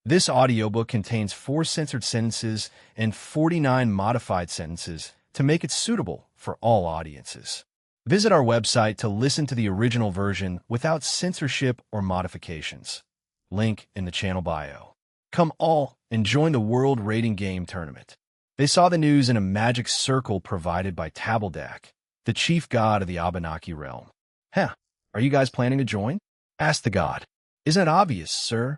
This audiobook contains 4 censored sentences and 49 modified sentences to make it suitable for all audiences. Visit our website to listen to the original version without censorship or modifications. Link in the channel bio. Come all and join the World Rating Game Tournament. They saw the news in a magic circle provided by Tabeldak, the chief god of the Abenaki realm. Are you guys planning to join? Asked the god. Isn't it obvious, sir?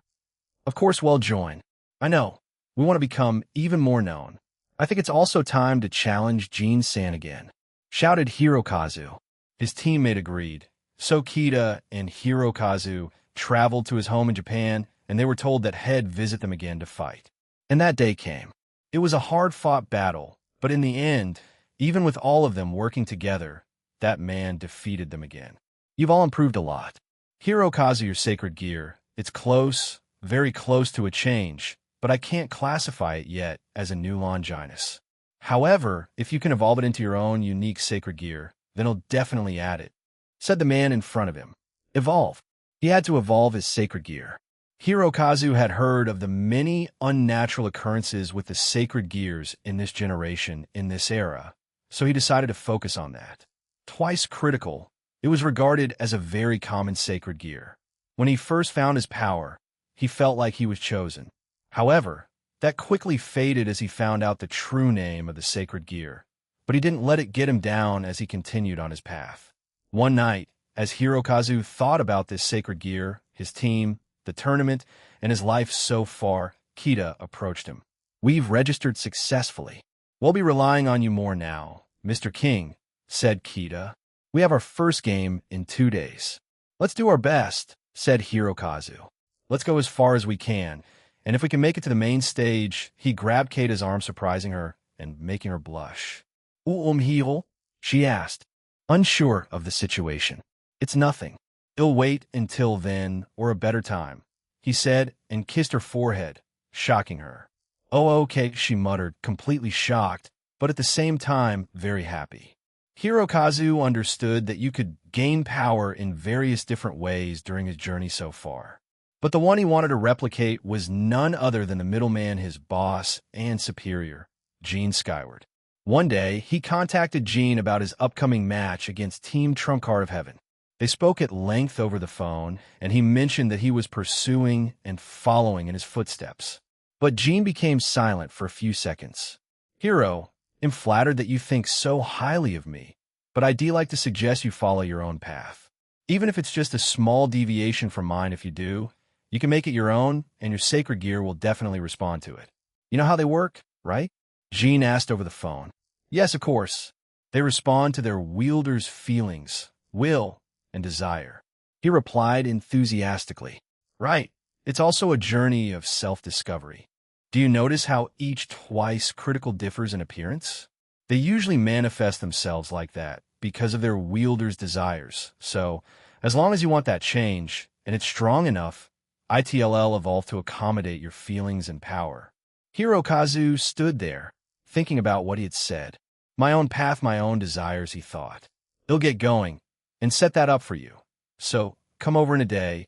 Of course we'll join. I know. We want to become even more known. I think it's also time to challenge Jin-san again, shouted Hirokazu. His teammate agreed. So Kita and Hirokazu traveled to his home in Japan, and they were told that he'd visit them again to fight. And that day came. It was a hard-fought battle, but in the end, even with all of them working together, that man defeated them again. You've all improved a lot. Hirokazu, your sacred gear, it's close, very close to a change, but I can't classify it yet as a new Longinus. However, if you can evolve it into your own unique sacred gear, then I'll definitely add it, said the man in front of him. Evolve. He had to evolve his sacred gear. Hirokazu had heard of the many unnatural occurrences with the sacred gears in this generation, in this era, so he decided to focus on that. Twice critical, it was regarded as a very common sacred gear. When he first found his power, he felt like he was chosen. However, that quickly faded as he found out the true name of the sacred gear, but he didn't let it get him down as he continued on his path. One night, as Hirokazu thought about this sacred gear, his team, the tournament, and his life so far, Kita approached him. We've registered successfully. We'll be relying on you more now, Mr. King, said Kita. We have our first game in 2 days. Let's do our best, said Hirokazu. Let's go as far as we can, and if we can make it to the main stage, he grabbed Kata's arm, surprising her and making her blush. Hiro? She asked, unsure of the situation. It's nothing. It'll wait until then, or a better time, he said, and kissed her forehead, shocking her. Oh, okay, she muttered, completely shocked, but at the same time, very happy. Hirokazu understood that you could gain power in various different ways during his journey so far. But the one he wanted to replicate was none other than the middleman, his boss and superior, Gene Skyward. One day, he contacted Gene about his upcoming match against Team Trumpcard of Heaven. They spoke at length over the phone, and he mentioned that he was pursuing and following in his footsteps. But Gene became silent for a few seconds. Hiro, I'm flattered that you think so highly of me, but I'd like to suggest you follow your own path. Even if it's just a small deviation from mine, if you do, you can make it your own, and your sacred gear will definitely respond to it. You know how they work, right? Gene asked over the phone. Yes, of course. They respond to their wielder's feelings, will, and desire. He replied enthusiastically. Right. It's also a journey of self-discovery. Do you notice how each twice critical differs in appearance? They usually manifest themselves like that because of their wielder's desires. So, as long as you want that change, and it's strong enough, ITLL evolved to accommodate your feelings and power. Hirokazu stood there, thinking about what he had said. My own path, my own desires, he thought. He'll get going, and set that up for you. So, come over in a day,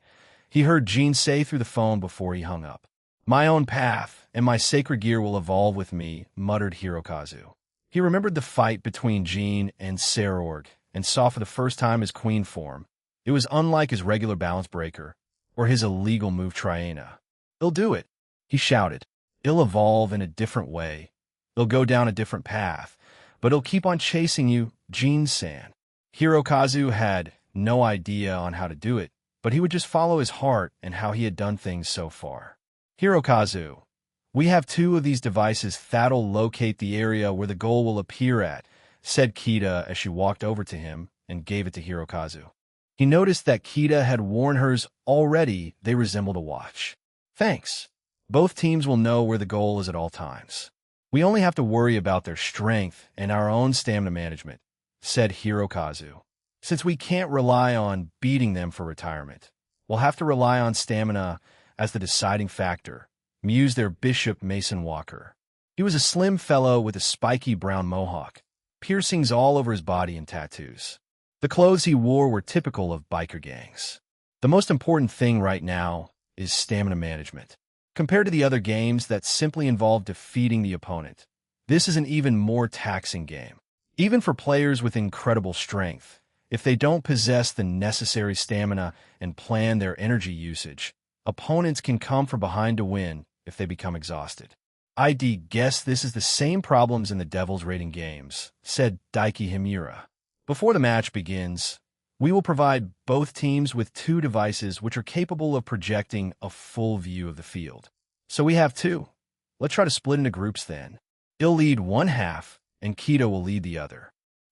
he heard Gene say through the phone before he hung up. My own path, and my sacred gear will evolve with me, muttered Hirokazu. He remembered the fight between Gene and Sarorg, and saw for the first time his queen form. It was unlike his regular balance breaker, or his illegal move Triana. He'll do it, he shouted. He'll evolve in a different way. He'll go down a different path, but he'll keep on chasing you, Gene-san. Hirokazu had no idea on how to do it, but he would just follow his heart and how he had done things so far. Hirokazu, we have 2 of these devices that'll locate the area where the goal will appear at, said Kita as she walked over to him and gave it to Hirokazu. He noticed that Kita had worn hers already. They resembled a watch. Thanks. Both teams will know where the goal is at all times. We only have to worry about their strength and our own stamina management, said Hirokazu. Since we can't rely on beating them for retirement, we'll have to rely on stamina as the deciding factor, mused their Bishop Mason Walker. He was a slim fellow with a spiky brown mohawk, piercings all over his body and tattoos. The clothes he wore were typical of biker gangs. The most important thing right now is stamina management. Compared to the other games that simply involve defeating the opponent, this is an even more taxing game. Even for players with incredible strength, if they don't possess the necessary stamina and plan their energy usage, opponents can come from behind to win if they become exhausted. I'd guess this is the same problems in the Devil's Rating games, said Daiki Himura. Before the match begins, we will provide both teams with 2 devices which are capable of projecting a full view of the field. So we have 2. Let's try to split into groups then. I'll lead one half, and Kita will lead the other.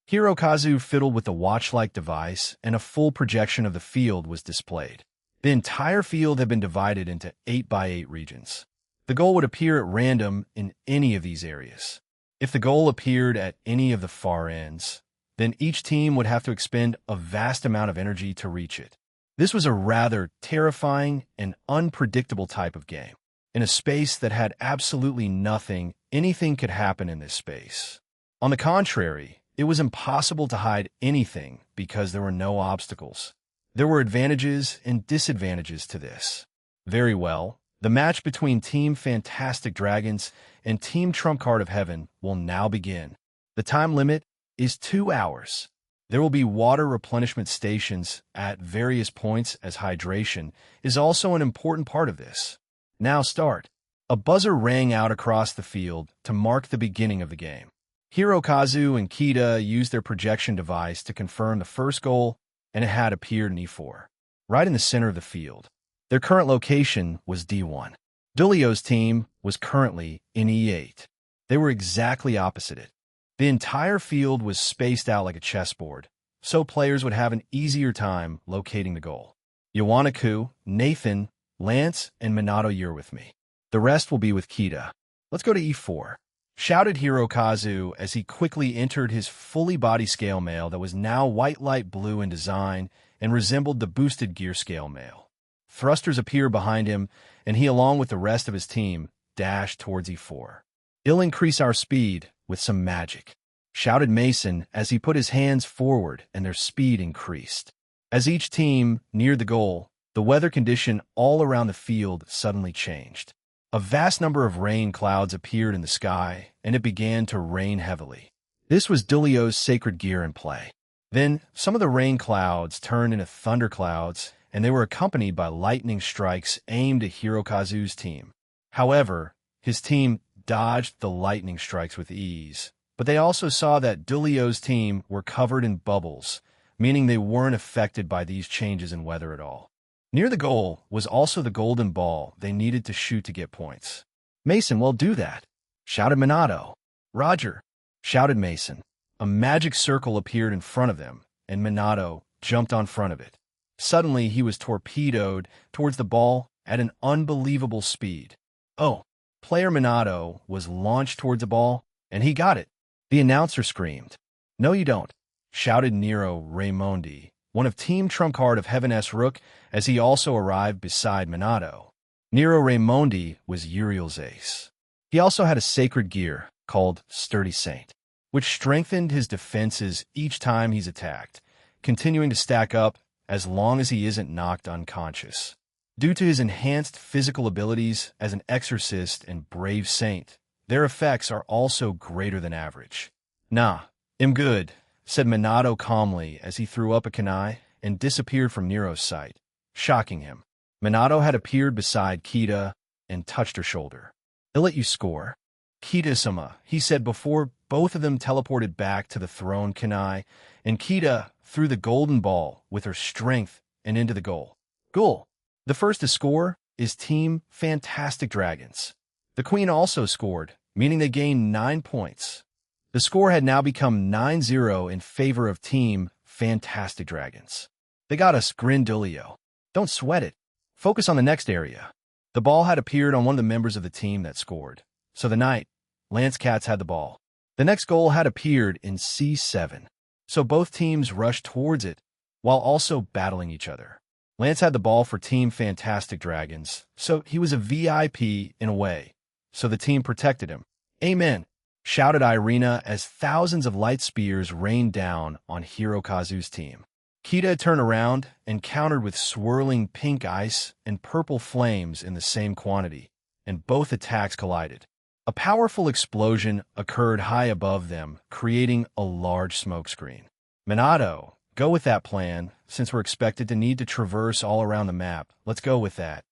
Hirokazu fiddled with the watch-like device, and a full projection of the field was displayed. The entire field had been divided into 8x8 regions. The goal would appear at random in any of these areas. If the goal appeared at any of the far ends, then each team would have to expend a vast amount of energy to reach it. This was a rather terrifying and unpredictable type of game. In a space that had absolutely nothing, anything could happen in this space. On the contrary, it was impossible to hide anything because there were no obstacles. There were advantages and disadvantages to this. Very well, the match between Team Fantastic Dragons and Team Trump Card of Heaven will now begin. The time limit is 2 hours. There will be water replenishment stations at various points, as hydration is also an important part of this. Now start. A buzzer rang out across the field to mark the beginning of the game. Hirokazu and Kita used their projection device to confirm the first goal, and it had appeared in E4, right in the center of the field. Their current location was D1. Dulio's team was currently in E8. They were exactly opposite it. The entire field was spaced out like a chessboard, so players would have an easier time locating the goal. Iwanaku, Nathan, Lance, and Minato, you're with me. The rest will be with Kita. Let's go to E4, shouted Hirokazu as he quickly entered his fully body scale mail that was now white light blue in design and resembled the boosted gear scale mail. Thrusters appear behind him, and he, along with the rest of his team, dashed towards E4. It'll increase our speed with some magic, shouted Mason as he put his hands forward and their speed increased. As each team neared the goal, the weather condition all around the field suddenly changed. A vast number of rain clouds appeared in the sky, and it began to rain heavily. This was Dulio's sacred gear in play. Then, some of the rain clouds turned into thunderclouds, and they were accompanied by lightning strikes aimed at Hirokazu's team. However, his team dodged the lightning strikes with ease, but they also saw that Dulio's team were covered in bubbles, meaning they weren't affected by these changes in weather at all. Near the goal was also the golden ball they needed to shoot to get points. Mason, well, do that, shouted Minato. Roger, shouted Mason. A magic circle appeared in front of them, and Minato jumped on front of it. Suddenly, he was torpedoed towards the ball at an unbelievable speed. Oh, player Minato was launched towards the ball, and he got it. The announcer screamed. No, you don't, shouted Nero Raimondi, one of Team Trump Card of Heaven-S Rook, as he also arrived beside Minato. Nero Raimondi was Uriel's ace. He also had a sacred gear called Sturdy Saint, which strengthened his defenses each time he's attacked, continuing to stack up as long as he isn't knocked unconscious. Due to his enhanced physical abilities as an exorcist and brave saint, their effects are also greater than average. Nah, I'm good, said Minato calmly as he threw up a kunai and disappeared from Nero's sight, shocking him. Minato had appeared beside Kita and touched her shoulder. I'll let you score. Kita-sama, he said before both of them teleported back to the throne kunai, and Kita threw the golden ball with her strength and into the goal. Goal. The first to score is Team Fantastic Dragons. The Queen also scored, meaning they gained 9 points. The score had now become 9-0 in favor of Team Fantastic Dragons. They got us, Grindulio. Don't sweat it. Focus on the next area. The ball had appeared on one of the members of the team that scored. So the knight, Lance Katz, had the ball. The next goal had appeared in C7. So both teams rushed towards it, while also battling each other. Lance had the ball for Team Fantastic Dragons, so he was a VIP in a way. So the team protected him. Amen, shouted Irina as thousands of light spears rained down on Hirokazu's team. Kita turned around and countered with swirling pink ice and purple flames in the same quantity, and both attacks collided. A powerful explosion occurred high above them, creating a large smokescreen. Minato, go with that plan. Since we're expected to need to traverse all around the map, let's go with that.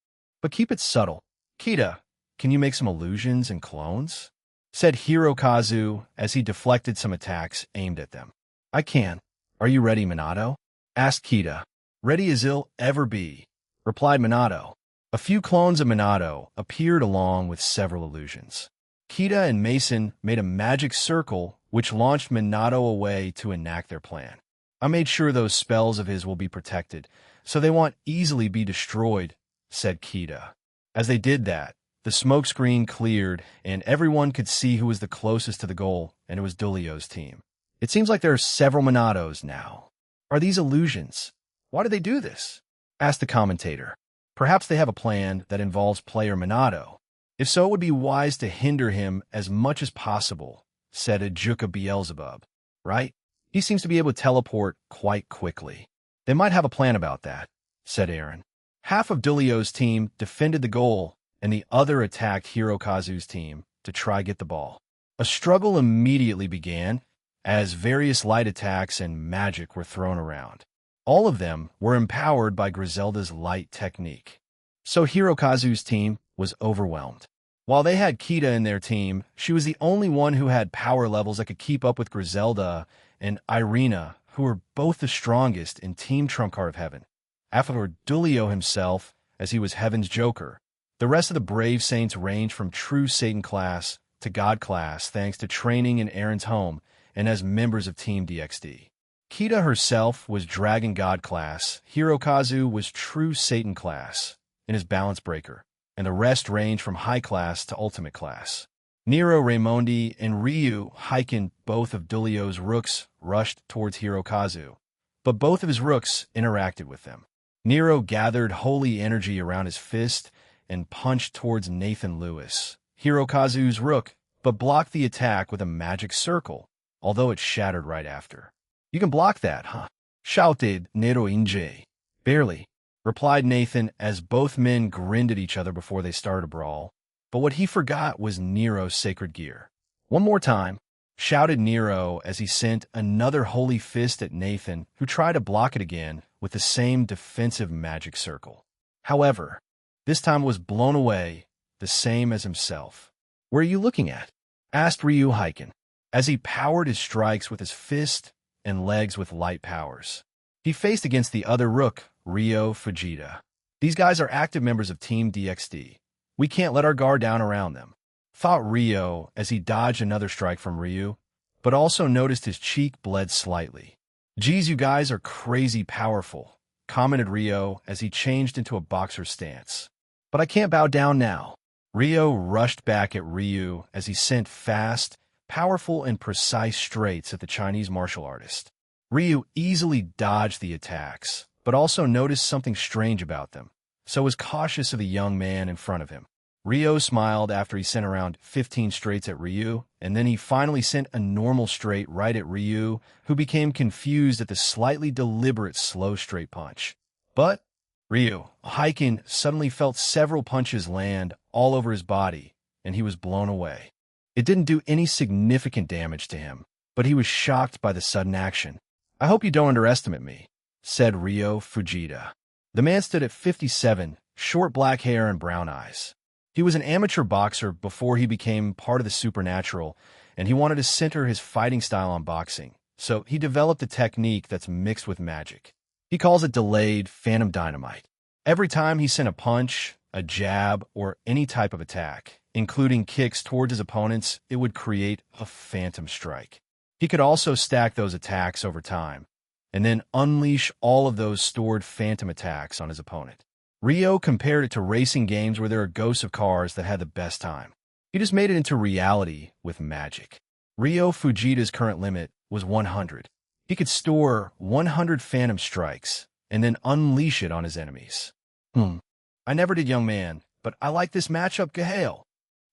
But keep it subtle. Kita, can you make some illusions and clones? Said Hirokazu as he deflected some attacks aimed at them. I can. Are you ready, Minato? Asked Kita. Ready as he'll ever be, replied Minato. A few clones of Minato appeared along with several illusions. Kita and Mason made a magic circle which launched Minato away to enact their plan. I made sure those spells of his will be protected, so they won't easily be destroyed, said Kita. As they did that, the smokescreen cleared, and everyone could see who was the closest to the goal, and it was Dulio's team. It seems like there are several Minatos now. Are these illusions? Why do they do this? Asked the commentator. Perhaps they have a plan that involves player Minato. If so, it would be wise to hinder him as much as possible, said Ajuka Beelzebub. Right? He seems to be able to teleport quite quickly. They might have a plan about that, said Aaron. Half of Dulio's team defended the goal, and the other attacked Hirokazu's team to try get the ball. A struggle immediately began as various light attacks and magic were thrown around. All of them were empowered by Griselda's light technique. So Hirokazu's team was overwhelmed. While they had Kita in their team, she was the only one who had power levels that could keep up with Griselda and Irina, who were both the strongest in Team Trump Card of Heaven. After Dulio himself, as he was Heaven's Joker, the rest of the Brave Saints ranged from true Satan class to God class thanks to training in Aaron's home and as members of Team DXD. Kita herself was Dragon God class, Hirokazu was true Satan class in his Balance Breaker, and the rest ranged from high class to ultimate class. Nero, Raimondi, and Ryu Heiken, both of Dulio's rooks, rushed towards Hirokazu, but both of his rooks interacted with them. Nero gathered holy energy around his fist and punched towards Nathan Lewis, Hirokazu's rook, but blocked the attack with a magic circle, although it shattered right after. You can block that, huh? Shouted Nero Inje. Barely, replied Nathan as both men grinned at each other before they started a brawl. But what he forgot was Nero's sacred gear. One more time, shouted Nero as he sent another holy fist at Nathan, who tried to block it again with the same defensive magic circle. However, this time it was blown away, the same as himself. Where are you looking at? Asked Ryu Heiken, as he powered his strikes with his fist and legs with light powers. He faced against the other rook, Ryo Fujita. These guys are active members of Team DXD. We can't let our guard down around them, thought Ryo as he dodged another strike from Ryu, but also noticed his cheek bled slightly. Geez, you guys are crazy powerful, commented Ryo as he changed into a boxer stance. But I can't bow down now. Ryo rushed back at Ryu as he sent fast, powerful, and precise straights at the Chinese martial artist. Ryu easily dodged the attacks, but also noticed something strange about them, so was cautious of the young man in front of him. Ryo smiled after he sent around 15 straights at Ryu, and then he finally sent a normal straight right at Ryu, who became confused at the slightly deliberate slow straight punch. But Ryu Heiken suddenly felt several punches land all over his body, and he was blown away. It didn't do any significant damage to him, but he was shocked by the sudden action. I hope you don't underestimate me, said Ryo Fujita. The man stood at 57, short black hair and brown eyes. He was an amateur boxer before he became part of the supernatural, and he wanted to center his fighting style on boxing, so he developed a technique that's mixed with magic. He calls it delayed phantom dynamite. Every time he sent a punch, a jab, or any type of attack, including kicks towards his opponents, it would create a phantom strike. He could also stack those attacks over time, and then unleash all of those stored phantom attacks on his opponent. Ryo compared it to racing games where there are ghosts of cars that had the best time. He just made it into reality with magic. Ryo Fujita's current limit was 100. He could store 100 phantom strikes and then unleash it on his enemies. I never did, young man, but I like this matchup, Gahale.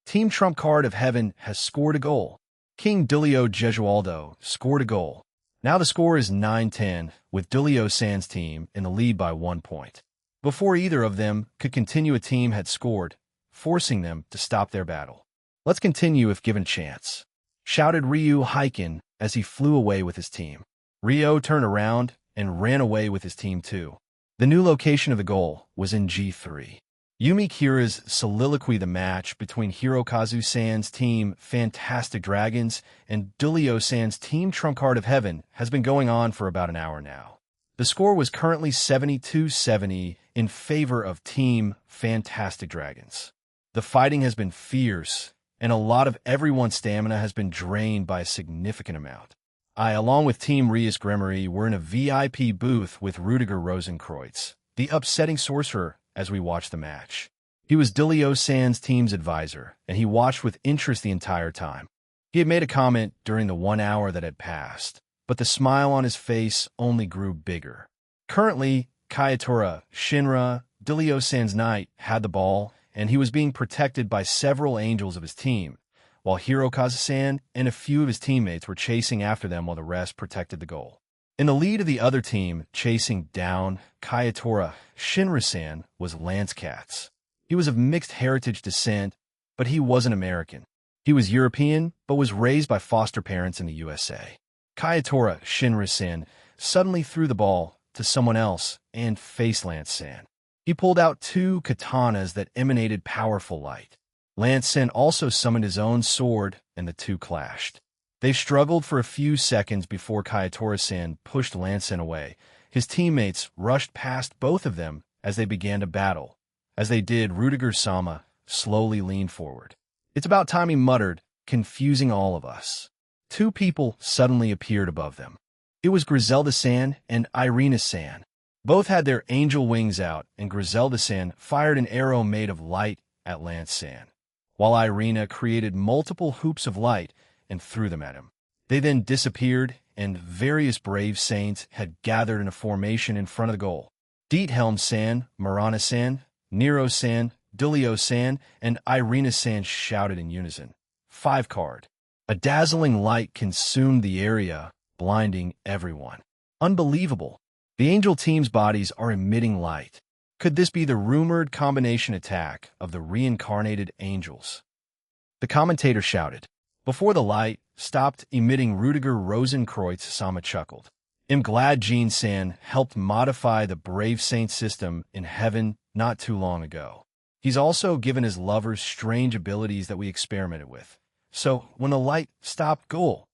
Team Trump Card of Heaven has scored a goal. King Dulio Gesualdo scored a goal. Now the score is 9-10, with Dulio San's team in the lead by 1 point. Before either of them could continue, a team had scored forcing them to stop their battle. "Let's continue if given a chance," shouted Ryu Heiken as he flew away with his team. Ryo turned around and ran away with his team too. The new location of the goal was in G3. Yumi Kira's soliloquy, the match between Hirokazu-san's team Fantastic Dragons and Dulio-san's team Trump Card of Heaven, has been going on for about an hour now. The score was currently 72-70 in favor of Team Fantastic Dragons. The fighting has been fierce, and a lot of everyone's stamina has been drained by a significant amount. I, along with Team Rias Gremory, were in a VIP booth with Rudiger Rosenkreutz, the upsetting sorcerer, as we watched the match. He was Dulio-san's team's advisor, and he watched with interest the entire time. He had made a comment during the 1 hour that had passed, but the smile on his face only grew bigger. Currently, Kayatora Shinra, Dulio-san's knight, had the ball, and he was being protected by several angels of his team, while Hirokazu-san and a few of his teammates were chasing after them while the rest protected the goal. In the lead of the other team, chasing down Kayatora Shinra-san, was Lance Katz. He was of mixed heritage descent, but he wasn't American. He was European, but was raised by foster parents in the USA. Kayatora Shinra-san suddenly threw the ball to someone else and faced Lance-san. He pulled out 2 katanas that emanated powerful light. Lance-san also summoned his own sword, and the two clashed. They struggled for a few seconds before Kayatora-san pushed Lance-san away. His teammates rushed past both of them as they began to battle. As they did, Rudiger-sama slowly leaned forward. "It's about time," he muttered, confusing all of us. 2 people suddenly appeared above them. It was Griselda-san and Irina-san. Both had their angel wings out, and Griselda-san fired an arrow made of light at Lance-san, while Irina created multiple hoops of light and threw them at him. They then disappeared, and various brave saints had gathered in a formation in front of the goal. Diethelm-san, Marana-san, Nero-san, Dulio-san, and Irina-san shouted in unison, "5 card." A dazzling light consumed the area, blinding everyone. Unbelievable. The angel team's bodies are emitting light. Could this be the rumored combination attack of the reincarnated angels? The commentator shouted. Before the light stopped emitting, Rudiger Rosenkreutz-sama chuckled. "I'm glad Jean-san helped modify the Brave Saint system in heaven not too long ago. He's also given his lovers strange abilities that we experimented with. So when the light stopped, goal.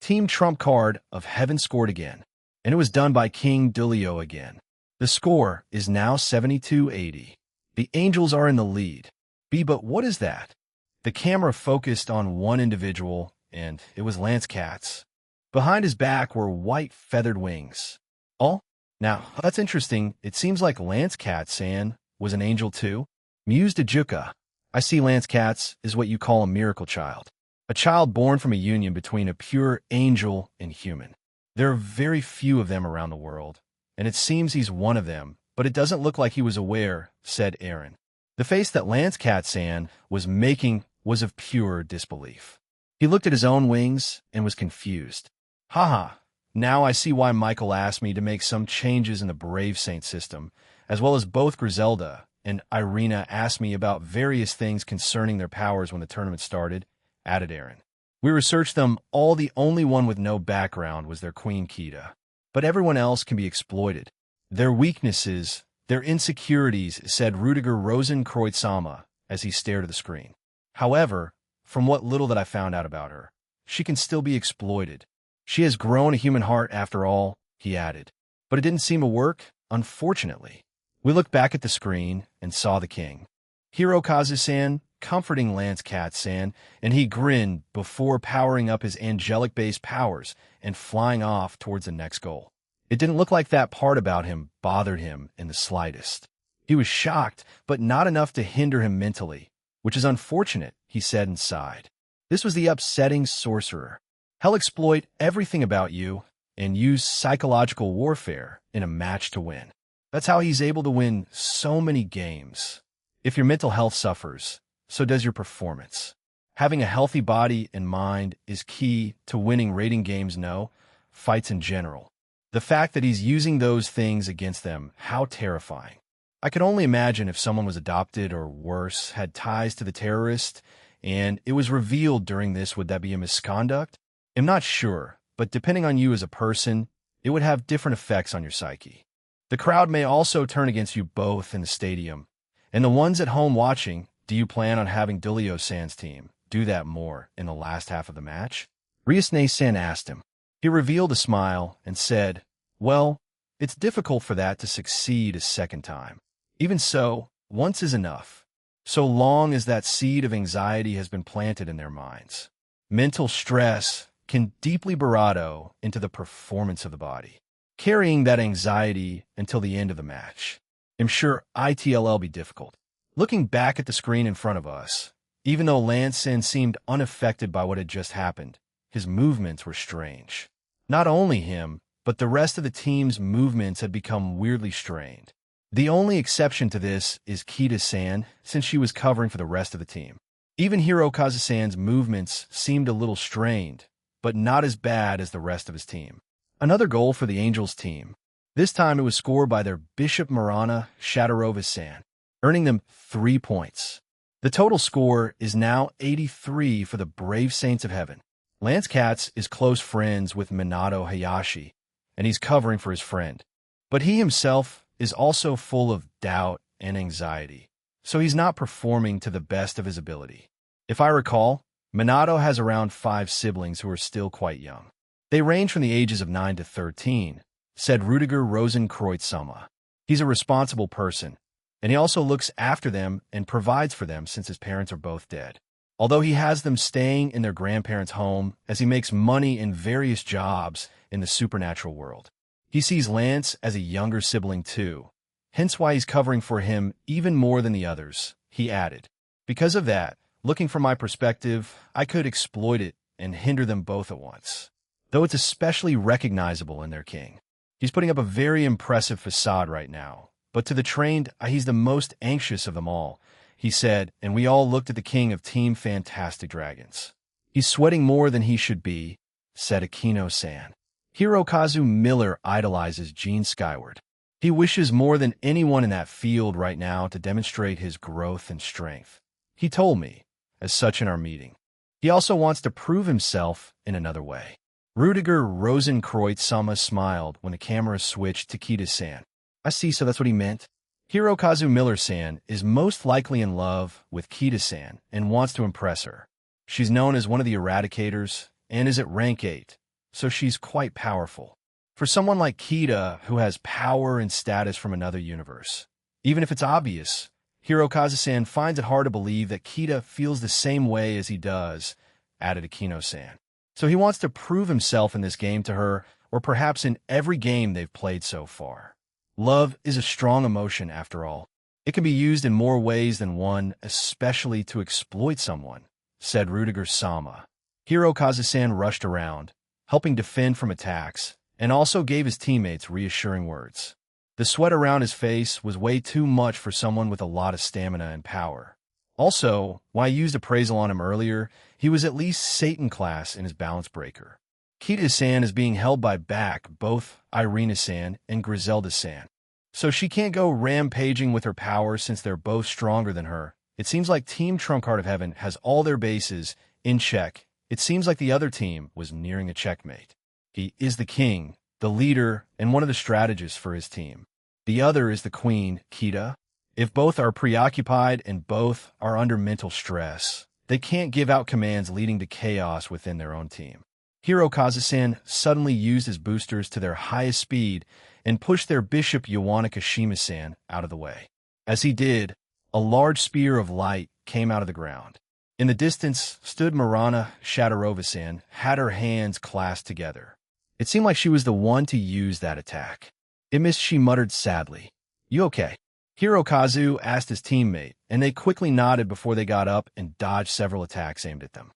Team Trump Card of Heaven scored again, and it was done by King Dulio again. The score is now 72-80. The Angels are in the lead. But what is that?" The camera focused on one individual, and it was Lance Katz. Behind his back were white feathered wings. "Oh, now, that's interesting. It seems like Lance Katz-san was an angel too," mused Ajuka. "I see Lance Katz is what you call a miracle child. A child born from a union between a pure angel and human. There are very few of them around the world, and it seems he's one of them, but it doesn't look like he was aware," said Aaron. The face that Lance Katz-san was making was of pure disbelief. He looked at his own wings and was confused. "Haha, now I see why Michael asked me to make some changes in the Brave Saint system, as well as both Griselda and Irina asked me about various things concerning their powers when the tournament started," added Aaron. "We researched them all. The only one with no background was their Queen Kita. But everyone else can be exploited. Their weaknesses, their insecurities," said Rudiger Rosenkreutz-sama as he stared at the screen. "However, from what little that I found out about her, she can still be exploited. She has grown a human heart after all," he added. "But it didn't seem to work, unfortunately." We looked back at the screen and saw the king, Hirokazu-san, comforting Lance Katz-san, and he grinned before powering up his angelic-based powers and flying off towards the next goal. It didn't look like that part about him bothered him in the slightest. He was shocked, but not enough to hinder him mentally, which is unfortunate, he said and sighed. This was the upsetting sorcerer. He'll exploit everything about you and use psychological warfare in a match to win. That's how he's able to win so many games. If your mental health suffers, so does your performance. Having a healthy body and mind is key to winning rating games, no, fights in general. The fact that he's using those things against them, how terrifying. I could only imagine if someone was adopted or worse, had ties to the terrorist, and it was revealed during this, would that be a misconduct? I'm not sure, but depending on you as a person, it would have different effects on your psyche. The crowd may also turn against you both in the stadium. And the ones at home watching, do you plan on having Dulio-san's team do that more in the last half of the match? Ryusne-san asked him. He revealed a smile and said, well, it's difficult for that to succeed a second time. Even so, once is enough, so long as that seed of anxiety has been planted in their minds. Mental stress can deeply burrito into the performance of the body, carrying that anxiety until the end of the match. I'm sure it'll be difficult. Looking back at the screen in front of us, even though Lansen seemed unaffected by what had just happened, his movements were strange. Not only him, but the rest of the team's movements had become weirdly strained. The only exception to this is Kita-san, since she was covering for the rest of the team. Even Hirokazu-san's movements seemed a little strained, but not as bad as the rest of his team. Another goal for the Angels team. This time it was scored by their Bishop Marana Shadorova-san, earning them 3 points. The total score is now 83 for the Brave Saints of Heaven. Lance Katz is close friends with Minato Hayashi, and he's covering for his friend. But he himself is also full of doubt and anxiety, so he's not performing to the best of his ability. If I recall, Minato has around 5 siblings who are still quite young. They range from the ages of 9 to 13, said Rudiger Rosenkreutz-sama. He's a responsible person, and he also looks after them and provides for them since his parents are both dead. Although he has them staying in their grandparents' home as he makes money in various jobs in the supernatural world. He sees Lance as a younger sibling too, hence why he's covering for him even more than the others, he added. Because of that, looking from my perspective, I could exploit it and hinder them both at once. Though it's especially recognizable in their king. He's putting up a very impressive facade right now, but to the trained, he's the most anxious of them all, he said, and we all looked at the king of Team Fantastic Dragons. He's sweating more than he should be, said Akino-san. Hirokazu Miller idolizes Gene Skyward. He wishes more than anyone in that field right now to demonstrate his growth and strength. He told me, as such in our meeting. He also wants to prove himself in another way. Rudiger Rosenkreutz-sama smiled when the camera switched to Kita-san. I see, so that's what he meant. Hirokazu Miller-san is most likely in love with Kita-san and wants to impress her. She's known as one of the Eradicators and is at rank 8, so she's quite powerful. For someone like Kita, who has power and status from another universe, even if it's obvious, Hirokazu-san finds it hard to believe that Kita feels the same way as he does, added Akino-san. So he wants to prove himself in this game to her, or perhaps in every game they've played so far. Love is a strong emotion, after all. It can be used in more ways than one, especially to exploit someone, said Rudiger-sama. Hirokazu-san rushed around, helping defend from attacks, and also gave his teammates reassuring words. The sweat around his face was way too much for someone with a lot of stamina and power. Also, when I used appraisal on him earlier, he was at least Satan class in his balance breaker. Kita-san is being held by back both Irina-san and Griselda-san. So she can't go rampaging with her power since they're both stronger than her. It seems like Team Trump Card of Heaven has all their bases in check. It seems like the other team was nearing a checkmate. He is the king, the leader, and one of the strategists for his team. The other is the queen, Kita. If both are preoccupied and both are under mental stress, they can't give out commands leading to chaos within their own team. Hirokazu-san suddenly used his boosters to their highest speed and pushed their Bishop Yawana Kashima-san out of the way. As he did, a large spear of light came out of the ground. In the distance stood Marana Shadorova-san, had her hands clasped together. It seemed like she was the one to use that attack. It missed, she muttered sadly. You okay? Hirokazu asked his teammate, and they quickly nodded before they got up and dodged several attacks aimed at them.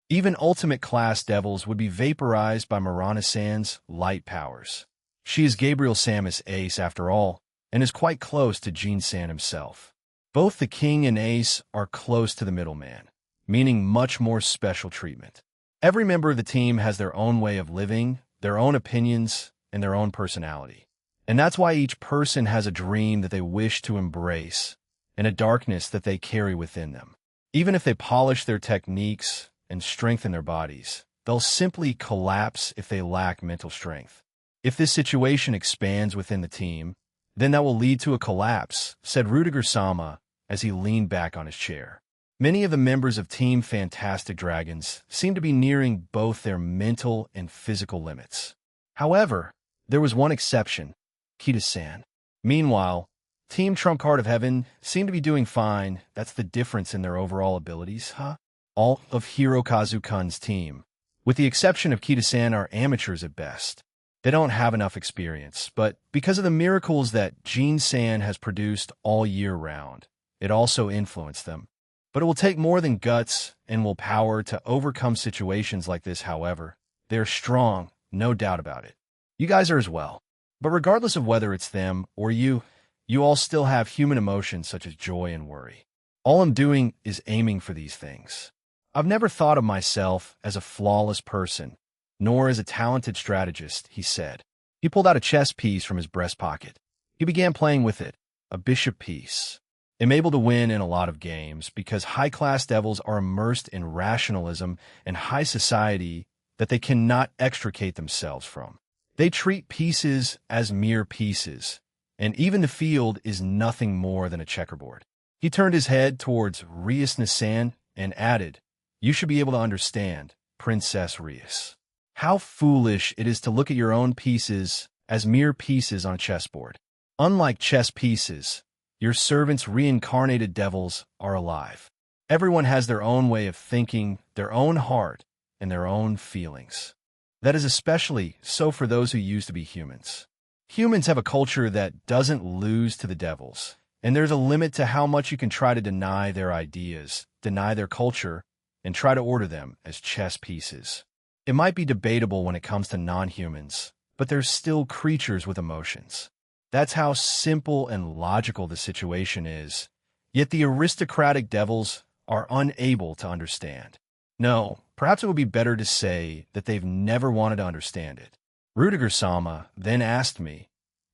Even ultimate-class devils would be vaporized by Marana-san's light powers. She is Gabriel Samus Ace, after all, and is quite close to Gene-san himself. Both the king and Ace are close to the middleman, meaning much more special treatment. Every member of the team has their own way of living, their own opinions, and their own personality. And that's why each person has a dream that they wish to embrace and a darkness that they carry within them. Even if they polish their techniques and strengthen their bodies, they'll simply collapse if they lack mental strength. If this situation expands within the team, then that will lead to a collapse, said Rudiger Sama as he leaned back on his chair. Many of the members of Team Fantastic Dragons seem to be nearing both their mental and physical limits. However, there was one exception, Kita-san. Meanwhile, Team Trump Card of Heaven seemed to be doing fine. That's the difference in their overall abilities, huh? All of Hirokazu-kun's team, with the exception of Kita-san, are amateurs at best. They don't have enough experience, but because of the miracles that Jin-san has produced all year round, it also influenced them. But it will take more than guts and willpower to overcome situations like this, however. They're strong, no doubt about it. You guys are as well. But regardless of whether it's them or you all still have human emotions such as joy and worry. All I'm doing is aiming for these things. I've never thought of myself as a flawless person, nor as a talented strategist, he said. He pulled out a chess piece from his breast pocket. He began playing with it, a bishop piece. I'm able to win in a lot of games because high-class devils are immersed in rationalism and high society that they cannot extricate themselves from. They treat pieces as mere pieces, and even the field is nothing more than a checkerboard. He turned his head towards Rias-san and added, "You should be able to understand, Princess Rias, how foolish it is to look at your own pieces as mere pieces on a chessboard. Unlike chess pieces, your servants' reincarnated devils are alive. Everyone has their own way of thinking, their own heart, and their own feelings. That is especially so for those who used to be humans. Humans have a culture that doesn't lose to the devils, and there's a limit to how much you can try to deny their ideas, deny their culture, and try to order them as chess pieces. It might be debatable when it comes to non-humans, but they're still creatures with emotions. That's how simple and logical the situation is, yet the aristocratic devils are unable to understand. No, perhaps it would be better to say that they've never wanted to understand it. Rudiger-sama then asked me,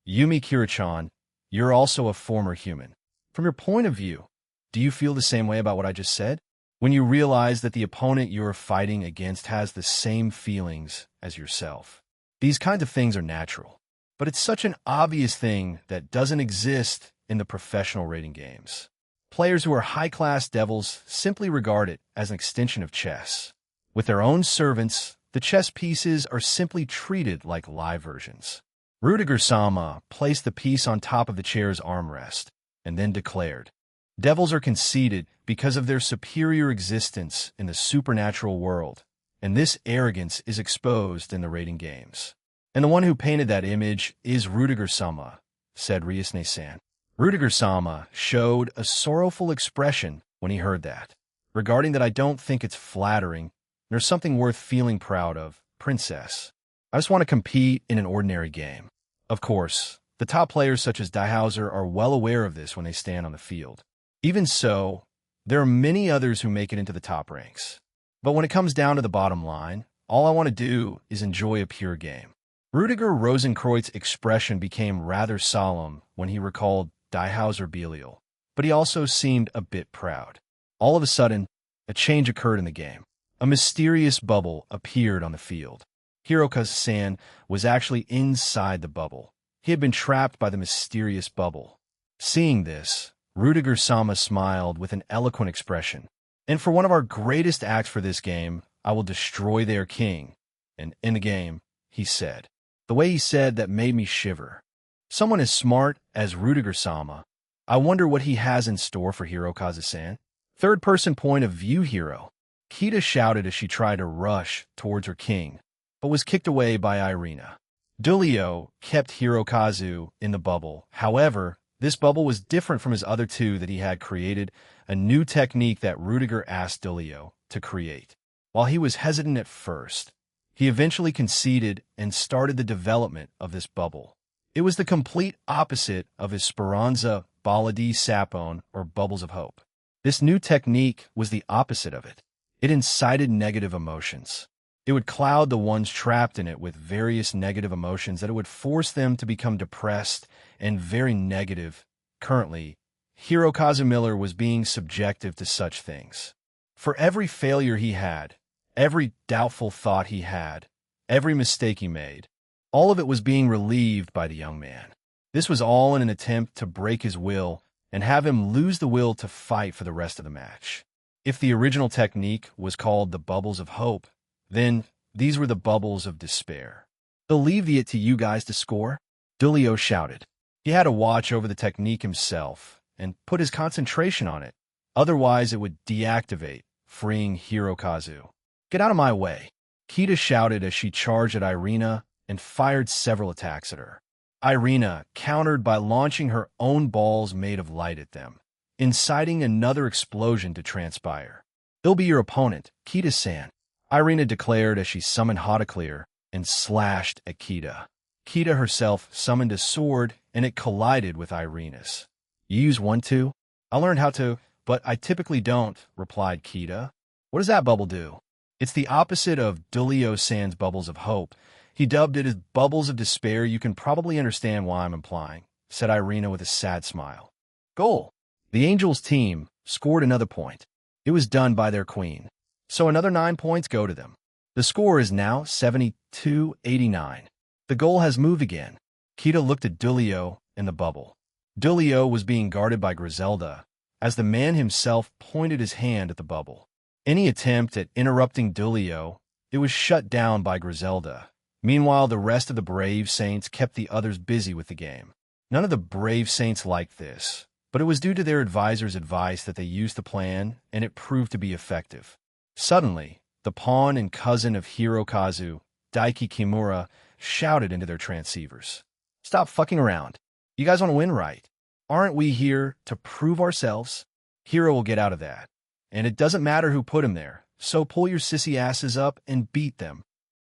Yumi Kirichan, you're also a former human. From your point of view, do you feel the same way about what I just said? When you realize that the opponent you're fighting against has the same feelings as yourself. These kinds of things are natural, but it's such an obvious thing that doesn't exist in the professional rating games. Players who are high-class devils simply regard it as an extension of chess. With their own servants, the chess pieces are simply treated like live versions. Rudiger-sama placed the piece on top of the chair's armrest and then declared, "Devils are conceited because of their superior existence in the supernatural world, and this arrogance is exposed in the rating games. And the one who painted that image is Rudiger-sama," said Riasne-san. Rudiger-sama showed a sorrowful expression when he heard that. Regarding that, I don't think it's flattering, nor something worth feeling proud of, Princess. I just want to compete in an ordinary game. Of course, the top players such as Daihauser are well aware of this when they stand on the field. Even so, there are many others who make it into the top ranks. But when it comes down to the bottom line, all I want to do is enjoy a pure game. Rudiger Rosenkreuz's expression became rather solemn when he recalled Daihauser Belial, but he also seemed a bit proud. All of a sudden, a change occurred in the game. A mysterious bubble appeared on the field. Hirokazu-san was actually inside the bubble. He had been trapped by the mysterious bubble. Seeing this, Rudiger-sama smiled with an eloquent expression. "And for one of our greatest acts for this game, I will destroy their king. And in the game," he said. The way he said that made me shiver. Someone as smart as Rudiger-sama. I wonder what he has in store for Hirokazu-san. Third-person point of view hero. Kita shouted as she tried to rush towards her king, but was kicked away by Irina. Dulio kept Hirokazu in the bubble. However, this bubble was different from his other two that he had created, a new technique that Rudiger asked Dulio to create. While he was hesitant at first, he eventually conceded and started the development of this bubble. It was the complete opposite of his Speranza Bala di Sapone, or Bubbles of Hope. This new technique was the opposite of it. It incited negative emotions. It would cloud the ones trapped in it with various negative emotions that it would force them to become depressed and very negative. Currently, Hirokazu Miller was being subjective to such things. For every failure he had, every doubtful thought he had, every mistake he made, all of it was being relieved by the young man. This was all in an attempt to break his will and have him lose the will to fight for the rest of the match. If the original technique was called the bubbles of hope, then these were the bubbles of despair. "They'll leave it to you guys to score," Dulio shouted. He had to watch over the technique himself and put his concentration on it. Otherwise, it would deactivate, freeing Hirokazu. "Get out of my way," Kita shouted as she charged at Irina and fired several attacks at her. Irina countered by launching her own balls made of light at them, inciting another explosion to transpire. "He'll be your opponent, Kita-san," Irina declared as she summoned Hotaclear and slashed at Kita. Kita herself summoned a sword, and it collided with Irina's. "You use one too?" "I learned how to, but I typically don't," replied Kita. "What does that bubble do?" "It's the opposite of Dulio-san's bubbles of hope. He dubbed it as bubbles of despair. You can probably understand why I'm implying," said Irina with a sad smile. Goal. The Angels team scored another point. It was done by their queen, so another 9 points go to them. The score is now 72-89. The goal has moved again. Kita looked at Dulio in the bubble. Dulio was being guarded by Griselda, as the man himself pointed his hand at the bubble. Any attempt at interrupting Dulio, it was shut down by Griselda. Meanwhile, the rest of the Brave Saints kept the others busy with the game. None of the Brave Saints liked this, but it was due to their advisor's advice that they used the plan, and it proved to be effective. Suddenly, the pawn and cousin of Hirokazu, Daiki Kimura, shouted into their transceivers. "Stop fucking around. You guys want to win, right? Aren't we here to prove ourselves? Hiro will get out of that. And it doesn't matter who put him there, so pull your sissy asses up and beat them."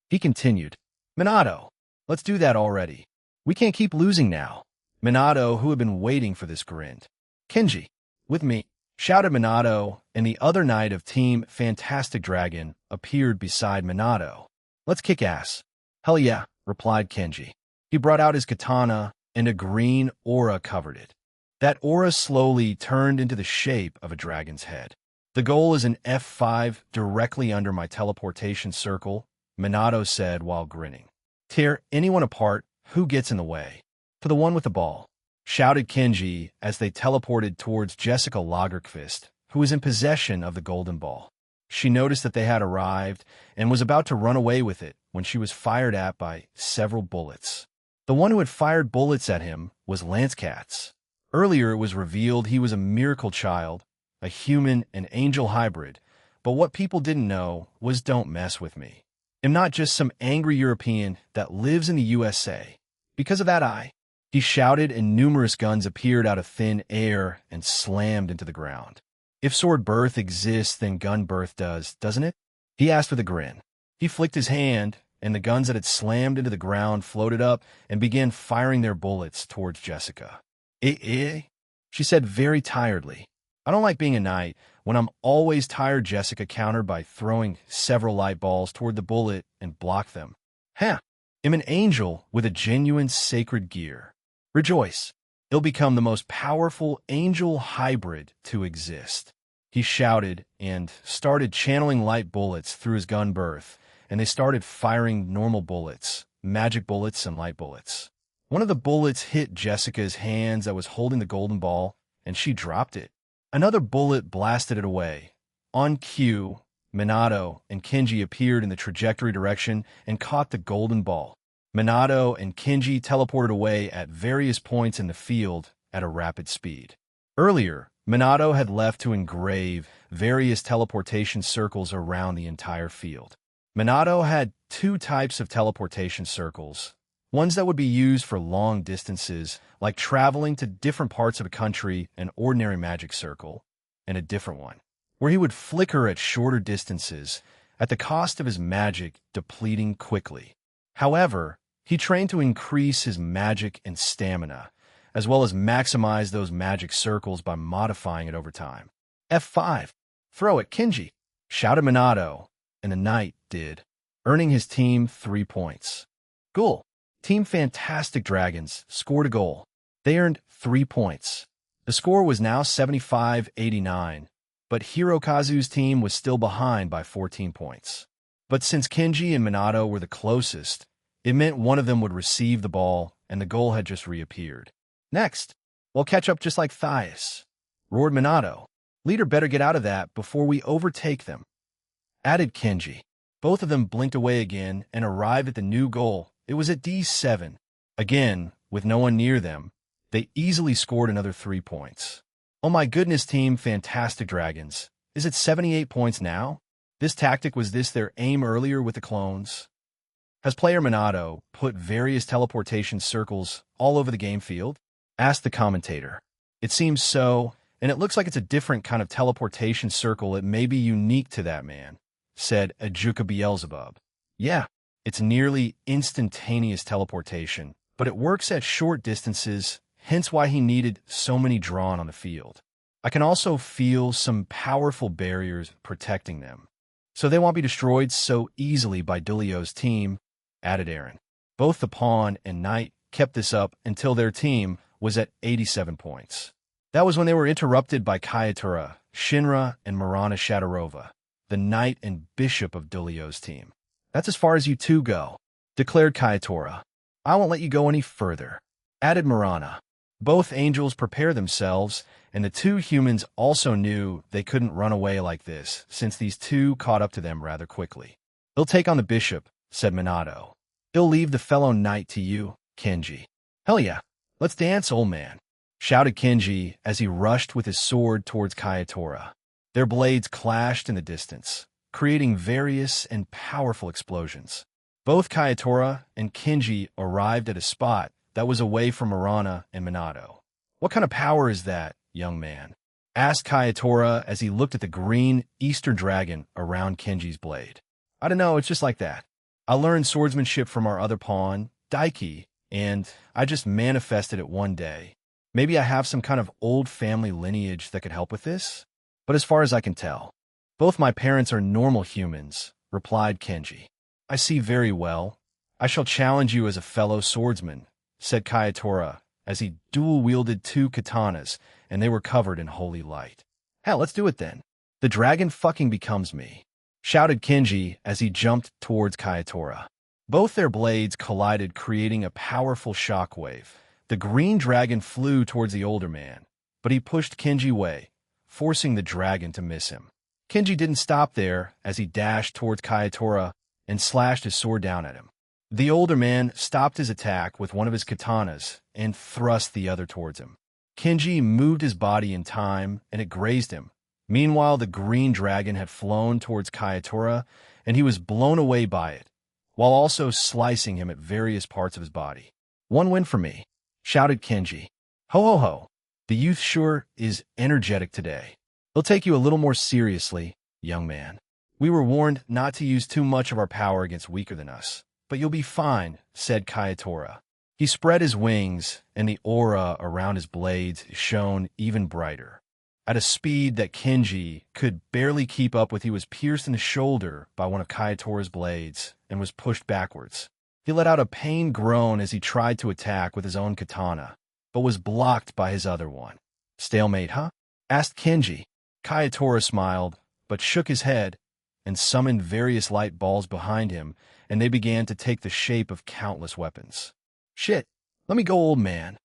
He continued, "Minato, let's do that already. We can't keep losing now." Minato, who had been waiting for this, grinned. "Kenji, with me," shouted Minato, and the other knight of Team Fantastic Dragon appeared beside Minato. "Let's kick ass." "Hell yeah," replied Kenji. He brought out his katana, and a green aura covered it. That aura slowly turned into the shape of a dragon's head. "The goal is an F5 directly under my teleportation circle," Minato said while grinning. "Tear anyone apart who gets in the way." "To the one with the ball," shouted Kenji as they teleported towards Jessica Lagerqvist, who was in possession of the golden ball. She noticed that they had arrived and was about to run away with it when she was fired at by several bullets. The one who had fired bullets at him was Lance Katz. Earlier it was revealed he was a miracle child, a human and angel hybrid, but what people didn't know was "don't mess with me. I'm not just some angry European that lives in the USA. Because of that he shouted, and numerous guns appeared out of thin air and slammed into the ground. "If sword birth exists, then gun birth does, doesn't it?" he asked with a grin. He flicked his hand, and the guns that had slammed into the ground floated up and began firing their bullets towards Jessica. She said very tiredly. "I don't like being a knight when I'm always tired," Jessica countered by throwing several light balls toward the bullet and blocked them. "Huh. I'm an angel with a genuine sacred gear. Rejoice. It'll become the most powerful angel hybrid to exist." He shouted and started channeling light bullets through his gun berth, and they started firing normal bullets, magic bullets, and light bullets. One of the bullets hit Jessica's hands that was holding the golden ball, and she dropped it. Another bullet blasted it away. On cue, Minato and Kenji appeared in the trajectory direction and caught the golden ball. Minato and Kenji teleported away at various points in the field at a rapid speed. Earlier, Minato had left to engrave various teleportation circles around the entire field. Minato had 2 types of teleportation circles. Ones that would be used for long distances, like traveling to different parts of a country, an ordinary magic circle, and a different one, where he would flicker at shorter distances, at the cost of his magic depleting quickly. However, he trained to increase his magic and stamina, as well as maximize those magic circles by modifying it over time. "F5. Throw it, Kenji," shouted Minato, and the knight did. earning his team 3 points. Goal. Team Fantastic Dragons scored a goal. They earned 3 points. The score was now 75-89, but Hirokazu's team was still behind by 14 points. But since Kenji and Minato were the closest, it meant one of them would receive the ball and the goal had just reappeared. Next, we'll catch up just like Thias, roared Minato. Leader better get out of that before we overtake them, added Kenji. Both of them blinked away again and arrived at the new goal. It was at D7. Again, with no one near them, they easily scored another 3 points. Oh my goodness, Team Fantastic Dragons. Is it 78 points now? This tactic, was this their aim earlier with the clones? Has player Minato put various teleportation circles all over the game field? Asked the commentator. It seems so, and it looks like it's a different kind of teleportation circle. It may be unique to that man, said Ajuka Beelzebub. Yeah, it's nearly instantaneous teleportation, but it works at short distances, hence why he needed so many drawn on the field. I can also feel some powerful barriers protecting them, so they won't be destroyed so easily by Dulio's team, added Aaron. Both the Pawn and Knight kept this up until their team was at 87 points. That was when they were interrupted by Kayatura, Shinra, and Marana Shadorova, the Knight and Bishop of Dulio's team. That's as far as you two go, declared Kayatora. I won't let you go any further, added Marana. Both angels prepare themselves, and the two humans also knew they couldn't run away like this, since these two caught up to them rather quickly. He'll take on the bishop, said Minato. He'll leave the fellow knight to you, Kenji. Hell yeah, let's dance, old man, shouted Kenji as he rushed with his sword towards Kayatora. Their blades clashed in the distance, creating various and powerful explosions. Both Kayatora and Kenji arrived at a spot that was away from Marana and Minato. What kind of power is that, young man? Asked Kayatora as he looked at the green Easter dragon around Kenji's blade. I don't know, it's just like that. I learned swordsmanship from our other pawn, Daiki, and I just manifested it one day. Maybe I have some kind of old family lineage that could help with this? But as far as I can tell, both my parents are normal humans, replied Kenji. I see very well. I shall challenge you as a fellow swordsman, said Kayatora as he dual-wielded 2 katanas, and they were covered in holy light. Hell, let's do it then. The dragon fucking becomes me, shouted Kenji as he jumped towards Kayatora. Both their blades collided, creating a powerful shockwave. The green dragon flew towards the older man, but he pushed Kenji away, forcing the dragon to miss him. Kenji didn't stop there as he dashed towards Kayatora and slashed his sword down at him. The older man stopped his attack with one of his katanas and thrust the other towards him. Kenji moved his body in time, and it grazed him. Meanwhile, the green dragon had flown towards Kayatora, and he was blown away by it, while also slicing him at various parts of his body. One win for me, shouted Kenji. Ho ho ho, the youth sure is energetic today. He'll take you a little more seriously, young man. We were warned not to use too much of our power against weaker than us. But you'll be fine, said Kayatora. He spread his wings, and the aura around his blades shone even brighter. At a speed that Kenji could barely keep up with, he was pierced in the shoulder by one of Kayatora's blades and was pushed backwards. He let out a pained groan as he tried to attack with his own katana, but was blocked by his other one. Stalemate, huh? Asked Kenji. Kayatora smiled, but shook his head and summoned various light balls behind him, and they began to take the shape of countless weapons. Shit, let me go, old man.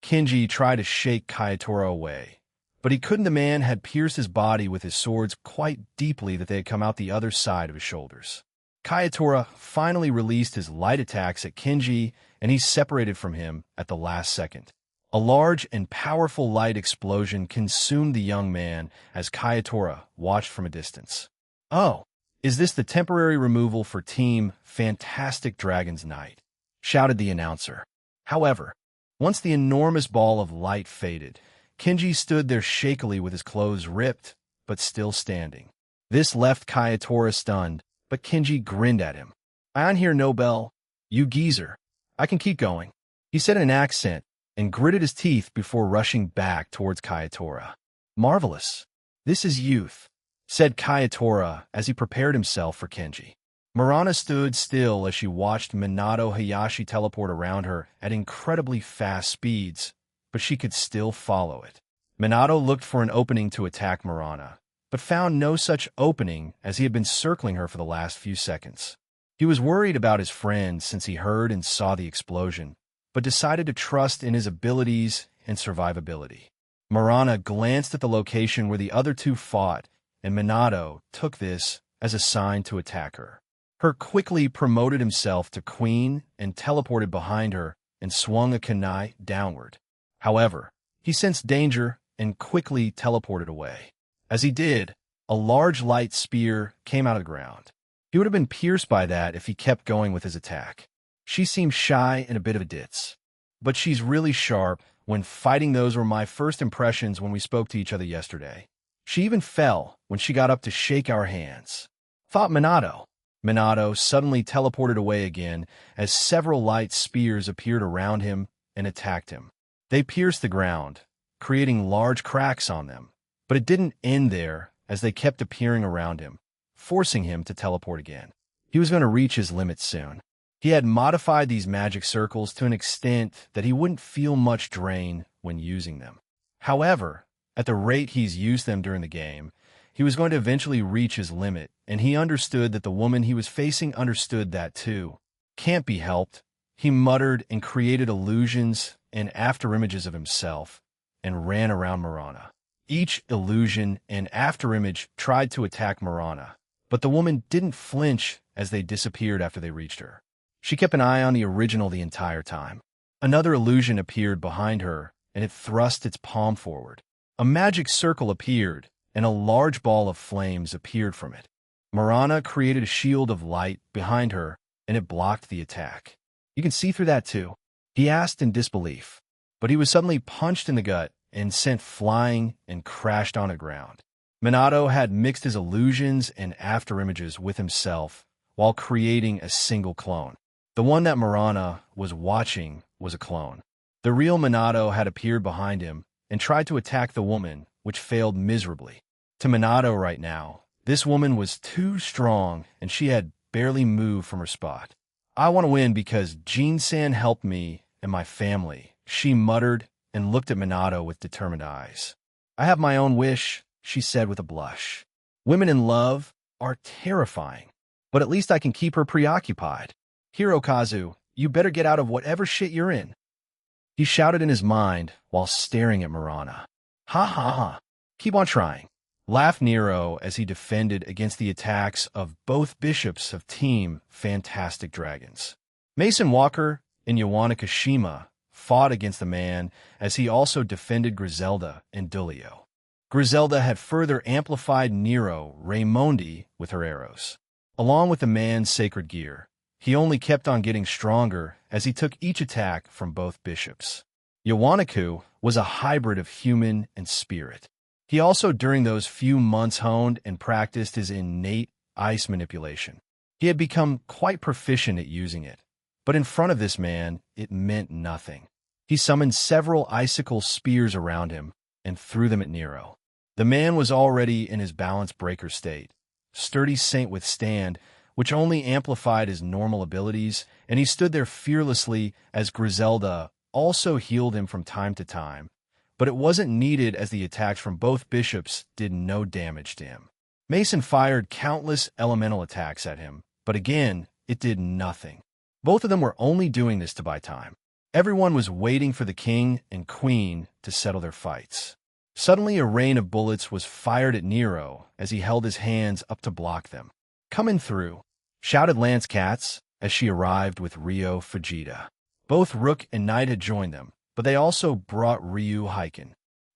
Kenji tried to shake Kayatora away, but he couldn't. The man had pierced his body with his swords quite deeply that they had come out the other side of his shoulders. Kayatora finally released his light attacks at Kenji, and he separated from him at the last second. A large and powerful light explosion consumed the young man as Kayatora watched from a distance. Oh, is this the temporary removal for Team Fantastic Dragons Night? Shouted the announcer. However, once the enormous ball of light faded, Kenji stood there shakily with his clothes ripped, but still standing. This left Kayatora stunned, but Kenji grinned at him. I on here, Nobel. You geezer. I can keep going, he said in an accent, and gritted his teeth before rushing back towards Kayatora. Marvelous. This is youth, said Kayatora as he prepared himself for Kenji. Mirana stood still as she watched Minato Hayashi teleport around her at incredibly fast speeds, but she could still follow it. Minato looked for an opening to attack Mirana, but found no such opening as he had been circling her for the last few seconds. He was worried about his friend since he heard and saw the explosion, but decided to trust in his abilities and survivability. Mirana glanced at the location where the other two fought, and Minato took this as a sign to attack her. Her quickly promoted himself to queen and teleported behind her and swung a kunai downward. However, he sensed danger and quickly teleported away. As he did, a large light spear came out of the ground. He would have been pierced by that if he kept going with his attack. She seemed shy and a bit of a ditz. But she's really sharp. When fighting, those were my first impressions when we spoke to each other yesterday. She even fell when she got up to shake our hands. Thought Minato. Minato suddenly teleported away again as several light spears appeared around him and attacked him. They pierced the ground, creating large cracks on them. But it didn't end there as they kept appearing around him, forcing him to teleport again. He was going to reach his limit soon. He had modified these magic circles to an extent that he wouldn't feel much drain when using them. However, at the rate he's used them during the game, he was going to eventually reach his limit, and he understood that the woman he was facing understood that too. Can't be helped. He muttered and created illusions and afterimages of himself and ran around Mirana. Each illusion and afterimage tried to attack Mirana, but the woman didn't flinch as they disappeared after they reached her. She kept an eye on the original the entire time. Another illusion appeared behind her, and it thrust its palm forward. A magic circle appeared, and a large ball of flames appeared from it. Mirana created a shield of light behind her, and it blocked the attack. You can see through that too. He asked in disbelief, but he was suddenly punched in the gut and sent flying and crashed on the ground. Minato had mixed his illusions and afterimages with himself while creating a single clone. The one that Mirana was watching was a clone. The real Minato had appeared behind him and tried to attack the woman, which failed miserably. To Minato right now, this woman was too strong and she had barely moved from her spot. I want to win because Jin-san helped me and my family, she muttered and looked at Minato with determined eyes. I have my own wish, she said with a blush. Women in love are terrifying, but at least I can keep her preoccupied. Hirokazu, you better get out of whatever shit you're in. He shouted in his mind while staring at Mirana. Ha ha ha. Keep on trying. Laughed Nero as he defended against the attacks of both bishops of Team Fantastic Dragons. Mason Walker and Yawanakashima fought against the man as he also defended Griselda and Dulio. Griselda had further amplified Nero Raimondi with her arrows. Along with the man's sacred gear, he only kept on getting stronger as he took each attack from both bishops. Yawanaku was a hybrid of human and spirit. He also during those few months honed and practiced his innate ice manipulation. He had become quite proficient at using it, but in front of this man, it meant nothing. He summoned several icicle spears around him and threw them at Nero. The man was already in his balance breaker state. Sturdy Saint withstand, which only amplified his normal abilities, and he stood there fearlessly as Griselda also healed him from time to time, but it wasn't needed as the attacks from both bishops did no damage to him. Mason fired countless elemental attacks at him, but again, it did nothing. Both of them were only doing this to buy time. Everyone was waiting for the king and queen to settle their fights. Suddenly, a rain of bullets was fired at Nero as he held his hands up to block them. "Coming through," shouted Lance Katz as she arrived with Ryo Fujita. Both Rook and Knight had joined them, but they also brought Ryu Heiken,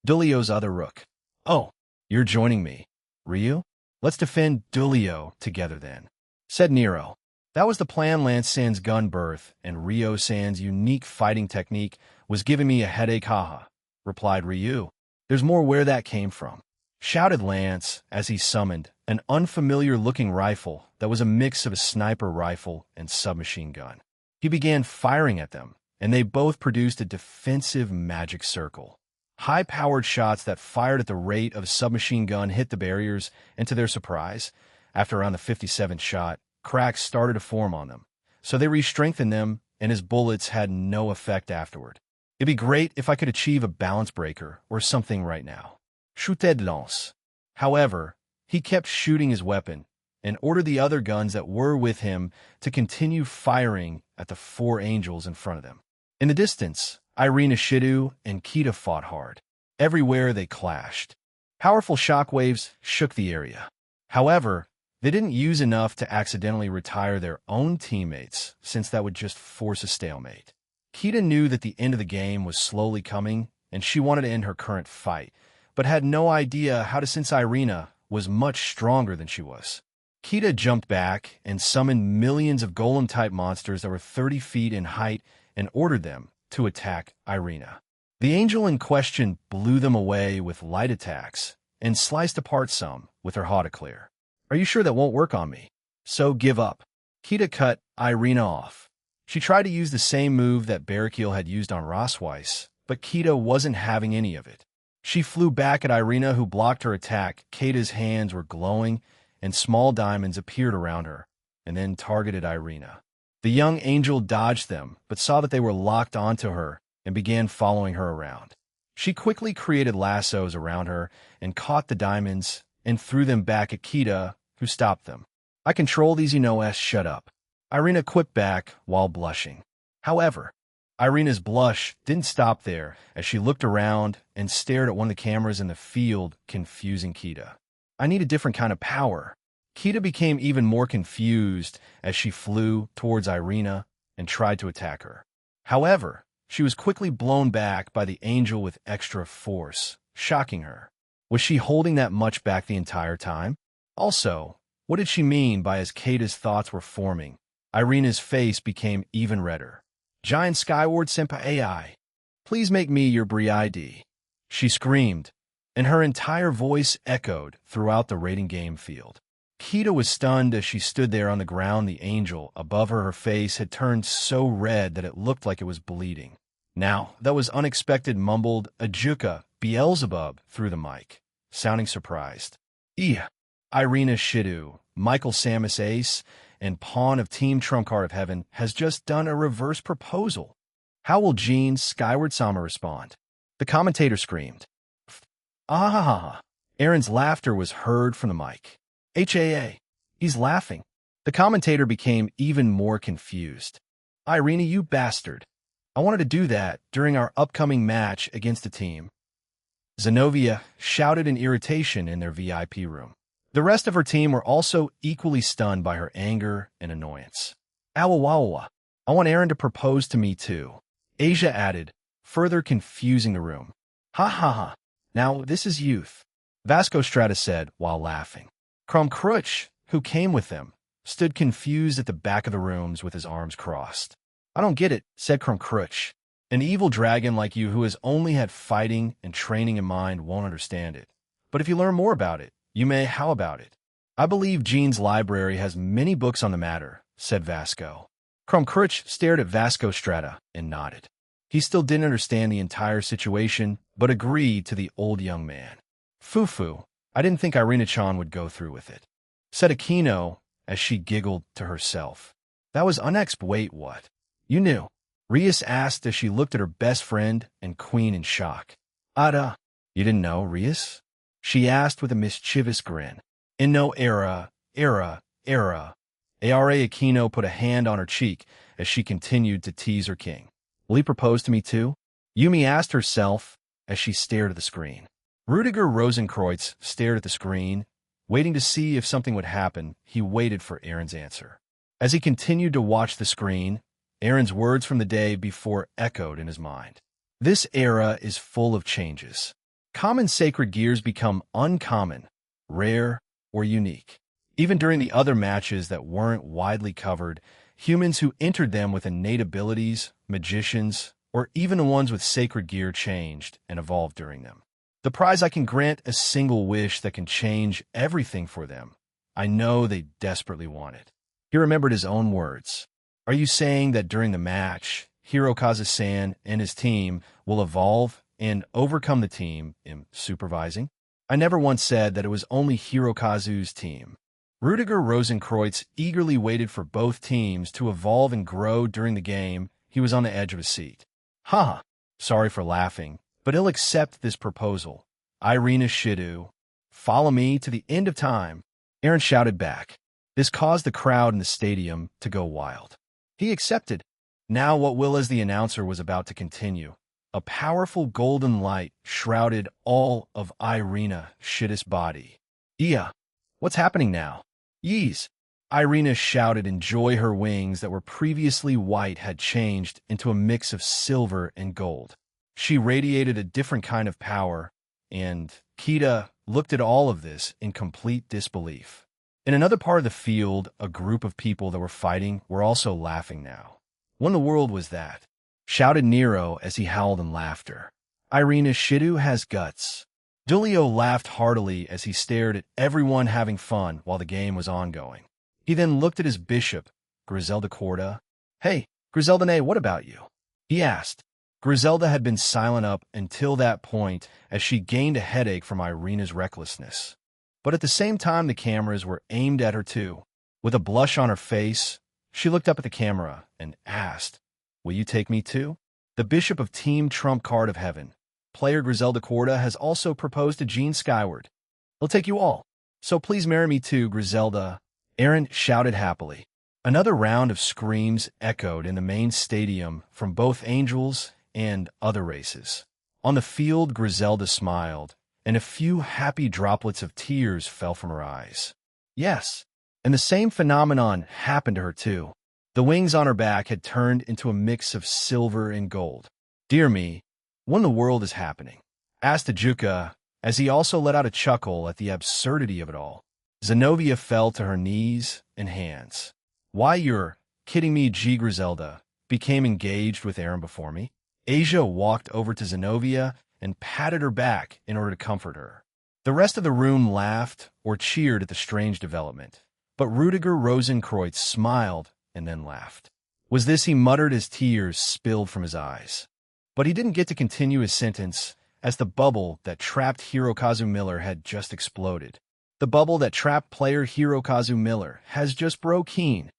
Dulio's other Rook. "Oh, you're joining me, Ryu? Let's defend Dulio together then," said Nero. That was the plan. Lance-san's gun birth and Ryo-san's unique fighting technique was giving me a headache, haha, replied Ryu. "There's more where that came from," shouted Lance as he summoned an unfamiliar-looking rifle that was a mix of a sniper rifle and submachine gun. He began firing at them, and they both produced a defensive magic circle. High-powered shots that fired at the rate of a submachine gun hit the barriers, and to their surprise, after around the 57th shot, cracks started to form on them. So they re-strengthened them, and his bullets had no effect afterward. It'd be great if I could achieve a balance breaker or something right now. Shooter de lance. However, he kept shooting his weapon and ordered the other guns that were with him to continue firing at the four angels in front of them. In the distance, Irina Shidu and Kita fought hard. Everywhere they clashed. Powerful shockwaves shook the area. However, they didn't use enough to accidentally retire their own teammates, since that would just force a stalemate. Kita knew that the end of the game was slowly coming, and she wanted to end her current fight, but had no idea how to, since Irina was much stronger than she was. Kita jumped back and summoned millions of golem-type monsters that were 30 feet in height and ordered them to attack Irina. The angel in question blew them away with light attacks and sliced apart some with her Hauteclair. Are you sure that won't work on me? So give up. Kita cut Irina off. She tried to use the same move that Barakiel had used on Rosweiss, but Kita wasn't having any of it. She flew back at Irina, who blocked her attack. Kita's hands were glowing, and small diamonds appeared around her, and then targeted Irina. The young angel dodged them, but saw that they were locked onto her and began following her around. She quickly created lassos around her and caught the diamonds and threw them back at Kita, who stopped them. I control these, shut up. Irina quipped back while blushing. However, Irina's blush didn't stop there as she looked around and stared at one of the cameras in the field, confusing Kita. I need a different kind of power. Kita became even more confused as she flew towards Irina and tried to attack her. However, she was quickly blown back by the angel with extra force, shocking her. Was she holding that much back the entire time? Also, what did she mean by as Kita's thoughts were forming? Irina's face became even redder. Giant Skyward Senpai AI, please make me your Bri-ID. She screamed, and her entire voice echoed throughout the raiding game field. Kita was stunned as she stood there on the ground. The angel above her face had turned so red that it looked like it was bleeding. Now, that was unexpected, mumbled Ajuka Beelzebub through the mic, sounding surprised. Irina Shidu, Michael Samus Ace, and Pawn of Team Trump Card of Heaven has just done a reverse proposal. How will Jean Skyward Sama respond? The commentator screamed. Ah ha ha ha. Aaron's laughter was heard from the mic. HAA. He's laughing. The commentator became even more confused. Irina, you bastard. I wanted to do that during our upcoming match against a team. Zenobia shouted in irritation in their VIP room. The rest of her team were also equally stunned by her anger and annoyance. Awawawa. I want Aaron to propose to me too. Asia added, further confusing the room. Ha ha ha. Now this is youth. Vasco Strata said while laughing. Crum Crutch, who came with them, stood confused at the back of the rooms with his arms crossed. I don't get it, said Crum Crutch. An evil dragon like you who has only had fighting and training in mind won't understand it. But if you learn more about it, you may. How about it? I believe Jean's library has many books on the matter, said Vasco. Crum Crutch stared at Vasco Strata and nodded. He still didn't understand the entire situation, but agreed to the old young man. Fufu, I didn't think Irina-chan would go through with it, said Aquino as she giggled to herself. That was unexpected. Wait, what? You knew? Rias asked as she looked at her best friend and Queen in shock. Ada, you didn't know, Rias? She asked with a mischievous grin. In no era. Ara Aquino put a hand on her cheek as she continued to tease her king. Will he propose to me too? Yumi asked herself as she stared at the screen. Rudiger Rosenkreutz stared at the screen, waiting to see if something would happen. He waited for Aaron's answer. As he continued to watch the screen, Aaron's words from the day before echoed in his mind. This era is full of changes. Common sacred gears become uncommon, rare, or unique. Even during the other matches that weren't widely covered, humans who entered them with innate abilities, magicians, or even the ones with sacred gear changed and evolved during them. The prize I can grant a single wish that can change everything for them. I know they desperately want it. He remembered his own words. Are you saying that during the match, Hirokazu-san and his team will evolve and overcome the team in supervising? I never once said that it was only Hirokazu's team. Rudiger Rosenkreutz eagerly waited for both teams to evolve and grow during the game. He was on the edge of his seat. Haha, sorry for laughing, but he'll accept this proposal. Irina Shiddu, follow me to the end of time, Aaron shouted back. This caused the crowd in the stadium to go wild. He accepted. Now what will as the announcer was about to continue. A powerful golden light shrouded all of Irina Shiddu's body. Yeah, what's happening now? Yeez! Irina shouted in joy. Her wings that were previously white had changed into a mix of silver and gold. She radiated a different kind of power, and Kita looked at all of this in complete disbelief. In another part of the field, a group of people that were fighting were also laughing now. What in the world was that? Shouted Nero as he howled in laughter. Irina Shiddu has guts. Dulio laughed heartily as he stared at everyone having fun while the game was ongoing. He then looked at his bishop, Griselda Corda. Hey, Griselda, what about you? He asked. Griselda had been silent up until that point as she gained a headache from Irina's recklessness. But at the same time, the cameras were aimed at her too. With a blush on her face, she looked up at the camera and asked, "Will you take me too?" The bishop of Team Trump Card of Heaven, player Griselda Corda, has also proposed to Gene Skyward. He'll take you all. So please marry me too, Griselda. Aaron shouted happily. Another round of screams echoed in the main stadium from both angels and other races. On the field, Griselda smiled, and a few happy droplets of tears fell from her eyes. Yes, and the same phenomenon happened to her too. The wings on her back had turned into a mix of silver and gold. Dear me, what in the world is happening? Asked Ajuka, as he also let out a chuckle at the absurdity of it all. Zenobia fell to her knees and hands. Why, you're kidding me, G. Griselda became engaged with Aaron before me. Asia walked over to Zenobia and patted her back in order to comfort her. The rest of the room laughed or cheered at the strange development, but Rudiger Rosenkreutz smiled and then laughed. Was this, he muttered as tears spilled from his eyes. But he didn't get to continue his sentence as the bubble that trapped Hirokazu Miller had just exploded. The bubble that trapped player Hirokazu Miller has just broken.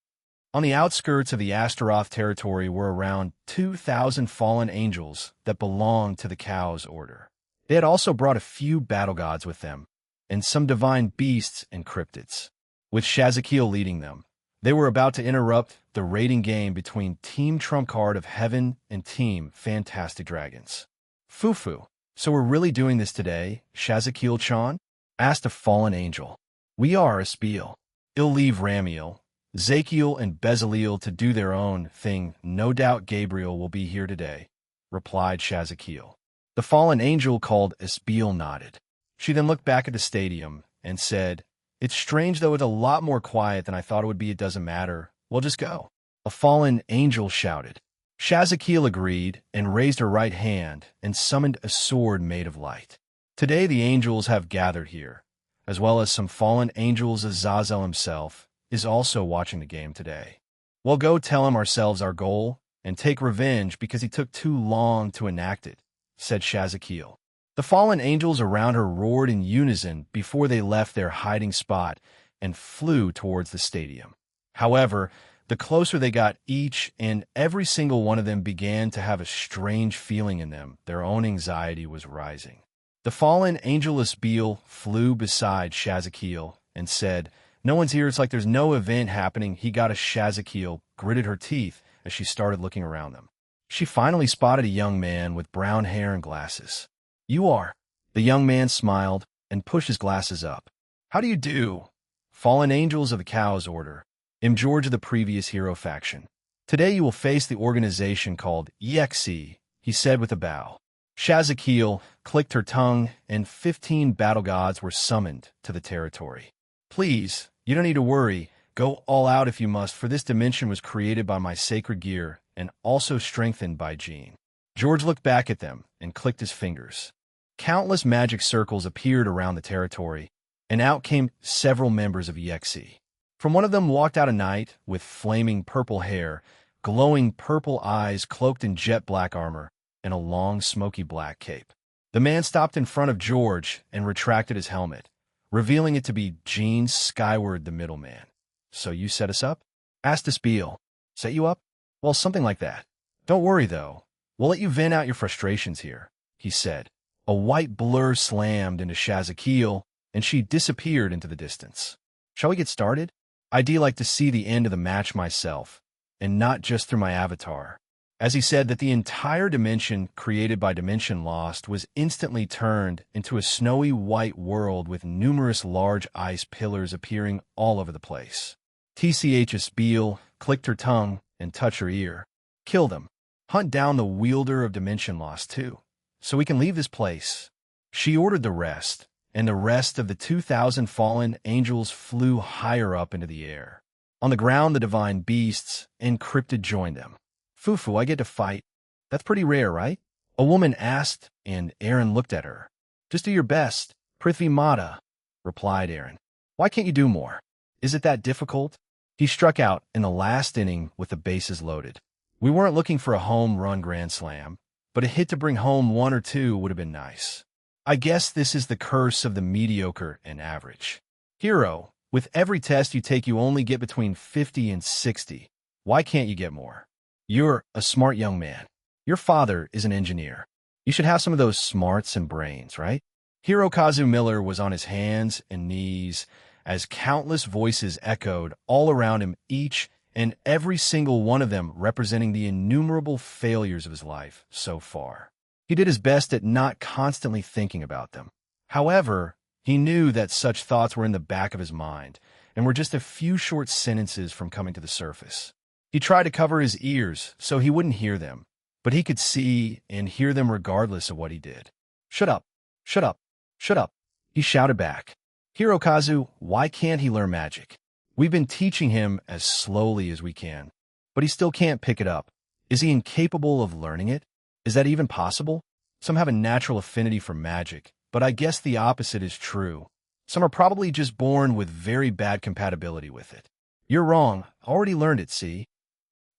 On the outskirts of the Astaroth territory were around 2,000 fallen angels that belonged to the Cow's order. They had also brought a few battle gods with them, and some divine beasts and cryptids, with Shazakiel leading them. They were about to interrupt the raiding game between Team Trump Card of Heaven and Team Fantastic Dragons. Fufu, so we're really doing this today, Shazakiel-chan? Asked a fallen angel. We are, Espiel. I'll leave Ramiel, Zakiel, and Bezaleel to do their own thing. No doubt Gabriel will be here today, replied Shazakiel. The fallen angel called Espiel nodded. She then looked back at the stadium and said, "It's strange, though it's a lot more quiet than I thought it would be. It doesn't matter. We'll just go." A fallen angel shouted. Shazakiel agreed and raised her right hand and summoned a sword made of light. Today the angels have gathered here, as well as some fallen angels. Azazel himself is also watching the game today. We'll go tell him ourselves our goal and take revenge because he took too long to enact it, said Shazakiel. The fallen angels around her roared in unison before they left their hiding spot and flew towards the stadium. However, the closer they got, each and every single one of them began to have a strange feeling in them. Their own anxiety was rising. The fallen angel Espiel flew beside Shazakiel and said, "No one's here. It's like there's no event happening." He got a Shazakiel, gritted her teeth as she started looking around them. She finally spotted a young man with brown hair and glasses. "You are." The young man smiled and pushed his glasses up. "How do you do? Fallen angels of the Cow's order. I'm George of the previous hero faction. Today you will face the organization called EXE," he said with a bow. Shazakiel clicked her tongue, and 15 battle gods were summoned to the territory. "Please, you don't need to worry. Go all out if you must, for this dimension was created by my sacred gear and also strengthened by Gene." George looked back at them and clicked his fingers. Countless magic circles appeared around the territory, and out came several members of EXE. From one of them walked out a knight with flaming purple hair, glowing purple eyes, cloaked in jet black armor, and a long, smoky black cape. The man stopped in front of George and retracted his helmet, revealing it to be Gene Skyward, the middleman. "So you set us up?" asked Espiel. "Set you up? Well, something like that. Don't worry, though. We'll let you vent out your frustrations here," he said. A white blur slammed into Shazakeel, and she disappeared into the distance. "Shall we get started? I'd like to see the end of the match myself, and not just through my avatar." As he said that the entire dimension created by Dimension Lost was instantly turned into a snowy white world with numerous large ice pillars appearing all over the place. TCHS Beale clicked her tongue and touched her ear. "Kill them. Hunt down the wielder of Dimension Lost, too, so we can leave this place." She ordered the rest, and the rest of the 2,000 fallen angels flew higher up into the air. On the ground, the divine beasts, encrypted, joined them. "Fufu, I get to fight. That's pretty rare, right?" a woman asked, and Aaron looked at her. "Just do your best, Prithvi Mata," replied Aaron. "Why can't you do more? Is it that difficult?" He struck out in the last inning with the bases loaded. "We weren't looking for a home run grand slam, but a hit to bring home 1 or 2 would have been nice. I guess this is the curse of the mediocre and average. Hero, with every test you take you only get between 50 and 60. Why can't you get more? You're a smart young man. Your father is an engineer. You should have some of those smarts and brains, right?" Hirokazu Miller was on his hands and knees as countless voices echoed all around him, each and every single one of them representing the innumerable failures of his life so far. He did his best at not constantly thinking about them. However, he knew that such thoughts were in the back of his mind and were just a few short sentences from coming to the surface. He tried to cover his ears so he wouldn't hear them, but he could see and hear them regardless of what he did. "Shut up! Shut up! Shut up!" he shouted back. "Hirokazu, why can't he learn magic? We've been teaching him as slowly as we can, but he still can't pick it up. Is he incapable of learning it? Is that even possible? Some have a natural affinity for magic, but I guess the opposite is true. Some are probably just born with very bad compatibility with it. You're wrong. I already learned it, see?"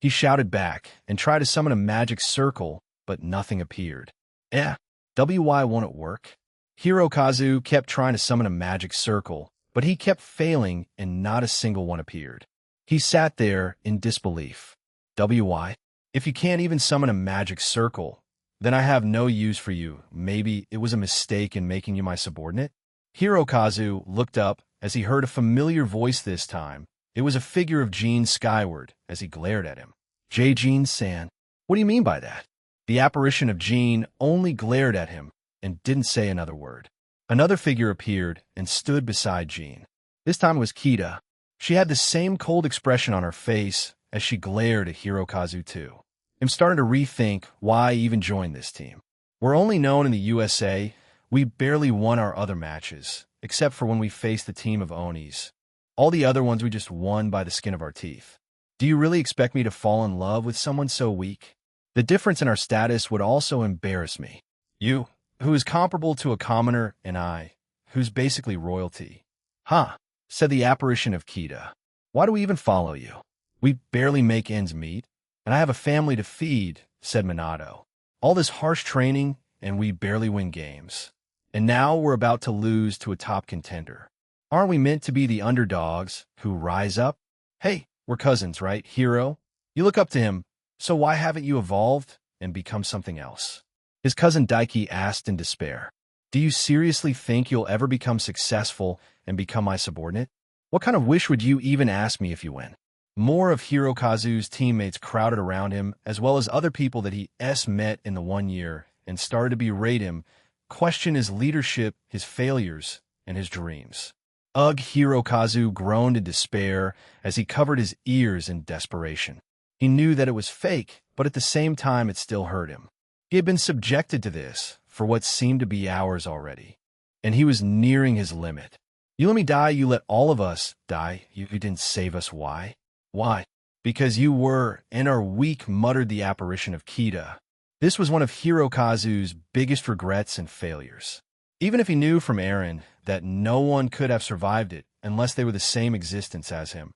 He shouted back and tried to summon a magic circle, but nothing appeared. Why won't it work? Hirokazu kept trying to summon a magic circle, but he kept failing and not a single one appeared. He sat there in disbelief. "Why? If you can't even summon a magic circle, then I have no use for you. Maybe it was a mistake in making you my subordinate?" Hirokazu looked up as he heard a familiar voice this time. It was a figure of Gene Skyward as he glared at him. "Gene-san, what do you mean by that?" The apparition of Gene only glared at him and didn't say another word. Another figure appeared and stood beside Gene. This time it was Kita. She had the same cold expression on her face as she glared at Hirokazu too. "I'm starting to rethink why I even joined this team. We're only known in the USA. We barely won our other matches, except for when we faced the team of Onis. All the other ones we just won by the skin of our teeth. Do you really expect me to fall in love with someone so weak? The difference in our status would also embarrass me. You, who is comparable to a commoner, and I, who's basically royalty." "Huh," said the apparition of Kita. "Why do we even follow you? We barely make ends meet, and I have a family to feed," said Minato. "All this harsh training, and we barely win games. And now we're about to lose to a top contender. Aren't we meant to be the underdogs who rise up? Hey, we're cousins, right, Hiro? You look up to him, so why haven't you evolved and become something else?" His cousin Daiki asked in despair. "Do you seriously think you'll ever become successful and become my subordinate? What kind of wish would you even ask me if you win?" More of Hirokazu's teammates crowded around him, as well as other people that he met in the 1 year, and started to berate him, question his leadership, his failures, and his dreams. Ugh, Hirokazu groaned in despair as he covered his ears in desperation. He knew that it was fake, but at the same time it still hurt him. He had been subjected to this for what seemed to be hours already, and he was nearing his limit. "You let me die, you let all of us die. You didn't save us. Why?" "Why? Because you were and are weak," muttered the apparition of Kita. This was one of Hirokazu's biggest regrets and failures. Even if he knew from Eren that no one could have survived it unless they were the same existence as him,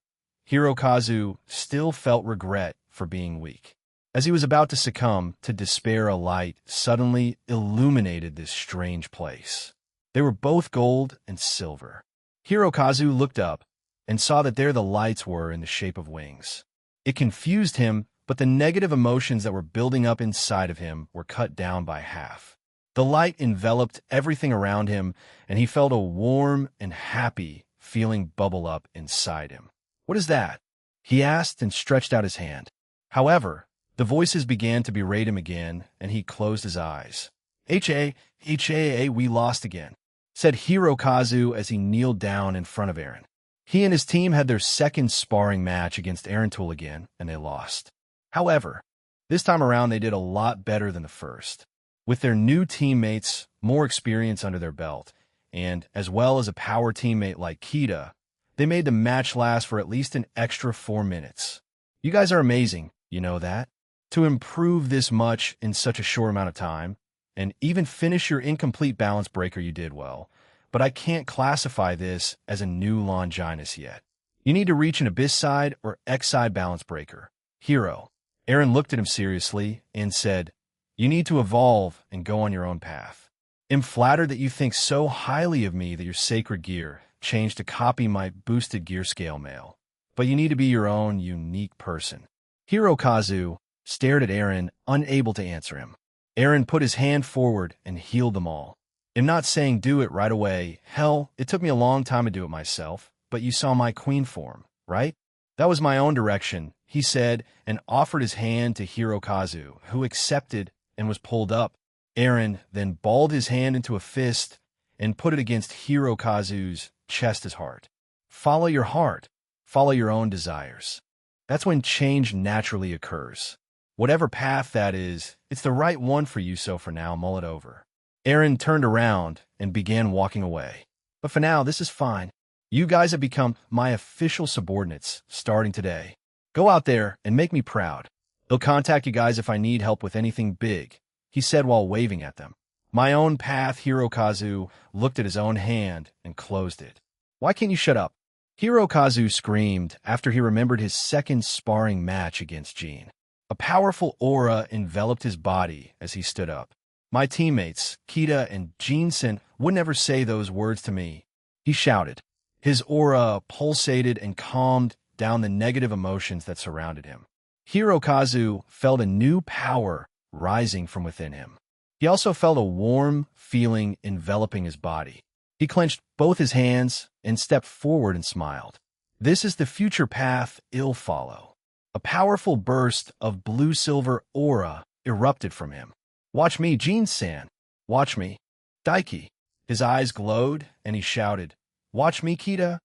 Hirokazu still felt regret for being weak. As he was about to succumb to despair, a light suddenly illuminated this strange place. They were both gold and silver. Hirokazu looked up and saw that there the lights were in the shape of wings. It confused him, but the negative emotions that were building up inside of him were cut down by half. The light enveloped everything around him, and he felt a warm and happy feeling bubble up inside him. "What is that?" he asked and stretched out his hand. However, the voices began to berate him again, and he closed his eyes. We lost again," said Hirokazu as he kneeled down in front of Eren. He and his team had their second sparring match against Eren Tool again, and they lost. However, this time around they did a lot better than the first. With their new teammates, more experience under their belt, and as well as a power teammate like Kita, they made the match last for at least an extra 4 minutes. You guys are amazing, you know that? To improve this much in such a short amount of time, and even finish your incomplete balance breaker, you did well, but I can't classify this as a new Longinus yet. You need to reach an Abyss side or X side balance breaker. Hero. Eren looked at him seriously and said, "You need to evolve and go on your own path. I'm flattered that you think so highly of me that your sacred gear changed to copy my boosted gear scale mail. But you need to be your own unique person." Hirokazu stared at Eren, unable to answer him. Eren put his hand forward and healed them all. "I'm not saying do it right away. Hell, it took me a long time to do it myself, but you saw my queen form, right? That was my own direction," he said, and offered his hand to Hirokazu, who accepted and was pulled up. Eren then balled his hand into a fist and put it against Hirokazu's chest as heart. Follow your heart. Follow your own desires. That's when change naturally occurs. Whatever path that is, it's the right one for you, so for now, mull it over. Eren turned around and began walking away. "But for now, this is fine. You guys have become my official subordinates starting today. Go out there and make me proud. I'll contact you guys if I need help with anything big," he said while waving at them. "My own path." Hirokazu looked at his own hand and closed it. "Why can't you shut up?" Hirokazu screamed after he remembered his second sparring match against Jean. A powerful aura enveloped his body as he stood up. "My teammates, Kita and Jinsen, would never say those words to me," he shouted. His aura pulsated and calmed down the negative emotions that surrounded him. Hirokazu felt a new power rising from within him. He also felt a warm feeling enveloping his body. He clenched both his hands and stepped forward and smiled. This is the future path I'll follow. A powerful burst of blue-silver aura erupted from him. "Watch me, Jin-san. Watch me, Daiki." His eyes glowed, and he shouted, "Watch me, Kita."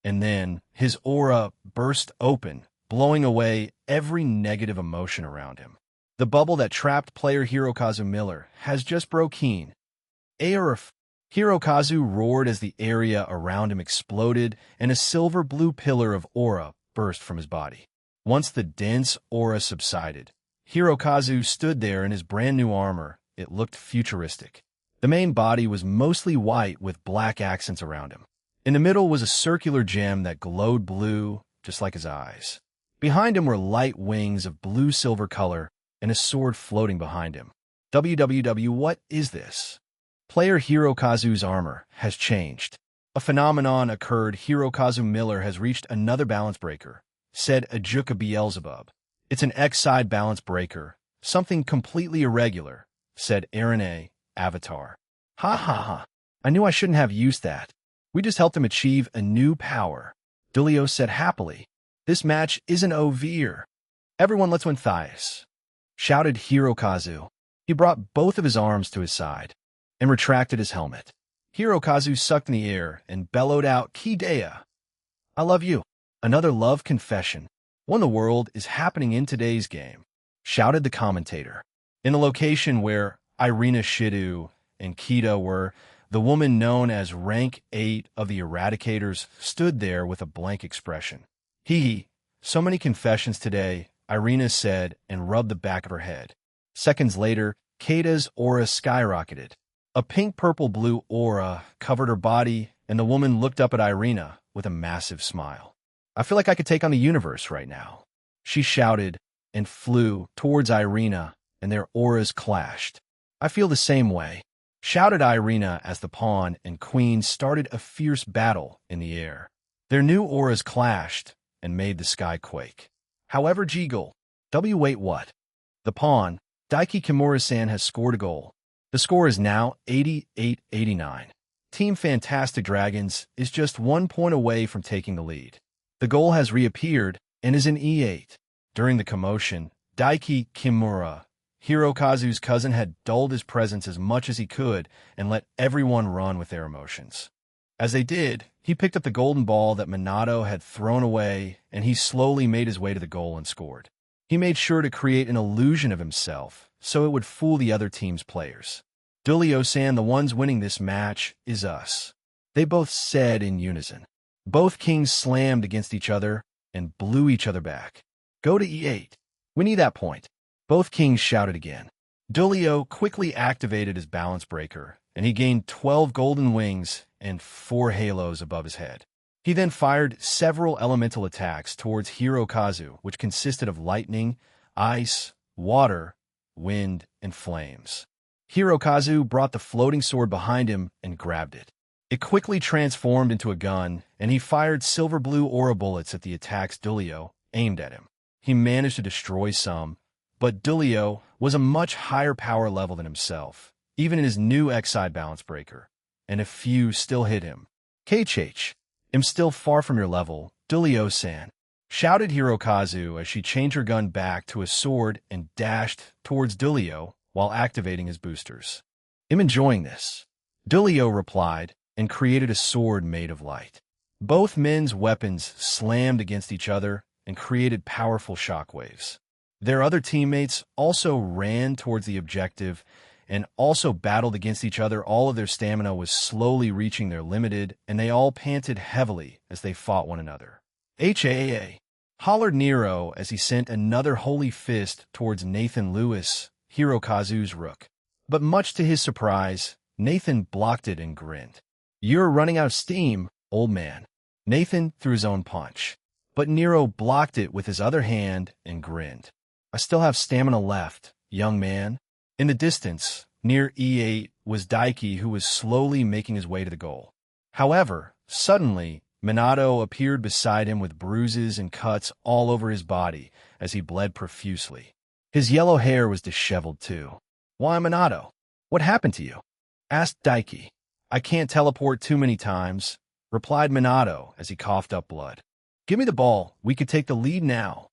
And then his aura burst open, blowing away every negative emotion around him. The bubble that trapped player Hirokazu Miller has just broken. Hirokazu roared as the area around him exploded, and a silver-blue pillar of aura burst from his body. Once the dense aura subsided, Hirokazu stood there in his brand-new armor. It looked futuristic. The main body was mostly white with black accents around him. In the middle was a circular gem that glowed blue, just like his eyes. Behind him were light wings of blue-silver color and a sword floating behind him. What is this? Player Hirokazu's armor has changed. A phenomenon occurred. Hirokazu Miller has reached another balance breaker, said Ajuka Beelzebub. It's an X-side balance breaker, something completely irregular, said Eren A. Avatar. Ha ha ha. I knew I shouldn't have used that. We just helped him achieve a new power. Dulio said happily. This match isn't over. Everyone let's win Thias, shouted Hirokazu. He brought both of his arms to his side and retracted his helmet. Hirokazu sucked in the air and bellowed out, Kidea. I love you. Another love confession. What in the world is happening in today's game? Shouted the commentator. In the location where Irina Shido and Kita were, the woman known as Rank 8 of the Eradicators stood there with a blank expression. Hee, so many confessions today, Irina said and rubbed the back of her head. Seconds later, Kata's aura skyrocketed. A pink-purple-blue aura covered her body, and the woman looked up at Irina with a massive smile. I feel like I could take on the universe right now. She shouted and flew towards Irina, and their auras clashed. I feel the same way. shouted Irina as the pawn and queen started a fierce battle in the air. Their new auras clashed and made the sky quake. However, wait, what? The pawn, Daiki Kimura-san, has scored a goal. The score is now 88-89. Team Fantastic Dragons is just 1 point away from taking the lead. The goal has reappeared and is in E8. During the commotion, Daiki Kimura, Hirokazu's cousin, had dulled his presence as much as he could and let everyone run with their emotions. As they did, he picked up the golden ball that Minato had thrown away, and he slowly made his way to the goal and scored. He made sure to create an illusion of himself, so it would fool the other team's players. Dulio-san, the ones winning this match is us, they both said in unison. Both kings slammed against each other and blew each other back. Go to E8. We need that point. Both kings shouted again. Dulio quickly activated his balance breaker, and he gained 12 golden wings and 4 halos above his head. He then fired several elemental attacks towards Hirokazu, which consisted of lightning, ice, water, wind, and flames. Hirokazu brought the floating sword behind him and grabbed it. It quickly transformed into a gun, and he fired silver blue aura bullets at the attacks Dulio aimed at him. He managed to destroy some, but Dulio was a much higher power level than himself, even in his new X-side balance breaker, and a few still hit him. KH, I'm still far from your level, Dulio-san, shouted Hirokazu as she changed her gun back to a sword and dashed towards Dulio while activating his boosters. I'm enjoying this, Dulio replied, and created a sword made of light. Both men's weapons slammed against each other and created powerful shockwaves. Their other teammates also ran towards the objective and also battled against each other. All of their stamina was slowly reaching their limited, and they all panted heavily as they fought one another. HAA! Hollered Nero as he sent another holy fist towards Nathan Lewis, Hirokazu's rook. But much to his surprise, Nathan blocked it and grinned. You're running out of steam, old man. Nathan threw his own punch, but Nero blocked it with his other hand and grinned. I still have stamina left, young man. In the distance, near E8, was Daiki, who was slowly making his way to the goal. However, suddenly, Minato appeared beside him with bruises and cuts all over his body as he bled profusely. His yellow hair was disheveled too. Why, Minato? What happened to you? Asked Daiki. I can't teleport too many times, replied Minato as he coughed up blood. Give me the ball, we could take the lead now.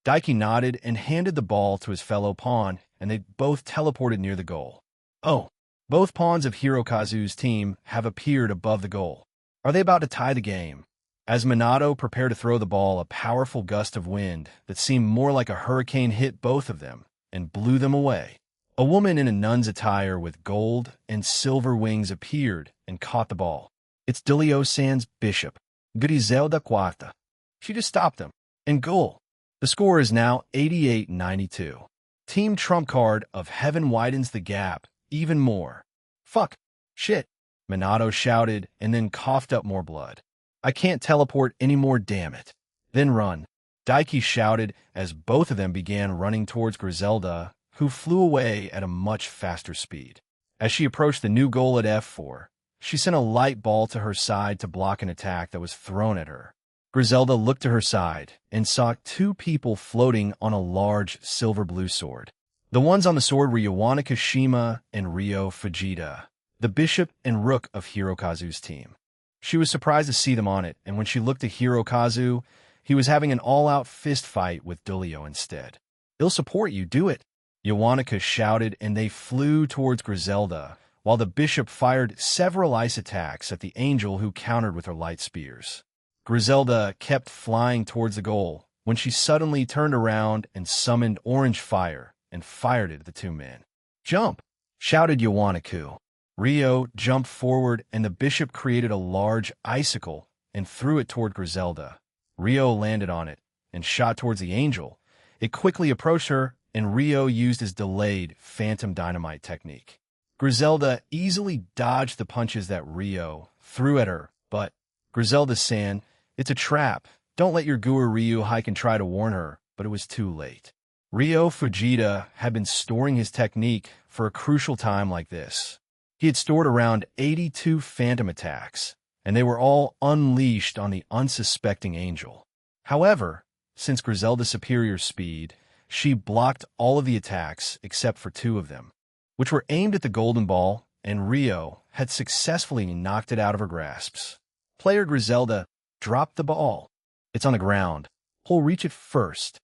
Daiki nodded and handed the ball to his fellow pawn, and they both teleported near the goal. Oh, both pawns of Hirokazu's team have appeared above the goal. Are they about to tie the game? As Minato prepared to throw the ball, a powerful gust of wind that seemed more like a hurricane hit both of them and blew them away. A woman in a nun's attire with gold and silver wings appeared and caught the ball. It's Dulio-san's bishop, Griselda Quarta. She just stopped him. And goal. The score is now 88-92. Team Trump Card of Heaven widens the gap even more. Fuck. Shit. Minato shouted and then coughed up more blood. I can't teleport anymore, damn it. Then run. Daiki shouted as both of them began running towards Griselda, who flew away at a much faster speed. As she approached the new goal at F4, she sent a light ball to her side to block an attack that was thrown at her. Griselda looked to her side and saw 2 people floating on a large silver-blue sword. The ones on the sword were Yawana Kashima and Ryo Fujita, the bishop and rook of Hirokazu's team. She was surprised to see them on it, and when she looked at Hirokazu, he was having an all-out fist fight with Dulio instead. They'll support you, do it. Yawanaka shouted, and they flew towards Griselda, while the bishop fired several ice attacks at the angel, who countered with her light spears. Griselda kept flying towards the goal when she suddenly turned around and summoned orange fire and fired it at the 2 men. Jump! Shouted Yawanaku. Ryo jumped forward, and the bishop created a large icicle and threw it toward Griselda. Ryo landed on it and shot towards the angel. It quickly approached her, and Ryo used his delayed phantom dynamite technique. Griselda easily dodged the punches that Ryo threw at her, but Griselda-san, it's a trap. Don't let your guru Ryu hike and try to warn her, but it was too late. Ryo Fujita had been storing his technique for a crucial time like this. He had stored around 82 phantom attacks, and they were all unleashed on the unsuspecting Angel. However, since Griselda's superior speed, she blocked all of the attacks except for 2 of them, which were aimed at the golden ball, and Rio had successfully knocked it out of her grasps. Player Griselda dropped the ball. It's on the ground. Who'll reach it first?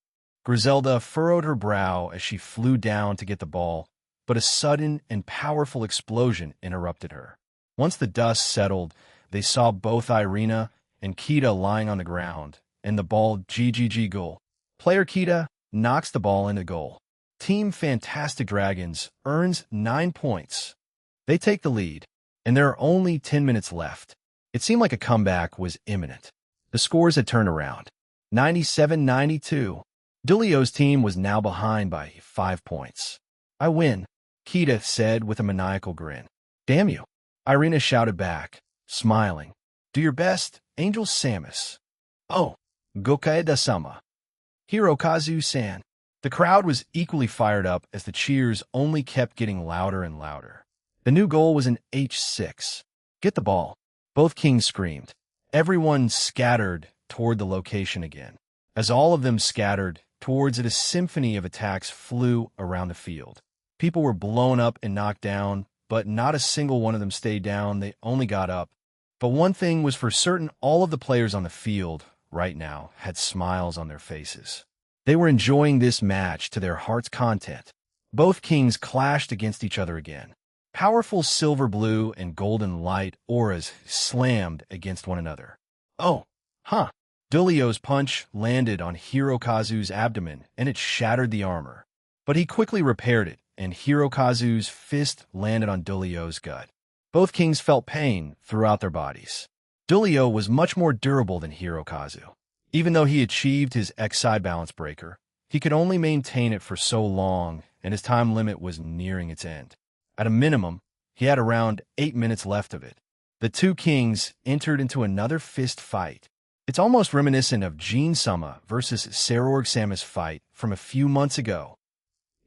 Griselda furrowed her brow as she flew down to get the ball, but a sudden and powerful explosion interrupted her. Once the dust settled, they saw both Irina and Kita lying on the ground, and the ball GGG goal. Player Kita knocks the ball into goal. Team Fantastic Dragons earns 9 points. They take the lead, and there are only 10 minutes left. It seemed like a comeback was imminent. The scores had turned around. 97-92. Dulio's team was now behind by 5 points. I win, Kita said with a maniacal grin. Damn you, Irina shouted back, smiling. Do your best, Angel Samus. Oh, Gokaeda-sama. Hirokazu-san. The crowd was equally fired up as the cheers only kept getting louder and louder. The new goal was an H6. Get the ball. Both kings screamed. Everyone scattered toward the location again. As all of them scattered towards it, a symphony of attacks flew around the field. People were blown up and knocked down, but not a single one of them stayed down. They only got up. But one thing was for certain: all of the players on the field right now had smiles on their faces. They were enjoying this match to their heart's content. Both kings clashed against each other again. Powerful silver blue and golden light auras slammed against one another. Oh, huh. Dulio's punch landed on Hirokazu's abdomen, and it shattered the armor. But he quickly repaired it, and Hirokazu's fist landed on Dulio's gut. Both kings felt pain throughout their bodies. Dulio was much more durable than Hirokazu. Even though he achieved his X-side balance breaker, he could only maintain it for so long, and his time limit was nearing its end. At a minimum, he had around 8 minutes left of it. The 2 kings entered into another fist fight. It's almost reminiscent of Jin-sama versus Sarorg-Samus fight from a few months ago.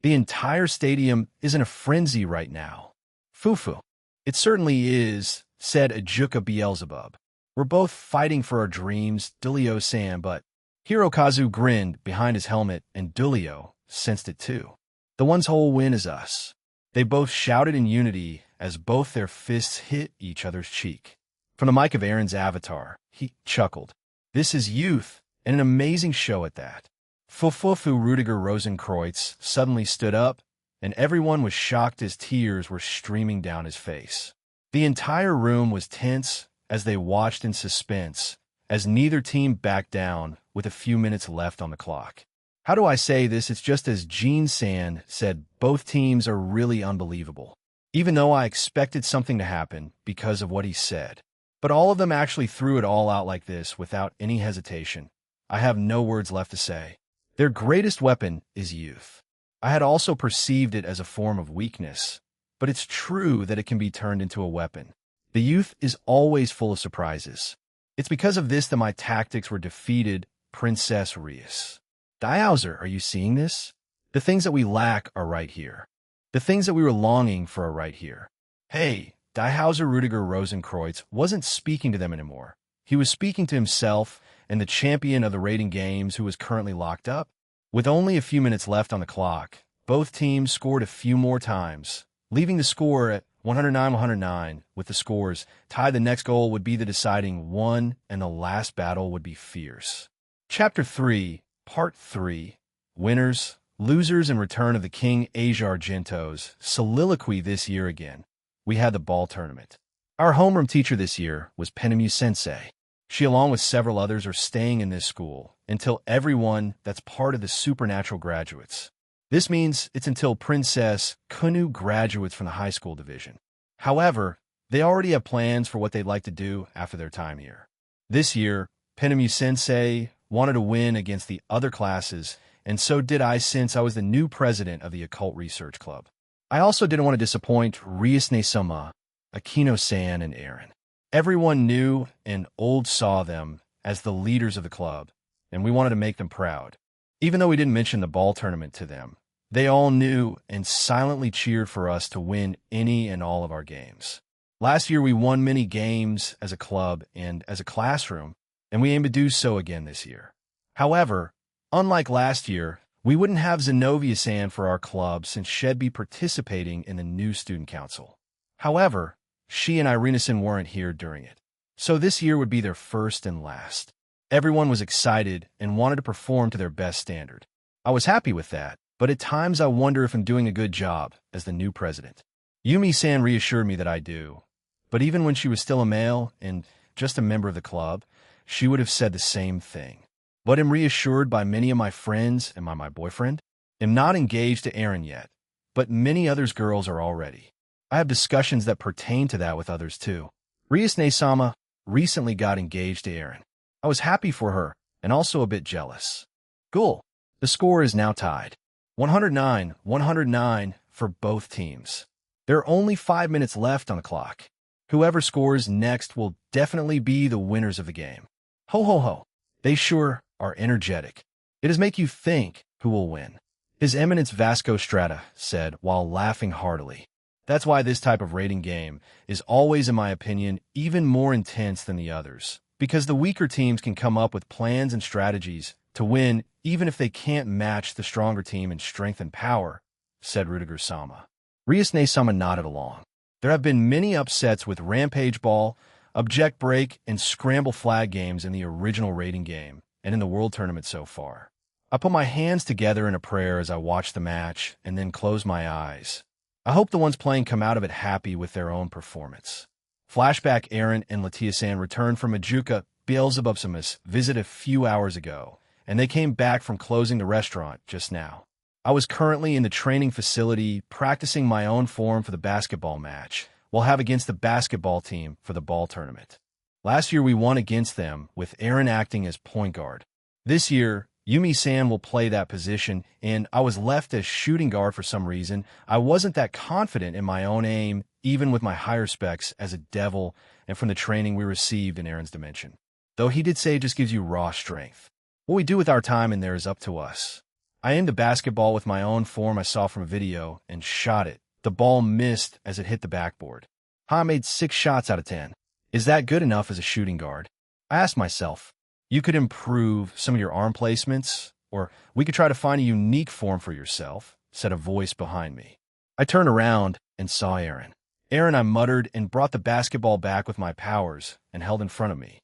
The entire stadium is in a frenzy right now. Fufu. It certainly is, said Ajuka Beelzebub. We're both fighting for our dreams, Dulio-san, but Hirokazu grinned behind his helmet, and Dulio sensed it too. The one's whole win is us. They both shouted in unity as both their fists hit each other's cheek. From the mic of Aaron's avatar, he chuckled. This is youth, and an amazing show at that. Fufufu Rudiger Rosenkreutz suddenly stood up, and everyone was shocked as tears were streaming down his face. The entire room was tense as they watched in suspense, as neither team backed down with a few minutes left on the clock. How do I say this? It's just as Gene-san said, both teams are really unbelievable. Even though I expected something to happen because of what he said. But all of them actually threw it all out like this without any hesitation. I have no words left to say. Their greatest weapon is youth. I had also perceived it as a form of weakness, but it's true that it can be turned into a weapon. The youth is always full of surprises. It's because of this that my tactics were defeated, Princess Rias. Diauser, are you seeing this? The things that we lack are right here. The things that we were longing for are right here. Hey, Diehauser Rudiger Rosenkreutz wasn't speaking to them anymore. He was speaking to himself and the champion of the rating games who was currently locked up. With only a few minutes left on the clock, both teams scored a few more times, leaving the score at 109-109. With the scores tied, the next goal would be the deciding one, and the last battle would be fierce. Chapter 3, Part 3, Winners, Losers, and Return of the King Asia Argento's soliloquy this year again. We had the ball tournament. Our homeroom teacher this year was Penemu Sensei. She, along with several others, are staying in this school until everyone that's part of the supernatural graduates. This means it's until Princess Kunu graduates from the high school division. However, they already have plans for what they'd like to do after their time here. This year, Penemu Sensei wanted to win against the other classes, and so did I since I was the new president of the Occult Research Club. I also didn't want to disappoint Riasne-sama, Akino-san, and Aaron. Everyone knew and old saw them as the leaders of the club, and we wanted to make them proud. Even though we didn't mention the ball tournament to them, They all knew and silently cheered for us to win any and all of our games. Last year, we won many games as a club and as a classroom, and we aim to do so again this year. However, unlike last year, we wouldn't have Zenobia-san for our club since she'd be participating in the new student council. However, she and Irina-san weren't here during it, so this year would be their first and last. Everyone was excited and wanted to perform to their best standard. I was happy with that, but at times I wonder if I'm doing a good job as the new president. Yumi-san reassured me that I do, but even when she was still a male and just a member of the club, she would have said the same thing. But I'm reassured by many of my friends and by my boyfriend. I'm not engaged to Erin yet, but many others girls are already. I have discussions that pertain to that with others too. Ryusune-sama recently got engaged to Erin. I was happy for her and also a bit jealous. Cool. The score is now tied. 109 for both teams. There are only 5 minutes left on the clock. Whoever scores next will definitely be the winners of the game. Ho ho ho. They sure are energetic. It does make you think who will win. His Eminence Vasco Strata said while laughing heartily. That's why this type of rating game is always, in my opinion, even more intense than the others, because the weaker teams can come up with plans and strategies to win even if they can't match the stronger team in strength and power, said Rudiger-sama. Ryusune-sama nodded along. There have been many upsets with Rampage Ball, Object Break, and Scramble Flag games in the original rating game and in the World Tournament so far. I put my hands together in a prayer as I watched the match and then closed my eyes. I hope the ones playing come out of it happy with their own performance. Flashback: Aaron and Latiya-san returned from Majuka Beelzebub's visit a few hours ago, and they came back from closing the restaurant just now. I was currently in the training facility practicing my own form for the basketball match, we'll have against the basketball team for the ball tournament. Last year we won against them, with Aaron acting as point guard. This year, Yumi-san will play that position, and I was left as shooting guard for some reason. I wasn't that confident in my own aim, even with my higher specs as a devil and from the training we received in Aaron's dimension. Though he did say it just gives you raw strength. What we do with our time in there is up to us. I aimed the basketball with my own form I saw from a video and shot it. The ball missed as it hit the backboard. I made 6 shots out of 10. Is that good enough as a shooting guard? I asked myself. You could improve some of your arm placements, or we could try to find a unique form for yourself, said a voice behind me. I turned around and saw Aaron. Aaron, I muttered and brought the basketball back with my powers and held in front of me.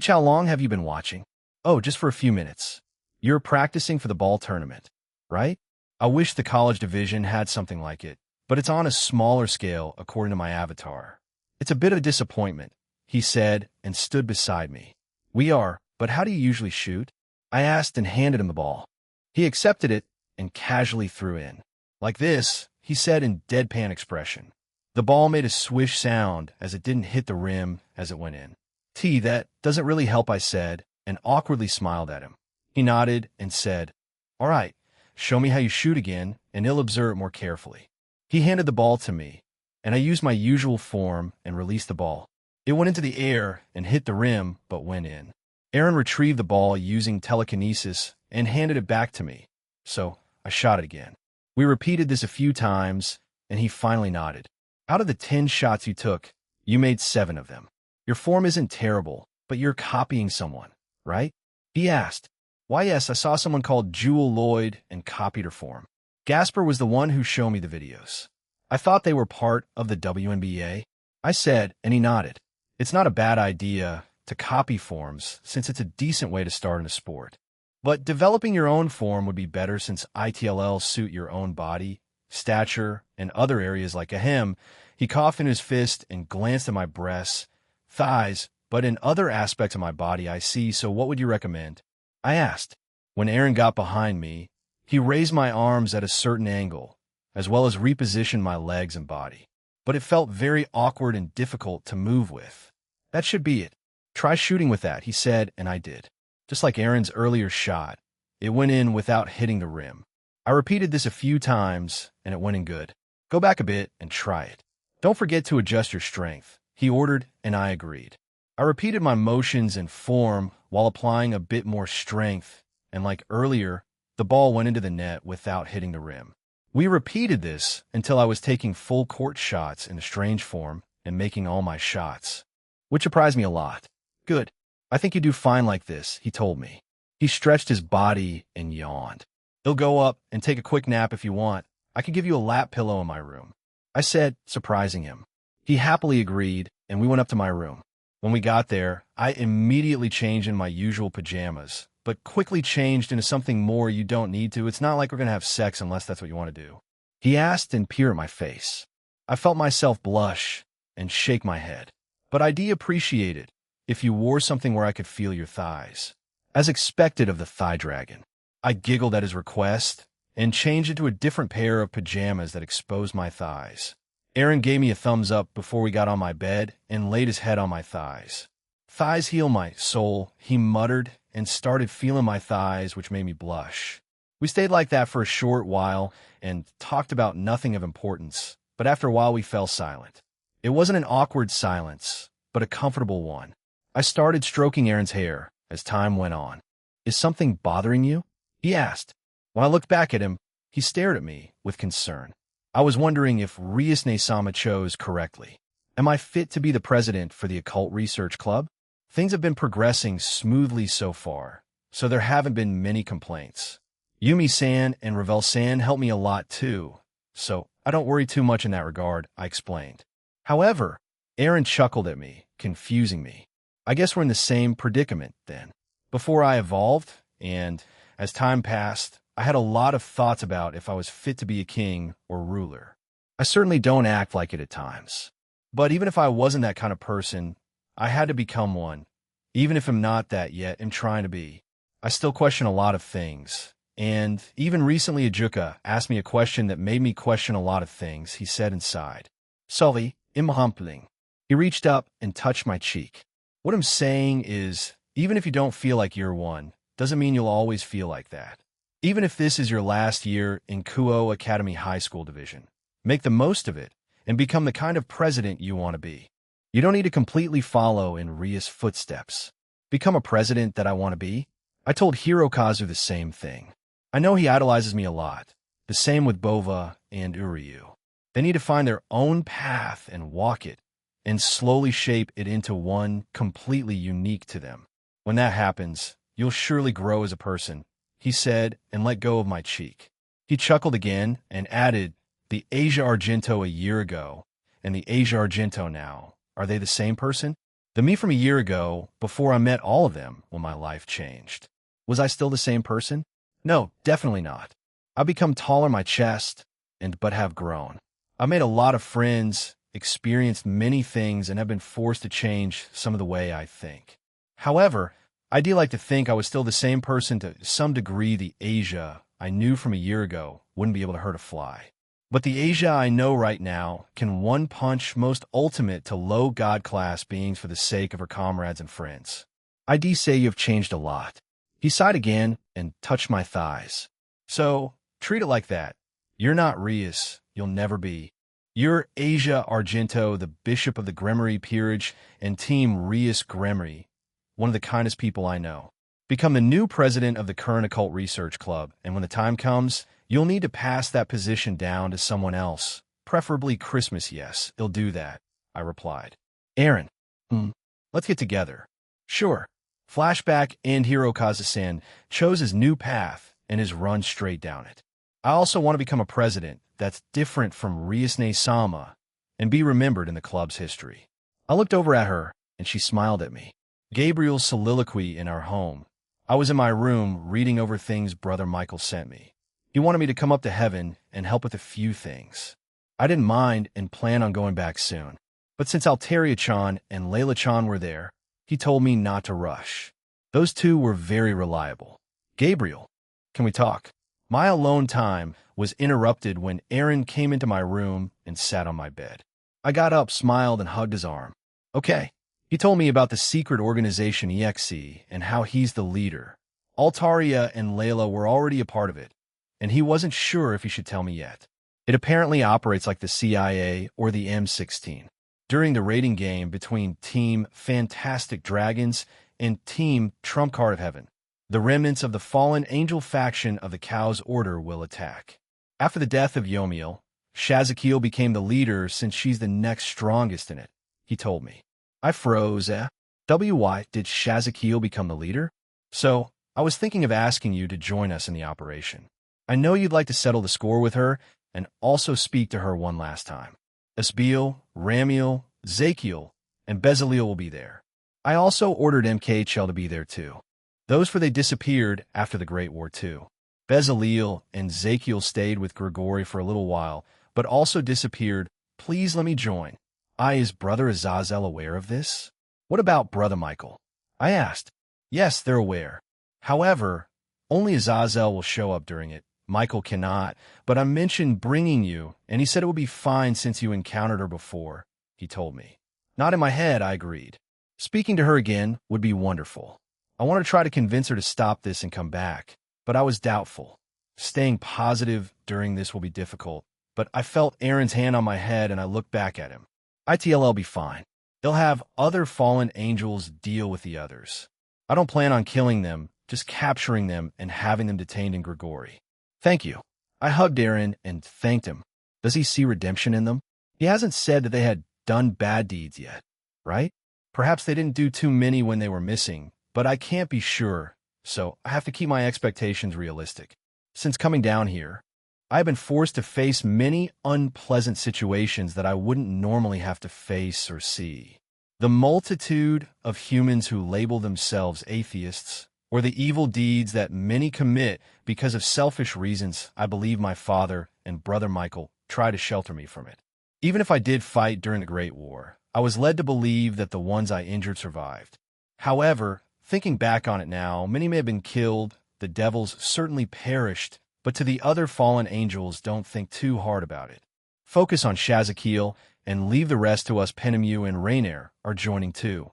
How long have you been watching? Oh, just for a few minutes. You're practicing for the ball tournament, right? I wish the college division had something like it, but it's on a smaller scale according to my avatar. It's a bit of a disappointment, he said and stood beside me. We are, but how do you usually shoot? I asked and handed him the ball. He accepted it and casually threw in. Like this, he said in deadpan expression. The ball made a swish sound as it didn't hit the rim as it went in. That doesn't really help, I said, and awkwardly smiled at him. He nodded and said, All right, show me how you shoot again, and he'll observe it more carefully. He handed the ball to me, and I used my usual form and released the ball. It went into the air and hit the rim, but went in. Aaron retrieved the ball using telekinesis and handed it back to me, so I shot it again. We repeated this a few times, and he finally nodded. Out of the 10 shots you took, you made 7 of them. Your form isn't terrible, but you're copying someone, right? He asked. Why, yes, I saw someone called Jewel Lloyd and copied her form. Gasper was the one who showed me the videos. I thought they were part of the WNBA. I said, and he nodded. It's not a bad idea to copy forms, since it's a decent way to start in a sport. But developing your own form would be better since ITLLs suit your own body, stature, and other areas like a hem. He coughed in his fist and glanced at my breasts, thighs, but in other aspects of my body I see, so what would you recommend? I asked. When Aaron got behind me, he raised my arms at a certain angle, as well as repositioned my legs and body. But it felt very awkward and difficult to move with. That should be it. Try shooting with that, he said, and I did. Just like Aaron's earlier shot, it went in without hitting the rim. I repeated this a few times, and it went in good. Go back a bit and try it. Don't forget to adjust your strength, he ordered, and I agreed. I repeated my motions and form while applying a bit more strength, and like earlier, the ball went into the net without hitting the rim. We repeated this until I was taking full court shots in the strange form and making all my shots, which surprised me a lot. Good. I think you do fine like this, he told me. He stretched his body and yawned. He'll go up and take a quick nap if you want. I could give you a lap pillow in my room, I said, surprising him. He happily agreed, and we went up to my room. When we got there, I immediately changed in my usual pajamas, but quickly changed into something more you don't need to. It's not like we're going to have sex unless that's what you want to do. He asked and peered at my face. I felt myself blush and shake my head. But I'd appreciate it if you wore something where I could feel your thighs. As expected of the thigh dragon, I giggled at his request and changed into a different pair of pajamas that exposed my thighs. Aaron gave me a thumbs up before we got on my bed and laid his head on my thighs. Thighs heal my soul, he muttered, and started feeling my thighs, which made me blush. We stayed like that for a short while and talked about nothing of importance, but after a while we fell silent. It wasn't an awkward silence, but a comfortable one. I started stroking Aaron's hair as time went on. Is something bothering you? He asked. When I looked back at him, he stared at me with concern. I was wondering if Ryusne-sama chose correctly. Am I fit to be the president for the Occult Research Club? Things have been progressing smoothly so far, so there haven't been many complaints. Yumi-san and Ravel-san helped me a lot too, so I don't worry too much in that regard, I explained. However, Aaron chuckled at me, confusing me. I guess we're in the same predicament then. Before I evolved, and as time passed, I had a lot of thoughts about if I was fit to be a king or ruler. I certainly don't act like it at times. But even if I wasn't that kind of person, I had to become one. Even if I'm not that yet, I'm trying to be. I still question a lot of things. And even recently Ajuka asked me a question that made me question a lot of things, he said inside. Sully, imhumpling. He reached up and touched my cheek. What I'm saying is, even if you don't feel like you're one, doesn't mean you'll always feel like that. Even if this is your last year in Kuo Academy High School Division, make the most of it and become the kind of president you want to be. You don't need to completely follow in Ria's footsteps. Become a president that I want to be? I told Hirokazu the same thing. I know he idolizes me a lot. The same with Bova and Uryu. They need to find their own path and walk it, and slowly shape it into one completely unique to them. When that happens, you'll surely grow as a person, he said, and let go of my cheek. He chuckled again and added, the Asia Argento a year ago and the Asia Argento now, are they the same person? The me from a year ago, before I met all of them when my life changed. Was I still the same person? No, definitely not. I've become taller in my chest, but have grown. I've made a lot of friends, experienced many things, and have been forced to change some of the way I think. However, I do like to think I was still the same person to some degree. The Asia I knew from a year ago wouldn't be able to hurt a fly. But the Asia I know right now can one-punch most ultimate to low god-class beings for the sake of her comrades and friends. I do say you have changed a lot. He sighed again and touched my thighs. So, treat it like that. You're not Rias, you'll never be. You're Asia Argento, the Bishop of the Gremory Peerage, and Team Rias Gremory, one of the kindest people I know. Become the new president of the current Occult Research Club, and when the time comes, you'll need to pass that position down to someone else. Preferably Christmas, yes, he'll do that, I replied. Aaron, let's get together. Sure. Flashback, and Hirokazu-san chose his new path and has run straight down it. I also want to become a president that's different from Ryusne-sama and be remembered in the club's history. I looked over at her, and she smiled at me. Gabriel's soliloquy in our home. I was in my room reading over things Brother Michael sent me. He wanted me to come up to heaven and help with a few things. I didn't mind and plan on going back soon. But since Alteria-chan and Layla-chan were there, he told me not to rush. Those two were very reliable. Gabriel, can we talk? My alone time was interrupted when Aaron came into my room and sat on my bed. I got up, smiled, and hugged his arm. Okay. He told me about the secret organization EXE and how he's the leader. Altaria and Layla were already a part of it, and he wasn't sure if he should tell me yet. It apparently operates like the CIA or the M16. During the raiding game between Team Fantastic Dragons and Team Trump Card of Heaven, the remnants of the fallen angel faction of the Cow's Order will attack. After the death of Yomiel, Shazakil became the leader since she's the next strongest in it, he told me. I froze. Why did Shazakil become the leader? So, I was thinking of asking you to join us in the operation. I know you'd like to settle the score with her and also speak to her one last time. Asbiel, Ramiel, Zakiel, and Bezaleel will be there. I also ordered MKHL to be there too. Those for they disappeared after the Great War too. Bezaleel and Zakiel stayed with Grigori for a little while, but also disappeared. Please let me join. Is Brother Azazel aware of this? What about Brother Michael? I asked. Yes, they're aware. However, only Azazel will show up during it. Michael cannot, but I mentioned bringing you, and he said it would be fine since you encountered her before, he told me. Not in my head, I agreed. Speaking to her again would be wonderful. I want to try to convince her to stop this and come back, but I was doubtful. Staying positive during this will be difficult, but I felt Aaron's hand on my head and I looked back at him. ITLL be fine. They'll have other fallen angels deal with the others. I don't plan on killing them, just capturing them and having them detained in Grigori. Thank you. I hugged Aaron and thanked him. Does he see redemption in them? He hasn't said that they had done bad deeds yet, right? Perhaps they didn't do too many when they were missing, but I can't be sure, so I have to keep my expectations realistic. Since coming down here, I've been forced to face many unpleasant situations that I wouldn't normally have to face or see. The multitude of humans who label themselves atheists, or the evil deeds that many commit because of selfish reasons, I believe my father and Brother Michael try to shelter me from it. Even if I did fight during the Great War, I was led to believe that the ones I injured survived. However, thinking back on it now, many may have been killed, the devils certainly perished, but to the other fallen angels, don't think too hard about it. Focus on Shazakil and leave the rest to us. Penemu and Rainier are joining too.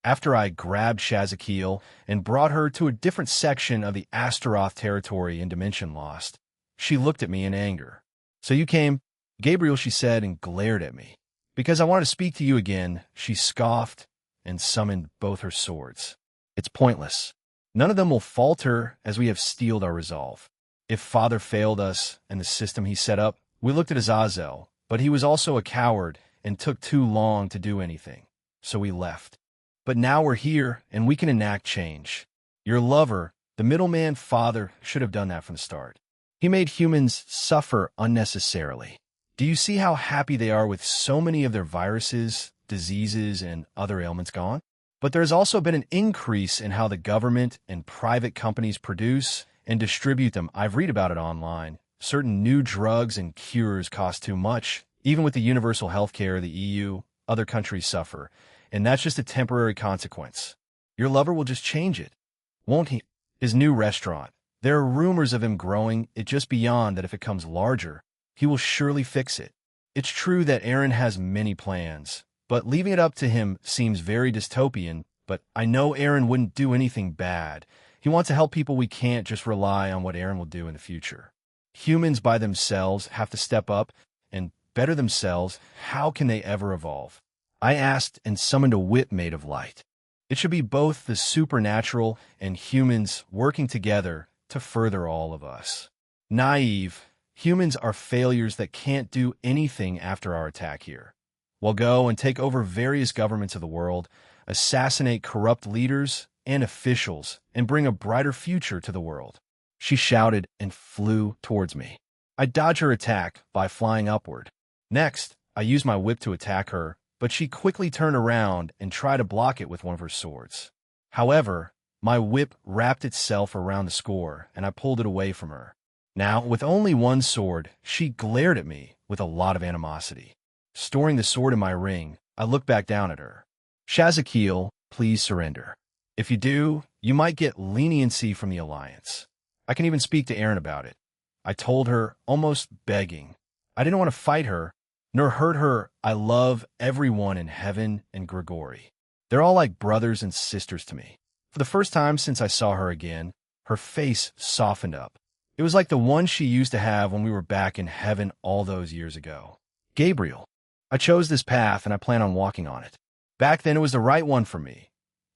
After I grabbed Shazakil and brought her to a different section of the Astaroth territory in Dimension Lost, she looked at me in anger. So you came, Gabriel, she said, and glared at me. Because I wanted to speak to you again, she scoffed and summoned both her swords. It's pointless. None of them will falter as we have steeled our resolve. If Father failed us and the system he set up, we looked at Azazel, but he was also a coward and took too long to do anything. So we left. But now we're here, and we can enact change. Your lover, the middleman Father, should have done that from the start. He made humans suffer unnecessarily. Do you see how happy they are with so many of their viruses, diseases, and other ailments gone? But there's also been an increase in how the government and private companies produce and distribute them. I've read about it online. Certain new drugs and cures cost too much. Even with the universal healthcare, the EU, other countries suffer. And that's just a temporary consequence. Your lover will just change it, won't he? His new restaurant. There are rumors of him growing it just beyond that. If it comes larger, he will surely fix it. It's true that Aaron has many plans, but leaving it up to him seems very dystopian. But I know Aaron wouldn't do anything bad. He wants to help people. We can't just rely on what Aaron will do in the future. Humans by themselves have to step up and better themselves. How can they ever evolve? I asked and summoned a whip made of light. It should be both the supernatural and humans working together to further all of us. Naive, humans are failures that can't do anything after our attack here. We'll go and take over various governments of the world, assassinate corrupt leaders and officials, and bring a brighter future to the world. She shouted and flew towards me. I dodged her attack by flying upward. Next, I used my whip to attack her, but she quickly turned around and tried to block it with one of her swords. However, my whip wrapped itself around the score, and I pulled it away from her. Now, with only one sword, she glared at me with a lot of animosity. Storing the sword in my ring, I looked back down at her. Shazakil, please surrender. If you do, you might get leniency from the Alliance. I can even speak to Aaron about it. I told her, almost begging. I didn't want to fight her, nor hurt her. I love everyone in heaven and Grigori. They're all like brothers and sisters to me. For the first time since I saw her again, her face softened up. It was like the one she used to have when we were back in heaven all those years ago. Gabriel, I chose this path and I plan on walking on it. Back then it was the right one for me.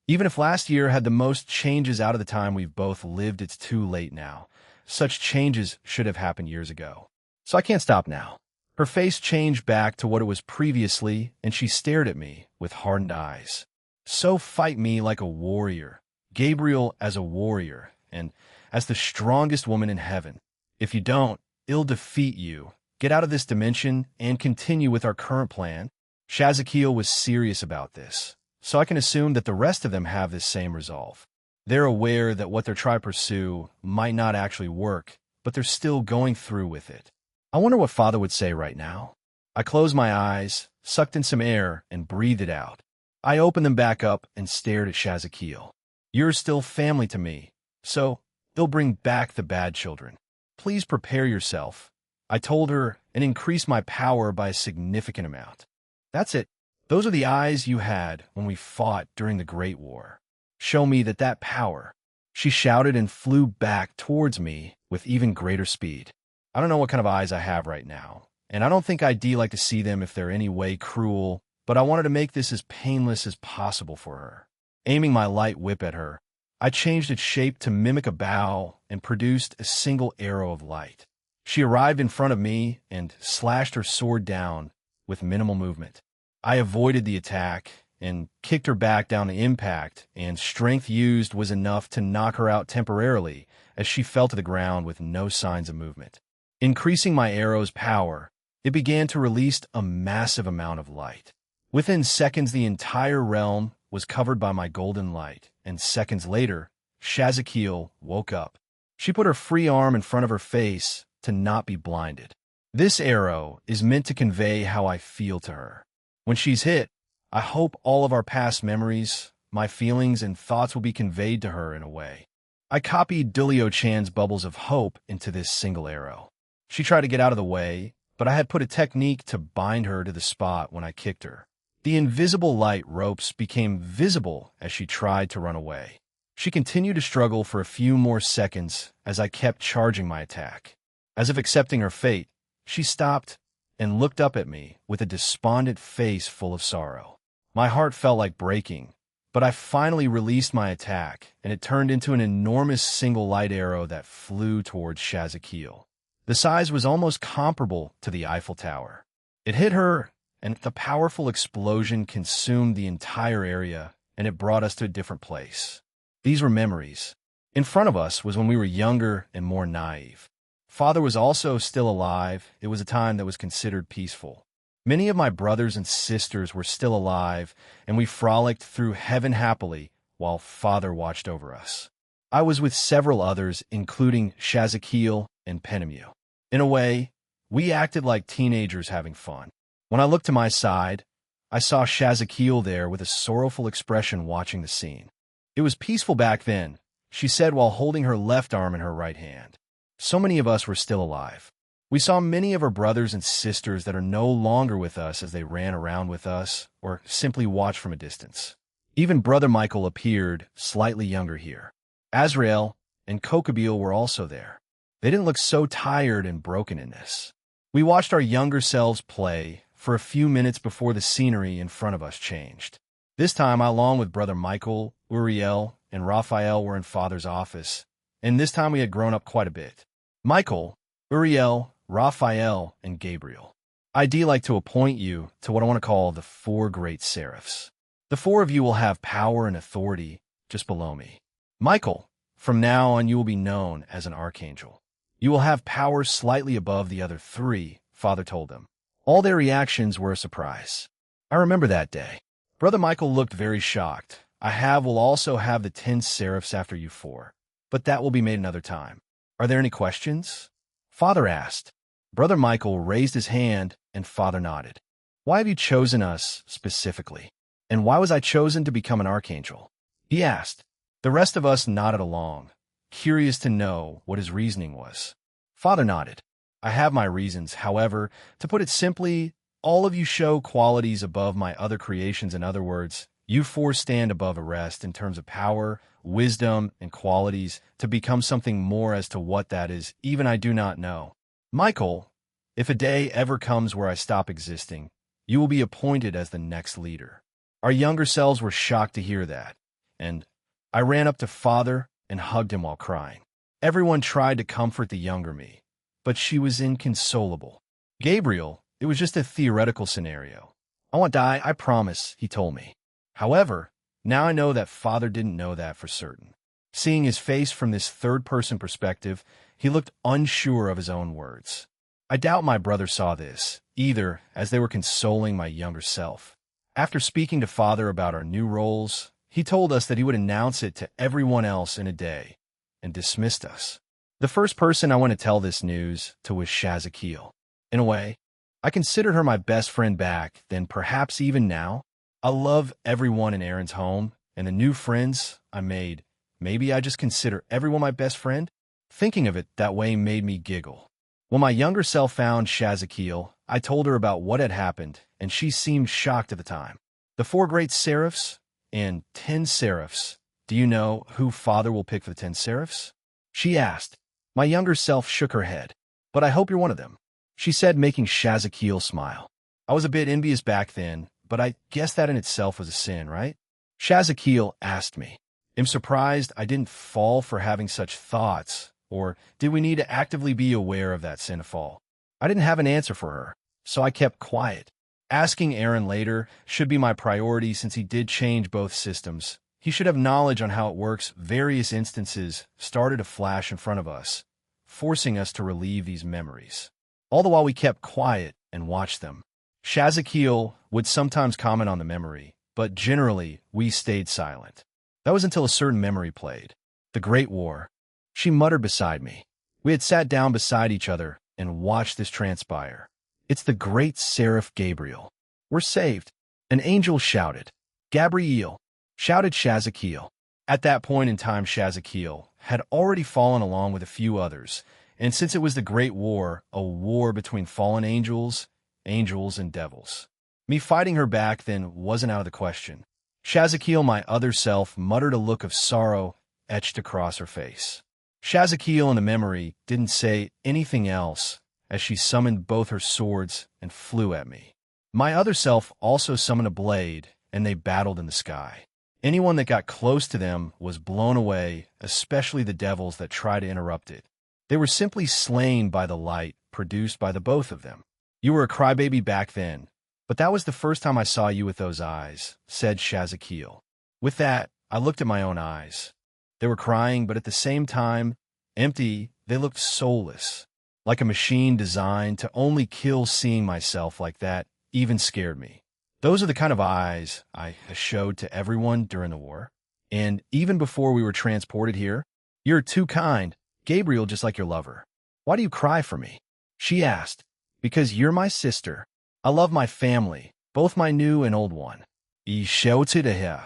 Even if last year had the most changes out of the time we've both lived, it's too late now. Such changes should have happened years ago. So I can't stop now. Her face changed back to what it was previously, and she stared at me with hardened eyes. So fight me like a warrior, Gabriel as a warrior, and as the strongest woman in heaven. If you don't, it'll defeat you. Get out of this dimension and continue with our current plan. Shazakiel was serious about this, so I can assume that the rest of them have this same resolve. They're aware that what they're trying to pursue might not actually work, but they're still going through with it. I wonder what Father would say right now. I closed my eyes, sucked in some air, and breathed it out. I opened them back up and stared at Shazakiel. You're still family to me, so they'll bring back the bad children. Please prepare yourself, I told her, and increased my power by a significant amount. That's it. Those are the eyes you had when we fought during the Great War. Show me that power. She shouted and flew back towards me with even greater speed. I don't know what kind of eyes I have right now, and I don't think I'd like to see them if they're any way cruel, but I wanted to make this as painless as possible for her. Aiming my light whip at her, I changed its shape to mimic a bow and produced a single arrow of light. She arrived in front of me and slashed her sword down with minimal movement. I avoided the attack and kicked her back down to impact, and strength used was enough to knock her out temporarily as she fell to the ground with no signs of movement. Increasing my arrow's power, it began to release a massive amount of light. Within seconds, the entire realm was covered by my golden light, and seconds later, Shazakiel woke up. She put her free arm in front of her face to not be blinded. This arrow is meant to convey how I feel to her. When she's hit, I hope all of our past memories, my feelings, and thoughts will be conveyed to her in a way. I copied Dulio Chan's bubbles of hope into this single arrow. She tried to get out of the way, but I had put a technique to bind her to the spot when I kicked her. The invisible light ropes became visible as she tried to run away. She continued to struggle for a few more seconds as I kept charging my attack. As if accepting her fate, she stopped and looked up at me with a despondent face full of sorrow. My heart felt like breaking, but I finally released my attack, and it turned into an enormous single light arrow that flew towards Shazakiel. The size was almost comparable to the Eiffel Tower. It hit her, and the powerful explosion consumed the entire area, and it brought us to a different place. These were memories. In front of us was when we were younger and more naive. Father was also still alive. It was a time that was considered peaceful. Many of my brothers and sisters were still alive, and we frolicked through heaven happily while Father watched over us. I was with several others, including Shazakiel and Penemu. In a way, we acted like teenagers having fun. When I looked to my side, I saw Shazakiel there with a sorrowful expression watching the scene. It was peaceful back then, she said while holding her left arm in her right hand. So many of us were still alive. We saw many of our brothers and sisters that are no longer with us as they ran around with us or simply watched from a distance. Even Brother Michael appeared, slightly younger here. Azrael and Kokabeel were also there. They didn't look so tired and broken in this. We watched our younger selves play for a few minutes before the scenery in front of us changed. This time, I, along with Brother Michael, Uriel, and Raphael, were in Father's office, and this time we had grown up quite a bit. Michael, Uriel, Raphael, and Gabriel. I'd like to appoint you to what I want to call the 4 great seraphs. The 4 of you will have power and authority just below me. Michael, from now on you will be known as an archangel. You will have power slightly above the other 3, Father told them. All their reactions were a surprise. I remember that day. Brother Michael looked very shocked. Will also have the 10 seraphs after you 4, but that will be made another time. Are there any questions? Father asked. Brother Michael raised his hand, and Father nodded. Why have you chosen us specifically? And why was I chosen to become an archangel? He asked. The rest of us nodded along, curious to know what his reasoning was. Father nodded. I have my reasons. However, to put it simply, all of you show qualities above my other creations. In other words, you 4 stand above the rest in terms of power, wisdom, and qualities to become something more. As to what that is, even I do not know. Michael, if a day ever comes where I stop existing, you will be appointed as the next leader. Our younger selves were shocked to hear that, and I ran up to Father and hugged him while crying. Everyone tried to comfort the younger me, but she was inconsolable. Gabriel, it was just a theoretical scenario. I won't die, I promise, he told me. However, now I know that Father didn't know that for certain. Seeing his face from this third-person perspective, he looked unsure of his own words. I doubt my brother saw this, either, as they were consoling my younger self. After speaking to Father about our new roles, he told us that he would announce it to everyone else in a day, and dismissed us. The first person I want to tell this news to was Shazakil. In a way, I considered her my best friend back then, perhaps even now. I love everyone in Aaron's home, and the new friends I made. Maybe I just consider everyone my best friend? Thinking of it that way made me giggle. When my younger self found Shazakil, I told her about what had happened, and she seemed shocked at the time. The 4 great seraphs and 10 seraphs. Do you know who Father will pick for the 10 seraphs? She asked. My younger self shook her head. But I hope you're one of them, she said, making Shazakil smile. I was a bit envious back then, but I guess that in itself was a sin, right? Shazakil asked me. I'm surprised I didn't fall for having such thoughts, or did we need to actively be aware of that sin to fall? I didn't have an answer for her, so I kept quiet. Asking Aaron later should be my priority since he did change both systems. He should have knowledge on how it works. Various instances started to flash in front of us, forcing us to relieve these memories. All the while we kept quiet and watched them. Shazakil would sometimes comment on the memory, but generally we stayed silent. That was until a certain memory played. The Great War. She muttered beside me. We had sat down beside each other and watched this transpire. It's the great seraph Gabriel. We're saved. An angel shouted. Gabriel, shouted Shazakil. At that point in time, Shazakil had already fallen along with a few others, and since it was the Great War, a war between fallen angels and devils. Me fighting her back then wasn't out of the question. Shazakil, my other self, muttered a look of sorrow etched across her face. Shazakil in the memory didn't say anything else as she summoned both her swords and flew at me. My other self also summoned a blade, and they battled in the sky. Anyone that got close to them was blown away, especially the devils that tried to interrupt it. They were simply slain by the light produced by the both of them. You were a crybaby back then, but that was the first time I saw you with those eyes, said Shazakil. With that, I looked at my own eyes. They were crying, but at the same time, empty. They looked soulless, like a machine designed to only kill. Seeing myself like that even scared me. Those are the kind of eyes I showed to everyone during the war. And even before we were transported here, you're too kind, Gabriel, just like your lover. Why do you cry for me? She asked. Because you're my sister. I love my family, both my new and old one. He shouted to her.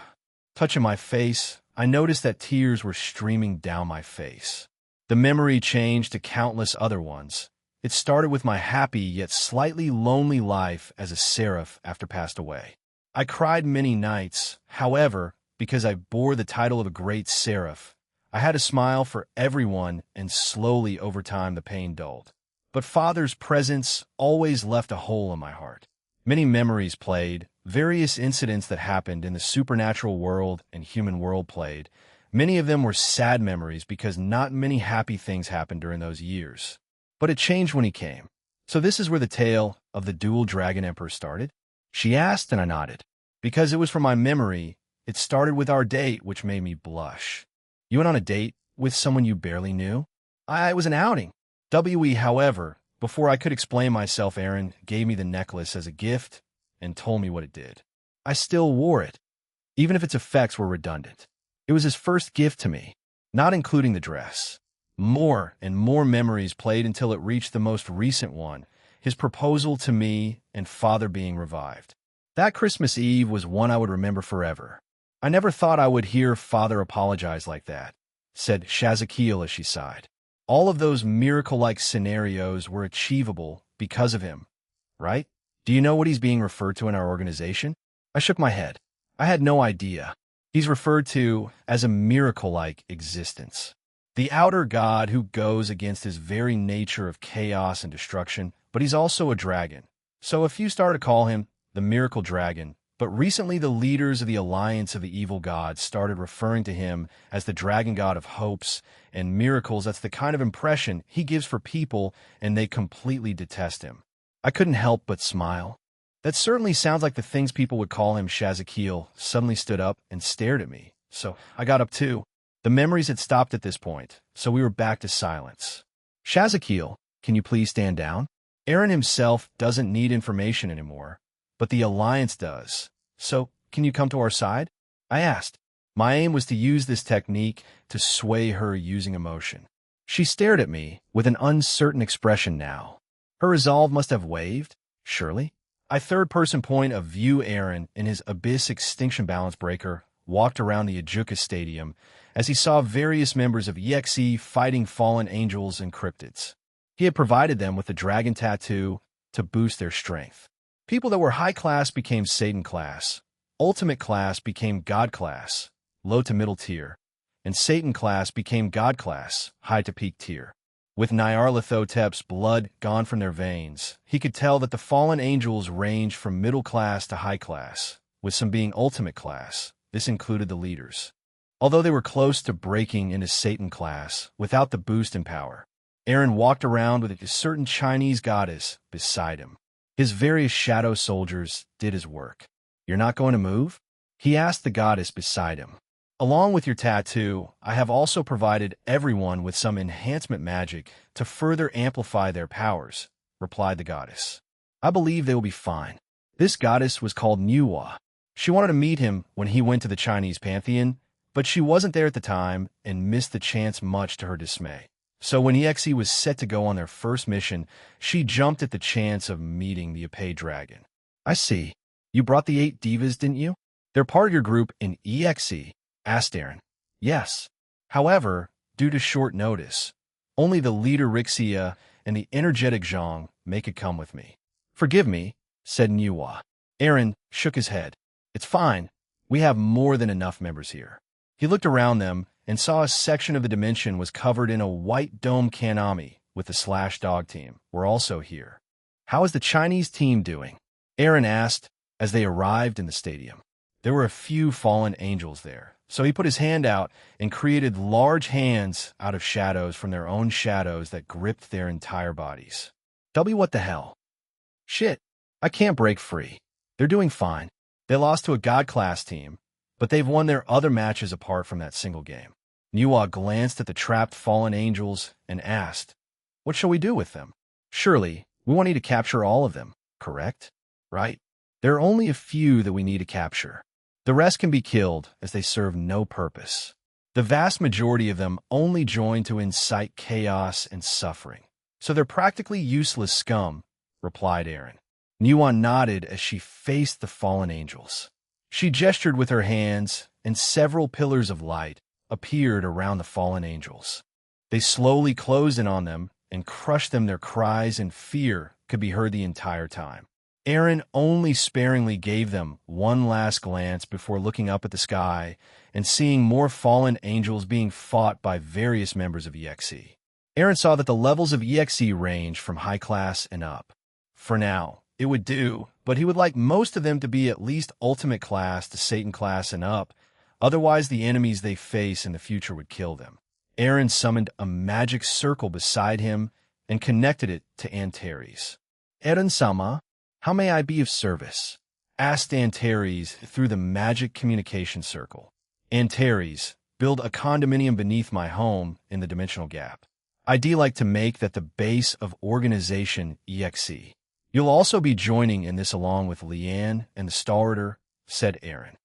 Touching my face, I noticed that tears were streaming down my face. The memory changed to countless other ones. It started with my happy yet slightly lonely life as a seraph after passed away. I cried many nights, however, because I bore the title of a great seraph. I had a smile for everyone, and slowly over time the pain dulled. But Father's presence always left a hole in my heart. Many memories played, various incidents that happened in the supernatural world and human world played. Many of them were sad memories because not many happy things happened during those years. But it changed when he came. So this is where the tale of the dual dragon emperor started? She asked, and I nodded. Because it was from my memory, it started with our date, which made me blush. You went on a date with someone you barely knew? It was an outing. However, before I could explain myself, Aaron gave me the necklace as a gift and told me what it did. I still wore it, even if its effects were redundant. It was his first gift to me, not including the dress. More and more memories played until it reached the most recent one, his proposal to me and Father being revived. That Christmas Eve was one I would remember forever. I never thought I would hear Father apologize like that, said Shazakil as she sighed. All of those miracle-like scenarios were achievable because of him, right? Do you know what he's being referred to in our organization? I shook my head. I had no idea. He's referred to as a miracle-like existence. The outer god who goes against his very nature of chaos and destruction, but he's also a dragon. So if you start to call him the miracle dragon, But recently the leaders of the Alliance of the Evil Gods started referring to him as the dragon god of hopes and miracles. That's the kind of impression he gives for people, and they completely detest him. I couldn't help but smile. That certainly sounds like the things people would call him. Shazakiel suddenly stood up and stared at me, so I got up too. The memories had stopped at this point, so we were back to silence. Shazakiel, can you please stand down? Aaron himself doesn't need information anymore, but the Alliance does. So, can you come to our side? I asked. My aim was to use this technique to sway her using emotion. She stared at me with an uncertain expression now. Her resolve must have wavered, surely. I third-person point of view Aaron in his Abyss Extinction Balance Breaker walked around the Ajuka Stadium as he saw various members of EXE fighting fallen angels and cryptids. He had provided them with the dragon tattoo to boost their strength. People that were high class became Satan class, ultimate class became God class, low to middle tier, and Satan class became God class, high to peak tier. With Nyarlathotep's blood gone from their veins, he could tell that the fallen angels ranged from middle class to high class, with some being ultimate class. This included the leaders. Although they were close to breaking into Satan class without the boost in power, Aaron walked around with a certain Chinese goddess beside him. His various shadow soldiers did his work. "You're not going to move?" he asked the goddess beside him. "Along with your tattoo, I have also provided everyone with some enhancement magic to further amplify their powers," replied the goddess. "I believe they will be fine." This goddess was called Nuwa. She wanted to meet him when he went to the Chinese pantheon, but she wasn't there at the time and missed the chance, much to her dismay. So when EXE was set to go on their first mission, she jumped at the chance of meeting the Apay dragon. "I see. You brought the 8 divas, didn't you? They're part of your group in EXE?" asked Aaron. "Yes. However, due to short notice, only the leader Rixia and the energetic Zhang make it come with me." "Forgive me," said Nuwa. Aaron shook his head. "It's fine. We have more than enough members here." He looked around them and saw a section of the dimension was covered in a white dome. Kanami with the Slash Dog team were also here. "How is the Chinese team doing?" Aaron asked as they arrived in the stadium. There were a few fallen angels there, so he put his hand out and created large hands out of shadows from their own shadows that gripped their entire bodies. What the hell? Shit, I can't break free. They're doing fine. They lost to a God class team, but they've won their other matches apart from that single game. Nuwa glanced at the trapped fallen angels and asked, "What shall we do with them? Surely, we want you to capture all of them, correct? Right? There are only a few that we need to capture. The rest can be killed, as they serve no purpose. The vast majority of them only join to incite chaos and suffering, so they're practically useless scum," replied Aaron. Nuwa nodded as she faced the fallen angels. She gestured with her hands, and several pillars of light appeared around the fallen angels. They slowly closed in on them and crushed them. Their cries and fear could be heard the entire time. Aaron only sparingly gave them one last glance before looking up at the sky and seeing more fallen angels being fought by various members of EXE. Aaron saw that the levels of EXE range from high class and up. For now, it would do, but he would like most of them to be at least ultimate class to Satan class and up, otherwise the enemies they face in the future would kill them. Aaron summoned a magic circle beside him and connected it to Antares. "Aaron-sama, how may I be of service?" asked Antares through the magic communication circle. "Antares, build a condominium beneath my home in the dimensional gap. I'd like to make that the base of organization EXE. You'll also be joining in this along with Leanne and the Starter," said Aaron.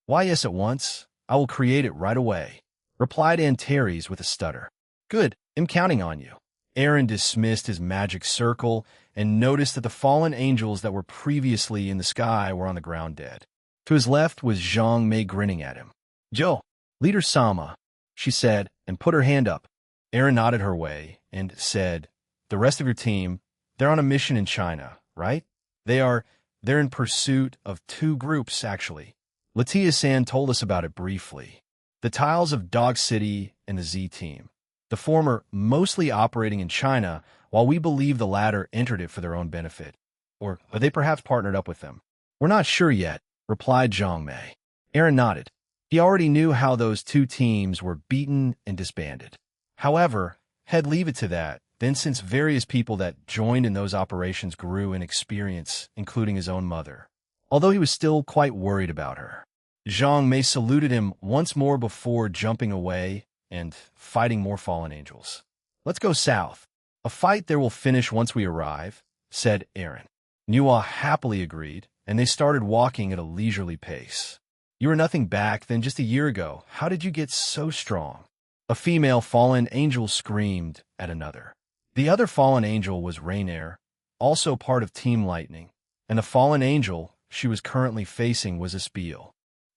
"Why, yes, at once. I will create it right away," replied Antares with a stutter. "Good, I'm counting on you." Aaron dismissed his magic circle and noticed that the fallen angels that were previously in the sky were on the ground dead. To his left was Zhang Mei grinning at him. "Joe, Leader Sama," she said, and put her hand up. Aaron nodded her way and said, "The rest of your team, they're on a mission in China, right? They're in pursuit of 2 groups, actually. Latia-san told us about it briefly. The Tiles of Dog City and the Z team. The former mostly operating in China, while we believe the latter entered it for their own benefit. Or they perhaps partnered up with them. We're not sure yet, replied Zhang Mei. Aaron nodded. He already knew how those two teams were beaten and disbanded. However, he'd leave it to that. Then, since various people that joined in those operations grew in experience, including his own mother, although he was still quite worried about her, Zhang Mei saluted him once more before jumping away and fighting more fallen angels. Let's go south. A fight there will finish once we arrive, said Aaron. Nuwa happily agreed, and they started walking at a leisurely pace. You were nothing back than just a year ago. How did you get so strong? A female fallen angel screamed at another. The other fallen angel was Rainier, also part of Team Lightning, and the fallen angel she was currently facing was Espiel.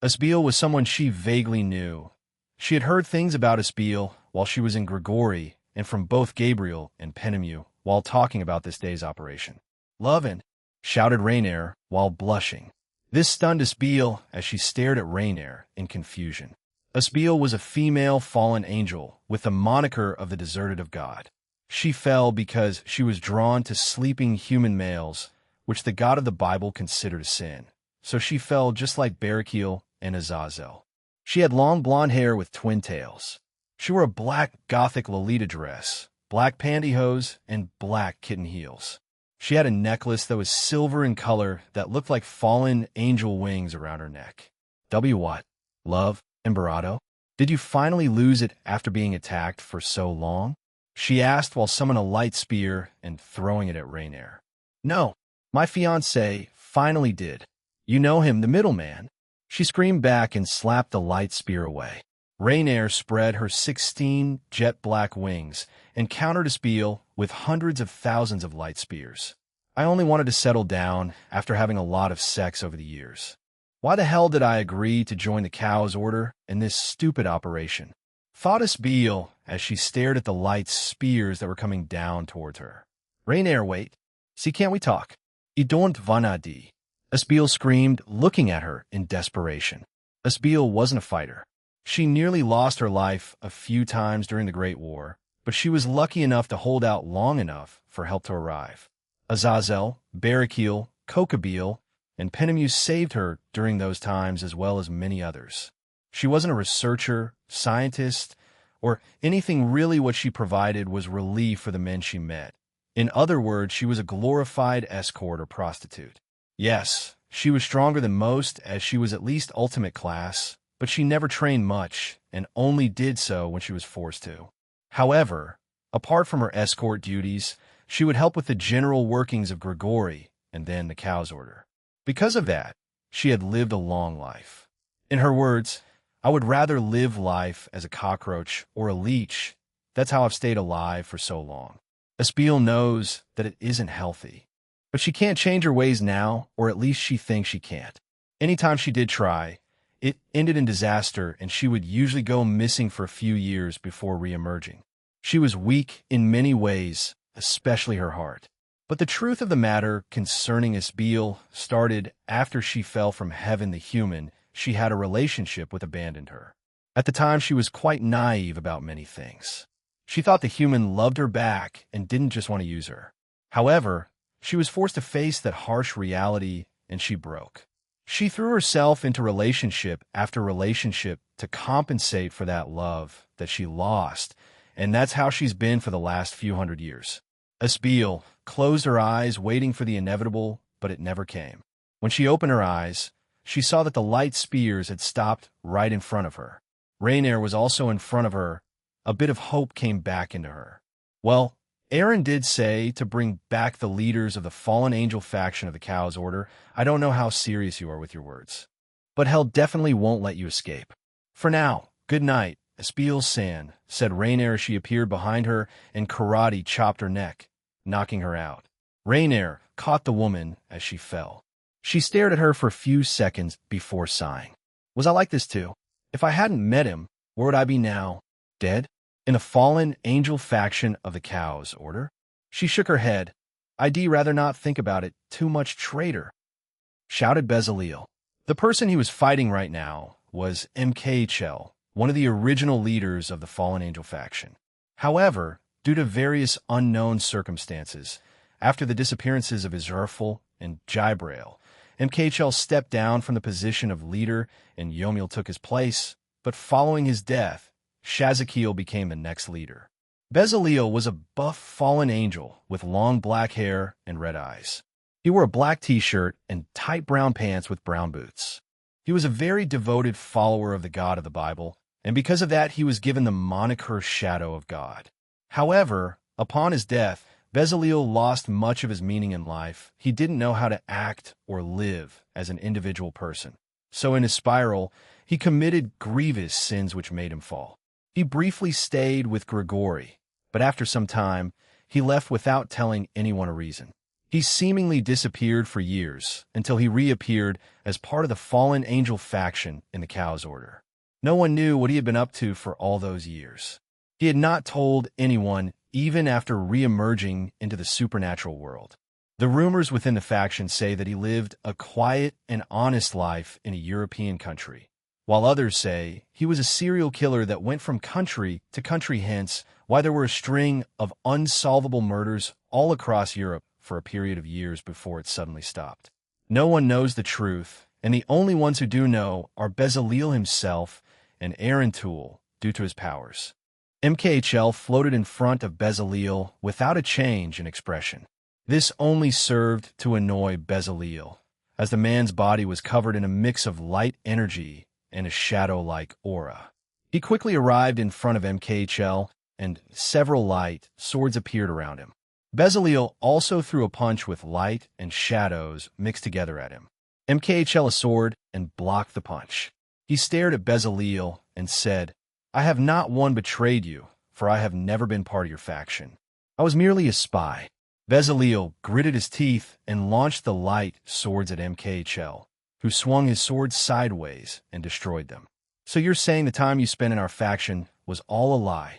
Espiel was someone she vaguely knew. She had heard things about Espiel while she was in Grigori and from both Gabriel and Penemu while talking about this day's operation. Lovin', shouted Rainier while blushing. This stunned Espiel as she stared at Rainier in confusion. Espiel was a female fallen angel with the moniker of the deserted of God. She fell because she was drawn to sleeping human males, which the God of the Bible considered a sin. So she fell just like Barakiel and Azazel. She had long blonde hair with twin tails. She wore a black gothic Lolita dress, black pantyhose, and black kitten heels. She had a necklace that was silver in color that looked like fallen angel wings around her neck. What? Love, Embarado? Did you finally lose it after being attacked for so long? She asked while summoning a light spear and throwing it at Rainier. No, my fiancé finally did. You know him, the middleman. She screamed back and slapped the light spear away. Rainier spread her 16 jet-black wings and countered Espiel with hundreds of thousands of light spears. I only wanted to settle down after having a lot of sex over the years. Why the hell did I agree to join the Cow's Order in this stupid operation? Thought Espiel as she stared at the light spears that were coming down towards her. Rainier, wait. See, can't we talk? I don't wanna die. Espiel screamed, looking at her in desperation. Espiel wasn't a fighter. She nearly lost her life a few times during the Great War, but she was lucky enough to hold out long enough for help to arrive. Azazel, Barakiel, Kokabil, and Penemu saved her during those times as well as many others. She wasn't a researcher, scientist, or anything really. What she provided was relief for the men she met. In other words, she was a glorified escort or prostitute. Yes, she was stronger than most as she was at least ultimate class, but she never trained much and only did so when she was forced to. However, apart from her escort duties, she would help with the general workings of Grigori and then the Cow's Order. Because of that, she had lived a long life. In her words, I would rather live life as a cockroach or a leech. That's how I've stayed alive for so long. Espiel knows that it isn't healthy. But she can't change her ways now, or at least she thinks she can't. Anytime she did try, it ended in disaster, and she would usually go missing for a few years before re-emerging. She was weak in many ways, especially her heart. But the truth of the matter concerning Espiel started after she fell from heaven. The human she had a relationship with abandoned her. At the time, she was quite naive about many things. She thought the human loved her back and didn't just want to use her. However, she was forced to face that harsh reality, and she broke. She threw herself into relationship after relationship to compensate for that love that she lost, and that's how she's been for the last few hundred years. Espiel closed her eyes, waiting for the inevitable, but it never came. When she opened her eyes, she saw that the light spears had stopped right in front of her. Rainier was also in front of her. A bit of hope came back into her. Well, Aaron did say to bring back the leaders of the fallen angel faction of the Cow's Order. I don't know how serious you are with your words, but hell definitely won't let you escape. For now, good night, Espiel San, said Rainier as she appeared behind her, and karate chopped her neck, knocking her out. Rainier caught the woman as she fell. She stared at her for a few seconds before sighing. Was I like this too? If I hadn't met him, where would I be now? Dead? In a fallen angel faction of the Cow's Order? She shook her head. I'd rather not think about it. Too much traitor, shouted Bezaleel. The person he was fighting right now was MK, one of the original leaders of the fallen angel faction. However, due to various unknown circumstances, after the disappearances of Israfel and Jibrail, MKHL stepped down from the position of leader and Yomiel took his place, but following his death, Shazakiel became the next leader. Bezaleel was a buff fallen angel with long black hair and red eyes. He wore a black t-shirt and tight brown pants with brown boots. He was a very devoted follower of the God of the Bible, and because of that he was given the moniker Shadow of God. However, upon his death, Bezaleel lost much of his meaning in life. He didn't know how to act or live as an individual person. So in his spiral, he committed grievous sins which made him fall. He briefly stayed with Grigori, but after some time, he left without telling anyone a reason. He seemingly disappeared for years until he reappeared as part of the fallen angel faction in the Chaos Order. No one knew what he had been up to for all those years. He had not told anyone even after re-emerging into the supernatural world. The rumors within the faction say that he lived a quiet and honest life in a European country, while others say he was a serial killer that went from country to country, hence why there were a string of unsolvable murders all across Europe for a period of years before it suddenly stopped. No one knows the truth, and the only ones who do know are Bezaleel himself and Aaron Toole due to his powers. MKHL floated in front of Bezaleel without a change in expression. This only served to annoy Bezaleel, as the man's body was covered in a mix of light energy and a shadow-like aura. He quickly arrived in front of MKHL, and several light swords appeared around him. Bezaleel also threw a punch with light and shadows mixed together at him. MKHL a sword and blocked the punch. He stared at Bezaleel and said, "I have not one betrayed you, for I have never been part of your faction. I was merely a spy." Bezaleel gritted his teeth and launched the light swords at MKHL, who swung his swords sideways and destroyed them. "So you're saying the time you spent in our faction was all a lie?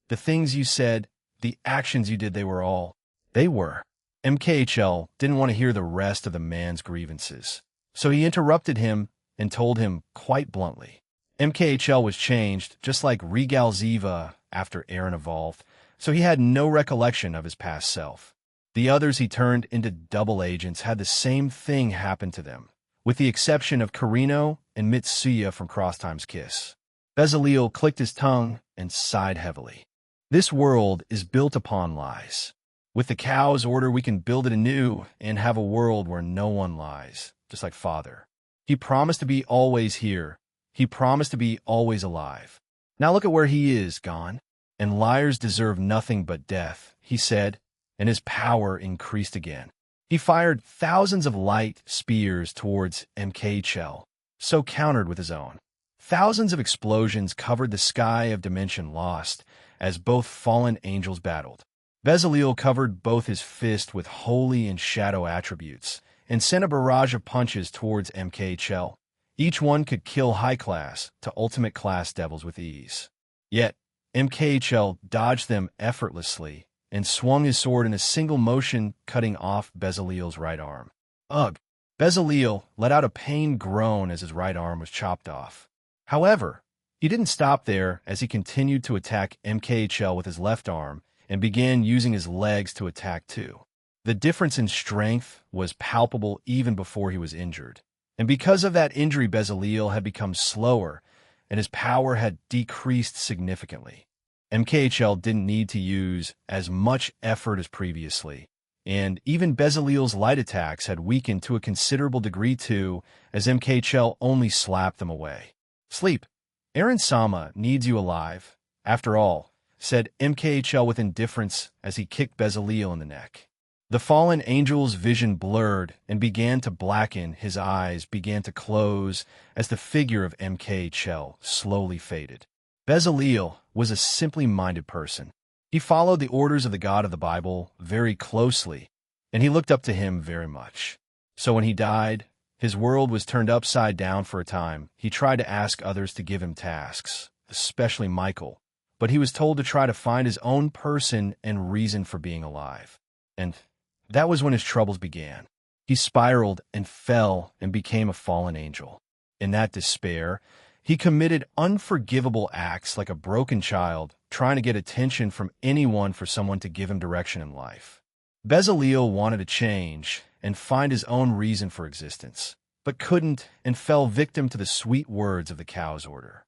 The things you said, the actions you did, they were." MKHL didn't want to hear the rest of the man's grievances, so he interrupted him and told him quite bluntly. MKHL was changed, just like Regal Ziva after Aaron evolved, so he had no recollection of his past self. The others he turned into double agents had the same thing happen to them, with the exception of Karino and Mitsuya from Crosstime's Kiss. Bezaleel clicked his tongue and sighed heavily. This world is built upon lies. With the Chaos Order, we can build it anew and have a world where no one lies, just like Father. He promised to be always here. He promised to be always alive. Now look at where he is, gone. And liars deserve nothing but death, he said, and his power increased again. He fired thousands of light spears towards MKHL, so countered with his own. Thousands of explosions covered the sky of Dimension Lost as both fallen angels battled. Bezaleel covered both his fist with holy and shadow attributes and sent a barrage of punches towards MKHL. Each one could kill high-class to ultimate-class devils with ease. Yet, MKHL dodged them effortlessly and swung his sword in a single motion, cutting off Bezaleel's right arm. Ugh! Bezaleel let out a pained groan as his right arm was chopped off. However, he didn't stop there as he continued to attack MKHL with his left arm and began using his legs to attack too. The difference in strength was palpable even before he was injured. And because of that injury, Bezaleel had become slower, and his power had decreased significantly. MKHL didn't need to use as much effort as previously, and even Bezaleel's light attacks had weakened to a considerable degree too, as MKHL only slapped them away. "Sleep. Aaron Sama needs you alive, after all," said MKHL with indifference as he kicked Bezaleel in the neck. The fallen angel's vision blurred and began to blacken, his eyes began to close as the figure of MKHL slowly faded. Bezaleel was a simply minded person. He followed the orders of the God of the Bible very closely, and he looked up to him very much. So when he died, his world was turned upside down for a time. He tried to ask others to give him tasks, especially Michael, but he was told to try to find his own person and reason for being alive. And that was when his troubles began. He spiraled and fell and became a fallen angel. In that despair, he committed unforgivable acts like a broken child trying to get attention from anyone for someone to give him direction in life. Bezaleel wanted to change and find his own reason for existence, but couldn't and fell victim to the sweet words of the cow's order.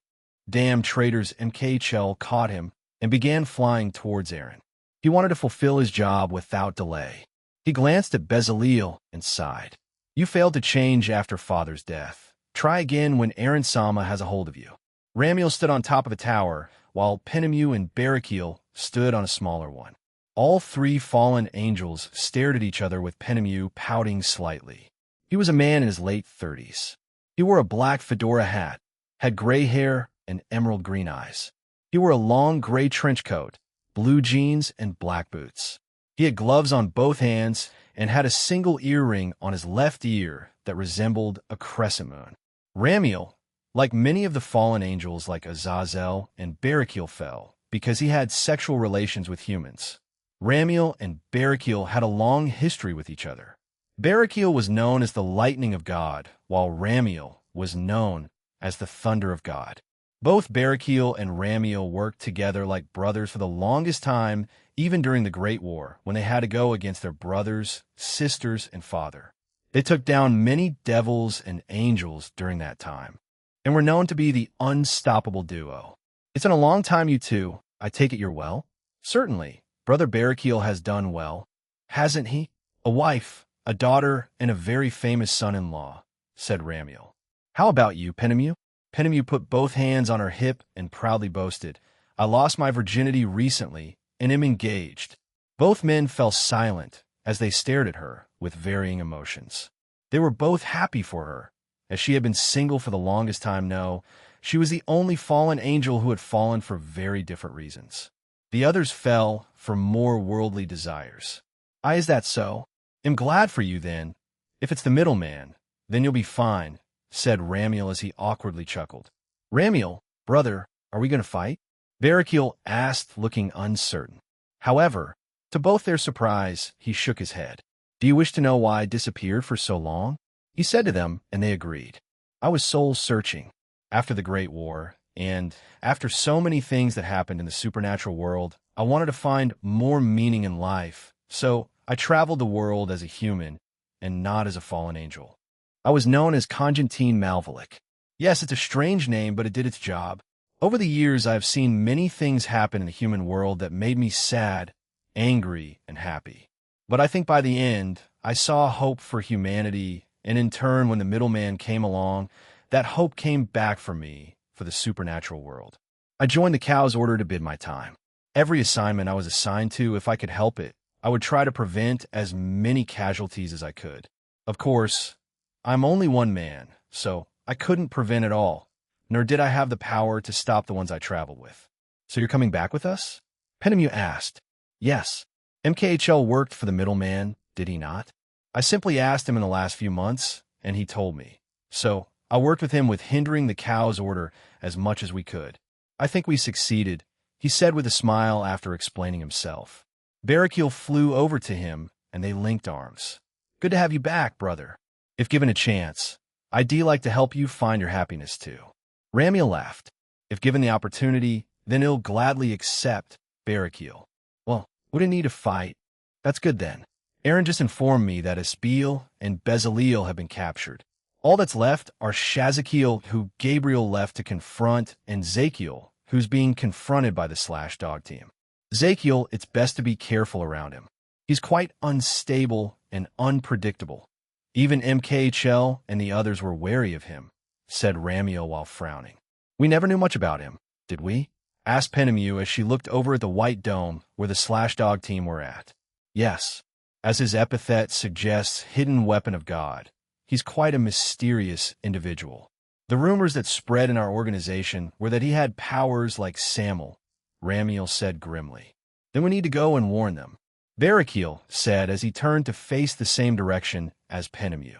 Damn traitors! MKHL caught him and began flying towards Aaron. He wanted to fulfill his job without delay. He glanced at Bezaleel and sighed. You failed to change after father's death. Try again when Aaron Sama has a hold of you. Ramiel stood on top of a tower, while Penemu and Barakeel stood on a smaller one. All three fallen angels stared at each other with Penemu pouting slightly. He was a man in his late 30s. He wore a black fedora hat, had gray hair and emerald green eyes. He wore a long gray trench coat, blue jeans, and black boots. He had gloves on both hands and had a single earring on his left ear that resembled a crescent moon. Ramiel, like many of the fallen angels like Azazel and Barakeel, fell because he had sexual relations with humans. Ramiel and Barakeel had a long history with each other. Barakeel was known as the lightning of God, while Ramiel was known as the thunder of God. Both Barakeel and Ramiel worked together like brothers for the longest time, even during the Great War, when they had to go against their brothers, sisters, and father. They took down many devils and angels during that time, and were known to be the unstoppable duo. It's been a long time, you two. I take it you're well? Certainly. Brother Barakeel has done well, hasn't he? A wife, a daughter, and a very famous son-in-law, said Ramiel. How about you, Penemu? Penemu put both hands on her hip and proudly boasted, I lost my virginity recently and am engaged. Both men fell silent as they stared at her with varying emotions. They were both happy for her, as she had been single for the longest time. No, she was the only fallen angel who had fallen for very different reasons. The others fell for more worldly desires. Is that so? I'm glad for you then. If it's the middleman, then you'll be fine, said Ramiel as he awkwardly chuckled. Ramiel, brother, are we going to fight? Barakeel asked, looking uncertain. However, to both their surprise, he shook his head. Do you wish to know why I disappeared for so long? He said to them, and they agreed. I was soul-searching after the Great War, and after so many things that happened in the supernatural world, I wanted to find more meaning in life, so I traveled the world as a human and not as a fallen angel. I was known as Constantine Malvolk. Yes, it's a strange name, but it did its job. Over the years, I have seen many things happen in the human world that made me sad, angry, and happy. But I think by the end, I saw hope for humanity, and in turn, when the middleman came along, that hope came back for me for the supernatural world. I joined the cow's order to bid my time. Every assignment I was assigned to, if I could help it, I would try to prevent as many casualties as I could. Of course, I'm only one man, so I couldn't prevent it all, nor did I have the power to stop the ones I traveled with. So you're coming back with us? Penemu asked. Yes. MKHL worked for the middleman, did he not? I simply asked him in the last few months, and he told me. So I worked with him with hindering the cow's order as much as we could. I think we succeeded, he said with a smile after explaining himself. Barakeel flew over to him, and they linked arms. Good to have you back, brother. If given a chance, I'd like to help you find your happiness too. Ramiel laughed. If given the opportunity, then he'll gladly accept Barakeel. Well, we didn't need to fight. That's good then. Aaron just informed me that Espiel and Bezaleel have been captured. All that's left are Shazakiel, who Gabriel left to confront, and Zakiel, who's being confronted by the Slashdog team. Zakiel, it's best to be careful around him. He's quite unstable and unpredictable. Even MKHL and the others were wary of him, said Ramiel while frowning. We never knew much about him, did we? Asked Penemu as she looked over at the white dome where the Slashdog team were at. Yes, as his epithet suggests, hidden weapon of God. He's quite a mysterious individual. The rumors that spread in our organization were that he had powers like Samuel, Ramiel said grimly. Then we need to go and warn them, Barakeel said as he turned to face the same direction as Penemu.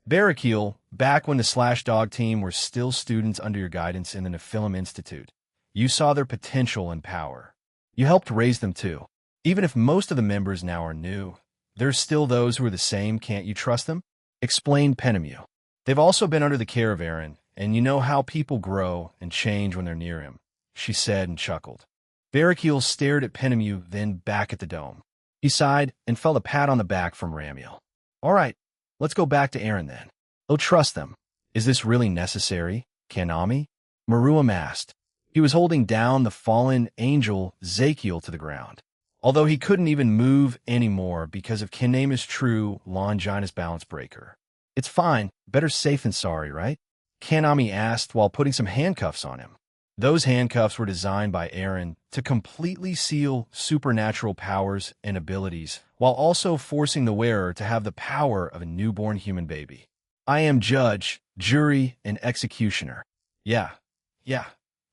Barakeel, back when the Slashdog team were still students under your guidance in the Nephilim Institute, you saw their potential and power. You helped raise them too. Even if most of the members now are new, there's still those who are the same. Can't you trust them? Explained Penemu. They've also been under the care of Aaron, and you know how people grow and change when they're near him, she said and chuckled. Barakeel stared at Penemu, then back at the dome. He sighed and felt a pat on the back from Ramiel. All right, let's go back to Aaron then. Oh, trust them. Is this really necessary, Kanami? Maruam asked. He was holding down the fallen angel Zakiel to the ground. Although he couldn't even move anymore because of Kanami's true Longinus balance breaker. It's fine, better safe than sorry, right? Kanami asked while putting some handcuffs on him. Those handcuffs were designed by Aaron to completely seal supernatural powers and abilities, while also forcing the wearer to have the power of a newborn human baby. I am judge, jury, and executioner. Yeah.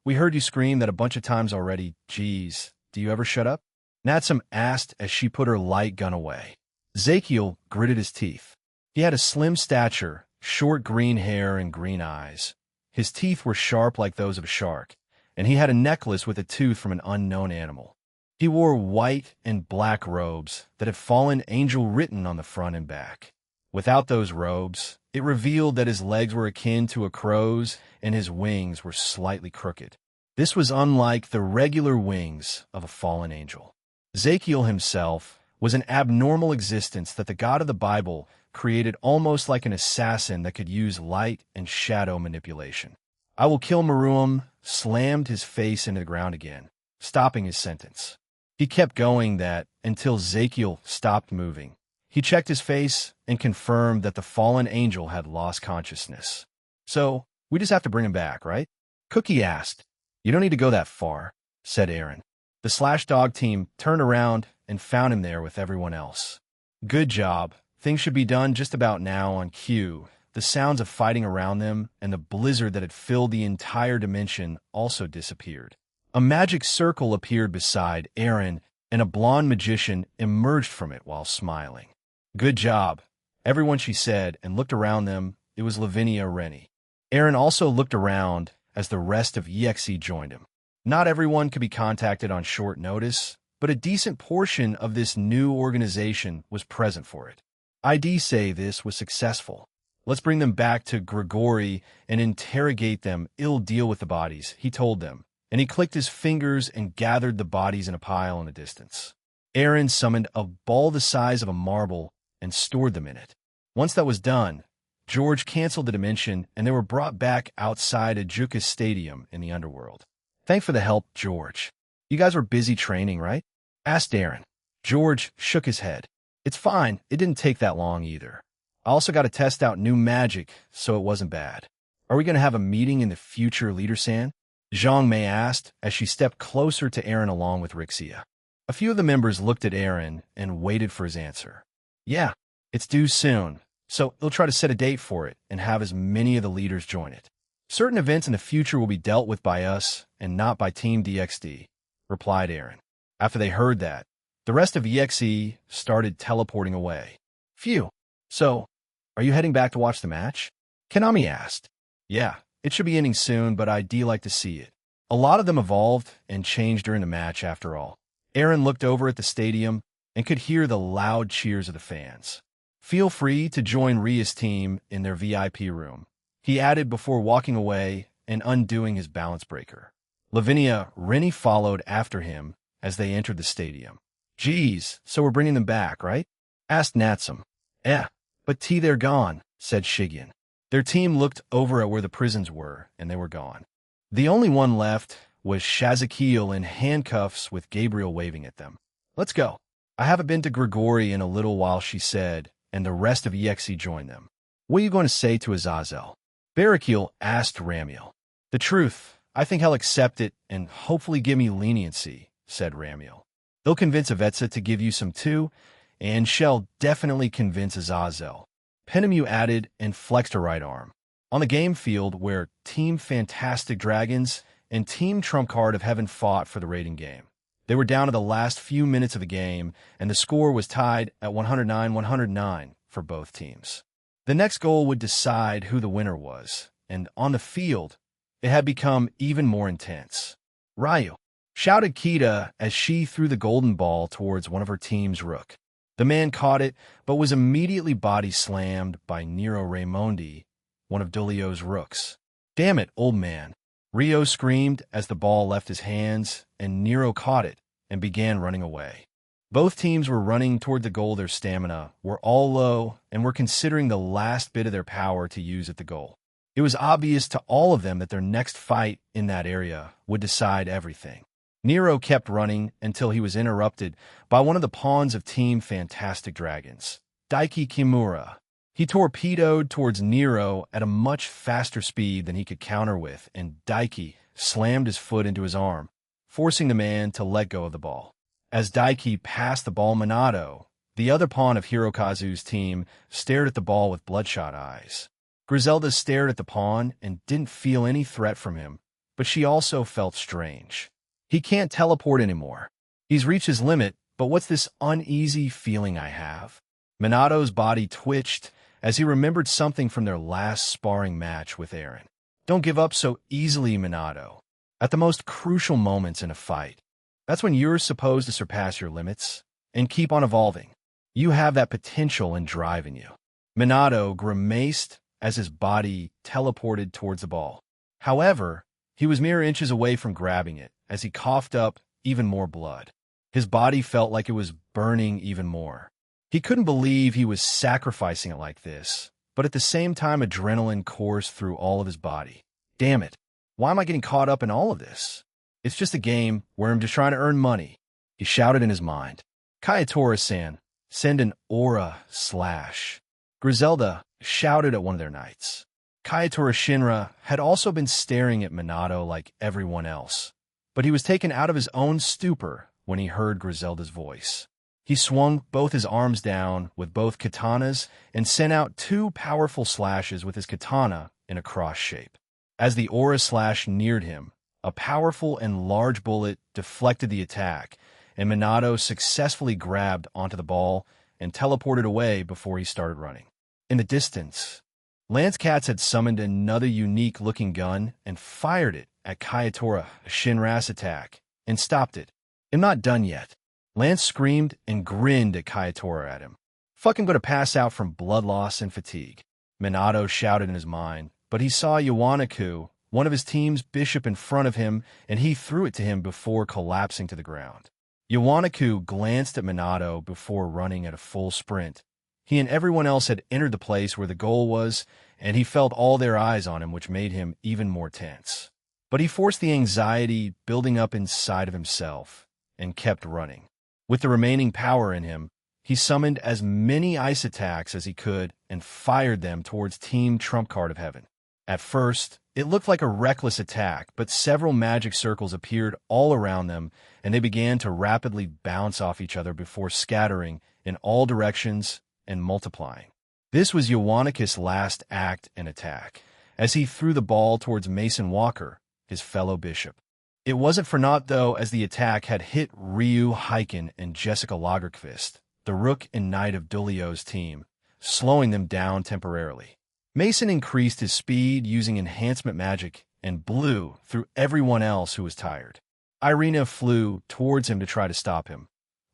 We heard you scream that a bunch of times already. Geez, do you ever shut up? Natsum asked as she put her light gun away. Zakiel gritted his teeth. He had a slim stature, short green hair, and green eyes. His teeth were sharp like those of a shark, and he had a necklace with a tooth from an unknown animal. He wore white and black robes that had fallen angel written on the front and back. Without those robes, it revealed that his legs were akin to a crow's and his wings were slightly crooked. This was unlike the regular wings of a fallen angel. Zakiel himself was an abnormal existence that the God of the Bible created almost like an assassin that could use light and shadow manipulation. I will kill Maruam slammed his face into the ground again, stopping his sentence. He kept going that until Zakiel stopped moving. He checked his face and confirmed that the fallen angel had lost consciousness. So, we just have to bring him back, right? Cookie asked. You don't need to go that far, said Aaron. The Slash Dog team turned around and found him there with everyone else. Good job. Things should be done just about now on cue. The sounds of fighting around them and the blizzard that had filled the entire dimension also disappeared. A magic circle appeared beside Aaron, and a blonde magician emerged from it while smiling. Good job, everyone, she said, and looked around them. It was Lavinia Rennie. Aaron also looked around as the rest of EXE joined him. Not everyone could be contacted on short notice, but a decent portion of this new organization was present for it. I'd say this was successful. Let's bring them back to Grigori and interrogate them. I'll deal with the bodies, he told them, and he clicked his fingers and gathered the bodies in a pile in the distance. Aaron summoned a ball the size of a marble and stored them in it. Once that was done, George canceled the dimension and they were brought back outside Ajuka's stadium in the underworld. Thanks for the help, George. You guys were busy training, right? Asked Aaron. George shook his head. It's fine, it didn't take that long either. I also got to test out new magic, so it wasn't bad. Are we going to have a meeting in the future, Leader San? Zhang Mei asked as she stepped closer to Aaron along with Rixia. A few of the members looked at Aaron and waited for his answer. Yeah, it's due soon, so he'll try to set a date for it and have as many of the leaders join it. Certain events in the future will be dealt with by us and not by Team DXD, replied Aaron. After they heard that, the rest of EXE started teleporting away. Phew. So, are you heading back to watch the match? Kanami asked. Yeah, it should be ending soon, but I'd like to see it. A lot of them evolved and changed during the match after all. Aaron looked over at the stadium and could hear the loud cheers of the fans. Feel free to join Ria's team in their VIP room, he added before walking away and undoing his balance breaker. Lavinia Rennie followed after him as they entered the stadium. Geez, so we're bringing them back, right? Asked Natsum. But they're gone, said Shigen. Their team looked over at where the prisons were, and they were gone. The only one left was Shazakiel in handcuffs with Gabriel waving at them. Let's go. I haven't been to Grigori in a little while, she said, and the rest of EXE joined them. What are you going to say to Azazel? Barakiel asked Ramiel. The truth. I think he'll accept it and hopefully give me leniency, said Ramiel. They'll convince Avetsa to give you some too, and Shell definitely convince Azazel. Penemu added and flexed her right arm. On the game field where Team Fantastic Dragons and Team Trump Card of Heaven fought for the rating game. They were down to the last few minutes of the game, and the score was tied at 109-109 for both teams. The next goal would decide who the winner was, and on the field, it had become even more intense. Ryu, shouted Kita as she threw the golden ball towards one of her team's rook. The man caught it, but was immediately body slammed by Nero Raimondi, one of Dulio's rooks. Damn it, old man. Rio screamed as the ball left his hands, and Nero caught it and began running away. Both teams were running toward the goal. Their stamina were all low and were considering the last bit of their power to use at the goal. It was obvious to all of them that their next fight in that area would decide everything. Nero kept running until he was interrupted by one of the pawns of Team Fantastic Dragons, Daiki Kimura. He torpedoed towards Nero at a much faster speed than he could counter with, and Daiki slammed his foot into his arm, forcing the man to let go of the ball. As Daiki passed the ball, Minato, the other pawn of Hirokazu's team, stared at the ball with bloodshot eyes. Griselda stared at the pawn and didn't feel any threat from him, but she also felt strange. He can't teleport anymore. He's reached his limit, but what's this uneasy feeling I have? Minato's body twitched as he remembered something from their last sparring match with Eren. Don't give up so easily, Minato. At the most crucial moments in a fight, that's when you're supposed to surpass your limits and keep on evolving. You have that potential and drive in you. Minato grimaced as his body teleported towards the ball. However, he was mere inches away from grabbing it as he coughed up even more blood. His body felt like it was burning even more. He couldn't believe he was sacrificing it like this, but at the same time adrenaline coursed through all of his body. Damn it, why am I getting caught up in all of this? It's just a game where I'm just trying to earn money, he shouted in his mind. Kayatora-san, send an aura slash. Griselda shouted at one of their knights. Kayatora Shinra had also been staring at Minato like everyone else, but he was taken out of his own stupor when he heard Griselda's voice. He swung both his arms down with both katanas and sent out two powerful slashes with his katana in a cross shape. As the aura slash neared him, a powerful and large bullet deflected the attack, and Minato successfully grabbed onto the ball and teleported away before he started running. In the distance, Lance Katz had summoned another unique-looking gun and fired it at Kayatora Shinra's attack and stopped it. I'm not done yet. Lance screamed and grinned at Kayatora at him. Fucking gonna pass out from blood loss and fatigue, Minato shouted in his mind, but he saw Iwanaku, one of his team's bishop, in front of him, and he threw it to him before collapsing to the ground. Iwanaku glanced at Minato before running at a full sprint. He and everyone else had entered the place where the goal was, and he felt all their eyes on him, which made him even more tense. But he forced the anxiety building up inside of himself and kept running. With the remaining power in him, he summoned as many ice attacks as he could and fired them towards Team Trump Card of Heaven. At first, it looked like a reckless attack, but several magic circles appeared all around them, and they began to rapidly bounce off each other before scattering in all directions and multiplying. This was Iwanaku's last act and attack, as he threw the ball towards Mason Walker, his fellow bishop. It wasn't for naught, though, as the attack had hit Ryu Heiken and Jessica Lagerqvist, the Rook and Knight of Dulio's team, slowing them down temporarily. Mason increased his speed using enhancement magic and blew through everyone else who was tired. Irina flew towards him to try to stop him,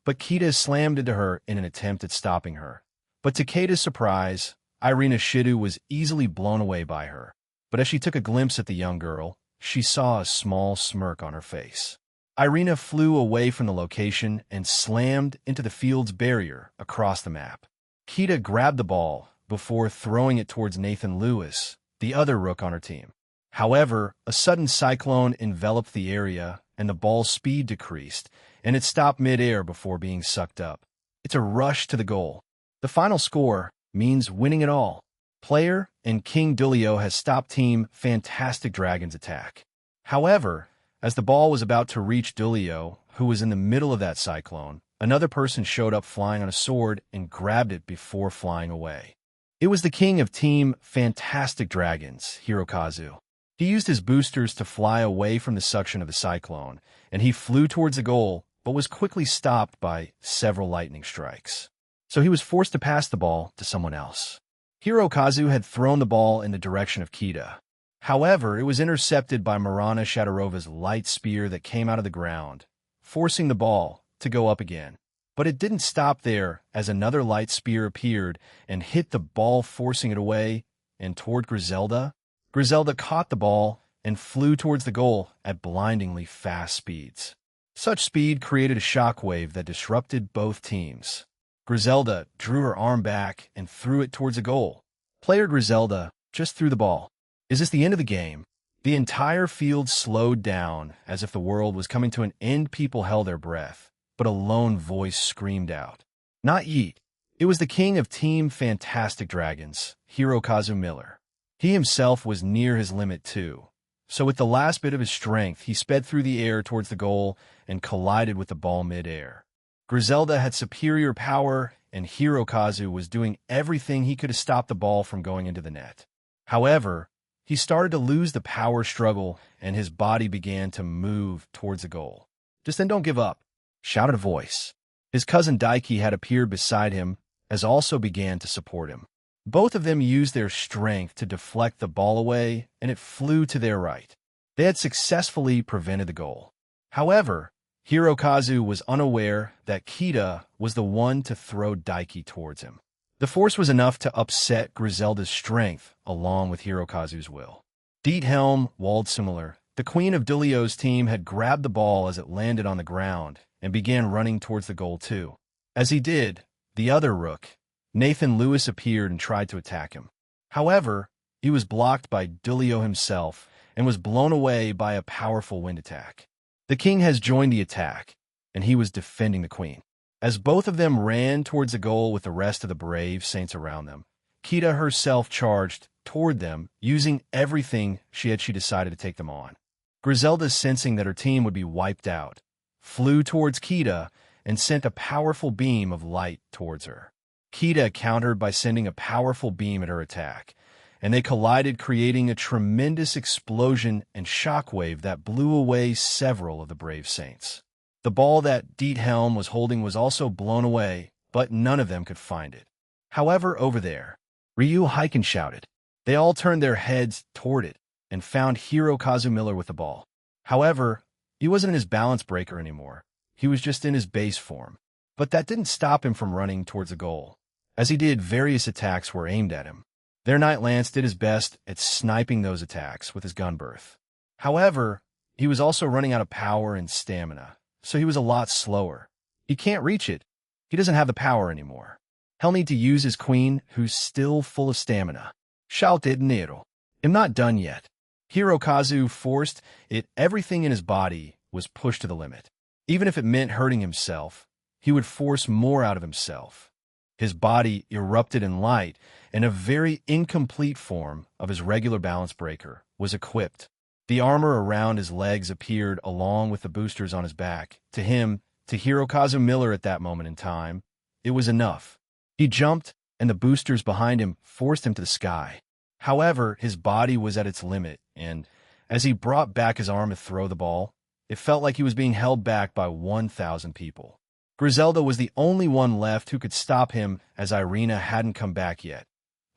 but Kita slammed into her in an attempt at stopping her. But to Kata's surprise, Irina Shido was easily blown away by her. But as she took a glimpse at the young girl, she saw a small smirk on her face. Irina flew away from the location and slammed into the field's barrier across the map. Kita grabbed the ball before throwing it towards Nathan Lewis, the other Rook on her team. However, a sudden cyclone enveloped the area and the ball's speed decreased, and it stopped mid-air before being sucked up. It's a rush to the goal. The final score means winning it all. Player and King Dulio has stopped Team Fantastic Dragon's attack. However, as the ball was about to reach Dulio, who was in the middle of that cyclone, another person showed up flying on a sword and grabbed it before flying away. It was the king of Team Fantastic Dragons, Hirokazu. He used his boosters to fly away from the suction of the cyclone, and he flew towards the goal, but was quickly stopped by several lightning strikes. So he was forced to pass the ball to someone else. Hirokazu had thrown the ball in the direction of Kita. However, it was intercepted by Marana Shadorova's light spear that came out of the ground, forcing the ball to go up again. But it didn't stop there, as another light spear appeared and hit the ball, forcing it away and toward Griselda. Griselda caught the ball and flew towards the goal at blindingly fast speeds. Such speed created a shockwave that disrupted both teams. Griselda drew her arm back and threw it towards a goal. Player Griselda just threw the ball. Is this the end of the game? The entire field slowed down, as if the world was coming to an end. People held their breath, but a lone voice screamed out. Not Yeet. It was the king of Team Fantastic Dragons, Hirokazu Miller. He himself was near his limit too. So with the last bit of his strength, he sped through the air towards the goal and collided with the ball mid-air. Griselda had superior power, and Hirokazu was doing everything he could to stop the ball from going into the net. However, he started to lose the power struggle, and his body began to move towards the goal. Just then don't give up, shouted a voice. His cousin Daiki had appeared beside him, as also began to support him. Both of them used their strength to deflect the ball away, and it flew to their right. They had successfully prevented the goal. However, Hirokazu was unaware that Kita was the one to throw Daiki towards him. The force was enough to upset Griselda's strength along with Hirokazu's will. Diethelm Waldsimmler, the queen of Dulio's team, had grabbed the ball as it landed on the ground and began running towards the goal too. As he did, the other rook, Nathan Lewis, appeared and tried to attack him. However, he was blocked by Dulio himself and was blown away by a powerful wind attack. The king has joined the attack, and he was defending the queen. As both of them ran towards the goal with the rest of the brave saints around them, Kita herself charged toward them, using everything she decided to take them on. Griselda, sensing that her team would be wiped out, flew towards Kita and sent a powerful beam of light towards her. Kita countered by sending a powerful beam at her attack, and they collided, creating a tremendous explosion and shockwave that blew away several of the brave saints. The ball that Diethelm was holding was also blown away, but none of them could find it. However, over there, Ryu Heiken shouted. They all turned their heads toward it and found Hirokazu Miller with the ball. However, he wasn't in his balance breaker anymore. He was just in his base form. But that didn't stop him from running towards the goal. As he did, various attacks were aimed at him. Their Knight Lance did his best at sniping those attacks with his gun berth. However, he was also running out of power and stamina, so he was a lot slower. He can't reach it. He doesn't have the power anymore. He'll need to use his queen, who's still full of stamina. Shouted Nero. I'm not done yet. Hirokazu forced it. Everything in his body was pushed to the limit. Even if it meant hurting himself, he would force more out of himself. His body erupted in light, and a very incomplete form of his regular balance breaker was equipped. The armor around his legs appeared along with the boosters on his back. To him, to Hirokazu Miller at that moment in time, it was enough. He jumped, and the boosters behind him forced him to the sky. However, his body was at its limit, and as he brought back his arm to throw the ball, it felt like he was being held back by 1,000 people. Griselda was the only one left who could stop him, as Irina hadn't come back yet.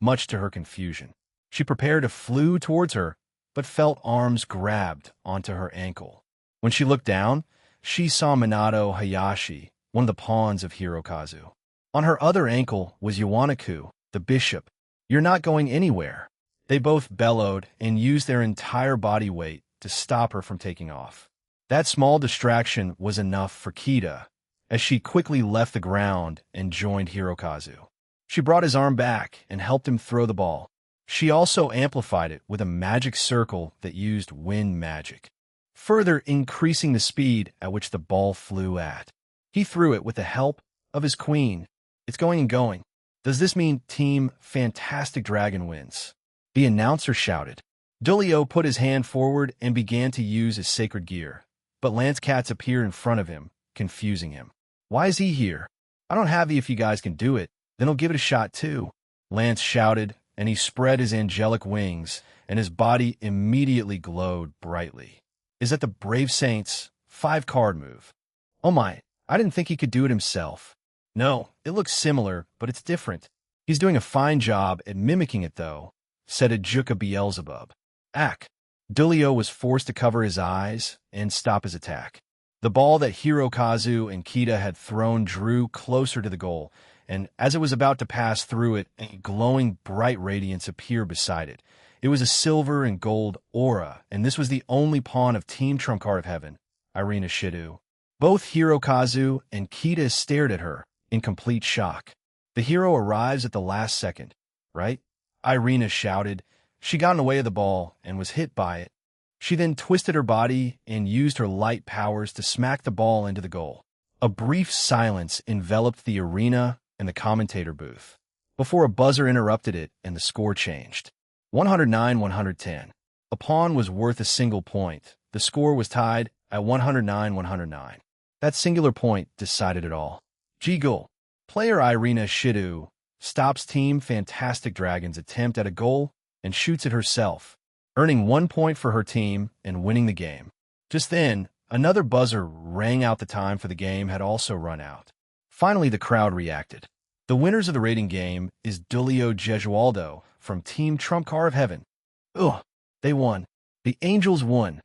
Much to her confusion, she prepared to flew towards her, but felt arms grabbed onto her ankle. When she looked down, she saw Minato Hayashi, one of the pawns of Hirokazu. On her other ankle was Iwanaku, the bishop. You're not going anywhere. They both bellowed and used their entire body weight to stop her from taking off. That small distraction was enough for Kita, as she quickly left the ground and joined Hirokazu. She brought his arm back and helped him throw the ball. She also amplified it with a magic circle that used wind magic, further increasing the speed at which the ball flew at. He threw it with the help of his queen. It's going and going. Does this mean Team Fantastic Dragon wins? The announcer shouted. Dulio put his hand forward and began to use his sacred gear, but Lance Katz appeared in front of him, confusing him. Why is he here? I don't have the if you guys can do it, then I'll give it a shot too. Lance shouted, and he spread his angelic wings, and his body immediately glowed brightly. Is that the Brave Saints' 5-card move? Oh my, I didn't think he could do it himself. No, it looks similar, but it's different. He's doing a fine job at mimicking it though, said Ajuka Beelzebub. Ack. Dulio was forced to cover his eyes and stop his attack. The ball that Hirokazu and Kita had thrown drew closer to the goal, and as it was about to pass through it, a glowing bright radiance appeared beside it. It was a silver and gold aura, and this was the only pawn of Team Trump Card of Heaven, Irina Shidu. Both Hirokazu and Kita stared at her in complete shock. The hero arrives at the last second, right? Irina shouted. She got in the way of the ball and was hit by it. She then twisted her body and used her light powers to smack the ball into the goal. A brief silence enveloped the arena and the commentator booth, before a buzzer interrupted it and the score changed. 109-110. A pawn was worth a single point. The score was tied at 109-109. That singular point decided it all. G-goal. Player Irina Shidu stops Team Fantastic Dragon's attempt at a goal and shoots it herself, earning 1 point for her team and winning the game. Just then, another buzzer rang out. The time for the game had also run out. Finally, the crowd reacted. The winners of the rating game is Dulio Gesualdo from Team Trump Card of Heaven. Ugh, they won. The Angels won.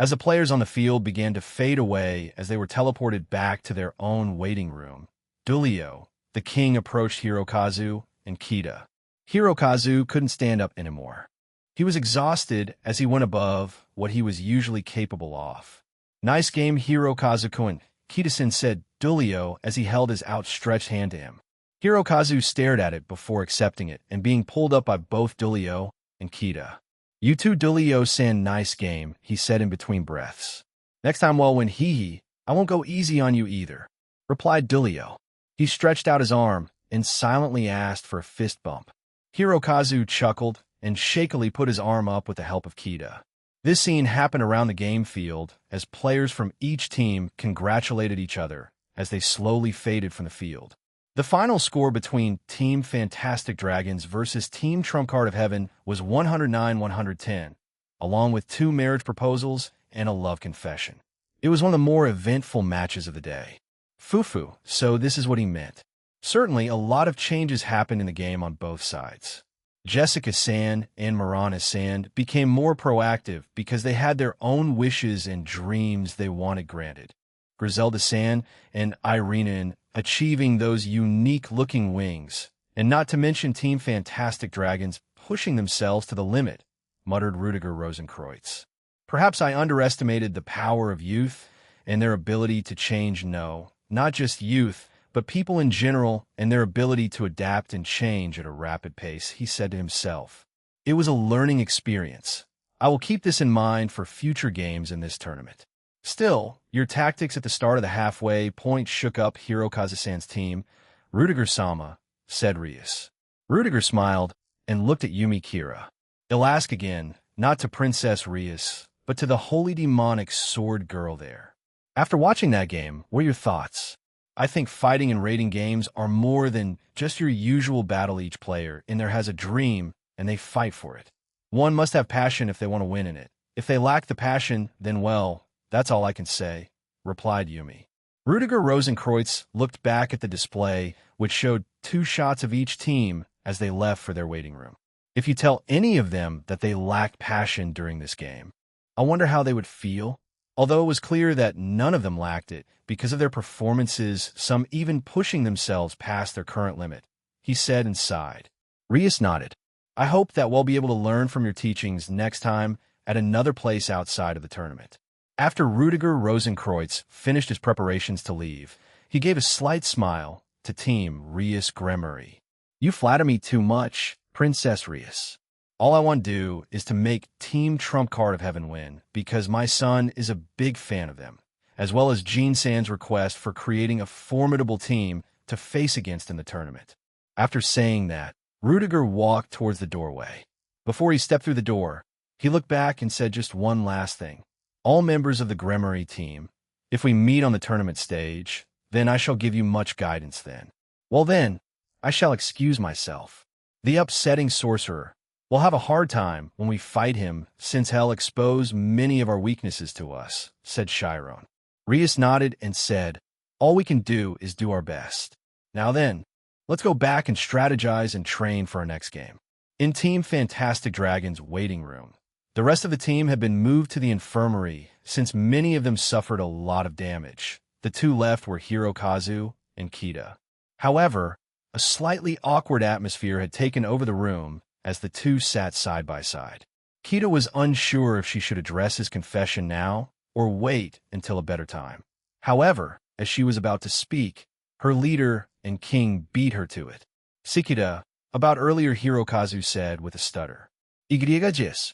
As the players on the field began to fade away as they were teleported back to their own waiting room, Dulio, the king, approached Hirokazu and Kita. Hirokazu couldn't stand up anymore. He was exhausted as he went above what he was usually capable of. Nice game, Hirokazu-kun, Kita-san said Dulio as he held his outstretched hand to him. Hirokazu stared at it before accepting it and being pulled up by both Dulio and Kita. You too, Dulio-san, nice game, he said in between breaths. Next time, well, when I won't go easy on you either, replied Dulio. He stretched out his arm and silently asked for a fist bump. Hirokazu chuckled and shakily put his arm up with the help of Kita. This scene happened around the game field as players from each team congratulated each other as they slowly faded from the field. The final score between Team Fantastic Dragons versus Team Trump Card of Heaven was 109-110, along with 2 marriage proposals and a love confession. It was one of the more eventful matches of the day. Fufu, so this is what he meant. Certainly, a lot of changes happened in the game on both sides. Jessica-san and Marana-san became more proactive because they had their own wishes and dreams they wanted granted. Griselda-san and Irina achieving those unique-looking wings, and not to mention Team Fantastic Dragons pushing themselves to the limit, muttered Rudiger Rosenkreutz. Perhaps I underestimated the power of youth and their ability to change. No, not just youth, but people in general and their ability to adapt and change at a rapid pace, he said to himself. It was a learning experience. I will keep this in mind for future games in this tournament. Still, your tactics at the start of the halfway point shook up Hirokazu-san's team, Rudiger-sama, said Rias. Rudiger smiled and looked at Yumi Kira. I'll ask again, not to Princess Rias, but to the holy demonic sword girl there. After watching that game, what are your thoughts? I think fighting and rating games are more than just your usual battle. Each player in there has a dream, and they fight for it. One must have passion if they want to win in it. If they lack the passion, then well, that's all I can say, replied Yumi. Rudiger Rosenkreutz looked back at the display, which showed 2 shots of each team as they left for their waiting room. If you tell any of them that they lacked passion during this game, I wonder how they would feel. Although it was clear that none of them lacked it because of their performances, some even pushing themselves past their current limit, he said and sighed. Rias nodded. I hope that we'll be able to learn from your teachings next time at another place outside of the tournament. After Rudiger Rosenkreutz finished his preparations to leave, he gave a slight smile to Team Rias Gremory. You flatter me too much, Princess Rias. All I want to do is to make Team Trump Card of Heaven win because my son is a big fan of them, as well as Jean San's request for creating a formidable team to face against in the tournament. After saying that, Rudiger walked towards the doorway. Before he stepped through the door, he looked back and said just one last thing. All members of the Gremory team, if we meet on the tournament stage, then I shall give you much guidance then. Well then, I shall excuse myself. The upsetting sorcerer will have a hard time when we fight him since he'll expose many of our weaknesses to us, said Chiron. Rias nodded and said, all we can do is do our best. Now then, let's go back and strategize and train for our next game. In Team Fantastic Dragon's waiting room, the rest of the team had been moved to the infirmary since many of them suffered a lot of damage. The 2 left were Hirokazu and Kita. However, a slightly awkward atmosphere had taken over the room as the 2 sat side by side. Kita was unsure if she should address his confession now or wait until a better time. However, as she was about to speak, her leader and king beat her to it. Sikita, about earlier, Hirokazu said with a stutter. Igriga.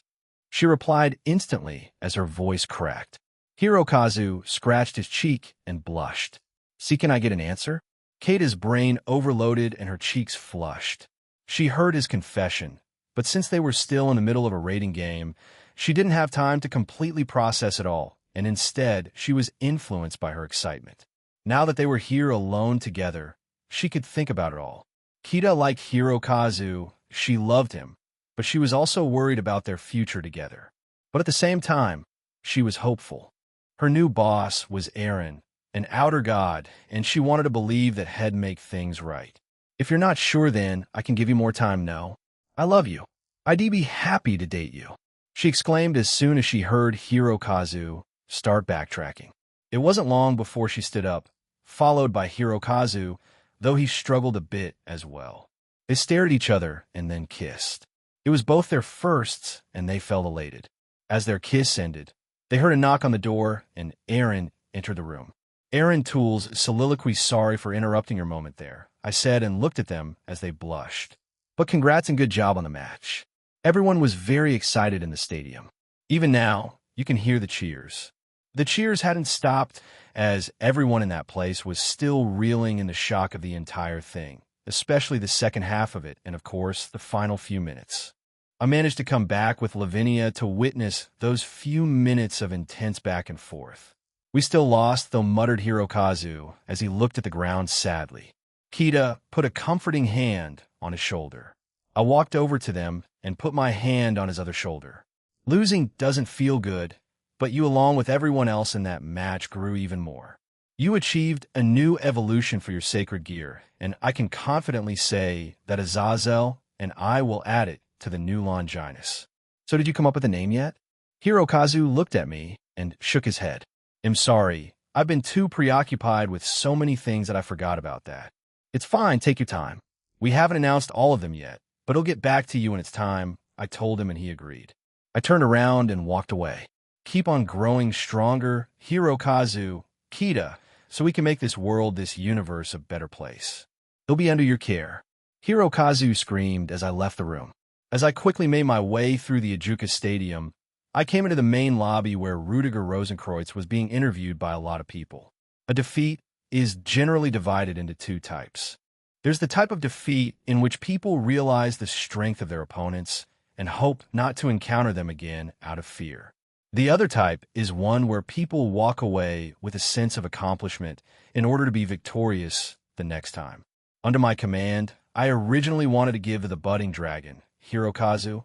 She replied instantly as her voice cracked. Hirokazu scratched his cheek and blushed. See, can I get an answer? Kata's brain overloaded and her cheeks flushed. She heard his confession, but since they were still in the middle of a raiding game, she didn't have time to completely process it all, and instead she was influenced by her excitement. Now that they were here alone together, she could think about it all. Kita liked Hirokazu, she loved him, but she was also worried about their future together. But at the same time, she was hopeful. Her new boss was Aaron, an outer god, and she wanted to believe that he'd make things right. If you're not sure, then I can give you more time. No. I love you. I'd be happy to date you, she exclaimed as soon as she heard Hirokazu start backtracking. It wasn't long before she stood up, followed by Hirokazu, though he struggled a bit as well. They stared at each other and then kissed. It was both their firsts, and they felt elated. As their kiss ended, they heard a knock on the door, and Aaron entered the room. Aaron Tools soliloquied, sorry for interrupting your moment there, I said, and looked at them as they blushed. But congrats and good job on the match. Everyone was very excited in the stadium. Even now, you can hear the cheers. The cheers hadn't stopped, as everyone in that place was still reeling in the shock of the entire thing, especially the second half of it and, of course, the final few minutes. I managed to come back with Lavinia to witness those few minutes of intense back and forth. We still lost, though, muttered Hirokazu as he looked at the ground sadly. Kita put a comforting hand on his shoulder. I walked over to them and put my hand on his other shoulder. Losing doesn't feel good, but you, along with everyone else in that match, grew even more. You achieved a new evolution for your sacred gear, and I can confidently say that Azazel and I will add it to the new Longinus. So did you come up with a name yet? Hirokazu looked at me and shook his head. I'm sorry, I've been too preoccupied with so many things that I forgot about that. It's fine, take your time. We haven't announced all of them yet, but it'll get back to you when it's time, I told him, and he agreed. I turned around and walked away. Keep on growing stronger, Hirokazu, Kita, so we can make this world, this universe, a better place. It'll be under your care. Hirokazu screamed as I left the room. As I quickly made my way through the Ajuka Stadium, I came into the main lobby where Rudiger Rosenkreuz was being interviewed by a lot of people. A defeat is generally divided into two types. There's the type of defeat in which people realize the strength of their opponents and hope not to encounter them again out of fear. The other type is one where people walk away with a sense of accomplishment in order to be victorious the next time. Under my command, I originally wanted to give the budding dragon, Hirokazu,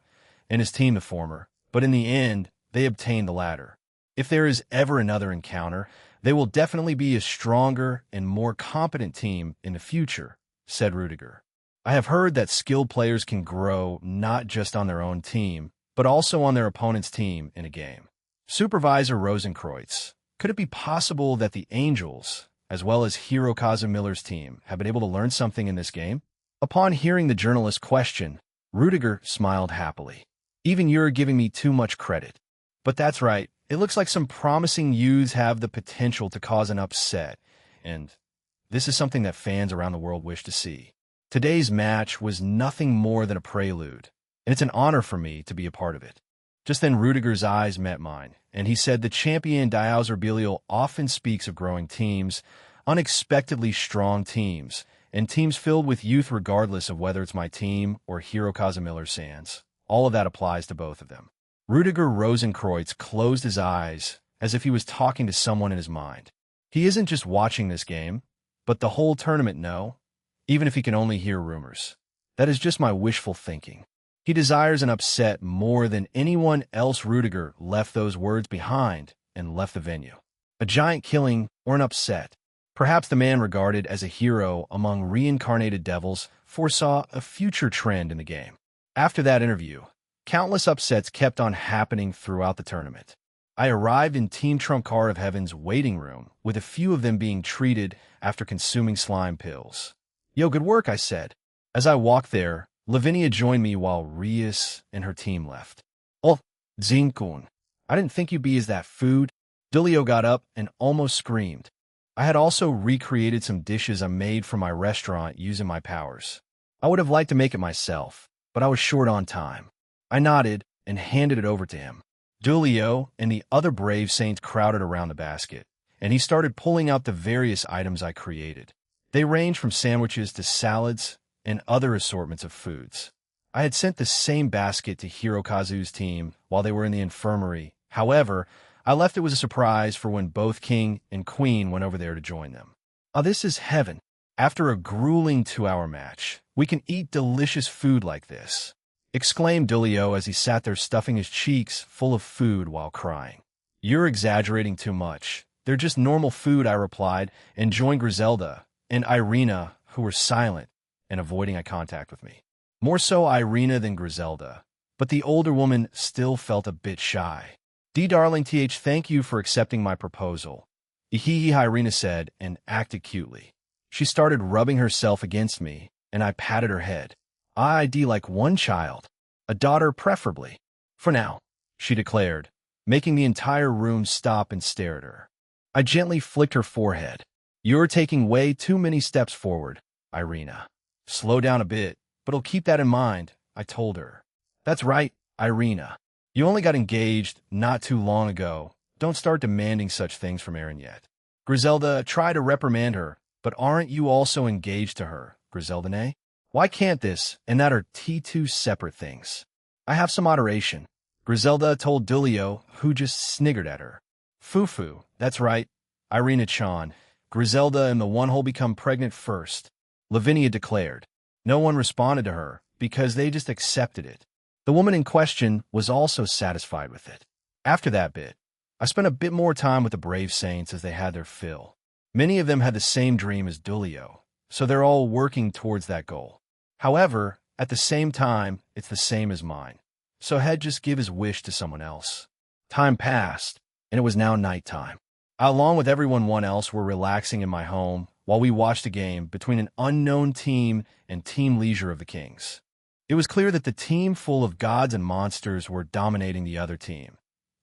and his team the former, but in the end, they obtained the latter. If there is ever another encounter, they will definitely be a stronger and more competent team in the future, said Rudiger. I have heard that skilled players can grow not just on their own team, but also on their opponent's team in a game. Supervisor Rosenkreuz, could it be possible that the Angels, as well as Hirokazu Miller's team, have been able to learn something in this game? Upon hearing the journalist's question, Rudiger smiled happily. Even you're giving me too much credit. But that's right, it looks like some promising youths have the potential to cause an upset, and this is something that fans around the world wish to see. Today's match was nothing more than a prelude, and it's an honor for me to be a part of it. Just then Rudiger's eyes met mine, and he said the champion Diauzer Belial often speaks of growing teams, unexpectedly strong teams, and teams filled with youth regardless of whether it's my team or Hirokazu Miller Sands. All of that applies to both of them. Rudiger Rosenkreuz closed his eyes as if he was talking to someone in his mind. He isn't just watching this game, but the whole tournament, no, even if he can only hear rumors. That is just my wishful thinking. He desires an upset more than anyone else. Rudiger left those words behind and left the venue. A giant killing or an upset. Perhaps the man regarded as a hero among reincarnated devils foresaw a future trend in the game. After that interview, countless upsets kept on happening throughout the tournament. I arrived in Team Trump Card of Heaven's waiting room, with a few of them being treated after consuming slime pills. Yo, good work, I said. As I walked there, Lavinia joined me while Rias and her team left. Oh, Zinkun, I didn't think you'd be as that food. Dulio got up and almost screamed. I had also recreated some dishes I made from my restaurant using my powers. I would have liked to make it myself, but I was short on time. I nodded and handed it over to him. Dulio and the other brave saints crowded around the basket, and he started pulling out the various items I created. They ranged from sandwiches to salads and other assortments of foods. I had sent the same basket to Hirokazu's team while they were in the infirmary. However, I left it as a surprise for when both king and queen went over there to join them. Oh, this is heaven. After a grueling 2-hour match, we can eat delicious food like this, exclaimed Dulio as he sat there stuffing his cheeks full of food while crying. You're exaggerating too much. They're just normal food, I replied, and joined Griselda and Irina, who were silent and avoiding eye contact with me. More so Irina than Griselda, but the older woman still felt a bit shy. Darling, thank you for accepting my proposal, Ihihi, Irina said, and acted cutely. She started rubbing herself against me, and I patted her head. I'd like one child, a daughter preferably. For now, she declared, making the entire room stop and stare at her. I gently flicked her forehead. You're taking way too many steps forward, Irina. Slow down a bit, but I'll keep that in mind, I told her. That's right, Irina. You only got engaged not too long ago. Don't start demanding such things from Aaron yet. Griselda tried to reprimand her, but aren't you also engaged to her, Griselda? Why can't this and that are two separate things? I have some moderation, Griselda told Dulio, who just sniggered at her. Fufu, that's right, Irina-chan. Griselda and the one-hole become pregnant first, Lavinia declared. No one responded to her because they just accepted it. The woman in question was also satisfied with it. After that bit, I spent a bit more time with the brave saints as they had their fill. Many of them had the same dream as Dulio, so they're all working towards that goal. However, at the same time, it's the same as mine. So Head just give his wish to someone else. Time passed, and it was now nighttime. I, along with everyone else, were relaxing in my home while we watched a game between an unknown team and Team Leisure of the Kings. It was clear that the team full of gods and monsters were dominating the other team,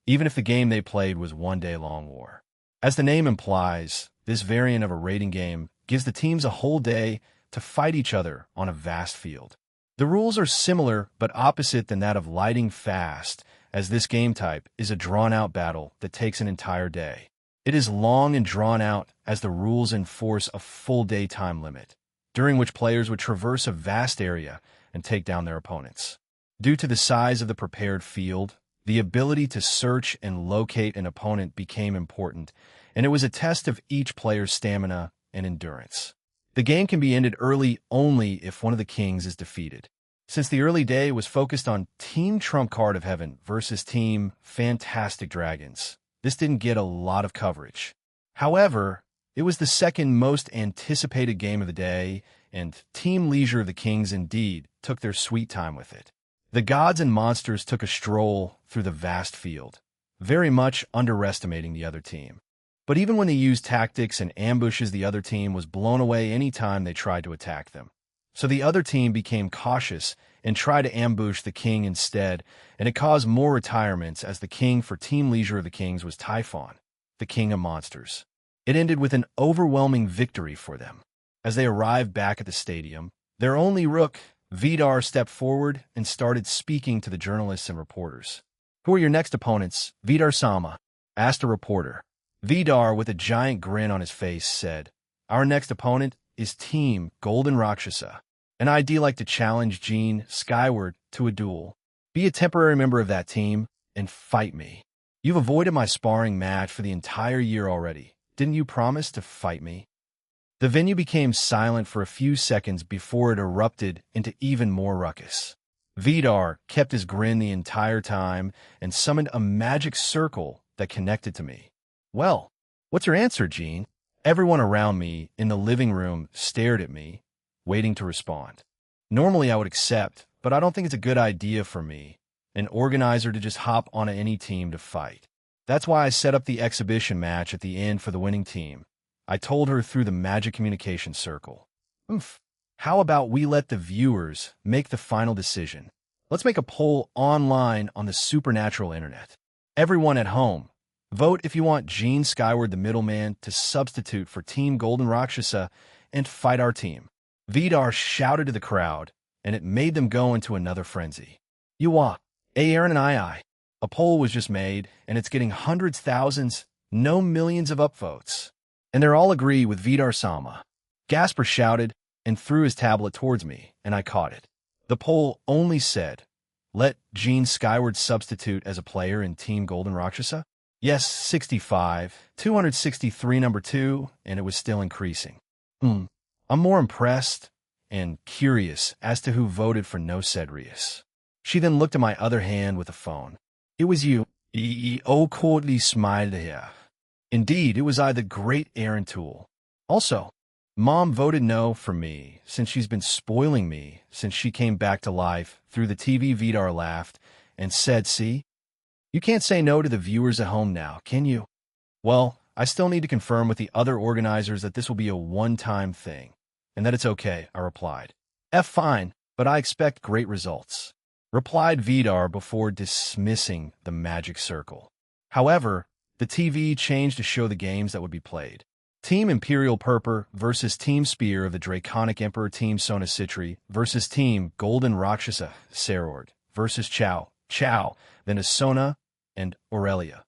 even if the game they played was one-day-long war. As the name implies, this variant of a raiding game gives the teams a whole day to fight each other on a vast field. The rules are similar but opposite than that of Lighting Fast, as this game type is a drawn-out battle that takes an entire day. It is long and drawn out as the rules enforce a full day time limit, during which players would traverse a vast area and take down their opponents. Due to the size of the prepared field, the ability to search and locate an opponent became important, and it was a test of each player's stamina and endurance. The game can be ended early only if one of the kings is defeated. Since the early day was focused on Team Trump Card of Heaven versus Team Fantastic Dragons, this didn't get a lot of coverage. However, it was the second most anticipated game of the day, and Team Leisure of the Kings indeed took their sweet time with it. The gods and monsters took a stroll through the vast field, very much underestimating the other team. But even when they used tactics and ambushes, the other team was blown away any time they tried to attack them. So the other team became cautious and tried to ambush the king instead, and it caused more retirements as the king for Team Leisure of the Kings was Typhon, the king of monsters. It ended with an overwhelming victory for them. As they arrived back at the stadium, their only rook, Vidar, stepped forward and started speaking to the journalists and reporters. Who are your next opponents, Vidar-sama? Asked a reporter. Vidar, with a giant grin on his face, said, Our next opponent is Team Golden Rakshasa, and I'd like to challenge Jean Skyward to a duel. Be a temporary member of that team and fight me. You've avoided my sparring match for the entire year already. Didn't you promise to fight me? The venue became silent for a few seconds before it erupted into even more ruckus. Vidar kept his grin the entire time and summoned a magic circle that connected to me. Well, what's your answer, Jean? Everyone around me in the living room stared at me, waiting to respond. Normally I would accept, but I don't think it's a good idea for me, an organizer, to just hop on any team to fight. That's why I set up the exhibition match at the end for the winning team. I told her through the magic communication circle. How about we let the viewers make the final decision? Let's make a poll online on the supernatural internet. Everyone at home, Vote if you want Gene Skyward, the middleman, to substitute for Team Golden Rakshasa and fight our team. Vidar shouted to the crowd, and it made them go into another frenzy. Aaron and I. A poll was just made, and it's getting hundreds, thousands, no millions of upvotes. And they're all agree with Vidar Sama. Gasper shouted and threw his tablet towards me, and I caught it. The poll only said, let Gene Skyward substitute as a player in Team Golden Rakshasa? Yes, 65, 263 number 2, and it was still increasing. I'm more impressed and curious as to who voted for no said Rias. She then looked at my other hand with the phone. It was you. Coldly smiled here. Indeed, it was I, the great Aaron Toole. Also, Mom voted no for me, since she's been spoiling me since she came back to life through the TV. Vidar laughed and said, see, you can't say no to the viewers at home now, can you? Well, I still need to confirm with the other organizers that this will be a one-time thing, and that it's okay, I replied. Fine, but I expect great results, replied Vidar before dismissing the magic circle. However, the TV changed to show the games that would be played. Team Imperial Purpur versus Team Spear of the Draconic Emperor, Team Sona Citri versus Team Golden Rakshasa Sarord versus Chow, then Sona and Aurelia.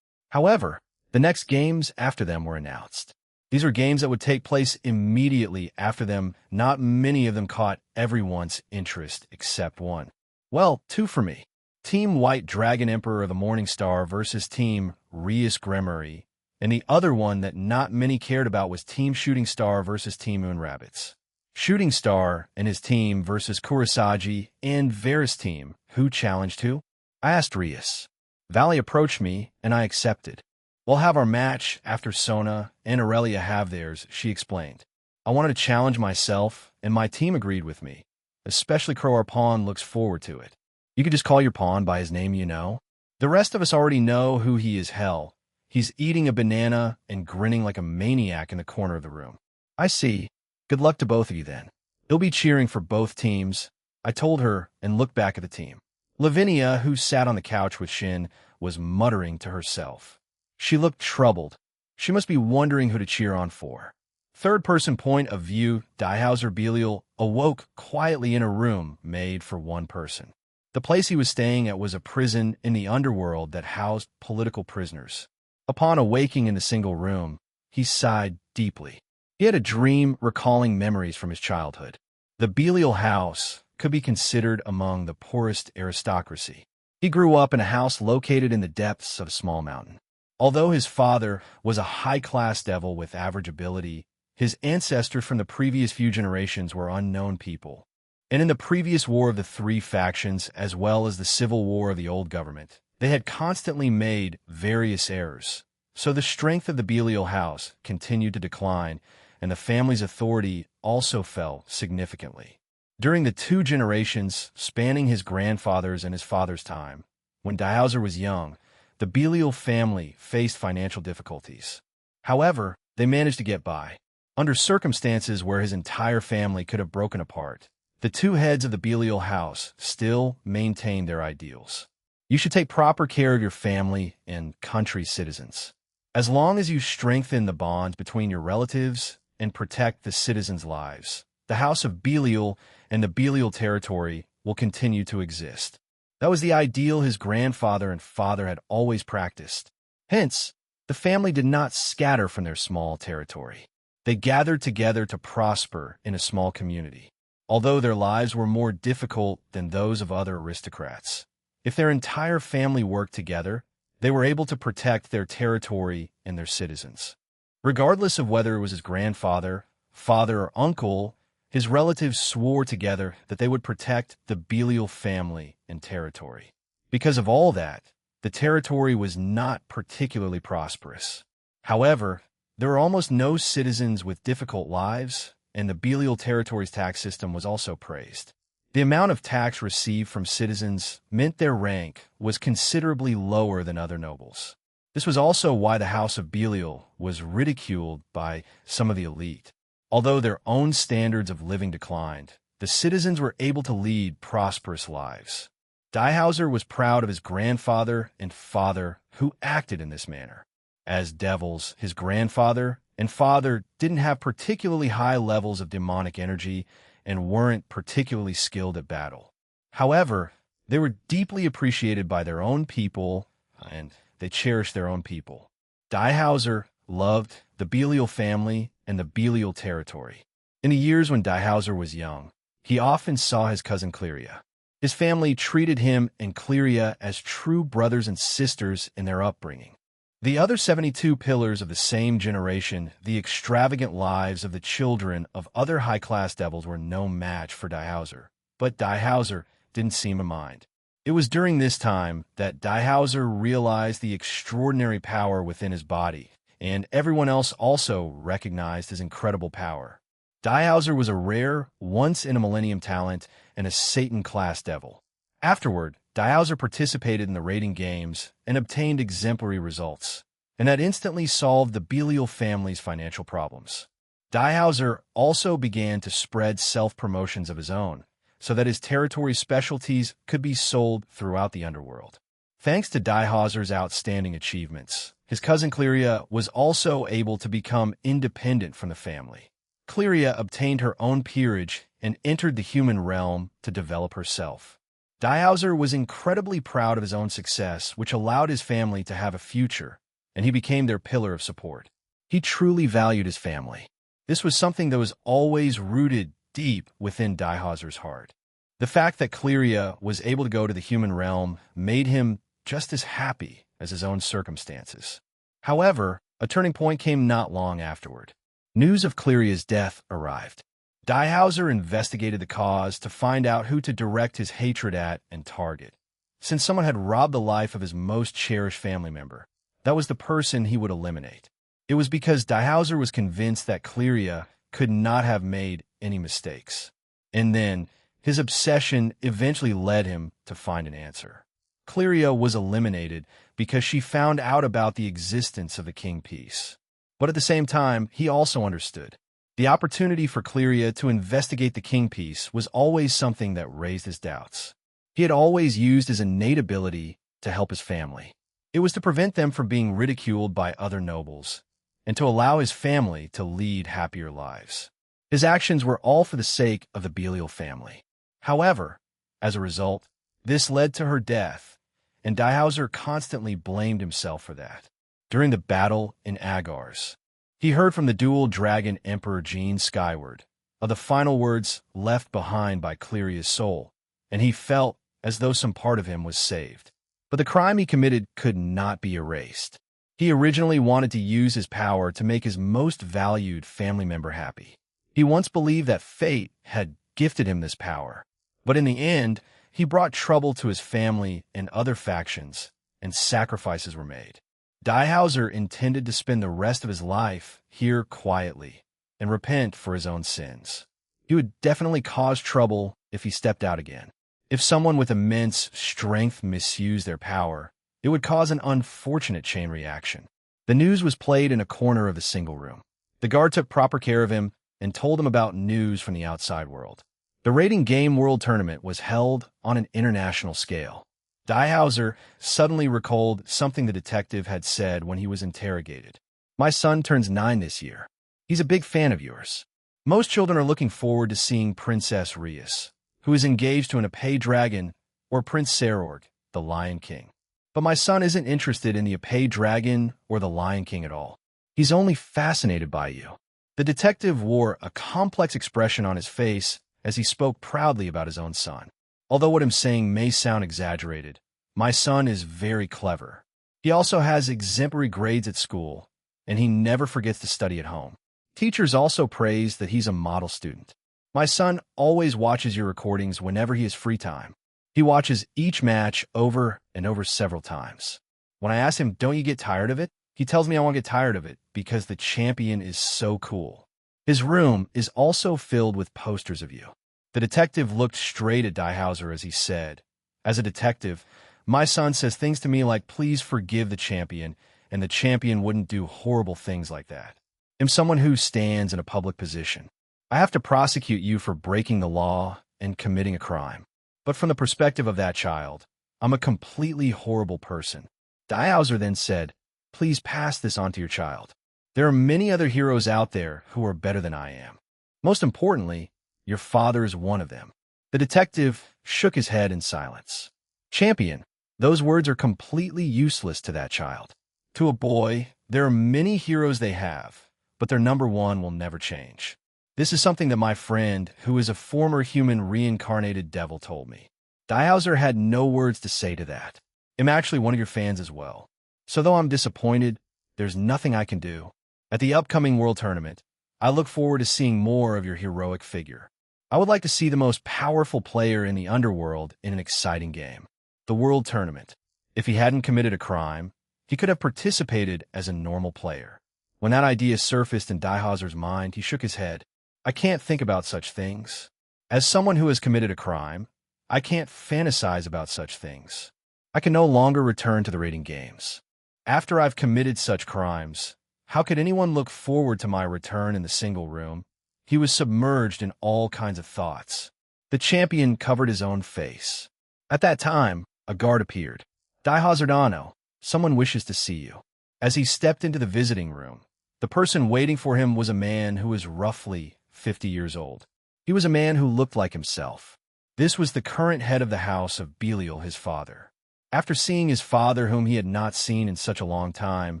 However, the next games after them were announced. These are games that would take place immediately after them. Not many of them caught everyone's interest except one. Well, 2 for me. Team White Dragon Emperor of the Morning Star versus Team Rias Gremory. And the other one that not many cared about was Team Shooting Star versus Team Moon Rabbits. Shooting Star and his team versus Kurosagi and Varys' team. Who challenged who? I asked Rias. Valley approached me, and I accepted. We'll have our match after Sona and Aurelia have theirs, she explained. I wanted to challenge myself, and my team agreed with me. Especially Crow, our pawn, looks forward to it. You could just call your pawn by his name, you know. The rest of us already know who he is. Hell, he's eating a banana and grinning like a maniac in the corner of the room. I see. Good luck to both of you then. He'll be cheering for both teams, I told her and looked back at the team. Lavinia, who sat on the couch with Shin, was muttering to herself. She looked troubled. She must be wondering who to cheer on for. Third-person point of view, Diehauser Belial awoke quietly in a room made for one person. The place he was staying at was a prison in the underworld that housed political prisoners. Upon awaking in the single room, he sighed deeply. He had a dream recalling memories from his childhood. The Belial house could be considered among the poorest aristocracy. He grew up in a house located in the depths of a small mountain. Although his father was a high-class devil with average ability, his ancestors from the previous few generations were unknown people. And in the previous war of the 3 factions, as well as the civil war of the old government, they had constantly made various errors. So the strength of the Belial house continued to decline, and the family's authority also fell significantly. During the 2 generations spanning his grandfather's and his father's time, when Diehauser was young, the Belial family faced financial difficulties. However, they managed to get by. Under circumstances where his entire family could have broken apart, the 2 heads of the Belial house still maintained their ideals. You should take proper care of your family and country's citizens. As long as you strengthen the bonds between your relatives and protect the citizens' lives, the House of Belial and the Belial territory will continue to exist. That was the ideal his grandfather and father had always practiced. Hence, the family did not scatter from their small territory. They gathered together to prosper in a small community, although their lives were more difficult than those of other aristocrats. If their entire family worked together, they were able to protect their territory and their citizens. Regardless of whether it was his grandfather, father, or uncle, his relatives swore together that they would protect the Belial family and territory. Because of all that, the territory was not particularly prosperous. However, there were almost no citizens with difficult lives, and the Belial territory's tax system was also praised. The amount of tax received from citizens meant their rank was considerably lower than other nobles. This was also why the House of Belial was ridiculed by some of the elite. Although their own standards of living declined, the citizens were able to lead prosperous lives. Diehauser was proud of his grandfather and father who acted in this manner. As devils, his grandfather and father didn't have particularly high levels of demonic energy and weren't particularly skilled at battle. However, they were deeply appreciated by their own people, and they cherished their own people. Diehauser loved the Belial family and the Belial territory. In the years when Diehauser was young, he often saw his cousin Cleria. His family treated him and Cleria as true brothers and sisters in their upbringing. The other 72 pillars of the same generation, the extravagant lives of the children of other high-class devils, were no match for Diehauser. But Diehauser didn't seem to mind. It was during this time that Diehauser realized the extraordinary power within his body, and everyone else also recognized his incredible power. Diehauser was a rare, once-in-a-millennium talent and a Satan-class devil. Afterward, Diehauser participated in the raiding games and obtained exemplary results, and that instantly solved the Belial family's financial problems. Diehauser also began to spread self-promotions of his own, so that his territory specialties could be sold throughout the underworld. Thanks to Diehauser's outstanding achievements, his cousin Cleria was also able to become independent from the family. Cleria obtained her own peerage and entered the human realm to develop herself. Diehauser was incredibly proud of his own success, which allowed his family to have a future, and he became their pillar of support. He truly valued his family. This was something that was always rooted deep within Diehauser's heart. The fact that Cleria was able to go to the human realm made him just as happy as his own circumstances. However, a turning point came not long afterward. News of Cleria's death arrived. Diehauser investigated the cause to find out who to direct his hatred at and target. Since someone had robbed the life of his most cherished family member, that was the person he would eliminate. It was because Diehauser was convinced that Cleria could not have made any mistakes. And then, his obsession eventually led him to find an answer. Cleria was eliminated because she found out about the existence of the King Peace. But at the same time, he also understood. The opportunity for Cleria to investigate the King Peace was always something that raised his doubts. He had always used his innate ability to help his family. It was to prevent them from being ridiculed by other nobles, and to allow his family to lead happier lives. His actions were all for the sake of the Belial family. However, as a result, this led to her death, and Diehauser constantly blamed himself for that. During the battle in Agars, he heard from the dual dragon Emperor Gene skyward of the final words left behind by Cleria's soul, and he felt as though some part of him was saved. But the crime he committed could not be erased. He originally wanted to use his power to make his most valued family member happy. He once believed that fate had gifted him this power, but in the end, he brought trouble to his family and other factions, and sacrifices were made. Diehauser intended to spend the rest of his life here quietly and repent for his own sins. He would definitely cause trouble if he stepped out again. If someone with immense strength misused their power, it would cause an unfortunate chain reaction. The news was played in a corner of the single room. The guard took proper care of him and told him about news from the outside world. The Raiding Game World Tournament was held on an international scale. Diehauser suddenly recalled something the detective had said when he was interrogated. "My son turns 9 this year. He's a big fan of yours. Most children are looking forward to seeing Princess Rias, who is engaged to an epee dragon, or Prince Sarorg, the Lion King. But my son isn't interested in the epee dragon or the Lion King at all. He's only fascinated by you." The detective wore a complex expression on his face as he spoke proudly about his own son. Although what I'm saying may sound exaggerated, my son is very clever. He also has exemplary grades at school, and he never forgets to study at home. Teachers also praise that he's a model student. My son always watches your recordings whenever he has free time. He watches each match over and over several times. When I ask him, "Don't you get tired of it?" he tells me I won't get tired of it because the champion is so cool. His room is also filled with posters of you. The detective looked straight at Diehauser as he said, "As a detective, my son says things to me like, 'Please forgive the champion,' and the champion wouldn't do horrible things like that. I'm someone who stands in a public position. I have to prosecute you for breaking the law and committing a crime. But from the perspective of that child, I'm a completely horrible person. Diehauser then said, please pass this on to your child. There are many other heroes out there who are better than I am. Most importantly, your father is one of them. The detective shook his head in silence. Champion, those words are completely useless to that child. To a boy, there are many heroes they have, but their number one will never change. This is something that my friend, who is a former human reincarnated devil, told me. Diehauser had no words to say to that. I'm actually one of your fans as well. So though I'm disappointed, there's nothing I can do. At the upcoming World Tournament, I look forward to seeing more of your heroic figure. I would like to see the most powerful player in the underworld in an exciting game. The World Tournament. If he hadn't committed a crime, he could have participated as a normal player. When that idea surfaced in Diehauser's mind, he shook his head. I can't think about such things. As someone who has committed a crime, I can't fantasize about such things. I can no longer return to the rating games. After I've committed such crimes, how could anyone look forward to my return in the single room? He was submerged in all kinds of thoughts. The champion covered his own face. At that time, a guard appeared. Diehauser Dano, someone wishes to see you. As he stepped into the visiting room, the person waiting for him was a man who was roughly 50 years old. He was a man who looked like himself. This was the current head of the house of Belial, his father. After seeing his father, whom he had not seen in such a long time,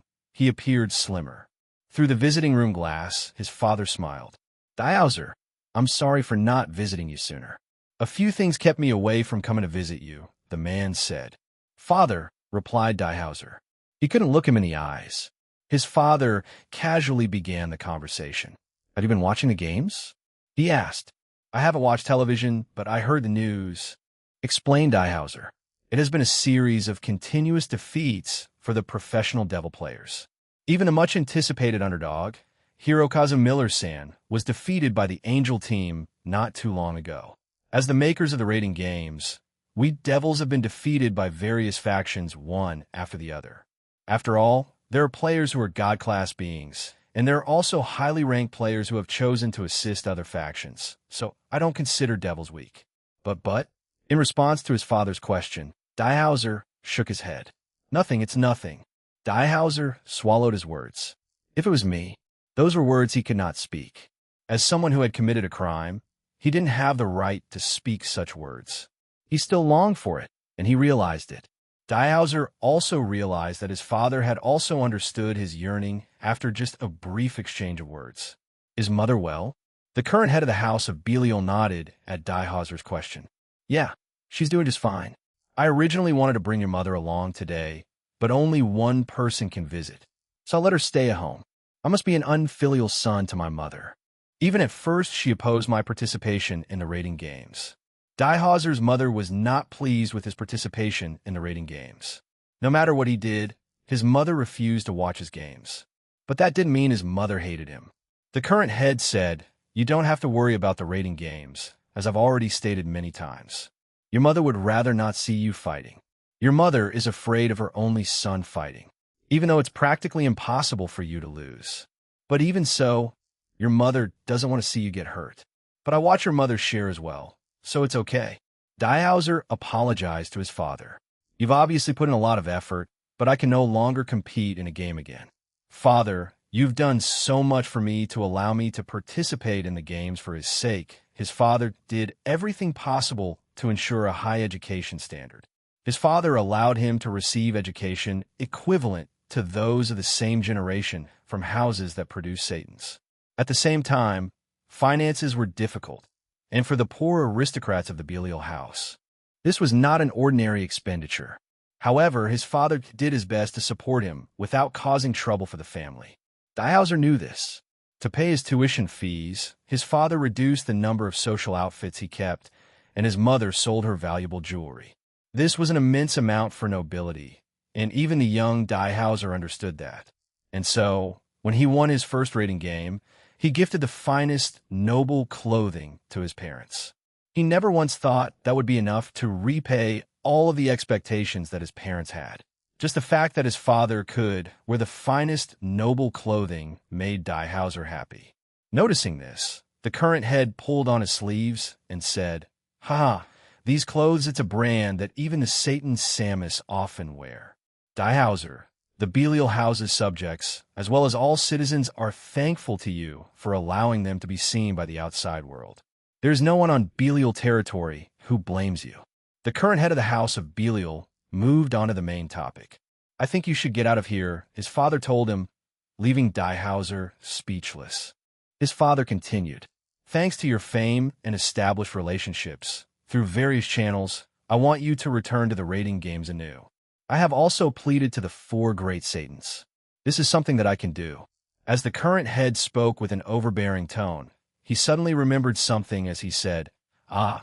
he appeared slimmer. Through the visiting room glass, his father smiled. Diehauser, I'm sorry for not visiting you sooner. A few things kept me away from coming to visit you, the man said. Father, replied Diehauser. He couldn't look him in the eyes. His father casually began the conversation. Have you been watching the games? He asked. I haven't watched television, but I heard the news. Explained Diehauser. It has been a series of continuous defeats for the professional devil players. Even the much-anticipated underdog, Hirokazu Miller-san, was defeated by the Angel team not too long ago. As the makers of the rating games, we devils have been defeated by various factions one after the other. After all, there are players who are god-class beings, and there are also highly ranked players who have chosen to assist other factions, so I don't consider devils weak. But, in response to his father's question, Diehauser shook his head. Nothing, it's nothing. Diehauser swallowed his words. If it was me, those were words he could not speak. As someone who had committed a crime, he didn't have the right to speak such words. He still longed for it, and he realized it. Diehauser also realized that his father had also understood his yearning after just a brief exchange of words. Is mother well? The current head of the house of Belial nodded at Diehauser's question. Yeah, she's doing just fine. I originally wanted to bring your mother along today, but only one person can visit, so I'll let her stay at home. I must be an unfilial son to my mother. Even at first, she opposed my participation in the rating games. Diehauser's mother was not pleased with his participation in the rating games. No matter what he did, his mother refused to watch his games. But that didn't mean his mother hated him. The current head said, you don't have to worry about the rating games, as I've already stated many times. Your mother would rather not see you fighting. Your mother is afraid of her only son fighting, even though it's practically impossible for you to lose. But even so, your mother doesn't want to see you get hurt. But I watch your mother share as well, so it's okay. Diehauser apologized to his father. You've obviously put in a lot of effort, but I can no longer compete in a game again. Father, you've done so much for me to allow me to participate in the games for his sake. His father did everything possible to ensure a high education standard. His father allowed him to receive education equivalent to those of the same generation from houses that produce Satans. At the same time, finances were difficult, and for the poor aristocrats of the Belial house, this was not an ordinary expenditure. However, his father did his best to support him without causing trouble for the family. Diehauser knew this. To pay his tuition fees, his father reduced the number of social outfits he kept, and his mother sold her valuable jewelry. This was an immense amount for nobility, and even the young Diehauser understood that. And so, when he won his first rating game, he gifted the finest, noble clothing to his parents. He never once thought that would be enough to repay all of the expectations that his parents had. Just the fact that his father could wear the finest, noble clothing made Diehauser happy. Noticing this, the current head pulled on his sleeves and said, "Ha, These clothes, it's a brand that even the Satan Samus often wear. Dihauser, the Belial House's subjects, as well as all citizens, are thankful to you for allowing them to be seen by the outside world. There is no one on Belial territory who blames you. The current head of the House of Belial moved on to the main topic. I think you should get out of here, his father told him, leaving Dihauser speechless. His father continued, thanks to your fame and established relationships through various channels, I want you to return to the raiding games anew. I have also pleaded to the 4 great Satans. This is something that I can do. As the current head spoke with an overbearing tone, he suddenly remembered something as he said, I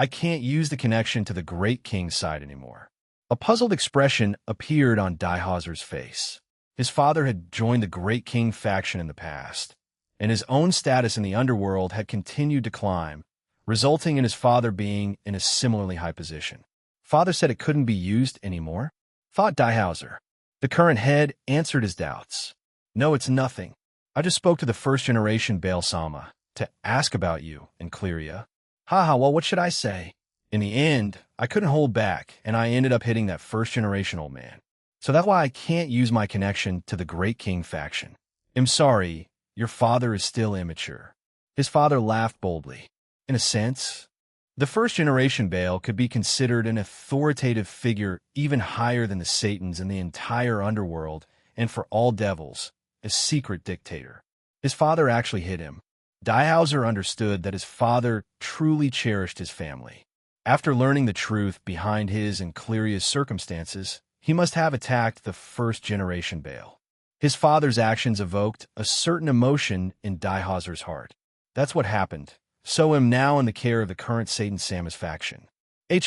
can't use the connection to the Great King's side anymore. A puzzled expression appeared on Dihauser's face. His father had joined the Great King faction in the past, and his own status in the underworld had continued to climb, resulting in his father being in a similarly high position. Father said it couldn't be used anymore? Thought Dihauser. The current head answered his doubts. No, it's nothing. I just spoke to the first-generation Baal Sama to ask about you and Cleria. Well, what should I say? In the end, I couldn't hold back, and I ended up hitting that first-generation old man. So that's why I can't use my connection to the Great King faction. I'm sorry, your father is still immature. His father laughed boldly. In a sense, the first-generation Baal could be considered an authoritative figure even higher than the Satans in the entire underworld, and for all devils, a secret dictator. His father actually hit him. Dihauser understood that his father truly cherished his family. After learning the truth behind his and Cleria's circumstances, he must have attacked the first-generation Baal. His father's actions evoked a certain emotion in Dihauser's heart. That's what happened. So am now in the care of the current Satan Samus faction.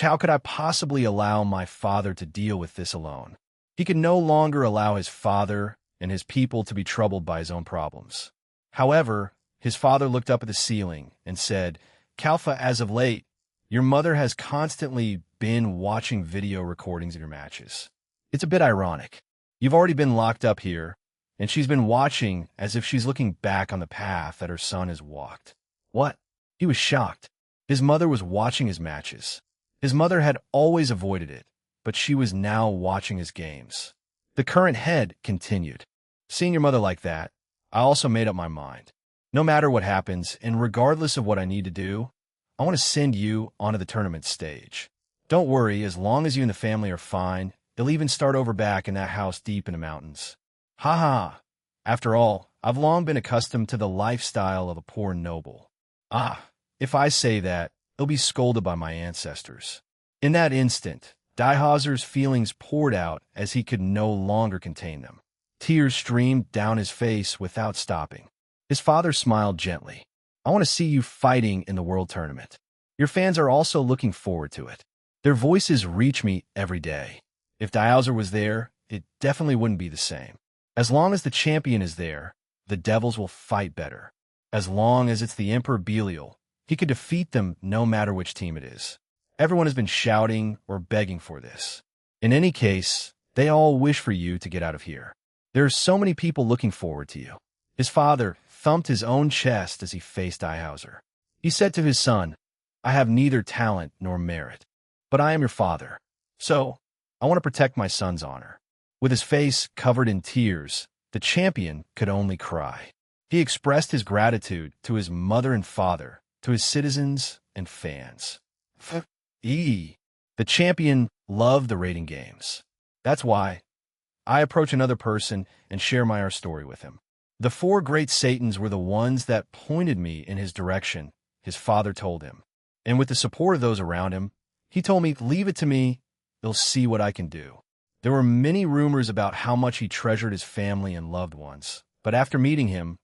How could I possibly allow my father to deal with this alone? He could no longer allow his father and his people to be troubled by his own problems. However, his father looked up at the ceiling and said, Kalfa, as of late, your mother has constantly been watching video recordings of your matches. It's a bit ironic. You've already been locked up here, and she's been watching as if she's looking back on the path that her son has walked. What? He was shocked. His mother was watching his matches. His mother had always avoided it, but she was now watching his games. The current head continued. Seeing your mother like that, I also made up my mind. No matter what happens, and regardless of what I need to do, I want to send you onto the tournament stage. Don't worry, as long as you and the family are fine, they'll even start over back in that house deep in the mountains. After all, I've long been accustomed to the lifestyle of a poor noble. If I say that, they'll be scolded by my ancestors. In that instant, Dihauser's feelings poured out as he could no longer contain them. Tears streamed down his face without stopping. His father smiled gently. I want to see you fighting in the World Tournament. Your fans are also looking forward to it. Their voices reach me every day. If Dihauser was there, it definitely wouldn't be the same. As long as the champion is there, the devils will fight better. As long as it's the Emperor Belial, he could defeat them no matter which team it is. Everyone has been shouting or begging for this. In any case, they all wish for you to get out of here. There are so many people looking forward to you. His father thumped his own chest as he faced Dihauser. He said to his son, I have neither talent nor merit, but I am your father. So, I want to protect my son's honor. With his face covered in tears, the champion could only cry. He expressed his gratitude to his mother and father, to his citizens and fans. The champion loved the raiding games. That's why I approach another person and share my story with him. The 4 great Satans were the ones that pointed me in his direction, his father told him. And with the support of those around him, he told me, leave it to me, they'll see what I can do. There were many rumors about how much he treasured his family and loved ones, but after meeting him,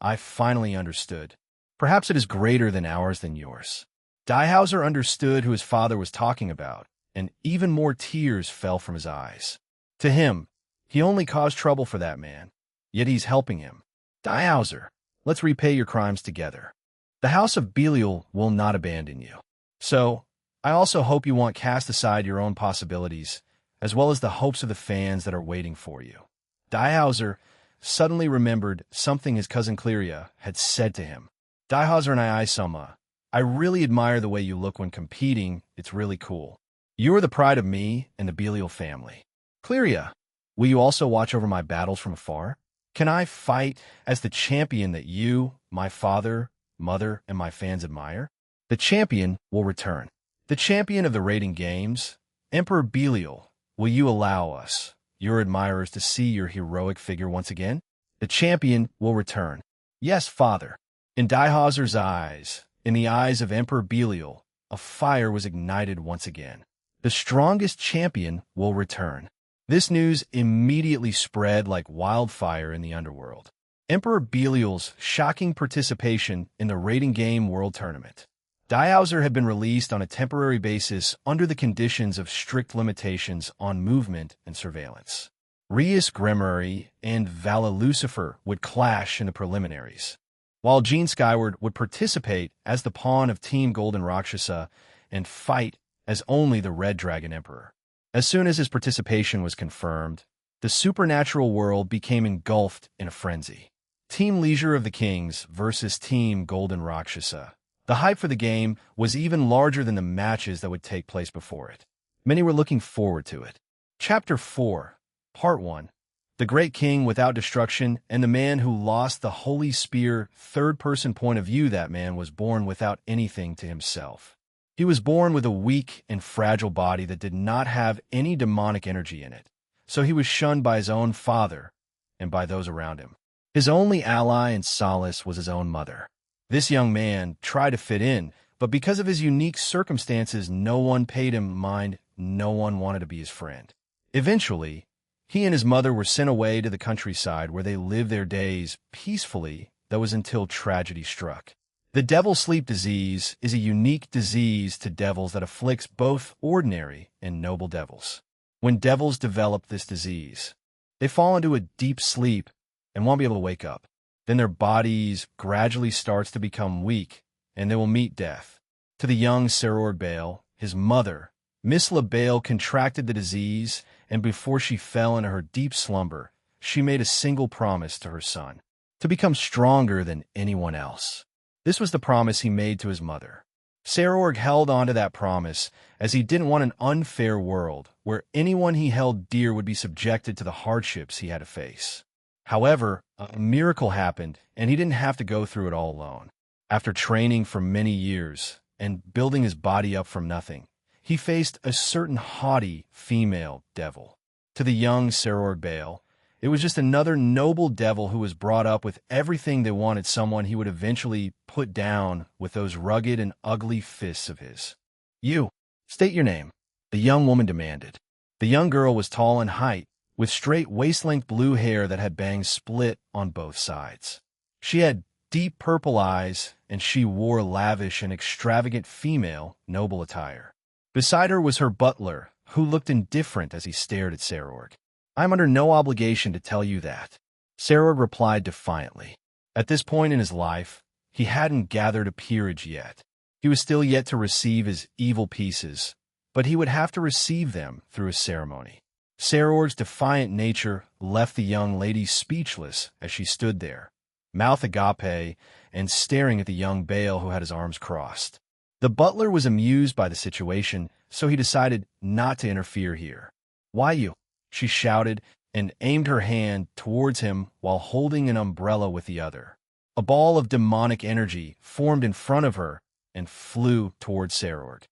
I finally understood. Perhaps it is greater than ours than yours. Dihauser understood who his father was talking about, and even more tears fell from his eyes. To him, he only caused trouble for that man, yet he's helping him. Dihauser, let's repay your crimes together. The House of Belial will not abandon you. So, I also hope you won't cast aside your own possibilities, as well as the hopes of the fans that are waiting for you. Dihauser suddenly remembered something his cousin Cleria had said to him. Dihauser and Sama, I really admire the way you look when competing. It's really cool. You are the pride of me and the Belial family. Cleria, will you also watch over my battles from afar? Can I fight as the champion that you, my father, mother, and my fans admire? The champion will return. The champion of the raiding games, Emperor Belial, will you allow us, your admirers, to see your heroic figure once again? The champion will return. Yes, father. In Dihazer's eyes, in the eyes of Emperor Belial, a fire was ignited once again. The strongest champion will return. This news immediately spread like wildfire in the underworld. Emperor Belial's shocking participation in the Raiding Game World Tournament. Dihauser had been released on a temporary basis under the conditions of strict limitations on movement and surveillance. Rias Gremory and Vala Lucifer would clash in the preliminaries, while Gene Skyward would participate as the pawn of Team Golden Rakshasa and fight as only the Red Dragon Emperor. As soon as his participation was confirmed, the supernatural world became engulfed in a frenzy. Team Leisure of the Kings versus Team Golden Rakshasa. The hype for the game was even larger than the matches that would take place before it. Many were looking forward to it. Chapter 4, Part 1. The Great King Without Destruction and the Man Who Lost the Holy Spear. Third-person point of view. That man was born without anything to himself. He was born with a weak and fragile body that did not have any demonic energy in it, so he was shunned by his own father and by those around him. His only ally and solace was his own mother. This young man tried to fit in, but because of his unique circumstances, no one paid him mind, no one wanted to be his friend. Eventually, he and his mother were sent away to the countryside where they lived their days peacefully. That was until tragedy struck. The devil sleep disease is a unique disease to devils that afflicts both ordinary and noble devils. When devils develop this disease, they fall into a deep sleep and won't be able to wake up. Then their bodies gradually starts to become weak, and they will meet death. To the young Saror Baal, his mother, Misla Baal contracted the disease, and before she fell into her deep slumber, she made a single promise to her son, to become stronger than anyone else. This was the promise he made to his mother. Sarorg held on to that promise, as he didn't want an unfair world where anyone he held dear would be subjected to the hardships he had to face. However, a miracle happened, and he didn't have to go through it all alone. After training for many years and building his body up from nothing, he faced a certain haughty female devil. To the young Saror Baal, it was just another noble devil who was brought up with everything they wanted, someone he would eventually put down with those rugged and ugly fists of his. "You, state your name," the young woman demanded. The young girl was tall in height, with straight waist-length blue hair that had bangs split on both sides. She had deep purple eyes, and she wore lavish and extravagant female noble attire. Beside her was her butler, who looked indifferent as he stared at Sarorg. "I am under no obligation to tell you that," Sarorg replied defiantly. At this point in his life, he hadn't gathered a peerage yet. He was still yet to receive his evil pieces, but he would have to receive them through a ceremony. Sarorg's defiant nature left the young lady speechless as she stood there, mouth agape, and staring at the young Baal who had his arms crossed. The butler was amused by the situation, so he decided not to interfere here. "Why you?" she shouted, and aimed her hand towards him while holding an umbrella with the other. A ball of demonic energy formed in front of her and flew towards Sarorg.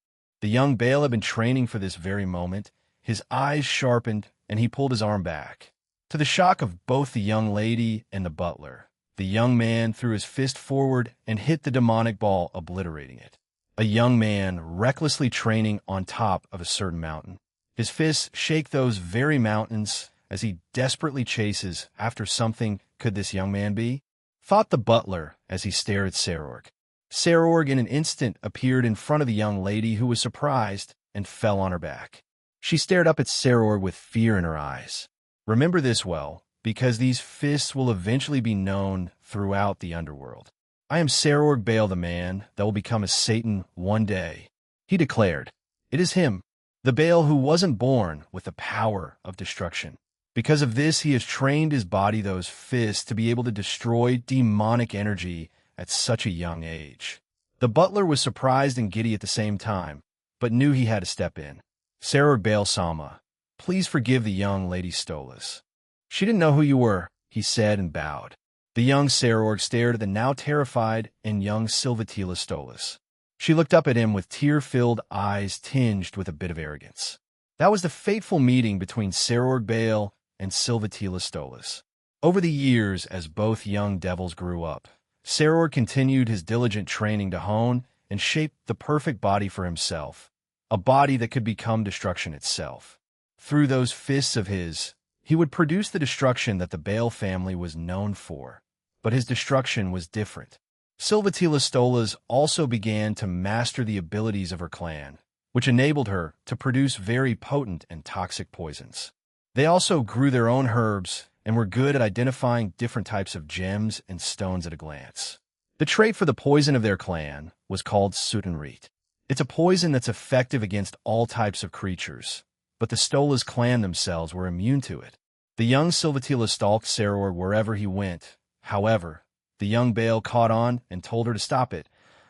The young Baal had been training for this very moment. His eyes sharpened, and he pulled his arm back. To the shock of both the young lady and the butler, the young man threw his fist forward and hit the demonic ball, obliterating it. A young man recklessly training on top of a certain mountain. His fists shake those very mountains as he desperately chases after something. Could this young man be? Thought the butler as he stared at Sarorg. Sarorg in an instant appeared in front of the young lady, who was surprised and fell on her back. She stared up at Sarorg with fear in her eyes. Remember this well, because these fists will eventually be known throughout the underworld. "I am Sarorg Baal, the man that will become a Satan one day," he declared. It is him, the Baal who wasn't born with the power of destruction. Because of this, he has trained his body, those fists, to be able to destroy demonic energy at such a young age. The The butler was surprised and giddy at the same time, but knew he had to step in. Serorg Baal Sama, please forgive the young Lady Stolas. She didn't know who you were, he said and bowed. The young Serorg stared at the now terrified and young Silvatila Stolas. She looked up at him with tear-filled eyes tinged with a bit of arrogance. That was the fateful meeting between Serorg Baal and Silvatila Stolas. Over the years, as both young devils grew up, Serorg continued his diligent training to hone and shape the perfect body for himself, a body that could become destruction itself. Through those fists of his, he would produce the destruction that the Baal family was known for, but his destruction was different. Silvatila Stolas also began to master the abilities of her clan, which enabled her to produce very potent and toxic poisons. They also grew their own herbs and were good at identifying different types of gems and stones at a glance. The trait for the poison of their clan was called Sutanrit. It's a poison that's effective against all types of creatures, but the Stolas clan themselves were immune to it. The young Silvatila stalked Serorg wherever he went. However, the young Baal caught on and told her to stop it,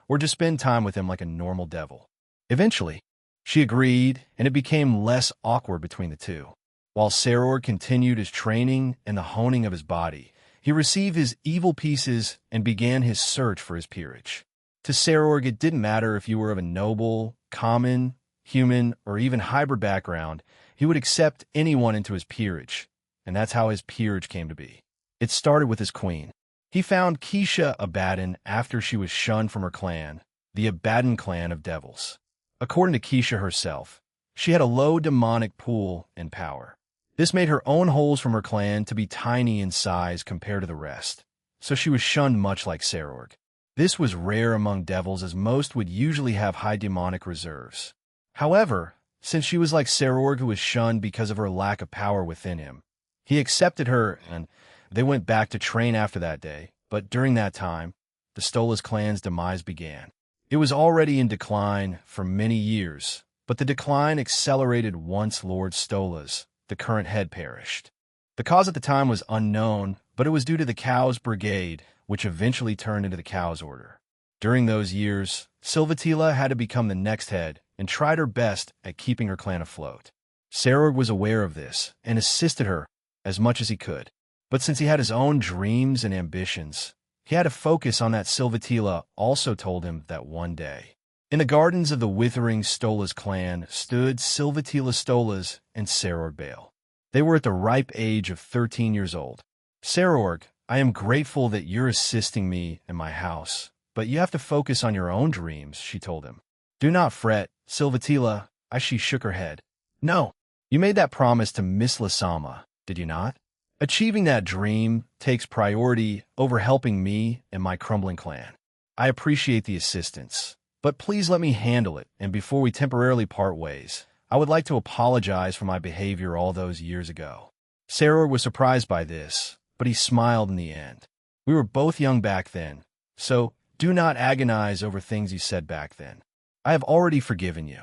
or to spend time with him like a normal devil. Eventually, she agreed, and it became less awkward between the two. While Serorg continued his training and the honing of his body, he received his evil pieces and began his search for his peerage. To Serorg, it didn't matter if you were of a noble, common, human, or even hybrid background, he would accept anyone into his peerage, and that's how his peerage came to be. It started with his queen. He found Keisha Abaddon after she was shunned from her clan, the Abaddon clan of devils. According to Keisha herself, she had a low demonic pool and power. This made her own holes from her clan to be tiny in size compared to the rest, so she was shunned much like Serorg. This was rare among devils, as most would usually have high demonic reserves. However, since she was like Serorg, who was shunned because of her lack of power within him, he accepted her, and they went back to train after that day. But during that time, the Stolas clan's demise began. It was already in decline for many years, but the decline accelerated once Lord Stolas, the current head, perished. The cause at the time was unknown, but it was due to the Cows Brigade, which eventually turned into the Cows Order. During those years, Silvatila had to become the next head and tried her best at keeping her clan afloat. Serorg was aware of this and assisted her as much as he could. But since he had his own dreams and ambitions, he had to focus on that. Silvatila also told him that one day, in the gardens of the withering Stolas clan, stood Silvatila Stolas and Serorg Baal. They were at the ripe age of 13 years old. Serorg, I am grateful that you're assisting me in my house, but you have to focus on your own dreams, she told him. Do not fret, Silvatila, as she shook her head. No, you made that promise to Miss Lasama, did you not? Achieving that dream takes priority over helping me and my crumbling clan. I appreciate the assistance, but please let me handle it, and before we temporarily part ways, I would like to apologize for my behavior all those years ago. Serorg was surprised by this, but he smiled in the end. We were both young back then, so do not agonize over things you said back then. I have already forgiven you.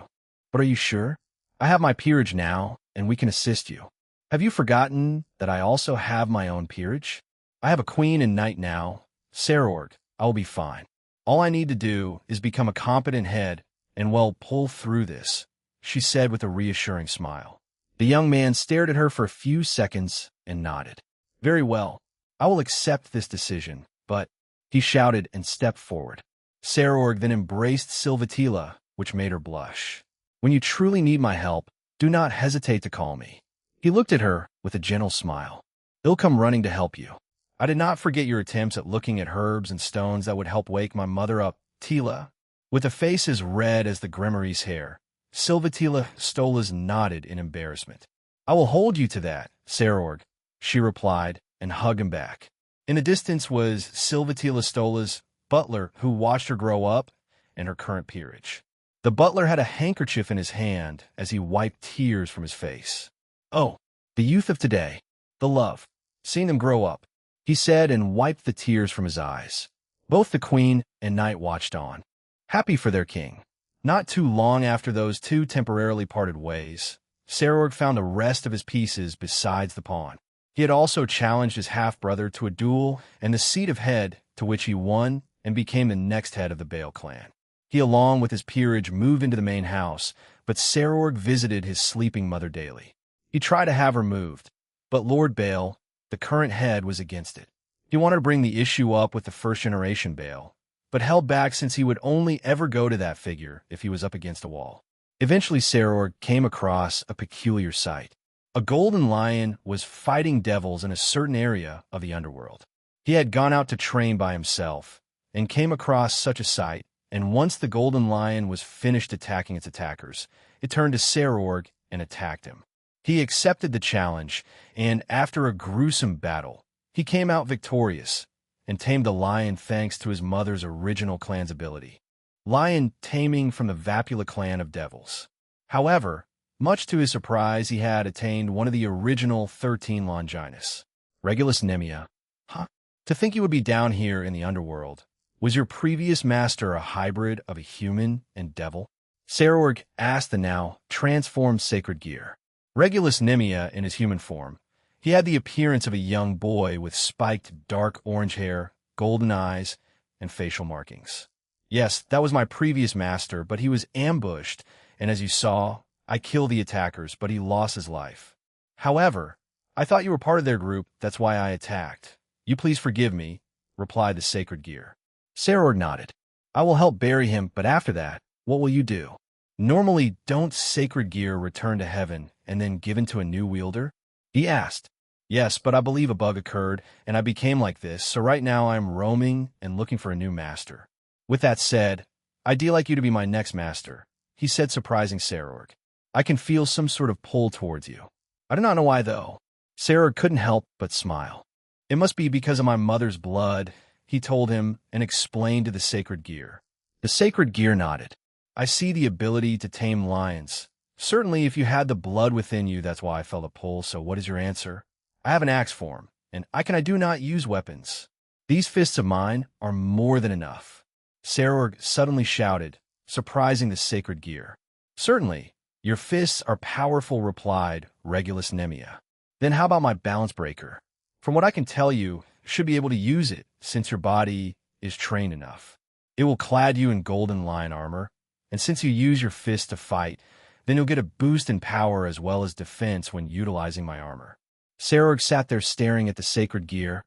But are you sure? I have my peerage now, and we can assist you. Have you forgotten that I also have my own peerage? I have a queen and knight now. Serorg, I will be fine. All I need to do is become a competent head and, well, pull through this, she said with a reassuring smile. The young man stared at her for a few seconds and nodded. Very well, I will accept this decision, but, he shouted and stepped forward. Serorg then embraced Silvatila, which made her blush. When you truly need my help, do not hesitate to call me. He looked at her with a gentle smile. I'll come running to help you. I did not forget your attempts at looking at herbs and stones that would help wake my mother up, Tila. With a face as red as the Grimory's hair, Silvatila Stolas nodded in embarrassment. I will hold you to that, Serorg, she replied, and hugged him back. In the distance was Silvatila Stolas' butler, who watched her grow up, and her current peerage. The butler had a handkerchief in his hand as he wiped tears from his face. Oh, the youth of today, the love, seeing them grow up, he said and wiped the tears from his eyes. Both the queen and knight watched on, happy for their king. Not too long after those two temporarily parted ways, Serorg found the rest of his pieces besides the pawn. He had also challenged his half-brother to a duel and the seat of head, to which he won and became the next head of the Baal clan. He, along with his peerage, moved into the main house, but Sarorg visited his sleeping mother daily. He tried to have her moved, but Lord Bael, the current head, was against it. He wanted to bring the issue up with the first-generation Bael, but held back since he would only ever go to that figure if he was up against a wall. Eventually, Sarorg came across a peculiar sight. A golden lion was fighting devils in a certain area of the underworld. He had gone out to train by himself and came across such a sight, and once the golden lion was finished attacking its attackers, it turned to Sarorg and attacked him. He accepted the challenge, and after a gruesome battle, he came out victorious and tamed the lion thanks to his mother's original clan's ability. Lion taming from the Vapula clan of devils. However, much to his surprise, he had attained one of the original 13 Longinus. Regulus Nemia. Huh? To think you would be down here in the underworld. Was your previous master a hybrid of a human and devil? Sarorg asked the now transformed sacred gear. Regulus Nemia in his human form. He had the appearance of a young boy with spiked dark orange hair, golden eyes, and facial markings. Yes, that was my previous master, but he was ambushed, and as you saw, I killed the attackers, but he lost his life. However, I thought you were part of their group, that's why I attacked. You please forgive me, replied the sacred gear. Sarorg nodded. I will help bury him, but after that, what will you do? Normally, don't sacred gear return to heaven and then given to a new wielder? He asked. Yes, but I believe a bug occurred, and I became like this, so right now I am roaming and looking for a new master. With that said, I'd like you to be my next master, he said, surprising Sarorg. I can feel some sort of pull towards you. I do not know why, though. Sarorg couldn't help but smile. It must be because of my mother's blood, he told him and explained to the sacred gear. The sacred gear nodded. I see the ability to tame lions. Certainly, if you had the blood within you, that's why I felt a pull, so what is your answer? I have an axe form, and I do not use weapons. These fists of mine are more than enough. Sarorg suddenly shouted, surprising the sacred gear. Certainly, your fists are powerful, replied Regulus Nemia. Then how about my balance breaker? From what I can tell you, should be able to use it, since your body is trained enough. It will clad you in golden lion armor, and since you use your fist to fight, then you'll get a boost in power as well as defense when utilizing my armor. Sarorg sat there staring at the sacred gear,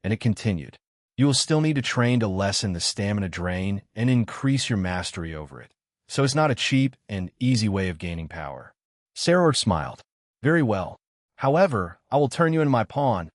and it continued. You will still need to train to lessen the stamina drain and increase your mastery over it. So it's not a cheap and easy way of gaining power. Sarorg smiled. Very well. However, I will turn you into my pawn.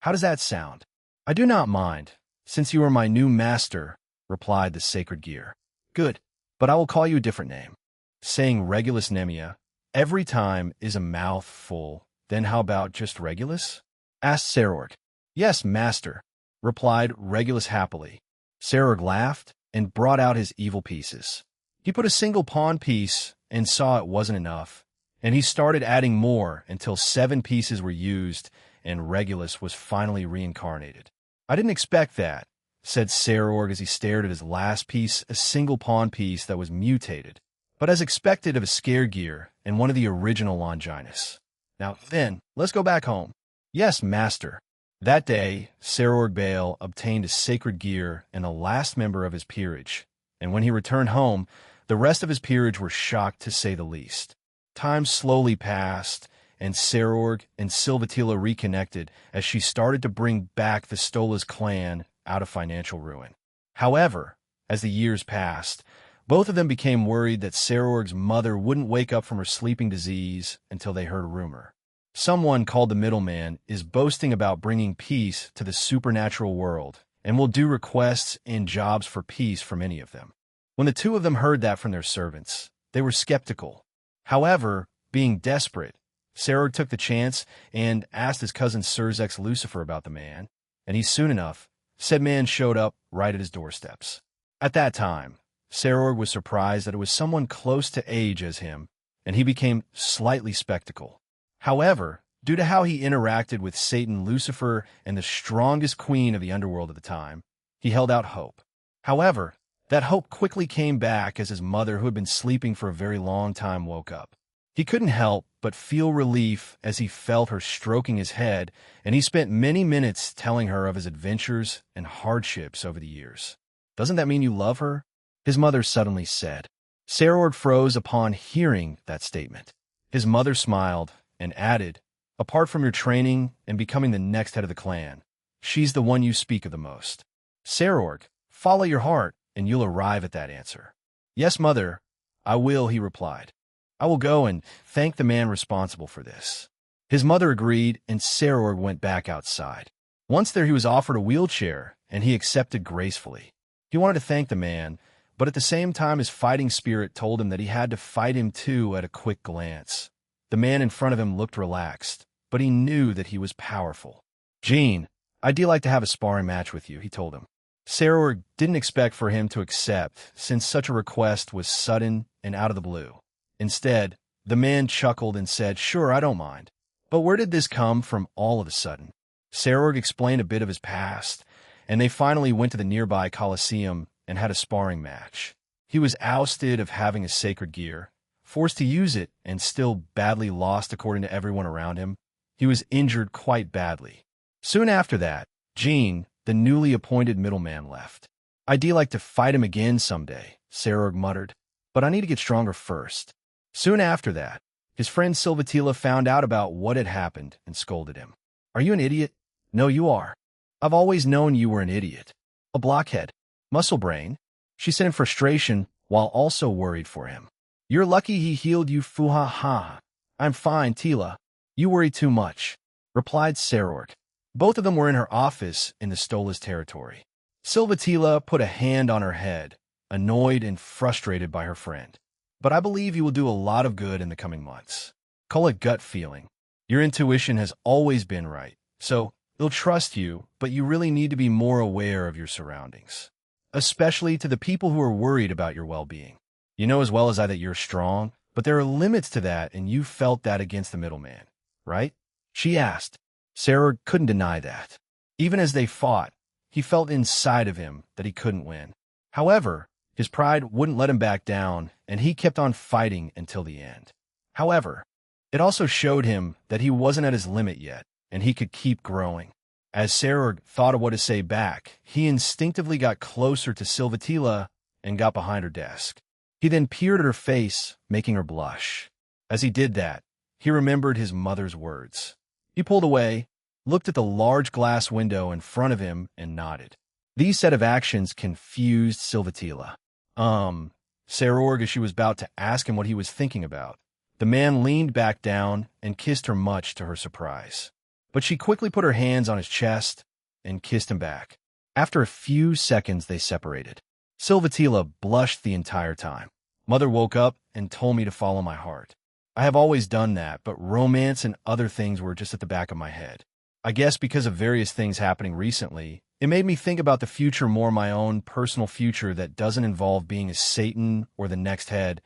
How does that sound? I do not mind, since you are my new master, replied the sacred gear. Good, but I will call you a different name. Saying Regulus Nemia every time is a mouthful. Then how about just Regulus? Asked Sarorg. Yes, master, replied Regulus happily. Sarorg laughed and brought out his evil pieces. He put a single pawn piece and saw it wasn't enough, and he started adding more until 7 pieces were used and Regulus was finally reincarnated. I didn't expect that, said Sarorg as he stared at his last piece, a single pawn piece that was mutated, but as expected of a scare gear and one of the original Longinus. Now then, let's go back home. Yes, master. That day, Sarorg Bael obtained a sacred gear and the last member of his peerage, and when he returned home, the rest of his peerage were shocked to say the least. Time slowly passed, and Sarorg and Silvatila reconnected as she started to bring back the Stola's clan out of financial ruin. However, as the years passed, both of them became worried that Sarorg's mother wouldn't wake up from her sleeping disease until they heard a rumor. Someone called the middleman is boasting about bringing peace to the supernatural world and will do requests and jobs for peace from any of them. When the two of them heard that from their servants, they were skeptical. However, being desperate, Sarorg took the chance and asked his cousin Surzex Lucifer about the man, and he soon enough, said man showed up right at his doorsteps. At that time, Sarorg was surprised that it was someone close to age as him, and he became slightly skeptical. However, due to how he interacted with Satan Lucifer and the strongest queen of the underworld at the time, he held out hope. However, that hope quickly came back as his mother, who had been sleeping for a very long time, woke up. He couldn't help but feel relief as he felt her stroking his head, and he spent many minutes telling her of his adventures and hardships over the years. Doesn't that mean you love her? his mother suddenly said. Sarorg froze upon hearing that statement. His mother smiled and added, apart from your training and becoming the next head of the clan, she's the one you speak of the most. Sarorg, follow your heart and you'll arrive at that answer. Yes, mother, I will, he replied. I will go and thank the man responsible for this. His mother agreed, and Sarorg went back outside. Once there, he was offered a wheelchair, and he accepted gracefully. He wanted to thank the man, but at the same time his fighting spirit told him that he had to fight him too at a quick glance. The man in front of him looked relaxed, but he knew that he was powerful. Gene, I'd like to have a sparring match with you, he told him. Sarorg didn't expect for him to accept, since such a request was sudden and out of the blue. Instead, the man chuckled and said, sure, I don't mind. But where did this come from all of a sudden? Sarorg explained a bit of his past, and they finally went to the nearby Coliseum and had a sparring match. He was ousted of having his sacred gear, forced to use it, and still badly lost according to everyone around him. He was injured quite badly. Soon after that, Gene, the newly appointed middleman, left. I'd like to fight him again someday, Sarorg muttered, but I need to get stronger first. Soon after that, his friend Silvatila found out about what had happened and scolded him. Are you an idiot? No, you are. I've always known you were an idiot. A blockhead. Muscle brain, she said in frustration while also worried for him. You're lucky he healed you, Fuha-ha. I'm fine, Tila. You worry too much, replied Sarorg. Both of them were in her office in the Stola's territory. Silvatila put a hand on her head, annoyed and frustrated by her friend. But I believe you will do a lot of good in the coming months. Call it gut feeling. Your intuition has always been right, so they'll trust you, but you really need to be more aware of your surroundings, especially to the people who are worried about your well-being. You know as well as I that you're strong, but there are limits to that, and you felt that against the middleman, right? She asked. Sarah couldn't deny that. Even as they fought, he felt inside of him that he couldn't win. However, his pride wouldn't let him back down, and he kept on fighting until the end. However, it also showed him that he wasn't at his limit yet, and he could keep growing. As Sarah thought of what to say back, he instinctively got closer to Silvatila and got behind her desk. He then peered at her face, making her blush. As he did that, he remembered his mother's words. He pulled away, looked at the large glass window in front of him, and nodded. These set of actions confused Silvatila. Sarorg, as she was about to ask him what he was thinking about. The man leaned back down and kissed her much to her surprise. But she quickly put her hands on his chest and kissed him back. After a few seconds, they separated. Silvatila blushed the entire time. Mother woke up and told me to follow my heart. I have always done that, but romance and other things were just at the back of my head. I guess because of various things happening recently, it made me think about the future more, my own personal future that doesn't involve being a Satan or the next head,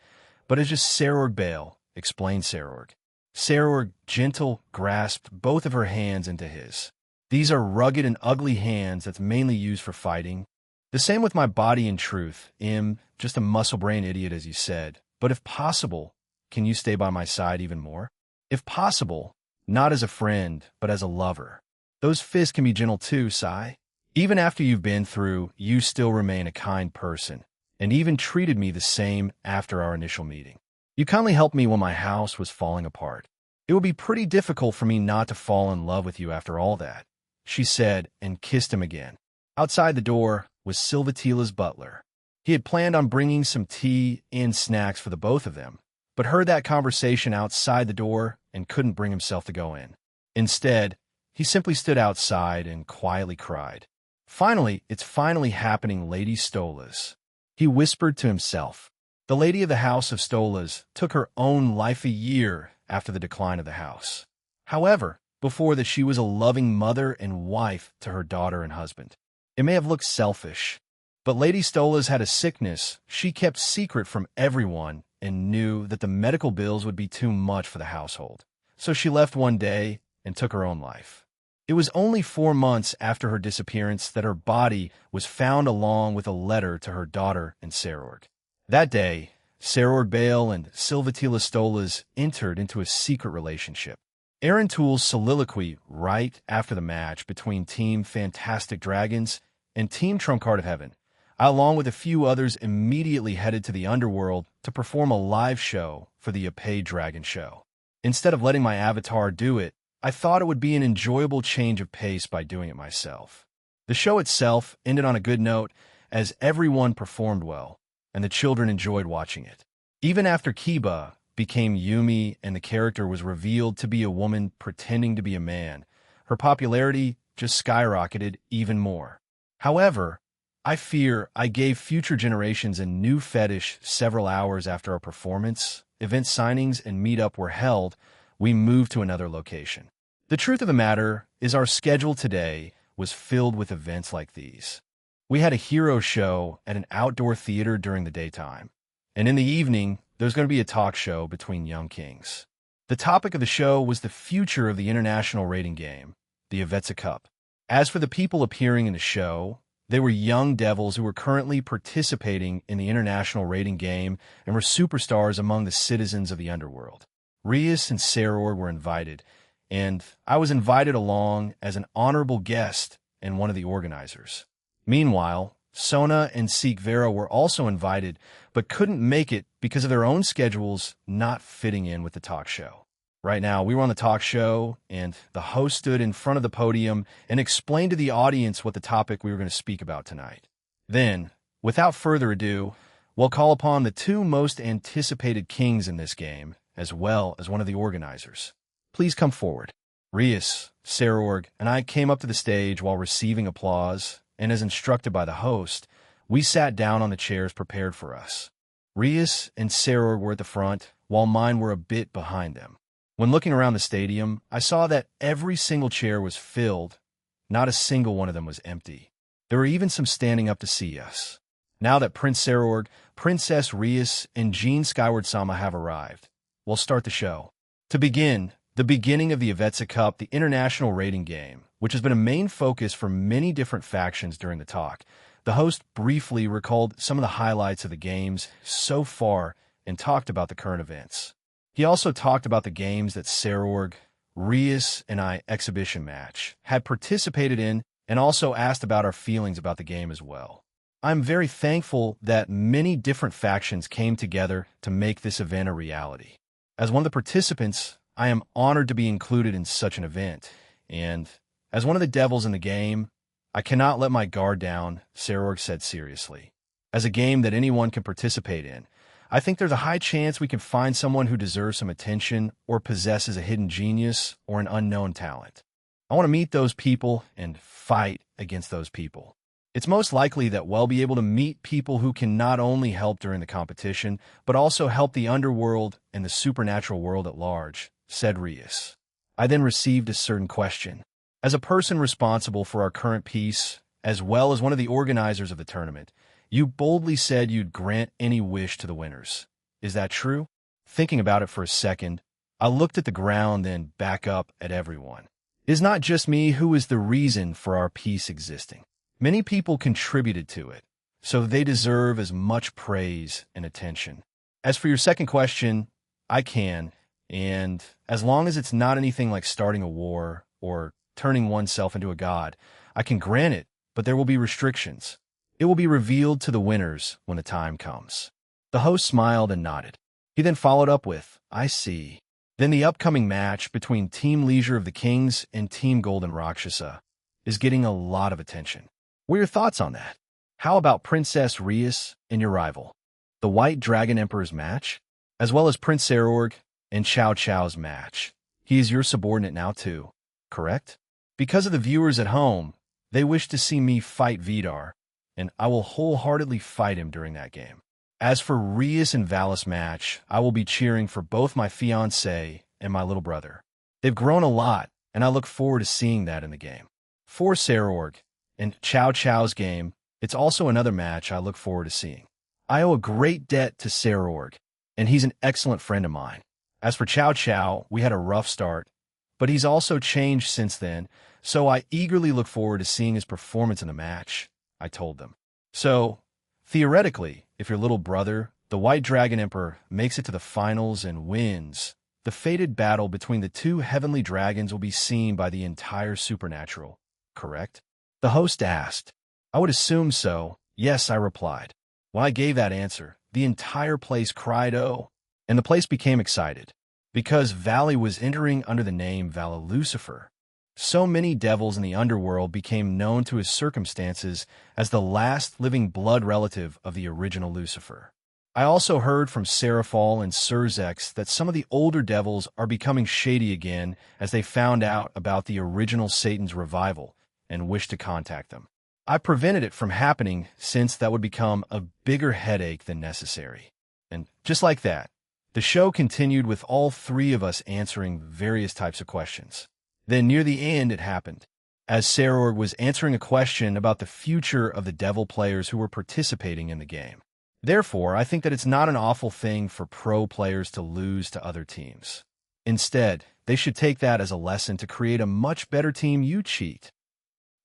but as just Sarorg Bale, explained Sarorg. Sarorg, gentle, grasped both of her hands into his. These are rugged and ugly hands that's mainly used for fighting. The same with my body in truth. Just a muscle brain idiot, as you said. But if possible, can you stay by my side even more? If possible, not as a friend, but as a lover. Those fists can be gentle too, Sai. Even after you've been through, you still remain a kind person, and even treated me the same after our initial meeting. You kindly helped me when my house was falling apart. It would be pretty difficult for me not to fall in love with you after all that, she said, and kissed him again. Outside the door was Silvatila's butler. He had planned on bringing some tea and snacks for the both of them, but heard that conversation outside the door and couldn't bring himself to go in. Instead, he simply stood outside and quietly cried. Finally, it's finally happening, Lady Stolas. He whispered to himself. The lady of the House of Stolas took her own life a year after the decline of the house. However, before that she was a loving mother and wife to her daughter and husband. It may have looked selfish, but Lady Stolas had a sickness she kept secret from everyone and knew that the medical bills would be too much for the household. So she left one day and took her own life. It was only 4 months after her disappearance that her body was found along with a letter to her daughter and Sarorg. That day, Sarorg Bale and Silvatila Stolas entered into a secret relationship. Aaron Toole's soliloquy right after the match between Team Fantastic Dragons and Team Trump Card of Heaven. I, along with a few others, immediately headed to the underworld to perform a live show for the paid dragon show. Instead of letting my avatar do it, I thought it would be an enjoyable change of pace by doing it myself. The show itself ended on a good note, as everyone performed well, and the children enjoyed watching it. Even after Kiba became Yumi and the character was revealed to be a woman pretending to be a man, her popularity just skyrocketed even more. However, I fear I gave future generations a new fetish. Several hours after our performance, event signings and meetup were held, we moved to another location. The truth of the matter is our schedule today was filled with events like these. We had a hero show at an outdoor theater during the daytime, and in the evening, there's going to be a talk show between young kings. The topic of the show was the future of the international rating game, the 10k Cup. As for the people appearing in the show, they were young devils who were currently participating in the international rating game and were superstars among the citizens of the underworld. Rias and Saror were invited, and I was invited along as an honorable guest and one of the organizers. Meanwhile, Sona and Seek Vera were also invited, but couldn't make it because of their own schedules not fitting in with the talk show. Right now, we were on the talk show, and the host stood in front of the podium and explained to the audience what the topic we were going to speak about tonight. Then, without further ado, we'll call upon the two most anticipated kings in this game, as well as one of the organizers. Please come forward. Rias, Sarorg, and I came up to the stage while receiving applause, and as instructed by the host, we sat down on the chairs prepared for us. Rias and Sarorg were at the front, while mine were a bit behind them. When looking around the stadium, I saw that every single chair was filled. Not a single one of them was empty. There were even some standing up to see us. Now that Prince Sarorg, Princess Rias, and Jean Skyward-sama have arrived, we'll start the show. To begin, the beginning of the 10k Cup, the international rating game, which has been a main focus for many different factions during the talk. The host briefly recalled some of the highlights of the games so far and talked about the current events. He also talked about the games that Sarorg, Rias, and I exhibition match had participated in, and also asked about our feelings about the game as well. I'm very thankful that many different factions came together to make this event a reality. As one of the participants, I am honored to be included in such an event, and as one of the devils in the game, I cannot let my guard down, Sarorg said seriously. As a game that anyone can participate in, I think there's a high chance we can find someone who deserves some attention or possesses a hidden genius or an unknown talent. I want to meet those people and fight against those people. It's most likely that we'll be able to meet people who can not only help during the competition, but also help the underworld and the supernatural world at large, said Rias. I then received a certain question. As a person responsible for our current peace, as well as one of the organizers of the tournament, you boldly said you'd grant any wish to the winners. Is that true? Thinking about it for a second, I looked at the ground, then back up at everyone. It is not just me who is the reason for our peace existing. Many people contributed to it, so they deserve as much praise and attention. As for your second question, I can, and as long as it's not anything like starting a war or turning oneself into a god, I can grant it, but there will be restrictions. It will be revealed to the winners when the time comes. The host smiled and nodded. He then followed up with, I see. Then the upcoming match between Team Leisure of the Kings and Team Golden Rakshasa is getting a lot of attention. What are your thoughts on that? How about Princess Rias and your rival, the White Dragon Emperor's match, as well as Prince Sarorg and Chow Chow's match? He is your subordinate now too, correct? Because of the viewers at home, they wish to see me fight Vidar, and I will wholeheartedly fight him during that game. As for Rias and Valis match, I will be cheering for both my fiancé and my little brother. They've grown a lot, and I look forward to seeing that in the game. For Sarorg and Chow Chow's game, it's also another match I look forward to seeing. I owe a great debt to Sarorg, and he's an excellent friend of mine. As for Chow Chow, we had a rough start, but he's also changed since then, so I eagerly look forward to seeing his performance in the match, I told them. So, theoretically, if your little brother, the White Dragon Emperor, makes it to the finals and wins, the fated battle between the two heavenly dragons will be seen by the entire supernatural, correct? The host asked. I would assume so, Yes, I replied. When I gave that answer, the entire place cried, "Oh!" And the place became excited, because Valley was entering under the name Vala Lucifer. So many devils in the underworld became known to his circumstances as the last living blood relative of the original Lucifer. I also heard from Seraphol and Surzex that some of the older devils are becoming shady again as they found out about the original Satan's revival and wish to contact them. I prevented it from happening since that would become a bigger headache than necessary. And just like that, the show continued with all three of us answering various types of questions. Then near the end it happened, as Sarorg was answering a question about the future of the devil players who were participating in the game. Therefore, I think that it's not an awful thing for pro players to lose to other teams. Instead, they should take that as a lesson to create a much better team. You cheat.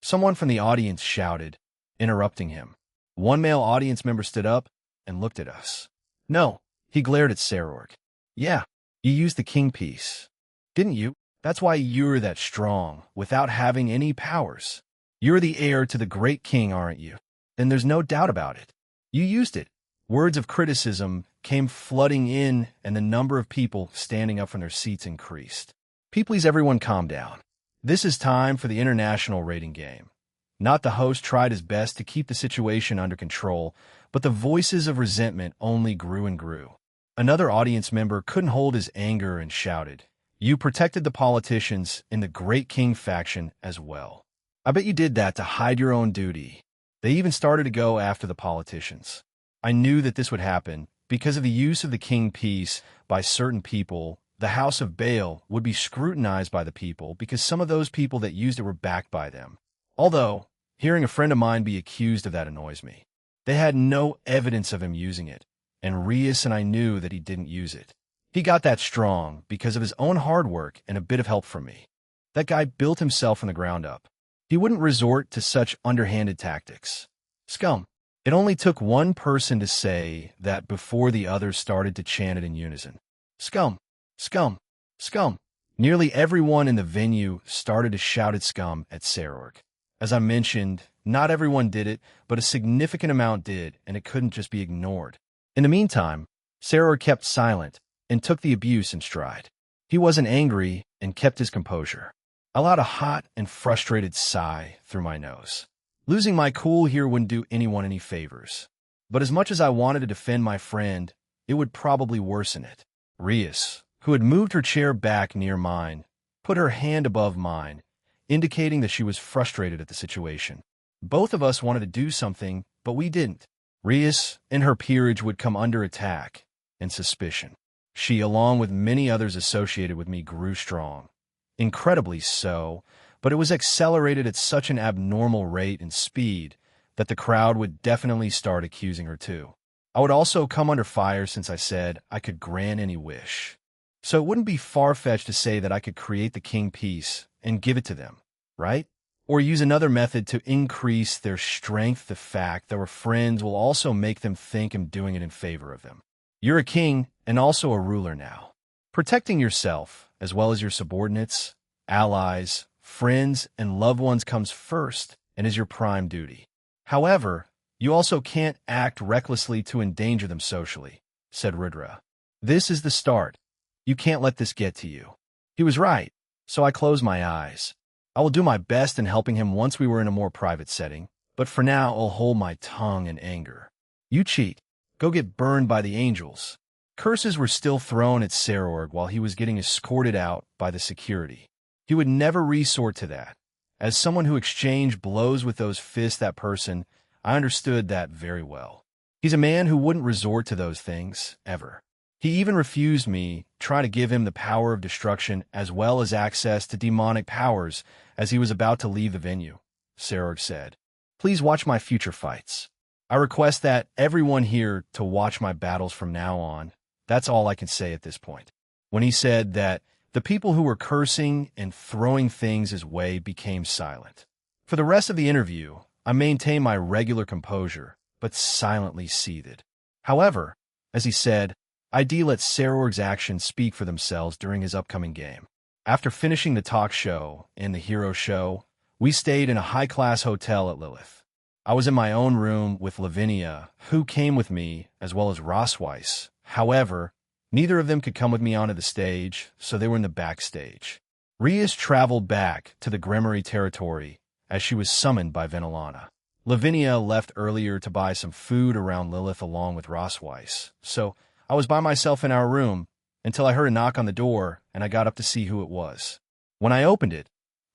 Someone from the audience shouted, interrupting him. One male audience member stood up and looked at us. No, he glared at Sarorg. Yeah, you used the king piece, didn't you? That's why you're that strong, without having any powers. You're the heir to the great king, aren't you? And there's no doubt about it. You used it. Words of criticism came flooding in, and the number of people standing up from their seats increased. Please everyone calm down. This is time for the international rating game. Not the host tried his best to keep the situation under control, but the voices of resentment only grew and grew. Another audience member couldn't hold his anger and shouted, "You protected the politicians in the Great King faction as well. I bet you did that to hide your own duty." They even started to go after the politicians. I knew that this would happen because of the use of the king piece by certain people. The House of Baal would be scrutinized by the people because some of those people that used it were backed by them. Although, hearing a friend of mine be accused of that annoys me. They had no evidence of him using it, and Rias and I knew that he didn't use it. He got that strong because of his own hard work and a bit of help from me. That guy built himself from the ground up. He wouldn't resort to such underhanded tactics. Scum. It only took one person to say that before the others started to chant it in unison. Scum. Scum. Scum. Nearly everyone in the venue started to shout at scum at Sarorg. As I mentioned, not everyone did it, but a significant amount did, and it couldn't just be ignored. In the meantime, Sarorg kept silent and took the abuse in stride. He wasn't angry and kept his composure. I allowed a hot and frustrated sigh through my nose. Losing my cool here wouldn't do anyone any favors. But as much as I wanted to defend my friend, it would probably worsen it. Rias, who had moved her chair back near mine, put her hand above mine, indicating that she was frustrated at the situation. Both of us wanted to do something, but we didn't. Rias and her peerage would come under attack and suspicion. She, along with many others associated with me, grew strong. Incredibly so, but it was accelerated at such an abnormal rate and speed that the crowd would definitely start accusing her too. I would also come under fire since I said I could grant any wish. So it wouldn't be far-fetched to say that I could create the king piece and give it to them, right? Or use another method to increase their strength. The fact that we're friends will also make them think I'm doing it in favor of them. You're a king and also a ruler now. Protecting yourself, as well as your subordinates, allies, friends, and loved ones comes first and is your prime duty. However, you also can't act recklessly to endanger them socially, said Rudra. This is the start. You can't let this get to you. He was right, so I closed my eyes. I will do my best in helping him once we were in a more private setting, but for now I'll hold my tongue in anger. You cheat. Go get burned by the angels. Curses were still thrown at Sarorg while he was getting escorted out by the security. He would never resort to that. As someone who exchanged blows with those fists, that person, I understood that very well. He's a man who wouldn't resort to those things, ever. He even refused me, try to give him the power of destruction as well as access to demonic powers as he was about to leave the venue, Sarorg said. Please watch my future fights. I request that everyone here to watch my battles from now on. That's all I can say at this point. When he said that, the people who were cursing and throwing things his way became silent. For the rest of the interview, I maintained my regular composure, but silently seethed. However, as he said, I let Sarorg's actions speak for themselves during his upcoming game. After finishing the talk show and the hero show, we stayed in a high-class hotel at Lilith. I was in my own room with Lavinia, who came with me, as well as Rosweiss. However, neither of them could come with me onto the stage, so they were in the backstage. Rias traveled back to the Gremory territory as she was summoned by Venelana. Lavinia left earlier to buy some food around Lilith along with Rosweiss, so I was by myself in our room until I heard a knock on the door and I got up to see who it was. When I opened it,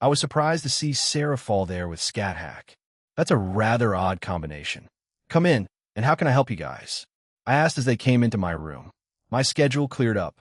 I was surprised to see Sarah fall there with Scat-Hack. That's a rather odd combination. Come in, and how can I help you guys? I asked as they came into my room. My schedule cleared up,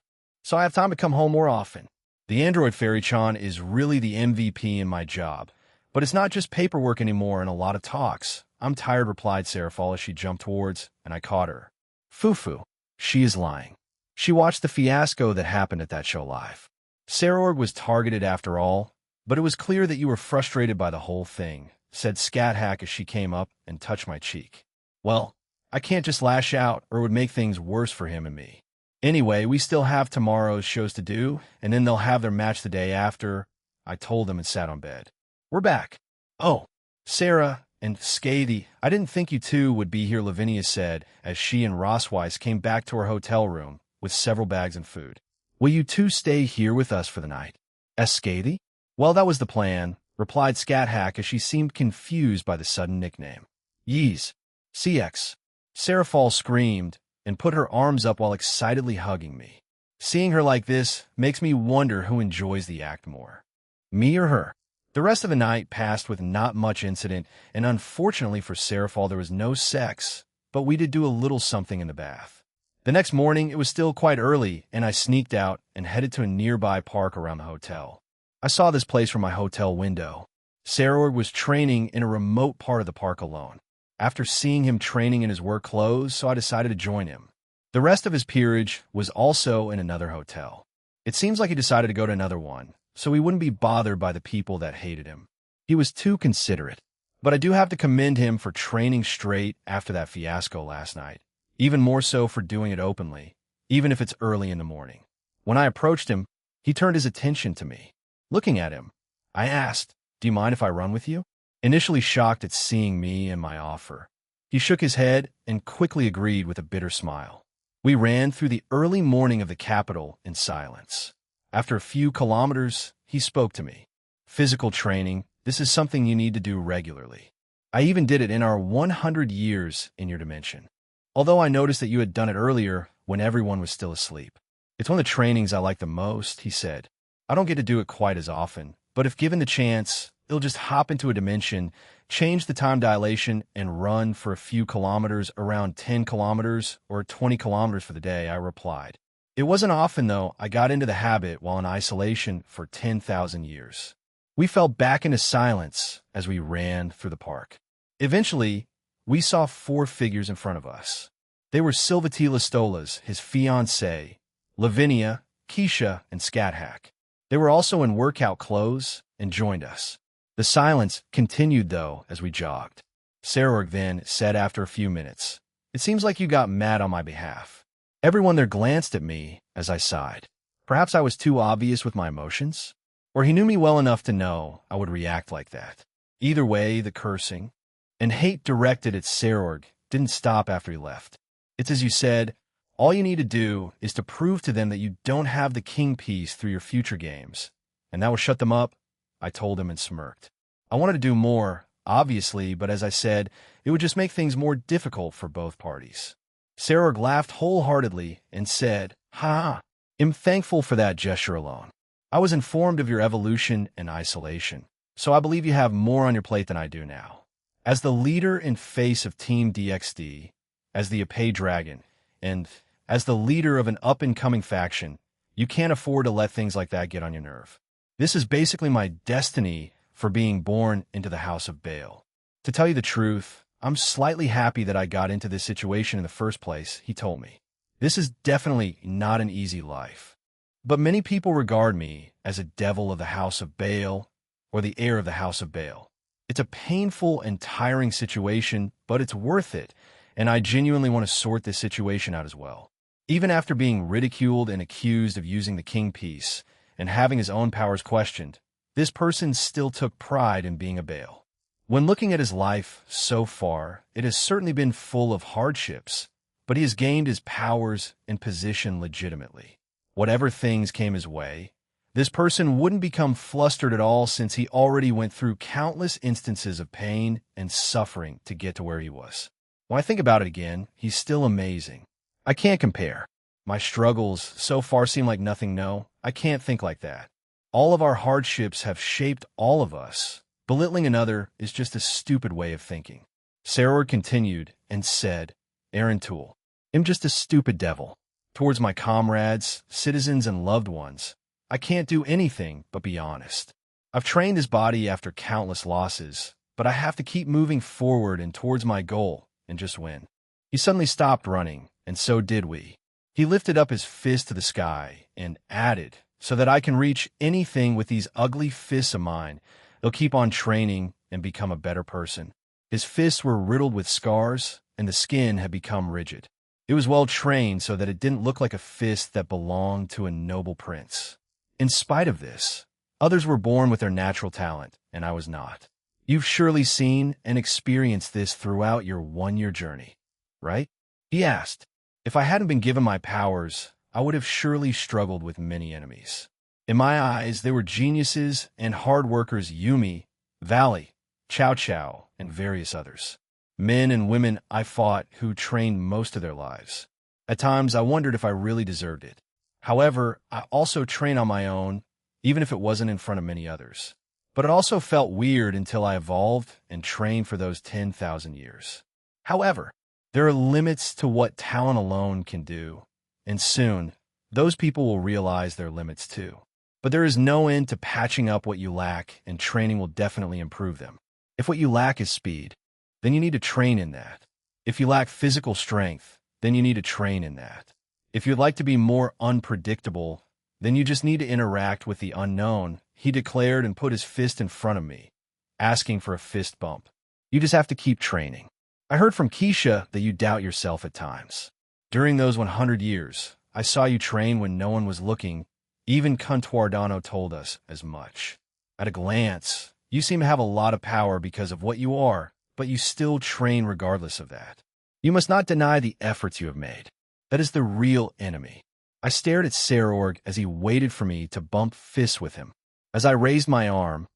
so I have time to come home more often. The android Fairy-chan is really the MVP in my job, but it's not just paperwork anymore and a lot of talks. I'm tired, replied Seraphol as she jumped towards, and I caught her. Fufu. She is lying. She watched the fiasco that happened at that show live. Sarorg was targeted after all, but it was clear that you were frustrated by the whole thing, said Scat-Hack as she came up and touched my cheek. Well, I can't just lash out or it would make things worse for him and me. Anyway, we still have tomorrow's shows to do, and then they'll have their match the day after, I told them and sat on bed. We're back. Oh, Sarah and Scathy, I didn't think you two would be here, Lavinia said as she and Rosweiss came back to her hotel room with several bags and food. Will you two stay here with us for the night? Scathy? Well, that was the plan, replied Scat-Hack as she seemed confused by the sudden nickname. Yees. CX. Seraphol screamed and put her arms up while excitedly hugging me. Seeing her like this makes me wonder who enjoys the act more, me or her. The rest of the night passed with not much incident, and unfortunately for Seraphol there was no sex, but we did do a little something in the bath. The next morning it was still quite early, and I sneaked out and headed to a nearby park around the hotel. I saw this place from my hotel window. Sarorg was training in a remote part of the park alone. After seeing him training in his work clothes, so I decided to join him. The rest of his peerage was also in another hotel. It seems like he decided to go to another one, so he wouldn't be bothered by the people that hated him. He was too considerate. But I do have to commend him for training straight after that fiasco last night, even more so for doing it openly, even if it's early in the morning. When I approached him, he turned his attention to me. Looking at him, I asked, "Do you mind if I run with you?" Initially shocked at seeing me and my offer. He shook his head and quickly agreed with a bitter smile. We ran through the early morning of the capital in silence. After a few kilometers, he spoke to me. Physical training, this is something you need to do regularly. I even did it in our 100 years in your dimension. Although I noticed that you had done it earlier when everyone was still asleep. It's one of the trainings I like the most, he said. I don't get to do it quite as often, but if given the chance, it'll just hop into a dimension, change the time dilation, and run for a few kilometers, around 10 kilometers or 20 kilometers for the day, I replied. It wasn't often, though, I got into the habit while in isolation for 10,000 years. We fell back into silence as we ran through the park. Eventually, we saw 4 figures in front of us. They were Silvatila Stolas, his fiancée, Lavinia, Keisha, and Scat-Hack. They were also in workout clothes and joined us. The silence continued, though, as we jogged. Sarorg then said after a few minutes, "It seems like you got mad on my behalf." Everyone there glanced at me as I sighed. Perhaps I was too obvious with my emotions? Or he knew me well enough to know I would react like that. Either way, the cursing and hate directed at Sarorg didn't stop after he left. It's as you said, all you need to do is to prove to them that you don't have the king piece through your future games. And that will shut them up, I told him and smirked. I wanted to do more, obviously, but as I said, it would just make things more difficult for both parties. Sarorg laughed wholeheartedly and said, "Ha! I'm thankful for that gesture alone. I was informed of your evolution and isolation, so I believe you have more on your plate than I do now. As the leader and face of Team DXD, as the Epee Dragon, and as the leader of an up-and-coming faction, you can't afford to let things like that get on your nerve. This is basically my destiny for being born into the House of Baal. To tell you the truth, I'm slightly happy that I got into this situation in the first place," he told me. "This is definitely not an easy life. But many people regard me as a devil of the House of Baal or the heir of the House of Baal. It's a painful and tiring situation, but it's worth it, and I genuinely want to sort this situation out as well. Even after being ridiculed and accused of using the king piece and having his own powers questioned, this person still took pride in being a Baal. When looking at his life so far, it has certainly been full of hardships, but he has gained his powers and position legitimately. Whatever things came his way, this person wouldn't become flustered at all since he already went through countless instances of pain and suffering to get to where he was. When I think about it again, he's still amazing. I can't compare. My struggles so far seem like nothing. No, I can't think like that. All of our hardships have shaped all of us. Belittling another is just a stupid way of thinking. Saror continued and said, Aaron Toole, I'm just a stupid devil. Towards my comrades, citizens, and loved ones, I can't do anything but be honest. I've trained this body after countless losses, but I have to keep moving forward and towards my goal and just win. He suddenly stopped running, and so did we. He lifted up his fist to the sky and added, so that I can reach anything with these ugly fists of mine, they'll keep on training and become a better person. His fists were riddled with scars, and the skin had become rigid. It was well trained so that it didn't look like a fist that belonged to a noble prince. In spite of this, others were born with their natural talent, and I was not. You've surely seen and experienced this throughout your one-year journey, right? He asked. If I hadn't been given my powers, I would have surely struggled with many enemies. In my eyes, they were geniuses and hard workers Yumi, Valley, Chow Chow, and various others. Men and women I fought who trained most of their lives. At times, I wondered if I really deserved it. However, I also trained on my own, even if it wasn't in front of many others. But it also felt weird until I evolved and trained for those 10,000 years. However, there are limits to what talent alone can do, and soon, those people will realize their limits too. But there is no end to patching up what you lack, and training will definitely improve them. If what you lack is speed, then you need to train in that. If you lack physical strength, then you need to train in that. If you'd like to be more unpredictable, then you just need to interact with the unknown, he declared and put his fist in front of me, asking for a fist bump. You just have to keep training. I heard from Keisha that you doubt yourself at times. During those 100 years, I saw you train when no one was looking. Even Contuardano told us as much. At a glance, you seem to have a lot of power because of what you are, but you still train regardless of that. You must not deny the efforts you have made. That is the real enemy. I stared at Sarorg as he waited for me to bump fists with him. As I raised my arm,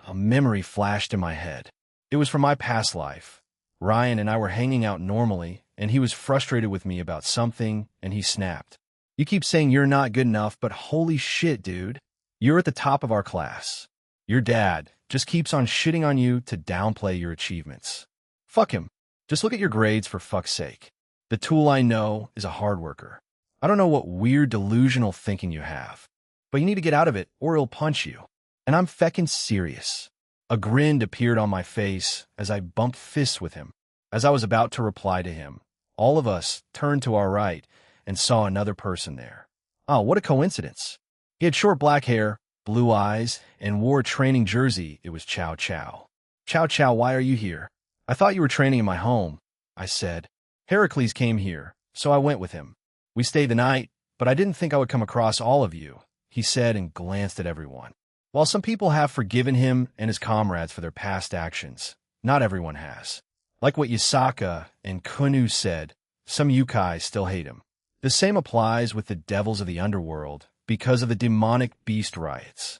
a memory flashed in my head. It was from my past life. Ryan and I were hanging out normally, and he was frustrated with me about something, and he snapped. You keep saying you're not good enough, but holy shit, dude. You're at the top of our class. Your dad just keeps on shitting on you to downplay your achievements. Fuck him. Just look at your grades for fuck's sake. The Tool I know is a hard worker. I don't know what weird delusional thinking you have, but you need to get out of it or he'll punch you. And I'm feckin' serious. A grin appeared on my face as I bumped fists with him. As I was about to reply to him, all of us turned to our right and saw another person there. Oh, what a coincidence. He had short black hair, blue eyes, and wore a training jersey. It was Chow Chow. Chow Chow, why are you here? I thought you were training in my home, I said. Heracles came here, so I went with him. We stayed the night, but I didn't think I would come across all of you, he said and glanced at everyone. While some people have forgiven him and his comrades for their past actions, not everyone has. Like what Yasaka and Kunu said, some Yukai still hate him. The same applies with the devils of the underworld because of the demonic beast riots.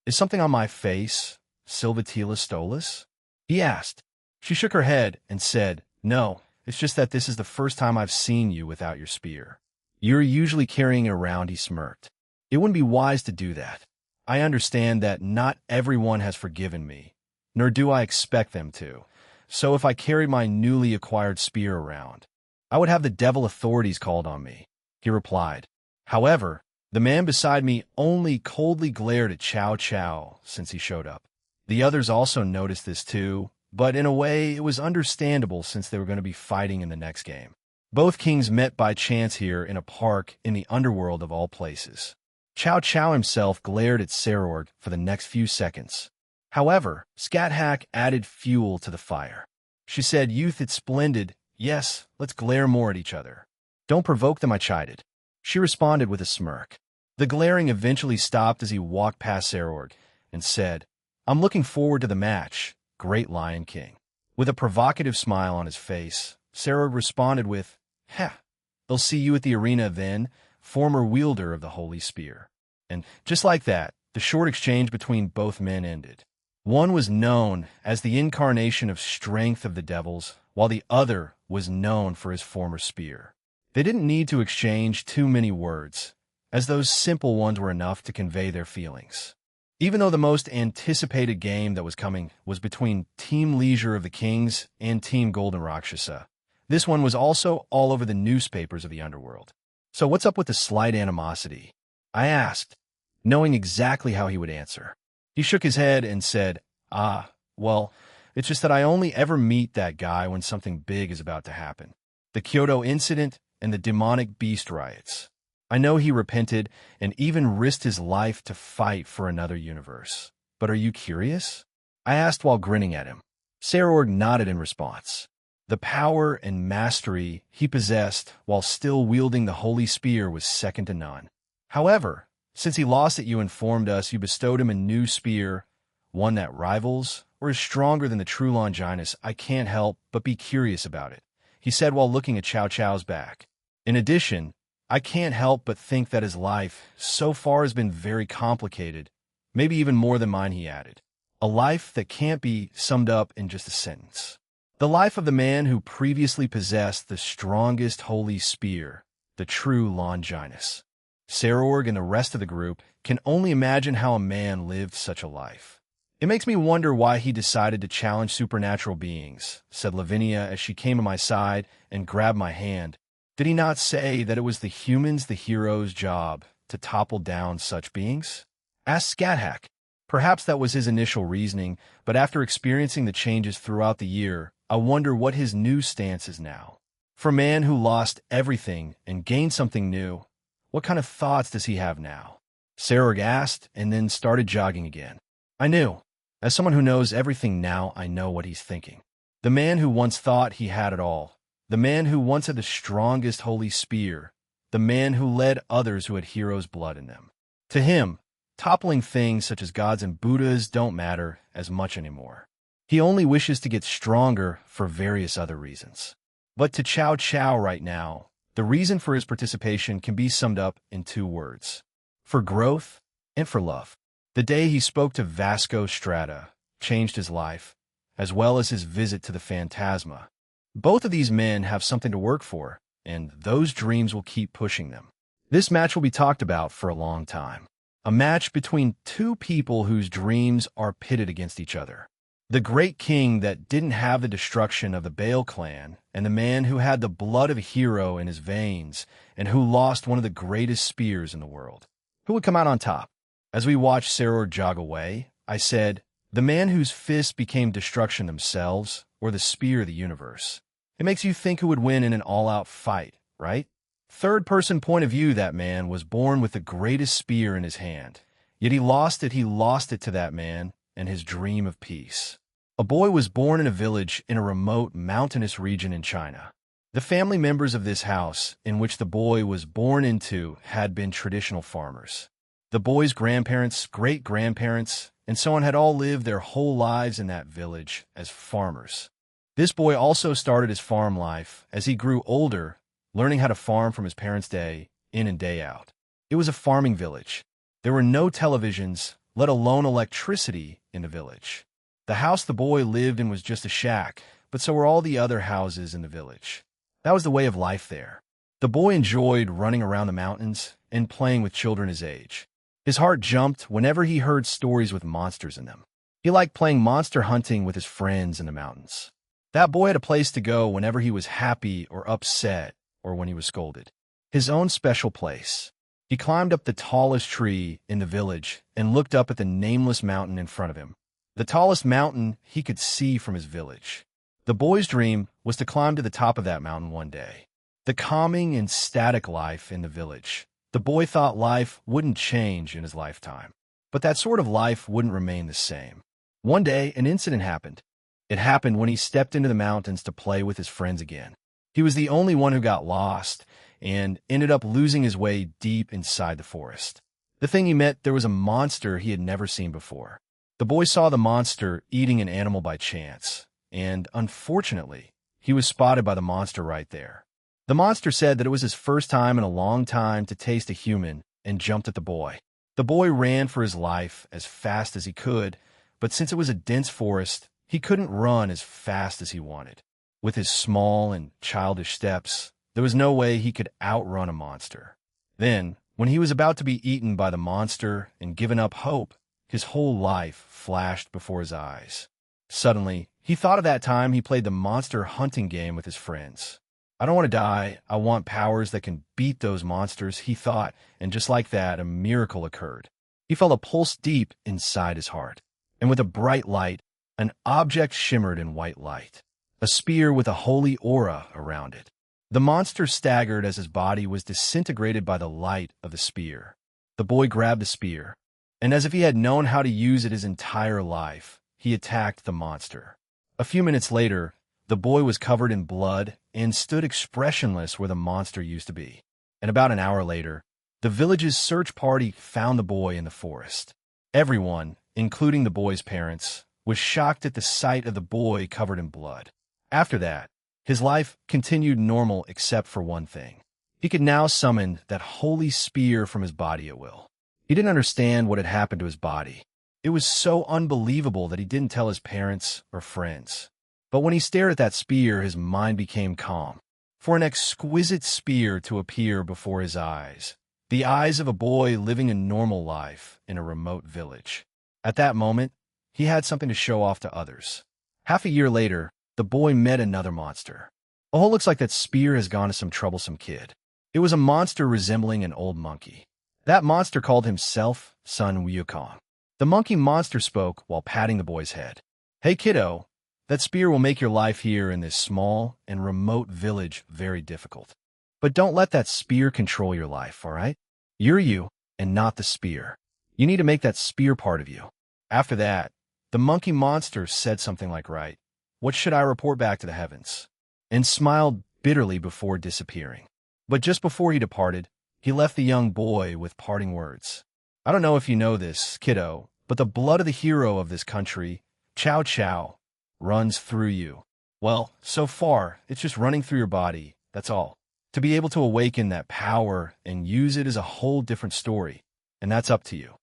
Is something on my face, Silvatila Stolas? He asked. She shook her head and said, No, it's just that this is the first time I've seen you without your spear. You're usually carrying it around, he smirked. It wouldn't be wise to do that. I understand that not everyone has forgiven me, nor do I expect them to. So if I carried my newly acquired spear around, I would have the devil authorities called on me, he replied. However, the man beside me only coldly glared at Chow Chow since he showed up. The others also noticed this too, but in a way it was understandable since they were going to be fighting in the next game. Both kings met by chance here in a park in the underworld of all places. Chow Chow himself glared at Sarorg for the next few seconds. However, Scat Hack added fuel to the fire. She said, Youth, it's splendid. Yes, let's glare more at each other. Don't provoke them, I chided. She responded with a smirk. The glaring eventually stopped as he walked past Sarorg and said, I'm looking forward to the match. great Lion King. With a provocative smile on his face, Sarah responded with, "Ha, they'll see you at the arena then, former wielder of the holy spear." And just like that, the short exchange between both men ended. One was known as the incarnation of strength of the devils, while the other was known for his former spear. They didn't need to exchange too many words, as those simple ones were enough to convey their feelings. Even though the most anticipated game that was coming was between Team Leisure of the Kings and Team Golden Rakshasa, this one was also all over the newspapers of the underworld. "So what's up with the slight animosity?" I asked, knowing exactly how he would answer. He shook his head and said, well, it's just that I only ever meet that guy when something big is about to happen. The Kyoto incident and the demonic beast riots. I know he repented and even risked his life to fight for another universe. But are you curious?" I asked while grinning at him. Sarorg nodded in response. The power and mastery he possessed while still wielding the holy spear was second to none. However, since he lost it, you informed us you bestowed him a new spear, one that rivals or is stronger than the true Longinus. I can't help but be curious about it, he said while looking at Chow Chow's back. In addition, I can't help but think that his life so far has been very complicated, maybe even more than mine, he added. A life that can't be summed up in just a sentence. The life of the man who previously possessed the strongest holy spear, the true Longinus. Sarorg and the rest of the group can only imagine how a man lived such a life. "It makes me wonder why he decided to challenge supernatural beings," said Lavinia as she came to my side and grabbed my hand. "Did he not say that it was the humans, the hero's job, to topple down such beings?" asked Scathack. Perhaps that was his initial reasoning, but after experiencing the changes throughout the year, I wonder what his new stance is now. For a man who lost everything and gained something new, what kind of thoughts does he have now? Sarorg asked and then started jogging again. I knew. As someone who knows everything now, I know what he's thinking. The man who once thought he had it all. The man who once had the strongest holy spear. The man who led others who had hero's blood in them. To him, toppling things such as gods and Buddhas don't matter as much anymore. He only wishes to get stronger for various other reasons. But to Chow Chow right now, the reason for his participation can be summed up in two words. For growth and for love. The day he spoke to Vasco Strata changed his life, as well as his visit to the Phantasma. Both of these men have something to work for, and those dreams will keep pushing them. This match will be talked about for a long time. A match between two people whose dreams are pitted against each other. The great king that didn't have the destruction of the Bale clan, and the man who had the blood of a hero in his veins, and who lost one of the greatest spears in the world. Who would come out on top? As we watched Saror jog away, I said, the man whose fists became destruction themselves, or the spear of the universe. It makes you think who would win in an all-out fight, right? Third-person point of view, that man was born with the greatest spear in his hand. Yet he lost it to that man and his dream of peace. A boy was born in a village in a remote mountainous region in China. The family members of this house, in which the boy was born into, had been traditional farmers. The boy's grandparents, great-grandparents, and so on had all lived their whole lives in that village as farmers. This boy also started his farm life as he grew older, learning how to farm from his parents' day in and day out. It was a farming village. There were no televisions, let alone electricity, in the village. The house the boy lived in was just a shack, but so were all the other houses in the village. That was the way of life there. The boy enjoyed running around the mountains and playing with children his age. His heart jumped whenever he heard stories with monsters in them. He liked playing monster hunting with his friends in the mountains. That boy had a place to go whenever he was happy or upset or when he was scolded. His own special place. He climbed up the tallest tree in the village and looked up at the nameless mountain in front of him. The tallest mountain he could see from his village. The boy's dream was to climb to the top of that mountain one day. The calming and static life in the village. The boy thought life wouldn't change in his lifetime. But that sort of life wouldn't remain the same. One day, an incident happened. It happened when he stepped into the mountains to play with his friends again. He was the only one who got lost and ended up losing his way deep inside the forest. The thing he met, there was a monster he had never seen before. The boy saw the monster eating an animal by chance, and unfortunately, he was spotted by the monster right there. The monster said that it was his first time in a long time to taste a human and jumped at the boy. The boy ran for his life as fast as he could, but since it was a dense forest, he couldn't run as fast as he wanted. With his small and childish steps, there was no way he could outrun a monster. Then, when he was about to be eaten by the monster and given up hope, his whole life flashed before his eyes. Suddenly, he thought of that time he played the monster hunting game with his friends. I don't want to die, I want powers that can beat those monsters, he thought, and just like that, a miracle occurred. He felt a pulse deep inside his heart, and with a bright light, an object shimmered in white light, a spear with a holy aura around it. The monster staggered as his body was disintegrated by the light of the spear. The boy grabbed the spear, and as if he had known how to use it his entire life, he attacked the monster. A few minutes later, the boy was covered in blood and stood expressionless where the monster used to be. And about an hour later, the village's search party found the boy in the forest. Everyone, including the boy's parents, was shocked at the sight of the boy covered in blood. After that, his life continued normal except for one thing. He could now summon that holy spear from his body at will. He didn't understand what had happened to his body. It was so unbelievable that he didn't tell his parents or friends. But when he stared at that spear, his mind became calm. For an exquisite spear to appear before his eyes, the eyes of a boy living a normal life in a remote village. At that moment, he had something to show off to others. Half a year later, the boy met another monster. Oh, looks like that spear has gone to some troublesome kid. It was a monster resembling an old monkey. That monster called himself Sun Wukong. The monkey monster spoke while patting the boy's head. Hey kiddo, that spear will make your life here in this small and remote village very difficult. But don't let that spear control your life, all right? You're you, and not the spear. You need to make that spear part of you. After that, the monkey monster said something like, right, what should I report back to the heavens? And smiled bitterly before disappearing. But just before he departed, he left the young boy with parting words. I don't know if you know this, kiddo, but the blood of the hero of this country, Chow Chow, runs through you. Well, so far, it's just running through your body, that's all. To be able to awaken that power and use it is a whole different story, and that's up to you.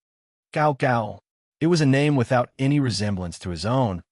Gao Gao. It was a name without any resemblance to his own,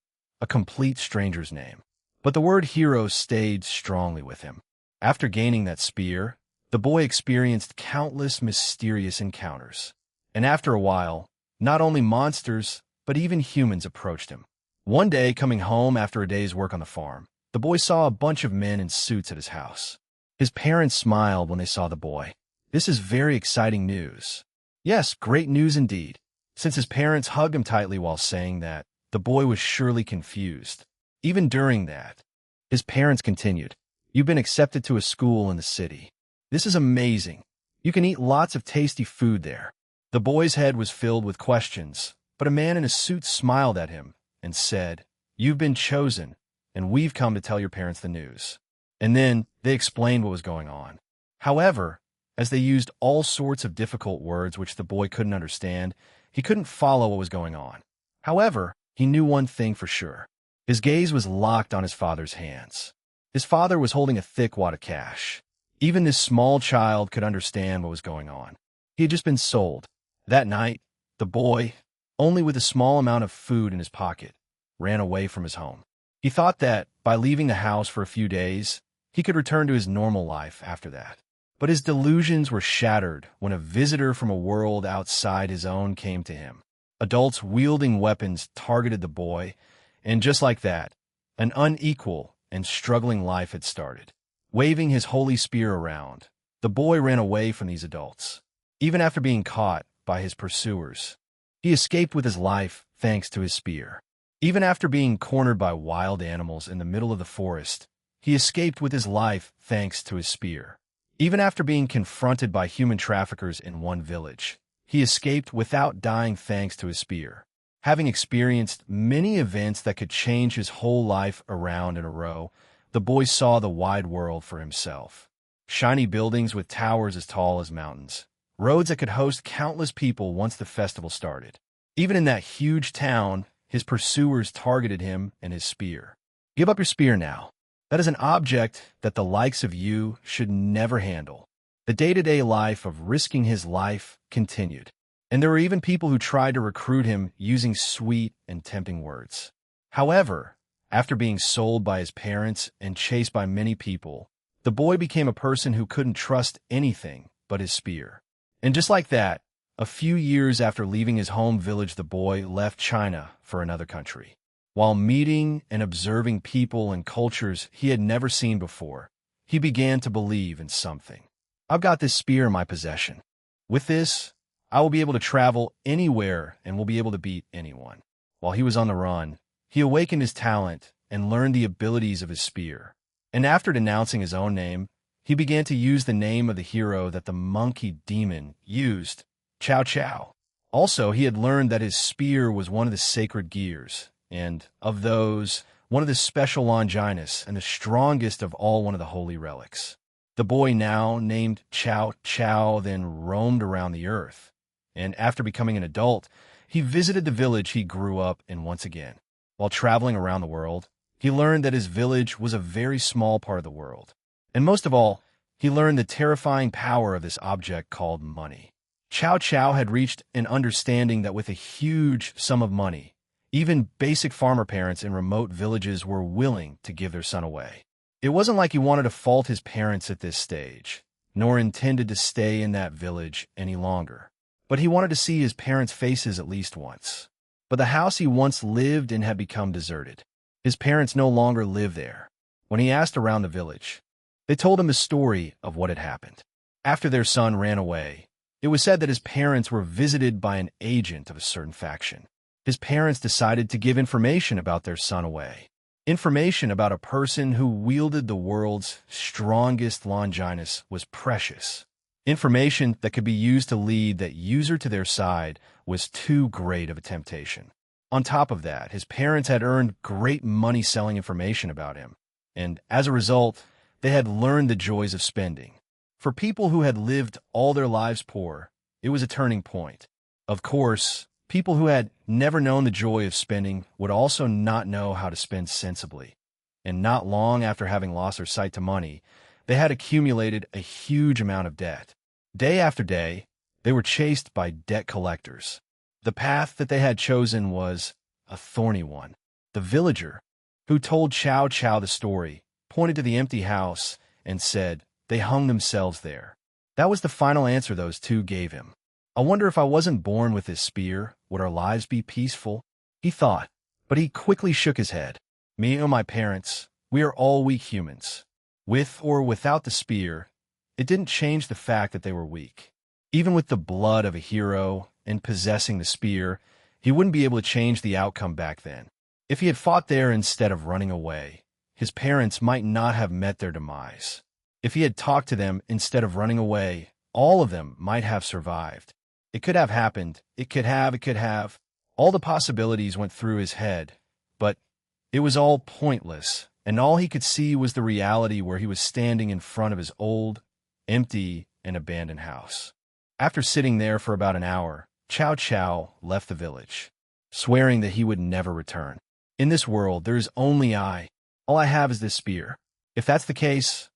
a complete stranger's name. But the word hero stayed strongly with him. After gaining that spear, the boy experienced countless mysterious encounters. And after a while, not only monsters, but even humans approached him. One day, coming home after a day's work on the farm, the boy saw a bunch of men in suits at his house. His parents smiled when they saw the boy. This is very exciting news. Yes, great news indeed. Since his parents hugged him tightly while saying that, the boy was surely confused. Even during that, his parents continued, You've been accepted to a school in the city. This is amazing. You can eat lots of tasty food there. The boy's head was filled with questions, but a man in a suit smiled at him and said, You've been chosen, and we've come to tell your parents the news. And then they explained what was going on. However, as they used all sorts of difficult words which the boy couldn't understand, he couldn't follow what was going on. However, he knew one thing for sure. His gaze was locked on his father's hands. His father was holding a thick wad of cash. Even this small child could understand what was going on. He had just been sold. That night, the boy, only with a small amount of food in his pocket, ran away from his home. He thought that, by leaving the house for a few days, he could return to his normal life after that. But his delusions were shattered when a visitor from a world outside his own came to him. Adults wielding weapons targeted the boy, and just like that, an unequal and struggling life had started. Waving his holy spear around, the boy ran away from these adults. Even after being caught by his pursuers, he escaped with his life thanks to his spear. Even after being cornered by wild animals in the middle of the forest, he escaped with his life thanks to his spear. Even after being confronted by human traffickers in one village, he escaped without dying thanks to his spear. Having experienced many events that could change his whole life around in a row, the boy saw the wide world for himself. Shiny buildings with towers as tall as mountains. Roads that could host countless people once the festival started. Even in that huge town, his pursuers targeted him and his spear. Give up your spear now. That is an object that the likes of you should never handle. The day-to-day life of risking his life continued, and there were even people who tried to recruit him using sweet and tempting words. However, after being sold by his parents and chased by many people, the boy became a person who couldn't trust anything but his spear. And just like that, a few years after leaving his home village, the boy left China for another country. While meeting and observing people and cultures he had never seen before, he began to believe in something. I've got this spear in my possession. With this, I will be able to travel anywhere and will be able to beat anyone. While he was on the run, he awakened his talent and learned the abilities of his spear. And after denouncing his own name, he began to use the name of the hero that the monkey demon used, Chow Chow. Also, he had learned that his spear was one of the sacred gears, and of those, one of the special Longinus, and the strongest of all one of the holy relics. The boy, now named Chow Chow, then roamed around the earth, and after becoming an adult, he visited the village he grew up in once again. While traveling around the world, he learned that his village was a very small part of the world. And most of all, he learned the terrifying power of this object called money. Chow Chow had reached an understanding that with a huge sum of money, even basic farmer parents in remote villages were willing to give their son away. It wasn't like he wanted to fault his parents at this stage, nor intended to stay in that village any longer. But he wanted to see his parents' faces at least once. But the house he once lived in had become deserted. His parents no longer lived there. When he asked around the village, they told him the story of what had happened. After their son ran away, it was said that his parents were visited by an agent of a certain faction. His parents decided to give information about their son away. Information about a person who wielded the world's strongest Longinus was precious. Information that could be used to lead that user to their side was too great of a temptation. On top of that, his parents had earned great money selling information about him, and as a result, they had learned the joys of spending. For people who had lived all their lives poor, it was a turning point. Of course, people who had never known the joy of spending would also not know how to spend sensibly. And not long after having lost their sight to money, they had accumulated a huge amount of debt. Day after day, they were chased by debt collectors. The path that they had chosen was a thorny one. The villager, who told Chow Chow the story, pointed to the empty house and said they hung themselves there. That was the final answer those two gave him. I wonder if I wasn't born with this spear, would our lives be peaceful? He thought, but he quickly shook his head. Me and my parents, we are all weak humans. With or without the spear, it didn't change the fact that they were weak. Even with the blood of a hero and possessing the spear, he wouldn't be able to change the outcome back then. If he had fought there instead of running away, his parents might not have met their demise. If he had talked to them instead of running away, all of them might have survived. It could have happened. It could have. All the possibilities went through his head, but it was all pointless, and all he could see was the reality where he was standing in front of his old, empty, and abandoned house. After sitting there for about an hour, Chow Chow left the village, swearing that he would never return. In this world, there is only I. All I have is this spear. If that's the case,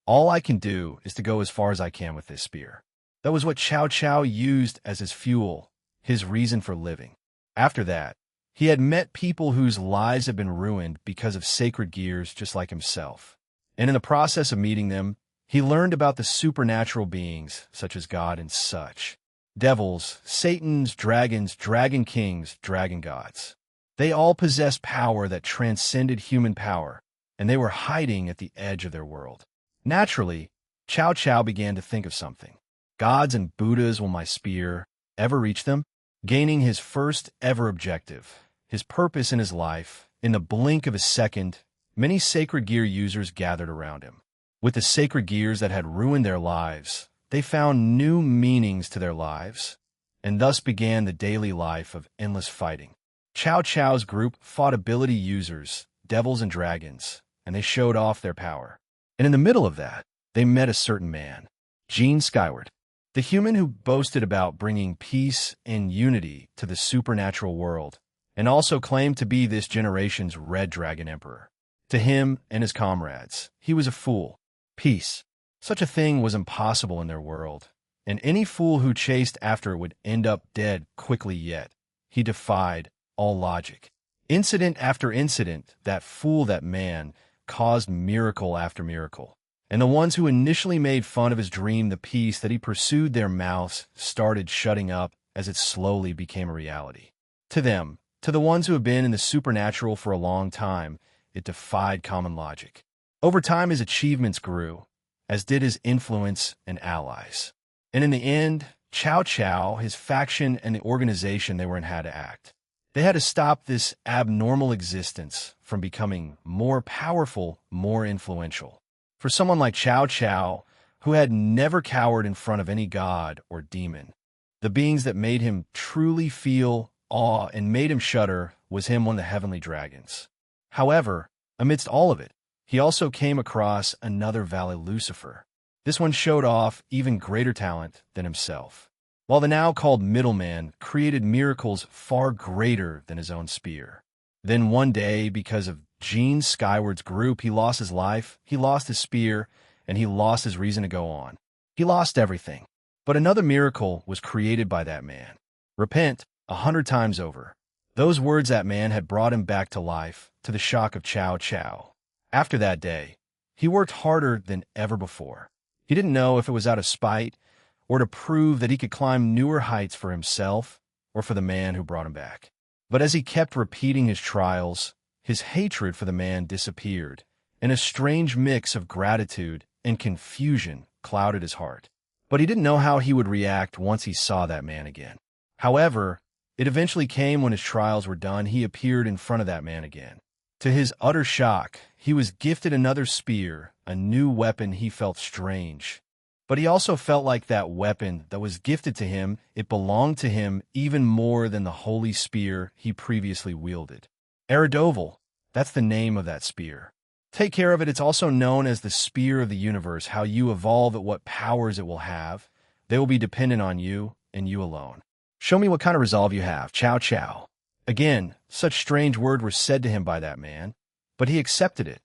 all I can do is to go as far as I can with this spear. That was what Chow Chow used as his fuel, his reason for living. After that, he had met people whose lives had been ruined because of sacred gears just like himself. And in the process of meeting them, he learned about the supernatural beings, such as God and such. Devils, Satans, dragons, dragon kings, dragon gods. They all possessed power that transcended human power, and they were hiding at the edge of their world. Naturally, Chow Chow began to think of something. Gods and Buddhas, will my spear ever reach them? Gaining his first ever objective, his purpose in his life, in the blink of a second, many sacred gear users gathered around him. With the sacred gears that had ruined their lives, they found new meanings to their lives, and thus began the daily life of endless fighting. Chow Chow's group fought ability users, devils and dragons, and they showed off their power. And in the middle of that, they met a certain man, Gene Skyward. the human who boasted about bringing peace and unity to the supernatural world, and also claimed to be this generation's Red Dragon Emperor. To him and his comrades, he was a fool. Peace. Such a thing was impossible in their world, and any fool who chased after it would end up dead quickly yet. He defied all logic. Incident after incident, that man, caused miracle after miracle. And the ones who initially made fun of his dream, the peace that he pursued, their mouths started shutting up as it slowly became a reality. To them, to the ones who have been in the supernatural for a long time, it defied common logic. Over time, his achievements grew, as did his influence and allies. And in the end, Cao Cao, his faction, and the organization they were in had to act. They had to stop this abnormal existence from becoming more powerful, more influential. For someone like Cao Cao, who had never cowered in front of any god or demon, the beings that made him truly feel awe and made him shudder was one of the heavenly dragons. However, amidst all of it, he also came across another valet, Lucifer. This one showed off even greater talent than himself, while the now called middleman created miracles far greater than his own spear. Then one day, because of Gene Skyward's group, he lost his life, he lost his spear, and he lost his reason to go on. He lost everything. But another miracle was created by that man. Repent 100 times over. Those words that man had brought him back to life, to the shock of Cao Cao. After that day, he worked harder than ever before. He didn't know if it was out of spite, or to prove that he could climb newer heights for himself, or for the man who brought him back. But as he kept repeating his trials, his hatred for the man disappeared, and a strange mix of gratitude and confusion clouded his heart. But he didn't know how he would react once he saw that man again. However, it eventually came when his trials were done. He appeared in front of that man again. To his utter shock, he was gifted another spear, a new weapon. He felt strange. But he also felt like that weapon that was gifted to him, it belonged to him even more than the holy spear he previously wielded. Eridoval, that's the name of that spear. Take care of it. It's also known as the spear of the universe. How you evolve it, what powers it will have, they will be dependent on you and you alone. Show me what kind of resolve you have. Cao Cao. Again, such strange words were said to him by that man, but he accepted it,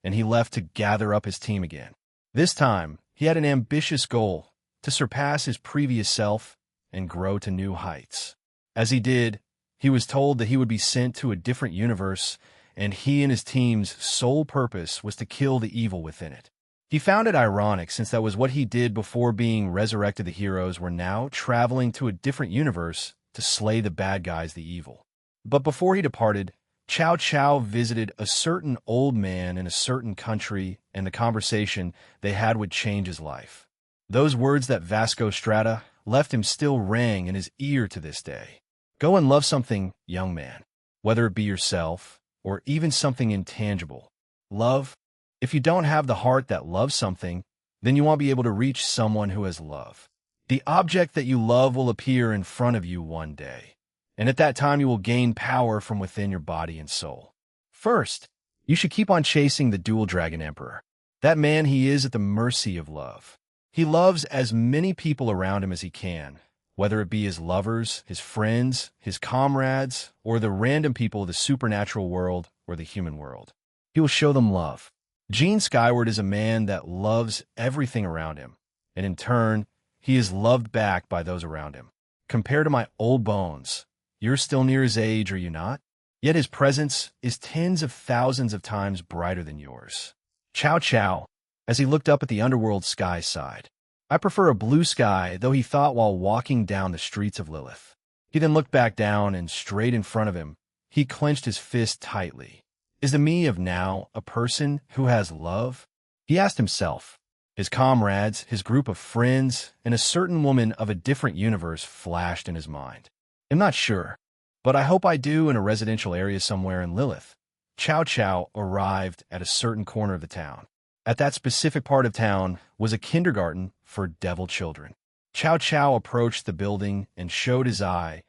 and he left to gather up his team again. This time, he had an ambitious goal, to surpass his previous self and grow to new heights. As he did, he was told that he would be sent to a different universe, and he and his team's sole purpose was to kill the evil within it. He found it ironic, since that was what he did before being resurrected. The heroes were now traveling to a different universe to slay the bad guys, the evil. But before he departed, Cao Cao visited a certain old man in a certain country, and the conversation they had would change his life. Those words that Vasco Strata left him still rang in his ear to this day. Go and love something, young man, whether it be yourself or even something intangible. Love. If you don't have the heart that loves something, then you won't be able to reach someone who has love. The object that you love will appear in front of you one day, and at that time you will gain power from within your body and soul. First, you should keep on chasing the dual dragon emperor. That man, he is at the mercy of love. He loves as many people around him as he can, whether it be his lovers, his friends, his comrades, or the random people of the supernatural world or the human world. He will show them love. Gene Skyward is a man that loves everything around him, and in turn, he is loved back by those around him. Compared to my old bones, you're still near his age, are you not? Yet his presence is tens of thousands of times brighter than yours. Cao Cao, as he looked up at the underworld sky, sighed. I prefer a blue sky, though, he thought while walking down the streets of Lilith. He then looked back down, and straight in front of him, he clenched his fist tightly. Is the me of now a person who has love? He asked himself. His comrades, his group of friends, and a certain woman of a different universe flashed in his mind. I'm not sure, but I hope I do. In a residential area somewhere in Lilith, Cao Cao arrived at a certain corner of the town. At that specific part of town was a kindergarten for devil children. Cao Cao approached the building and showed his eye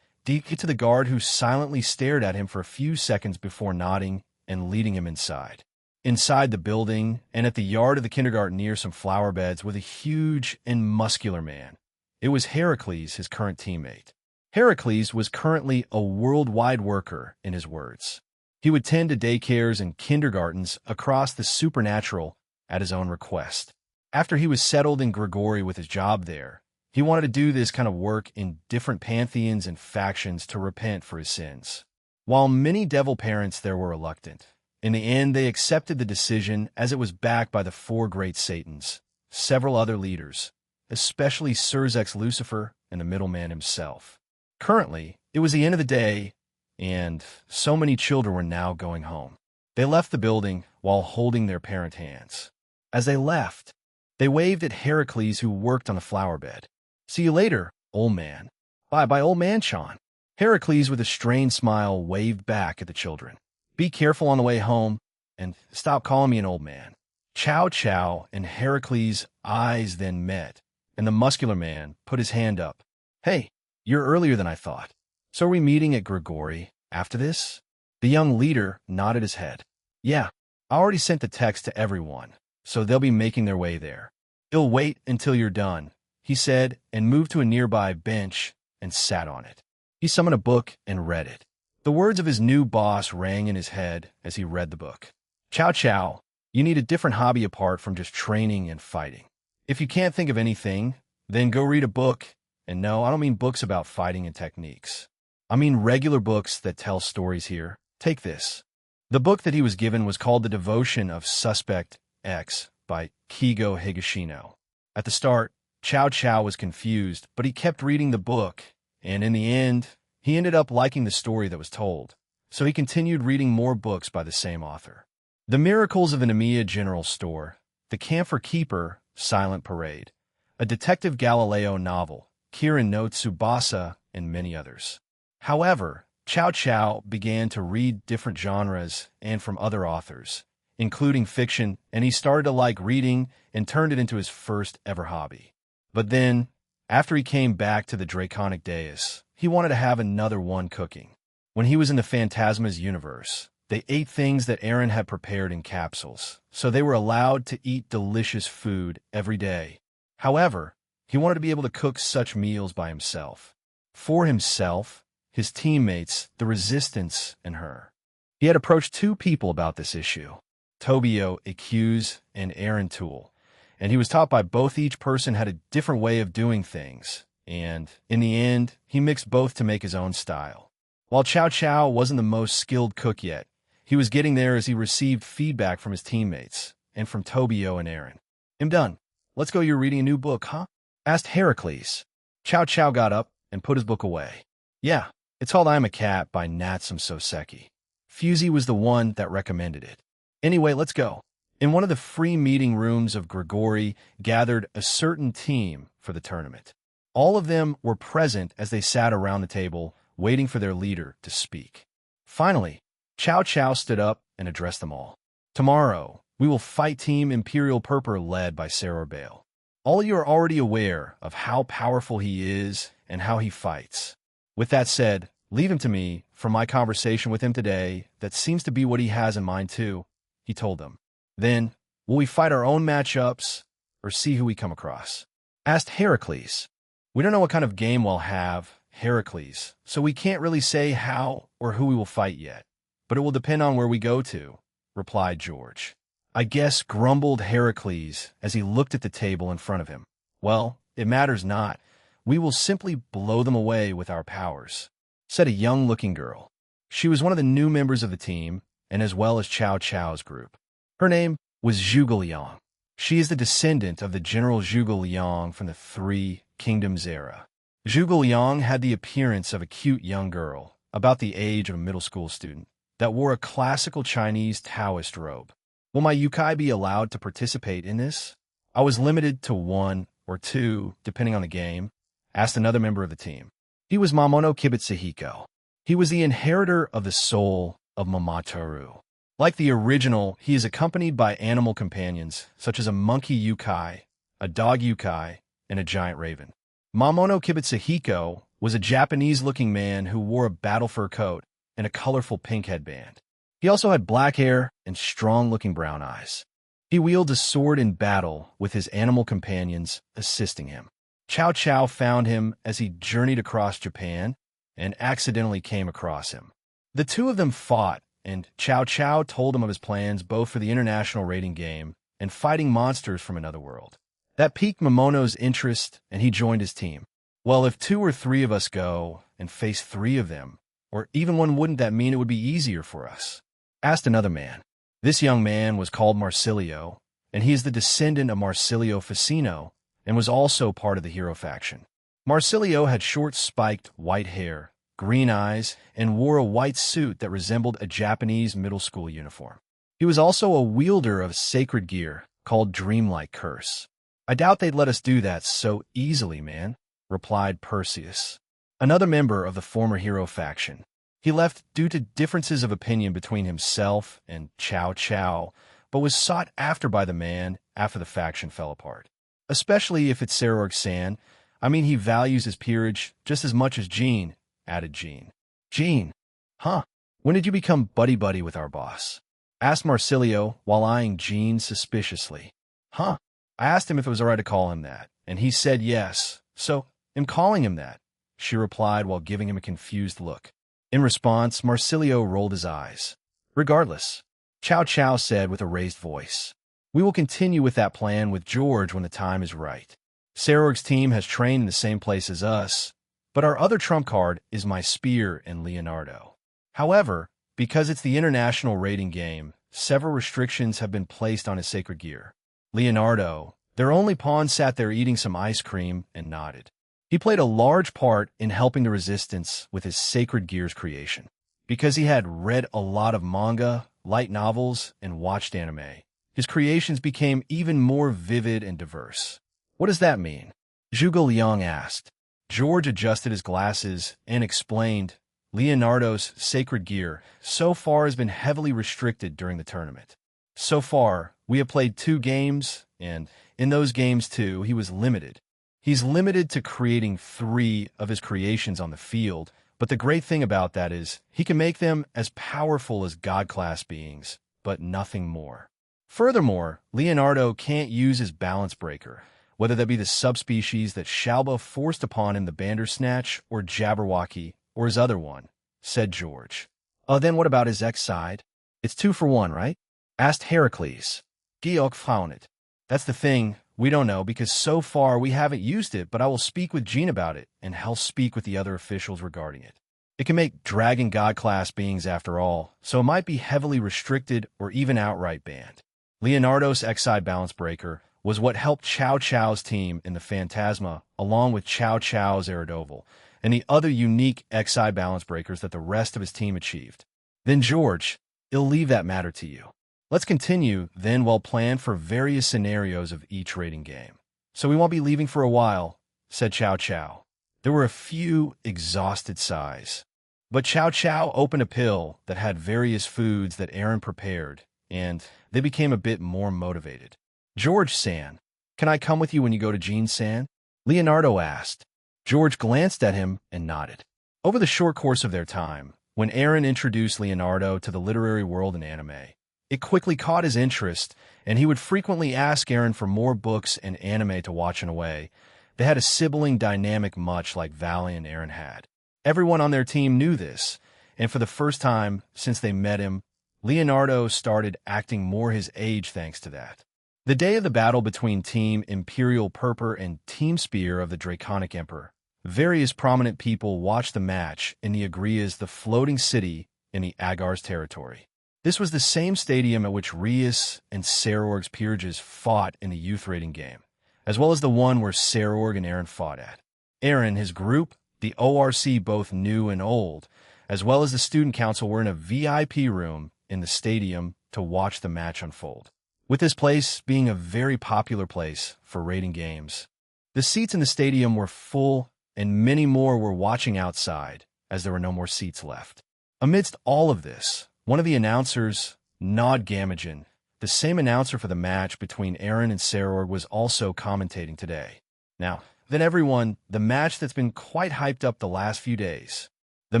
deep to the guard, who silently stared at him for a few seconds before nodding and leading him inside. Inside the building and at the yard of the kindergarten, near some flower beds, was a huge and muscular man. It was Heracles, his current teammate. Heracles was currently a worldwide worker, in his words. He would tend to daycares and kindergartens across the supernatural at his own request. After he was settled in Grigori with his job there, he wanted to do this kind of work in different pantheons and factions to repent for his sins. While many devil parents there were reluctant, in the end they accepted the decision as it was backed by the four great Satans, several other leaders, especially Surzek's Lucifer and the middleman himself. Currently, it was the end of the day, and so many children were now going home. They left the building while holding their parent hands. As they left, they waved at Heracles, who worked on the flower bed. "See you later, old man." Bye, old man Sean." Heracles, with a strained smile, waved back at the children. "Be careful on the way home, and stop calling me an old man." Chow Chow and Heracles' eyes then met, and the muscular man put his hand up. "Hey, you're earlier than I thought. So are we meeting at Grigori after this?" The young leader nodded his head. "Yeah, I already sent the text to everyone, so they'll be making their way there. It'll wait until you're done," he said, and moved to a nearby bench and sat on it. He summoned a book and read it. The words of his new boss rang in his head as he read the book. "Chow Chow, you need a different hobby apart from just training and fighting. If you can't think of anything, then go read a book. And no, I don't mean books about fighting and techniques. I mean regular books that tell stories here. Take this." The book that he was given was called The Devotion of Suspect X by Kigo Higashino. At the start, Chow Chow was confused, but he kept reading the book, and in the end, he ended up liking the story that was told. So he continued reading more books by the same author. The Miracles of the Namiya General Store, The Camphor Keeper, Silent Parade, a Detective Galileo novel, Kirin no Tsubasa, and many others. However, Chow Chow began to read different genres and from other authors, including fiction, and he started to like reading and turned it into his first ever hobby. But then, after he came back to the Draconic Dais, he wanted to have another one cooking. When he was in the Phantasma's universe, they ate things that Aaron had prepared in capsules, so they were allowed to eat delicious food every day. However, he wanted to be able to cook such meals by himself. For himself, his teammates, the Resistance, and her. He had approached two people about this issue, Tobio Accuse and Aaron Toole, and he was taught by both. Each person had a different way of doing things, and, in the end, he mixed both to make his own style. While Chow Chow wasn't the most skilled cook yet, he was getting there as he received feedback from his teammates, and from Tobio and Aaron. "I'm done. Let's go. You're reading a new book, huh?" asked Heracles. Chow Chow got up and put his book away. "Yeah, it's called I'm a Cat by Natsume Soseki. Fusey was the one that recommended it. Anyway, let's go." In one of the free meeting rooms of Grigori gathered a certain team for the tournament. All of them were present as they sat around the table, waiting for their leader to speak. Finally, Chow Chow stood up and addressed them all. "Tomorrow, we will fight Team Imperial Purpur led by Saror Bale. All you are already aware of how powerful he is and how he fights. With that said, leave him to me from my conversation with him today. That seems to be what he has in mind too," he told them. "Then, will we fight our own matchups or see who we come across?" asked Heracles. "We don't know what kind of game we'll have, Heracles, so we can't really say how or who we will fight yet. But it will depend on where we go to," replied George. "I guess," grumbled Heracles as he looked at the table in front of him. "Well, it matters not. We will simply blow them away with our powers," said a young-looking girl. She was one of the new members of the team, and as well as Chow Chow's group. Her name was Zhuge Liang. She is the descendant of the General Zhuge Liang from the Three Kingdoms era. Zhuge Liang had the appearance of a cute young girl, about the age of a middle school student, that wore a classical Chinese Taoist robe. "Will my Yukai be allowed to participate in this?" "I was limited to 1 or 2, depending on the game," asked another member of the team. He was Mamono Kibutsuhiko. He was the inheritor of the soul of Mamotoru. Like the original, he is accompanied by animal companions, such as a monkey Yukai, a dog Yukai, and a giant raven. Mamono Kibutsuhiko was a Japanese-looking man who wore a battle fur coat and a colorful pink headband. He also had black hair and strong-looking brown eyes. He wielded a sword in battle with his animal companions assisting him. Cao Cao found him as he journeyed across Japan and accidentally came across him. The two of them fought, and Cao Cao told him of his plans both for the international raiding game and fighting monsters from another world. That piqued Momono's interest, and he joined his team. Well, if 2 or 3 of us go and face 3 of them, or even one, wouldn't that mean it would be easier for us? Asked another man. This young man was called Marsilio, and he is the descendant of Marsilio Ficino, and was also part of the hero faction. Marsilio had short spiked white hair, green eyes, and wore a white suit that resembled a Japanese middle school uniform. He was also a wielder of sacred gear called Dreamlight Curse. I doubt they'd let us do that so easily, man, replied Perseus, another member of the former hero faction. He left due to differences of opinion between himself and Cao Cao, but was sought after by the man after the faction fell apart. Especially if it's Sarorg-san. I mean, he values his peerage just as much as Jean, added Jean. Jean? Huh? When did you become buddy-buddy with our boss? Asked Marsilio while eyeing Jean suspiciously. Huh? I asked him if it was all right to call him that, and he said yes, so I'm calling him that, she replied while giving him a confused look. In response, Marsilio rolled his eyes. Regardless, Cao Cao said with a raised voice, we will continue with that plan with George when the time is right. Sarorg's team has trained in the same place as us, but our other trump card is my spear and Leonardo. However, because it's the international raiding game, several restrictions have been placed on his sacred gear. Leonardo, their only pawn, sat there eating some ice cream and nodded. He played a large part in helping the resistance with his sacred gear's creation. Because he had read a lot of manga, light novels, and watched anime, his creations became even more vivid and diverse. What does that mean? Zhuge Liang asked. George adjusted his glasses and explained, Leonardo's sacred gear so far has been heavily restricted during the tournament. So far, we have played 2 games, and in those games too, he was limited. He's limited to creating 3 of his creations on the field, but the great thing about that is he can make them as powerful as God-class beings, but nothing more. Furthermore, Leonardo can't use his balance breaker, whether that be the subspecies that Shalba forced upon him, the Bandersnatch or Jabberwocky, or his other one, said George. Then what about his X side? It's 2 for 1, right? Asked Heracles. Georg frowned. That's the thing, we don't know, because so far we haven't used it, but I will speak with Jean about it, and he'll speak with the other officials regarding it. It can make dragon god-class beings after all, so it might be heavily restricted or even outright banned. Leonardo's X-side balance breaker was what helped Cao Cao's team in the Phantasma, along with Cao Cao's Eridoval, and the other unique X-side balance breakers that the rest of his team achieved. Then George, I'll leave that matter to you. Let's continue, then, while plan for various scenarios of each raiding game. So we won't be leaving for a while, said Cao Cao. There were a few exhausted sighs. But Cao Cao opened a pill that had various foods that Aaron prepared, and they became a bit more motivated. George-san, can I come with you when you go to Jean-san? Leonardo asked. George glanced at him and nodded. Over the short course of their time, when Aaron introduced Leonardo to the literary world and anime, it quickly caught his interest, and he would frequently ask Aaron for more books and anime to watch in a way. They had a sibling dynamic much like Valley and Aaron had. Everyone on their team knew this, and for the first time since they met him, Leonardo started acting more his age thanks to that. The day of the battle between Team Imperial Purpur and Team Spear of the Draconic Emperor, various prominent people watched the match in the Agrias, the floating city in the Agar's territory. This was the same stadium at which Rias and Sarorg's peerages fought in the youth raiding game, as well as the one where Sarorg and Aaron fought at. Aaron, his group, the ORC, both new and old, as well as the student council, were in a VIP room in the stadium to watch the match unfold. With this place being a very popular place for raiding games, the seats in the stadium were full and many more were watching outside as there were no more seats left. Amidst all of this, one of the announcers, Nod Gamagen, the same announcer for the match between Aaron and Sarorg, was also commentating today. Now, then everyone, the match that's been quite hyped up the last few days. The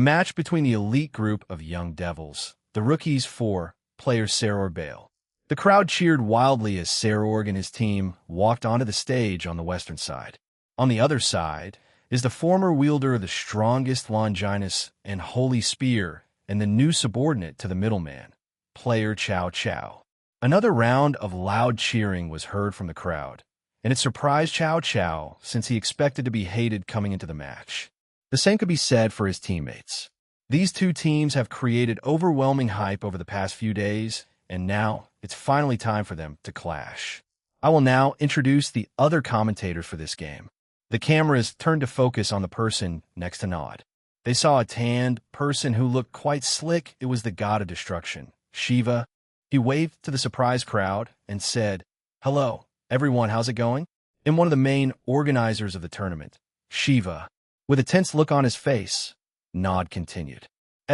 match between the elite group of Young Devils, the rookies 4, players Sarorg Bale. The crowd cheered wildly as Sarorg and his team walked onto the stage on the western side. On the other side is the former wielder of the strongest Longinus and holy spear and the new subordinate to the middleman, player Chow Chow. Another round of loud cheering was heard from the crowd, and it surprised Chow Chow since he expected to be hated coming into the match. The same could be said for his teammates. These two teams have created overwhelming hype over the past few days, and now it's finally time for them to clash. I will now introduce the other commentators for this game. The cameras turned to focus on the person next to Nod. They saw a tanned person who looked quite slick. It was the god of destruction, Shiva. He waved to the surprised crowd and said, "Hello, everyone, how's it going?" And one of the main organizers of the tournament, Shiva, with a tense look on his face, Nod continued.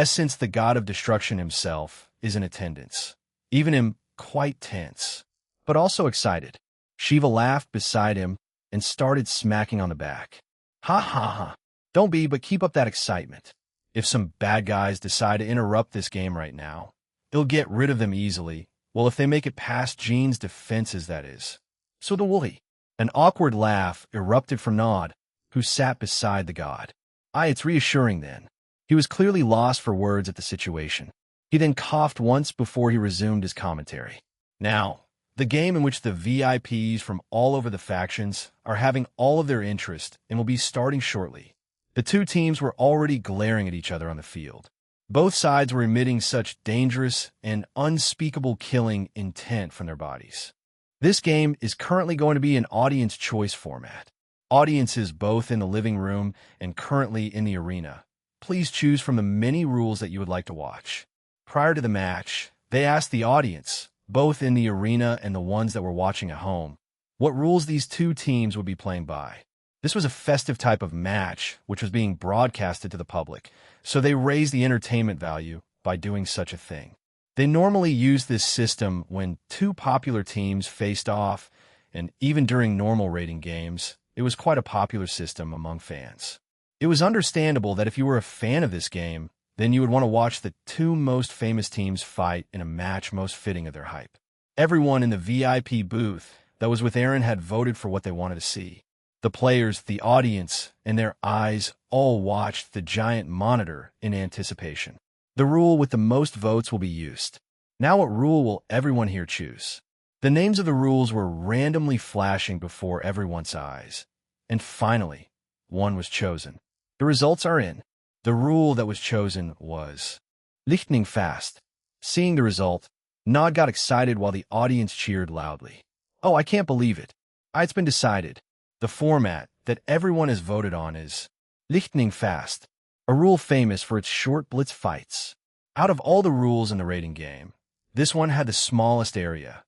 Since the god of destruction himself is in attendance, even him quite tense, but also excited. Shiva laughed beside him and started smacking on the back. Ha ha ha. Don't be, but keep up that excitement. If some bad guys decide to interrupt this game right now, it'll get rid of them easily. Well, if they make it past Jean's defenses, that is. So the woolly. An awkward laugh erupted from Nod, who sat beside the god. It's reassuring then. He was clearly lost for words at the situation. He then coughed once before he resumed his commentary. Now, the game in which the VIPs from all over the factions are having all of their interest and will be starting shortly. The two teams were already glaring at each other on the field. Both sides were emitting such dangerous and unspeakable killing intent from their bodies. This game is currently going to be an audience choice format. Audiences both in the living room and currently in the arena. Please choose from the many rules that you would like to watch. Prior to the match, they asked the audience, both in the arena and the ones that were watching at home, what rules these two teams would be playing by. This was a festive type of match which was being broadcasted to the public, so they raised the entertainment value by doing such a thing. They normally use this system when two popular teams faced off, and even during normal rating games, it was quite a popular system among fans. It was understandable that if you were a fan of this game, then you would want to watch the two most famous teams fight in a match most fitting of their hype. Everyone in the VIP booth that was with Aaron had voted for what they wanted to see. The players, the audience, and their eyes all watched the giant monitor in anticipation. The rule with the most votes will be used. Now what rule will everyone here choose? The names of the rules were randomly flashing before everyone's eyes. And finally, one was chosen. The results are in. The rule that was chosen was Lightning Fast. Seeing the result, Nod got excited while the audience cheered loudly. "Oh, I can't believe it. It's been decided. The format that everyone has voted on is Lightning Fast, a rule famous for its short blitz fights. Out of all the rules in the rating game, this one had the smallest area,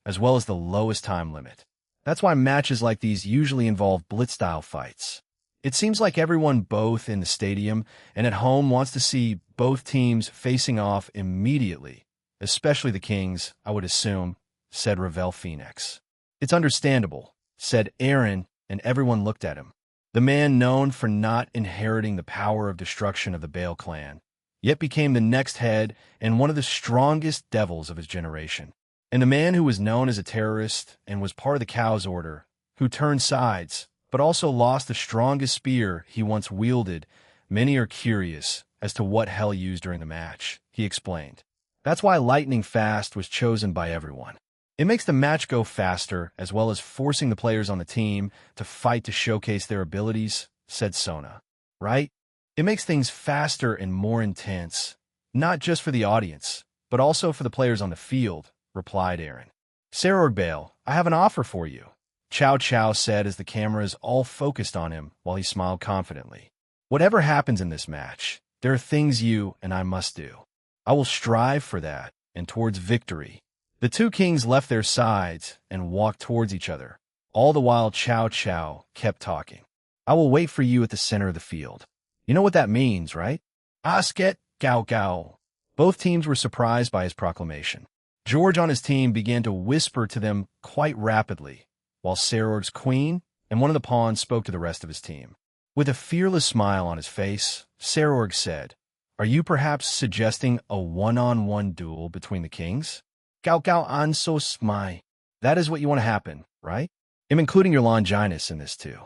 as well as the lowest time limit. That's why matches like these usually involve blitz-style fights. It seems like everyone both in the stadium and at home wants to see both teams facing off immediately, especially the Kings, I would assume," said Ravel Phoenix. "It's understandable," said Aaron, and everyone looked at him. The man known for not inheriting the power of destruction of the Bale clan, yet became the next head and one of the strongest devils of his generation. And the man who was known as a terrorist and was part of the Cow's Order, who turned sides, but also lost the strongest spear he once wielded. Many are curious as to what Hell used during the match, he explained. That's why Lightning Fast was chosen by everyone. It makes the match go faster, as well as forcing the players on the team to fight to showcase their abilities, said Sona. Right? It makes things faster and more intense, not just for the audience, but also for the players on the field, replied Aaron. Sarorg Bale, I have an offer for you, Chow Chow said as the cameras all focused on him while he smiled confidently. Whatever happens in this match, there are things you and I must do. I will strive for that and towards victory. The two kings left their sides and walked towards each other. All the while Chow Chow kept talking. I will wait for you at the center of the field. You know what that means, right? Asket Gao Gao. Both teams were surprised by his proclamation. George on his team began to whisper to them quite rapidly, while Sarorg's queen and one of the pawns spoke to the rest of his team. With a fearless smile on his face, Sarorg said, Are you perhaps suggesting a one-on-one duel between the kings? Gao Gao an so smai. That is what you want to happen, right? I'm including your Longinus in this too.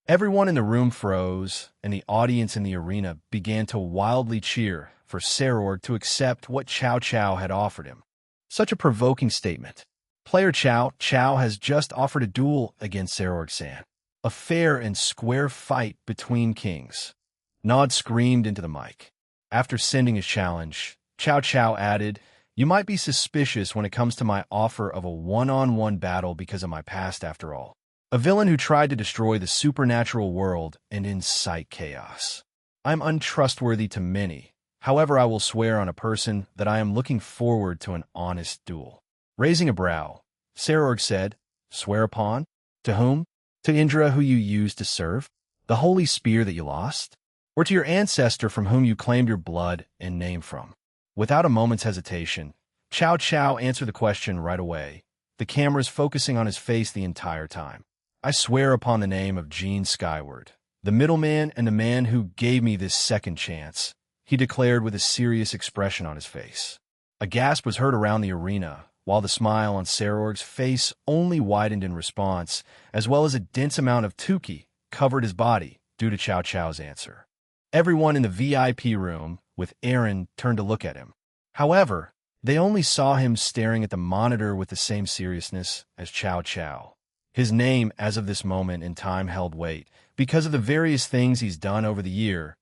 Everyone in the room froze, and the audience in the arena began to wildly cheer for Sarorg to accept what Cao Cao had offered him. Such a provoking statement. Player Cao Cao has just offered a duel against Sarorg-san. A fair and square fight between kings. Nod screamed into the mic. After sending his challenge, Cao Cao added, "You might be suspicious when it comes to my offer of a one-on-one battle because of my past after all. A villain who tried to destroy the supernatural world and incite chaos. I'm untrustworthy to many. However, I will swear on a person that I am looking forward to an honest duel." Raising a brow, Sarorg said, "Swear upon? To whom? To Indra who you used to serve? The holy spear that you lost? Or to your ancestor from whom you claimed your blood and name from?" Without a moment's hesitation, Cao Cao answered the question right away, the cameras focusing on his face the entire time. "I swear upon the name of Gene Skyward, the middleman and the man who gave me this second chance," he declared with a serious expression on his face. A gasp was heard around the arena, while the smile on Sarorg's face only widened in response, as well as a dense amount of tuki covered his body due to Cao Cao's answer. Everyone in the VIP room, with Aaron, turned to look at him. However, they only saw him staring at the monitor with the same seriousness as Cao Cao. His name, as of this moment in time, held weight. Because of the various things he's done over the year,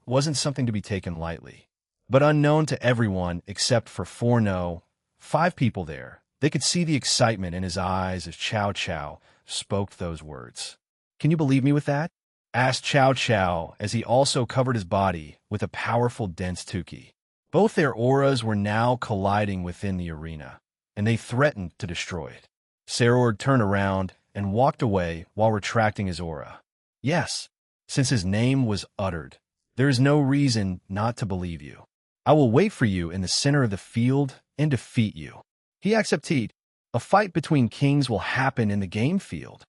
wasn't something to be taken lightly. But unknown to everyone except for five people there, they could see the excitement in his eyes as Cao Cao spoke those words. "Can you believe me with that?" asked Cao Cao as he also covered his body with a powerful dense tuki. Both their auras were now colliding within the arena, and they threatened to destroy it. Sarorg turned around and walked away while retracting his aura. "Yes, since his name was uttered, there is no reason not to believe you. I will wait for you in the center of the field and defeat you." He accepted. A fight between kings will happen in the game field.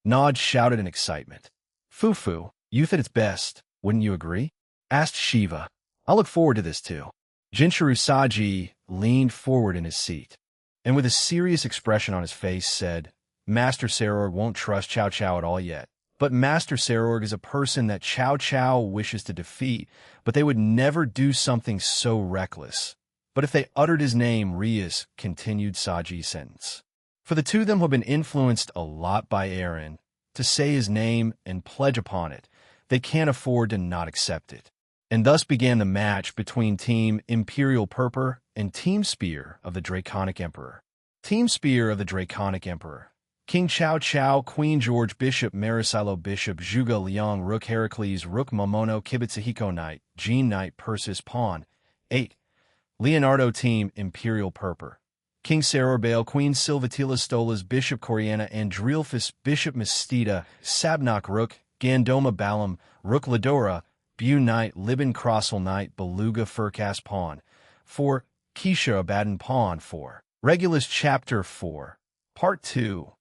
Nod shouted in excitement. "Fufu, youth at its best, wouldn't you agree?" asked Shiva. "I look forward to this too." Jinchuru Saji leaned forward in his seat, and with a serious expression on his face said, "Master Sarorg won't trust Cao Cao at all yet. But Master Sarorg is a person that Cao Cao wishes to defeat, but they would never do something so reckless. But if they uttered his name, Rias," continued Saji's sentence. "For the two of them who have been influenced a lot by Aaron, to say his name and pledge upon it, they can't afford to not accept it." And thus began the match between Team Imperial Purpur and Team Spear of the Draconic Emperor. Team Spear of the Draconic Emperor. King Cao Cao, Queen George, Bishop Marisilo, Bishop Zhuge Liang, Rook Heracles, Rook Momono, Kibitsuhiko Knight, Jean Knight, Persis, Pawn. 8. Leonardo Team Imperial Purpur. King Saror Queen Silvatila Stolas, Bishop Coriana, Andrilphus, Bishop Mistida, Sabnok Rook, Gandoma Balam, Rook Ladora, Bu Knight, Libin Crossel Knight, Beluga Furcast Pawn. 4. Keisha Abaddon Pawn. 4. Regulus Chapter 4. Part 2.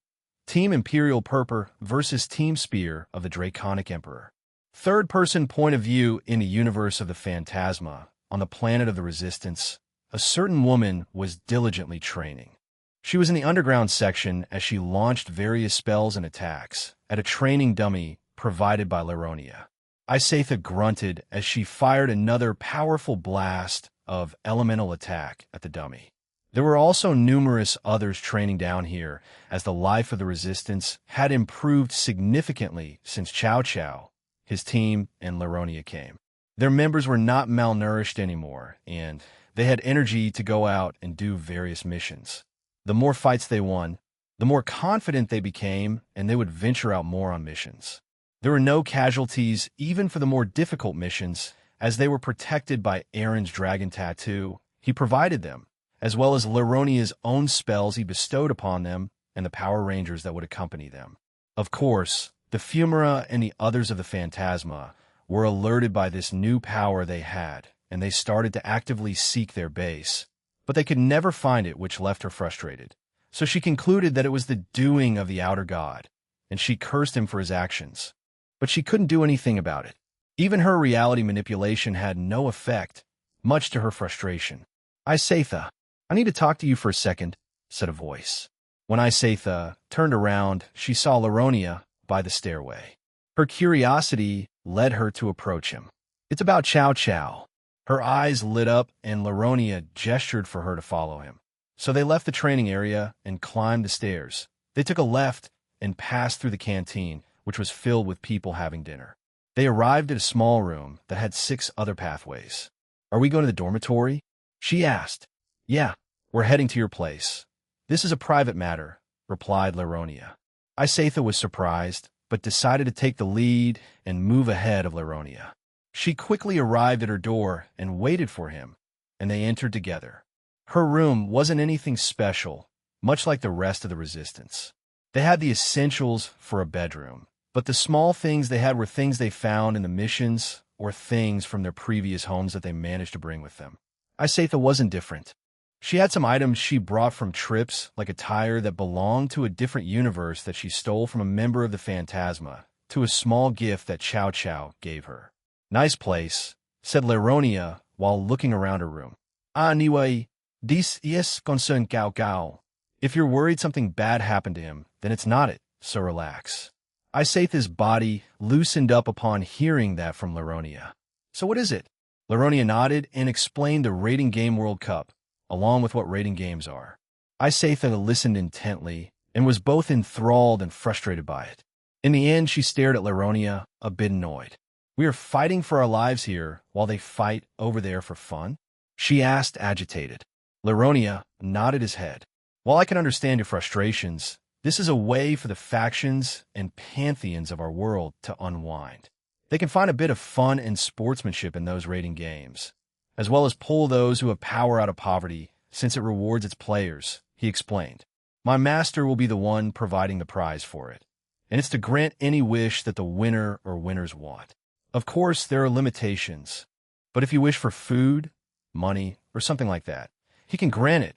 Team Imperial Purpur versus Team Spear of the Draconic Emperor. Third-person point of view in the universe of the Phantasma, on the planet of the Resistance, a certain woman was diligently training. She was in the underground section as she launched various spells and attacks at a training dummy provided by Laronia. Isatha grunted as she fired another powerful blast of elemental attack at the dummy. There were also numerous others training down here, as the life of the Resistance had improved significantly since Cao Cao, his team, and Laronia came. Their members were not malnourished anymore, and they had energy to go out and do various missions. The more fights they won, the more confident they became, and they would venture out more on missions. There were no casualties even for the more difficult missions, as they were protected by Aaron's dragon tattoo he provided them, as well as Laronia's own spells he bestowed upon them and the Power Rangers that would accompany them. Of course, the Fumara and the others of the Phantasma were alerted by this new power they had, and they started to actively seek their base. But they could never find it, which left her frustrated. So she concluded that it was the doing of the outer god, and she cursed him for his actions. But she couldn't do anything about it. Even her reality manipulation had no effect, much to her frustration. "Isatha, I need to talk to you for a second," said a voice. When Isatha turned around, she saw Laronia by the stairway. Her curiosity led her to approach him. "It's about Chow Chow." Her eyes lit up and Laronia gestured for her to follow him. So they left the training area and climbed the stairs. They took a left and passed through the canteen, which was filled with people having dinner. They arrived at a small room that had 6 other pathways. "Are we going to the dormitory?" she asked. "Yeah, we're heading to your place. This is a private matter," replied Laronia. Isetha was surprised, but decided to take the lead and move ahead of Laronia. She quickly arrived at her door and waited for him, and they entered together. Her room wasn't anything special, much like the rest of the resistance. They had the essentials for a bedroom, but the small things they had were things they found in the missions or things from their previous homes that they managed to bring with them. Isetha wasn't different. She had some items she brought from trips, like a tire that belonged to a different universe that she stole from a member of the Phantasma, to a small gift that Chow Chow gave her. "Nice place," said Laronia while looking around her room. "Anyway, this is concern Gao Gao. If you're worried something bad happened to him, then it's not it, so relax." Isetha's body loosened up upon hearing that from Laronia. "So what is it?" Laronia nodded and explained the Rating Game World Cup, along with what rating games are. Isetha listened intently and was both enthralled and frustrated by it. In the end, she stared at Laronia, a bit annoyed. "We are fighting for our lives here while they fight over there for fun?" she asked, agitated. Laronia nodded his head. "While I can understand your frustrations, this is a way for the factions and pantheons of our world to unwind. They can find a bit of fun and sportsmanship in those rating games, as well as pull those who have power out of poverty, since it rewards its players," he explained. "My master will be the one providing the prize for it, and it's to grant any wish that the winner or winners want. Of course, there are limitations, but if you wish for food, money, or something like that, he can grant it,"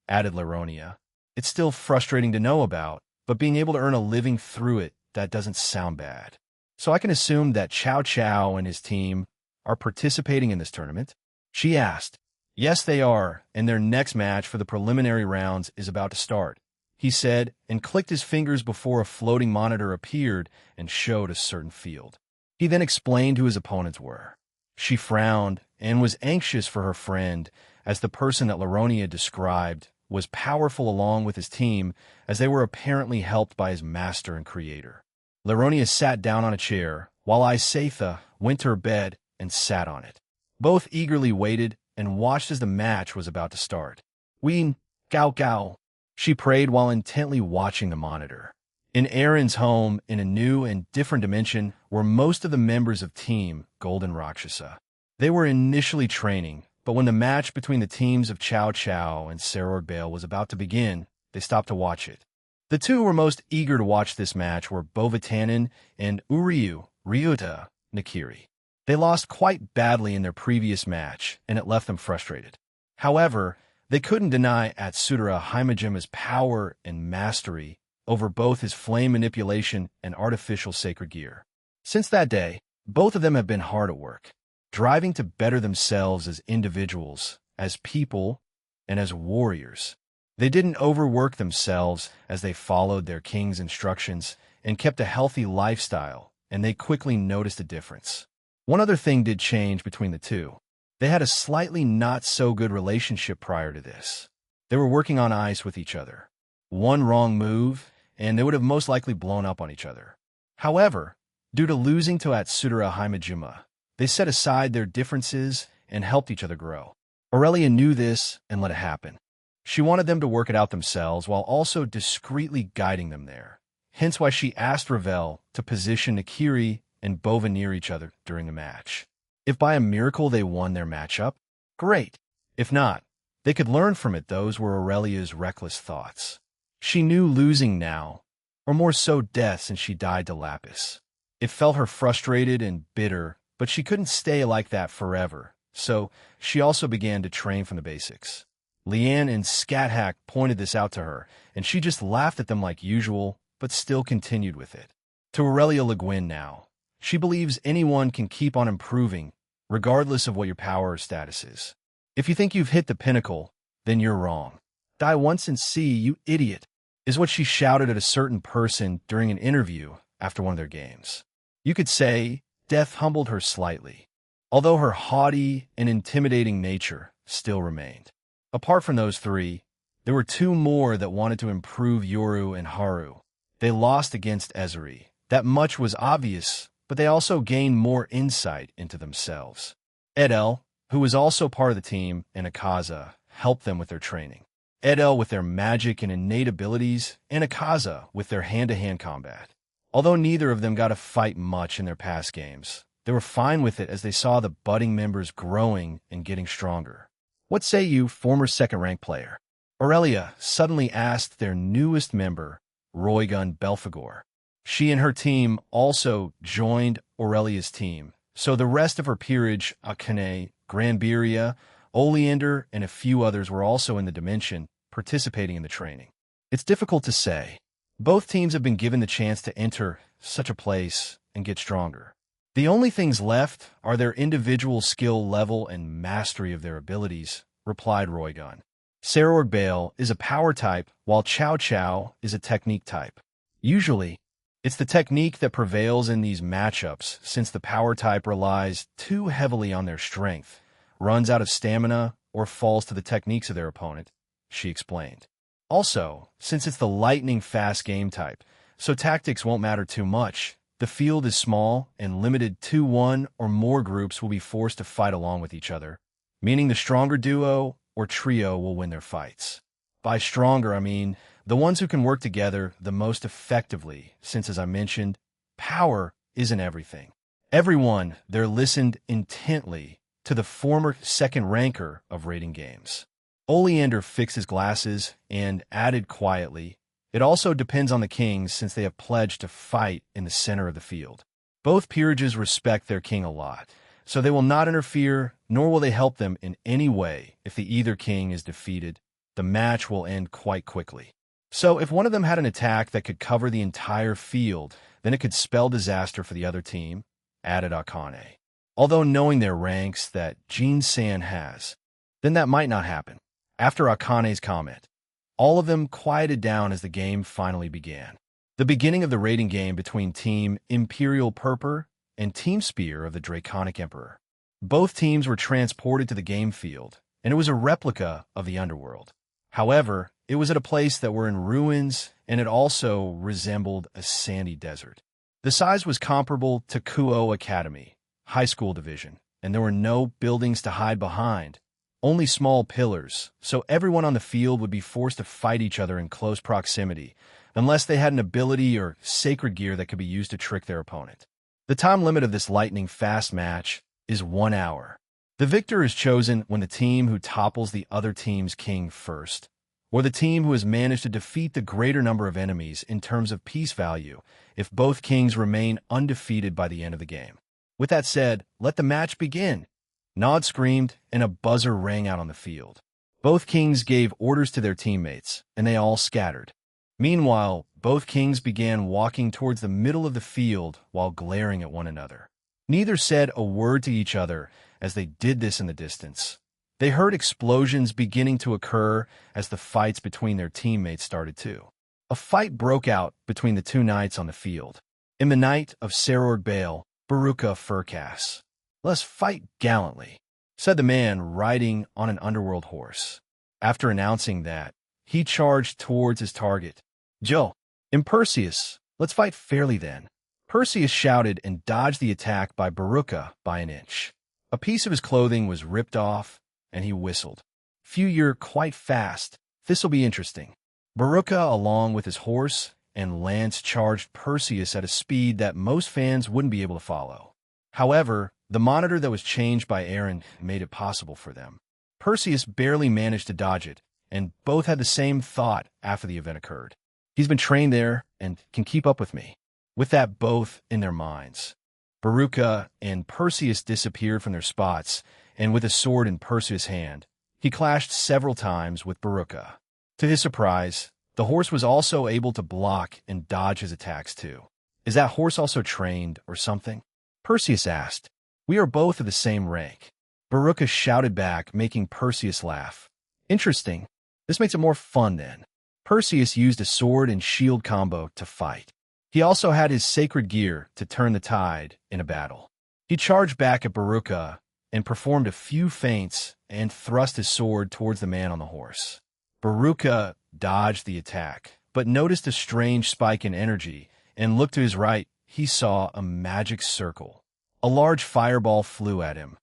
added Laronia. "It's still frustrating to know about, but being able to earn a living through it, that doesn't sound bad. So I can assume that Chow Chow and his team are participating in this tournament?" she asked. "Yes, they are, and their next match for the preliminary rounds is about to start," he said, and clicked his fingers before a floating monitor appeared and showed a certain field. He then explained who his opponents were. She frowned and was anxious for her friend, as the person that Laronia described was powerful along with his team, as they were apparently helped by his master and creator. Laronia sat down on a chair, while Isetha went to her bed and sat on it. Both eagerly waited and watched as the match was about to start. "Ween, Gao Gao," she prayed while intently watching the monitor. In Aaron's home, in a new and different dimension, were most of the members of Team Golden Rakshasa. They were initially training, but when the match between the teams of Chow Chow and Saror Bale was about to begin, they stopped to watch it. The two who were most eager to watch this match were Bovatanen and Ryuta Nakiri. They lost quite badly in their previous match, and it left them frustrated. However, they couldn't deny Atsudara Himajima's power and mastery over both his flame manipulation and artificial sacred gear. Since that day, both of them have been hard at work, driving to better themselves as individuals, as people, and as warriors. They didn't overwork themselves as they followed their king's instructions and kept a healthy lifestyle, and they quickly noticed a difference. One other thing did change between the two. They had a slightly not-so-good relationship prior to this. They were working on ice with each other. One wrong move, and they would have most likely blown up on each other. However, due to losing to Atsudara Himejima, they set aside their differences and helped each other grow. Aurelia knew this and let it happen. She wanted them to work it out themselves while also discreetly guiding them there. Hence why she asked Ravel to position Nakiri and Bova near each other during the match. If by a miracle they won their matchup, great. If not, they could learn from it. Those were Aurelia's reckless thoughts. She knew losing now, or more so death since she died to Lapis. It felt her frustrated and bitter, but she couldn't stay like that forever, so she also began to train from the basics. Leanne and Scathack pointed this out to her, and she just laughed at them like usual, but still continued with it. To Aurelia Le Guin now, she believes anyone can keep on improving, regardless of what your power or status is. If you think you've hit the pinnacle, then you're wrong. Die once and see, you idiot, is what she shouted at a certain person during an interview after one of their games. You could say death humbled her slightly, although her haughty and intimidating nature still remained. Apart from those three, there were two more that wanted to improve Yoru and Haru. They lost against Ezuri. That much was obvious, but they also gained more insight into themselves. Edel, who was also part of the team, and Akaza helped them with their training. Edel with their magic and innate abilities, and Akaza with their hand-to-hand combat. Although neither of them got to fight much in their past games, they were fine with it as they saw the budding members growing and getting stronger. What say you, former second-rank player? Aurelia suddenly asked their newest member, Roygun Belphegor. She and her team also joined Aurelia's team, so the rest of her peerage, Akane, Granbiria, Oleander, and a few others were also in the dimension, participating in the training. It's difficult to say. Both teams have been given the chance to enter such a place and get stronger. The only things left are their individual skill level and mastery of their abilities, replied Roygun. Sarorg Bale is a power type, while Chow Chow is a technique type. Usually, it's the technique that prevails in these matchups since the power type relies too heavily on their strength, runs out of stamina, or falls to the techniques of their opponent, she explained. Also, since it's the lightning-fast game type, so tactics won't matter too much. The field is small and limited to one or more groups will be forced to fight along with each other, meaning the stronger duo or trio will win their fights. By stronger, I mean the ones who can work together the most effectively, since, as I mentioned, power isn't everything. Everyone there listened intently to the former second ranker of rating games. Oleander fixed his glasses and added quietly, "It also depends on the kings since they have pledged to fight in the center of the field. Both peerages respect their king a lot, so they will not interfere, nor will they help them in any way if the either king is defeated. The match will end quite quickly. So if one of them had an attack that could cover the entire field, then it could spell disaster for the other team," added Akane. Although knowing their ranks that Jin-san has, then that might not happen. After Akane's comment, all of them quieted down as the game finally began. The beginning of the rating game between Team Imperial Purpur and Team Spear of the Draconic Emperor. Both teams were transported to the game field, and it was a replica of the underworld. However, it was at a place that were in ruins, and it also resembled a sandy desert. The size was comparable to Kuo Academy, high school division, and there were no buildings to hide behind, only small pillars, so everyone on the field would be forced to fight each other in close proximity, unless they had an ability or sacred gear that could be used to trick their opponent. The time limit of this lightning-fast match is 1 hour. The victor is chosen when the team who topples the other team's king first, or the team who has managed to defeat the greater number of enemies in terms of piece value, if both kings remain undefeated by the end of the game. With that said, let the match begin. Nod screamed, and a buzzer rang out on the field. Both kings gave orders to their teammates, and they all scattered. Meanwhile, both kings began walking towards the middle of the field while glaring at one another. Neither said a word to each other as they did this in the distance. They heard explosions beginning to occur as the fights between their teammates started too. A fight broke out between the two knights on the field. In the night of Sarorg Bale, Baruka Furcas. "Let's fight gallantly," said the man riding on an underworld horse. After announcing that, he charged towards his target. "Joe, and Perseus, let's fight fairly then." Perseus shouted and dodged the attack by Baruka by an inch. A piece of his clothing was ripped off, and he whistled. "Phew, you're quite fast. This'll be interesting." Baruka, along with his horse and lance, charged Perseus at a speed that most fans wouldn't be able to follow. However, the monitor that was changed by Aaron made it possible for them. Perseus barely managed to dodge it, and both had the same thought after the event occurred. "He's been trained there and can keep up with me." With that both in their minds, Baruka and Perseus disappeared from their spots, and with a sword in Perseus' hand, he clashed several times with Baruka. To his surprise, the horse was also able to block and dodge his attacks too. "Is that horse also trained or something?" Perseus asked. "We are both of the same rank." Baruka shouted back, making Perseus laugh. "Interesting. This makes it more fun then." Perseus used a sword and shield combo to fight. He also had his sacred gear to turn the tide in a battle. He charged back at Baruka and performed a few feints and thrust his sword towards the man on the horse. Baruka dodged the attack, but noticed a strange spike in energy and looked to his right. He saw a magic circle. A large fireball flew at him,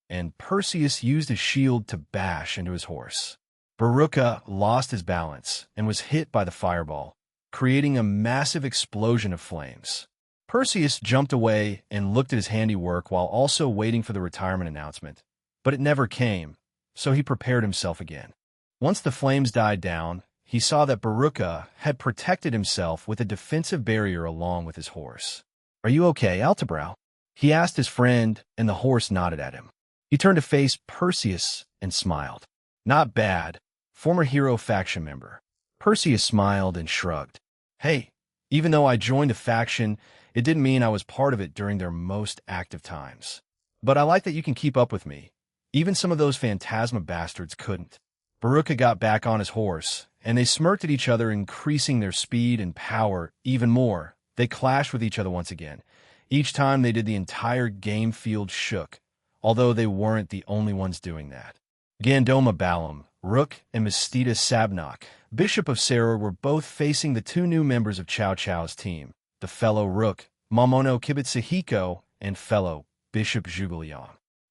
and Perseus used his shield to bash into his horse. Baruka lost his balance and was hit by the fireball, creating a massive explosion of flames. Perseus jumped away and looked at his handiwork while also waiting for the retirement announcement, but it never came, so he prepared himself again. Once the flames died down, he saw that Baruka had protected himself with a defensive barrier along with his horse. "Are you okay, Altabrow?" he asked his friend, and the horse nodded at him. He turned to face Perseus and smiled. "Not bad, former hero faction member." Perseus smiled and shrugged. "Hey, even though I joined a faction, it didn't mean I was part of it during their most active times. But I like that you can keep up with me. Even some of those phantasma bastards couldn't." Baruka got back on his horse, and they smirked at each other, increasing their speed and power even more. They clashed with each other once again. Each time they did, the entire game field shook, although they weren't the only ones doing that. Gandoma Balam, Rook, and Mistita Sabnok, Bishop of Sarah, were both facing the two new members of Chow Chow's team, the fellow Rook, Mamono Kibitsahiko, and fellow Bishop Zhuge.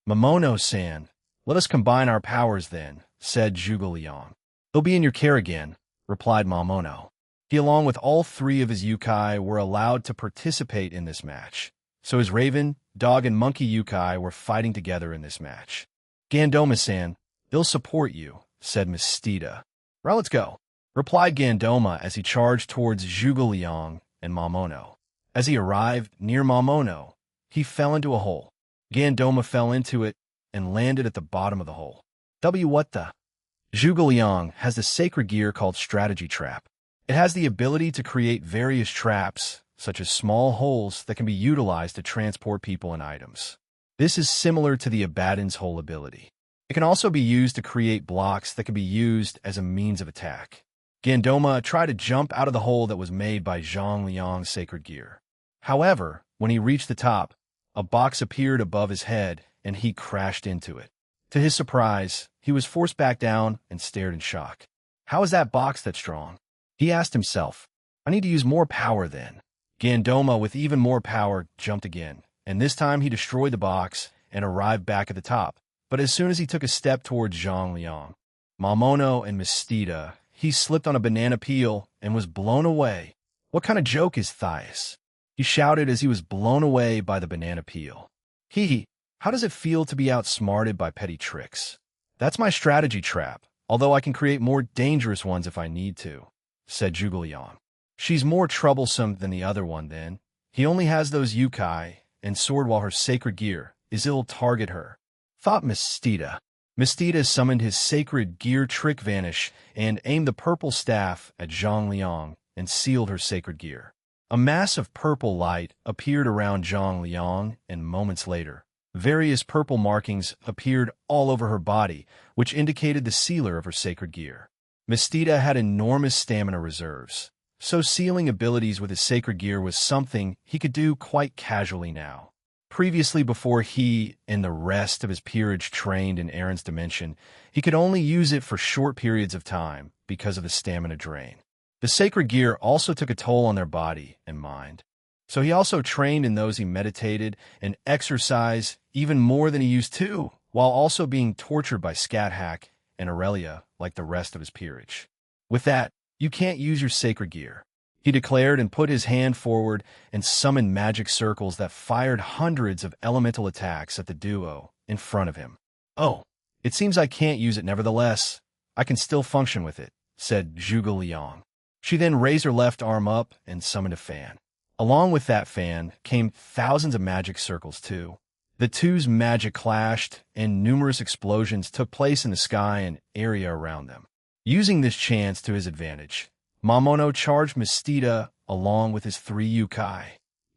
"Mamono-san, let us combine our powers then," said Zhuge. "They'll be in your care again," replied Mamono. He, along with all three of his yukai, were allowed to participate in this match, so his raven, dog, and monkey yukai were fighting together in this match. "Gandoma-san, they'll support you," said Mistita. "Right, let's go," replied Gandoma as he charged towards Zhuge and Mamono. As he arrived near Mamono, he fell into a hole. Gandoma fell into it and landed at the bottom of the hole. What the? Zhuge has the sacred gear called Strategy Trap. It has the ability to create various traps, such as small holes that can be utilized to transport people and items. This is similar to the Abaddon's hole ability. It can also be used to create blocks that can be used as a means of attack. Gandoma tried to jump out of the hole that was made by Zhang Liang's sacred gear. However, when he reached the top, a box appeared above his head and he crashed into it. To his surprise, he was forced back down and stared in shock. "How is that box that strong?" he asked himself. "I need to use more power then." Gandoma, with even more power, jumped again, and this time he destroyed the box and arrived back at the top. But as soon as he took a step towards Zhang Liang, Mamono, and Mistita, he slipped on a banana peel and was blown away. "What kind of joke is Thias?" he shouted as he was blown away by the banana peel. How does it feel to be outsmarted by petty tricks?" "That's my strategy trap, although I can create more dangerous ones if I need to," said Zhuge. "She's more troublesome than the other one then. He only has those yukai and sword while her sacred gear is ill target her," thought Mistita. Mistita summoned his sacred gear Trick Vanish and aimed the purple staff at Zhang Liang and sealed her sacred gear. A mass of purple light appeared around Zhang Liang, and moments later, various purple markings appeared all over her body, which indicated the sealer of her sacred gear. Mistita had enormous stamina reserves, so sealing abilities with his sacred gear was something he could do quite casually now. Previously, before he and the rest of his peerage trained in Aaron's dimension, he could only use it for short periods of time because of the stamina drain. The sacred gear also took a toll on their body and mind, so he also trained in those he meditated and exercised even more than he used to, while also being tortured by Scat-Hack and Aurelia like the rest of his peerage. "With that, you can't use your sacred gear," he declared, and put his hand forward and summoned magic circles that fired hundreds of elemental attacks at the duo in front of him. "Oh, it seems I can't use it nevertheless. I can still function with it," said Zhuge. She then raised her left arm up and summoned a fan. Along with that fan came thousands of magic circles too. The two's magic clashed, and numerous explosions took place in the sky and area around them. Using this chance to his advantage, Mamono charged Mistita along with his three yukai.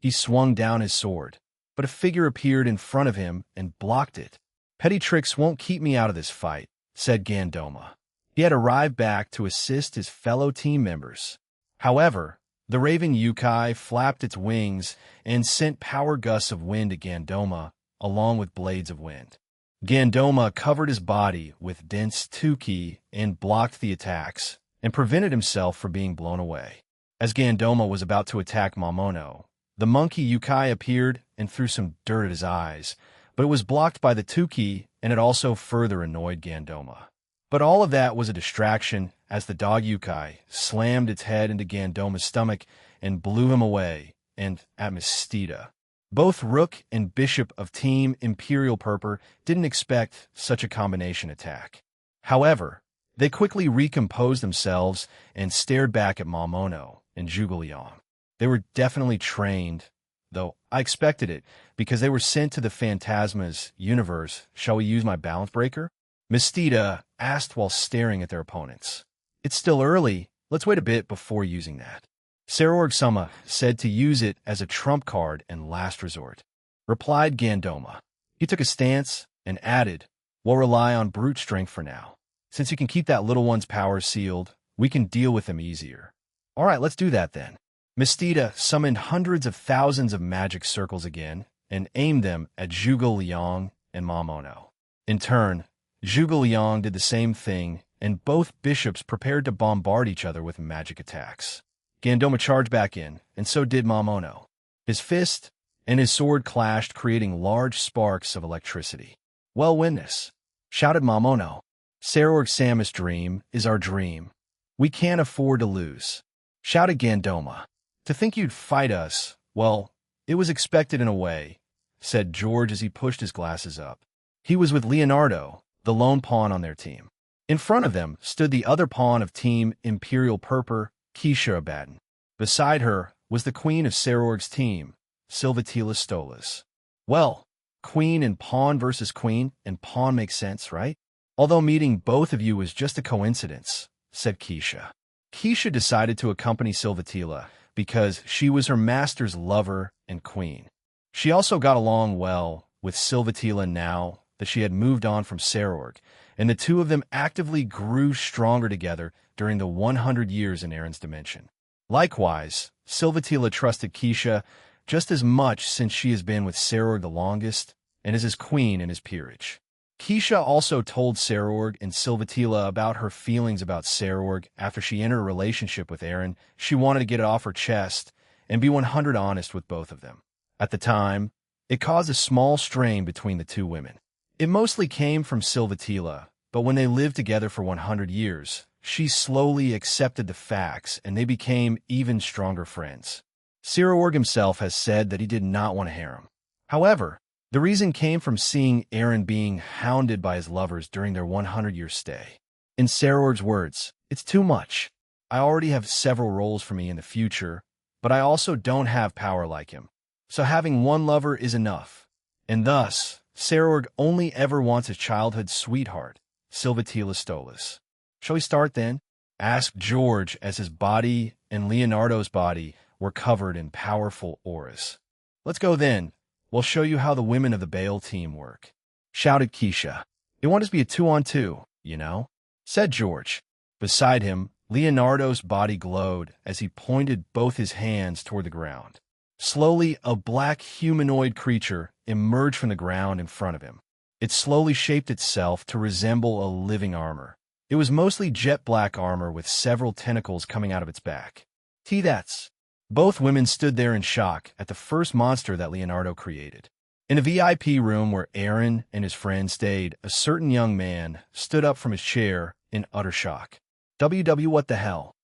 He swung down his sword, but a figure appeared in front of him and blocked it. "Petty tricks won't keep me out of this fight," said Gandoma. He had arrived back to assist his fellow team members. However, The Raven Yukai flapped its wings and sent power gusts of wind at Gandoma, along with blades of wind. Gandoma covered his body with dense 2k and blocked the attacks, and prevented himself from being blown away. As Gandoma was about to attack Mamono, the monkey Yukai appeared and threw some dirt at his eyes, but it was blocked by the 2k, and it also further annoyed Gandoma. But all of that was a distraction as the dog Yukai slammed its head into Gandoma's stomach and blew him away, and at Mistita. Both Rook and Bishop of Team Imperial Purpur didn't expect such a combination attack. However, they quickly recomposed themselves and stared back at Mamono and Zhuge. They were definitely trained, though I expected it, because they were sent to the Phantasma's universe. Shall we use my balance breaker? Mistita asked while staring at their opponents. It's still early. Let's wait a bit before using that. Sarorg-sama said to use it as a trump card and last resort. Replied Gandoma. He took a stance and added, we'll rely on brute strength for now. Since you can keep that little one's power sealed, we can deal with them easier. All right, let's do that then. Mistita summoned hundreds of thousands of magic circles again and aimed them at Zhuge and Mamono. In turn, Zhuge did the same thing, and both bishops prepared to bombard each other with magic attacks. Gandoma charged back in, and so did Mamono. His fist and his sword clashed, creating large sparks of electricity. Well, win this, shouted Mamono. Sarorg-sama's dream is our dream. We can't afford to lose, shouted Gandoma. To think you'd fight us, well, it was expected in a way, said George as he pushed his glasses up. He was with Leonardo, the lone pawn on their team. In front of them stood the other pawn of Team Imperial Purpur, Keisha Abaddon. Beside her was the queen of Sarorg's team, Silvatila Stolas. Well, queen and pawn versus queen, and pawn makes sense, right? Although meeting both of you was just a coincidence, said Keisha. Keisha decided to accompany Silvatila because she was her master's lover and queen. She also got along well with Silvatila now that she had moved on from Sarorg, and the two of them actively grew stronger together during the 100 years in Aaron's dimension. Likewise, Silvatila trusted Keisha just as much since she has been with Sarorg the longest and is his queen in his peerage. Keisha also told Sarorg and Silvatila about her feelings about Sarorg after she entered a relationship with Aaron. She wanted to get it off her chest and be 100 honest with both of them. At the time, it caused a small strain between the two women. It mostly came from Silvatila, but when they lived together for 100 years, she slowly accepted the facts and they became even stronger friends. Sarorg himself has said that he did not want a harem. However, the reason came from seeing Aaron being hounded by his lovers during their 100-year stay. In Sarorg's words, it's too much. I already have several roles for me in the future, but I also don't have power like him. So having one lover is enough. And thus, Sarorg only ever wants his childhood sweetheart, Silvatila Stolas. Shall we start then? Asked George as his body and Leonardo's body were covered in powerful auras. Let's go then. We'll show you how the women of the Baal team work, shouted Keisha. It wants to be a 2-on-2, you know, said George. Beside him, Leonardo's body glowed as he pointed both his hands toward the ground. Slowly, a black humanoid creature emerged from the ground in front of him. It slowly shaped itself to resemble a living armor. It was mostly jet black armor with several tentacles coming out of its back. That's. Both women stood there in shock at the first monster that Leonardo created. In a VIP room where Aaron and his friend stayed, a certain young man stood up from his chair in utter shock. What the hell?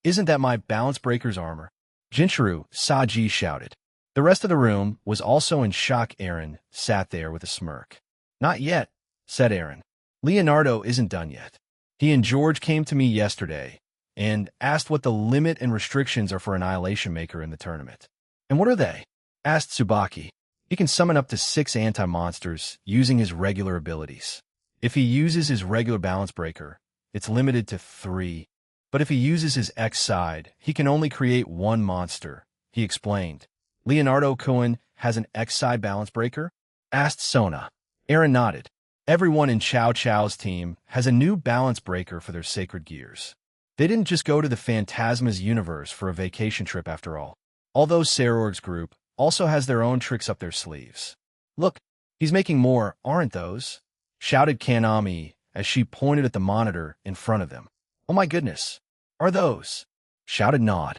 Isn't that my balance breaker's armor? Jinchuru Saji shouted. The rest of the room was also in shock. Aaron sat there with a smirk. Not yet, said Aaron. Leonardo isn't done yet. He and George came to me yesterday and asked what the limit and restrictions are for Annihilation Maker in the tournament. And what are they? Asked Tsubaki. He can summon up to 6 anti-monsters using his regular abilities. If he uses his regular balance breaker, it's limited to 3. But if he uses his X side, he can only create 1 monster, he explained. Leonardo Cohen has an X side balance breaker? Asked Sona. Aaron nodded. Everyone in Chow Chow's team has a new balance breaker for their sacred gears. They didn't just go to the Phantasma's universe for a vacation trip after all. Although Sarorg's group also has their own tricks up their sleeves. Look, he's making more, aren't those? Shouted Kanami as she pointed at the monitor in front of them. Oh my goodness, are those? Shouted Nod.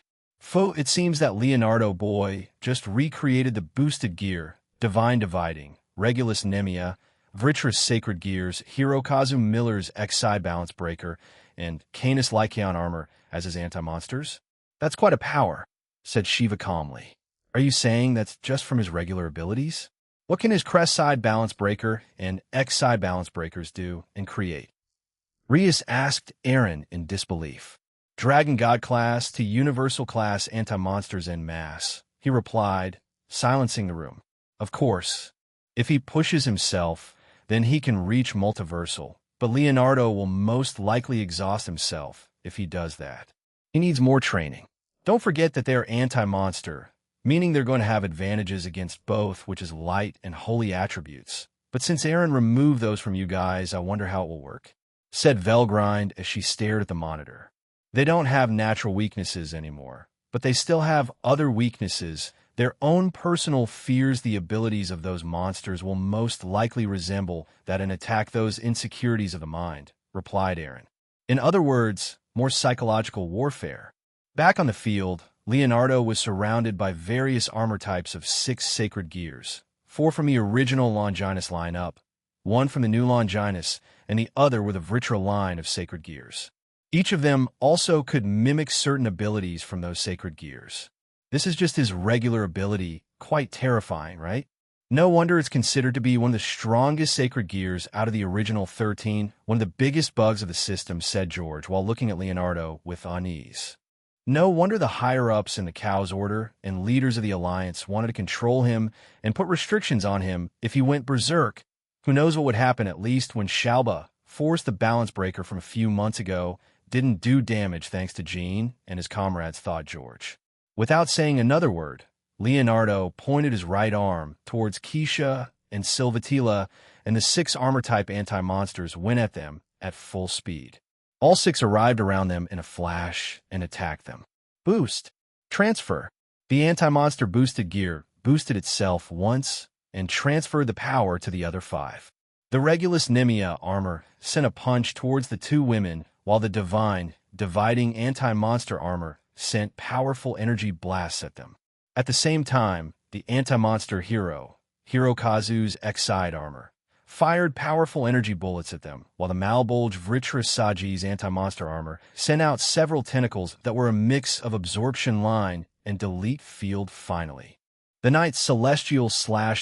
It seems that Leonardo boy just recreated the boosted gear, Divine Dividing, Regulus Nemia, Vritra's Sacred Gears, Hirokazu Miller's X-Side Balance Breaker, and Canis Lycaon Armor as his anti-monsters. That's quite a power, said Shiva calmly. Are you saying that's just from his regular abilities? What can his Crest-Side Balance Breaker and X-Side Balance Breakers do and create? Rias asked Aaron in disbelief. Dragon God class to Universal class anti-monsters en masse, he replied, silencing the room. Of course, if he pushes himself, then he can reach multiversal, but Leonardo will most likely exhaust himself if he does that. He needs more training. Don't forget that they're anti-monster, meaning they're going to have advantages against both, which is light and holy attributes. But since Aaron removed those from you guys, I wonder how it will work, said Velgrind as she stared at the monitor. They don't have natural weaknesses anymore, but they still have other weaknesses. Their own personal fears. The abilities of those monsters will most likely resemble that and attack those insecurities of the mind, replied Aaron. In other words, more psychological warfare. Back on the field, Leonardo was surrounded by various armor types of 6 sacred gears, 4 from the original Longinus lineup, 1 from the new Longinus, and the other with a Vritra line of sacred gears. Each of them also could mimic certain abilities from those sacred gears. This is just his regular ability, quite terrifying, right? No wonder it's considered to be one of the strongest sacred gears out of the original 13, one of the biggest bugs of the system, said George while looking at Leonardo with unease. No wonder the higher-ups in the Chaos Order and leaders of the Alliance wanted to control him and put restrictions on him if he went berserk. Who knows what would happen, at least when Shalba forced the balance breaker from a few months ago didn't do damage thanks to Jean and his comrades, thought George. Without saying another word, Leonardo pointed his right arm towards Keisha and Silvatila, and the 6 armor-type anti-monsters went at them at full speed. All 6 arrived around them in a flash and attacked them. Boost. Transfer. The anti-monster boosted gear boosted itself once and transferred the power to the other 5. The Regulus Nemia armor sent a punch towards the 2 women, while the Divine Dividing anti-monster armor sent powerful energy blasts at them. At the same time, the anti-monster hero, Hirokazu's X-Side armor, fired powerful energy bullets at them, while the Malbolge Vritra Saji's anti-monster armor sent out several tentacles that were a mix of absorption line and delete field. Finally, the Knight's celestial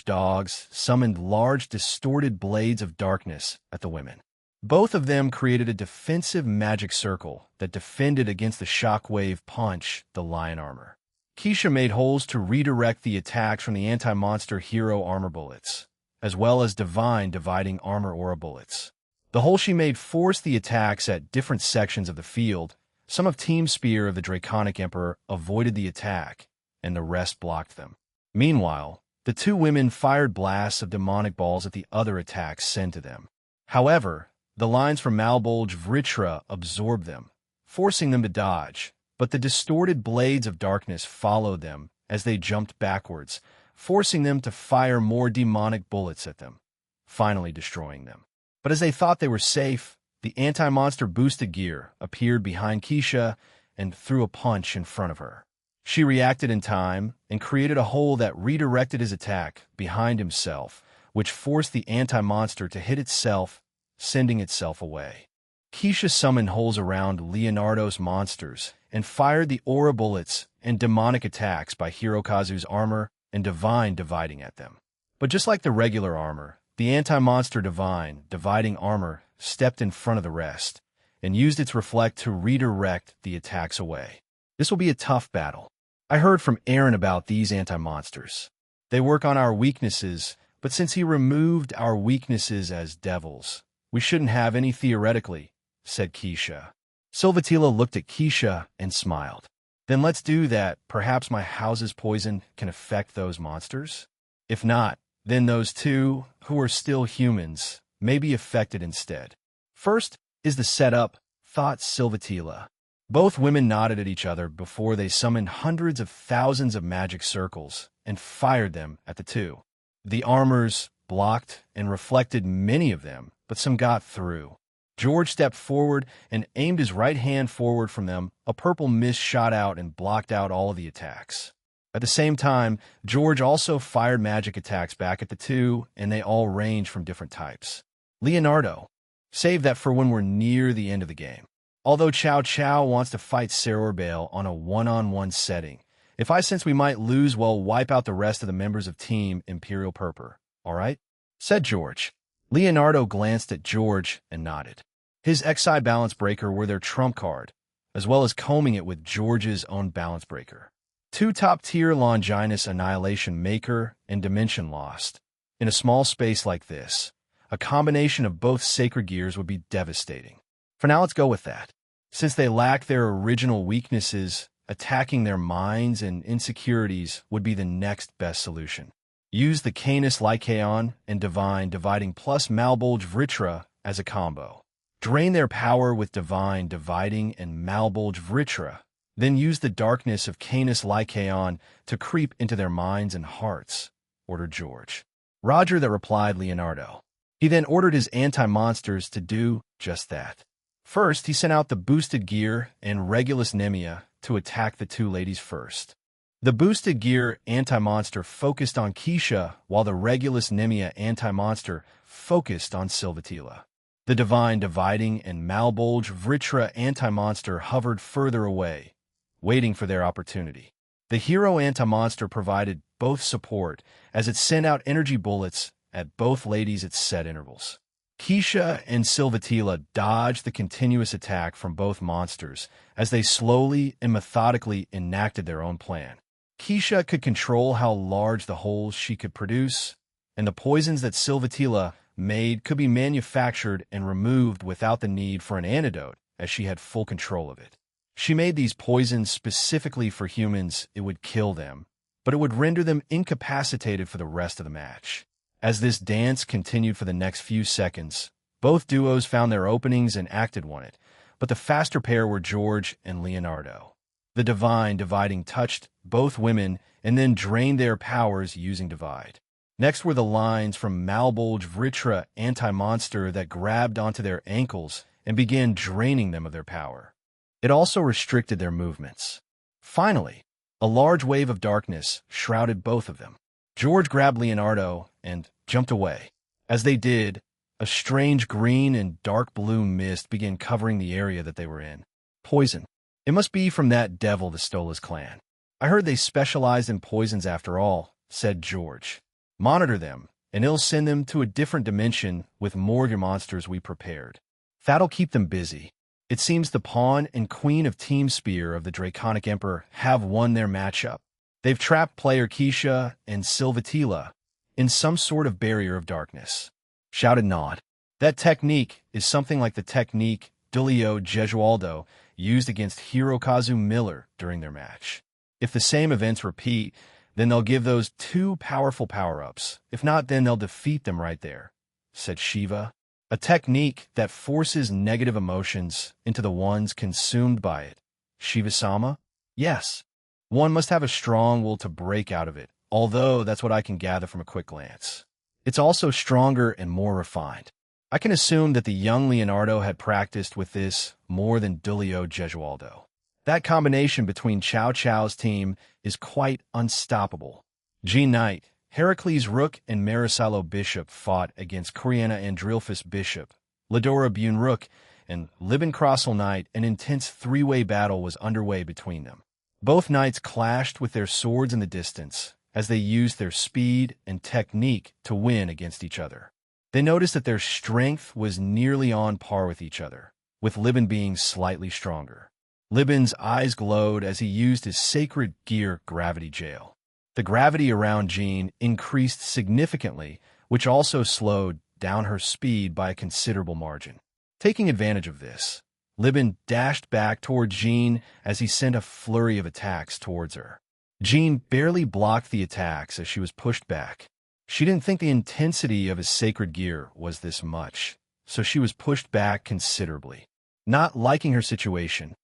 dogs summoned large distorted blades of darkness at the women. Both of them created a defensive magic circle that defended against the shockwave punch, the lion armor. Keisha made holes to redirect the attacks from the anti-monster hero armor bullets, as well as Divine Dividing armor aura bullets. The hole she made forced the attacks at different sections of the field. Some of Team Spear of the Draconic Emperor avoided the attack, and the rest blocked them. Meanwhile, the 2 women fired blasts of demonic balls at the other attacks sent to them. However, the lines from Malbolge Vritra absorbed them, forcing them to dodge, but the distorted blades of darkness followed them as they jumped backwards, forcing them to fire more demonic bullets at them, finally destroying them. But as they thought they were safe, the anti-monster boosted gear appeared behind Keisha and threw a punch in front of her. She reacted in time and created a hole that redirected his attack behind himself, which forced the anti-monster to hit itself, sending itself away. Keisha summoned holes around Leonardo's monsters and fired the aura bullets and demonic attacks by Hirokazu's armor and Divine Dividing at them. But just like the regular armor, the anti-monster Divine Dividing armor stepped in front of the rest and used its reflect to redirect the attacks away. This will be a tough battle. I heard from Aaron about these anti-monsters. They work on our weaknesses, but since he removed our weaknesses as devils, we shouldn't have any theoretically, said Keisha. Silvatila looked at Keisha and smiled. Then let's do that. Perhaps my house's poison can affect those monsters? If not, then those 2, who are still humans, may be affected instead. First is the setup, thought Silvatila. Both women nodded at each other before they summoned hundreds of thousands of magic circles and fired them at the two. The armors blocked and reflected many of them, but some got through. George stepped forward and aimed his right hand forward from them. A purple mist shot out and blocked out all of the attacks. At the same time, George also fired magic attacks back at the two, and they all range from different types. Leonardo, save that for when we're near the end of the game. Although Chow Chow wants to fight Bale on a one-on-one setting, if I sense we might lose, well, wipe out the rest of the members of Team Imperial Purpur, all right? Said George. Leonardo glanced at George and nodded. His Xi balance breaker were their trump card, as well as combing it with George's own balance breaker. Two top-tier Longinus Annihilation Maker and Dimension Lost. In a small space like this, a combination of both sacred gears would be devastating. For now, let's go with that. Since they lack their original weaknesses, attacking their minds and insecurities would be the next best solution. Use the Canis Lycaon and Divine Dividing plus Malbolge Vritra as a combo. Drain their power with Divine Dividing and Malbolge Vritra, then use the darkness of Canis Lycaon to creep into their minds and hearts, ordered George. Roger, that replied Leonardo. He then ordered his anti-monsters to do just that. First, he sent out the Boosted Gear and Regulus Nemia to attack the two ladies first. The Boosted Gear anti-monster focused on Keisha, while the Regulus Nemia anti-monster focused on Silvatila. The Divine Dividing and Malbolge Vritra anti-monster hovered further away, waiting for their opportunity. The Hero anti-monster provided both support as it sent out energy bullets at both ladies at set intervals. Keisha and Silvatila dodged the continuous attack from both monsters as they slowly and methodically enacted their own plan. Keisha could control how large the holes she could produce, and the poisons that Silvatila made could be manufactured and removed without the need for an antidote, as she had full control of it. She made these poisons specifically for humans. It would kill them, but it would render them incapacitated for the rest of the match. As this dance continued for the next few seconds, both duos found their openings and acted on it, but the faster pair were George and Leonardo. The Divine Dividing touched both women and then drained their powers using Divide. Next were the lines from Malbolge Vritra anti-monster that grabbed onto their ankles and began draining them of their power. It also restricted their movements. Finally, a large wave of darkness shrouded both of them. George grabbed Leonardo and jumped away. As they did, a strange green and dark blue mist began covering the area that they were in. Poison. It must be from that devil, the Stolas clan. I heard they specialized in poisons after all, said George. Monitor them, and it'll send them to a different dimension with more of your monsters we prepared. That'll keep them busy. It seems the Pawn and Queen of Team Spear of the Draconic Emperor have won their matchup. They've trapped player Keisha and Silvatila in some sort of barrier of darkness. Shouted Nod. That technique is something like the technique Dulio Gesualdo used against Hirokazu Miller during their match. If the same events repeat, then they'll give those two powerful power-ups. If not, then they'll defeat them right there, said Shiva. A technique that forces negative emotions into the ones consumed by it. Shiva-sama? Yes. One must have a strong will to break out of it, although that's what I can gather from a quick glance. It's also stronger and more refined. I can assume that the young Leonardo had practiced with this more than Dulio Gesualdo. That combination between Chow Chow's team is quite unstoppable. G Knight, Heracles Rook, and Marisilo Bishop fought against Coriana Andrilphus Bishop, Ladora Bune Rook, and Libin Crossel Knight. An intense three-way battle was underway between them. Both knights clashed with their swords in the distance as they used their speed and technique to win against each other. They noticed that their strength was nearly on par with each other, with Libin being slightly stronger. Libin's eyes glowed as he used his sacred gear Gravity Jail. The gravity around Jean increased significantly, which also slowed down her speed by a considerable margin. Taking advantage of this, Libin dashed back toward Jean as he sent a flurry of attacks towards her. Jean barely blocked the attacks as she was pushed back. She didn't think the intensity of his sacred gear was this much, so she was pushed back considerably. Not liking her situation,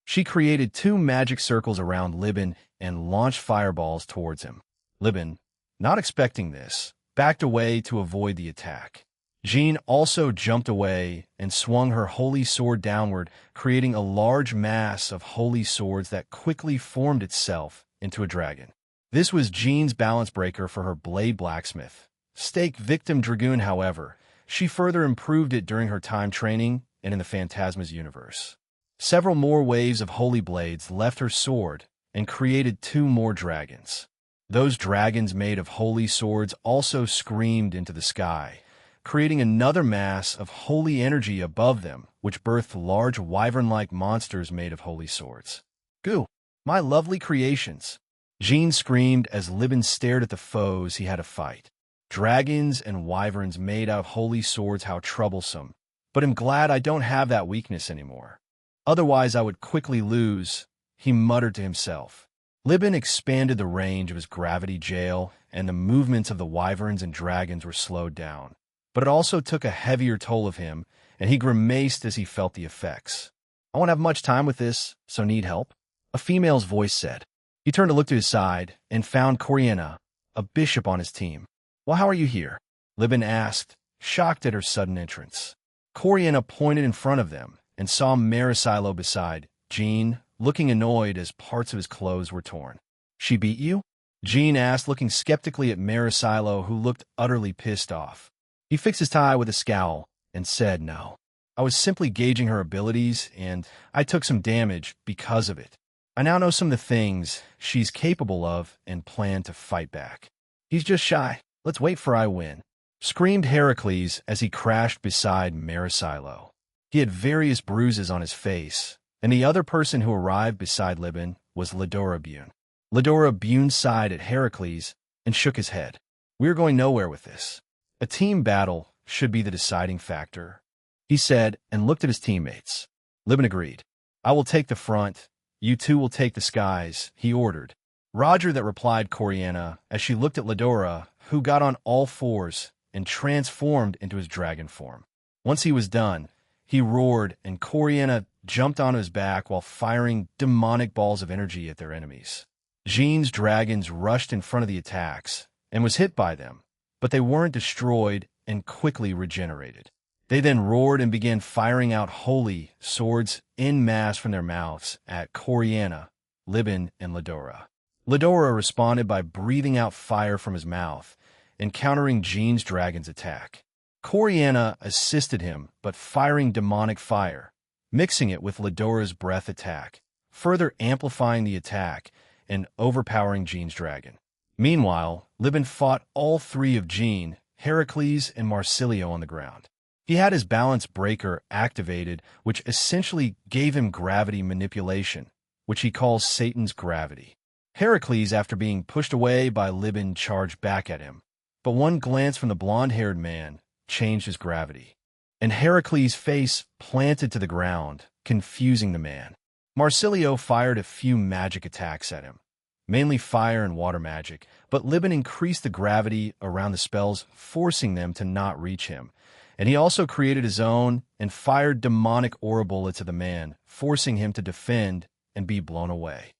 She created 2 magic circles around Libin and launched fireballs towards him. Libin, not expecting this, backed away to avoid the attack. Jean also jumped away and swung her holy sword downward, creating a large mass of holy swords that quickly formed itself into a dragon. This was Jean's balance breaker for her blade blacksmith. Stake victim dragoon, however, she further improved it during her time training and in the Phantasma's universe. Several more waves of holy blades left her sword and created 2 more dragons. Those dragons made of holy swords also screamed into the sky, creating another mass of holy energy above them, which birthed large wyvern-like monsters made of holy swords. "Goo, my lovely creations!" Jean screamed as Libin stared at the foes he had to fight. Dragons and wyverns made out of holy swords, how troublesome. But I'm glad I don't have that weakness anymore. Otherwise I would quickly lose, he muttered to himself. Libin expanded the range of his gravity jail, and the movements of the wyverns and dragons were slowed down. But it also took a heavier toll of him, and he grimaced as he felt the effects. "I won't have much time with this, so need help?" a female's voice said. He turned to look to his side and found Coriana, a bishop on his team. "Well, how are you here?" Libin asked, shocked at her sudden entrance. Coriana pointed in front of them and saw Marisilo beside Jean, looking annoyed as parts of his clothes were torn. "She beat you?" Jean asked, looking skeptically at Marisilo, who looked utterly pissed off. He fixed his tie with a scowl and said, "No. I was simply gauging her abilities, and I took some damage because of it. I now know some of the things she's capable of and plan to fight back." "He's just shy. Let's wait for I win," screamed Heracles as he crashed beside Marisilo. He had various bruises on his face, and the other person who arrived beside Libin was Ledora Bune. Ledora Bune sighed at Heracles and shook his head. "We're going nowhere with this. A team battle should be the deciding factor," he said, and looked at his teammates. Libin agreed. "I will take the front. You 2 will take the skies," he ordered. "Roger," that replied Coriana as she looked at Ledora, who got on all 4s and transformed into his dragon form. Once he was done, he roared, and Coriana jumped onto his back while firing demonic balls of energy at their enemies. Jean's dragons rushed in front of the attacks and was hit by them, but they weren't destroyed and quickly regenerated. They then roared and began firing out holy swords en masse from their mouths at Coriana, Libin, and Ledora. Ledora responded by breathing out fire from his mouth and countering Jean's dragon's attack. Coriana assisted him, but firing demonic fire, mixing it with Ledora's breath attack, further amplifying the attack and overpowering Jean's dragon. Meanwhile, Libin fought all 3 of Jean, Heracles, and Marsilio on the ground. He had his balance breaker activated, which essentially gave him gravity manipulation, which he calls Satan's gravity. Heracles, after being pushed away by Libin, charged back at him, but one glance from the blonde-haired man changed his gravity, and Heracles' face planted to the ground, confusing the man. Marsilio fired a few magic attacks at him, mainly fire and water magic, but Libin increased the gravity around the spells, forcing them to not reach him, and he also created his own and fired demonic aura bullets at the man, forcing him to defend and be blown away.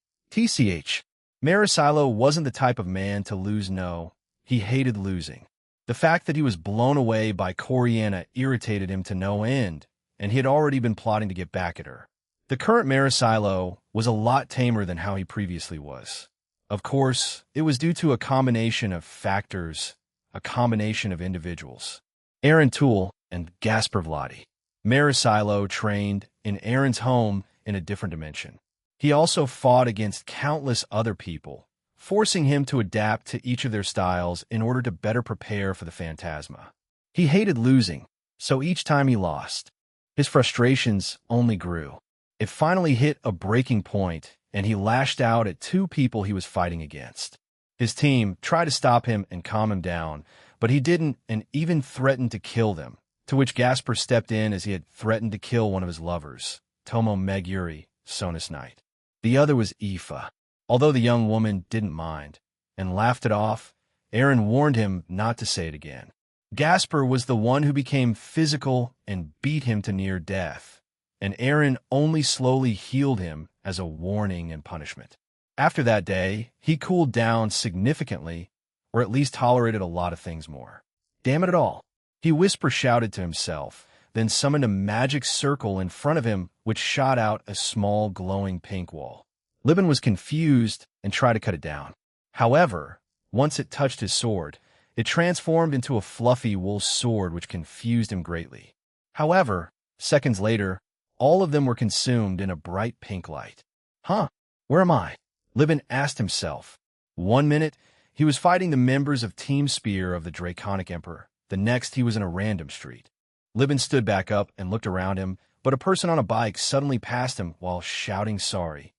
Marisilo wasn't the type of man to lose. No, he hated losing. The fact that he was blown away by Coriana irritated him to no end, and he had already been plotting to get back at her. The current Marisilo was a lot tamer than how he previously was. Of course, it was due to a combination of factors, a combination of individuals. Aaron Toole and Gaspar Vladi. Marisilo trained in Aaron's home in a different dimension. He also fought against countless other people, forcing him to adapt to each of their styles in order to better prepare for the Phantasma. He hated losing, so each time he lost, his frustrations only grew. It finally hit a breaking point, and he lashed out at 2 people he was fighting against. His team tried to stop him and calm him down, but he didn't and even threatened to kill them, to which Gaspar stepped in as he had threatened to kill one of his lovers, Tomo Meguri, Sonus Knight. The other was Aoife. Although the young woman didn't mind and laughed it off, Aaron warned him not to say it again. Gaspar was the one who became physical and beat him to near death, and Aaron only slowly healed him as a warning and punishment. After that day, he cooled down significantly, or at least tolerated a lot of things more. Damn it all. He whisper-shouted to himself, then summoned a magic circle in front of him which shot out a small glowing pink wall. Libin was confused and tried to cut it down. However, once it touched his sword, it transformed into a fluffy wool sword which confused him greatly. However, seconds later, all of them were consumed in a bright pink light. Huh? Where am I? Libin asked himself. 1 minute, he was fighting the members of Team Spear of the Draconic Emperor. The next, he was in a random street. Libin stood back up and looked around him, but a person on a bike suddenly passed him while shouting sorry.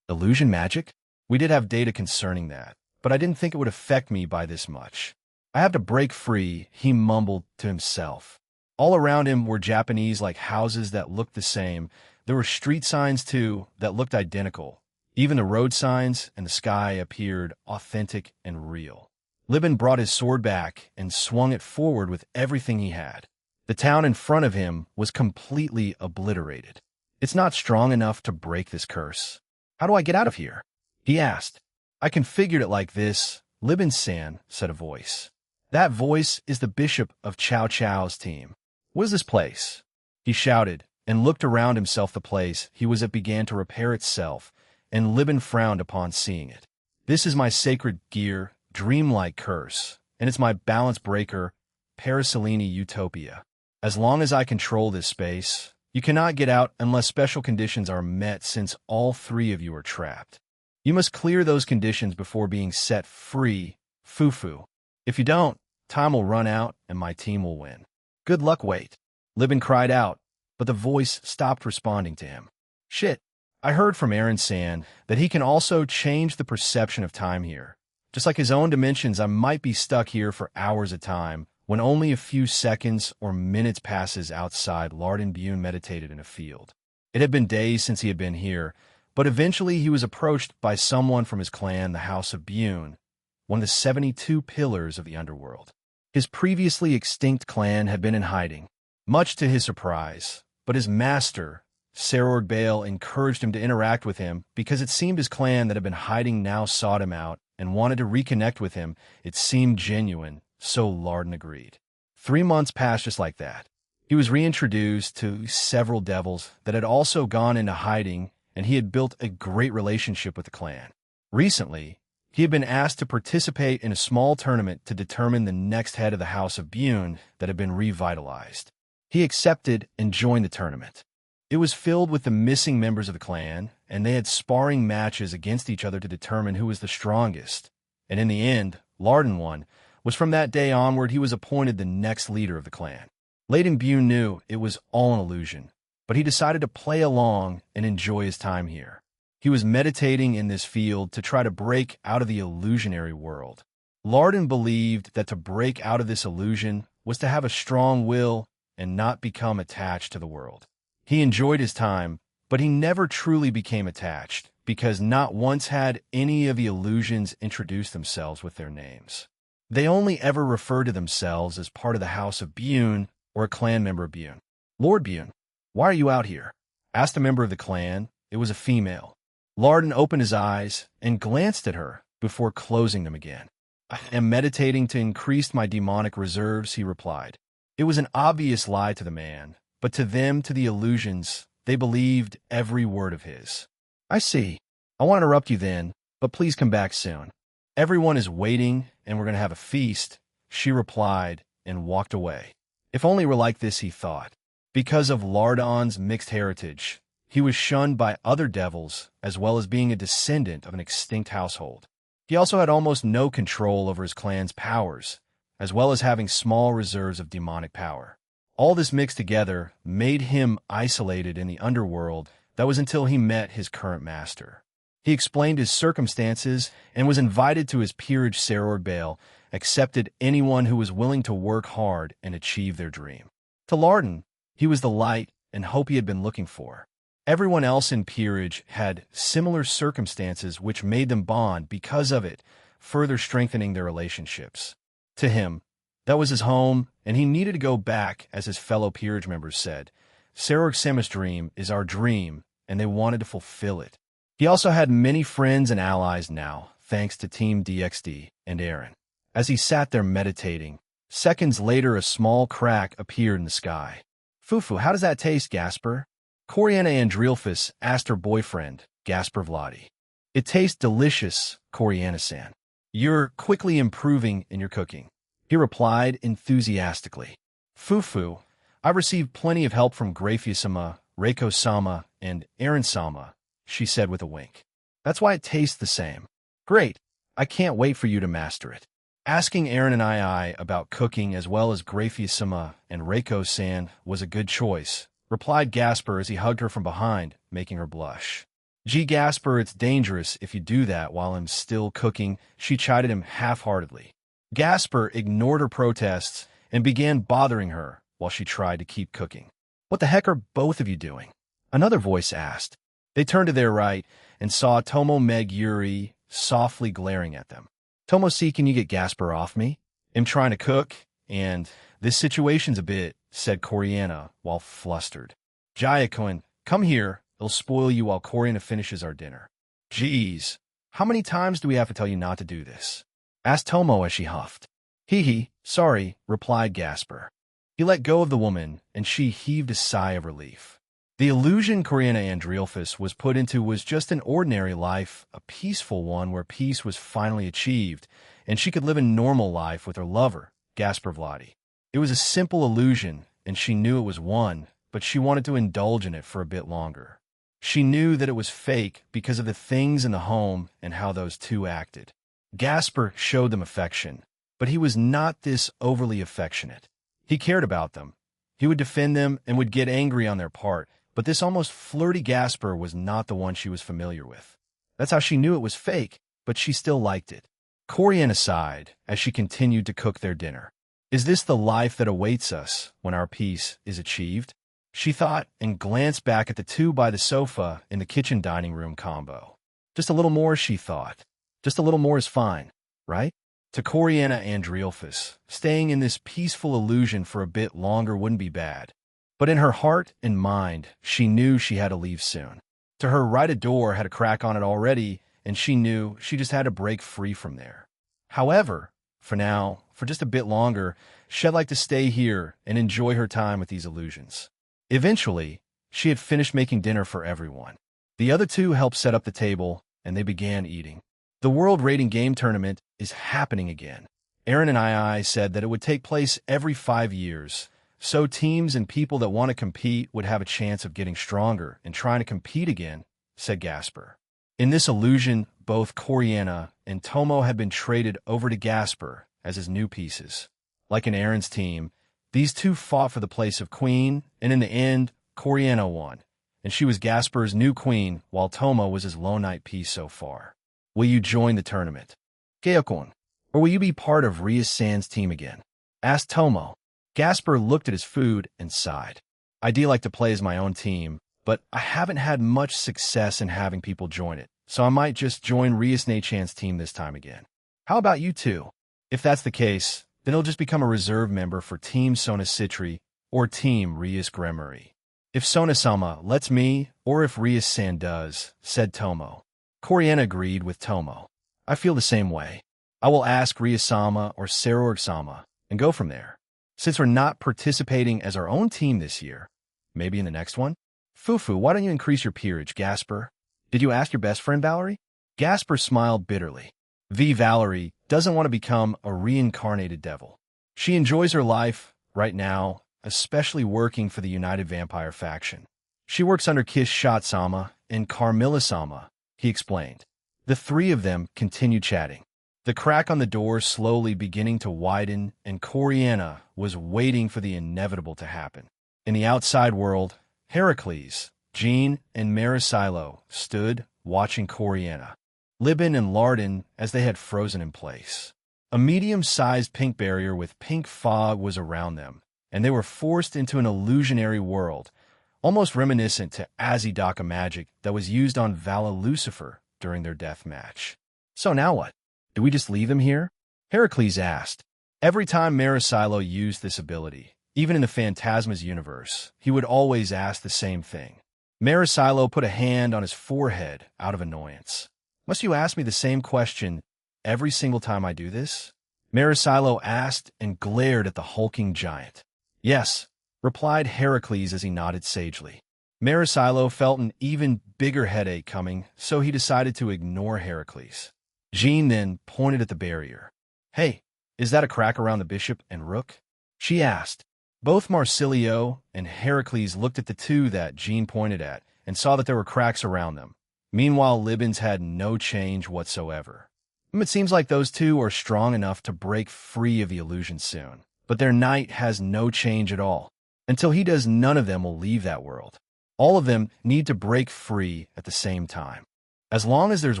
Illusion magic? We did have data concerning that, but I didn't think it would affect me by this much. I have to break free, he mumbled to himself. All around him were Japanese-like houses that looked the same. There were street signs, too, that looked identical. Even the road signs and the sky appeared authentic and real. Libin brought his sword back and swung it forward with everything he had. The town in front of him was completely obliterated. It's not strong enough to break this curse. How do I get out of here? He asked. I configured it like this, Libin-san, said a voice. That voice is the bishop of Chow Chow's team. What is this place? He shouted and looked around himself. The place he was at began to repair itself, and Libin frowned upon seeing it. This is my sacred gear, dreamlike curse, and it's my balance breaker, Paraselene Utopia. As long as I control this space, you cannot get out unless special conditions are met, since all three of you are trapped. You must clear those conditions before being set free, Fufu. If you don't, time will run out and my team will win. Good luck, wait. Libin cried out, but the voice stopped responding to him. Shit, I heard from Aaron-san that he can also change the perception of time here. Just like his own dimensions, I might be stuck here for hours at a time, when only a few seconds or minutes passes outside. Lardon Bune meditated in a field. It had been days since he had been here, but eventually he was approached by someone from his clan, the House of Bune, one of the 72 pillars of the underworld. His previously extinct clan had been in hiding, much to his surprise, but his master, Serord Bale, encouraged him to interact with him because it seemed his clan that had been hiding now sought him out and wanted to reconnect with him. It seemed genuine, so Lardon agreed. 3 months passed just like that. He was reintroduced to several devils that had also gone into hiding, and he had built a great relationship with the clan. Recently, he had been asked to participate in a small tournament to determine the next head of the House of Bune that had been revitalized. He accepted and joined the tournament. It was filled with the missing members of the clan, and they had sparring matches against each other to determine who was the strongest. And in the end, Lardon won. From that day onward, he was appointed the next leader of the clan. Lardon Bune knew it was all an illusion, but he decided to play along and enjoy his time here. He was meditating in this field to try to break out of the illusionary world. Lardon believed that to break out of this illusion was to have a strong will and not become attached to the world. He enjoyed his time, but he never truly became attached, because not once had any of the illusions introduced themselves with their names. They only ever referred to themselves as part of the House of Bune or a clan member of Bune. Lord Bune, why are you out here? Asked a member of the clan. It was a female. Lardon opened his eyes and glanced at her before closing them again. I am meditating to increase my demonic reserves, he replied. It was an obvious lie to the man, but to them, to the illusions, they believed every word of his. I see. I won't interrupt you then, but please come back soon. Everyone is waiting, and we're going to have a feast, she replied and walked away. If only we're like this, he thought. Because of Lardon's mixed heritage, he was shunned by other devils, as well as being a descendant of an extinct household. He also had almost no control over his clan's powers, as well as having small reserves of demonic power. All this mixed together made him isolated in the underworld. That was until he met his current master. He explained his circumstances and was invited to his peerage. Serord Bale accepted anyone who was willing to work hard and achieve their dream. To Lardon, he was the light and hope he had been looking for. Everyone else in peerage had similar circumstances which made them bond because of it, further strengthening their relationships. To him, that was his home, and he needed to go back, as his fellow peerage members said. Sarorg dream is our dream, and they wanted to fulfill it. He also had many friends and allies now, thanks to Team DXD and Aaron. As he sat there meditating, seconds later a small crack appeared in the sky. Fufu, how does that taste, Gasper? Coriana Andreelfus asked her boyfriend, Gasper Vladi. It tastes delicious, Coriana-san. You're quickly improving in your cooking, he replied enthusiastically. Fufu, I've received plenty of help from Grafia-sama, Reiko-sama, and Aaron-sama, she said with a wink. That's why it tastes the same. Great, I can't wait for you to master it. Asking Aaron and I about cooking as well as Grafia-sama and Reiko-san was a good choice, replied Gasper as he hugged her from behind, making her blush. Gee, Gasper, it's dangerous if you do that while I'm still cooking, she chided him half-heartedly. Gasper ignored her protests and began bothering her while she tried to keep cooking. What the heck are both of you doing? Another voice asked. They turned to their right and saw Tomo Meg Yuri softly glaring at them. Tomo-si, can you get Gasper off me? I'm trying to cook, and this situation's a bit, said Coriana while flustered. Jaya-kun, come here. It'll spoil you while Coriana finishes our dinner. Geez, how many times do we have to tell you not to do this? Asked Tomo as she huffed. Hee, sorry, replied Gasper. He let go of the woman, and she heaved a sigh of relief. The illusion Coriana Andreelfus was put into was just an ordinary life, a peaceful one where peace was finally achieved, and she could live a normal life with her lover, Gasper Vladi. It was a simple illusion, and she knew it was one, but she wanted to indulge in it for a bit longer. She knew that it was fake because of the things in the home and how those two acted. Gasper showed them affection, but he was not this overly affectionate. He cared about them. He would defend them and would get angry on their part, but this almost flirty Gasper was not the one she was familiar with. That's how she knew it was fake, but she still liked it. Coriana sighed as she continued to cook their dinner. Is this the life that awaits us when our peace is achieved? She thought and glanced back at the two by the sofa in the kitchen dining room combo. Just a little more, she thought. Just a little more is fine, right? To Coriana Andreelfus, staying in this peaceful illusion for a bit longer wouldn't be bad. But in her heart and mind, she knew she had to leave soon. To her right, a door had a crack on it already, and she knew she just had to break free from there. However, for now, for just a bit longer, she'd like to stay here and enjoy her time with these illusions. Eventually, she had finished making dinner for everyone. The other two helped set up the table, and they began eating. The World Rating Game Tournament is happening again. Aaron and I said that it would take place every 5 years, so teams and people that want to compete would have a chance of getting stronger and trying to compete again, said Gasper. In this illusion, both Coriana and Tomo had been traded over to Gasper as his new pieces. Like in Aaron's team, these two fought for the place of queen, and in the end, Coriana won, and she was Gasper's new queen, while Tomo was his lone knight piece so far. Will you join the tournament, Geokon, or will you be part of Ria-san's team again? Asked Tomo. Gasper looked at his food and sighed. I'd like to play as my own team, but I haven't had much success in having people join it, so I might just join Ria-chan's team this time again. How about you two? If that's the case, then he'll just become a reserve member for Team Sona Citri or Team Rias Gremory. If Sona-sama lets me, or if Rias-san does, said Tomo. Coriana agreed with Tomo. I feel the same way. I will ask Rias-sama or Sarorg-sama and go from there. Since we're not participating as our own team this year, maybe in the next one? Fufu, why don't you increase your peerage, Gasper? Did you ask your best friend, Valerie? Gasper smiled bitterly. Valerie doesn't want to become a reincarnated devil. She enjoys her life right now, especially working for the United Vampire faction. She works under Kish-sama and Carmilla-sama, he explained. The three of them continued chatting. The crack on the door slowly beginning to widen, and Coriana was waiting for the inevitable to happen. In the outside world, Heracles, Jean, and Marisilo stood watching Coriana. Libin and Lardin as they had frozen in place. A medium-sized pink barrier with pink fog was around them, and they were forced into an illusionary world, almost reminiscent to Azidaka magic that was used on Vala Lucifer during their death match. So now what? Do we just leave them here? Heracles asked. Every time Marisilo used this ability, Even in the Phantasma's universe, he would always ask the same thing. Marisilo put a hand on his forehead out of annoyance. Must you ask me the same question every single time I do this? Marisilo asked and glared at the hulking giant. Yes, replied Heracles as he nodded sagely. Marisilo felt an even bigger headache coming, so he decided to ignore Heracles. Jean then pointed at the barrier. Hey, is that a crack around the bishop and rook? She asked. Both Marsilio and Heracles looked at the two that Jean pointed at and saw that there were cracks around them. Meanwhile, Libens had no change whatsoever. It seems like those two are strong enough to break free of the illusion soon, but their knight has no change at all. Until he does, none of them will leave that world. All of them need to break free at the same time. As long as there's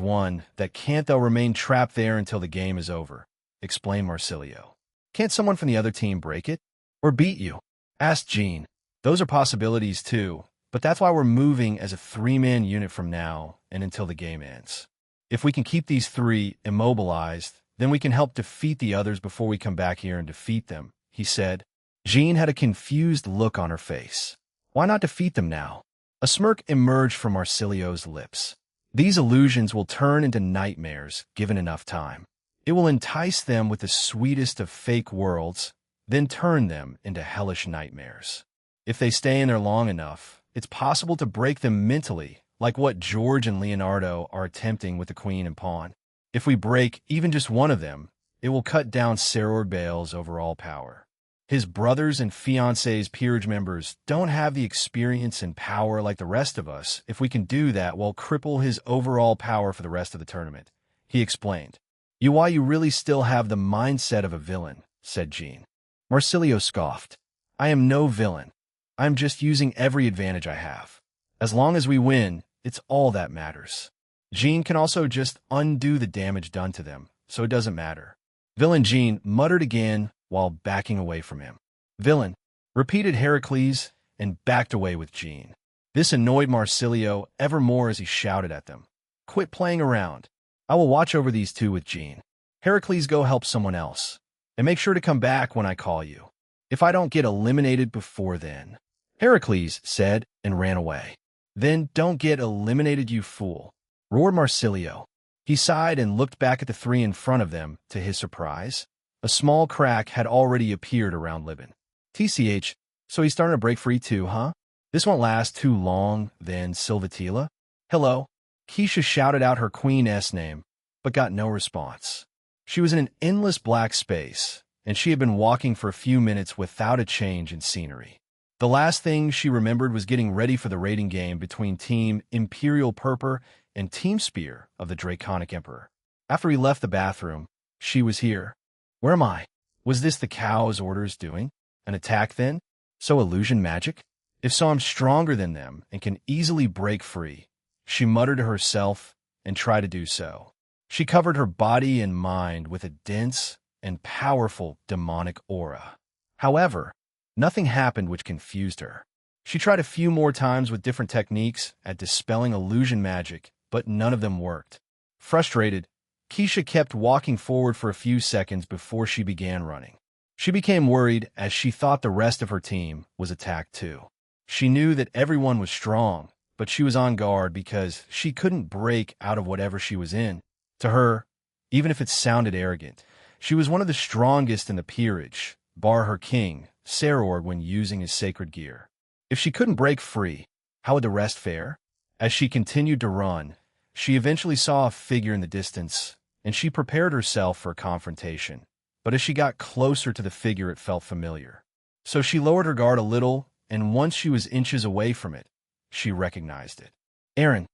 one that can't, they'll remain trapped there until the game is over, explained Marsilio. Can't someone from the other team break it? Or beat you? Asked Jean. Those are possibilities too, but that's why we're moving as a three-man unit from now and until the game ends. If we can keep these three immobilized, then we can help defeat the others before we come back here and defeat them, he said. Jean had a confused look on her face. Why not defeat them now? A smirk emerged from Marsilio's lips. These illusions will turn into nightmares given enough time. It will entice them with the sweetest of fake worlds, then turn them into hellish nightmares. If they stay in there long enough, it's possible to break them mentally, like what George and Leonardo are attempting with the queen and pawn. If we break even just one of them, it will cut down Seror Bale's overall power. His brothers and fiancé's peerage members don't have the experience and power like the rest of us. If we can do that, we'll cripple his overall power for the rest of the tournament, he explained. Why you really still have the mindset of a villain, said Jean. Marsilio scoffed. I am no villain. I'm just using every advantage I have. As long as we win, it's all that matters. Jean can also just undo the damage done to them, so it doesn't matter. Villain, Jean muttered again while backing away from him. Villain, repeated Heracles and backed away with Jean. This annoyed Marsilio ever more as he shouted at them. Quit playing around. I will watch over these two with Jean. Heracles, go help someone else. And make sure to come back when I call you. If I don't get eliminated before then. Heracles said and ran away. Then don't get eliminated, you fool, roared Marsilio. He sighed and looked back at the three in front of them. To his surprise, a small crack had already appeared around Libin. TCH, so he's starting to break free too, huh? This won't last too long, then Silvatila. Hello. Keisha shouted out her queen's name, but got no response. She was in an endless black space, and she had been walking for a few minutes without a change in scenery. The last thing she remembered was getting ready for the raiding game between Team Imperial Purpur and Team Spear of the Draconic Emperor. After he left the bathroom, she was here. Where am I? Was this the cow's orders doing? An attack then? So illusion magic? If so, I'm stronger than them and can easily break free. She muttered to herself and tried to do so. She covered her body and mind with a dense and powerful demonic aura. However, nothing happened which confused her. She tried a few more times with different techniques at dispelling illusion magic, but none of them worked. Frustrated, Keisha kept walking forward for a few seconds before she began running. She became worried as she thought the rest of her team was attacked too. She knew that everyone was strong, but she was on guard because she couldn't break out of whatever she was in. To her, even if it sounded arrogant, she was one of the strongest in the peerage, bar her king, Seror, when using his sacred gear. If she couldn't break free, how would the rest fare? As she continued to run, she eventually saw a figure in the distance, and she prepared herself for a confrontation. But as she got closer to the figure, it felt familiar. So she lowered her guard a little, and once she was inches away from it, she recognized it. Aaron,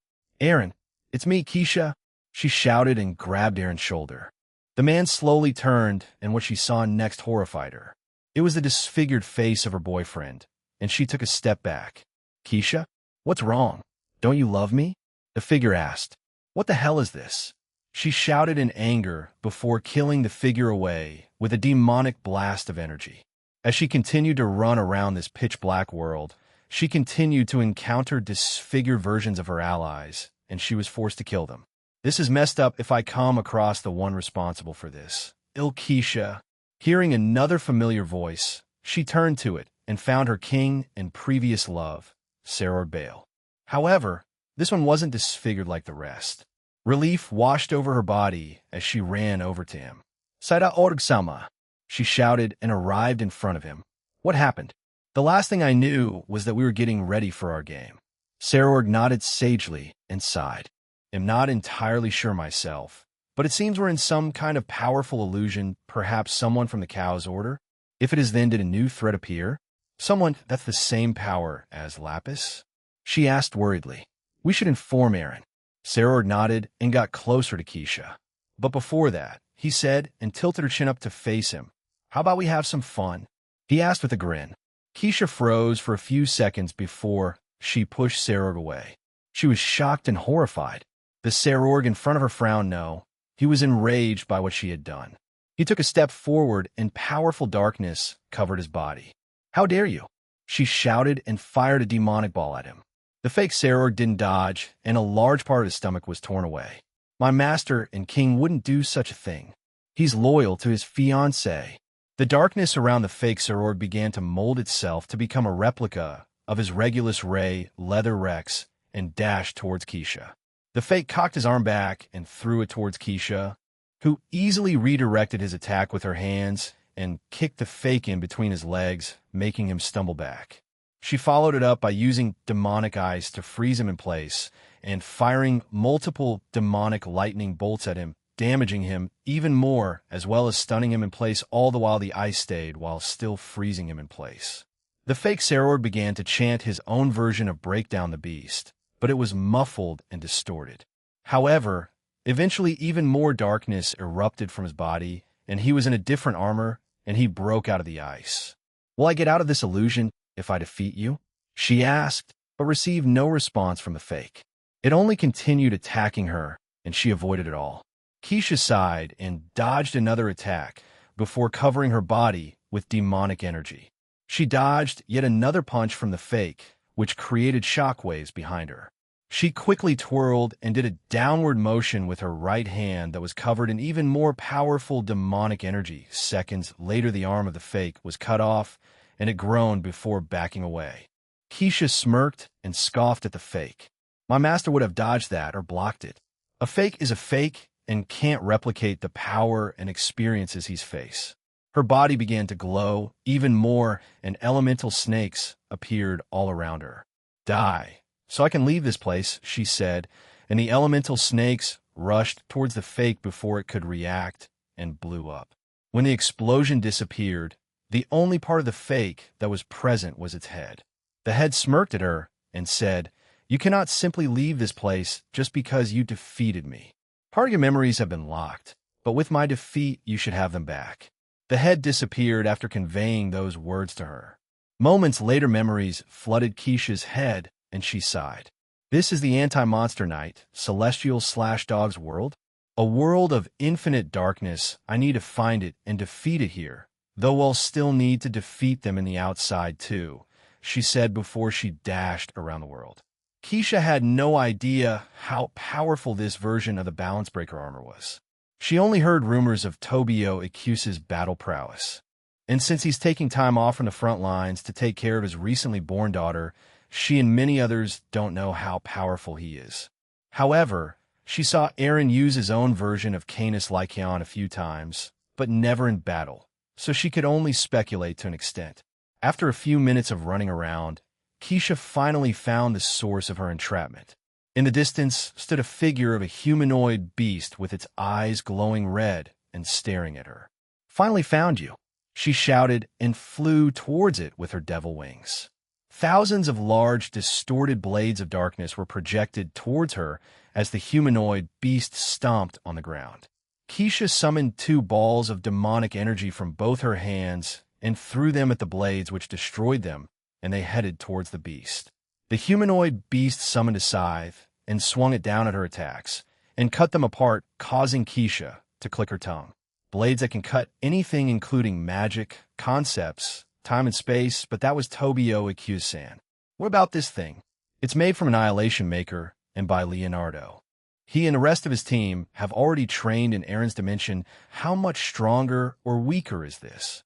it's me, Keisha, she shouted and grabbed Aaron's shoulder. The man slowly turned, and what she saw next horrified her. It was the disfigured face of her boyfriend, and she took a step back. Keisha, what's wrong? Don't you love me? The figure asked. What the hell is this? She shouted in anger before killing the figure away with a demonic blast of energy. As she continued to run around this pitch-black world, she continued to encounter disfigured versions of her allies, and she was forced to kill them. This is messed up if I come across the one responsible for this. Keisha. Hearing another familiar voice, She turned to it and found her king and previous love, Saror Bale. However, this one wasn't disfigured like the rest. Relief washed over her body as she ran over to him. Saida Orgsama, she shouted and arrived in front of him. What happened? The last thing I knew was that we were getting ready for our game. Sarorg nodded sagely and sighed. I'm not entirely sure myself, but it seems we're in some kind of powerful illusion, perhaps someone from the Cow's order. If it is, then did a new threat appear? Someone that's the same power as Lapis? She asked worriedly. We should inform Aaron. Sarorg nodded and got closer to Keisha. But before that, he said and tilted her chin up to face him. How about we have some fun? He asked with a grin. Keisha froze for a few seconds before she pushed Sarorg away. She was shocked and horrified. The Sarorg in front of her frowned no. He was enraged by what she had done. He took a step forward and powerful darkness covered his body. How dare you? She shouted and fired a demonic ball at him. The fake Sarorg didn't dodge, and a large part of his stomach was torn away. My master and king wouldn't do such a thing. He's loyal to his fiancée. The darkness around the fake Sarorg began to mold itself to become a replica of his Regulus Ray leather Rex and dashed towards Keisha. The fake cocked his arm back and threw it towards Keisha, who easily redirected his attack with her hands and kicked the fake in between his legs, making him stumble back. She followed it up by using demonic ice to freeze him in place and firing multiple demonic lightning bolts at him, damaging him even more, as well as stunning him in place, all the while the ice stayed while still freezing him in place. The fake Saror began to chant his own version of Break Down the Beast, but it was muffled and distorted. However, eventually even more darkness erupted from his body, and he was in a different armor, and he broke out of the ice. Will I get out of this illusion if I defeat you? She asked, but received no response from the fake. It only continued attacking her, and she avoided it all. Keisha sighed and dodged another attack before covering her body with demonic energy. She dodged yet another punch from the fake, which created shockwaves behind her. She quickly twirled and did a downward motion with her right hand that was covered in even more powerful demonic energy. Seconds later, the arm of the fake was cut off, and it groaned before backing away. Keisha smirked and scoffed at the fake. My master would have dodged that or blocked it. A fake is a fake and can't replicate the power and experiences he's faced. Her body began to glow even more, and elemental snakes appeared all around her. Die, so I can leave this place, she said, and the elemental snakes rushed towards the fake before it could react and blew up. When the explosion disappeared, the only part of the fake that was present was its head. The head smirked at her and said, "You cannot simply leave this place just because you defeated me. Part of your memories have been locked, but with my defeat, you should have them back." The head disappeared after conveying those words to her. Moments later, memories flooded Keisha's head, and she sighed. This is the anti-monster night, celestial/dog's world? A world of infinite darkness. I need to find it and defeat it here, though I'll still need to defeat them in the outside too, she said before she dashed around the world. Keisha had no idea how powerful this version of the Balance Breaker armor was. She only heard rumors of Tobio Ikuse's battle prowess. And since he's taking time off from the front lines to take care of his recently born daughter, she and many others don't know how powerful he is. However, she saw Aaron use his own version of Canis Lycaon a few times, but never in battle, so she could only speculate to an extent. After a few minutes of running around, Keisha finally found the source of her entrapment. In the distance stood a figure of a humanoid beast with its eyes glowing red and staring at her. "Finally found you," she shouted and flew towards it with her devil wings. Thousands of large, distorted blades of darkness were projected towards her as the humanoid beast stomped on the ground. Keisha summoned 2 balls of demonic energy from both her hands and threw them at the blades, which destroyed them, and they headed towards the beast. The humanoid beast summoned a scythe and swung it down at her attacks and cut them apart, causing Keisha to click her tongue. Blades that can cut anything, including magic, concepts, time and space, but that was Tobio Ikusan. What about this thing? It's made from Annihilation Maker and by Leonardo. He and the rest of his team have already trained in Aaron's dimension. How much stronger or weaker is this?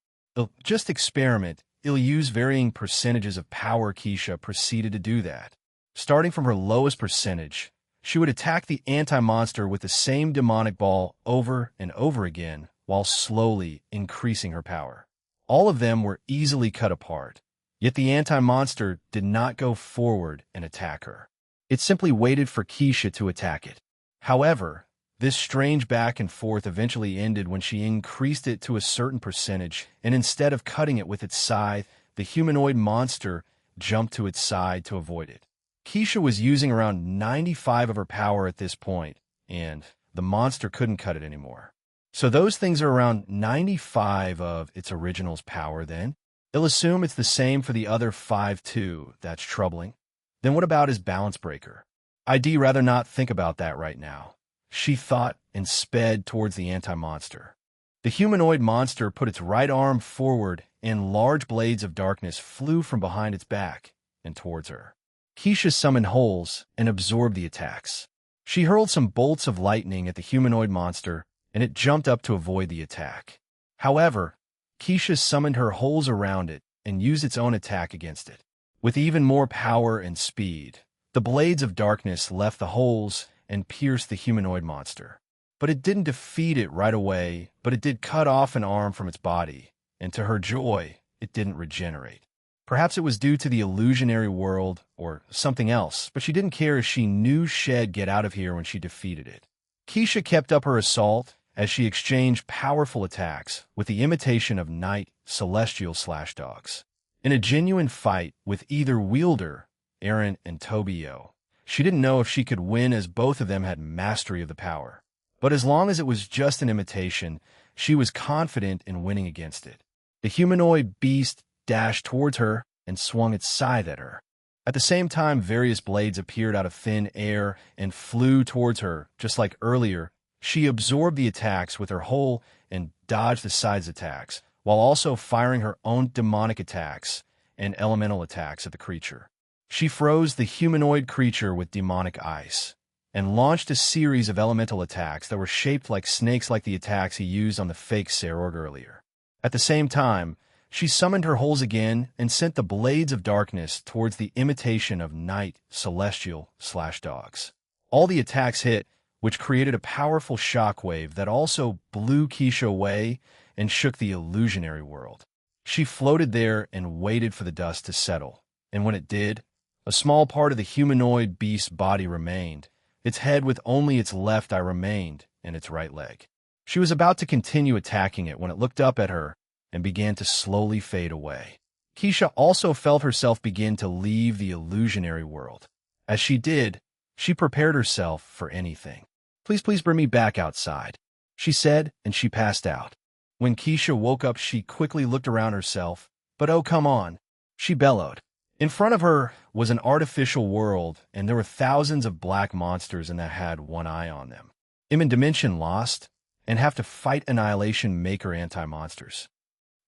Just experiment it'll use varying percentages of power. Keisha proceeded to do that. Starting from her lowest percentage, she would attack the anti-monster with the same demonic ball over and over again while slowly increasing her power. All of them were easily cut apart, yet the anti-monster did not go forward and attack her. It simply waited for Keisha to attack it. However, this strange back and forth eventually ended when she increased it to a certain percentage, and instead of cutting it with its scythe, the humanoid monster jumped to its side to avoid it. Keisha was using around 95 of her power at this point, and the monster couldn't cut it anymore. So those things are around 95 of its original's power then. It'll assume it's the same for the other 5 too. That's troubling. Then what about his balance breaker? I'd rather not think about that right now, she thought, and sped towards the anti-monster. The humanoid monster put its right arm forward, and large blades of darkness flew from behind its back and towards her. Keisha summoned holes and absorbed the attacks. She hurled some bolts of lightning at the humanoid monster, and it jumped up to avoid the attack. However, Keisha summoned her holes around it and used its own attack against it. With even more power and speed, the blades of darkness left the holes and pierced the humanoid monster. But it didn't defeat it right away, but it did cut off an arm from its body, and to her joy, it didn't regenerate. Perhaps it was due to the illusionary world or something else, but she didn't care as she knew she'd get out of here when she defeated it. Keisha kept up her assault as she exchanged powerful attacks with the imitation of night celestial slash dogs. In a genuine fight with either wielder, Aaron and Tobio, she didn't know if she could win as both of them had mastery of the power. But as long as it was just an imitation, she was confident in winning against it. The humanoid beast dashed towards her and swung its scythe at her. At the same time, various blades appeared out of thin air and flew towards her. Just like earlier, she absorbed the attacks with her whole and dodged the scythe's attacks, while also firing her own demonic attacks and elemental attacks at the creature. She froze the humanoid creature with demonic ice and launched a series of elemental attacks that were shaped like snakes, like the attacks he used on the fake Sarorg earlier. At the same time, she summoned her holes again and sent the blades of darkness towards the imitation of night celestial slash dogs. All the attacks hit, which created a powerful shockwave that also blew Keisha away and shook the illusionary world. She floated there and waited for the dust to settle, and when it did, a small part of the humanoid beast's body remained. Its head with only its left eye remained, and its right leg. She was about to continue attacking it when it looked up at her and began to slowly fade away. Keisha also felt herself begin to leave the illusionary world. As she did, she prepared herself for anything. Please bring me back outside," she said, and she passed out. When Keisha woke up, she quickly looked around herself. "But oh, come on," she bellowed. In front of her was an artificial world, and there were thousands of black monsters and that had one eye on them. I'm in Dimension Lost and have to fight Annihilation Maker anti-monsters.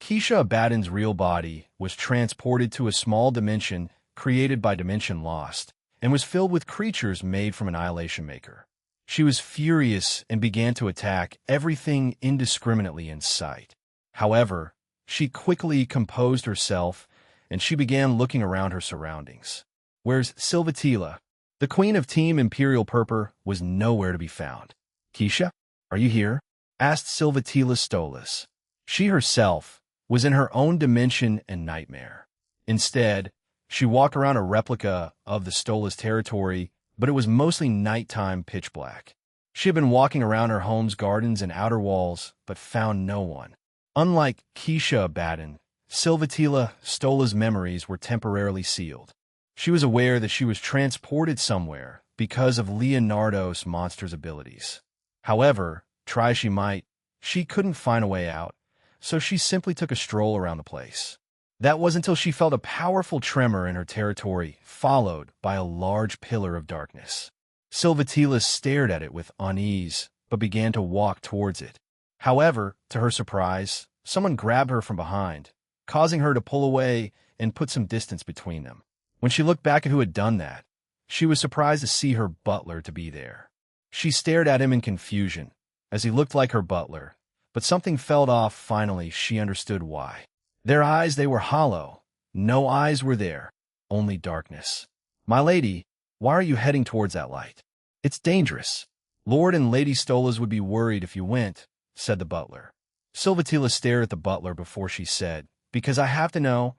Keisha Abaddon's real body was transported to a small dimension created by Dimension Lost and was filled with creatures made from Annihilation Maker. She was furious and began to attack everything indiscriminately in sight. However, she quickly composed herself and she began looking around her surroundings. Where's Silvatila? The queen of Team Imperial Purpur was nowhere to be found. "Keisha, are you here?" asked Silvatila Stolas. She herself was in her own dimension and nightmare. Instead, she walked around a replica of the Stolas territory, but it was mostly nighttime pitch black. She had been walking around her home's gardens and outer walls, but found no one. Unlike Keisha Abaddon, Silvatila Stola's memories were temporarily sealed. She was aware that she was transported somewhere because of Leonardo's monster's abilities. However, try as she might, she couldn't find a way out, so she simply took a stroll around the place. That was until she felt a powerful tremor in her territory, followed by a large pillar of darkness. Silvatila stared at it with unease, but began to walk towards it. However, to her surprise, someone grabbed her from behind, causing her to pull away and put some distance between them. When she looked back at who had done that, she was surprised to see her butler to be there. She stared at him in confusion, as he looked like her butler, but something fell off. Finally, she understood why. Their eyes, they were hollow. No eyes were there, only darkness. "My lady, why are you heading towards that light? It's dangerous. Lord and Lady Stolas would be worried if you went," said the butler. Silvatila stared at the butler before she said, "Because I have to know.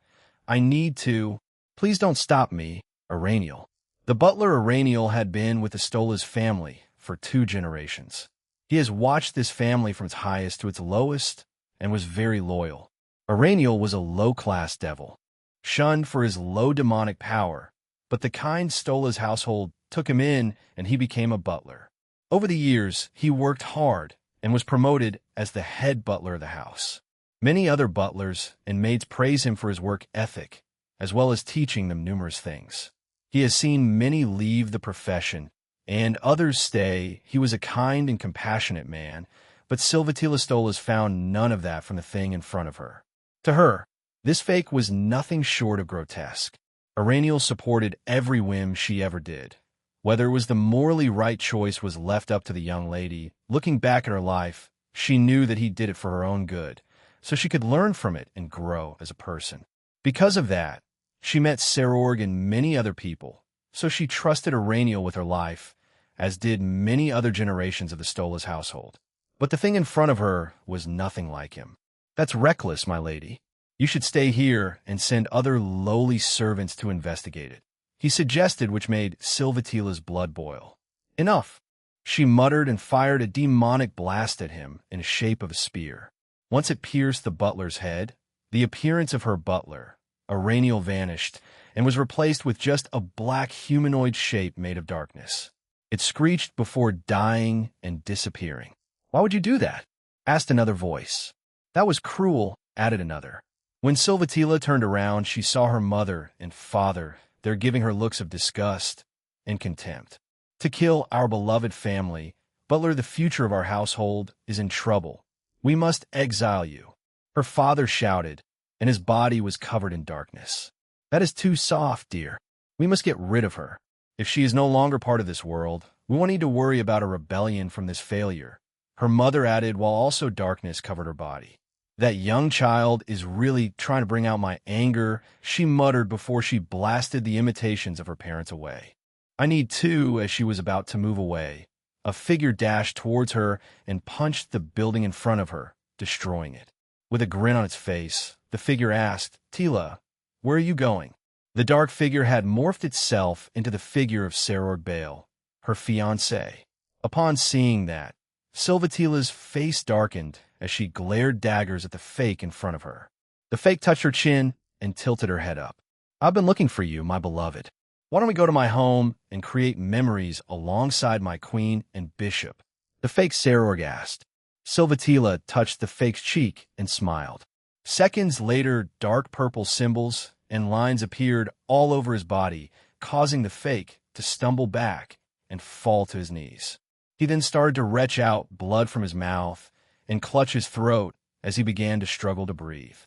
I need to. Please don't stop me, Iraniel." The butler Iraniel had been with the Stolas family for 2 generations. He has watched this family from its highest to its lowest and was very loyal. Iraniel was a low-class devil, shunned for his low demonic power, but the kind Stolas household took him in and he became a butler. Over the years, he worked hard and was promoted as the head butler of the house. Many other butlers and maids praise him for his work ethic, as well as teaching them numerous things. He has seen many leave the profession and others stay. He was a kind and compassionate man, but Silvatila Stolas found none of that from the thing in front of her. To her, this fake was nothing short of grotesque. Iraniel supported every whim she ever did. Whether it was the morally right choice was left up to the young lady. Looking back at her life, she knew that he did it for her own good, so she could learn from it and grow as a person. Because of that, she met Serorg and many other people, so she trusted Iraniel with her life, as did many other generations of the Stolas household. But the thing in front of her was nothing like him. "That's reckless, my lady. You should stay here and send other lowly servants to investigate it," he suggested, which made Silvatila's blood boil. "Enough." She muttered and fired a demonic blast at him in the shape of a spear. Once it pierced the butler's head, the appearance of her butler, Iraniel, vanished and was replaced with just a black humanoid shape made of darkness. It screeched before dying and disappearing. "Why would you do that?" asked another voice. "That was cruel," added another. When Silvatila turned around, she saw her mother and father. They're giving her looks of disgust and contempt. "To kill our beloved family, butler, the future of our household, is in trouble. We must exile you," her father shouted, and his body was covered in darkness. "That is too soft, dear. We must get rid of her. If she is no longer part of this world, we won't need to worry about a rebellion from this failure," her mother added, while also darkness covered her body. "That young child is really trying to bring out my anger," she muttered before she blasted the imitations of her parents away. "I need to," as she was about to move away. A figure dashed towards her and punched the building in front of her, destroying it. With a grin on its face, the figure asked, "Tila, where are you going?" The dark figure had morphed itself into the figure of Serorg Bale, her fiancé. Upon seeing that, Silvatila's face darkened as she glared daggers at the fake in front of her. The fake touched her chin and tilted her head up. "I've been looking for you, my beloved. Why don't we go to my home and create memories alongside my queen and bishop?" the fake Serorg asked. Silvatila touched the fake's cheek and smiled. Seconds later, dark purple symbols and lines appeared all over his body, causing the fake to stumble back and fall to his knees. He then started to retch out blood from his mouth and clutch his throat as he began to struggle to breathe.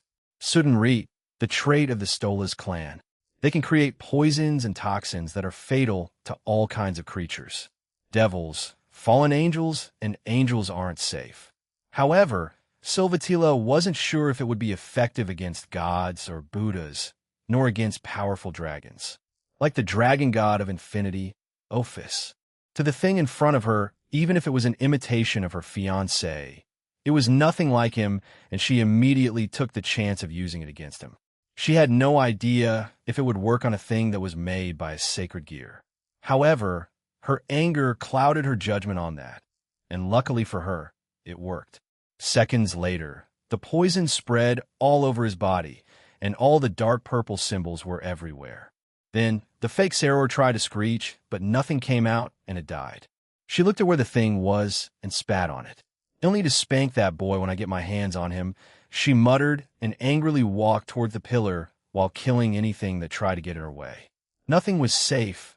Sudanrit, the trait of the Stolas clan. They can create poisons and toxins that are fatal to all kinds of creatures. Devils, fallen angels, and angels aren't safe. However, Silvatila wasn't sure if it would be effective against gods or Buddhas, nor against powerful dragons, like the dragon god of infinity, Ophis. To the thing in front of her, even if it was an imitation of her fiancé, it was nothing like him, and she immediately took the chance of using it against him. She had no idea if it would work on a thing that was made by a sacred gear. However, her anger clouded her judgment on that, and luckily for her, it worked. Seconds later, the poison spread all over his body, and all the dark purple symbols were everywhere. Then, the fake Seror tried to screech, but nothing came out, and it died. She looked at where the thing was and spat on it. "You'll need to spank that boy when I get my hands on him," she muttered and angrily walked toward the pillar while killing anything that tried to get in her way. Nothing was safe.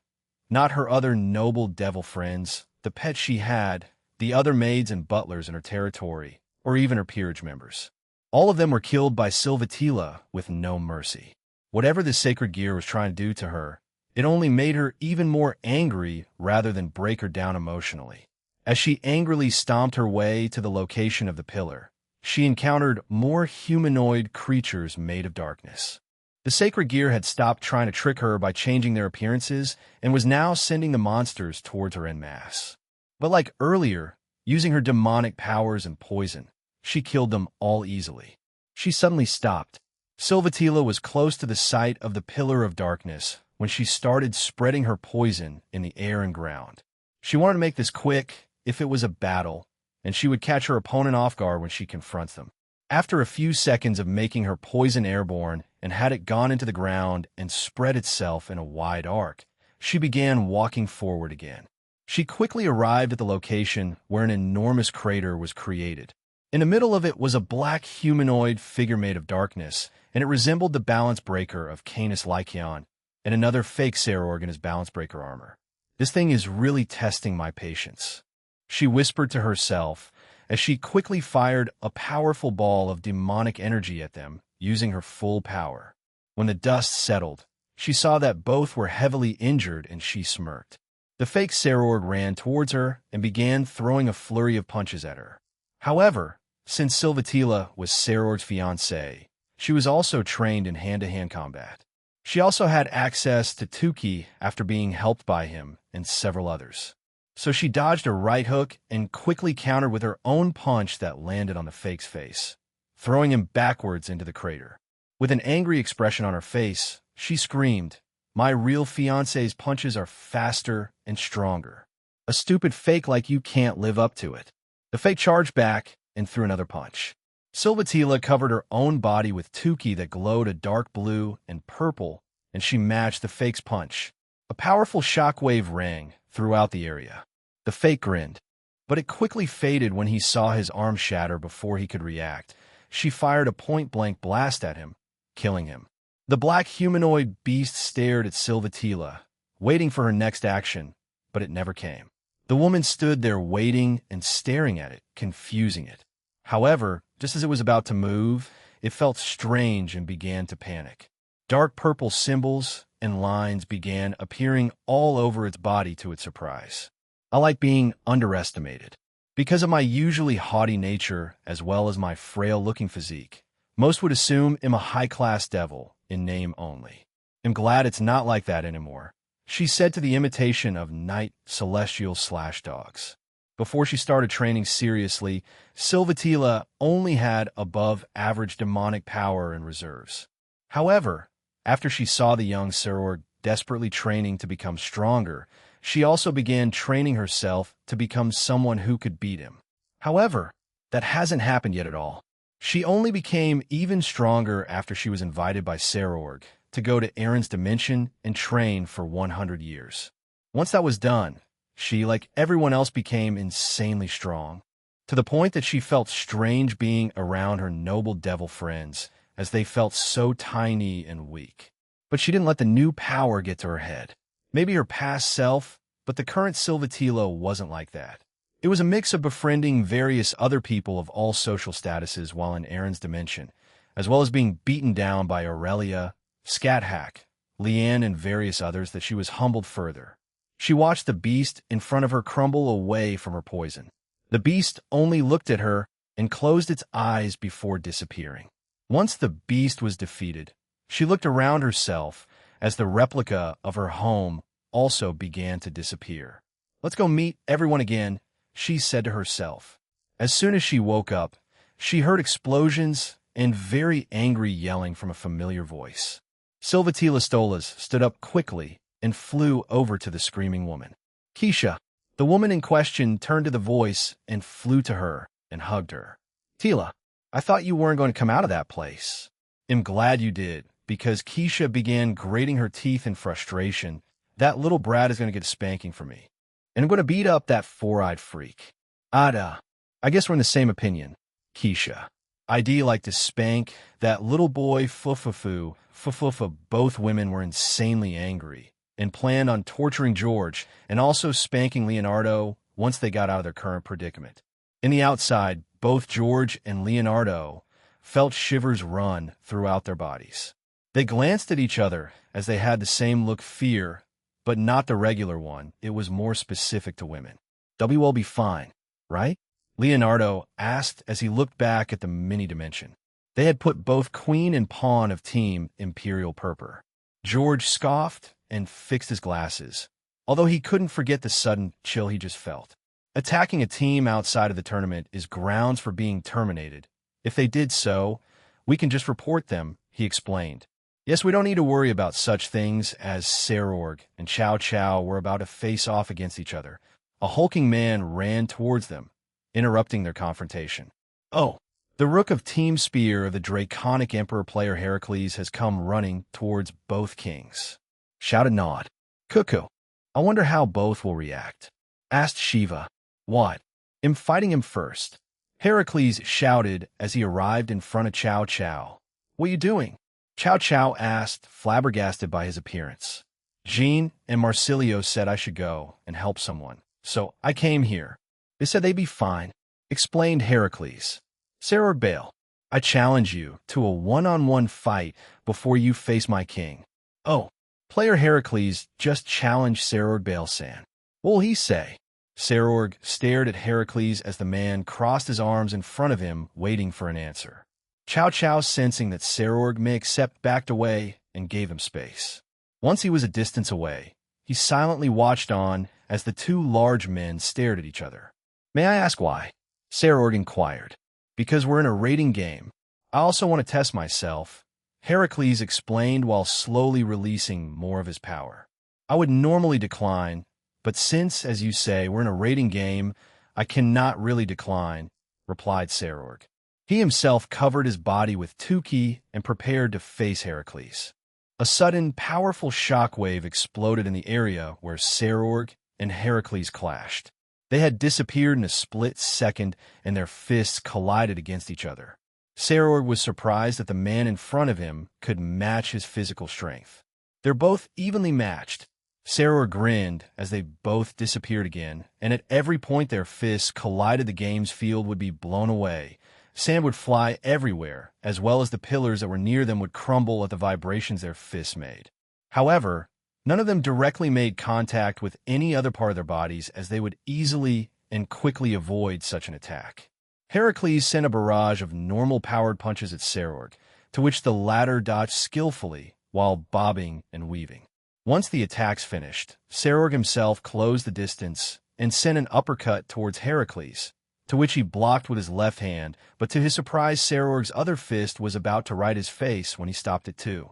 Not her other noble devil friends, the pets she had, the other maids and butlers in her territory, or even her peerage members. All of them were killed by Silvatila with no mercy. Whatever the sacred gear was trying to do to her, it only made her even more angry rather than break her down emotionally. As she angrily stomped her way to the location of the pillar, she encountered more humanoid creatures made of darkness. The sacred gear had stopped trying to trick her by changing their appearances and was now sending the monsters towards her en masse. But like earlier, using her demonic powers and poison, she killed them all easily. She suddenly stopped. Silvatila was close to the site of the Pillar of Darkness when she started spreading her poison in the air and ground. She wanted to make this quick if it was a battle, and she would catch her opponent off guard when she confronts them. After a few seconds of making her poison airborne and had it gone into the ground and spread itself in a wide arc, she began walking forward again. She quickly arrived at the location where an enormous crater was created. In the middle of it was a black humanoid figure made of darkness, and it resembled the balance breaker of Canis Lycaon and another fake Sarorg in his balance breaker armor. This thing is really testing my patience, she whispered to herself as she quickly fired a powerful ball of demonic energy at them, using her full power. When the dust settled, she saw that both were heavily injured and she smirked. The fake Sarorg ran towards her and began throwing a flurry of punches at her. However, since Silvatila was Sarorg's fiancée, she was also trained in hand-to-hand combat. She also had access to 10k after being helped by him and several others. So she dodged a right hook and quickly countered with her own punch that landed on the fake's face, throwing him backwards into the crater. With an angry expression on her face, she screamed, "My real fiancé's punches are faster and stronger. A stupid fake like you can't live up to it." The fake charged back and threw another punch. Silvatila covered her own body with 10k that glowed a dark blue and purple, and she matched the fake's punch. A powerful shockwave rang throughout the area. The fake grinned, but it quickly faded when he saw his arm shatter before he could react. She fired a point-blank blast at him, killing him. The black humanoid beast stared at Silvatila, waiting for her next action, but it never came. The woman stood there waiting and staring at it, confusing it. However, just as it was about to move, it felt strange and began to panic. Dark purple symbols and lines began appearing all over its body to its surprise. I like being underestimated. Because of my usually haughty nature as well as my frail-looking physique, most would assume I'm a high-class devil in name only. I'm glad it's not like that anymore, she said to the imitation of night celestial dogs. Before she started training seriously, Silvatila only had above-average demonic power and reserves. However, after she saw the young Sarorg desperately training to become stronger, she also began training herself to become someone who could beat him. However, that hasn't happened yet at all. She only became even stronger after she was invited by Sarorg to go to Aaron's dimension and train for 100 years. Once that was done, she, like everyone else, became insanely strong, to the point that she felt strange being around her noble devil friends, as they felt so tiny and weak. But she didn't let the new power get to her head. Maybe her past self, but the current Silvatila wasn't like that. It was a mix of befriending various other people of all social statuses while in Aaron's dimension, as well as being beaten down by Aurelia, Scathack, Leanne, and various others that she was humbled further. She watched the beast in front of her crumble away from her poison. The beast only looked at her and closed its eyes before disappearing. Once the beast was defeated, she looked around herself as the replica of her home also began to disappear. "Let's go meet everyone again," she said to herself. As soon as she woke up, she heard explosions and very angry yelling from a familiar voice. Silvatila Stolas stood up quickly and flew over to the screaming woman. "Keisha." The woman in question turned to the voice and flew to her and hugged her. "Tila, I thought you weren't going to come out of that place." "I'm glad you did," because Keisha began grating her teeth in frustration. "That little brat is going to get a spanking from me. And I'm going to beat up that four-eyed freak." "Ada, I guess we're in the same opinion, Keisha. I'd like to spank that little boy Fufufu. Fufufa." Both women were insanely angry and planned on torturing George and also spanking Leonardo once they got out of their current predicament. In the outside, both George and Leonardo felt shivers run throughout their bodies. They glanced at each other as they had the same look: fear, but not the regular one. It was more specific to women. "We'll be fine, right?" Leonardo asked as he looked back at the mini-dimension. They had put both queen and pawn of Team Imperial Purpur. George scoffed and fixed his glasses, although he couldn't forget the sudden chill he just felt. Attacking a team outside of the tournament is grounds for being terminated. If they did so, we can just report them, he explained. Yes, we don't need to worry about such things as Serorg and Chow Chow were about to face off against each other. A hulking man ran towards them, interrupting their confrontation. Oh, the rook of Team Spear of the Draconic Emperor player Heracles has come running towards both kings. Shouted Nod. Cuckoo. I wonder how both will react. Asked Shiva. What? I'm fighting him first. Heracles shouted as he arrived in front of Chow Chow. What are you doing? Chow Chow asked, flabbergasted by his appearance. Jean and Marsilio said I should go and help someone, so I came here. They said they'd be fine, explained Heracles. Serorg Bale, I challenge you to a one-on-one fight before you face my king. Oh, player Heracles just challenged Serorg Bale-san. What will he say? Serorg stared at Heracles as the man crossed his arms in front of him, waiting for an answer. Chow Chow, sensing that Serorg may accept, backed away and gave him space. Once he was a distance away, he silently watched on as the two large men stared at each other. May I ask why? Serorg inquired. Because we're in a rating game. I also want to test myself, Heracles explained while slowly releasing more of his power. I would normally decline, but since, as you say, we're in a rating game, I cannot really decline, replied Serorg. He himself covered his body with 10k and prepared to face Heracles. A sudden, powerful shockwave exploded in the area where Serorg and Heracles clashed. They had disappeared in a split second, and their fists collided against each other. Serorg was surprised that the man in front of him could match his physical strength. They're both evenly matched. Serorg grinned as they both disappeared again, and at every point their fists collided, the game's field would be blown away. Sand would fly everywhere, as well as the pillars that were near them would crumble at the vibrations their fists made. However, none of them directly made contact with any other part of their bodies, as they would easily and quickly avoid such an attack. Heracles sent a barrage of normal-powered punches at Serorg, to which the latter dodged skillfully while bobbing and weaving. Once the attacks finished, Serorg himself closed the distance and sent an uppercut towards Heracles, to which he blocked with his left hand, but to his surprise Serorg's other fist was about to right his face when he stopped it too.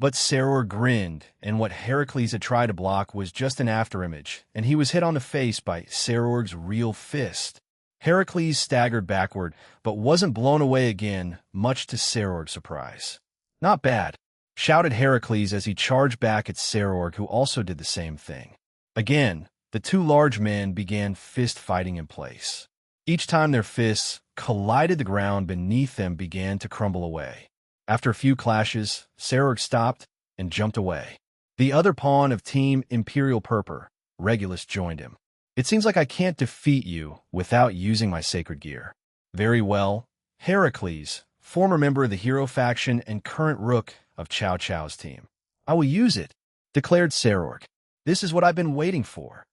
But Serorg grinned, and what Heracles had tried to block was just an afterimage, and he was hit on the face by Serorg's real fist. Heracles staggered backward, but wasn't blown away again, much to Serorg's surprise. Not bad, shouted Heracles as he charged back at Serorg, who also did the same thing. Again, the two large men began fist fighting in place. Each time their fists collided, the ground beneath them began to crumble away. After a few clashes, Serorg stopped and jumped away. The other pawn of Team Imperial Purpur, Regulus, joined him. It seems like I can't defeat you without using my sacred gear. Very well, Heracles, former member of the hero faction and current rook of Chow Chow's team. I will use it, declared Serorg. This is what I've been waiting for,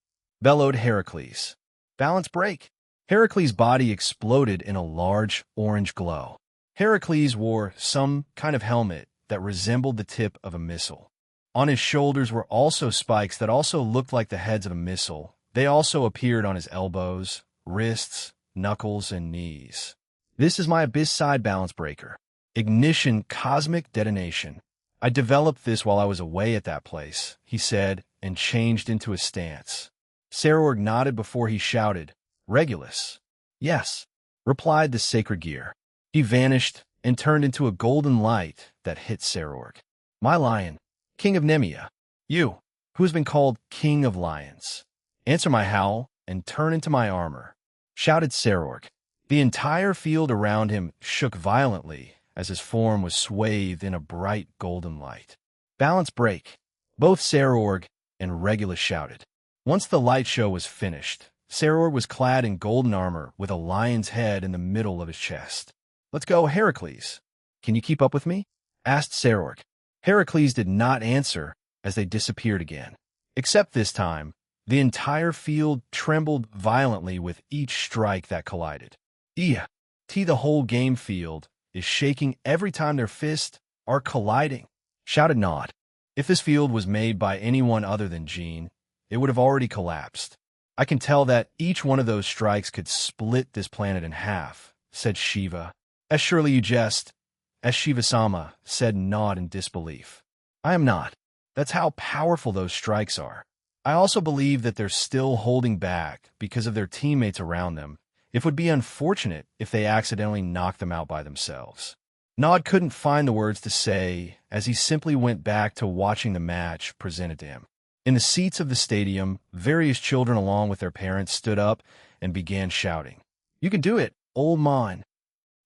bellowed Heracles. Balance break. Heracles' body exploded in a large orange glow. Heracles wore some kind of helmet that resembled the tip of a missile. On his shoulders were also spikes that also looked like the heads of a missile. They also appeared on his elbows, wrists, knuckles, and knees. This is my Abyss Side Balance Breaker. Ignition Cosmic Detonation. I developed this while I was away at that place, he said, and changed into a stance. Serorg nodded before he shouted, Regulus. Yes, replied the sacred gear. He vanished and turned into a golden light that hit Serorg. My lion, king of Nemea. You, who has been called king of lions. Answer my howl and turn into my armor, shouted Serorg. The entire field around him shook violently as his form was swathed in a bright golden light. Balance break, both Serorg and Regulus shouted. Once the light show was finished, Serorg was clad in golden armor with a lion's head in the middle of his chest. Let's go, Heracles. Can you keep up with me? Asked Serorg. Heracles did not answer as they disappeared again. Except this time, The entire field trembled violently with each strike that collided. The whole game field is shaking every time their fists are colliding, shouted Nod. If this field was made by anyone other than Jean, it would have already collapsed. I can tell that each one of those strikes could split this planet in half, said Shiva. As surely you jest, as Shiva-sama, said Nod in disbelief. I am not. That's how powerful those strikes are. I also believe that they're still holding back because of their teammates around them. It would be unfortunate if they accidentally knocked them out by themselves. Nod couldn't find the words to say as he simply went back to watching the match presented to him. In the seats of the stadium, various children along with their parents stood up and began shouting. You can do it, old man.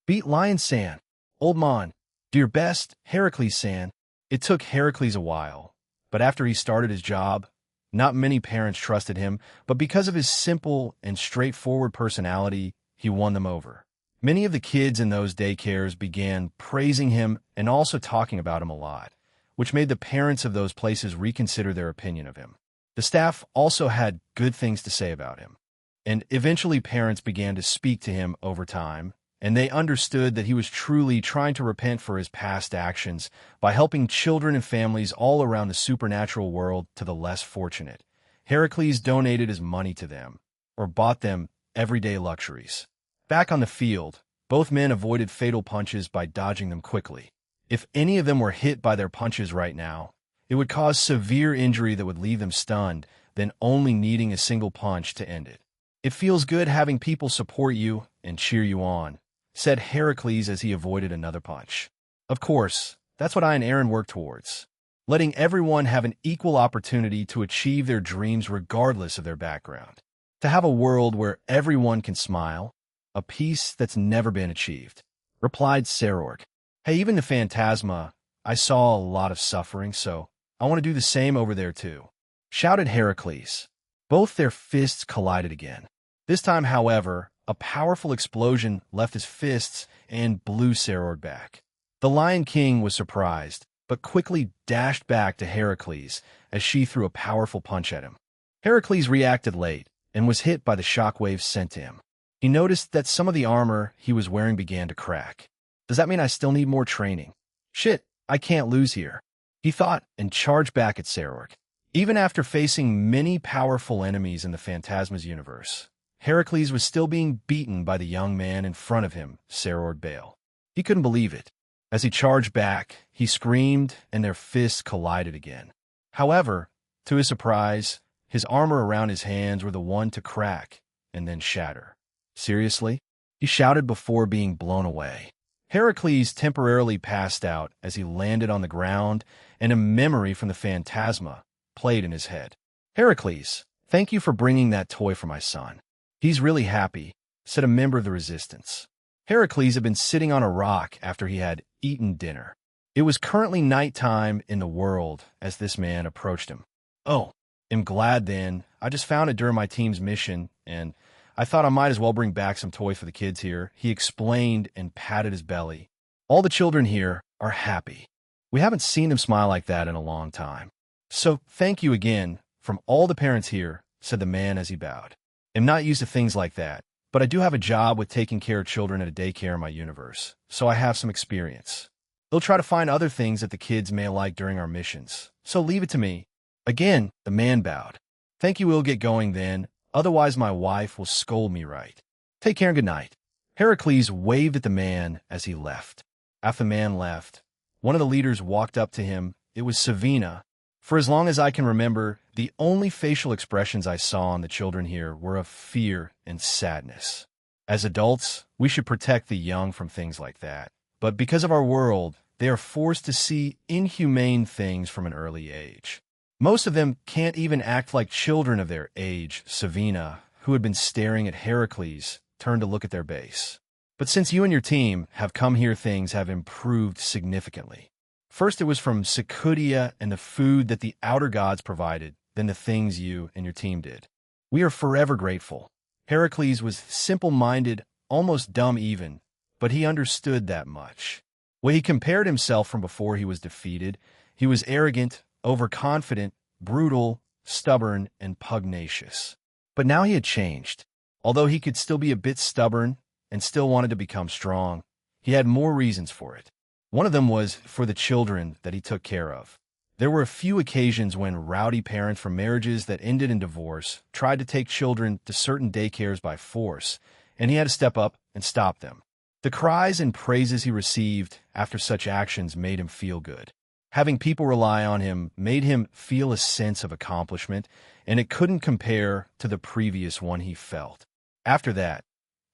Beat Lion-san. Old man. Do your best, Heracles-san. It took Heracles a while, but after he started his job, not many parents trusted him, but because of his simple and straightforward personality, he won them over. Many of the kids in those daycares began praising him and also talking about him a lot, which made the parents of those places reconsider their opinion of him. The staff also had good things to say about him, and eventually parents began to speak to him over time, and they understood that he was truly trying to repent for his past actions by helping children and families all around the supernatural world to the less fortunate. Heracles donated his money to them, or bought them everyday luxuries. Back on the field, both men avoided fatal punches by dodging them quickly. If any of them were hit by their punches right now, it would cause severe injury that would leave them stunned, then only needing a single punch to end it. It feels good having people support you and cheer you on, said Heracles as he avoided another punch. Of course, that's what I and Aaron work towards, letting everyone have an equal opportunity to achieve their dreams regardless of their background. To have a world where everyone can smile, a peace that's never been achieved, replied Sarorg. Hey, even the Phantasma, I saw a lot of suffering, so I want to do the same over there too, shouted Heracles. Both their fists collided again. This time, however, a powerful explosion left his fists and blew Sarorg back. The Lion King was surprised, but quickly dashed back to Heracles as she threw a powerful punch at him. Heracles reacted late and was hit by the shockwaves sent to him. He noticed that some of the armor he was wearing began to crack. Does that mean I still need more training? Shit, I can't lose here, he thought, and charged back at Sarorg. Even after facing many powerful enemies in the Phantasma's universe, Heracles was still being beaten by the young man in front of him, Sarorg Bale. He couldn't believe it. As he charged back, he screamed, and their fists collided again. However, to his surprise, his armor around his hands were the one to crack and then shatter. Seriously? He shouted before being blown away. Heracles temporarily passed out as he landed on the ground, and a memory from the Phantasma played in his head. Heracles, thank you for bringing that toy for my son. He's really happy, said a member of the resistance. Heracles had been sitting on a rock after he had eaten dinner. It was currently nighttime in the world as this man approached him. Oh, I'm glad then. I just found it during my team's mission, and I thought I might as well bring back some toys for the kids here, he explained and patted his belly. All the children here are happy. We haven't seen them smile like that in a long time. So thank you again from all the parents here, said the man as he bowed. I'm not used to things like that, but I do have a job with taking care of children at a daycare in my universe, so I have some experience. They'll try to find other things that the kids may like during our missions, so leave it to me. Again, the man bowed. Thank you, we'll get going then, otherwise my wife will scold me right. Take care and good night. Heracles waved at the man as he left. After the man left, one of the leaders walked up to him. It was Savina. For as long as I can remember, the only facial expressions I saw on the children here were of fear and sadness. As adults, we should protect the young from things like that. But because of our world, they are forced to see inhumane things from an early age. Most of them can't even act like children of their age. Savina, who had been staring at Heracles, turned to look at their base. But since you and your team have come here, things have improved significantly. First, it was from Sakudia and the food that the outer gods provided, then the things you and your team did. We are forever grateful. Heracles was simple-minded, almost dumb even, but he understood that much. When he compared himself from before he was defeated, he was arrogant, overconfident, brutal, stubborn, and pugnacious. But now he had changed. Although he could still be a bit stubborn and still wanted to become strong, he had more reasons for it. One of them was for the children that he took care of. There were a few occasions when rowdy parents from marriages that ended in divorce tried to take children to certain daycares by force, and he had to step up and stop them. The cries and praises he received after such actions made him feel good. Having people rely on him made him feel a sense of accomplishment, and it couldn't compare to the previous one he felt. After that,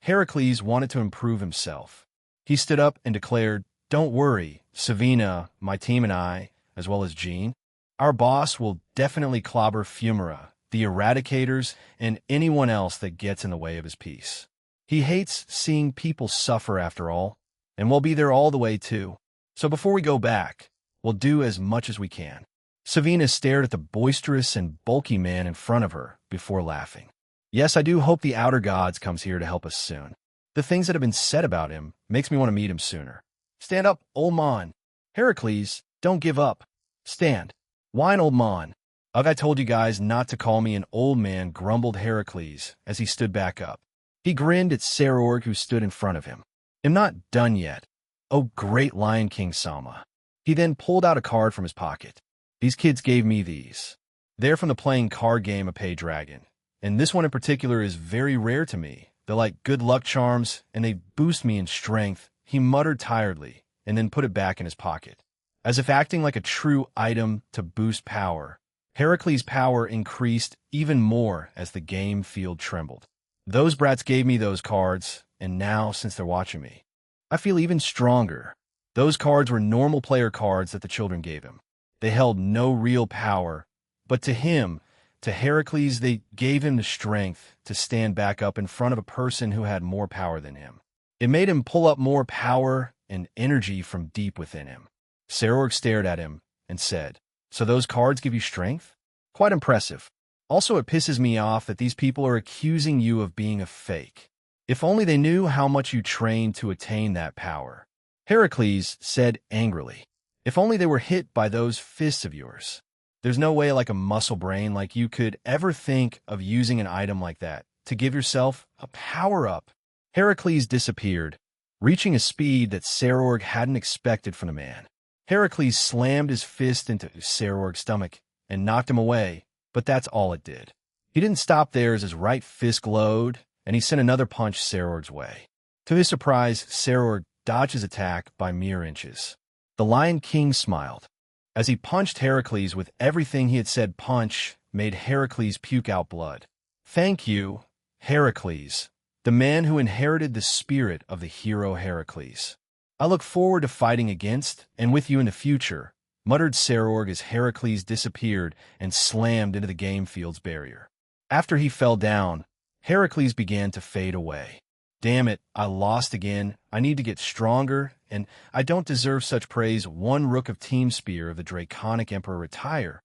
Heracles wanted to improve himself. He stood up and declared, "Don't worry, Savina, my team and I, as well as Jean, our boss will definitely clobber Fumara, the Eradicators, and anyone else that gets in the way of his peace. He hates seeing people suffer after all, and we'll be there all the way too. So before we go back, we'll do as much as we can." Savina stared at the boisterous and bulky man in front of her before laughing. "Yes, I do hope the Outer Gods comes here to help us soon. The things that have been said about him makes me want to meet him sooner. Stand up, old man. Heracles, don't give up. Stand. Whine, old man. Ugh, I told you guys not to call me an old man," grumbled Heracles as he stood back up. He grinned at Sarorg, who stood in front of him. "I'm not done yet. Oh, great Lion King Sama." He then pulled out a card from his pocket. "These kids gave me these. They're from the playing card game of Pay Dragon, and this one in particular is very rare to me. They're like good luck charms, and they boost me in strength," he muttered tiredly, and then put it back in his pocket. As if acting like a true item to boost power, Heracles' power increased even more as the game field trembled. "Those brats gave me those cards, and now, since they're watching me, I feel even stronger." Those cards were normal player cards that the children gave him. They held no real power, but to him, to Heracles, they gave him the strength to stand back up in front of a person who had more power than him. It made him pull up more power and energy from deep within him. Sarorg stared at him and said, "So those cards give you strength? Quite impressive. Also, it pisses me off that these people are accusing you of being a fake. If only they knew how much you trained to attain that power." Heracles said angrily, "If only they were hit by those fists of yours. There's no way like a muscle brain like you could ever think of using an item like that to give yourself a power-up." Heracles disappeared, reaching a speed that Sarorg hadn't expected from the man. Heracles slammed his fist into Sarorg's stomach and knocked him away, but that's all it did. He didn't stop there as his right fist glowed, and he sent another punch Sarorg's way. To his surprise, Sarorg dodged his attack by mere inches. The Lion King smiled. As he punched Heracles with everything he had said punch made Heracles puke out blood. "Thank you, Heracles, the man who inherited the spirit of the hero Heracles. I look forward to fighting against and with you in the future," muttered Sarorg as Heracles disappeared and slammed into the game field's barrier. After he fell down, Heracles began to fade away. "Damn it, I lost again. I need to get stronger, and I don't deserve such praise." One rook of Team Spear of the Draconic Emperor retire.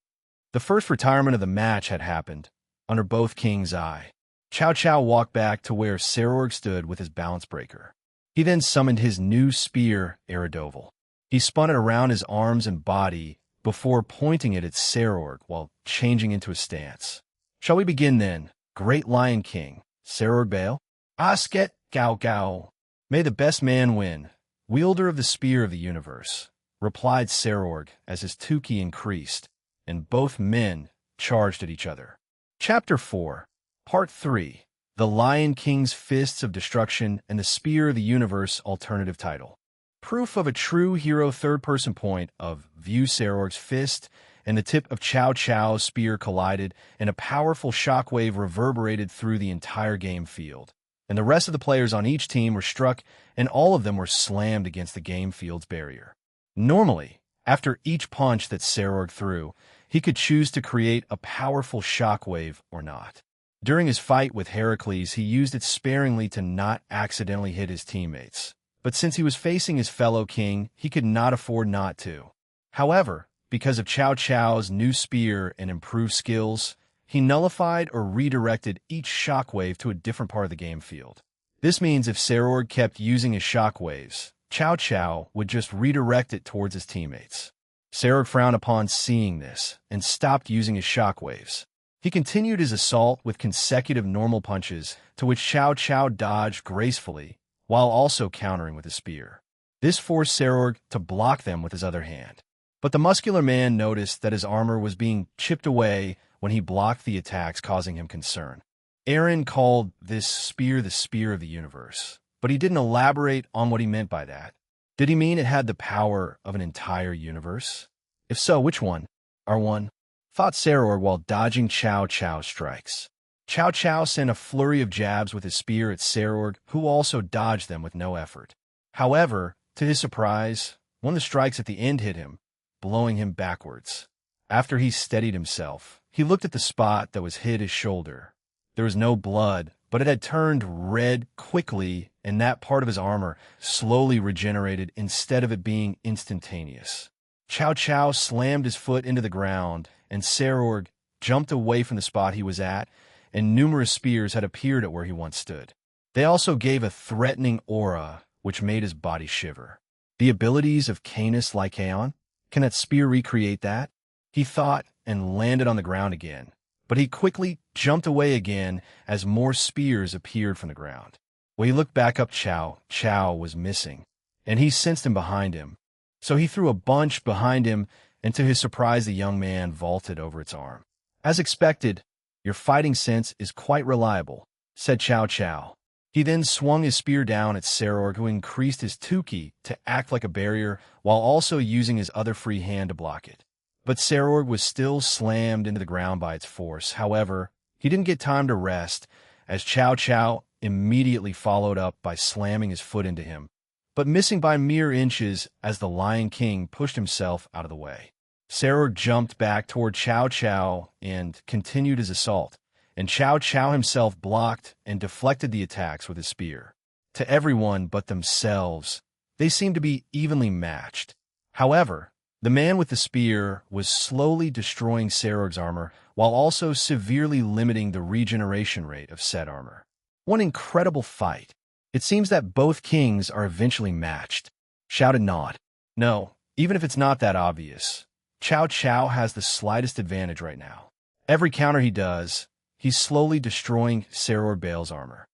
The first retirement of the match had happened, under both kings' eye. Cao Cao walked back to where Sarorg stood with his balance breaker. He then summoned his new spear, Eridoval. He spun it around his arms and body before pointing it at Sarorg while changing into a stance. "Shall we begin then, great Lion King, Sarorg Bale?" "Asket Gao Gao. May the best man win, wielder of the spear of the universe," replied Sarorg as his Tuki increased, and both men charged at each other. Chapter 4, Part 3, The Lion King's Fists of Destruction and the Spear of the Universe alternative title. Proof of a true hero third-person point of view. Sarorg's fist and the tip of Cao Cao's spear collided, and a powerful shockwave reverberated through the entire game field. And the rest of the players on each team were struck, and all of them were slammed against the game field's barrier. Normally, after each punch that Sarorg threw, he could choose to create a powerful shockwave or not. During his fight with Heracles, he used it sparingly to not accidentally hit his teammates. But since he was facing his fellow king, he could not afford not to. However, because of Cao Cao's new spear and improved skills, he nullified or redirected each shockwave to a different part of the game field. This means if Sarorg kept using his shockwaves, Cao Cao would just redirect it towards his teammates. Sarorg frowned upon seeing this and stopped using his shockwaves. He continued his assault with consecutive normal punches, to which Cao Cao dodged gracefully, while also countering with his spear. This forced Serorg to block them with his other hand. But the muscular man noticed that his armor was being chipped away when he blocked the attacks, causing him concern. Aaron called this spear the spear of the universe, but he didn't elaborate on what he meant by that. Did he mean it had the power of an entire universe? If so, which one? R1? Thought Serorg while dodging Cao Cao's strikes. Cao Cao sent a flurry of jabs with his spear at Serorg, who also dodged them with no effort. However, to his surprise, one of the strikes at the end hit him, blowing him backwards. After he steadied himself, he looked at the spot that was hit his shoulder. There was no blood, but it had turned red quickly, and that part of his armor slowly regenerated instead of it being instantaneous. Cao Cao slammed his foot into the ground, and Serorg jumped away from the spot he was at, and numerous spears had appeared at where he once stood. They also gave a threatening aura, which made his body shiver. The abilities of Canis Lycaon? Can that spear recreate that? He thought, and landed on the ground again. But he quickly jumped away again as more spears appeared from the ground. When he looked back up, Cao Cao was missing, and he sensed him behind him. So he threw a bunch behind him, and to his surprise the young man vaulted over its arm. As expected, your fighting sense is quite reliable, said Cao Cao. He then swung his spear down at Serorg, who increased his 10k to act like a barrier while also using his other free hand to block it. But Serorg was still slammed into the ground by its force. However, he didn't get time to rest, as Cao Cao immediately followed up by slamming his foot into him, but missing by mere inches as the Lion King pushed himself out of the way. Serorg jumped back toward Cao Cao and continued his assault, and Cao Cao himself blocked and deflected the attacks with his spear. To everyone but themselves, they seemed to be evenly matched. However, the man with the spear was slowly destroying Serorg's armor while also severely limiting the regeneration rate of said armor. One incredible fight. It seems that both kings are eventually matched, shouted Nod. No, even if it's not that obvious, Cao Cao has the slightest advantage right now. Every counter he does, he's slowly destroying Serorg Bale's armor.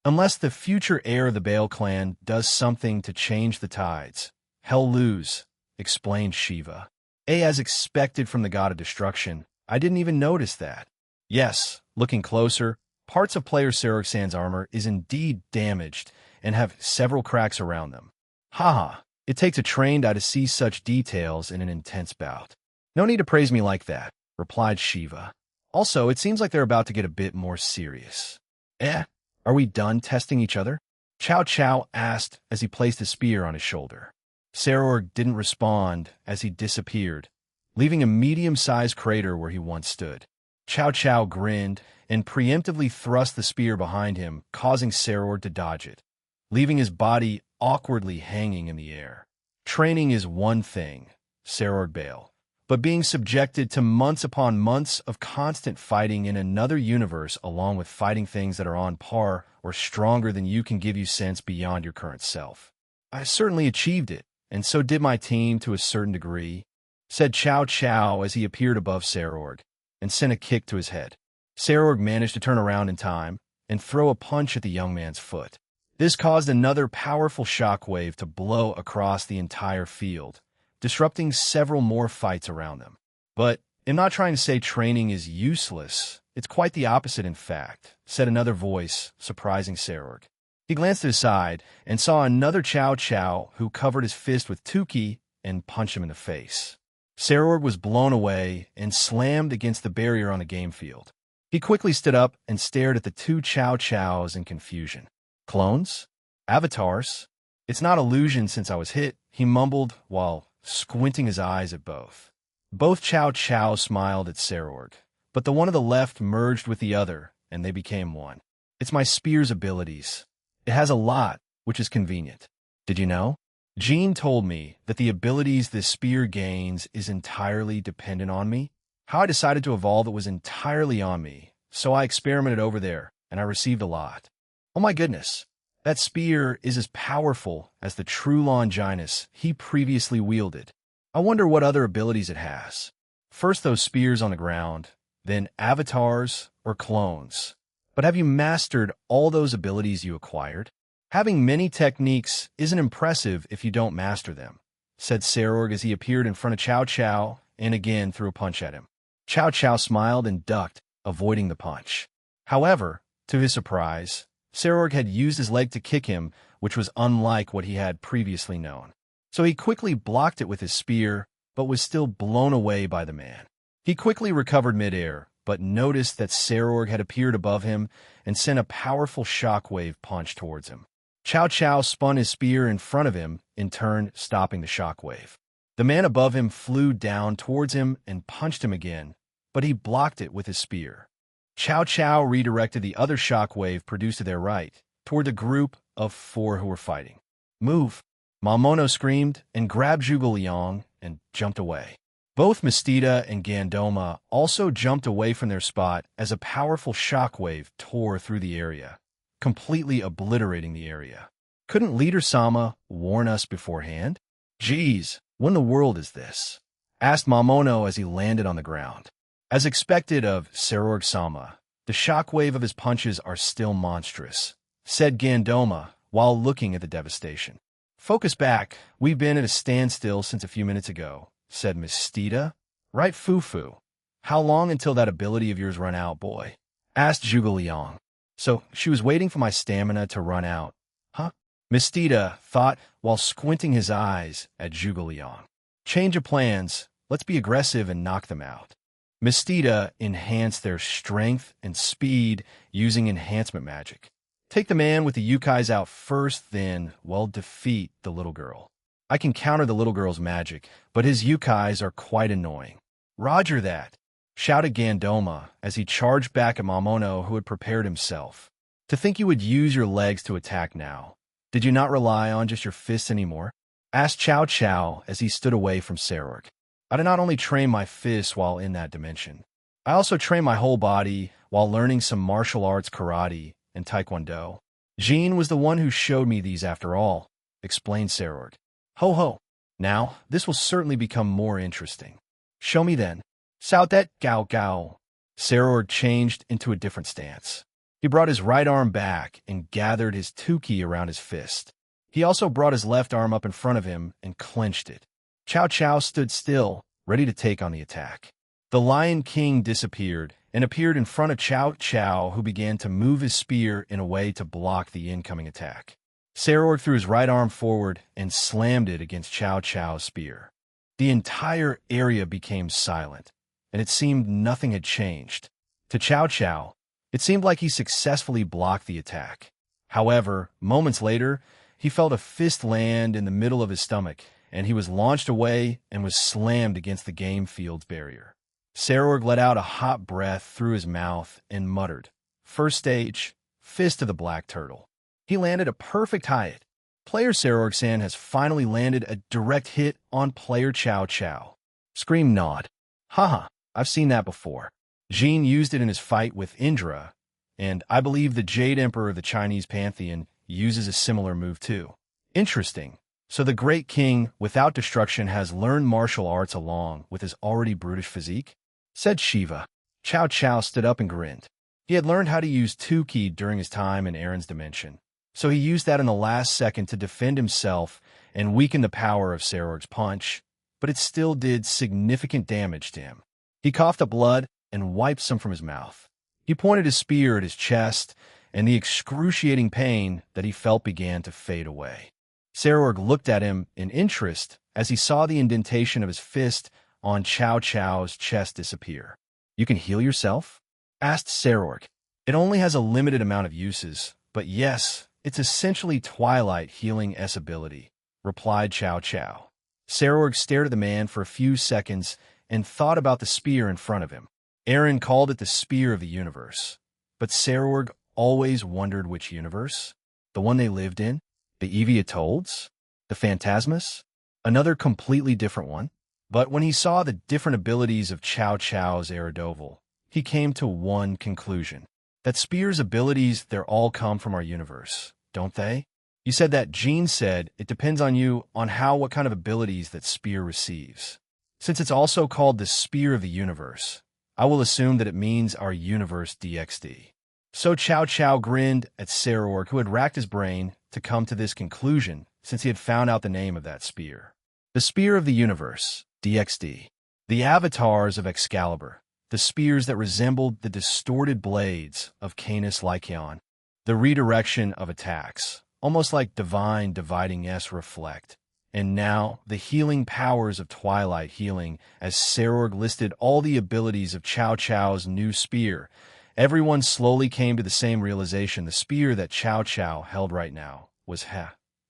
Unless the future heir of the Bale clan does something to change the tides, he'll lose, explained Shiva. As expected from the god of destruction, I didn't even notice that. Yes, looking closer, parts of player Serorg San's armor is indeed damaged and have several cracks around them. Haha, it takes a trained eye to see such details in an intense bout. No need to praise me like that, replied Shiva. Also, it seems like they're about to get a bit more serious. Are we done testing each other? Cao Cao asked as he placed his spear on his shoulder. Serorg didn't respond as he disappeared, leaving a medium-sized crater where he once stood. Cao Cao grinned and preemptively thrust the spear behind him, causing Serorg to dodge it, leaving his body awkwardly hanging in the air. Training is one thing, Serorg Bale, but being subjected to months upon months of constant fighting in another universe along with fighting things that are on par or stronger than you can give you sense beyond your current self. I certainly achieved it, and so did my team to a certain degree, said Cao Cao as he appeared above Serorg and sent a kick to his head. Serorg managed to turn around in time and throw a punch at the young man's foot. This caused another powerful shockwave to blow across the entire field, disrupting several more fights around them. But I'm not trying to say training is useless. It's quite the opposite, in fact, said another voice, surprising Serorg. He glanced to his side and saw another Cao Cao who covered his fist with 10k and punched him in the face. Serorg was blown away and slammed against the barrier on the game field. He quickly stood up and stared at the two Cao Caos in confusion. Clones? Avatars? It's not illusion since I was hit, he mumbled while squinting his eyes at both. Both Cao Cao smiled at Serorg, but the one on the left merged with the other, and they became one. It's my spear's abilities. It has a lot, which is convenient. Did you know? Jean told me that the abilities this spear gains is entirely dependent on me. How I decided to evolve it was entirely on me, so I experimented over there, and I received a lot. Oh my goodness, that spear is as powerful as the true Longinus he previously wielded. I wonder what other abilities it has. First those spears on the ground, then avatars or clones. But have you mastered all those abilities you acquired? Having many techniques isn't impressive if you don't master them, said Sarorg as he appeared in front of Cao Cao and again threw a punch at him. Cao Cao smiled and ducked, avoiding the punch. However, to his surprise, Sarorg had used his leg to kick him, which was unlike what he had previously known. So he quickly blocked it with his spear, but was still blown away by the man. He quickly recovered midair, but noticed that Sarorg had appeared above him and sent a powerful shockwave punch towards him. Cao Cao spun his spear in front of him, in turn stopping the shockwave. The man above him flew down towards him and punched him again, but he blocked it with his spear. Cao Cao redirected the other shockwave produced to their right, toward the group of 4 who were fighting. Move! Mamono screamed and grabbed Zhuge Liang and jumped away. Both Mistita and Gandoma also jumped away from their spot as a powerful shockwave tore through the area, completely obliterating the area. Couldn't Leader Sama warn us beforehand? Geez, what in the world is this? Asked Mamono as he landed on the ground. As expected of Sarorg Sama, the shockwave of his punches are still monstrous, said Gandoma while looking at the devastation. Focus back, we've been at a standstill since a few minutes ago, said Mistita. Right, Fufu? How long until that ability of yours run out, boy? Asked Zhuge Liang. So she was waiting for my stamina to run out, huh? Mistita thought while squinting his eyes at Zhuge Liang. Change of plans, let's be aggressive and knock them out. Mistita enhanced their strength and speed using enhancement magic. Take the man with the yukais out first, then, well, defeat the little girl. I can counter the little girl's magic, but his yukais are quite annoying. Roger that, shouted Gandoma as he charged back at Mamono, who had prepared himself. To think you would use your legs to attack now. Did you not rely on just your fists anymore? Asked Cao Cao as he stood away from Sarorg. I did not only train my fists while in that dimension. I also trained my whole body while learning some martial arts, karate, and taekwondo. Jean was the one who showed me these after all, explained Sarorg. Ho ho. Now, this will certainly become more interesting. Show me then. Sao that gao gao. Sarorg changed into a different stance. He brought his right arm back and gathered his tuki around his fist. He also brought his left arm up in front of him and clenched it. Cao Cao stood still, ready to take on the attack. The Lion King disappeared and appeared in front of Cao Cao, who began to move his spear in a way to block the incoming attack. Sarorg threw his right arm forward and slammed it against Cao Cao's spear. The entire area became silent, and it seemed nothing had changed. To Cao Cao, it seemed like he successfully blocked the attack. However, moments later, he felt a fist land in the middle of his stomach, and he was launched away and was slammed against the game field's barrier. Sarorg let out a hot breath through his mouth and muttered, "First stage, Fist of the Black Turtle." He landed a perfect hit. Player Sarorg-san has finally landed a direct hit on player Cao Cao. Scream nod. Haha, I've seen that before. Jean used it in his fight with Indra, and I believe the Jade Emperor of the Chinese Pantheon uses a similar move too. Interesting. So the Great King, without destruction, has learned martial arts along with his already brutish physique? Said Shiva. Cao Cao stood up and grinned. He had learned how to use Tuki during his time in Aaron's dimension, so he used that in the last second to defend himself and weaken the power of Sarorg's punch, but it still did significant damage to him. He coughed up blood and wiped some from his mouth. He pointed his spear at his chest, and the excruciating pain that he felt began to fade away. Sarorg looked at him in interest as he saw the indentation of his fist on Cao Cao's chest disappear. You can heal yourself? Asked Sarorg. It only has a limited amount of uses, but yes, it's essentially Twilight Healing S ability, replied Cao Cao. Sarorg stared at the man for a few seconds and thought about the spear in front of him. Aaron called it the Spear of the Universe, but Sarorg always wondered which universe? The one they lived in? The Eviatolds? The Phantasmas? Another completely different one? But when he saw the different abilities of Cao Cao's Eridoval, he came to one conclusion. That Spear's abilities, they're all come from our universe, don't they? You said that Jean said it depends on you on what kind of abilities that Spear receives. Since it's also called the Spear of the Universe, I will assume that it means our universe DXD. So Chow Chow grinned at Sarorg, who had racked his brain to come to this conclusion since he had found out the name of that spear. The Spear of the Universe, DXD. The avatars of Excalibur, the spears that resembled the distorted blades of Canis Lycaon. The redirection of attacks, almost like divine dividing S reflect. And now, the healing powers of Twilight Healing, as Sarorg listed all the abilities of Chow Chow's new spear. Everyone slowly came to the same realization: the spear that Chow Chow held right now was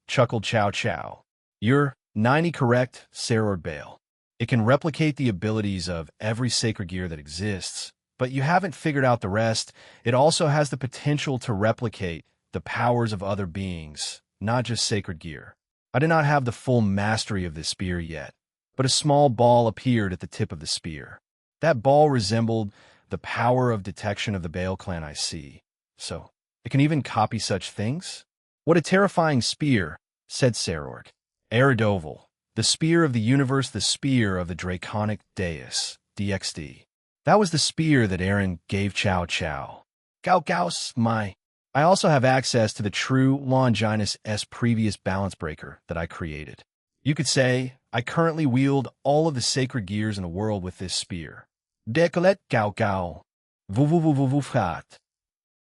chuckled Chow Chow. You're 90 correct, Sarorg Bale. It can replicate the abilities of every sacred gear that exists, but you haven't figured out the rest. It also has the potential to replicate the powers of other beings, not just sacred gear. I did not have the full mastery of this spear yet, but a small ball appeared at the tip of the spear. That ball resembled the power of detection of the Bale clan I see. So, it can even copy such things? What a terrifying spear, said Sarorg. Eridoval, the spear of the universe, the spear of the draconic dais, DXD. That was the spear that Aaron gave Chow Chow. Gauss, my. I also have access to the true Longinus S previous balance breaker that I created. You could say, I currently wield all of the sacred gears in the world with this spear. Decolet Gao. Vuvuvuvuvufat.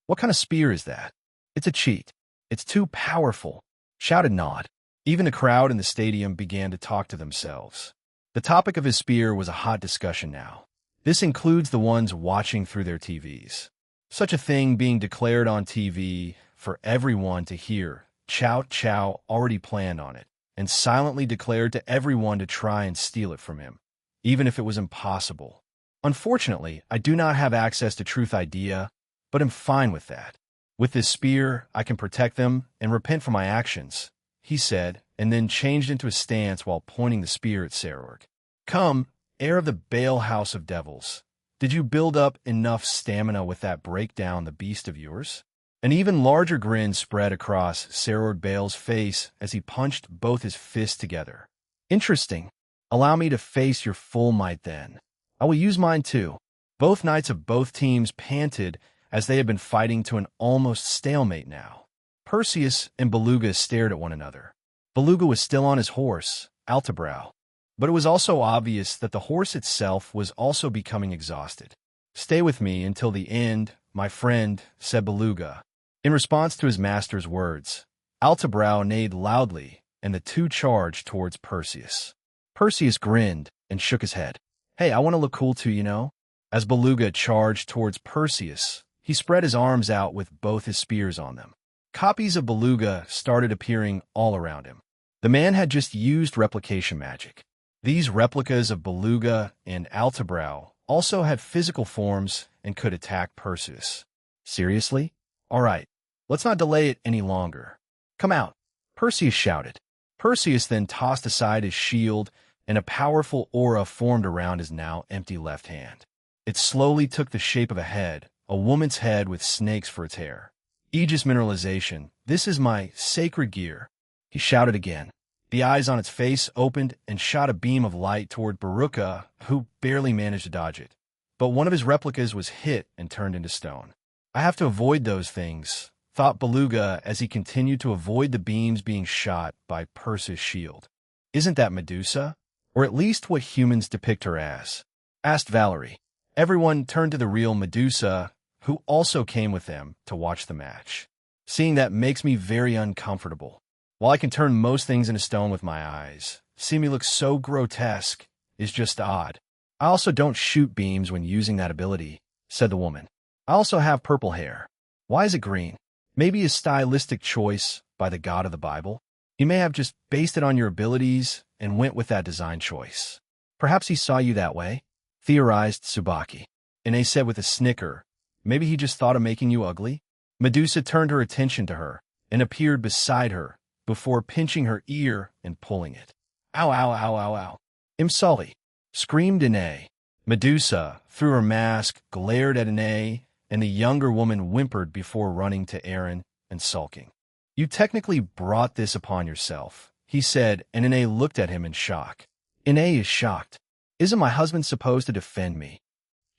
What kind of spear is that? It's a cheat. It's too powerful, shouted Nod. Even the crowd in the stadium began to talk to themselves. The topic of his spear was a hot discussion now. This includes the ones watching through their TVs. Such a thing being declared on TV for everyone to hear. Chow Chow already planned on it and silently declared to everyone to try and steal it from him, even if it was impossible. Unfortunately, I do not have access to Truth Idea, but am fine with that. With this spear, I can protect them and repent for my actions, he said, and then changed into a stance while pointing the spear at Sarorg. Come, heir of the Bale House of Devils. Did you build up enough stamina with that breakdown the beast of yours? An even larger grin spread across Sarorg Bale's face as he punched both his fists together. Interesting. Allow me to face your full might then. I will use mine too. Both knights of both teams panted as they had been fighting to an almost stalemate now. Perseus and Beluga stared at one another. Beluga was still on his horse, Altabrow. But it was also obvious that the horse itself was also becoming exhausted. Stay with me until the end, my friend, said Beluga. In response to his master's words, Altabrow neighed loudly, and the two charged towards Perseus. Perseus grinned and shook his head. Hey, I want to look cool too, you know? As Beluga charged towards Perseus, he spread his arms out with both his spears on them. Copies of Beluga started appearing all around him. The man had just used replication magic. These replicas of Beluga and Altabrow also had physical forms and could attack Perseus. Seriously? All right, let's not delay it any longer. Come out, Perseus shouted. Perseus then tossed aside his shield, and a powerful aura formed around his now empty left hand. It slowly took the shape of a head, a woman's head with snakes for its hair. Aegis mineralization, this is my sacred gear, he shouted again. The eyes on its face opened and shot a beam of light toward Baruka, who barely managed to dodge it. But one of his replicas was hit and turned into stone. I have to avoid those things, thought Beluga as he continued to avoid the beams being shot by Perseus' shield. Isn't that Medusa? Or at least what humans depict her as? Asked Valerie. Everyone turned to the real Medusa, who also came with them to watch the match. Seeing that makes me very uncomfortable. While I can turn most things into stone with my eyes, seeing me look so grotesque is just odd. I also don't shoot beams when using that ability, said the woman. I also have purple hair. Why is it green? Maybe a stylistic choice by the god of the Bible? He may have just based it on your abilities and went with that design choice. Perhaps he saw you that way, theorized Tsubaki. Ine said with a snicker, maybe he just thought of making you ugly? Medusa turned her attention to her and appeared beside her before pinching her ear and pulling it. Ow, ow, ow, ow, ow. Imsully, screamed Ine. Medusa, through her mask, glared at Ine, and the younger woman whimpered before running to Aaron and sulking. You technically brought this upon yourself, he said, and Ine looked at him in shock. Ine is shocked. Isn't my husband supposed to defend me?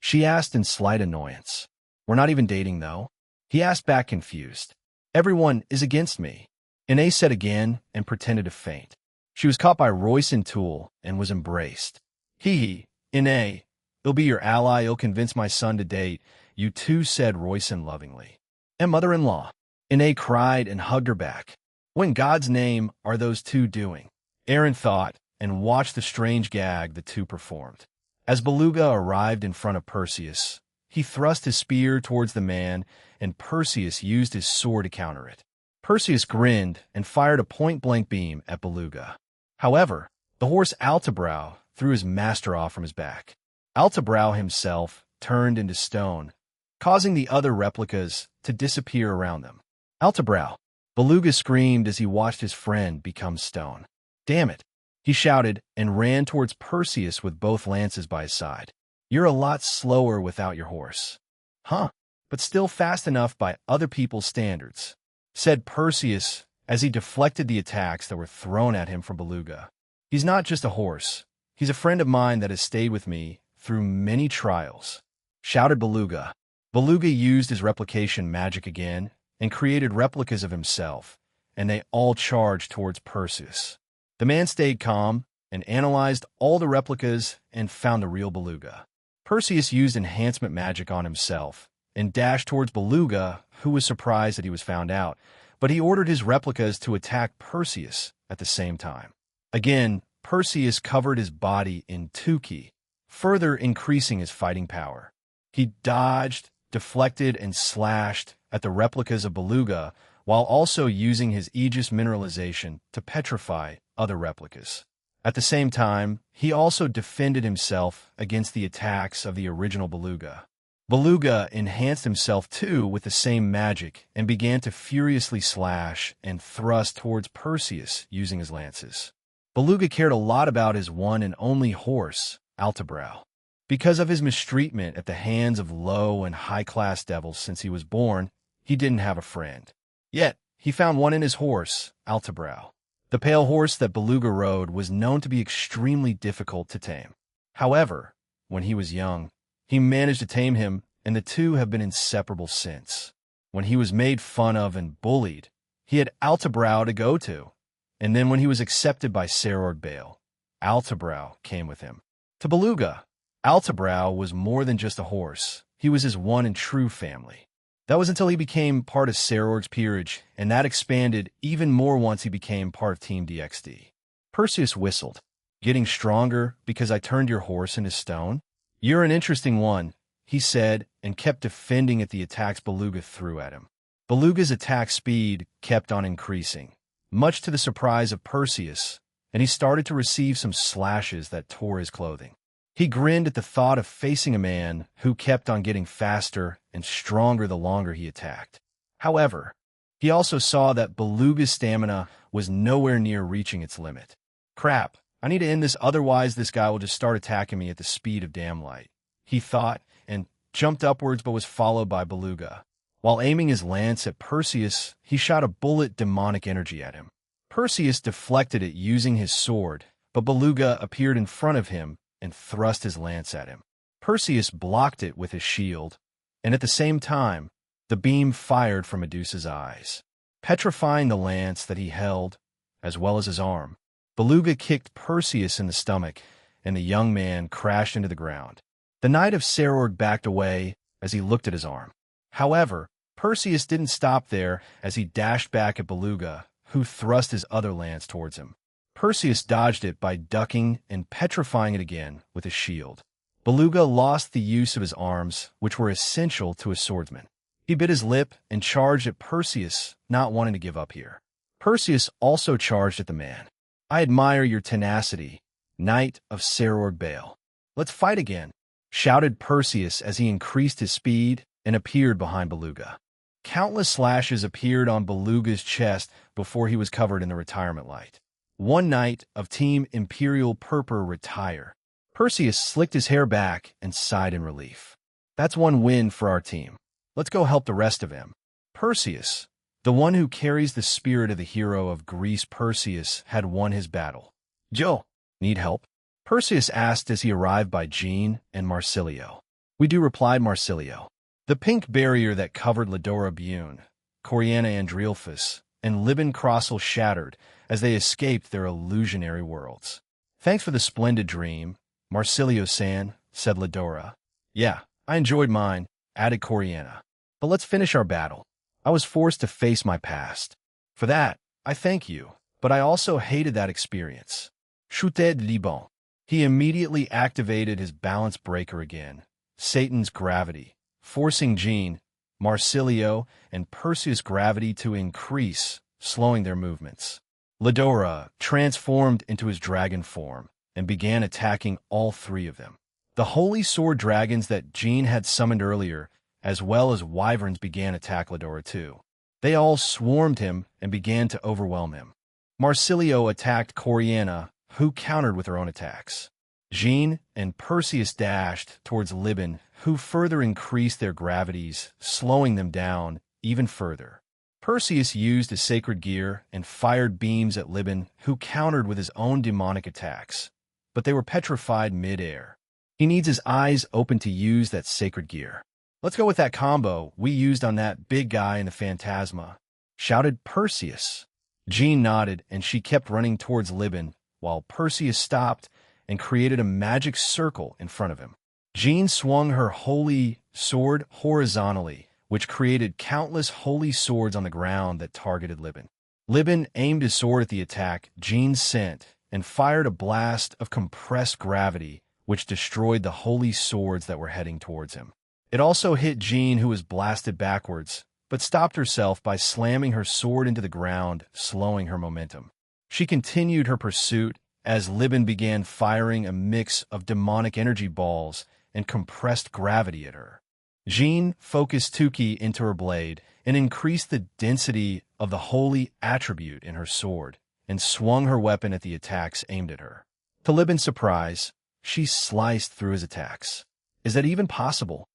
She asked in slight annoyance. We're not even dating, though? He asked back confused. Everyone is against me. Ine said again and pretended to faint. She was caught by Royce and Toole and was embraced. Hee, Ine, he'll be your ally, he'll convince my son to date, you two, said Royson lovingly. And mother-in-law. Ine cried and hugged her back. What in God's name are those two doing? Aaron thought and watched the strange gag the two performed. As Beluga arrived in front of Perseus, he thrust his spear towards the man, and Perseus used his sword to counter it. Perseus grinned and fired a point-blank beam at Beluga. However, the horse Altabrow threw his master off from his back. Altabrow himself turned into stone, causing the other replicas to disappear around them. Altabrow! Beluga screamed as he watched his friend become stone. Damn it! He shouted and ran towards Perseus with both lances by his side. You're a lot slower without your horse. Huh, but still fast enough by other people's standards, said Perseus as he deflected the attacks that were thrown at him from Beluga. He's not just a horse. He's a friend of mine that has stayed with me through many trials, shouted Beluga. Beluga used his replication magic again and created replicas of himself, and they all charged towards Perseus. The man stayed calm and analyzed all the replicas and found the real Beluga. Perseus used enhancement magic on himself and dashed towards Beluga, who was surprised that he was found out, but he ordered his replicas to attack Perseus at the same time. Again, Perseus covered his body in 10k, further increasing his fighting power. He dodged, deflected, and slashed at the replicas of Beluga, while also using his Aegis mineralization to petrify other replicas. At the same time, he also defended himself against the attacks of the original Beluga. Beluga enhanced himself too with the same magic and began to furiously slash and thrust towards Perseus using his lances. Beluga cared a lot about his one and only horse, Altabrow. Because of his mistreatment at the hands of low and high-class devils since he was born, he didn't have a friend. Yet, he found one in his horse, Altabrow. The pale horse that Beluga rode was known to be extremely difficult to tame. However, when he was young, he managed to tame him, and the two have been inseparable since. When he was made fun of and bullied, he had Altabrow to go to. And then when he was accepted by Serorg Bale, Altabrow came with him. To Beluga, Altabrow was more than just a horse. He was his one and true family. That was until he became part of Serorg's peerage, and that expanded even more once he became part of Team DXD. Perseus whistled. Getting stronger because I turned your horse into stone? You're an interesting one, he said, and kept defending at the attacks Beluga threw at him. Beluga's attack speed kept on increasing, much to the surprise of Perseus, and he started to receive some slashes that tore his clothing. He grinned at the thought of facing a man who kept on getting faster and stronger the longer he attacked. However, he also saw that Beluga's stamina was nowhere near reaching its limit. Crap, I need to end this, otherwise this guy will just start attacking me at the speed of damn light, he thought, and jumped upwards but was followed by Beluga. While aiming his lance at Perseus, he shot a bullet demonic energy at him. Perseus deflected it using his sword, but Beluga appeared in front of him and thrust his lance at him. Perseus blocked it with his shield, and at the same time, the beam fired from Medusa's eyes, petrifying the lance that he held, as well as his arm. Beluga kicked Perseus in the stomach, and the young man crashed into the ground. The Knight of Serorg backed away as he looked at his arm. However, Perseus didn't stop there as he dashed back at Beluga, who thrust his other lance towards him. Perseus dodged it by ducking and petrifying it again with his shield. Beluga lost the use of his arms, which were essential to a swordsman. He bit his lip and charged at Perseus, not wanting to give up here. Perseus also charged at the man. I admire your tenacity, Knight of Serorg Bale. Let's fight again, shouted Perseus as he increased his speed and appeared behind Beluga. Countless slashes appeared on Beluga's chest before he was covered in the retirement light. One knight of Team Imperial Purpur retire. Perseus slicked his hair back and sighed in relief. That's one win for our team. Let's go help the rest of them. Perseus, the one who carries the spirit of the hero of Greece, Perseus, had won his battle. Joe, need help? Perseus asked as he arrived by Jean and Marsilio. We do, replied Marsilio. The pink barrier that covered Ladora Bune, Coriana Andrealphus, and Libin Crossel shattered as they escaped their illusionary worlds. Thanks for the splendid dream, Marsilio-san, said Ladora. Yeah, I enjoyed mine, added Coriana. But let's finish our battle. I was forced to face my past. For that, I thank you, but I also hated that experience. Chuted Liban. He immediately activated his balance breaker again, Satan's gravity, forcing Jean, Marsilio, and Perseus' gravity to increase, slowing their movements. Ladora transformed into his dragon form and began attacking all three of them. The holy sword dragons that Jean had summoned earlier, as well as wyverns, began to attack Ladora too. They all swarmed him and began to overwhelm him. Marsilio attacked Coriana, who countered with her own attacks. Jean and Perseus dashed towards Libin, who further increased their gravities, slowing them down even further. Perseus used his sacred gear and fired beams at Libin, who countered with his own demonic attacks, but they were petrified mid-air. He needs his eyes open to use that sacred gear. Let's go with that combo we used on that big guy in the Phantasma, shouted Perseus. Jean nodded, and she kept running towards Libin, while Perseus stopped and created a magic circle in front of him. Jean swung her holy sword horizontally, which created countless holy swords on the ground that targeted Libin. Libin aimed his sword at the attack Jean sent and fired a blast of compressed gravity, which destroyed the holy swords that were heading towards him. It also hit Jean, who was blasted backwards, but stopped herself by slamming her sword into the ground, slowing her momentum. She continued her pursuit as Libin began firing a mix of demonic energy balls and compressed gravity at her. Jean focused Tuki into her blade and increased the density of the holy attribute in her sword and swung her weapon at the attacks aimed at her. To Libin's surprise, she sliced through his attacks. Is that even possible?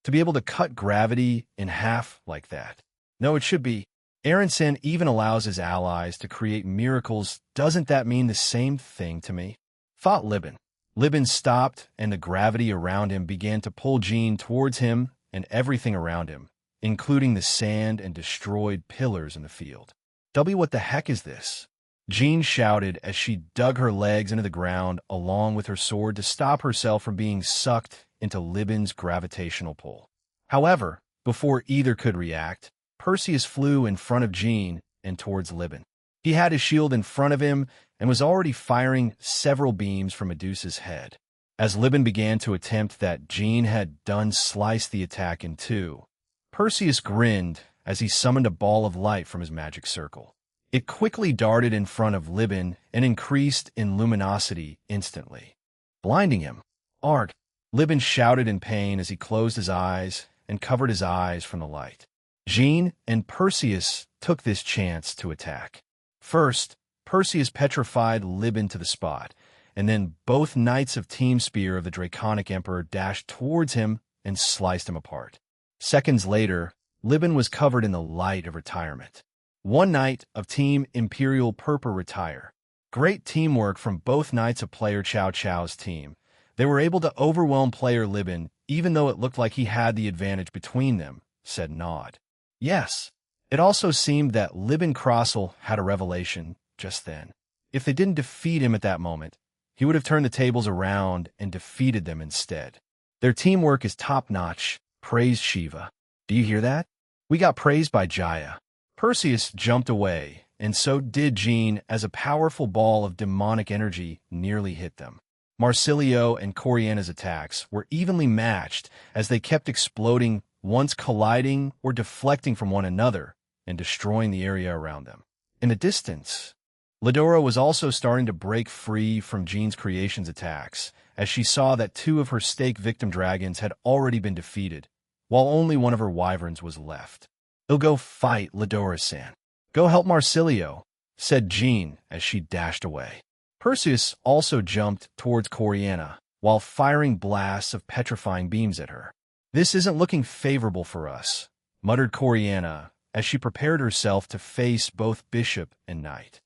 To be able to cut gravity in half like that? No, it should be. Aaron-san even allows his allies to create miracles. Doesn't that mean the same thing to me? Thought Libin. Libin stopped, and the gravity around him began to pull Jean towards him and everything around him, including the sand and destroyed pillars in the field. What the heck is this? Jean shouted as she dug her legs into the ground along with her sword to stop herself from being sucked into Libin's gravitational pull. However, before either could react, Perseus flew in front of Jean and towards Libin. He had his shield in front of him and was already firing several beams from Medusa's head. As Libin began to attempt that Jean had done slice the attack in two, Perseus grinned as he summoned a ball of light from his magic circle. It quickly darted in front of Libin and increased in luminosity instantly, blinding him. Arg! Libin shouted in pain as he closed his eyes and covered his eyes from the light. Jean and Perseus took this chance to attack. First, Perseus petrified Libin to the spot, and then both knights of Team Spear of the Draconic Emperor dashed towards him and sliced him apart. Seconds later, Libin was covered in the light of retirement. One knight of Team Imperial Purpur retire. Great teamwork from both knights of player Chow Chow's team. They were able to overwhelm player Libin, even though it looked like he had the advantage between them, said Nod. Yes. It also seemed that Libin Crossel had a revelation just then. If they didn't defeat him at that moment, he would have turned the tables around and defeated them instead. Their teamwork is top-notch. Praise Shiva. Do you hear that? We got praised by Jaya. Perseus jumped away, and so did Jean as a powerful ball of demonic energy nearly hit them. Marsilio and Coriana's attacks were evenly matched as they kept exploding, once colliding or deflecting from one another and destroying the area around them. In the distance, Ladora was also starting to break free from Jean's creation's attacks as she saw that two of her stake victim dragons had already been defeated, while only one of her wyverns was left. "He'll go fight Ladora-san. Go help Marsilio," said Jean as she dashed away. Perseus also jumped towards Coriana while firing blasts of petrifying beams at her. "This isn't looking favorable for us," muttered Coriana as she prepared herself to face both bishop and knight.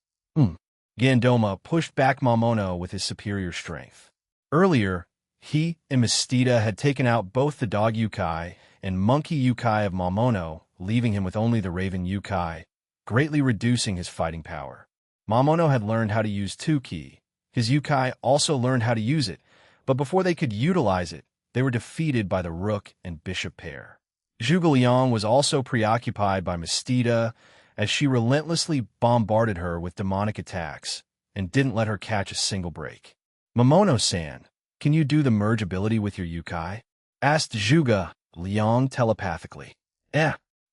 Gandoma pushed back Mamono with his superior strength. Earlier, He and Mistita had taken out both the dog Yukai and monkey Yukai of Mamono, leaving him with only the raven Yukai, greatly reducing his fighting power. Mamono had learned how to use 2-ki. His Yukai also learned how to use it, but before they could utilize it, they were defeated by the rook and bishop pair. Zhuge Liang was also preoccupied by Mistita, as she relentlessly bombarded her with demonic attacks and didn't let her catch a single break. "Momono-san, can you do the merge ability with your Yukai?" asked Zhuge Liang telepathically.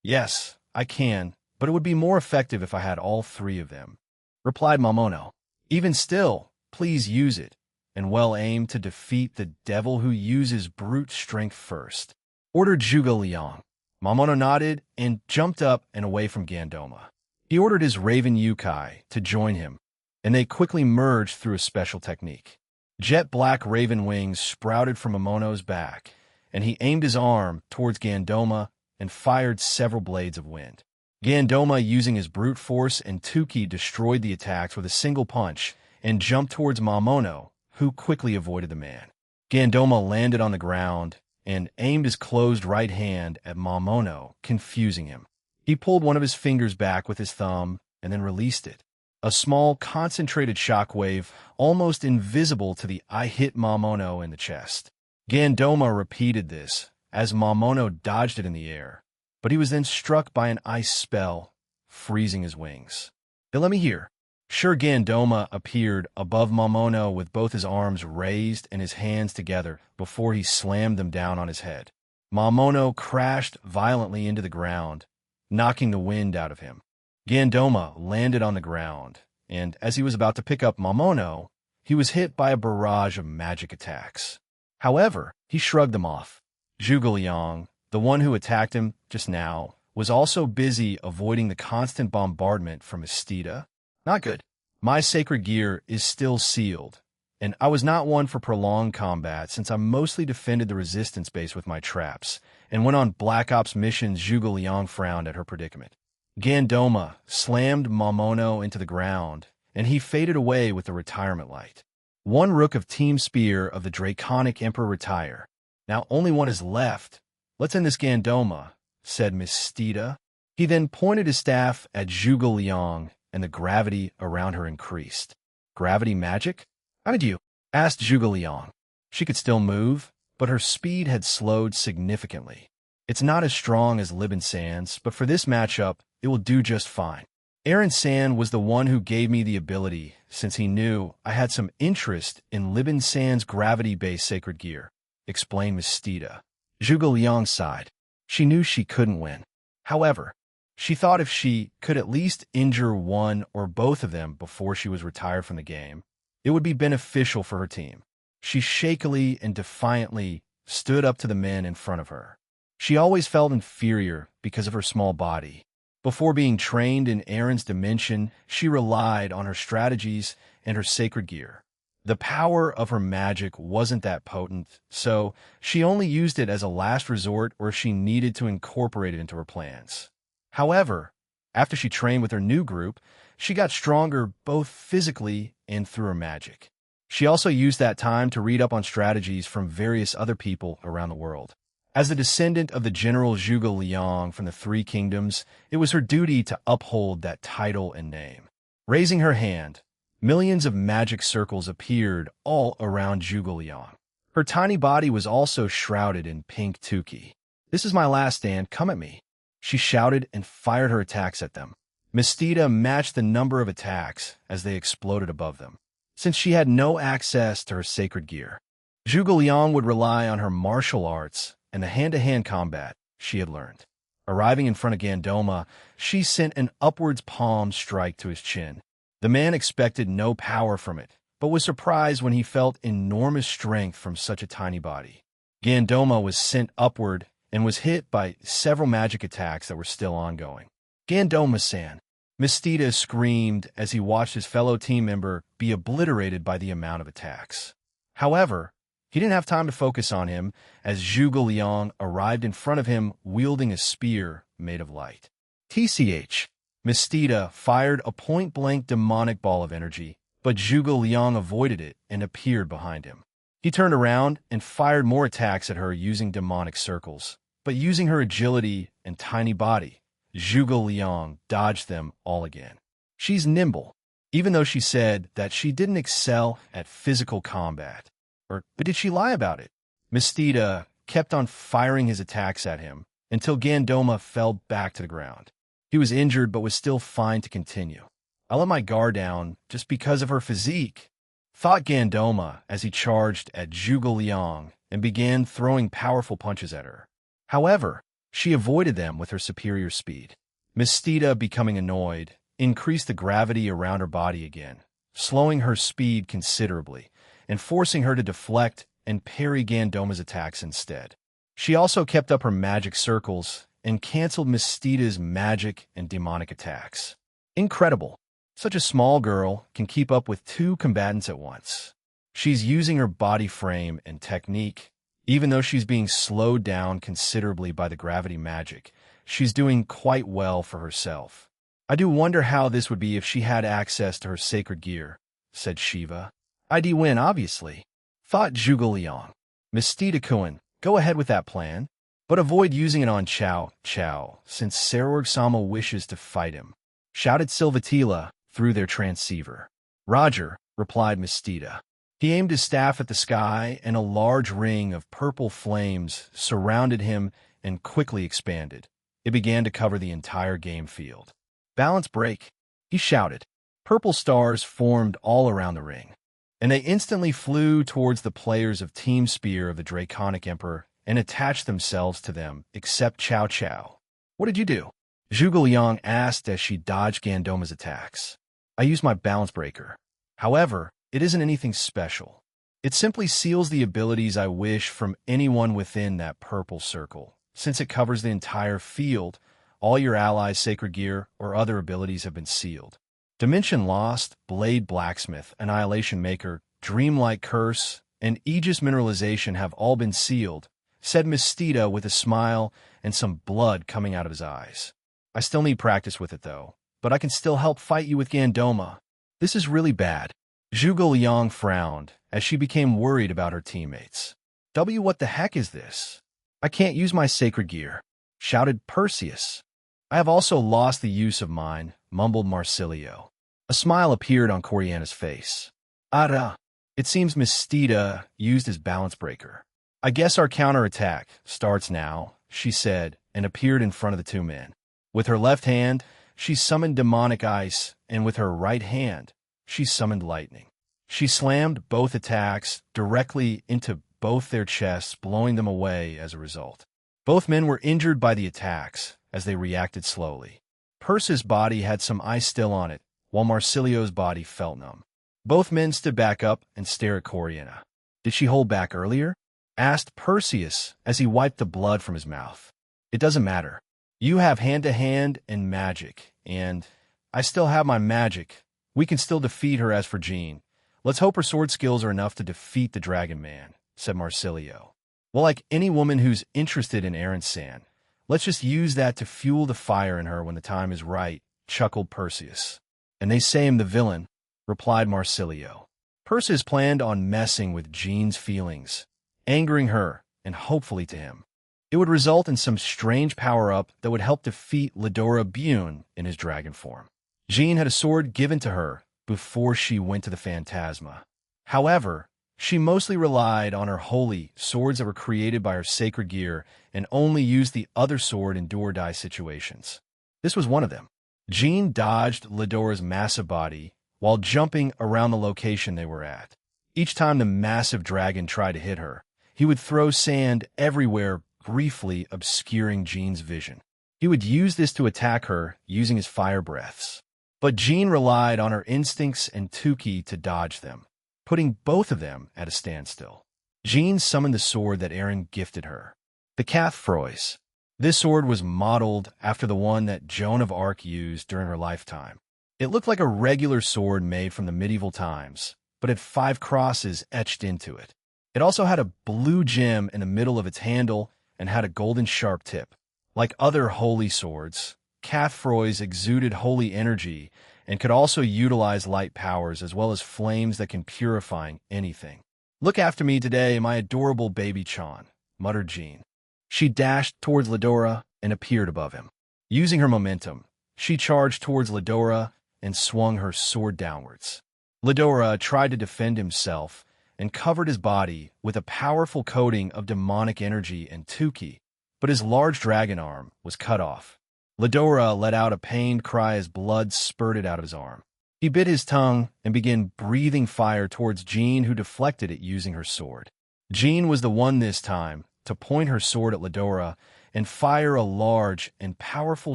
Yes, I can, but it would be more effective if I had all three of them," replied Mamono. "Even still, please use it, and well aim to defeat the devil who uses brute strength first," ordered Zhuge Liang. Mamono nodded and jumped up and away from Gandoma. He ordered his raven Yukai to join him, and they quickly merged through a special technique. Jet black raven wings sprouted from Mamono's back, and he aimed his arm towards Gandoma and fired several blades of wind. Gandoma, using his brute force and 2-ki, destroyed the attacks with a single punch and jumped towards Mamono, who quickly avoided the man. Gandoma landed on the ground and aimed his closed right hand at Mamono, confusing him. He pulled one of his fingers back with his thumb and then released it. A small, concentrated shockwave, almost invisible to the eye, hit Mamono in the chest. Gandoma repeated this as Mamono dodged it in the air, but he was then struck by an ice spell, freezing his wings. "Let me hear." Sure, Gandoma appeared above Mamono with both his arms raised and his hands together before he slammed them down on his head. Mamono crashed violently into the ground, knocking the wind out of him. Gandoma landed on the ground, and as he was about to pick up Mamono, he was hit by a barrage of magic attacks. However, he shrugged them off. Zhuge Liang, the one who attacked him just now, was also busy avoiding the constant bombardment from Mistita. Not good. My sacred gear is still sealed, and I was not one for prolonged combat since I mostly defended the resistance base with my traps, and went on Black Ops missions. Zhuge Liang frowned at her predicament. Gandoma slammed Mamono into the ground, and he faded away with the retirement light. One rook of Team Spear of the Draconic Emperor retire. "Now only one is left. Let's end this, Gandoma," said Mistita. He then pointed his staff at Zhuge Liang, and the gravity around her increased. "Gravity magic? How did you?" asked Zhuge Liang. She could still move, but her speed had slowed significantly. "It's not as strong as Libin San's, but for this matchup, it will do just fine. Aaron San was the one who gave me the ability, since he knew I had some interest in Libin San's gravity-based sacred gear," explained Mistita. Zhuge Liang sighed. She knew she couldn't win. However, she thought if she could at least injure one or both of them before she was retired from the game, it would be beneficial for her team. She shakily and defiantly stood up to the men in front of her. She always felt inferior because of her small body. Before being trained in Aaron's dimension, she relied on her strategies and her sacred gear. The power of her magic wasn't that potent, so she only used it as a last resort or if she needed to incorporate it into her plans. However, after she trained with her new group, she got stronger both physically and through her magic. She also used that time to read up on strategies from various other people around the world. As the descendant of the General Zhuge Liang from the Three Kingdoms, it was her duty to uphold that title and name. Raising her hand, millions of magic circles appeared all around Zhuge Liang. Her tiny body was also shrouded in pink 2-ki. "This is my last stand, come at me," she shouted and fired her attacks at them. Mistita matched the number of attacks as they exploded above them, since she had no access to her sacred gear. Zhuge Liang would rely on her martial arts and the hand-to-hand combat she had learned. Arriving in front of Gandoma, she sent an upwards palm strike to his chin. The man expected no power from it, but was surprised when he felt enormous strength from such a tiny body. Gandoma was sent upward and was hit by several magic attacks that were still ongoing. "Gandoma-san!" Mistita screamed as he watched his fellow team member be obliterated by the amount of attacks. However, he didn't have time to focus on him as Zhuge Liang arrived in front of him wielding a spear made of light. TCH! Mistita fired a point-blank demonic ball of energy, but Zhuge Liang avoided it and appeared behind him. He turned around and fired more attacks at her using demonic circles. But using her agility and tiny body, Zhuge Liang dodged them all again. She's nimble, even though she said that she didn't excel at physical combat. But did she lie about it? Mistita kept on firing his attacks at him until Gandoma fell back to the ground. He was injured but was still fine to continue. I let my guard down just because of her physique, thought Gandoma as he charged at Zhuge Liang and began throwing powerful punches at her. However, she avoided them with her superior speed. Mistita, becoming annoyed, increased the gravity around her body again, slowing her speed considerably and forcing her to deflect and parry Gandoma's attacks instead. She also kept up her magic circles and canceled Mistita's magic and demonic attacks. Incredible. Such a small girl can keep up with two combatants at once. She's using her body frame and technique. Even though she's being slowed down considerably by the gravity magic, she's doing quite well for herself. I do wonder how this would be if she had access to her sacred gear, said Shiva. I'd win, obviously, thought Zhuge Liang. Mistita-kun, go ahead with that plan, but avoid using it on Cao Cao, since Sarorg-sama wishes to fight him, shouted Silvatila through their transceiver. Roger, replied Mistita. He aimed his staff at the sky, and a large ring of purple flames surrounded him and quickly expanded. It began to cover the entire game field. Balance break, he shouted. Purple stars formed all around the ring, and they instantly flew towards the players of Team Spear of the Draconic Emperor and attached themselves to them, except Cao Cao. What did you do? Zhuge Liang asked as she dodged Gandoma's attacks. I used my balance breaker. However, it isn't anything special. It simply seals the abilities I wish from anyone within that purple circle. Since it covers the entire field, all your allies' sacred gear or other abilities have been sealed. Dimension Lost, Blade Blacksmith, Annihilation Maker, Dreamlike Curse, and Aegis Mineralization have all been sealed, said Mistita with a smile and some blood coming out of his eyes. I still need practice with it though, but I can still help fight you with Gandoma. This is really bad. Zhuge Liang frowned as she became worried about her teammates. What the heck is this? I can't use my sacred gear, shouted Perseus. I have also lost the use of mine, mumbled Marsilio. A smile appeared on Coriana's face. Ada, it seems Mistita used his balance breaker. I guess our counterattack starts now, she said, and appeared in front of the two men. With her left hand, she summoned demonic ice, and with her right hand, she summoned lightning. She slammed both attacks directly into both their chests, blowing them away as a result. Both men were injured by the attacks as they reacted slowly. Perseus' body had some ice still on it, while Marsilio's body felt numb. Both men stood back up and stared at Coriana. Did she hold back earlier? Asked Perseus as he wiped the blood from his mouth. It doesn't matter. You have hand-to-hand and magic, and I still have my magic. We can still defeat her. As for Jean, let's hope her sword skills are enough to defeat the Dragon Man, said Marsilio. Well, like any woman who's interested in Aaron San, let's just use that to fuel the fire in her when the time is right, chuckled Perseus. And they say I'm the villain, replied Marsilio. Perseus planned on messing with Jean's feelings, angering her, and hopefully to him. It would result in some strange power-up that would help defeat Ledora Bune in his dragon form. Jean had a sword given to her before she went to the Phantasma. However, she mostly relied on her holy swords that were created by her sacred gear and only used the other sword in do-or-die situations. This was one of them. Jean dodged Ledora's massive body while jumping around the location they were at. Each time the massive dragon tried to hit her, he would throw sand everywhere, briefly obscuring Jean's vision. He would use this to attack her using his fire breaths. But Jean relied on her instincts and Tuki to dodge them, putting both of them at a standstill. Jean summoned the sword that Aaron gifted her, the Cathfrois. This sword was modeled after the one that Joan of Arc used during her lifetime. It looked like a regular sword made from the medieval times, but had 5 crosses etched into it. It also had a blue gem in the middle of its handle and had a golden sharp tip. Like other holy swords, Cathfrois exuded holy energy and could also utilize light powers as well as flames that can purify anything. Look after me today, my adorable baby Chan, muttered Jean. She dashed towards Ladora and appeared above him. Using her momentum, she charged towards Ladora and swung her sword downwards. Ladora tried to defend himself and covered his body with a powerful coating of demonic energy and 10k, but his large dragon arm was cut off. Ladora let out a pained cry as blood spurted out of his arm. He bit his tongue and began breathing fire towards Jean, who deflected it using her sword. Jean was the one this time to point her sword at Ladora and fire a large and powerful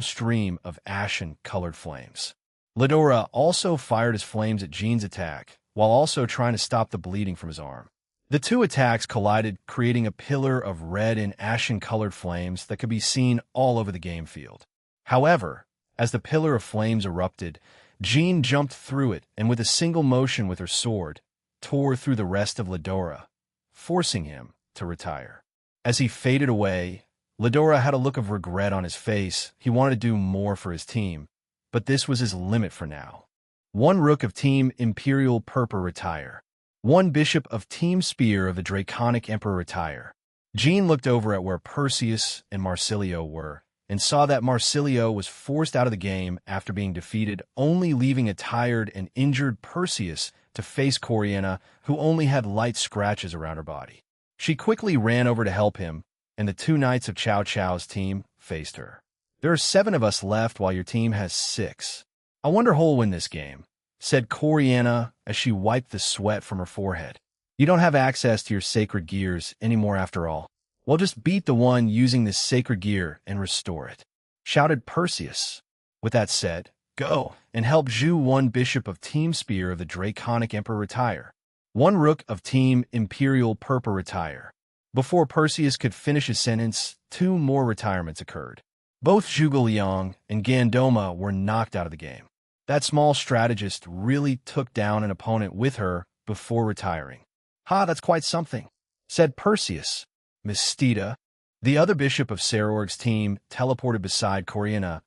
stream of ashen-colored flames. Ladora also fired his flames at Jean's attack, while also trying to stop the bleeding from his arm. The two attacks collided, creating a pillar of red and ashen-colored flames that could be seen all over the game field. However, as the pillar of flames erupted, Jean jumped through it and with a single motion with her sword, tore through the rest of Ladora, forcing him to retire. As he faded away, Ladora had a look of regret on his face. He wanted to do more for his team, but this was his limit for now. One Rook of Team Imperial Purple retire. One Bishop of Team Spear of the Draconic Emperor retire. Jean looked over at where Perseus and Marsilio were, and saw that Marsilio was forced out of the game after being defeated, only leaving a tired and injured Perseus to face Corianna, who only had light scratches around her body. She quickly ran over to help him, and the two knights of Cao Cao's team faced her. There are 7 of us left while your team has 6. I wonder who'll win this game, said Corianna as she wiped the sweat from her forehead. You don't have access to your sacred gears anymore after all. Well, just beat the one using this sacred gear and restore it, shouted Perseus. With that said, go and help Zhu, one Bishop of Team Spear of the Draconic Emperor retire. One Rook of Team Imperial Purple retire. Before Perseus could finish his sentence, 2 more retirements occurred. Both Zhuge Liang and Gandoma were knocked out of the game. That small strategist really took down an opponent with her before retiring. Ha, that's quite something, said Perseus. Mistita, the other bishop of Sarorg's team, teleported beside Corianna,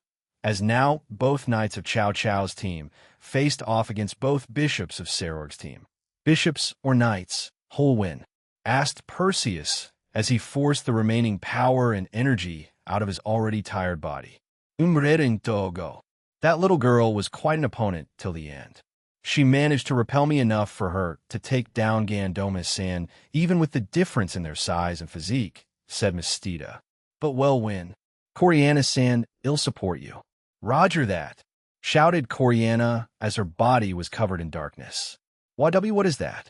as now both knights of Cao Cao's team faced off against both bishops of Sarorg's team. Bishops or knights, who'll win? Asked Perseus as he forced the remaining power and energy out of his already tired body. Togo. That little girl was quite an opponent till the end. She managed to repel me enough for her to take down Gandoma-san, even with the difference in their size and physique, said Mistita. But well win. Corianna-san, I'll support you. Roger that, shouted Corianna as her body was covered in darkness. YW, what is that?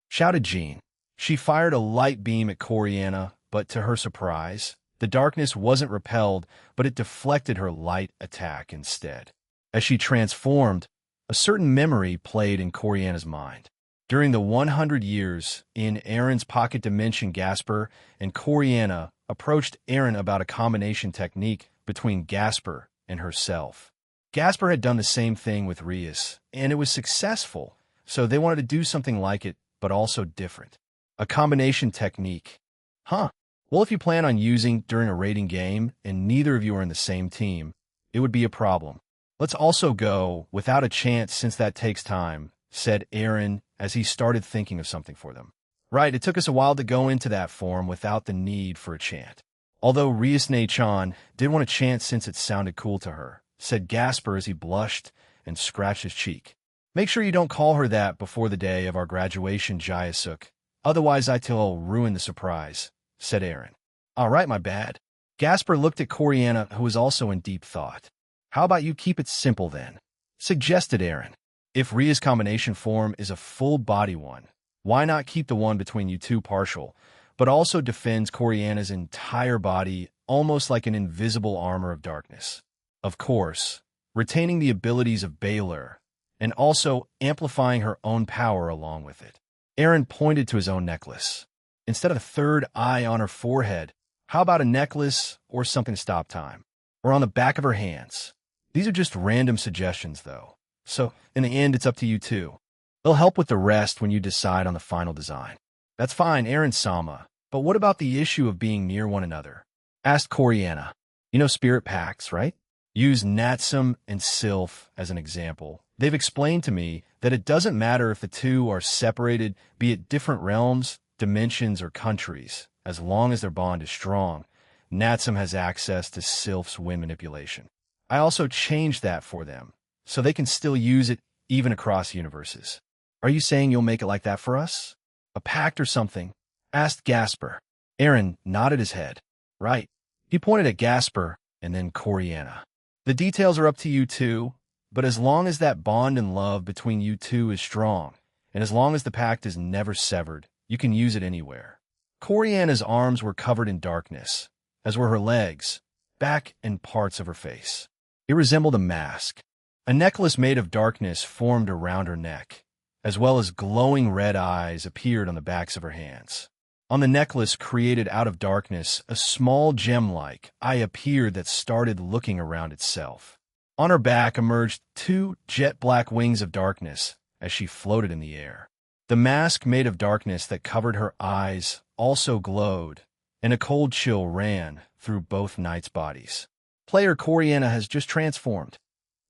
Shouted Jean. She fired a light beam at Corianna, but to her surprise, the darkness wasn't repelled, but it deflected her light attack instead. As she transformed, a certain memory played in Corianna's mind. During the 100 years in Aaron's pocket dimension, Gasper and Corianna approached Aaron about a combination technique between Gasper and herself. Gasper had done the same thing with Rias, and it was successful, so they wanted to do something like it, but also different. A combination technique. Huh. Well, if you plan on using during a raiding game and neither of you are in the same team, it would be a problem. Let's also go without a chant since that takes time, said Aaron as he started thinking of something for them. Right, it took us a while to go into that form without the need for a chant. Although Riasne-chan did want a chant since it sounded cool to her, said Gasper as he blushed and scratched his cheek. Make sure you don't call her that before the day of our graduation, Jayasuk. Otherwise I'll ruin the surprise, said Aaron. All right, my bad. Gasper looked at Corianna, who was also in deep thought. How about you keep it simple then? Suggested Aaron. If Ria's combination form is a full-body one, why not keep the one between you two partial, but also defends Corianna's entire body almost like an invisible armor of darkness? Of course, retaining the abilities of Baylor, and also amplifying her own power along with it. Aaron pointed to his own necklace. Instead of a third eye on her forehead, how about a necklace or something to stop time? Or on the back of her hands? These are just random suggestions, though. So, in the end, it's up to you too. They'll help with the rest when you decide on the final design. That's fine, Aaron-sama. But what about the issue of being near one another? Asked Corianna. You know spirit pacts, right? Use Natsum and Sylph as an example. They've explained to me that it doesn't matter if the two are separated, be it different realms, dimensions, or countries, as long as their bond is strong. Natsum has access to Sylph's wind manipulation. I also changed that for them, so they can still use it even across universes. Are you saying you'll make it like that for us? A pact or something? Asked Gasper. Aaron nodded his head. Right. He pointed at Gasper and then Coriana. The details are up to you two, but as long as that bond and love between you two is strong, and as long as the pact is never severed, you can use it anywhere. Coriana's arms were covered in darkness, as were her legs, back, and parts of her face. It resembled a mask. A necklace made of darkness formed around her neck, as well as glowing red eyes appeared on the backs of her hands. On the necklace created out of darkness, a small gem-like eye appeared that started looking around itself. On her back emerged two jet-black wings of darkness as she floated in the air. The mask made of darkness that covered her eyes also glowed, and a cold chill ran through both knights' bodies. Player Coriana has just transformed.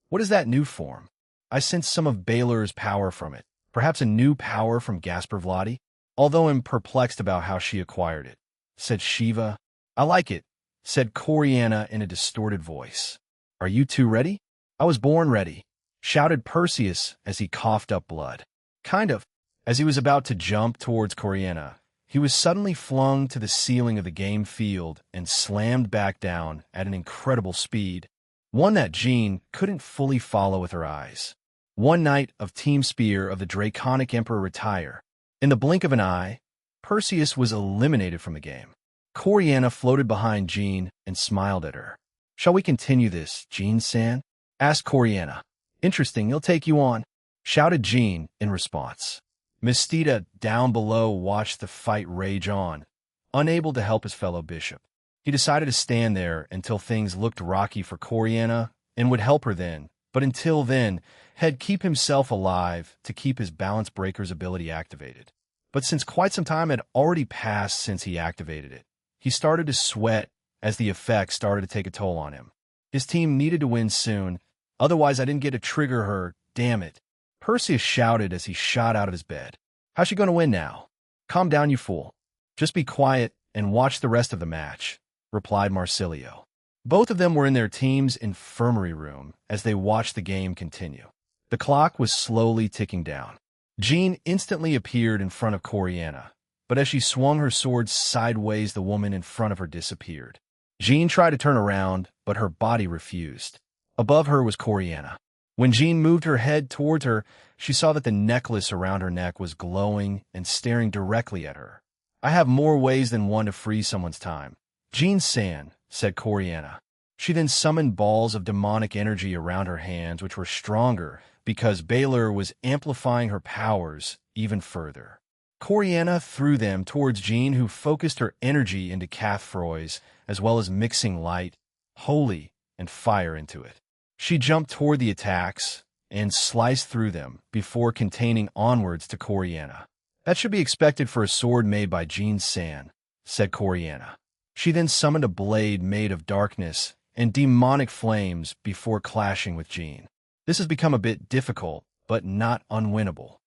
What is that new form? I sense some of Baylor's power from it. Perhaps a new power from Gasper Vladi? Although I'm perplexed about how she acquired it, said Shiva. I like it, said Coriana in a distorted voice. Are you two ready? I was born ready, shouted Perseus as he coughed up blood. Kind of. As he was about to jump towards Coriana, he was suddenly flung to the ceiling of the game field and slammed back down at an incredible speed, one that Jean couldn't fully follow with her eyes. One knight of Team Spear of the Draconic Emperor retire. In the blink of an eye, Perseus was eliminated from the game. Coriana floated behind Jean and smiled at her. Shall we continue this, Jean-san? Asked Coriana. Interesting, he'll take you on, shouted Jean in response. Mistita, down below, watched the fight rage on, unable to help his fellow bishop. He decided to stand there until things looked rocky for Coriana and would help her then, but until then, had keep himself alive to keep his balance breaker's ability activated. But since quite some time had already passed since he activated it, he started to sweat as the effect started to take a toll on him. His team needed to win soon, otherwise I didn't get to trigger her, damn it. Perseus shouted as he shot out of his bed. How's she going to win now? Calm down, you fool. Just be quiet and watch the rest of the match, replied Marsilio. Both of them were in their team's infirmary room as they watched the game continue. The clock was slowly ticking down. Jean instantly appeared in front of Coriana, but as she swung her sword sideways, the woman in front of her disappeared. Jean tried to turn around, but her body refused. Above her was Coriana. When Jean moved her head towards her, she saw that the necklace around her neck was glowing and staring directly at her. I have more ways than one to freeze someone's time. Jean-san, said Coriana. She then summoned balls of demonic energy around her hands, which were stronger because Baylor was amplifying her powers even further. Coriana threw them towards Jean, who focused her energy into Cathfroy's, as well as mixing light, holy, and fire into it. She jumped toward the attacks and sliced through them before containing onwards to Coriana. That should be expected for a sword made by Jean-san, said Coriana. She then summoned a blade made of darkness and demonic flames before clashing with Jean. This has become a bit difficult, but not unwinnable.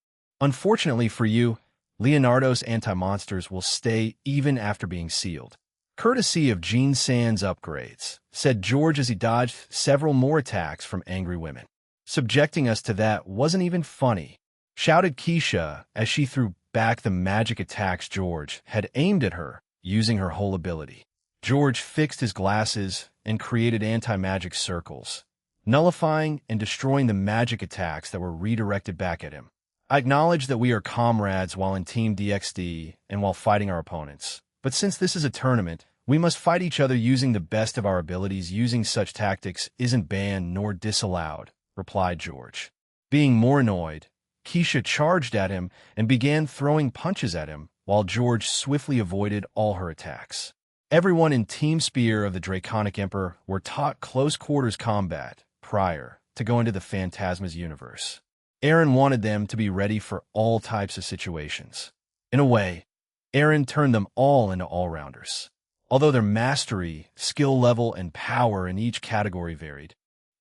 Unfortunately for you, Leonardo's anti-monsters will stay even after being sealed. Courtesy of Jean-san's upgrades, said George as he dodged several more attacks from angry women. Subjecting us to that wasn't even funny, shouted Keisha as she threw back the magic attacks George had aimed at her using her whole ability. George fixed his glasses and created anti-magic circles, nullifying and destroying the magic attacks that were redirected back at him. I acknowledge that we are comrades while in Team DXD and while fighting our opponents. But since this is a tournament, we must fight each other using the best of our abilities. Using such tactics isn't banned nor disallowed, replied George. Being more annoyed, Keisha charged at him and began throwing punches at him, while George swiftly avoided all her attacks. Everyone in Team Spear of the Draconic Emperor were taught close-quarters combat prior to going to the Phantasma's universe. Aaron wanted them to be ready for all types of situations. In a way, Aaron turned them all into all-rounders. Although their mastery, skill level, and power in each category varied,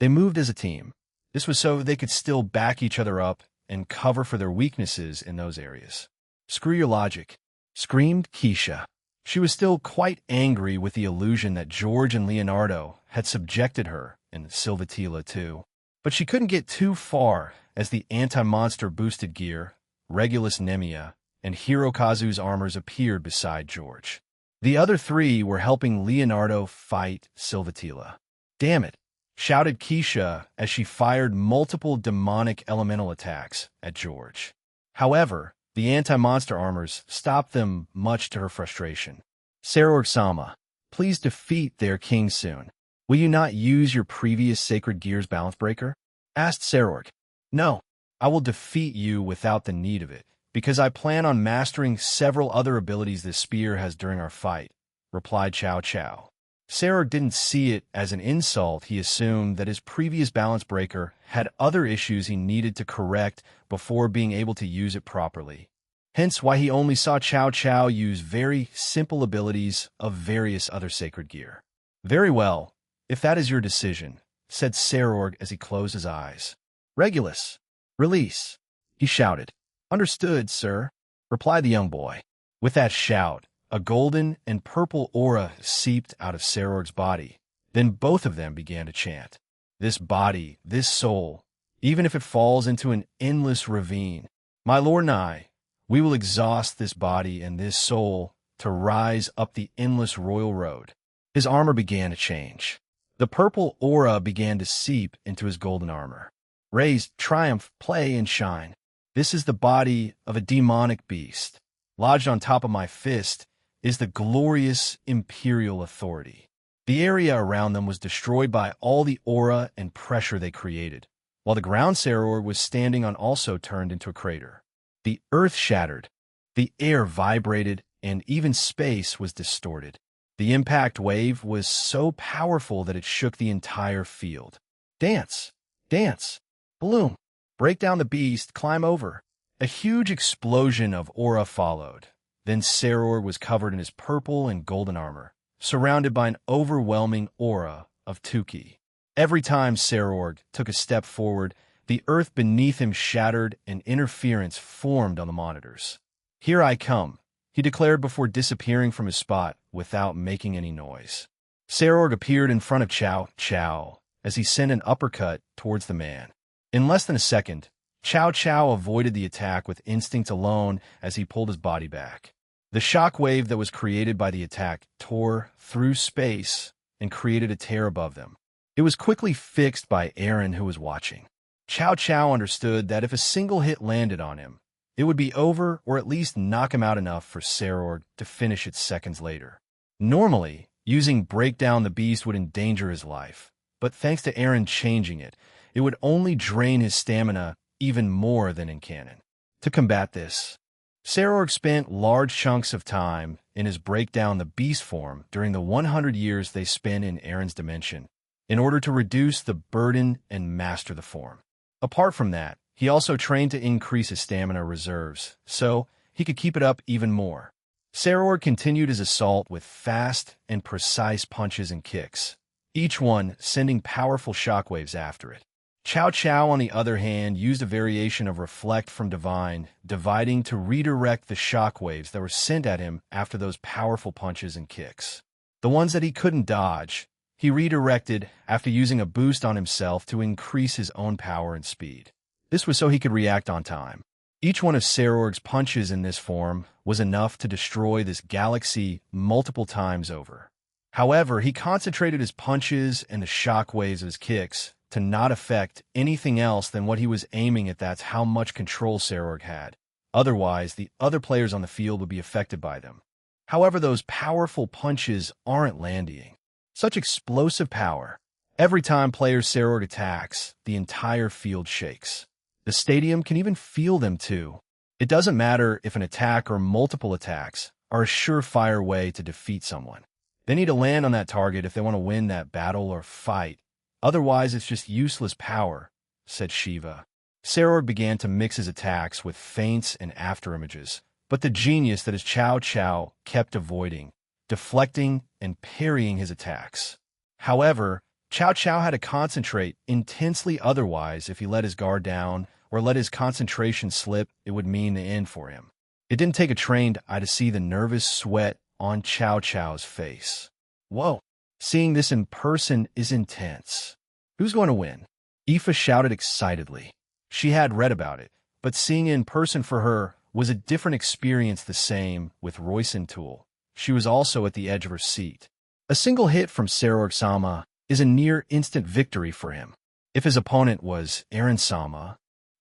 They moved as a team. This was so they could still back each other up and cover for their weaknesses in those areas. "Screw your logic," screamed Keisha. She was still quite angry with the illusion that George and Leonardo had subjected her, and Silvatila too. But she couldn't get too far as the anti-monster boosted gear, Regulus Nemia, and Hirokazu's armors appeared beside George. The other three were helping Leonardo fight Silvatila. "Damn it," shouted Keisha as she fired multiple demonic elemental attacks at George. However, the anti-monster armors stopped them, much to her frustration. "Sarorg-sama, please defeat their king soon. Will you not use your previous Sacred Gears balance breaker?" asked Sarorg. "No, I will defeat you without the need of it, because I plan on mastering several other abilities this spear has during our fight," replied Cao Cao. Sarorg didn't see it as an insult. He assumed that his previous balance breaker had other issues he needed to correct before being able to use it properly. Hence why he only saw Cao Cao use very simple abilities of various other sacred gear. "Very well, if that is your decision," said Sarorg as he closed his eyes. "Regulus, release," he shouted. "Understood, sir," replied the young boy. With that shout, a golden and purple aura seeped out of Sarorg's body. Then both of them began to chant, "This body, this soul, even if it falls into an endless ravine, my lord and I, we will exhaust this body and this soul to rise up the endless royal road." His armor began to change. The purple aura began to seep into his golden armor. "Raise, triumph, play, and shine. This is the body of a demonic beast. Lodged on top of my fist is the glorious imperial authority." The area around them was destroyed by all the aura and pressure they created, while the ground Sarorg was standing on also turned into a crater. The earth shattered, the air vibrated, and even space was distorted. The impact wave was so powerful that it shook the entire field. "Dance! Dance! Bloom! Break down the beast, climb over." A huge explosion of aura followed. Then Sarorg was covered in his purple and golden armor, surrounded by an overwhelming aura of Tuki. Every time Sarorg took a step forward, the earth beneath him shattered and interference formed on the monitors. "Here I come," he declared before disappearing from his spot without making any noise. Sarorg appeared in front of Cao Cao as he sent an uppercut towards the man. In less than a second, Cao Cao avoided the attack with instinct alone as he pulled his body back. The shock wave that was created by the attack tore through space and created a tear above them. It was quickly fixed by Aaron, who was watching. Cao Cao understood that if a single hit landed on him, it would be over or at least knock him out enough for Sarorg to finish it seconds later. Normally, using Break Down the Beast would endanger his life, but thanks to Aaron changing it, it would only drain his stamina even more than in canon. To combat this, Sarorg spent large chunks of time in his Break Down the Beast form during the 100 years they spent in Aaron's dimension, in order to reduce the burden and master the form. Apart from that, he also trained to increase his stamina reserves, so he could keep it up even more. Sarorg continued his assault with fast and precise punches and kicks, each one sending powerful shockwaves after it. Cao Cao, on the other hand, used a variation of Reflect from Divine, dividing to redirect the shockwaves that were sent at him after those powerful punches and kicks. The ones that he couldn't dodge, he redirected after using a boost on himself to increase his own power and speed. This was so he could react on time. Each one of Sarorg's punches in this form was enough to destroy this galaxy multiple times over. However, he concentrated his punches and the shockwaves of his kicks to not affect anything else than what he was aiming at. That's how much control Sarorg had. Otherwise, the other players on the field would be affected by them. However, those powerful punches aren't landing. Such explosive power. Every time player Sarorg attacks, the entire field shakes. The stadium can even feel them too. It doesn't matter if an attack or multiple attacks are a surefire way to defeat someone. They need to land on that target if they want to win that battle or fight. Otherwise, it's just useless power, said Shiva. Sarorg began to mix his attacks with feints and afterimages, but the genius that is Cao Cao kept avoiding, deflecting, and parrying his attacks. However, Chow Chow had to concentrate intensely, otherwise, if he let his guard down or let his concentration slip, it would mean the end for him. It didn't take a trained eye to see the nervous sweat on Chow Chow's face. Whoa, seeing this in person is intense. Who's going to win? Aoife shouted excitedly. She had read about it, but seeing it in person for her was a different experience. The same with Royce and Tool. She was also at the edge of her seat. A single hit from Sarorg-sama is a near-instant victory for him. If his opponent was Eren-sama,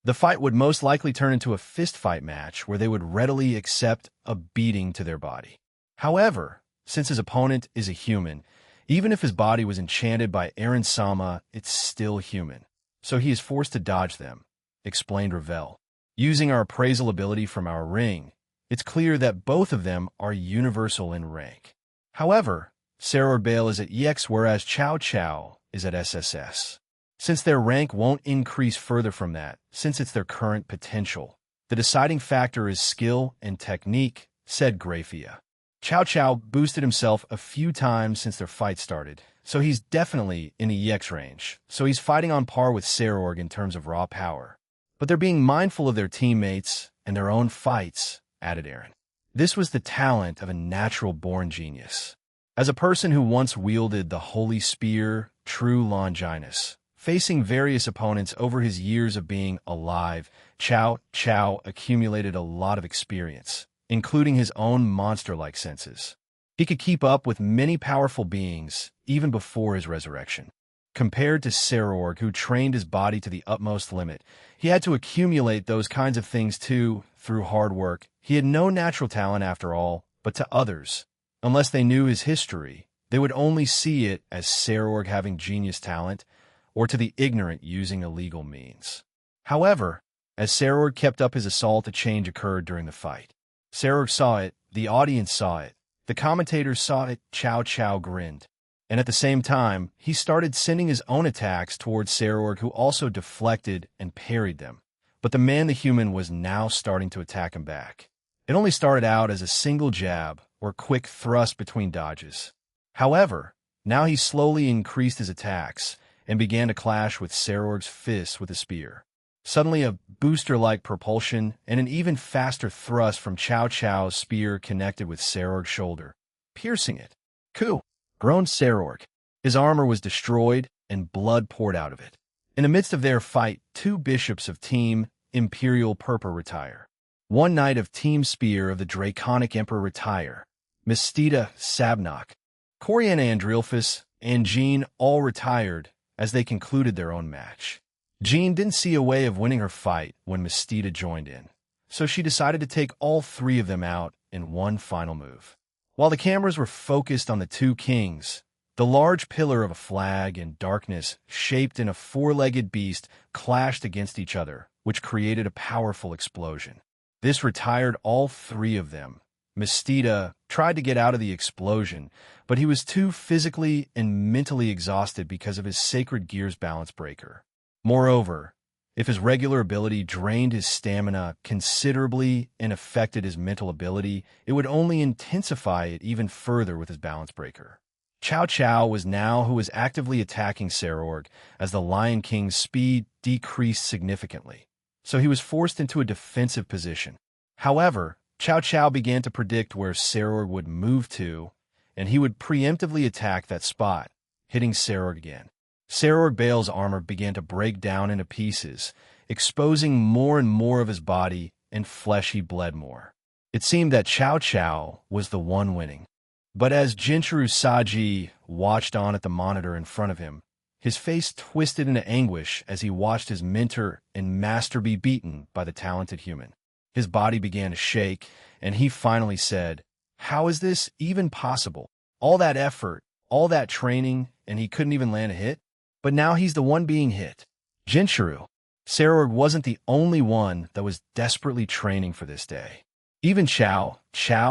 the fight would most likely turn into a fistfight match where they would readily accept a beating to their body. However, since his opponent is a human, even if his body was enchanted by Eren-sama, it's still human. So he is forced to dodge them, explained Ravel. Using our appraisal ability from our ring, it's clear that both of them are universal in rank. However, Saror Bale is at EX whereas Chow Chow is at SSS. Since their rank won't increase further from that, since it's their current potential, the deciding factor is skill and technique, said Grafia. Chow Chow boosted himself a few times since their fight started, so he's definitely in the EX range, so he's fighting on par with Sarorg in terms of raw power. But they're being mindful of their teammates and their own fights, added Eren. This was the talent of a natural-born genius. As a person who once wielded the Holy Spear, true Longinus, facing various opponents over his years of being alive, Chow Chow accumulated a lot of experience, including his own monster-like senses. He could keep up with many powerful beings, even before his resurrection. Compared to Sarorg, who trained his body to the utmost limit, he had to accumulate those kinds of things too, through hard work. He had no natural talent after all, but to others, unless they knew his history, they would only see it as Sarorg having genius talent, or to the ignorant using illegal means. However, as Sarorg kept up his assault, a change occurred during the fight. Sarorg saw it, the audience saw it, the commentators saw it, Chow Chow grinned. And at the same time, he started sending his own attacks towards Sarorg, who also deflected and parried them. But the man the human was now starting to attack him back. It only started out as a single jab or quick thrust between dodges. However, now he slowly increased his attacks and began to clash with Sarorg's fists with a spear. Suddenly, a booster-like propulsion and an even faster thrust from Chow Chow's spear connected with Sarorg's shoulder, piercing it. "Ku!" groaned Sarorg. His armor was destroyed and blood poured out of it. In the midst of their fight, two bishops of Team Imperial Purple retire. One knight of Team Spear of the Draconic Emperor retire. Mistita Sabnok, Coriana Andrilphus, and Jean all retired as they concluded their own match. Jean didn't see a way of winning her fight when Mistita joined in, so she decided to take all three of them out in one final move. While the cameras were focused on the two kings, the large pillar of a flag in darkness shaped in a four-legged beast clashed against each other, which created a powerful explosion. This retired all three of them. Mistita tried to get out of the explosion, but he was too physically and mentally exhausted because of his Sacred Gears balance breaker. Moreover, if his regular ability drained his stamina considerably and affected his mental ability, it would only intensify it even further with his balance breaker. Chow Chow was now who was actively attacking Sarorg as the Lion King's speed decreased significantly, so he was forced into a defensive position. However, Chow Chow began to predict where Sarorg would move to, and he would preemptively attack that spot, hitting Sarorg again. Sarorg Bale's armor began to break down into pieces, exposing more and more of his body, and flesh he bled more. It seemed that Chow Chow was the one winning. But as Jinchuru Saji watched on at the monitor in front of him, his face twisted into anguish as he watched his mentor and master be beaten by the talented human. His body began to shake, and he finally said, "How is this even possible? All that effort, all that training, and he couldn't even land a hit? But now he's the one being hit." Jinchuru. Sarorg wasn't the only one that was desperately training for this day. Even Chow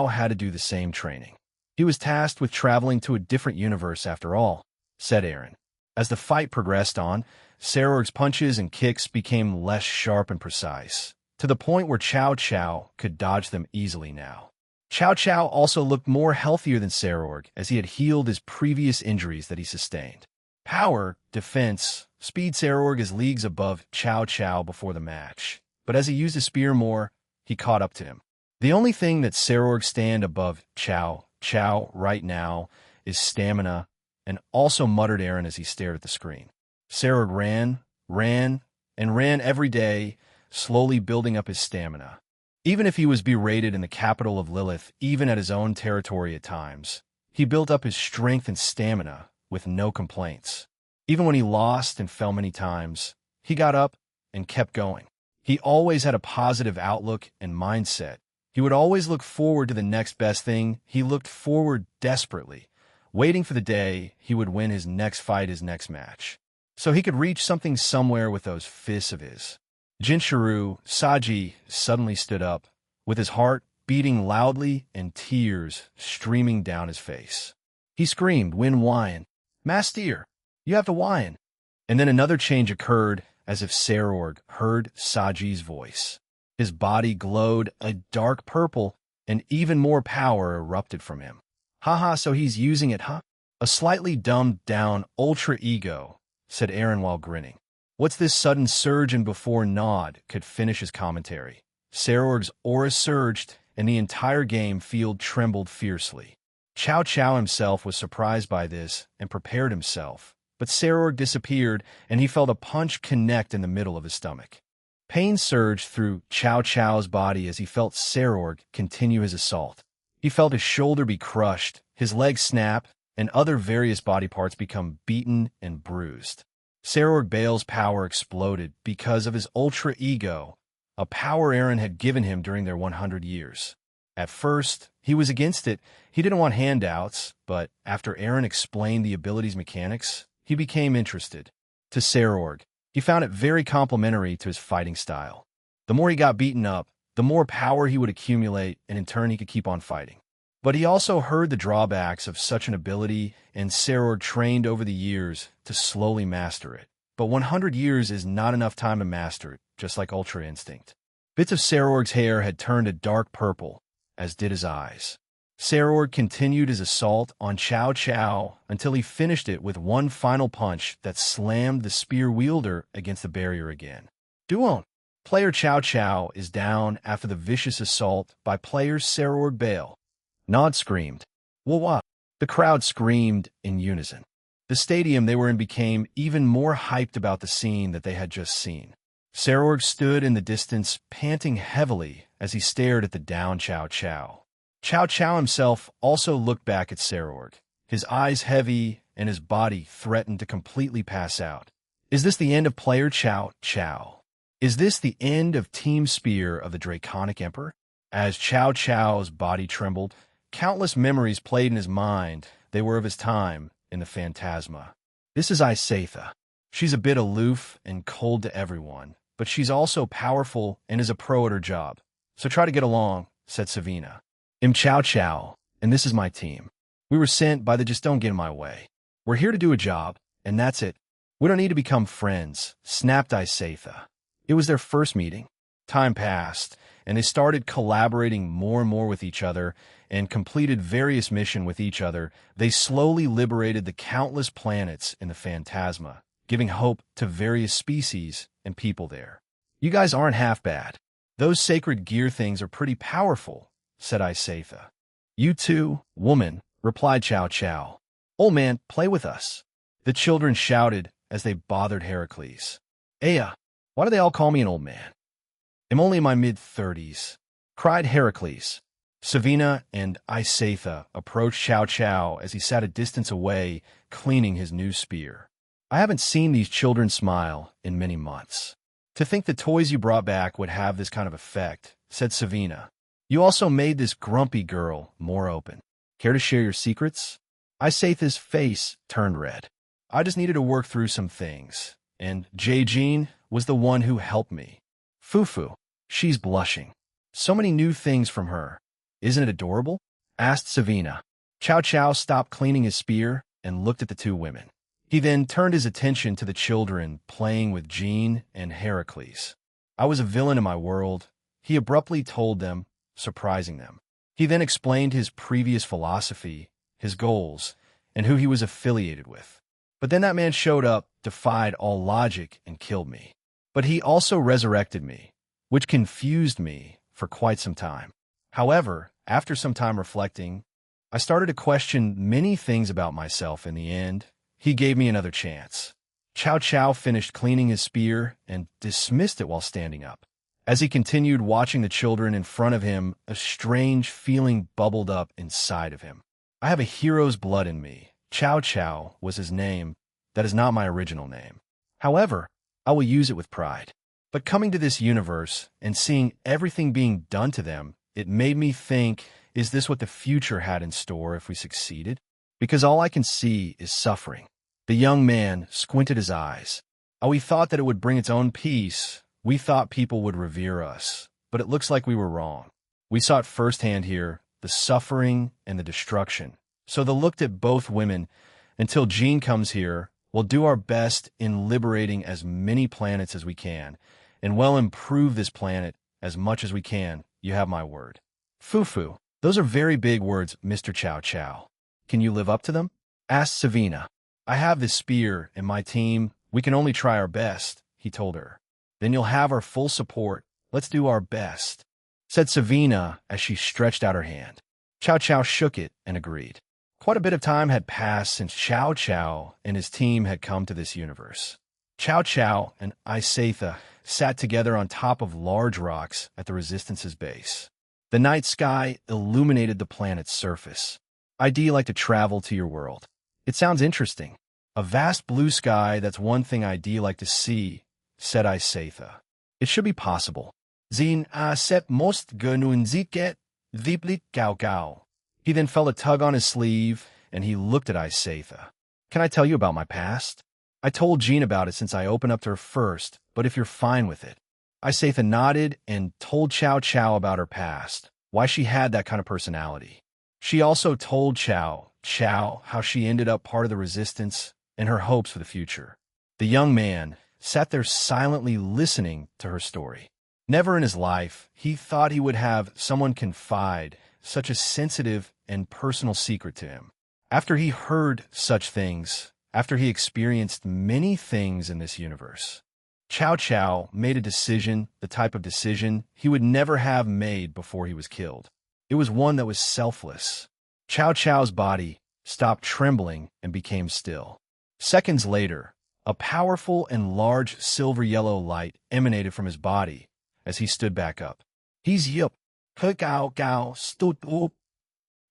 had to do the same training. He was tasked with traveling to a different universe after all, said Eren. As the fight progressed on, Sarorg's punches and kicks became less sharp and precise, to the point where Chow could dodge them easily now. Chow also looked more healthier than Sarorg as he had healed his previous injuries that he sustained. Power, defense, speed. Sarorg is leagues above Chow Chow before the match, but as he used his spear more, he caught up to him. The only thing that Sarorg stand above Chow Chow right now is stamina, and also muttered Aaron as he stared at the screen. Sarorg ran, and ran every day, slowly building up his stamina. Even if he was berated in the capital of Lilith, even at his own territory at times, he built up his strength and stamina with no complaints. Even when he lost and fell many times, he got up and kept going. He always had a positive outlook and mindset. He would always look forward to the next best thing. He looked forward desperately, waiting for the day he would win his next fight, his next match, so he could reach something somewhere with those fists of his. Jinchuru Saji suddenly stood up, with his heart beating loudly and tears streaming down his face. He screamed, "Win wine! Master, you have to wine!" And then another change occurred, as if Sarorg heard Saji's voice. His body glowed a dark purple, and even more power erupted from him. "Haha, so he's using it, huh? A slightly dumbed-down ultra-ego," said Aaron while grinning. "What's this sudden surge?" And before Nod could finish his commentary, Sarorg's aura surged, and the entire game field trembled fiercely. Chow Chow himself was surprised by this and prepared himself, but Sarorg disappeared, and he felt a punch connect in the middle of his stomach. Pain surged through Chow Chow's body as he felt Sarorg continue his assault. He felt his shoulder be crushed, his leg snap, and other various body parts become beaten and bruised. Sarorg Bale's power exploded because of his ultra ego, a power Aaron had given him during their 100 years. At first, he was against it. He didn't want handouts, but after Aaron explained the ability's mechanics, he became interested. To Sarorg, he found it very complementary to his fighting style. The more he got beaten up, the more power he would accumulate, and in turn he could keep on fighting. But he also heard the drawbacks of such an ability, and Sarorg trained over the years to slowly master it. But 100 years is not enough time to master it, just like Ultra Instinct. Bits of Sarorg's hair had turned a dark purple, as did his eyes. Sarorg continued his assault on Chow Chow until he finished it with one final punch that slammed the spear wielder against the barrier again. Duon. Player Chow Chow is down after the vicious assault by player Sarorg Bale. Nod screamed, "Wah-wah!" The crowd screamed in unison. The stadium they were in became even more hyped about the scene that they had just seen. Sarorg stood in the distance, panting heavily as he stared at the down Chow Chow. Chow Chow himself also looked back at Sarorg, his eyes heavy and his body threatened to completely pass out. Is this the end of player Chow Chow? Is this the end of Team Spear of the Draconic Emperor? As Chow Chow's body trembled, countless memories played in his mind. They were of his time in the Phantasma. This is Isatha. She's a bit aloof and cold to everyone, but she's also powerful and is a pro at her job. So try to get along, said Savina. I'm Chow Chow, and this is my team. We were sent by the Just Don't Get in My Way. We're here to do a job, and that's it. We don't need to become friends, snapped Isatha. It was their first meeting. Time passed, and they started collaborating more and more with each other and completed various missions with each other. They slowly liberated the countless planets in the Phantasma, giving hope to various species and people there. You guys aren't half bad. Those sacred gear things are pretty powerful, said Isatha. You too, woman, replied Chow Chow. Old man, play with us. The children shouted as they bothered Heracles. Aya, why do they all call me an old man? I'm only in my mid-30s, cried Heracles. Savina and Isatha approached Chow Chow as he sat a distance away, cleaning his new spear. I haven't seen these children smile in many months. To think the toys you brought back would have this kind of effect, said Savina. You also made this grumpy girl more open. Care to share your secrets? Isatha's face turned red. I just needed to work through some things, and Jean was the one who helped me. Fufu, she's blushing. So many new things from her. Isn't it adorable? Asked Savina. Chow Chow stopped cleaning his spear and looked at the two women. He then turned his attention to the children playing with Jean and Heracles. I was a villain in my world, he abruptly told them, surprising them. He then explained his previous philosophy, his goals, and who he was affiliated with. But then that man showed up, defied all logic, and killed me. But he also resurrected me, which confused me for quite some time. However, after some time reflecting, I started to question many things about myself. In the end, he gave me another chance. Cao Cao finished cleaning his spear and dismissed it while standing up. As he continued watching the children in front of him, a strange feeling bubbled up inside of him. I have a hero's blood in me. Cao Cao was his name. That is not my original name. However, I will use it with pride. But coming to this universe and seeing everything being done to them, it made me think, is this what the future had in store if we succeeded? Because all I can see is suffering. The young man squinted his eyes. We thought that it would bring its own peace. We thought people would revere us. But it looks like we were wrong. We saw it firsthand here, the suffering and the destruction. So they looked at both women. Until Jean comes here, we'll do our best in liberating as many planets as we can, and we'll improve this planet as much as we can. You have my word. Fufu. Those are very big words, Mr. Cao Cao. Can you live up to them? Asked Savina. I have this spear, and my team, we can only try our best, he told her. Then you'll have our full support. Let's do our best, said Savina as she stretched out her hand. Cao Cao shook it and agreed. Quite a bit of time had passed since Cao Cao and his team had come to this universe. Cao Cao and Isatha sat together on top of large rocks at the Resistance's base. The night sky illuminated the planet's surface. I'd like to travel to your world. It sounds interesting. A vast blue sky, that's one thing I'd like to see, said Isatha. It should be possible. Zin sep most gununziket viplit gao gao. He then felt a tug on his sleeve, and he looked at Isatha. Can I tell you about my past? I told Jean about it since I opened up to her first, but if you're fine with it. Isatha nodded and told Cao Cao about her past, why she had that kind of personality. She also told Cao how she ended up part of the Resistance and her hopes for the future. The young man sat there silently listening to her story. Never in his life he thought he would have someone confide such a sensitive and personal secret to him. After he heard such things, after he experienced many things in this universe, Cao Cao made a decision, the type of decision he would never have made before he was killed. It was one that was selfless. Cao Cao's body stopped trembling and became still. Seconds later, a powerful and large silver-yellow light emanated from his body as he stood back up. He's yup.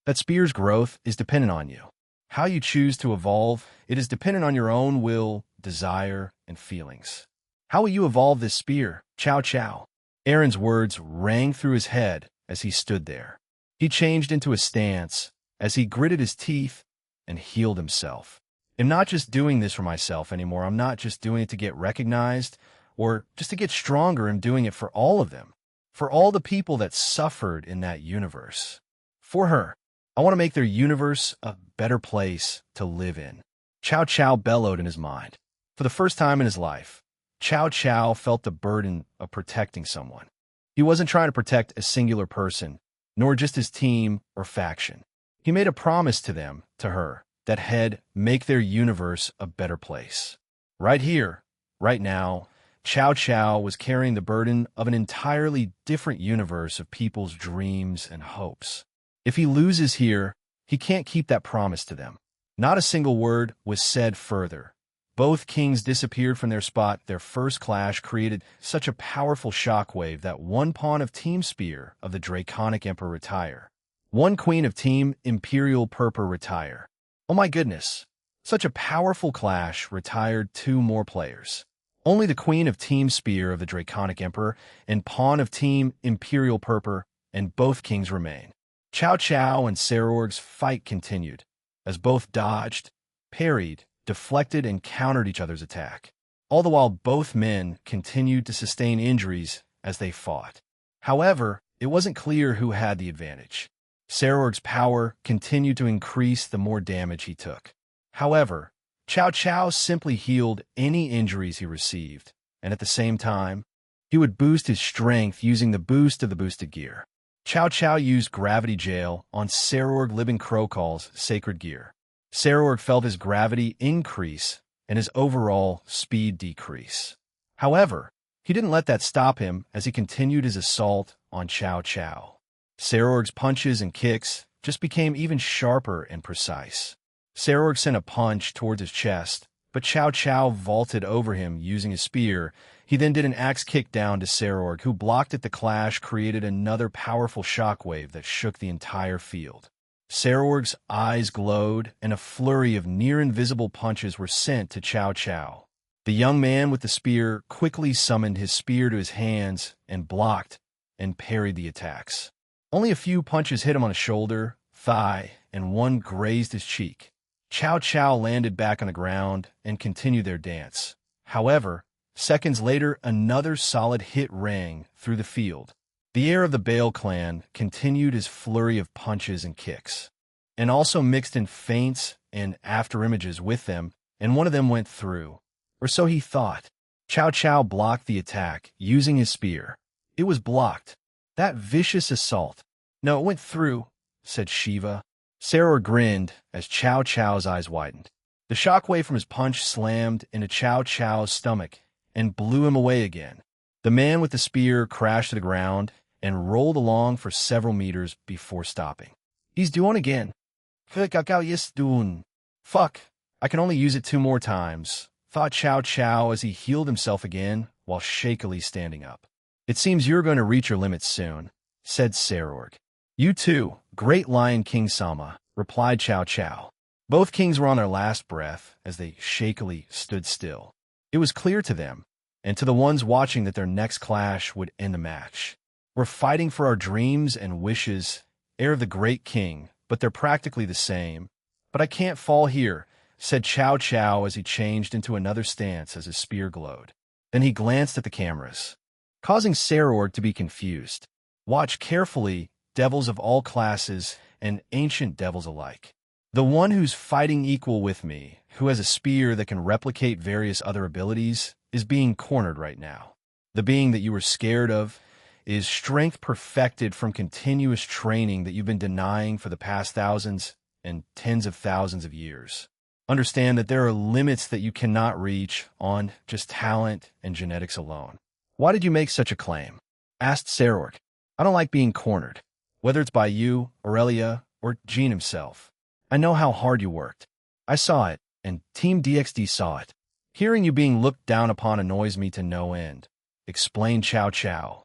That spear's growth is dependent on you. How you choose to evolve, it is dependent on your own will, desire, and feelings. How will you evolve this spear, Cao Cao? Aaron's words rang through his head as he stood there. He changed into a stance as he gritted his teeth and healed himself. I'm not just doing this for myself anymore. I'm not just doing it to get recognized or just to get stronger. I'm doing it for all of them, for all the people that suffered in that universe. For her, I want to make their universe a better place to live in. Cao Cao bellowed in his mind. For the first time in his life, Cao Cao felt the burden of protecting someone. He wasn't trying to protect a singular person, nor just his team or faction. He made a promise to them, to her, that had make their universe a better place. Right here, right now, Cao Cao was carrying the burden of an entirely different universe of people's dreams and hopes. If he loses here, he can't keep that promise to them. Not a single word was said further. Both kings disappeared from their spot. Their first clash created such a powerful shockwave that one pawn of Team Spear of the Draconic Emperor retire. One queen of Team Imperial Purple retire. Oh my goodness. Such a powerful clash retired two more players. Only the queen of Team Spear of the Draconic Emperor and pawn of Team Imperial Purple and both kings remain. Cao Cao and Sarorg's fight continued, as both dodged, parried, deflected, and countered each other's attack. All the while both men continued to sustain injuries as they fought. However, it wasn't clear who had the advantage. Sarorg's power continued to increase the more damage he took. However, Cao Cao simply healed any injuries he received, and at the same time, he would boost his strength using the boost of the boosted gear. Cao Cao used Gravity Jail on Sarorg Living Crocal's sacred gear. Sarorg felt his gravity increase and his overall speed decrease. However, he didn't let that stop him as he continued his assault on Cao Cao. Sarorg's punches and kicks just became even sharper and precise. Sarorg sent a punch towards his chest, but Cao Cao vaulted over him using his spear. He then did an axe kick down to Sarorg, who blocked it. The clash created another powerful shockwave that shook the entire field. Sarorg's eyes glowed, and a flurry of near-invisible punches were sent to Cao Cao. The young man with the spear quickly summoned his spear to his hands and blocked and parried the attacks. Only a few punches hit him on the shoulder, thigh, and one grazed his cheek. Cao Cao landed back on the ground and continued their dance. However, seconds later, another solid hit rang through the field. The heir of the Bale clan continued his flurry of punches and kicks, and also mixed in feints and afterimages with them, and one of them went through. Or so he thought. Cao Cao blocked the attack using his spear. It was blocked. That vicious assault. No, it went through, said Shiva. Saror grinned as Cao Cao's eyes widened. The shockwave from his punch slammed into Cao Cao's stomach and blew him away again. The man with the spear crashed to the ground and rolled along for several meters before stopping. He's doing again. Fuck, I can only use it 2 more times, thought Cao Cao as he healed himself again while shakily standing up. It seems you're going to reach your limits soon, said Sarorg. You too, great Lion King Sama, replied Cao Cao. Both kings were on their last breath as they shakily stood still. It was clear to them, and to the ones watching, that their next clash would end the match. We're fighting for our dreams and wishes, heir of the great king, but they're practically the same. But I can't fall here, said Cao Cao as he changed into another stance as his spear glowed. Then he glanced at the cameras, causing Sarorg to be confused. Watch carefully, devils of all classes and ancient devils alike. The one who's fighting equal with me, who has a spear that can replicate various other abilities, is being cornered right now. The being that you were scared of is strength perfected from continuous training that you've been denying for the past thousands and tens of thousands of years. Understand that there are limits that you cannot reach on just talent and genetics alone. Why did you make such a claim? Asked Sarorg. I don't like being cornered, whether it's by you, Aurelia, or Gene himself. I know how hard you worked. I saw it, and Team DXD saw it. Hearing you being looked down upon annoys me to no end, explained Cao Cao.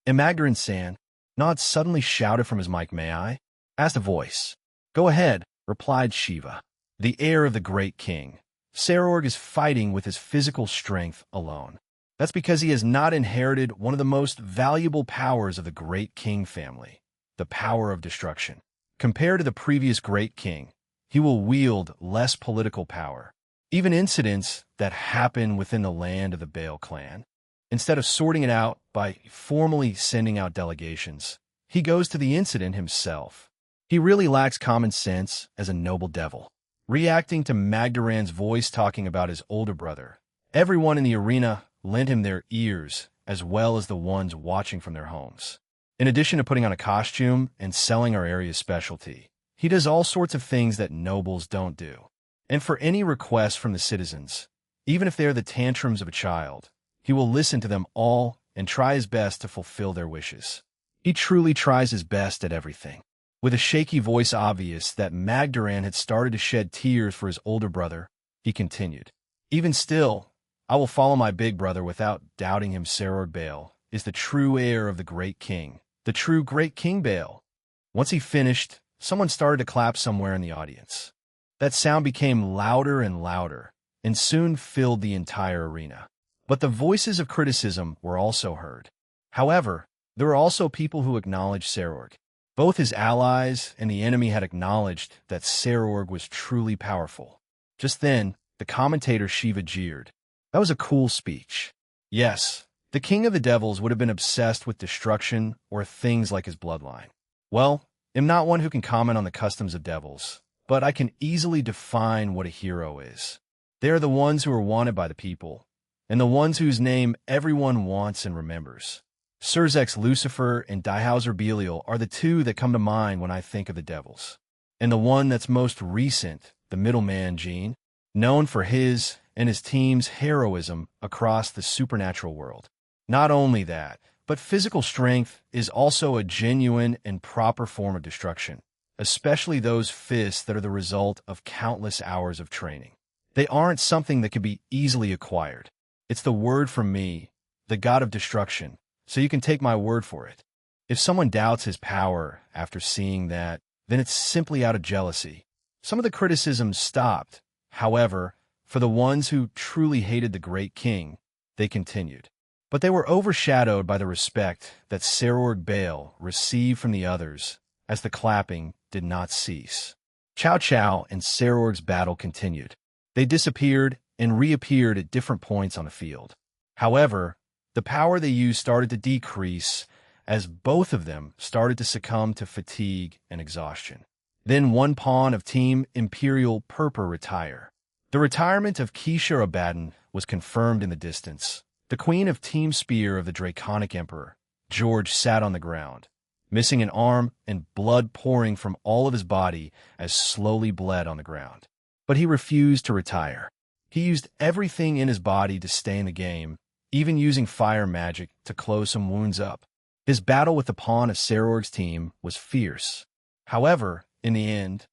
Imagdaran-san, Nod suddenly shouted from his mic. May I? Asked a voice. Go ahead, replied Shiva. The heir of the great king. Sarorg is fighting with his physical strength alone. That's because he has not inherited one of the most valuable powers of the great king family, the power of destruction. Compared to the previous great king, he will wield less political power. Even incidents that happen within the land of the Bale clan, instead of sorting it out by formally sending out delegations, he goes to the incident himself. He really lacks common sense as a noble devil. Reacting to Magdaran's voice talking about his older brother, everyone in the arena lent him their ears as well as the ones watching from their homes. In addition to putting on a costume and selling our area's specialty, he does all sorts of things that nobles don't do. And for any request from the citizens, even if they are the tantrums of a child, he will listen to them all and try his best to fulfill their wishes. He truly tries his best at everything. With a shaky voice obvious that Magdaran had started to shed tears for his older brother, he continued. Even still, I will follow my big brother without doubting him. Sarorg Bale is the true heir of the great king, the true great King Bale. Once he finished, someone started to clap somewhere in the audience. That sound became louder and louder, and soon filled the entire arena. But the voices of criticism were also heard. However, there were also people who acknowledged Sarorg. Both his allies and the enemy had acknowledged that Sarorg was truly powerful. Just then, the commentator Shiva jeered. That was a cool speech. Yes, the king of the devils would have been obsessed with destruction or things like his bloodline. Well, I'm not one who can comment on the customs of devils, but I can easily define what a hero is. They are the ones who are wanted by the people, and the ones whose name everyone wants and remembers. Surzek's Lucifer and Dihauser Belial are the two that come to mind when I think of the devils. And the one that's most recent, the middleman Gene, known for his and his team's heroism across the supernatural world. Not only that, but physical strength is also a genuine and proper form of destruction, especially those fists that are the result of countless hours of training. They aren't something that can be easily acquired. It's the word from me, the god of destruction, so you can take my word for it. If someone doubts his power after seeing that, then it's simply out of jealousy. Some of the criticism stopped. However, for the ones who truly hated the great king, they continued. But they were overshadowed by the respect that Serorg Bale received from the others, as the clapping did not cease. Chow Chow and Serorg's battle continued. They disappeared and reappeared at different points on the field. However, the power they used started to decrease as both of them started to succumb to fatigue and exhaustion. Then one pawn of Team Imperial Purpur retire. The retirement of Keisha Abaddon was confirmed in the distance. The queen of Team Spear of the Draconic Emperor, George, sat on the ground, missing an arm and blood pouring from all of his body as slowly bled on the ground. But he refused to retire. He used everything in his body to stay in the game, even using fire magic to close some wounds up. His battle with the pawn of Serorg's team was fierce. However, in the end,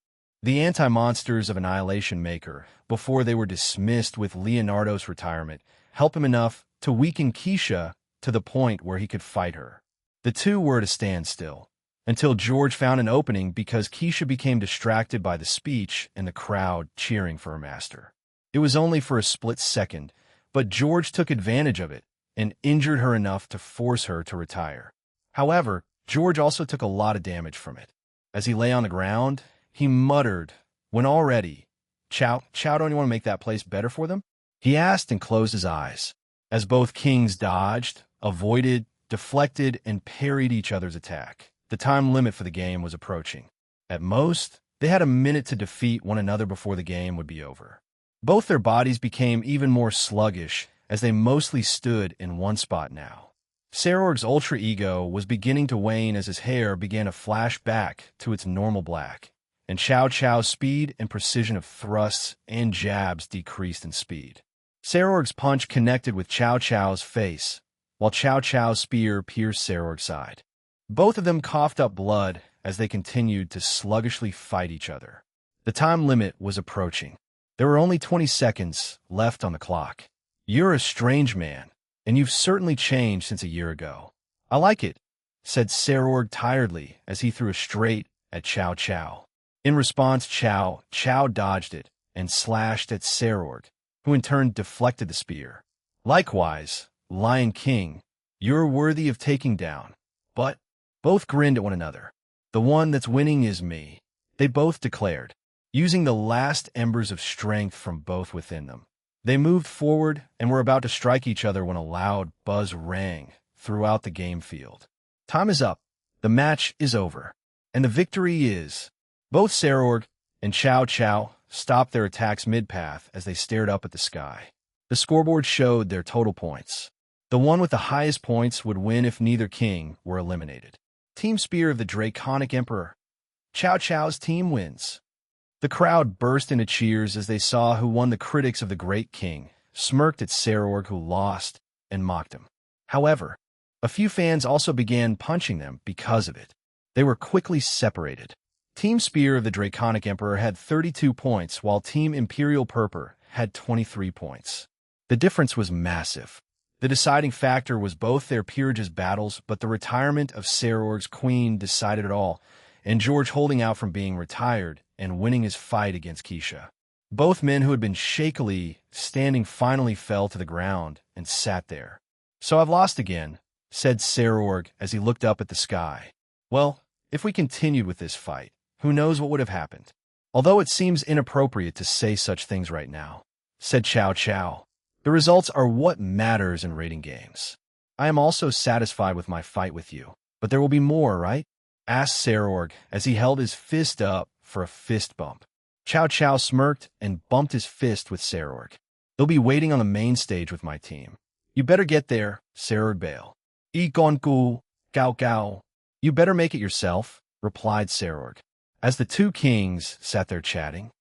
the anti-monsters of Annihilation Maker, before they were dismissed with Leonardo's retirement, helped him enough to weaken Keisha to the point where he could fight her. The two were at a standstill, until George found an opening because Keisha became distracted by the speech and the crowd cheering for her master. It was only for a split second, but George took advantage of it and injured her enough to force her to retire. However, George also took a lot of damage from it. As he lay on the ground, he muttered, "When all ready, Chow, don't you want to make that place better for them?" He asked and closed his eyes, as both kings dodged, avoided, deflected, and parried each other's attack. The time limit for the game was approaching. At most, they had a minute to defeat one another before the game would be over. Both their bodies became even more sluggish as they mostly stood in one spot now. Serorg's ultra ego was beginning to wane as his hair began to flash back to its normal black, and Chow Chow's speed and precision of thrusts and jabs decreased in speed. Serorg's punch connected with Chow Chow's face, while Chow Chow's spear pierced Serorg's side. Both of them coughed up blood as they continued to sluggishly fight each other. The time limit was approaching. There were only 20 seconds left on the clock. "You're a strange man, and you've certainly changed since a year ago." "I like it," said Serorg tiredly as he threw a straight at Chow Chow. In response, Chow dodged it and slashed at Serorg, who in turn deflected the spear. "Likewise, Lion King, you're worthy of taking down." But both grinned at one another. "The one that's winning is me," they both declared, using the last embers of strength from both within them. They moved forward and were about to strike each other when a loud buzz rang throughout the game field. Time is up. The match is over. And the victory is... Both Serorg and Chow Chow stopped their attacks mid-path as they stared up at the sky. The scoreboard showed their total points. The one with the highest points would win if neither king were eliminated. Team Spear of the Draconic Emperor. Chow Chow's team wins. The crowd burst into cheers as they saw who won. The critics of the Great King smirked at Serorg, who lost, and mocked him. However, a few fans also began punching them because of it. They were quickly separated. Team Spear of the Draconic Emperor had 32 points, while Team Imperial Purpur had 23 points. The difference was massive. The deciding factor was both their peerages battles, but the retirement of Serorg's queen decided it all, and George holding out from being retired and winning his fight against Keisha. Both men who had been shakily standing finally fell to the ground and sat there. "So I've lost again," said Serorg as he looked up at the sky. "Well, if we continued with this fight, who knows what would have happened? Although it seems inappropriate to say such things right now," said Chow Chow. "The results are what matters in rating games. I am also satisfied with my fight with you, but there will be more, right?" asked Serorg as he held his fist up for a fist bump. Chow Chow smirked and bumped his fist with Serorg. "They'll be waiting on the main stage with my team. You better get there, Serorg Bale." "E gonku, gao gao." "You better make it yourself," replied Serorg. As the two kings sat there chatting,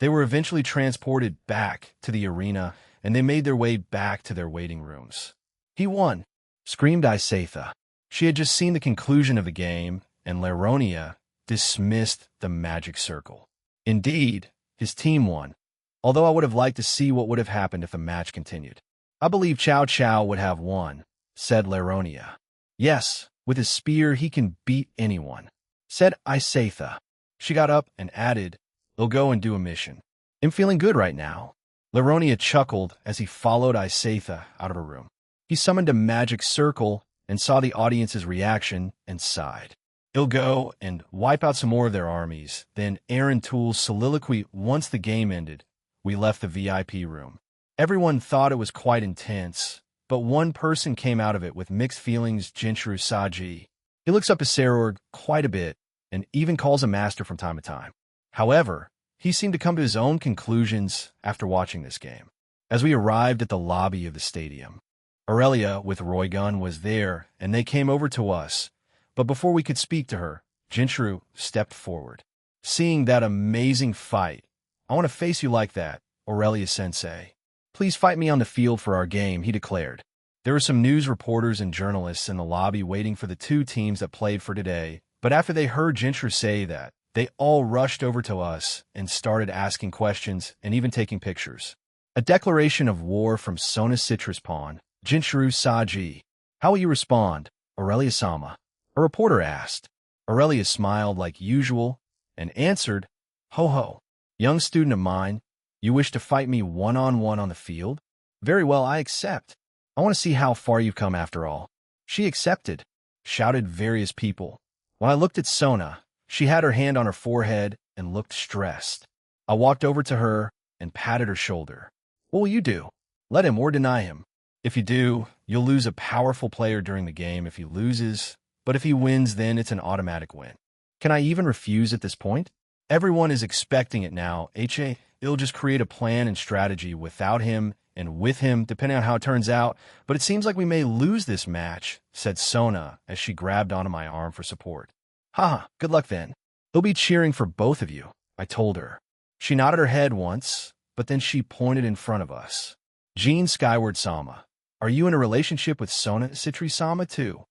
they were eventually transported back to the arena, and they made their way back to their waiting rooms. "He won!" screamed Isatha. She had just seen the conclusion of the game, and Laronia dismissed the magic circle. Indeed, his team won, although I would have liked to see what would have happened if the match continued. "I believe Chow Chow would have won," said Laronia. "Yes, with his spear he can beat anyone," said Isatha. She got up and added, "He'll go and do a mission. I'm feeling good right now." Laronia chuckled as he followed Isatha out of her room. He summoned a magic circle and saw the audience's reaction and sighed. "He'll go and wipe out some more of their armies." Then Aaron Toole's soliloquy once the game ended. We left the VIP room. Everyone thought it was quite intense, but one person came out of it with mixed feelings: Jinchuru Saji. He looks up to Sarorg quite a bit and even calls him master from time to time. However, he seemed to come to his own conclusions after watching this game. As we arrived at the lobby of the stadium, Aurelia with Roygun was there, and they came over to us. But before we could speak to her, Jinchuru stepped forward. "Seeing that amazing fight, I want to face you like that, Aurelia-sensei. Please fight me on the field for our game," he declared. There were some news reporters and journalists in the lobby waiting for the two teams that played for today, but after they heard Jinchuru say that, they all rushed over to us and started asking questions and even taking pictures. A declaration of war from Sona Citrus Pawn. "Jinchuru Saji, how will you respond, Aurelia-sama?" a reporter asked. Aurelia smiled like usual and answered, "Ho ho, young student of mine, you wish to fight me one-on-one on the field? Very well, I accept. I want to see how far you've come after all." "She accepted," shouted various people. When I looked at Sona, she had her hand on her forehead and looked stressed. I walked over to her and patted her shoulder. "What will you do? Let him or deny him. If you do, you'll lose a powerful player during the game if he loses, but if he wins, then it's an automatic win. Can I even refuse at this point? Everyone is expecting it now. It'll just create a plan and strategy without him and with him, depending on how it turns out, but it seems like we may lose this match," said Sona as she grabbed onto my arm for support. "Haha, good luck then. He'll be cheering for both of you," I told her. She nodded her head once, but then she pointed in front of us. "Jean Skyward-sama, are you in a relationship with Sona Citri-sama too?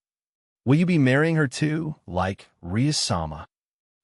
Will you be marrying her too, like Ria-sama?"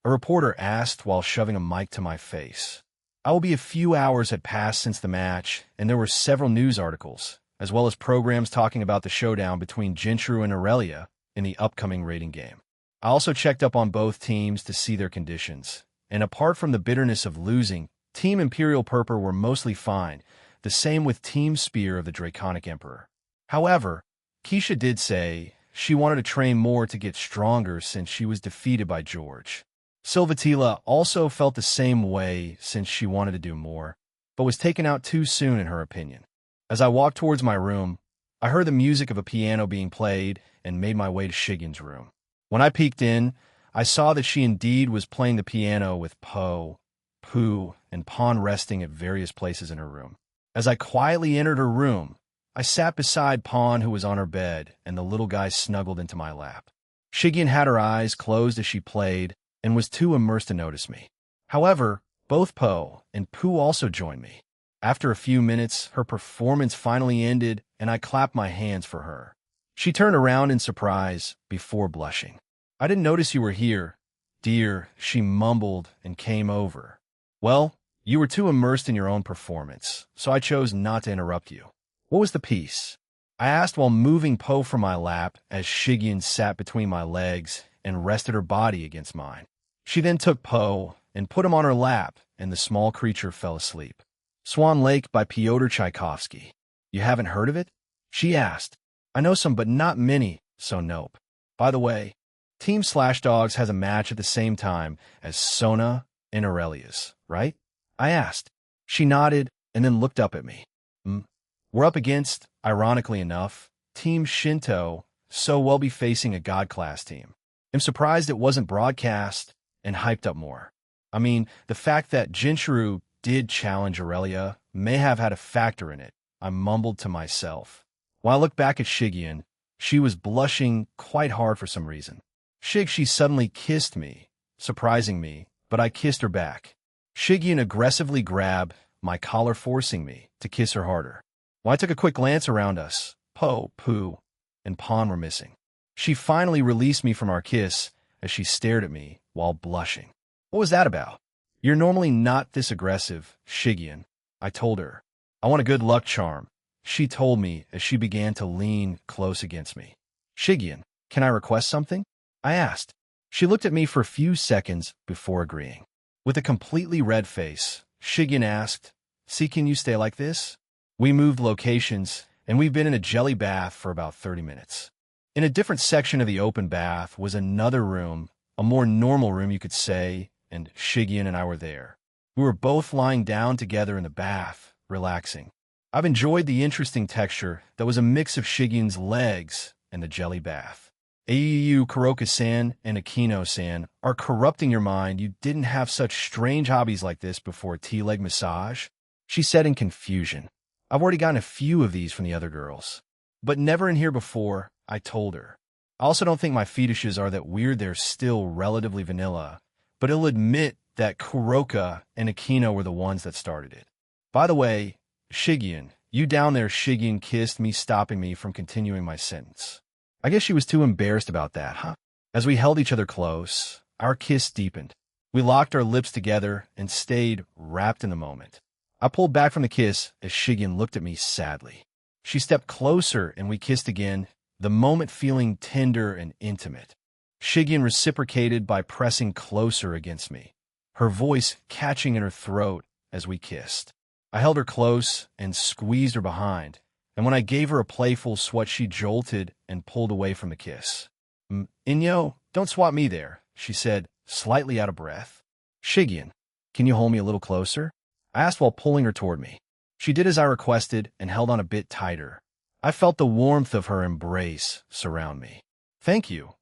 a reporter asked while shoving a mic to my face. I will be. A few hours had passed since the match, and there were several news articles, as well as programs talking about the showdown between Jinchuru and Aurelia in the upcoming rating game. I also checked up on both teams to see their conditions, and apart from the bitterness of losing, Team Imperial Purpur were mostly fine, the same with Team Spear of the Draconic Emperor. However, Keisha did say she wanted to train more to get stronger since she was defeated by George. Silvatila also felt the same way since she wanted to do more, but was taken out too soon in her opinion. As I walked towards my room, I heard the music of a piano being played and made my way to Shigen's room. When I peeked in, I saw that she indeed was playing the piano with Po, Pooh, and Pawn resting at various places in her room. As I quietly entered her room, I sat beside Pawn, who was on her bed, and the little guy snuggled into my lap. Shigen had her eyes closed as she played and was too immersed to notice me. However, both Po and Pooh also joined me. After a few minutes, her performance finally ended, and I clapped my hands for her. She turned around in surprise before blushing. "I didn't notice you were here, dear," she mumbled and came over. "Well, you were too immersed in your own performance, so I chose not to interrupt you. What was the piece?" I asked while moving Po from my lap as Shigen sat between my legs and rested her body against mine. She then took Po and put him on her lap, and the small creature fell asleep. "Swan Lake" by Pyotr Tchaikovsky. "You haven't heard of it?" she asked. "I know some, but not many, so nope. By the way, Team Slashdogs has a match at the same time as Sona and Aurelius, right?" I asked. She nodded and then looked up at me. We're up against, ironically enough, Team Shinto, so we'll be facing a God Class team. I'm surprised it wasn't broadcast and hyped up more. I mean, the fact that Jinchuru did challenge Aurelia may have had a factor in it, I mumbled to myself. When I looked back at Shigen, she was blushing quite hard for some reason. She suddenly kissed me, surprising me, but I kissed her back. Shigyun aggressively grabbed my collar, forcing me to kiss her harder. Well, I took a quick glance around us. Po, Pooh, and Pawn were missing. She finally released me from our kiss as she stared at me while blushing. What was that about? You're normally not this aggressive, Shigyun, I told her. I want a good luck charm, she told me as she began to lean close against me. Shigyun, can I request something? I asked. She looked at me for a few seconds before agreeing. With a completely red face, Shigyun asked, "See, can you stay like this?" We moved locations, and we've been in a jelly bath for about 30 minutes. In a different section of the open bath was another room, a more normal room you could say, and Shigyun and I were there. We were both lying down together in the bath, relaxing. I've enjoyed the interesting texture that was a mix of Shigyun's legs and the jelly bath. Ayu Kuroka-san and Akino-san are corrupting your mind. You didn't have such strange hobbies like this before tea-leg massage, she said in confusion. I've already gotten a few of these from the other girls. But never in here before, I told her. I also don't think my fetishes are that weird. They're still relatively vanilla, but I'll admit that Kuroka and Akino were the ones that started it. By the way, Shigyun, you down there, Shigyun kissed me, stopping me from continuing my sentence. I guess she was too embarrassed about that, huh? As we held each other close, our kiss deepened. We locked our lips together and stayed wrapped in the moment. I pulled back from the kiss as Shigyun looked at me sadly. She stepped closer and we kissed again, the moment feeling tender and intimate. Shigyun reciprocated by pressing closer against me, her voice catching in her throat as we kissed. I held her close and squeezed her behind, and when I gave her a playful swat, she jolted and pulled away from the kiss. Inyo, don't swat me there, she said, slightly out of breath. Shigyun, can you hold me a little closer? I asked while pulling her toward me. She did as I requested and held on a bit tighter. I felt the warmth of her embrace surround me. Thank you,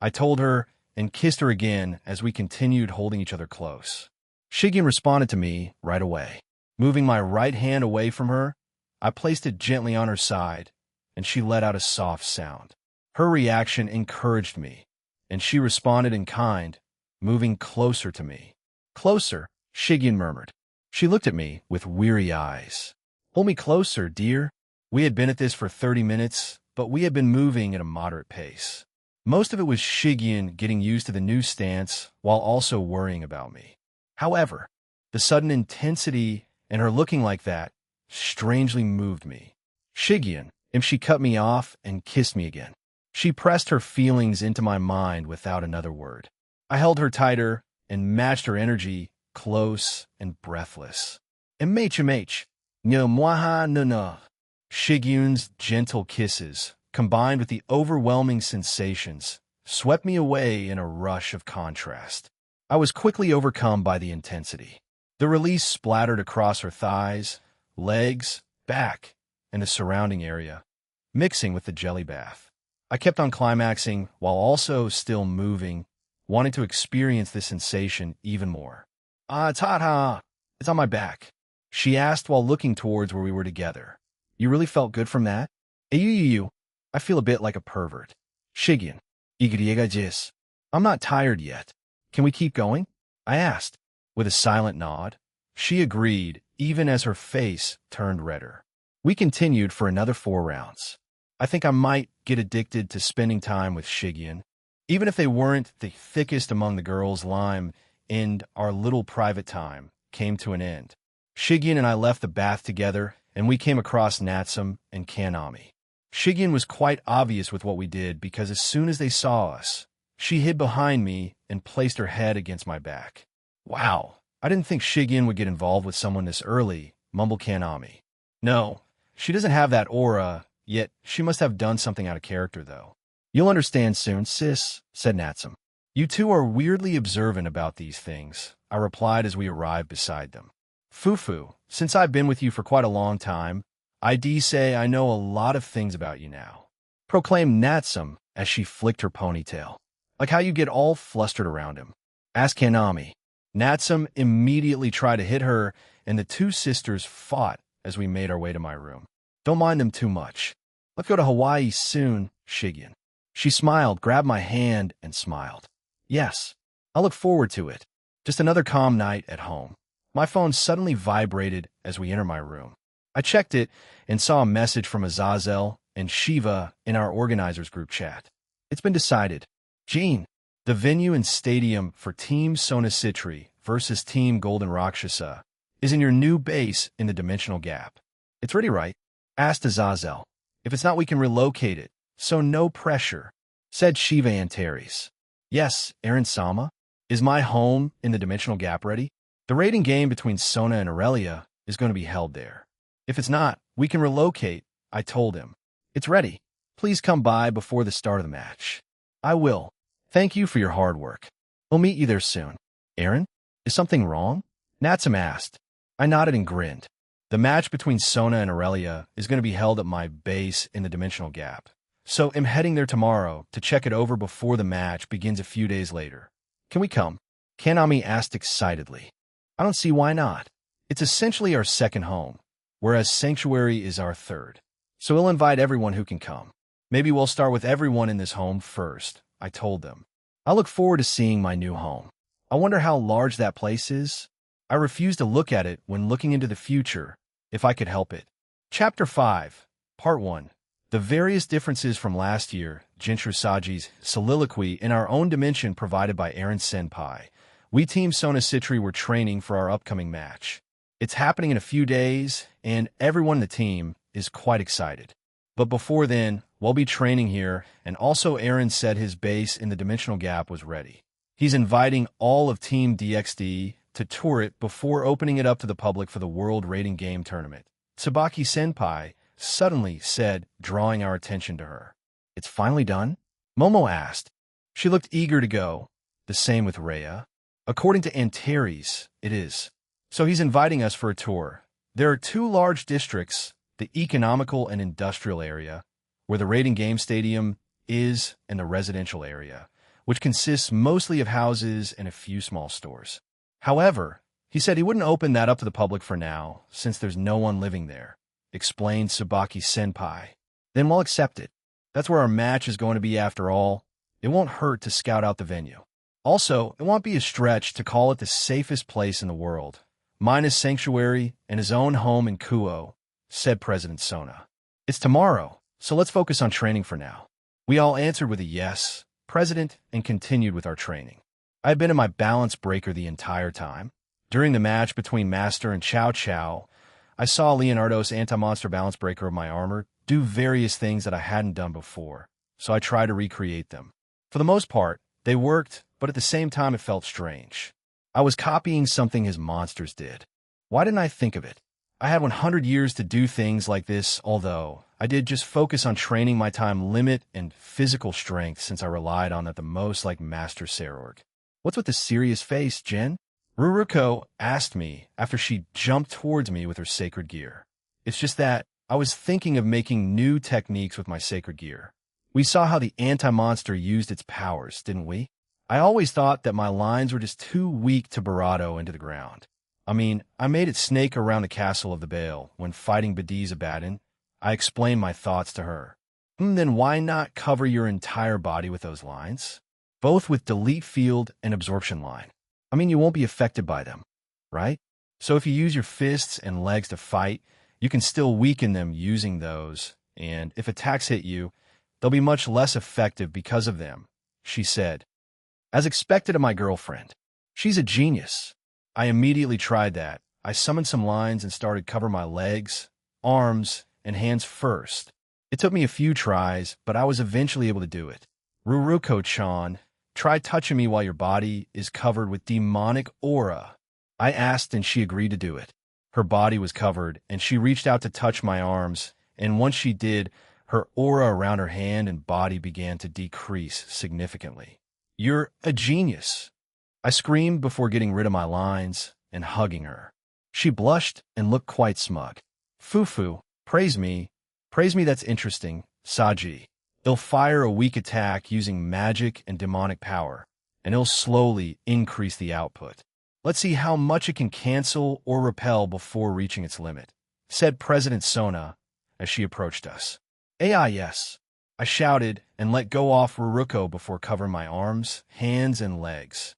I told her and kissed her again as we continued holding each other close. Shigyun responded to me right away. Moving my right hand away from her, I placed it gently on her side, and she let out a soft sound. Her reaction encouraged me, and she responded in kind, moving closer to me. Closer, Shigyun murmured. She looked at me with weary eyes. Hold me closer, dear. We had been at this for 30 minutes, but we had been moving at a moderate pace. Most of it was Shigyun getting used to the new stance while also worrying about me. However, the sudden intensity and her looking like that strangely moved me. Shigyun, and she cut me off and kissed me again. She pressed her feelings into my mind without another word. I held her tighter and matched her energy, close and breathless. MH, no mwaha no. Shigyun's gentle kisses, combined with the overwhelming sensations, swept me away in a rush of contrast. I was quickly overcome by the intensity. The release splattered across her thighs, legs, back, and the surrounding area, mixing with the jelly bath. I kept on climaxing while also still moving, wanting to experience this sensation even more. It's hot, huh? It's on my back, she asked while looking towards where we were together. You really felt good from that? I feel a bit like a pervert. Shigyun, I'm not tired yet. Can we keep going? I asked. With a silent nod, she agreed, even as her face turned redder. We continued for another 4 rounds. I think I might get addicted to spending time with Shigyun, even if they weren't the thickest among the girls. Lime and our little private time came to an end. Shigyun and I left the bath together, and we came across Natsum and Kanami. Shigyun was quite obvious with what we did because as soon as they saw us, she hid behind me and placed her head against my back. Wow, I didn't think Shigyun would get involved with someone this early, mumbled Kanami. No, she doesn't have that aura, yet she must have done something out of character, though. You'll understand soon, sis, said Natsum. You two are weirdly observant about these things, I replied as we arrived beside them. Fufu, since I've been with you for quite a long time, I'd say I know a lot of things about you now, proclaimed Natsum as she flicked her ponytail. Like how you get all flustered around him, asked Kanami. Natsum immediately tried to hit her, and the two sisters fought as we made our way to my room. Don't mind them too much. Let's go to Hawaii soon, Shigyun. She smiled, grabbed my hand, and smiled. Yes, I look forward to it. Just another calm night at home. My phone suddenly vibrated as we entered my room. I checked it and saw a message from Azazel and Shiva in our organizers group chat. It's been decided. Gene, the venue and stadium for Team Sona Citri versus Team Golden Rakshasa is in your new base in the Dimensional Gap. It's ready, right? Asked Azazel. If it's not, we can relocate it, so no pressure, said Shiva Antares. Yes, Aaron Sama. Is my home in the Dimensional Gap ready? The rating game between Sona and Aurelia is going to be held there. If it's not, we can relocate, I told him. It's ready. Please come by before the start of the match. I will. Thank you for your hard work. We'll meet you there soon. Aaron, is something wrong? Natsum asked. I nodded and grinned. The match between Sona and Aurelia is going to be held at my base in the Dimensional Gap, so I'm heading there tomorrow to check it over before the match begins a few days later. Can we come? Kanami asked excitedly. I don't see why not. It's essentially our second home, whereas Sanctuary is our third. So we'll invite everyone who can come. Maybe we'll start with everyone in this home first, I told them. I look forward to seeing my new home. I wonder how large that place is. I refuse to look at it when looking into the future, if I could help it. Chapter 5, Part 1. The various differences from last year, Jinchuru Saji's soliloquy in our own dimension provided by Aaron Senpai. We Team Sona Citri were training for our upcoming match. It's happening in a few days, and everyone in the team is quite excited. But before then, we'll be training here, and also Aaron said his base in the Dimensional Gap was ready. He's inviting all of Team DXD to tour it before opening it up to the public for the World Rating Game Tournament. Tsubaki Senpai suddenly said, drawing our attention to her. It's finally done? Momo asked. She looked eager to go. The same with Rhea. According to Antares, it is. So he's inviting us for a tour. There are two large districts, the economical and industrial area, where the Rating Game Stadium is, and the residential area, which consists mostly of houses and a few small stores. However, he said he wouldn't open that up to the public for now, since there's no one living there, explained Tsubaki Senpai. Then we'll accept it. That's where our match is going to be after all. It won't hurt to scout out the venue. Also, it won't be a stretch to call it the safest place in the world, minus Sanctuary and his own home in Kuo, said President Sona. It's tomorrow, so let's focus on training for now. We all answered with a yes, President, and continued with our training. I had been in my balance breaker the entire time. During the match between Master and Chow Chow, I saw Leonardo's anti-monster balance breaker of my armor do various things that I hadn't done before, so I tried to recreate them. For the most part, they worked, but at the same time it felt strange. I was copying something his monsters did. Why didn't I think of it? I had 100 years to do things like this, although I did just focus on training my time limit and physical strength since I relied on it the most like Master Sarorg. What's with the serious face, Jen? Ruruko asked me after she jumped towards me with her sacred gear. It's just that I was thinking of making new techniques with my sacred gear. We saw how the anti-monster used its powers, didn't we? I always thought that my lines were just too weak to Barado into the ground. I mean, I made it snake around the castle of the Bale when fighting Bediz Abaddon. I explained my thoughts to her. Then why not cover your entire body with those lines? Both with delete field and absorption line. I mean, you won't be affected by them, right? So if you use your fists and legs to fight, you can still weaken them using those, and if attacks hit you, they'll be much less effective because of them, she said. As expected of my girlfriend. She's a genius. I immediately tried that. I summoned some lines and started covering my legs, arms, and hands first. It took me a few tries, but I was eventually able to do it. Ruruko-chan, try touching me while your body is covered with demonic aura. I asked and she agreed to do it. Her body was covered, and she reached out to touch my arms, and once she did, her aura around her hand and body began to decrease significantly. You're a genius. I screamed before getting rid of my lines and hugging her. She blushed and looked quite smug. Fufu, praise me. Praise me, that's interesting, Saji. He'll fire a weak attack using magic and demonic power, and he'll slowly increase the output. Let's see how much it can cancel or repel before reaching its limit, said President Sona as she approached us. Yes. I shouted and let go off Ruruko before covering my arms, hands, and legs.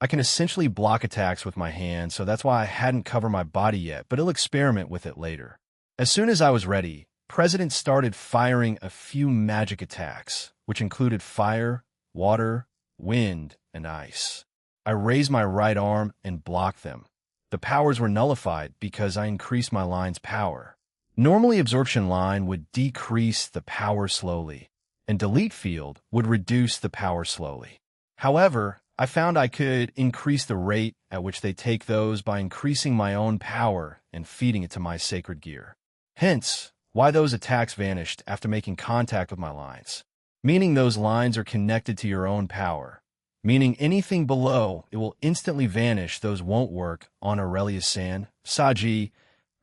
I can essentially block attacks with my hand, so that's why I hadn't covered my body yet, but I'll experiment with it later. As soon as I was ready, President started firing a few magic attacks, which included fire, water, wind, and ice. I raised my right arm and blocked them. The powers were nullified because I increased my line's power. Normally, absorption line would decrease the power slowly, and delete field would reduce the power slowly. However, I found I could increase the rate at which they take those by increasing my own power and feeding it to my sacred gear. Hence, why those attacks vanished after making contact with my lines. Meaning those lines are connected to your own power. Meaning anything below, it will instantly vanish. Those won't work on Aurelius-san. Saji,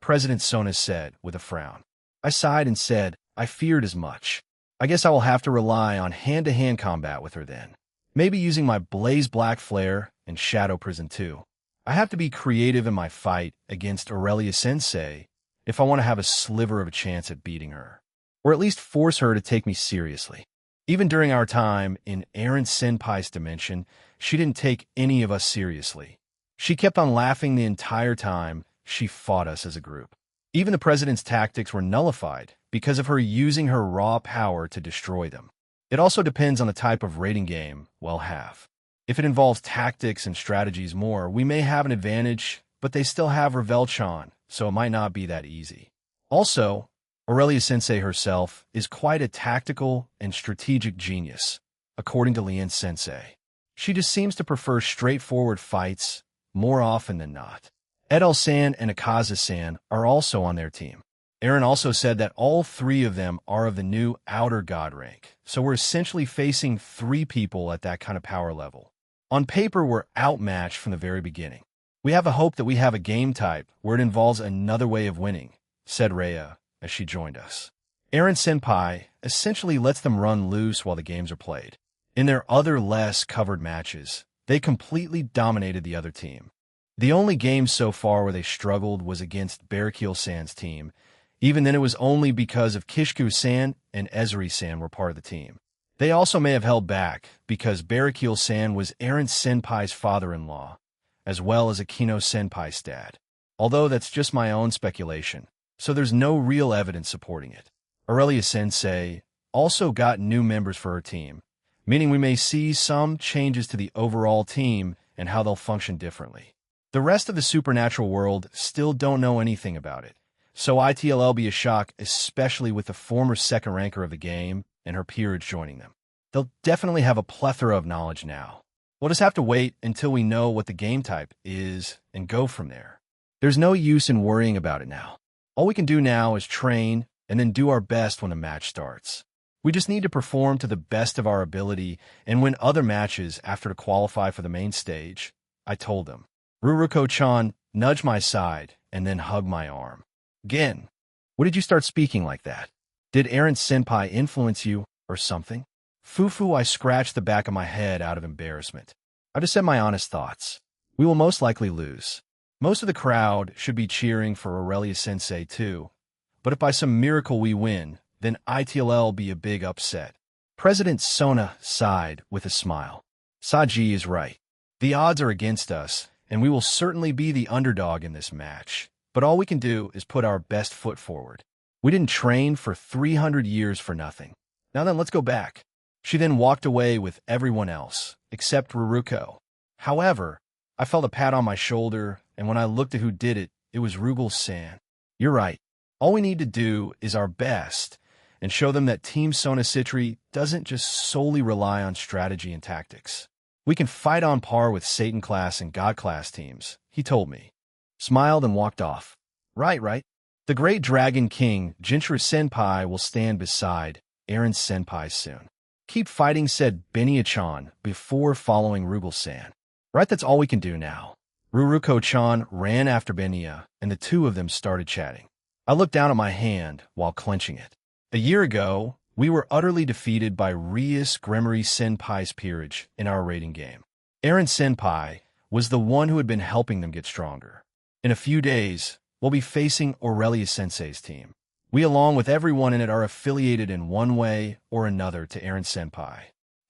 President Sona said with a frown. I sighed and said, I feared as much. I guess I will have to rely on hand-to-hand combat with her then. Maybe using my Blaze Black Flare and Shadow Prison too. I have to be creative in my fight against Aurelia-sensei if I want to have a sliver of a chance at beating her. Or at least force her to take me seriously. Even during our time in Eren Senpai's dimension, she didn't take any of us seriously. She kept on laughing the entire time she fought us as a group. Even the president's tactics were nullified because of her using her raw power to destroy them. It also depends on the type of raiding game we'll have. If it involves tactics and strategies more, we may have an advantage, but they still have Revelchon, so it might not be that easy. Also, Aurelia-sensei herself is quite a tactical and strategic genius, according to Lien-sensei. She just seems to prefer straightforward fights more often than not. Edel-san and Akaza-san are also on their team. Eren also said that all three of them are of the new Outer God rank, so we're essentially facing three people at that kind of power level. On paper, we're outmatched from the very beginning. We have a hope that we have a game type where it involves another way of winning, said Rhea as she joined us. Eren Senpai essentially lets them run loose while the games are played. In their other less covered matches, they completely dominated the other team. The only game so far where they struggled was against Barikil-san's team. Even then, it was only because of Kishku-san and Ezri-san were part of the team. They also may have held back because Barikil-san was Eren Senpai's father-in-law, as well as Akino Senpai's dad. Although that's just my own speculation, so there's no real evidence supporting it. Aurelia-sensei also got new members for her team, meaning we may see some changes to the overall team and how they'll function differently. The rest of the supernatural world still don't know anything about it. So ITLL be a shock, especially with the former second ranker of the game and her peerage joining them. They'll definitely have a plethora of knowledge now. We'll just have to wait until we know what the game type is and go from there. There's no use in worrying about it now. All we can do now is train and then do our best when the match starts. We just need to perform to the best of our ability and win other matches after to qualify for the main stage, I told them. Ruruko-chan nudged my side and then hugged my arm. Again, what did you start speaking like that? Did Eren Senpai influence you or something? Fufu, I scratched the back of my head out of embarrassment. I just said my honest thoughts. We will most likely lose. Most of the crowd should be cheering for Aurelia-sensei too. But if by some miracle we win, then ITLL be a big upset. President Sona sighed with a smile. Saji is right. The odds are against us, and we will certainly be the underdog in this match. But all we can do is put our best foot forward. We didn't train for 300 years for nothing. Now then, let's go back. She then walked away with everyone else, except Ruruko. However, I felt a pat on my shoulder, and when I looked at who did it, it was Rugal-san. You're right. All we need to do is our best and show them that Team Sona Citri doesn't just solely rely on strategy and tactics. We can fight on par with Satan class and God class teams, he told me. Smiled and walked off. Right. The great Dragon King, Jinchuriki Senpai, will stand beside Eren Senpai soon. Keep fighting, said Benya-chan before following Rugal-san. Right, that's all we can do now. Ruruko-chan ran after Benya, and the two of them started chatting. I looked down at my hand while clenching it. A year ago, we were utterly defeated by Rias Gremory Senpai's peerage in our raiding game. Eren Senpai was the one who had been helping them get stronger. In a few days, we'll be facing Aurelia-sensei's team. We, along with everyone in it, are affiliated in one way or another to Eren Senpai.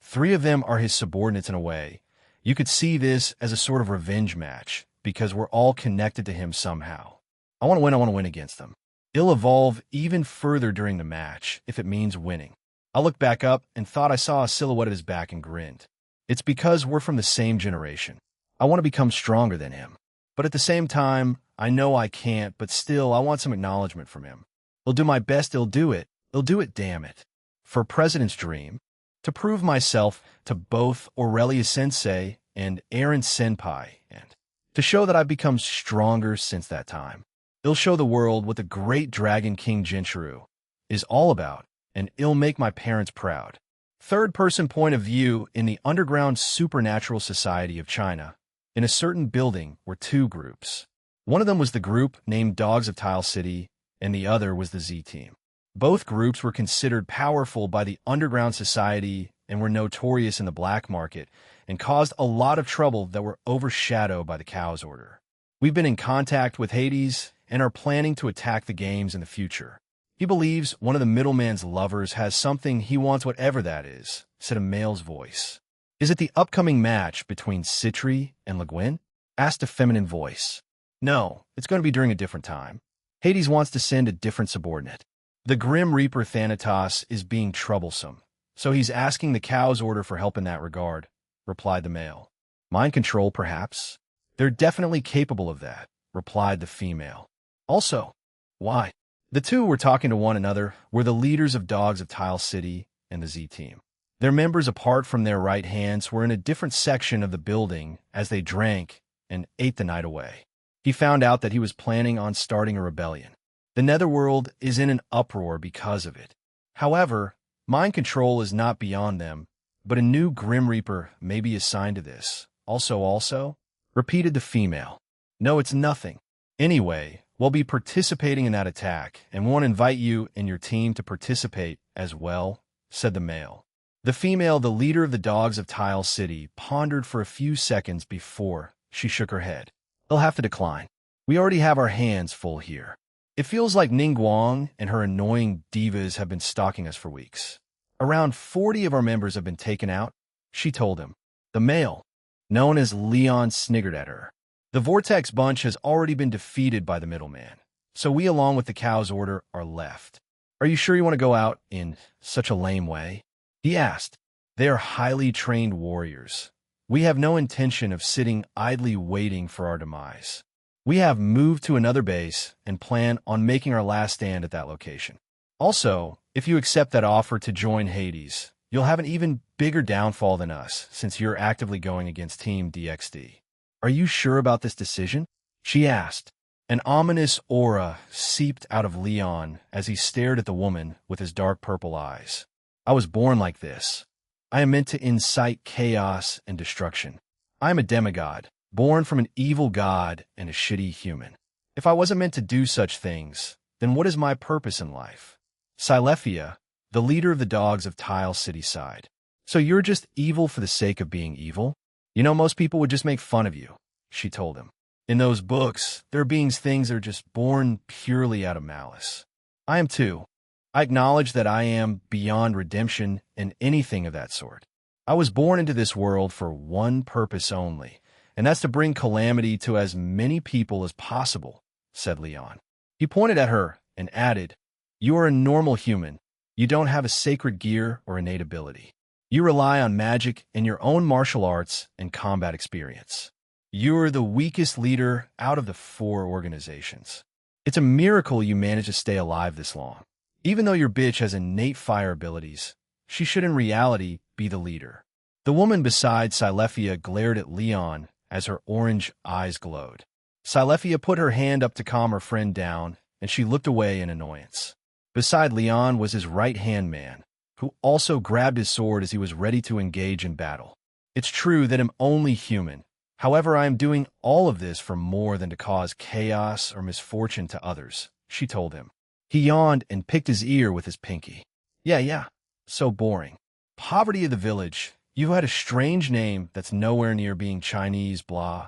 3 of them are his subordinates in a way, You could see this as a sort of revenge match, because we're all connected to him somehow. I want to win against him. It'll evolve even further during the match, if it means winning. I looked back up and thought I saw a silhouette of his back and grinned. It's because we're from the same generation. I want to become stronger than him. But at the same time, I know I can't, but still, I want some acknowledgement from him. I'll do my best, he'll do it. He'll do it, damn it. For President's dream, to prove myself to both Aurelia Sensei and Aaron Senpai, and to show that I've become stronger since that time. It'll show the world what the great Dragon King Jinchuru is all about, and it'll make my parents proud. Third-person point of view in the underground supernatural society of China. In a certain building were two groups. One of them was the group named Dogs of Tile City, and the other was the Z-Team. Both groups were considered powerful by the underground society and were notorious in the black market and caused a lot of trouble that were overshadowed by the Chaos Order. We've been in contact with Hades and are planning to attack the games in the future. He believes one of the middleman's lovers has something he wants, whatever that is, said a male's voice. Is it the upcoming match between Citri and Le Guin? Asked a feminine voice. No, it's going to be during a different time. Hades wants to send a different subordinate. The Grim Reaper Thanatos is being troublesome, so he's asking the Chaos Order for help in that regard, replied the male. Mind control, perhaps? They're definitely capable of that, replied the female. Also, why? The two were talking to one another were the leaders of Dogs of Tile City and the Z-Team. Their members, apart from their right hands, were in a different section of the building as they drank and ate the night away. He found out that he was planning on starting a rebellion. The Netherworld is in an uproar because of it. However, mind control is not beyond them, but a new Grim Reaper may be assigned to this. Also, repeated the female. No, it's nothing. Anyway, we'll be participating in that attack, and want to invite you and your team to participate as well, said the male. The female, the leader of the Dogs of Tile City, pondered for a few seconds before she shook her head. They'll have to decline. We already have our hands full here. It feels like Ningguang and her annoying divas have been stalking us for weeks. Around 40 of our members have been taken out, she told him. The male, known as Leon, sniggered at her. The Vortex Bunch has already been defeated by the middleman, so we, along with the Chaos Order, are left. Are you sure you want to go out in such a lame way? He asked. They are highly trained warriors. We have no intention of sitting idly waiting for our demise. We have moved to another base and plan on making our last stand at that location. Also, if you accept that offer to join Hades, you'll have an even bigger downfall than us, since you're actively going against Team DXD. Are you sure about this decision? She asked. An ominous aura seeped out of Leon as he stared at the woman with his dark purple eyes. I was born like this. I am meant to incite chaos and destruction. I am a demigod, born from an evil god and a shitty human. If I wasn't meant to do such things, then what is my purpose in life? Silefia, the leader of the Dogs of Tile City, sighed. So you're just evil for the sake of being evil? You know, most people would just make fun of you, she told him. In those books, there are things that are just born purely out of malice. I am too. I acknowledge that I am beyond redemption and anything of that sort. I was born into this world for one purpose only, and that's to bring calamity to as many people as possible, said Leon. He pointed at her and added, You are a normal human. You don't have a sacred gear or innate ability. You rely on magic and your own martial arts and combat experience. You are the weakest leader out of the 4 organizations. It's a miracle you managed to stay alive this long. Even though your bitch has innate fire abilities, she should in reality be the leader. The woman beside Silefia glared at Leon as her orange eyes glowed. Silefia put her hand up to calm her friend down, and she looked away in annoyance. Beside Leon was his right-hand man, who also grabbed his sword as he was ready to engage in battle. It's true that I'm only human. However, I am doing all of this for more than to cause chaos or misfortune to others, she told him. He yawned and picked his ear with his pinky. Yeah, so boring. Poverty of the village. You had a strange name that's nowhere near being Chinese, blah,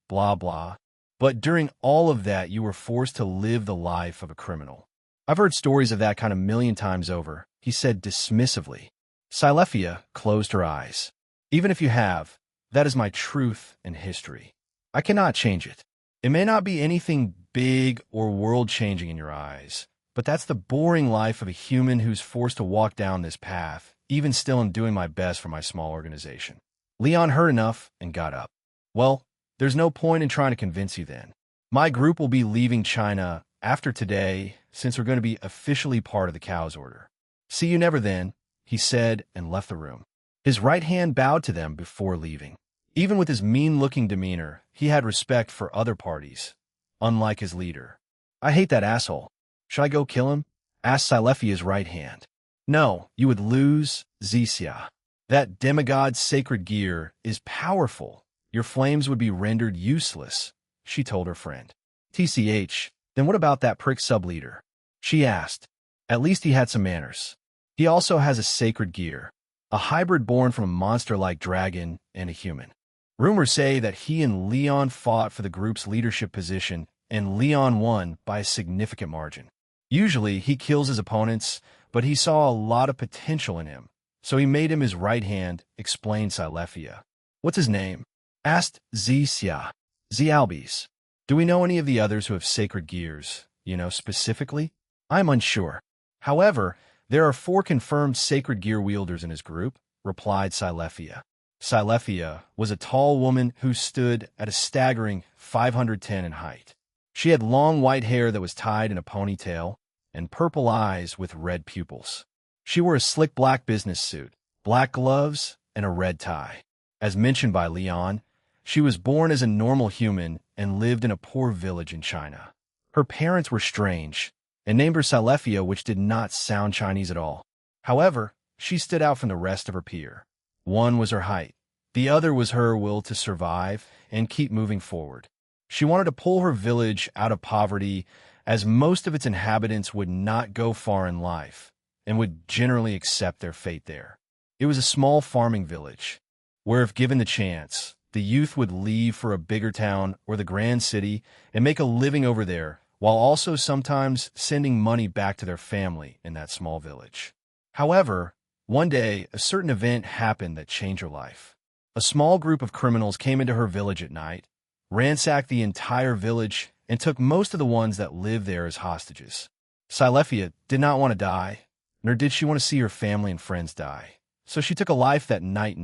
blah, blah. But during all of that, you were forced to live the life of a criminal. I've heard stories of that kind 1,000,000 times over, he said dismissively. Silefia closed her eyes. Even if you have, That is my truth and history. I cannot change it. It may not be anything big or world-changing in your eyes, but that's the boring life of a human who's forced to walk down this path, even still I'm doing my best for my small organization. Leon heard enough and got up. Well, there's no point in trying to convince you then. My group will be leaving China after today, since we're going to be officially part of the Cow's Order. See you never then, he said and left the room. His right hand bowed to them before leaving. Even with his mean-looking demeanor, he had respect for other parties, unlike his leader. I hate that asshole. Should I go kill him? Asked Silefia's right hand. No, you would lose, Zixia. That demigod's sacred gear is powerful. Your flames would be rendered useless, she told her friend. TCH, then what about that prick sub-leader? She asked. At least he had some manners. He also has a sacred gear, a hybrid born from a monster-like dragon and a human. Rumors say that he and Leon fought for the group's leadership position, and Leon won by a significant margin. Usually, he kills his opponents, but he saw a lot of potential in him, so he made him his right hand, explained Silefia. What's his name? Asked Zixia. Xiaobis. Do we know any of the others who have sacred gears, specifically? I'm unsure. However, there are 4 confirmed sacred gear wielders in his group, replied Silefia. Silefia was a tall woman who stood at a staggering 510 in height. She had long white hair that was tied in a ponytail and purple eyes with red pupils. She wore a slick black business suit, black gloves, and a red tie. As mentioned by Leon, she was born as a normal human and lived in a poor village in China. Her parents were strange and named her Silefia, which did not sound Chinese at all. However, she stood out from the rest of her peer. One was her height. The other was her will to survive and keep moving forward. She wanted to pull her village out of poverty, as most of its inhabitants would not go far in life and would generally accept their fate there. It was a small farming village, where if given the chance, the youth would leave for a bigger town or the grand city and make a living over there, while also sometimes sending money back to their family in that small village. However, one day, a certain event happened that changed her life. A small group of criminals came into her village at night, ransacked the entire village, and took most of the ones that lived there as hostages. Silefia did not want to die, nor did she want to see her family and friends die. So she took a life that night,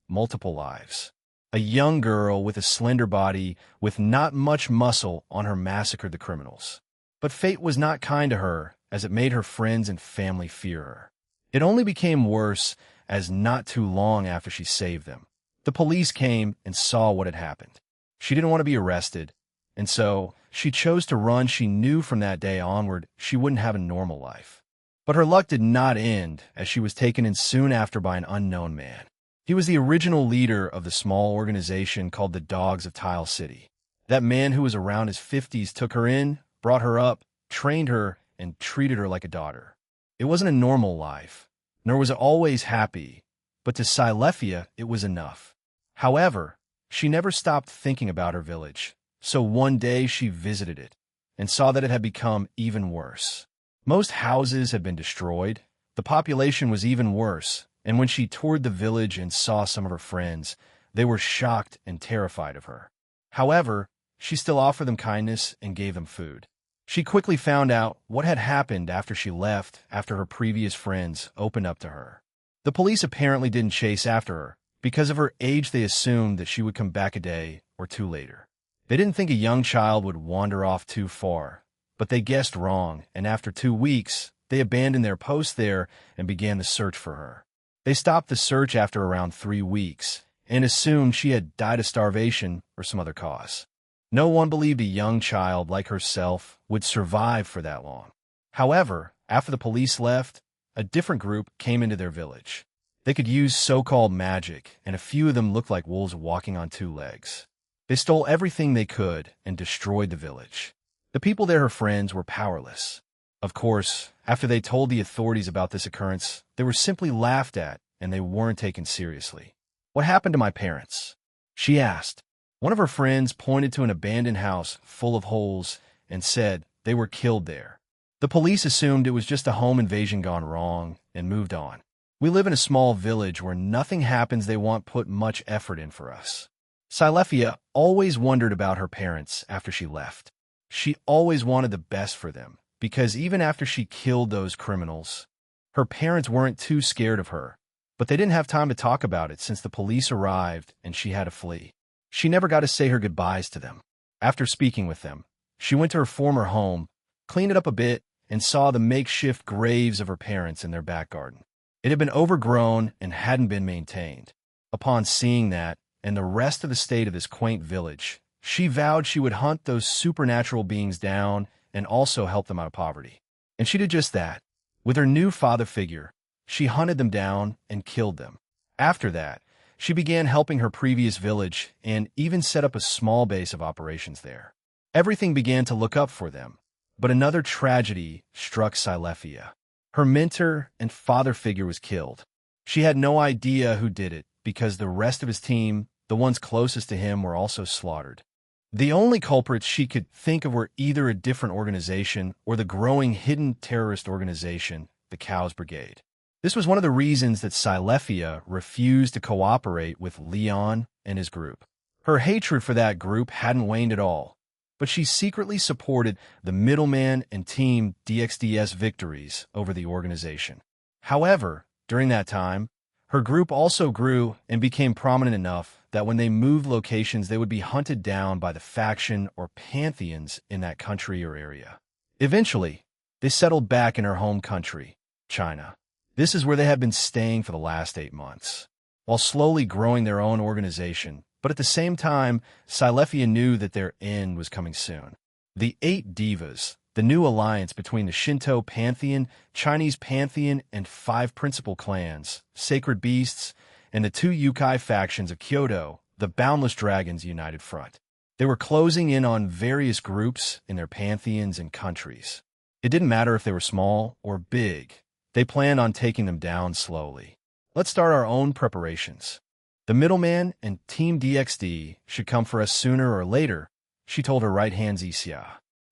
multiple lives. A young girl with a slender body with not much muscle on her massacred the criminals. But fate was not kind to her, as it made her friends and family fear her. It only became worse as not too long after she saved them, the police came and saw what had happened. She didn't want to be arrested, and so she chose to run. She knew from that day onward she wouldn't have a normal life. But her luck did not end, as she was taken in soon after by an unknown man. He was the original leader of the small organization called the Dogs of Tile City. That man who was around his 50s took her in, brought her up, trained her, and treated her like a daughter. It wasn't a normal life, nor was it always happy, but to Silefia it was enough. However, she never stopped thinking about her village, so one day she visited it and saw that it had become even worse. Most houses had been destroyed, the population was even worse, and when she toured the village and saw some of her friends, they were shocked and terrified of her. However, she still offered them kindness and gave them food. She quickly found out what had happened after she left, after her previous friends opened up to her. The police apparently didn't chase after her. Because of her age, they assumed that she would come back a day or two later. They didn't think a young child would wander off too far, but they guessed wrong, and after 2 weeks, they abandoned their post there and began the search for her. They stopped the search after around 3 weeks and assumed she had died of starvation or some other cause. No one believed a young child like herself would survive for that long. However, after the police left, a different group came into their village. They could use so-called magic, and a few of them looked like wolves walking on 2 legs. They stole everything they could and destroyed the village. The people there, her friends, were powerless. Of course, after they told the authorities about this occurrence, they were simply laughed at, and they weren't taken seriously. What happened to my parents? She asked. One of her friends pointed to an abandoned house full of holes and said they were killed there. The police assumed it was just a home invasion gone wrong and moved on. We live in a small village where nothing happens they want put much effort in for us. Silefia always wondered about her parents after she left. She always wanted the best for them, because even after she killed those criminals, her parents weren't too scared of her. But they didn't have time to talk about it since the police arrived and she had to flee. She never got to say her goodbyes to them. After speaking with them, she went to her former home, cleaned it up a bit, and saw the makeshift graves of her parents in their back garden. It had been overgrown and hadn't been maintained. Upon seeing that, and the rest of the state of this quaint village, she vowed she would hunt those supernatural beings down and also help them out of poverty. And she did just that. With her new father figure, she hunted them down and killed them. After that, she began helping her previous village and even set up a small base of operations there. Everything began to look up for them, but another tragedy struck Silefia. Her mentor and father figure was killed. She had no idea who did it because the rest of his team, the ones closest to him, were also slaughtered. The only culprits she could think of were either a different organization or the growing hidden terrorist organization, the Cows Brigade. This was one of the reasons that Silefia refused to cooperate with Leon and his group. Her hatred for that group hadn't waned at all, but she secretly supported the middleman and Team DXD's victories over the organization. However, during that time, her group also grew and became prominent enough that when they moved locations, they would be hunted down by the faction or pantheons in that country or area. Eventually, they settled back in her home country, China. This is where they had been staying for the last 8 months, while slowly growing their own organization. But at the same time, Silefia knew that their end was coming soon. The 8 Divas, the new alliance between the Shinto pantheon, Chinese pantheon, and 5 principal clans, sacred beasts, and the 2 Yukai factions of Kyoto, the Boundless Dragons United Front. They were closing in on various groups in their pantheons and countries. It didn't matter if they were small or big. They planned on taking them down slowly. Let's start our own preparations. The middleman and Team DXD should come for us sooner or later, she told her right-hand Zixia.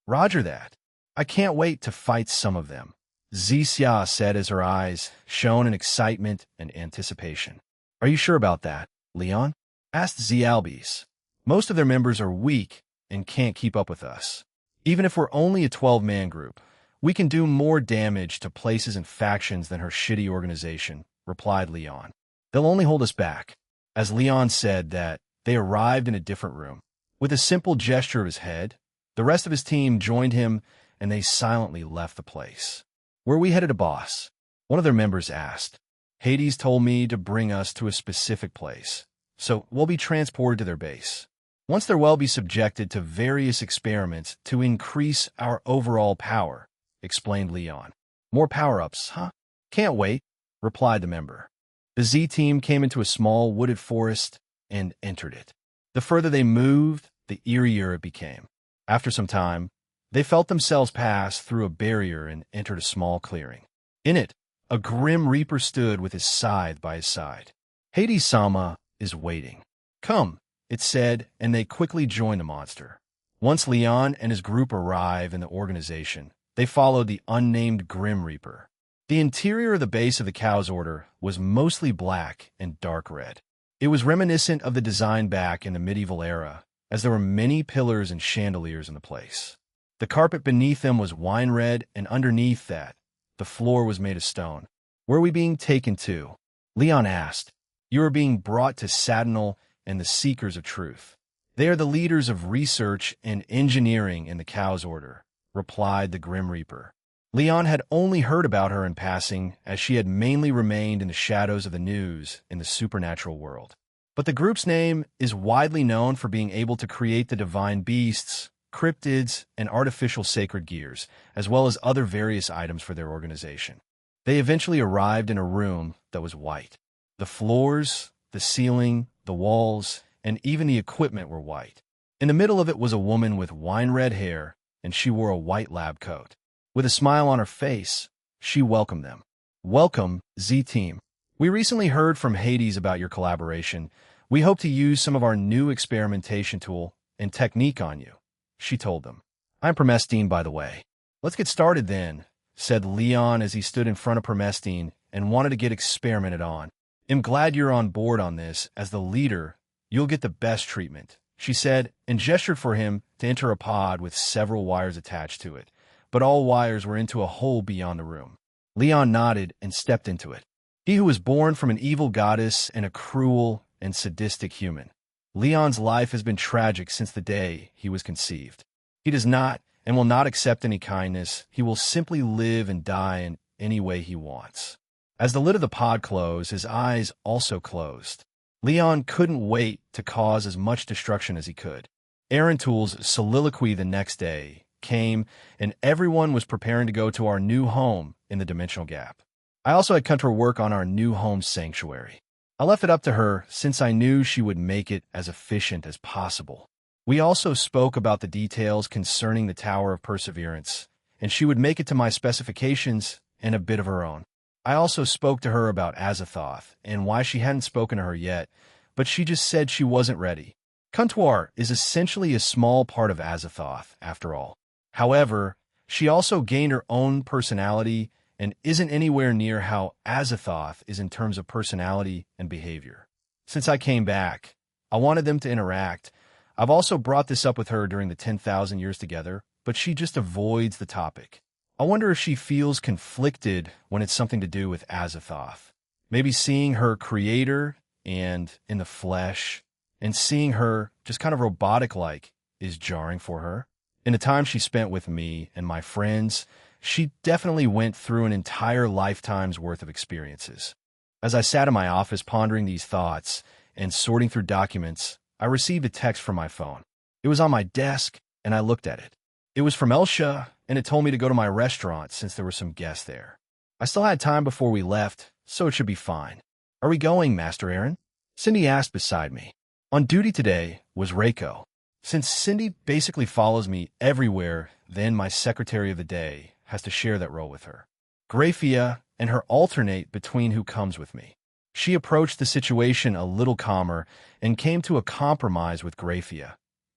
Roger that. I can't wait to fight some of them, Zixia said as her eyes shone in excitement and anticipation. Are you sure about that, Leon? Asked Xiaobis. Most of their members are weak and can't keep up with us. Even if we're only a 12-man group, we can do more damage to places and factions than her shitty organization, replied Leon. They'll only hold us back. As Leon said that, they arrived in a different room. With a simple gesture of his head, the rest of his team joined him and they silently left the place. Where are we headed to, boss? One of their members asked. Hades told me to bring us to a specific place, so we'll be transported to their base. Once there, we'll be subjected to various experiments to increase our overall power, explained Leon. More power-ups, huh? Can't wait, replied the member. The Z team came into a small wooded forest and entered it. The further they moved, the eerier it became. After some time, they felt themselves pass through a barrier and entered a small clearing. In it, a grim reaper stood with his scythe by his side. Hades-sama is waiting. Come, it said, and they quickly joined the monster. Once Leon and his group arrived in the organization, they followed the unnamed Grim Reaper. The interior of the base of the Cow's Order was mostly black and dark red. It was reminiscent of the design back in the medieval era, as there were many pillars and chandeliers in the place. The carpet beneath them was wine red, and underneath that, the floor was made of stone. Where are we being taken to? Leon asked. You are being brought to Satinel and the Seekers of Truth. They are the leaders of research and engineering in the Cow's Order, replied the Grim Reaper. Leon had only heard about her in passing, as she had mainly remained in the shadows of the news in the supernatural world. But the group's name is widely known for being able to create the divine beasts, cryptids, and artificial sacred gears, as well as other various items for their organization. They eventually arrived in a room that was white. The floors, the ceiling, the walls, and even the equipment were white. In the middle of it was a woman with wine-red hair, and she wore a white lab coat. With a smile on her face, she welcomed them. Welcome, Z-Team. We recently heard from Hades about your collaboration. We hope to use some of our new experimentation tool and technique on you, she told them. I'm Promestine, by the way. Let's get started then, said Leon as he stood in front of Promestine and wanted to get experimented on. I'm glad you're on board on this. As the leader, you'll get the best treatment, she said, and gestured for him to enter a pod with several wires attached to it. But all wires were into a hole beyond the room. Leon nodded and stepped into it. He who was born from an evil goddess and a cruel and sadistic human. Leon's life has been tragic since the day he was conceived. He does not and will not accept any kindness. He will simply live and die in any way he wants. As the lid of the pod closed, his eyes also closed. Leon couldn't wait to cause as much destruction as he could. Aaron Toole's soliloquy the next day came, and everyone was preparing to go to our new home in the Dimensional Gap. I also had Kunter work on our new home sanctuary. I left it up to her since I knew she would make it as efficient as possible. We also spoke about the details concerning the Tower of Perseverance, and she would make it to my specifications and a bit of her own. I also spoke to her about Azathoth and why she hadn't spoken to her yet, but she just said she wasn't ready. Kuntar is essentially a small part of Azathoth, after all. However, she also gained her own personality and isn't anywhere near how Azathoth is in terms of personality and behavior. Since I came back, I wanted them to interact. I've also brought this up with her during the 10,000 years together, but she just avoids the topic. I wonder if she feels conflicted when it's something to do with Azathoth. Maybe seeing her creator and in the flesh, and seeing her just kind of robotic-like is jarring for her. In the time she spent with me and my friends, she definitely went through an entire lifetime's worth of experiences. As I sat in my office pondering these thoughts and sorting through documents, I received a text from my phone. It was on my desk, and I looked at it. It was from Elsha, and it told me to go to my restaurant since there were some guests there. I still had time before we left, so it should be fine. Are we going, Master Aaron? Cindy asked beside me. On duty today was Reiko. Since Cindy basically follows me everywhere, then my secretary of the day has to share that role with her. Graphia and her alternate between who comes with me. She approached the situation a little calmer and came to a compromise with Graphia,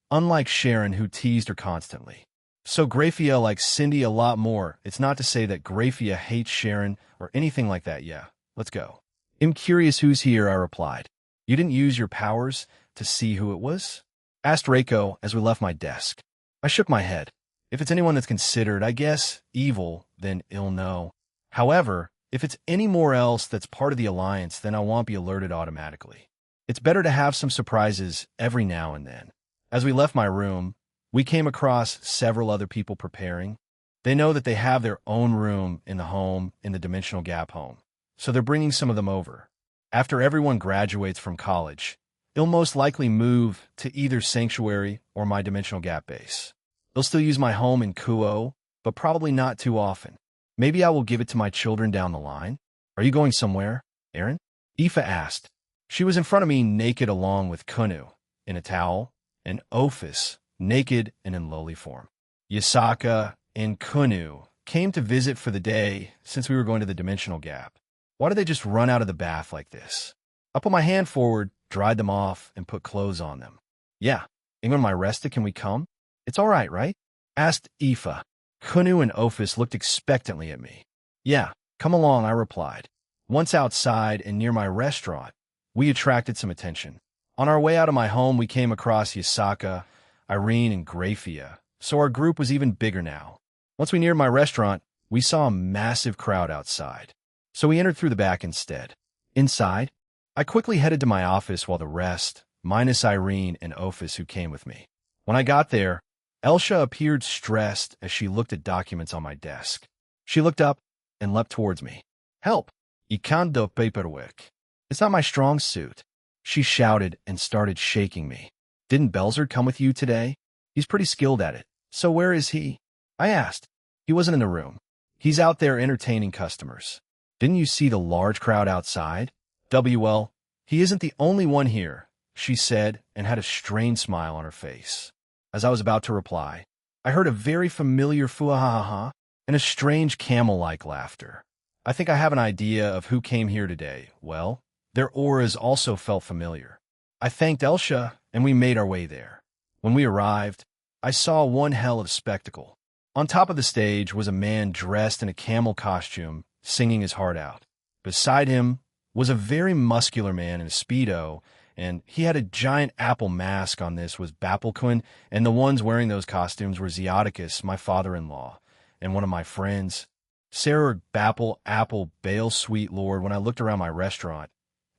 unlike Sharon, who teased her constantly. So Graphia likes Cindy a lot more. It's not to say that Graphia hates Sharon or anything like that. Yeah, let's go. I'm curious who's here, I replied. You didn't use your powers to see who it was? Asked Reiko as we left my desk. I shook my head. If it's anyone that's considered, I guess, evil, then I'll know. However, if it's any more else that's part of the Alliance, then I won't be alerted automatically. It's better to have some surprises every now and then. As we left my room, we came across several other people preparing. They know that they have their own room in the home, in the Dimensional Gap home, so they're bringing some of them over. After everyone graduates from college, they'll most likely move to either Sanctuary or my Dimensional Gap base. They'll still use my home in Kuo, but probably not too often. Maybe I will give it to my children down the line. Are you going somewhere, Aaron? Aoife asked. She was in front of me naked along with Kunu, in a towel, and Ophis, naked and in lowly form. Yasaka and Kunu came to visit for the day since we were going to the Dimensional Gap. Why did they just run out of the bath like this? I put my hand forward, dried them off, and put clothes on them. Yeah, even when I rested, can we come? It's all right? Asked Aoife. Kunu and Ophis looked expectantly at me. Yeah, come along, I replied. Once outside and near my restaurant, we attracted some attention. On our way out of my home, we came across Yasaka, Irene, and Graphia, so our group was even bigger now. Once we neared my restaurant, we saw a massive crowd outside, so we entered through the back instead. Inside, I quickly headed to my office while the rest, minus Irene and Ophis who came with me. When I got there, Elsha appeared stressed as she looked at documents on my desk. She looked up and leapt towards me. Help! I can't do paperwork. It's not my strong suit. She shouted and started shaking me. Didn't Belzer come with you today? He's pretty skilled at it. So where is he? I asked. He wasn't in the room. He's out there entertaining customers. Didn't you see the large crowd outside? WL, he isn't the only one here, she said and had a strained smile on her face. As I was about to reply, I heard a very familiar foo-ha-ha-ha and a strange camel-like laughter. I think I have an idea of who came here today. Well, their auras also felt familiar. I thanked Elsha, and we made our way there. When we arrived, I saw one hell of a spectacle. On top of the stage was a man dressed in a camel costume, singing his heart out. Beside him was a very muscular man in a Speedo, and he had a giant apple mask on. This was Bapalquin, and the ones wearing those costumes were Zeoticus, my father-in-law, and one of my friends. Sarah Bapple, Apple, Bale, Sweet Lord. When I looked around my restaurant,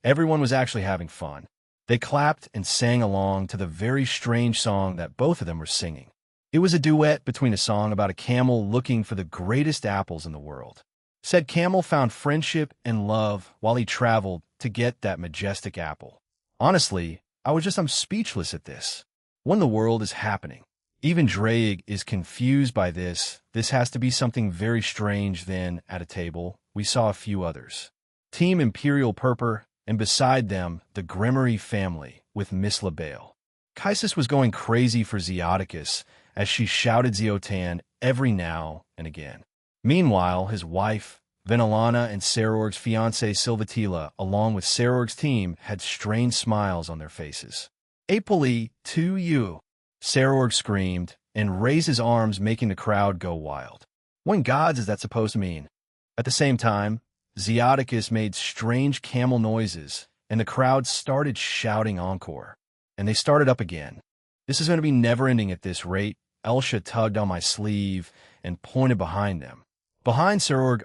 everyone was actually having fun. They clapped and sang along to the very strange song that both of them were singing. It was a duet between a song about a camel looking for the greatest apples in the world. Said camel found friendship and love while he traveled to get that majestic apple. Honestly, I'm speechless at this. When the world is happening. Even Drake is confused by this. This has to be something very strange. Then, at a table, we saw a few others. Team Imperial Purper, and beside them, the Grimmery family with Miss LaBelle. Kaisis was going crazy for Zeoticus as she shouted Zeotan every now and again. Meanwhile, his wife, Venelana, and Sarorg's fiancée Silvatila, along with Sarorg's team, had strange smiles on their faces. Apoli, to you! Sarorg screamed and raised his arms, making the crowd go wild. What in gods is that supposed to mean? At the same time, Zeoticus made strange camel noises, and the crowd started shouting encore. And they started up again. This is going to be never-ending at this rate. Elsha tugged on my sleeve and pointed behind them. Behind Sarorg,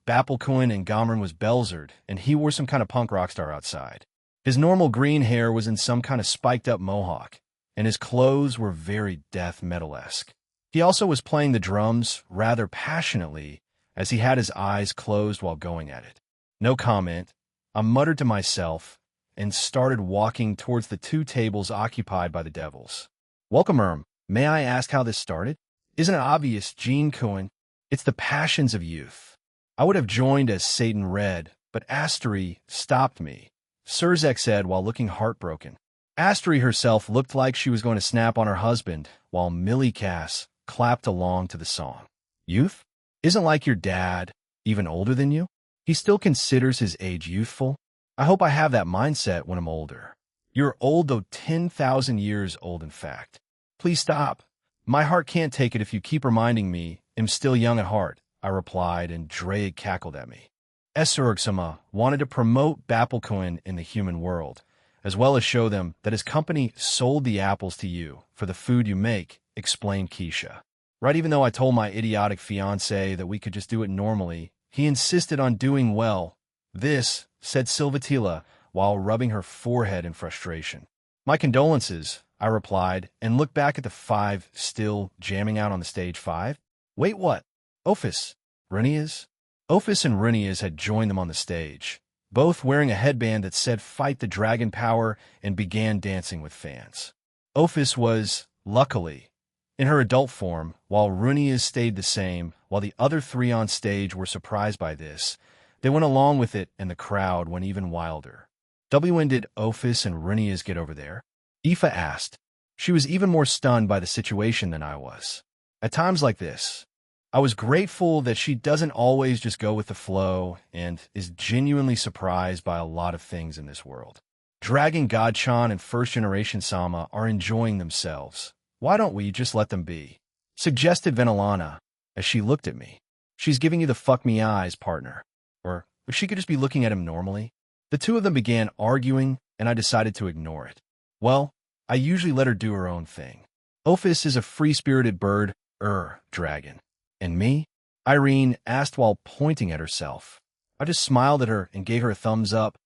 Bapalquin and Gomrin was Belzard, and he wore some kind of punk rock star outside. His normal green hair was in some kind of spiked-up mohawk, and his clothes were very death metal-esque. He also was playing the drums rather passionately, as he had his eyes closed while going at it. No comment. I muttered to myself and started walking towards the two tables occupied by the devils. Welcome, Erm. May I ask how this started? Isn't it obvious, Gene Cohen? It's the passions of youth. I would have joined as Satan Red, but Astery stopped me, Surzek said while looking heartbroken. Astery herself looked like she was going to snap on her husband, while Millie Cass clapped along to the song. Youth? Isn't like your dad, even older than you? He still considers his age youthful? I hope I have that mindset when I'm older. You're old, though 10,000 years old, in fact. Please stop. My heart can't take it if you keep reminding me I'm still young at heart, I replied, and Drake cackled at me. Esurgsama wanted to promote Bapalquin in the human world, as well as show them that his company sold the apples to you for the food you make, explained Keisha. Right, even though I told my idiotic fiancé that we could just do it normally, he insisted on doing well. This, said Silvatila, while rubbing her forehead in frustration. My condolences, I replied, and looked back at the five still jamming out on the stage. Five? Wait, what? Ophis? Runias? Ophis and Runias had joined them on the stage, both wearing a headband that said Fight the Dragon Power, and began dancing with fans. Ophis was, luckily, in her adult form, while Runias stayed the same. While the other three on stage were surprised by this, they went along with it, and the crowd went even wilder. When did Ophis and Runias get over there? Aoife asked. She was even more stunned by the situation than I was. At times like this, I was grateful that she doesn't always just go with the flow and is genuinely surprised by a lot of things in this world. Dragon Godchan and first-generation Sama are enjoying themselves. Why don't we just let them be? Suggested Venelana, as she looked at me. She's giving you the fuck me eyes, partner. Or if she could just be looking at him normally. The two of them began arguing, and I decided to ignore it. Well, I usually let her do her own thing. Ophis is a free-spirited bird, dragon. And me? Irene asked while pointing at herself. I just smiled at her and gave her a thumbs up,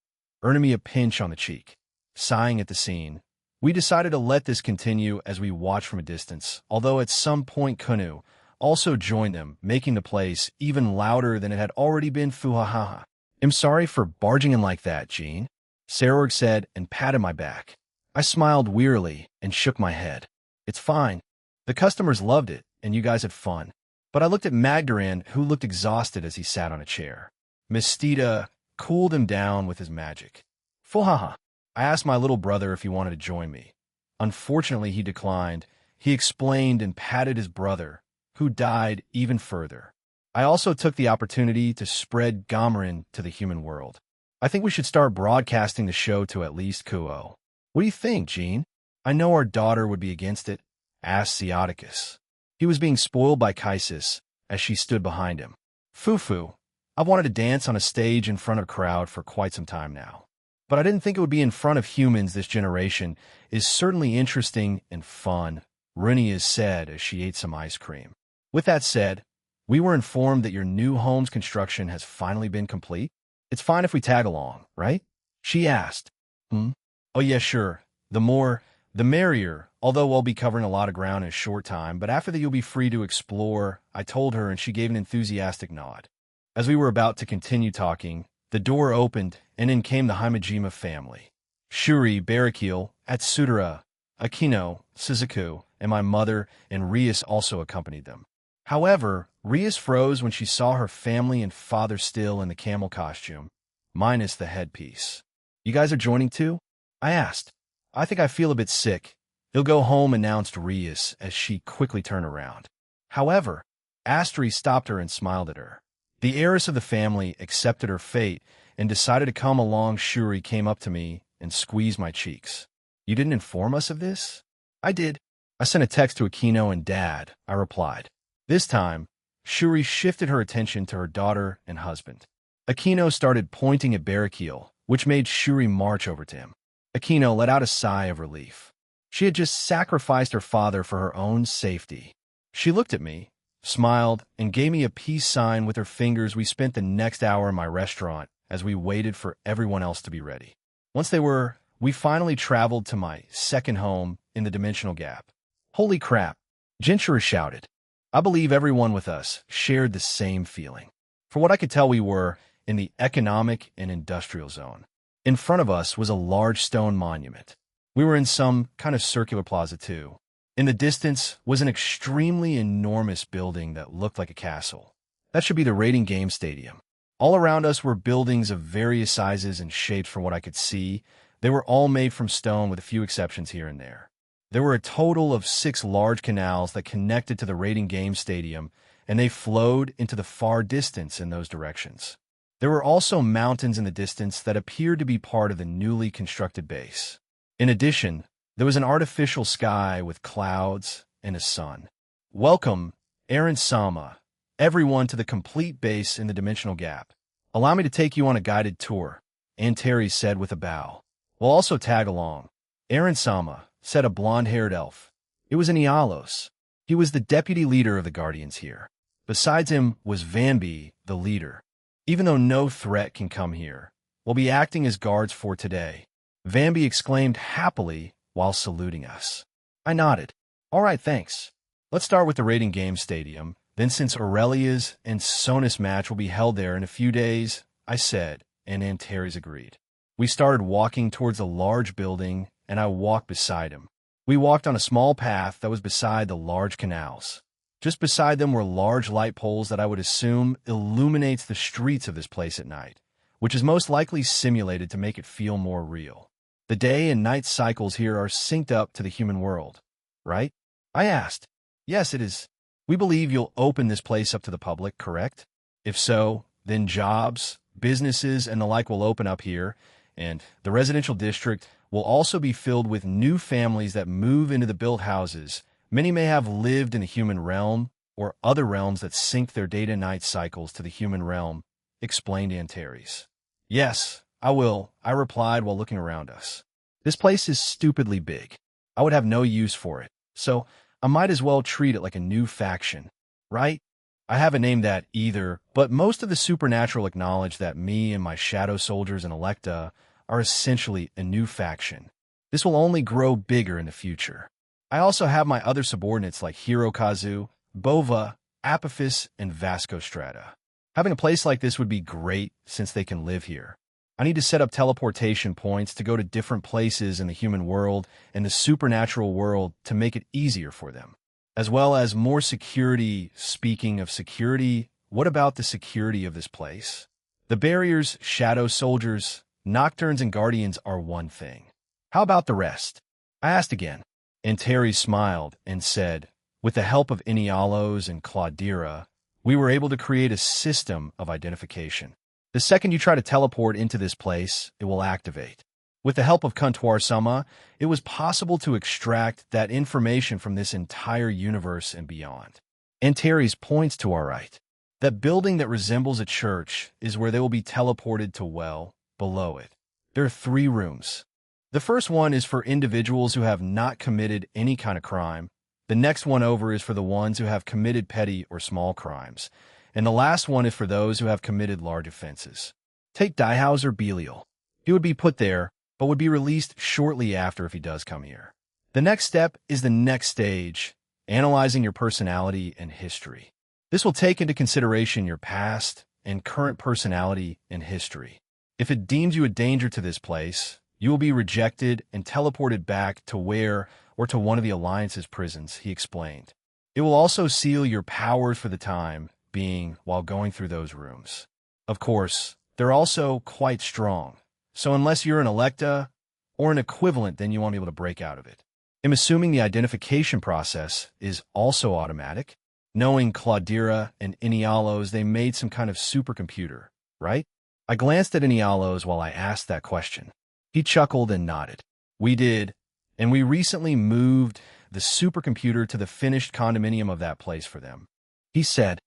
earning me a pinch on the cheek. Sighing at the scene, we decided to let this continue as we watched from a distance, although at some point Kunu also joined them, making the place even louder than it had already been. Fuhahaha. I'm sorry for barging in like that, Jean, Sarorg said and patted my back. I smiled wearily and shook my head. It's fine. The customers loved it, and you guys had fun. But I looked at Magdaran, who looked exhausted as he sat on a chair. Mistita cooled him down with his magic. Fuhaha. I asked my little brother if he wanted to join me. Unfortunately, he declined. He explained and patted his brother, who died, even further. I also took the opportunity to spread Gomrin to the human world. I think we should start broadcasting the show to at least Kuo. What do you think, Jean? I know our daughter would be against it, asked Zeoticus. He was being spoiled by Kaisis as she stood behind him. Fufu, I've wanted to dance on a stage in front of a crowd for quite some time now. But I didn't think it would be in front of humans. This generation is certainly interesting and fun, Renia said as she ate some ice cream. With that said, we were informed that your new home's construction has finally been complete. It's fine if we tag along, right? She asked. Oh yeah, sure. The more, the merrier, although we'll be covering a lot of ground in a short time, but after that you'll be free to explore, I told her, and she gave an enthusiastic nod. As we were about to continue talking, the door opened, and in came the Himejima family. Shuri, Barakil, Atsudara, Akino, Suzuku, and my mother and Rias also accompanied them. However, Rias froze when she saw her family and father still in the camel costume, minus the headpiece. You guys are joining too? I asked. I think I feel a bit sick. He'll go home, announced Rias as she quickly turned around. However, Astri stopped her and smiled at her. The heiress of the family accepted her fate and decided to come along. Shuri came up to me and squeezed my cheeks. You didn't inform us of this? I did. I sent a text to Akino and Dad, I replied. This time, Shuri shifted her attention to her daughter and husband. Akino started pointing at Barakil, which made Shuri march over to him. Akino let out a sigh of relief. She had just sacrificed her father for her own safety. She looked at me, smiled, and gave me a peace sign with her fingers. We spent the next hour in my restaurant as we waited for everyone else to be ready. Once they were, we finally traveled to my second home in the dimensional gap. Holy crap, Jinchura shouted. I believe everyone with us shared the same feeling. For what I could tell, we were in the economic and industrial zone. In front of us was a large stone monument. We were in some kind of circular plaza too. In the distance was an extremely enormous building that looked like a castle. That should be the Rating Game Stadium. All around us were buildings of various sizes and shapes. From what I could see, they were all made from stone with a few exceptions here and there. There were a total of 6 large canals that connected to the Rating Game Stadium, and they flowed into the far distance in those directions. There were also mountains in the distance that appeared to be part of the newly constructed base. In addition, there was an artificial sky with clouds and a sun. Welcome, Aaron Sama, everyone, to the complete base in the dimensional gap. Allow me to take you on a guided tour, Anteri said with a bow. We'll also tag along. Aaron Sama, said a blonde-haired elf. It was Inialos. He was the deputy leader of the Guardians here. Besides him was Vanby, the leader. Even though no threat can come here, we'll be acting as guards for today, Vanby exclaimed happily while saluting us. I nodded. All right, thanks. Let's start with the Rating Game Stadium. Then, since Aurelia's and Sonus match will be held there in a few days, I said, and Antares agreed. We started walking towards a large building, and I walked beside him. We walked on a small path that was beside the large canals. Just beside them were large light poles that I would assume illuminates the streets of this place at night, which is most likely simulated to make it feel more real. The day and night cycles here are synced up to the human world, right? I asked. Yes, it is. We believe you'll open this place up to the public, correct? If so, then jobs, businesses, and the like will open up here, and the residential district will also be filled with new families that move into the built houses. Many may have lived in the human realm or other realms that sync their day-to-night cycles to the human realm, explained Antares. Yes, I will, I replied while looking around us. This place is stupidly big. I would have no use for it, so I might as well treat it like a new faction, right? I haven't named that either, but most of the supernatural acknowledge that me and my shadow soldiers and Electa are essentially a new faction. This will only grow bigger in the future. I also have my other subordinates like Hirokazu, Bova, Apophis, and Vasco Strata. Having a place like this would be great since they can live here. I need to set up teleportation points to go to different places in the human world and the supernatural world to make it easier for them, as well as more security. Speaking of security, what about the security of this place? The barriers, shadow soldiers, nocturnes, and guardians are one thing. How about the rest? I asked again, and Terry smiled and said, with the help of Inialos and Claudira, we were able to create a system of identification. The second you try to teleport into this place, it will activate. With the help of Kuntuar Sama, it was possible to extract that information from this entire universe and beyond. Antares points to our right. That building that resembles a church is where they will be teleported to, well, below it. There are 3 rooms. The first one is for individuals who have not committed any kind of crime. The next one over is for the ones who have committed petty or small crimes. And the last one is for those who have committed large offenses. Take Diehauser Belial. He would be put there, but would be released shortly after if he does come here. The next step is the next stage, analyzing your personality and history. This will take into consideration your past and current personality and history. If it deems you a danger to this place, you will be rejected and teleported back to where or to one of the Alliance's prisons, he explained. It will also seal your powers for the time being while going through those rooms. Of course, they're also quite strong, so unless you're an Electa or an equivalent, then you won't be able to break out of it. I'm assuming the identification process is also automatic. Knowing Claudira and Inialos, they made some kind of supercomputer, right? I glanced at Inialos while I asked that question. He chuckled and nodded. We did, and we recently moved the supercomputer to the finished condominium of that place for them. He said,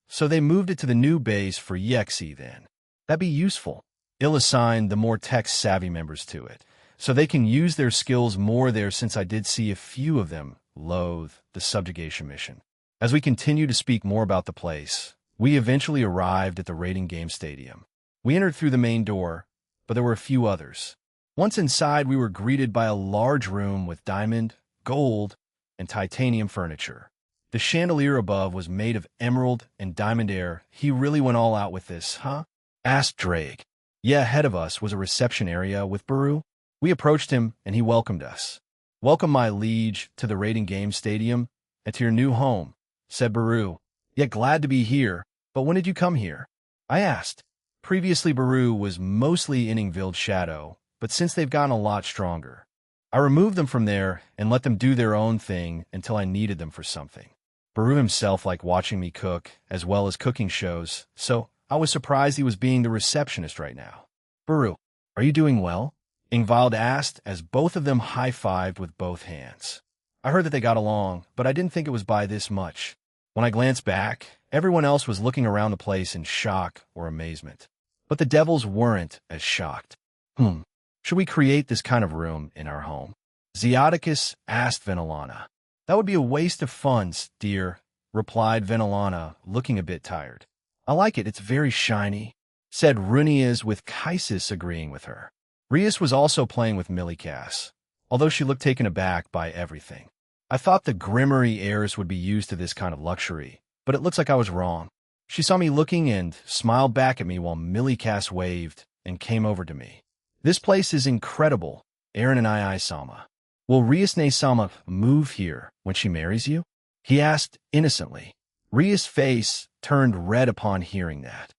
so they moved it to the new base for Yexi then. That'd be useful. I'll assign the more tech-savvy members to it, so they can use their skills more there since I did see a few of them loathe the subjugation mission. As we continue to speak more about the place, we eventually arrived at the raiding game stadium. We entered through the main door, but there were a few others. Once inside, we were greeted by a large room with diamond, gold, and titanium furniture. The chandelier above was made of emerald and diamond air. He really went all out with this, huh? Asked Drake. Yeah, ahead of us was a reception area with Baru. We approached him, and he welcomed us. Welcome, my liege, to the raiding game stadium and to your new home, said Baru. Yet glad to be here, but when did you come here? I asked. Previously, Baru was mostly in Ingvild's shadow, but since they've gotten a lot stronger, I removed them from there and let them do their own thing until I needed them for something. Baru himself liked watching me cook, as well as cooking shows, so I was surprised he was being the receptionist right now. Baru, are you doing well? Ingvild asked as both of them high-fived with both hands. I heard that they got along, but I didn't think it was by this much. When I glanced back, everyone else was looking around the place in shock or amazement. But the devils weren't as shocked. Should we create this kind of room in our home? Zeoticus asked Venelana. That would be a waste of funds, dear, replied Venelana, looking a bit tired. I like it, it's very shiny, said Runias, with Kaisis agreeing with her. Rias was also playing with Millikas, although she looked taken aback by everything. I thought the Grimmery heirs would be used to this kind of luxury, but it looks like I was wrong. She saw me looking and smiled back at me while Millikas waved and came over to me. This place is incredible, Aaron and I Sama. Will Riasne Sama move here when she marries you? He asked innocently. Rias' face turned red upon hearing that.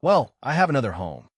Well, I have another home,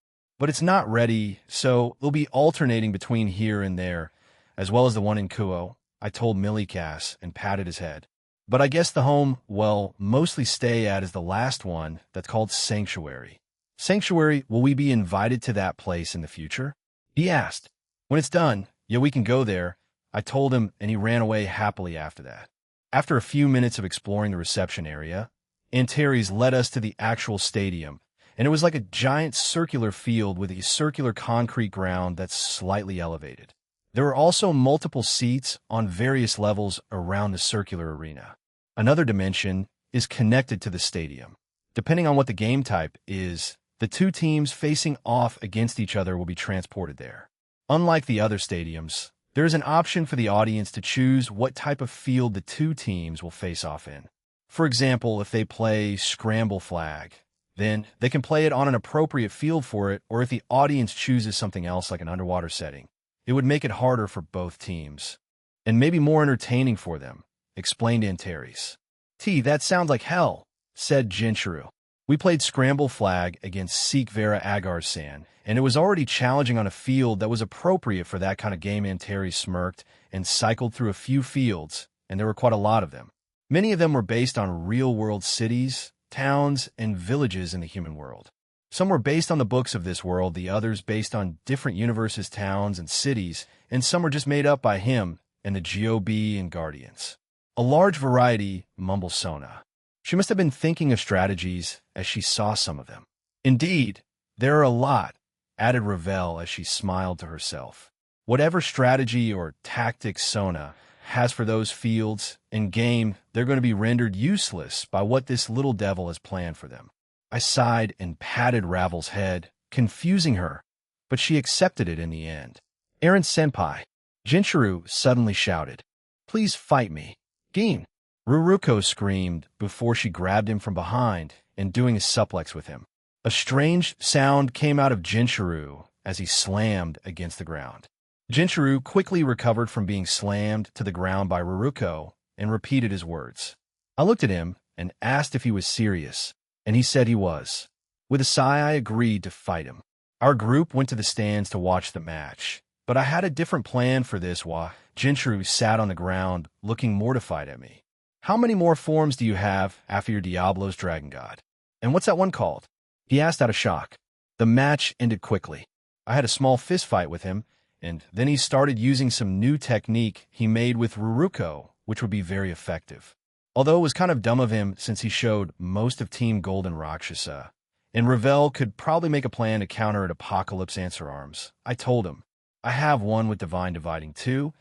but it's not ready, so it'll be alternating between here and there, as well as the one in Kuo, I told Millikas and patted his head. But I guess the home, well, mostly stay at is the last one that's called Sanctuary. Sanctuary, will we be invited to that place in the future? He asked. When it's done, yeah, we can go there, I told him, and he ran away happily after that. After a few minutes of exploring the reception area, Antares led us to the actual stadium, and it was like a giant circular field with a circular concrete ground that's slightly elevated. There were also multiple seats on various levels around the circular arena. Another dimension is connected to the stadium. Depending on what the game type is, the two teams facing off against each other will be transported there. Unlike the other stadiums, there is an option for the audience to choose what type of field the two teams will face off in. For example, if they play Scramble Flag, then they can play it on an appropriate field for it, or if the audience chooses something else like an underwater setting, it would make it harder for both teams, and maybe more entertaining for them, explained Antares. That sounds like hell, said Jinchuru. We played Scramble Flag against Seek Vera Agarsan, and it was already challenging on a field that was appropriate for that kind of game. Antares smirked and cycled through a few fields, and there were quite a lot of them. Many of them were based on real-world cities, towns, and villages in the human world. Some were based on the books of this world, the others based on different universes, towns, and cities, and some were just made up by him and the GOB and Guardians. A large variety, mumbled Sona. She must have been thinking of strategies as she saw some of them. Indeed, there are a lot, added Ravel as she smiled to herself. Whatever strategy or tactics Sona has for those fields, in game, they're going to be rendered useless by what this little devil has planned for them. I sighed and patted Ravel's head, confusing her, but she accepted it in the end. Eren Senpai, Jinchuru suddenly shouted, "Please fight me." Gin, Ruruko screamed before she grabbed him from behind and doing a suplex with him. A strange sound came out of Jinchuru as he slammed against the ground. Jinchuru quickly recovered from being slammed to the ground by Ruruko and repeated his words. I looked at him and asked if he was serious, and he said he was. With a sigh, I agreed to fight him. Our group went to the stands to watch the match, but I had a different plan for this while Jinchuru sat on the ground looking mortified at me. "How many more forms do you have after your Diablo's Dragon God? And what's that one called?" he asked out of shock. The match ended quickly. I had a small fist fight with him, and then he started using some new technique he made with Ruruko, which would be very effective. Although it was kind of dumb of him since he showed most of Team Golden Rakshasa, and Ravel could probably make a plan to counter at Apocalypse Answer Arms. I told him, I have one with Divine Dividing too,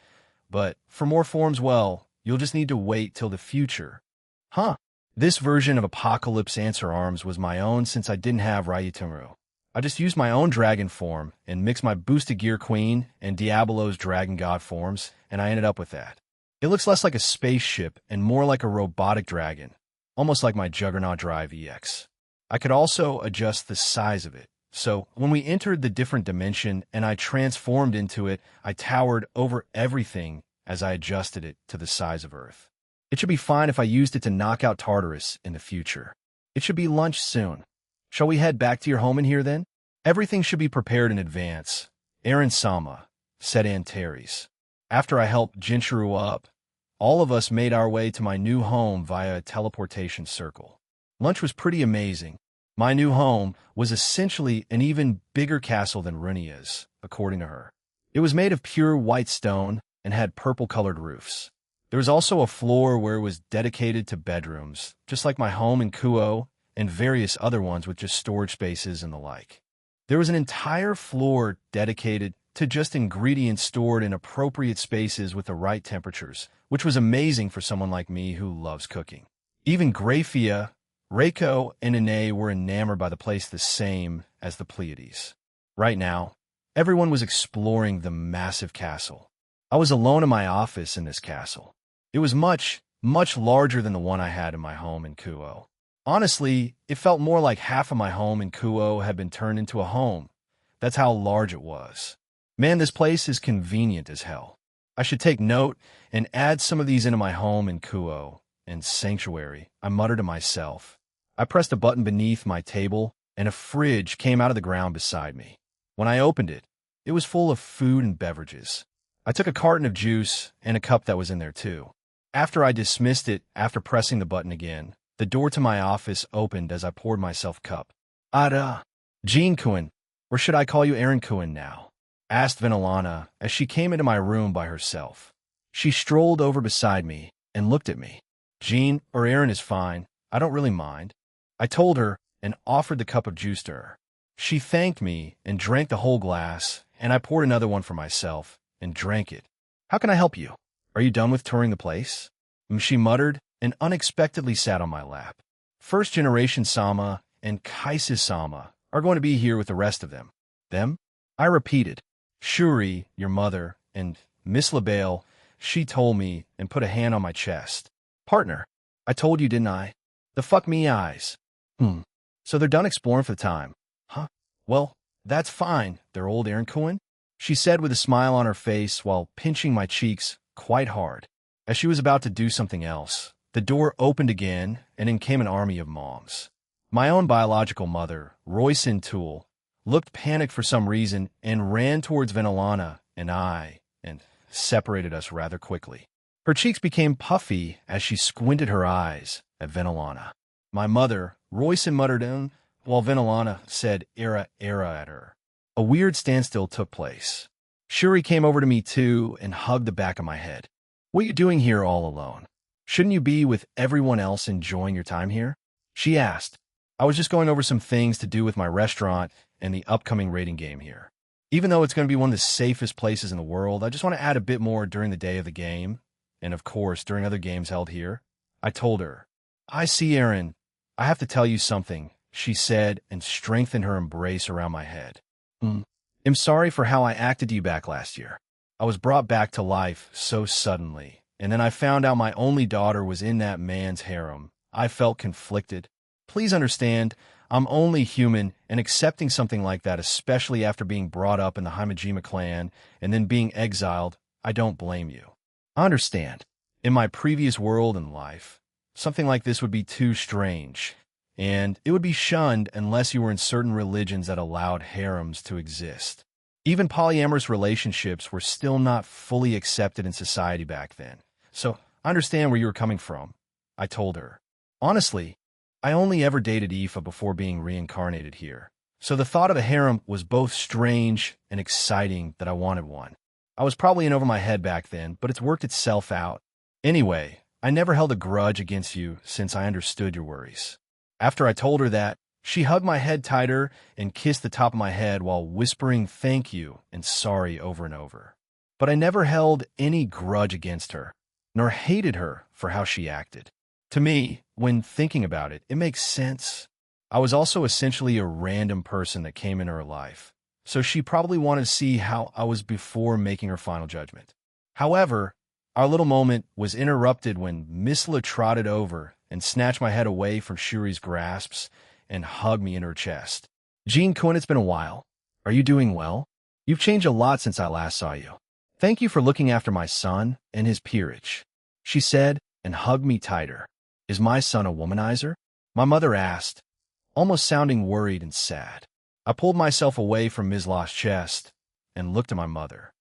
but for more forms, well, you'll just need to wait till the future. Huh. This version of Apocalypse Answer Arms was my own since I didn't have Ryutomaru. I just used my own dragon form and mixed my Boosted Gear Queen and Diablo's Dragon God forms, and I ended up with that. It looks less like a spaceship and more like a robotic dragon, almost like my Juggernaut Drive EX. I could also adjust the size of it, so when we entered the different dimension and I transformed into it, I towered over everything as I adjusted it to the size of Earth. It should be fine if I used it to knock out Tartarus in the future. It should be lunch soon. Shall we head back to your home in here then? Everything should be prepared in advance. Eren-sama, said Antares. After I helped Jinchuru up, all of us made our way to my new home via a teleportation circle. Lunch was pretty amazing. My new home was essentially an even bigger castle than Runia's, according to her. It was made of pure white stone and had purple-colored roofs. There was also a floor where it was dedicated to bedrooms, just like my home in Kuo, and various other ones with just storage spaces and the like. There was an entire floor dedicated to just ingredients stored in appropriate spaces with the right temperatures, which was amazing for someone like me who loves cooking. Even Grafia, Reiko, and Ine were enamored by the place the same as the Pleiades. Right now, everyone was exploring the massive castle. I was alone in my office in this castle. It was much, much larger than the one I had in my home in Kuo. Honestly, it felt more like half of my home in Kuo had been turned into a home. That's how large it was. Man, this place is convenient as hell. I should take note and add some of these into my home in Kuo and Sanctuary, I muttered to myself. I pressed a button beneath my table, and a fridge came out of the ground beside me. When I opened it, it was full of food and beverages. I took a carton of juice and a cup that was in there too. After I dismissed it after pressing the button again, the door to my office opened as I poured myself a cup. Ada, Jean-kun, or should I call you Eren-kun now? Asked Vinalana as she came into my room by herself. She strolled over beside me and looked at me. Jean or Eren is fine. I don't really mind. I told her and offered the cup of juice to her. She thanked me and drank the whole glass, and I poured another one for myself and drank it. How can I help you? Are you done with touring the place? She muttered and unexpectedly sat on my lap. First Generation Sama and Kaisis Sama are going to be here with the rest of them. Them? I repeated. Shuri, your mother, and Miss LaBelle, she told me and put a hand on my chest. Partner, I told you, didn't I? The fuck me eyes. So they're done exploring for the time. Huh? Well, that's fine, they're old Eren-kun, she said with a smile on her face while pinching my cheeks quite hard. As she was about to do something else, the door opened again, and in came an army of moms. My own biological mother, Royce Tool, looked panicked for some reason and ran towards Vinalana and I, and separated us rather quickly. Her cheeks became puffy as she squinted her eyes at Vinalana. My mother, Royce, muttered in, while Vinalana said era at her. A weird standstill took place. Shuri came over to me too and hugged the back of my head. What are you doing here all alone? Shouldn't you be with everyone else enjoying your time here? She asked. I was just going over some things to do with my restaurant and the upcoming rating game here. Even though it's going to be one of the safest places in the world, I just want to add a bit more during the day of the game, and of course, during other games held here. I told her. I see, Aaron. I have to tell you something, she said, and strengthened her embrace around my head. I'm sorry for how I acted to you back last year. I was brought back to life so suddenly, and then I found out my only daughter was in that man's harem. I felt conflicted. Please understand, I'm only human, and accepting something like that, especially after being brought up in the Himejima clan and then being exiled, I don't blame you. I understand. In my previous world and life, something like this would be too strange, and it would be shunned unless you were in certain religions that allowed harems to exist. Even polyamorous relationships were still not fully accepted in society back then. So I understand where you were coming from, I told her. Honestly, I only ever dated Aoife before being reincarnated here. So the thought of a harem was both strange and exciting that I wanted one. I was probably in over my head back then, but it's worked itself out. Anyway, I never held a grudge against you since I understood your worries. After I told her that, she hugged my head tighter and kissed the top of my head while whispering thank you and sorry over and over. But I never held any grudge against her, nor hated her for how she acted. To me, when thinking about it, it makes sense. I was also essentially a random person that came into her life, so she probably wanted to see how I was before making her final judgment. However, our little moment was interrupted when Misla trotted over and snatched my head away from Shuri's grasps and hugged me in her chest. Jean-Kun, it's been a while. Are you doing well? You've changed a lot since I last saw you. Thank you for looking after my son and his peerage, she said and hugged me tighter. Is my son a womanizer? My mother asked, almost sounding worried and sad. I pulled myself away from Misla's chest and looked at my mother.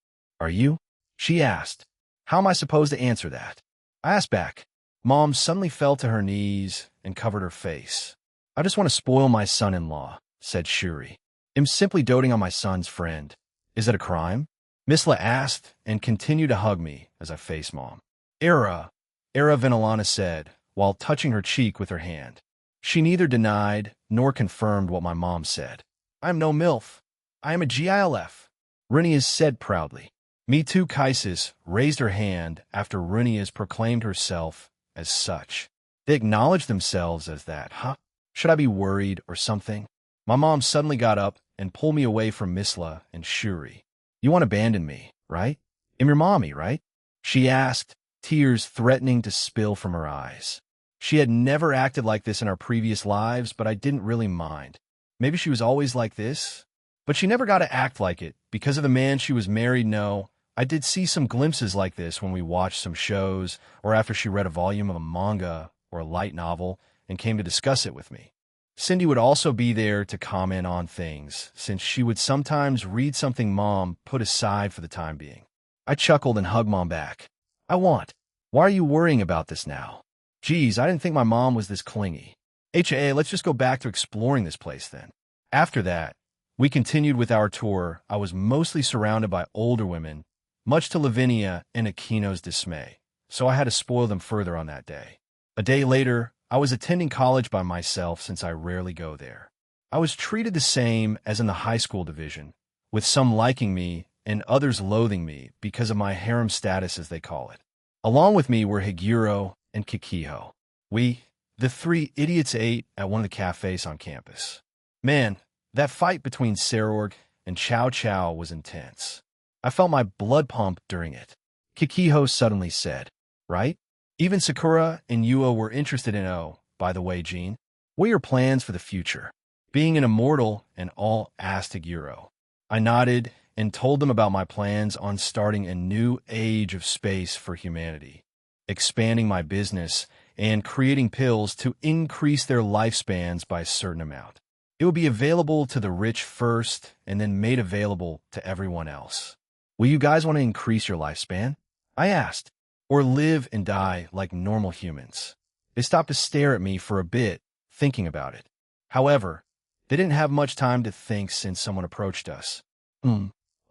Are you? She asked. How am I supposed to answer that? I asked back. Mom suddenly fell to her knees and covered her face. I just want to spoil my son-in-law, said Shuri. I'm simply doting on my son's friend. Is it a crime? Misla asked and continued to hug me as I faced Mom. Era Vinalana said, while touching her cheek with her hand. She neither denied nor confirmed what my mom said. I am no MILF. I am a GILF, Runias said proudly. Me too, Kaisis raised her hand after Runias proclaimed herself as such. They acknowledged themselves as that, huh? Should I be worried or something? My mom suddenly got up and pulled me away from Misla and Shuri. You won't abandon me, right? I'm your mommy, right? She asked, tears threatening to spill from her eyes. She had never acted like this in our previous lives, but I didn't really mind. Maybe she was always like this? But she never got to act like it. Because of the man she was married, no. I did see some glimpses like this when we watched some shows, or after she read a volume of a manga or a light novel and came to discuss it with me. Cindy would also be there to comment on things, since she would sometimes read something Mom put aside for the time being. I chuckled and hugged Mom back. Why are you worrying about this now? Geez, I didn't think my mom was this clingy. Let's just go back to exploring this place then. After that, we continued with our tour. I was mostly surrounded by older women, much to Lavinia and Aquino's dismay, so I had to spoil them further on that day. A day later, I was attending college by myself since I rarely go there. I was treated the same as in the high school division, with some liking me and others loathing me because of my harem status, as they call it. Along with me were Higuro and Kikiho. We, the three idiots, ate at one of the cafes on campus. Man, that fight between Serorg and Chow Chow was intense. I felt my blood pump during it. Kikiho suddenly said, right? Even Sakura and Yuo were interested in by the way, Jean. What are your plans for the future? Being an immortal and all, asked Higuro. I nodded and told them about my plans on starting a new age of space for humanity, expanding my business, and creating pills to increase their lifespans by a certain amount. It will be available to the rich first and then made available to everyone else. Will you guys want to increase your lifespan? I asked. Or live and die like normal humans? They stopped to stare at me for a bit, thinking about it. However, they didn't have much time to think since someone approached us.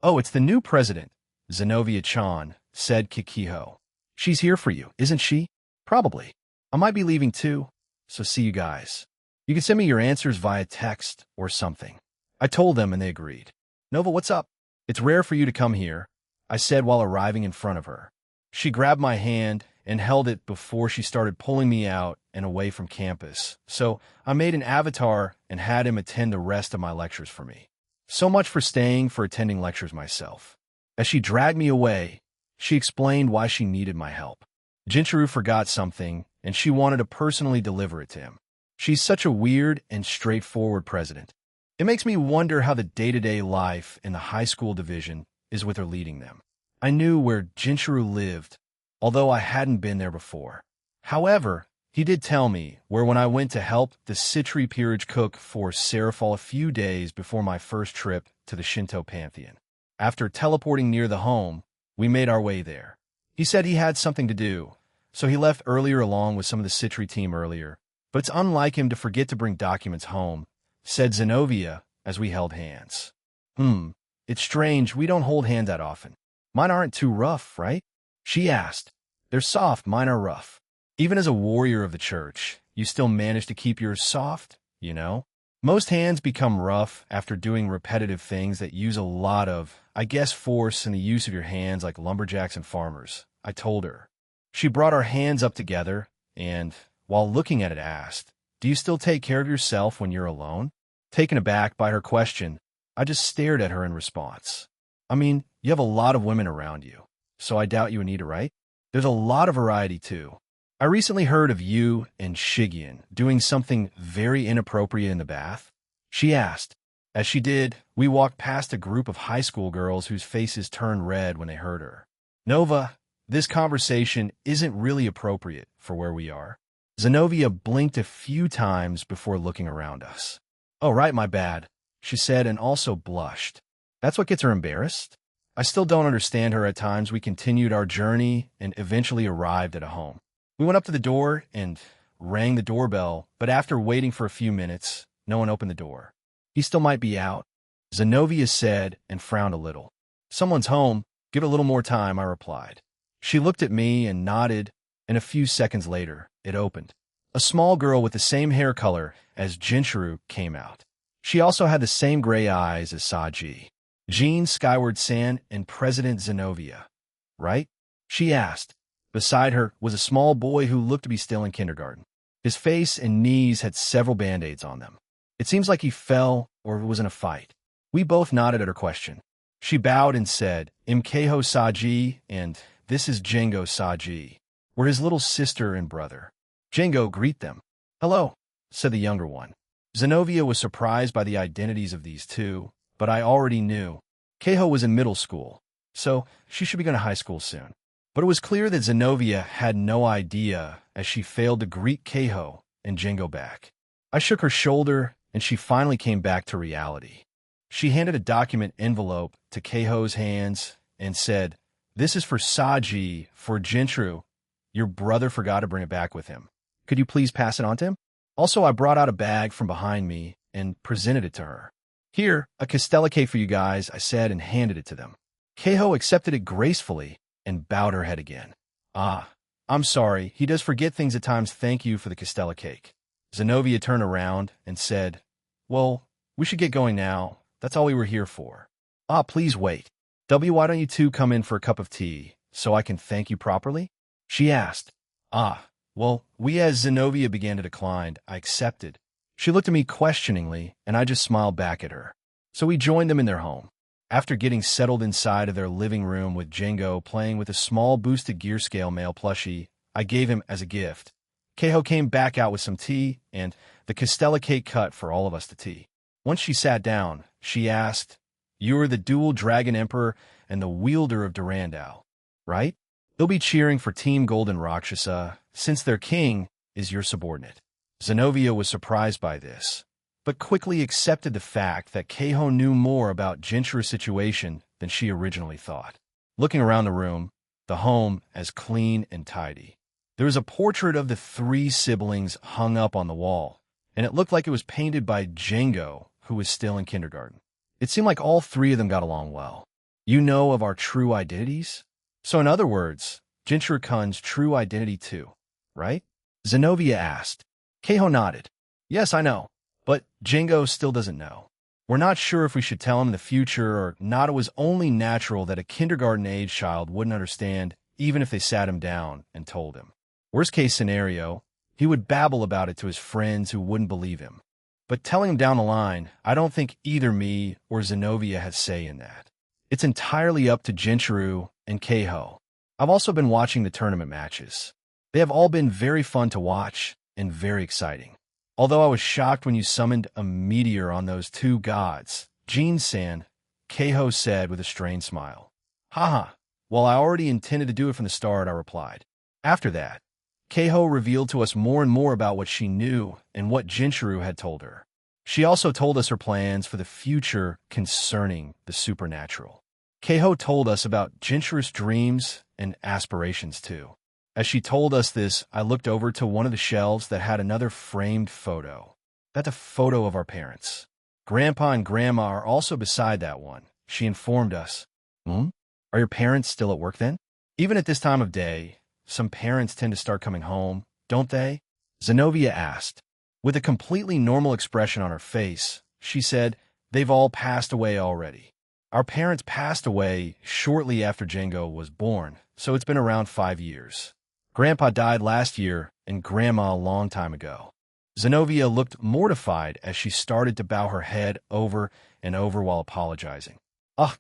Oh, it's the new president, Zenobia-chan, said Kikiho. She's here for you, isn't she? Probably. I might be leaving too, so see you guys. You can send me your answers via text or something. I told them and they agreed. Nova, what's up? It's rare for you to come here, I said while arriving in front of her. She grabbed my hand and held it before she started pulling me out and away from campus, so I made an avatar and had him attend the rest of my lectures for me. So much for staying for attending lectures myself. As she dragged me away, she explained why she needed my help. Jinchuru forgot something, and she wanted to personally deliver it to him. She's such a weird and straightforward president. It makes me wonder how the day-to-day life in the high school division is with her leading them. I knew where Jinchuru lived, although I hadn't been there before. However, he did tell me where when I went to help the Citri peerage cook for Serafal a few days before my first trip to the Shinto Pantheon. After teleporting near the home, we made our way there. He said he had something to do, so he left earlier along with some of the Citri team earlier, but it's unlike him to forget to bring documents home, said Zenobia as we held hands. It's strange, we don't hold hands that often. Mine aren't too rough, right? She asked. They're soft, mine are rough. Even as a warrior of the church, you still manage to keep yours soft, you know? Most hands become rough after doing repetitive things that use a lot of, I guess, force in the use of your hands like lumberjacks and farmers, I told her. She brought our hands up together and, while looking at it, asked, "Do you still take care of yourself when you're alone?" Taken aback by her question, I just stared at her in response. I mean, you have a lot of women around you, so I doubt you would need it, right? There's a lot of variety, too. I recently heard of you and Shigeon doing something very inappropriate in the bath. She asked. As she did, we walked past a group of high school girls whose faces turned red when they heard her. Nova, this conversation isn't really appropriate for where we are. Zenobia blinked a few times before looking around us. Oh, right, my bad, she said and also blushed. That's what gets her embarrassed? I still don't understand her at times. We continued our journey and eventually arrived at a home. We went up to the door and rang the doorbell, but after waiting for a few minutes, no one opened the door. He still might be out, Zenobia said and frowned a little. Someone's home. Give it a little more time, I replied. She looked at me and nodded, and a few seconds later, it opened. A small girl with the same hair color as Jinchuru came out. She also had the same gray eyes as Saji. Jean, Skyward San, and President Zenobia. Right? She asked. Beside her was a small boy who looked to be still in kindergarten. His face and knees had several band-aids on them. It seems like he fell or was in a fight. We both nodded at her question. She bowed and said, Mkeho Saji, and this is Django Saji. We're his little sister and brother. Django, greet them. Hello, said the younger one. Zenobia was surprised by the identities of these two, but I already knew. Keho was in middle school, so she should be going to high school soon. But it was clear that Zenobia had no idea as she failed to greet Keho and Django back. I shook her shoulder, and she finally came back to reality. She handed a document envelope to Keho's hands and said, This is for Saji, for Jinchuru. Your brother forgot to bring it back with him. Could you please pass it on to him? Also, I brought out a bag from behind me and presented it to her. Here, a Castella cake for you guys, I said and handed it to them. Keho accepted it gracefully and bowed her head again. Ah, I'm sorry, he does forget things at times. Thank you for the Castella cake. Zenobia turned around and said, Well, we should get going now. That's all we were here for. Ah, please wait. W, why don't you two come in for a cup of tea so I can thank you properly? She asked. Ah, well, as Zenobia began to decline, I accepted. She looked at me questioningly, and I just smiled back at her. So we joined them in their home. After getting settled inside of their living room with Django playing with a small boosted gear scale male plushie I gave him as a gift, Keho came back out with some tea and the Castella cake cut for all of us to tea. Once she sat down, she asked, You are the dual dragon emperor and the wielder of Durandal, right? They'll be cheering for Team Golden Rakshasa since their king is your subordinate. Zenobia was surprised by this, but quickly accepted the fact that Keho knew more about Jinchuru's situation than she originally thought. Looking around the room, the home as clean and tidy. There was a portrait of the three siblings hung up on the wall, and it looked like it was painted by Django, who was still in kindergarten. It seemed like all three of them got along well. You know of our true identities? So in other words, Jinchuru-kun's true identity too, right? Zenobia asked. Keiho nodded. Yes, I know. But Jingo still doesn't know. We're not sure if we should tell him in the future or not. It was only natural that a kindergarten-age child wouldn't understand, even if they sat him down and told him. Worst-case scenario, he would babble about it to his friends who wouldn't believe him. But telling him down the line, I don't think either me or Zenobia has say in that. It's entirely up to Jinchuru and Keiho. I've also been watching the tournament matches. They have all been very fun to watch and very exciting. Although I was shocked when you summoned a meteor on those two gods, Jin-san, Keiho said with a strained smile. Haha, well, I already intended to do it from the start, I replied. After that, Keiho revealed to us more and more about what she knew and what Jinchuru had told her. She also told us her plans for the future concerning the supernatural. Keiho told us about Jinchuru's dreams and aspirations too. As she told us this, I looked over to one of the shelves that had another framed photo. That's a photo of our parents. Grandpa and Grandma are also beside that one, she informed us. Are your parents still at work then? Even at this time of day, some parents tend to start coming home, don't they? Zenobia asked. With a completely normal expression on her face, she said, they've all passed away already. Our parents passed away shortly after Jingo was born, so it's been around 5 years. Grandpa died last year and Grandma a long time ago. Zenobia looked mortified as she started to bow her head over and over while apologizing.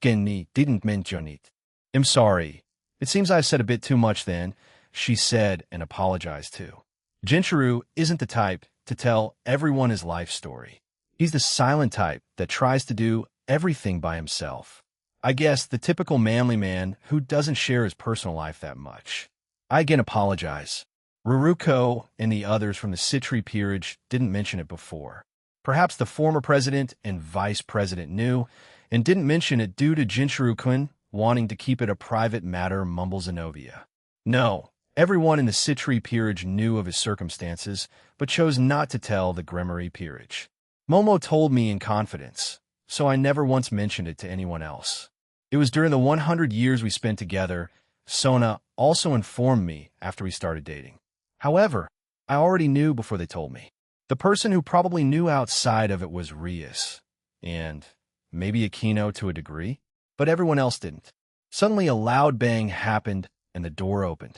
Ni didn't mention it. I'm sorry. It seems I said a bit too much then, she said and apologized too. Jinchuru isn't the type to tell everyone his life story. He's the silent type that tries to do everything by himself. I guess the typical manly man who doesn't share his personal life that much. I again apologize. Ruruko and the others from the Citri peerage didn't mention it before. Perhaps the former president and vice president knew and didn't mention it due to Jinchuru-kun wanting to keep it a private matter, mumbles Zenobia. No, everyone in the Citri peerage knew of his circumstances, but chose not to tell the Gremory peerage. Momo told me in confidence, so I never once mentioned it to anyone else. It was during the 100 years we spent together. Sona also informed me after we started dating. However, I already knew before they told me. The person who probably knew outside of it was Rias, and maybe Akino to a degree, but everyone else didn't. Suddenly a loud bang happened and the door opened.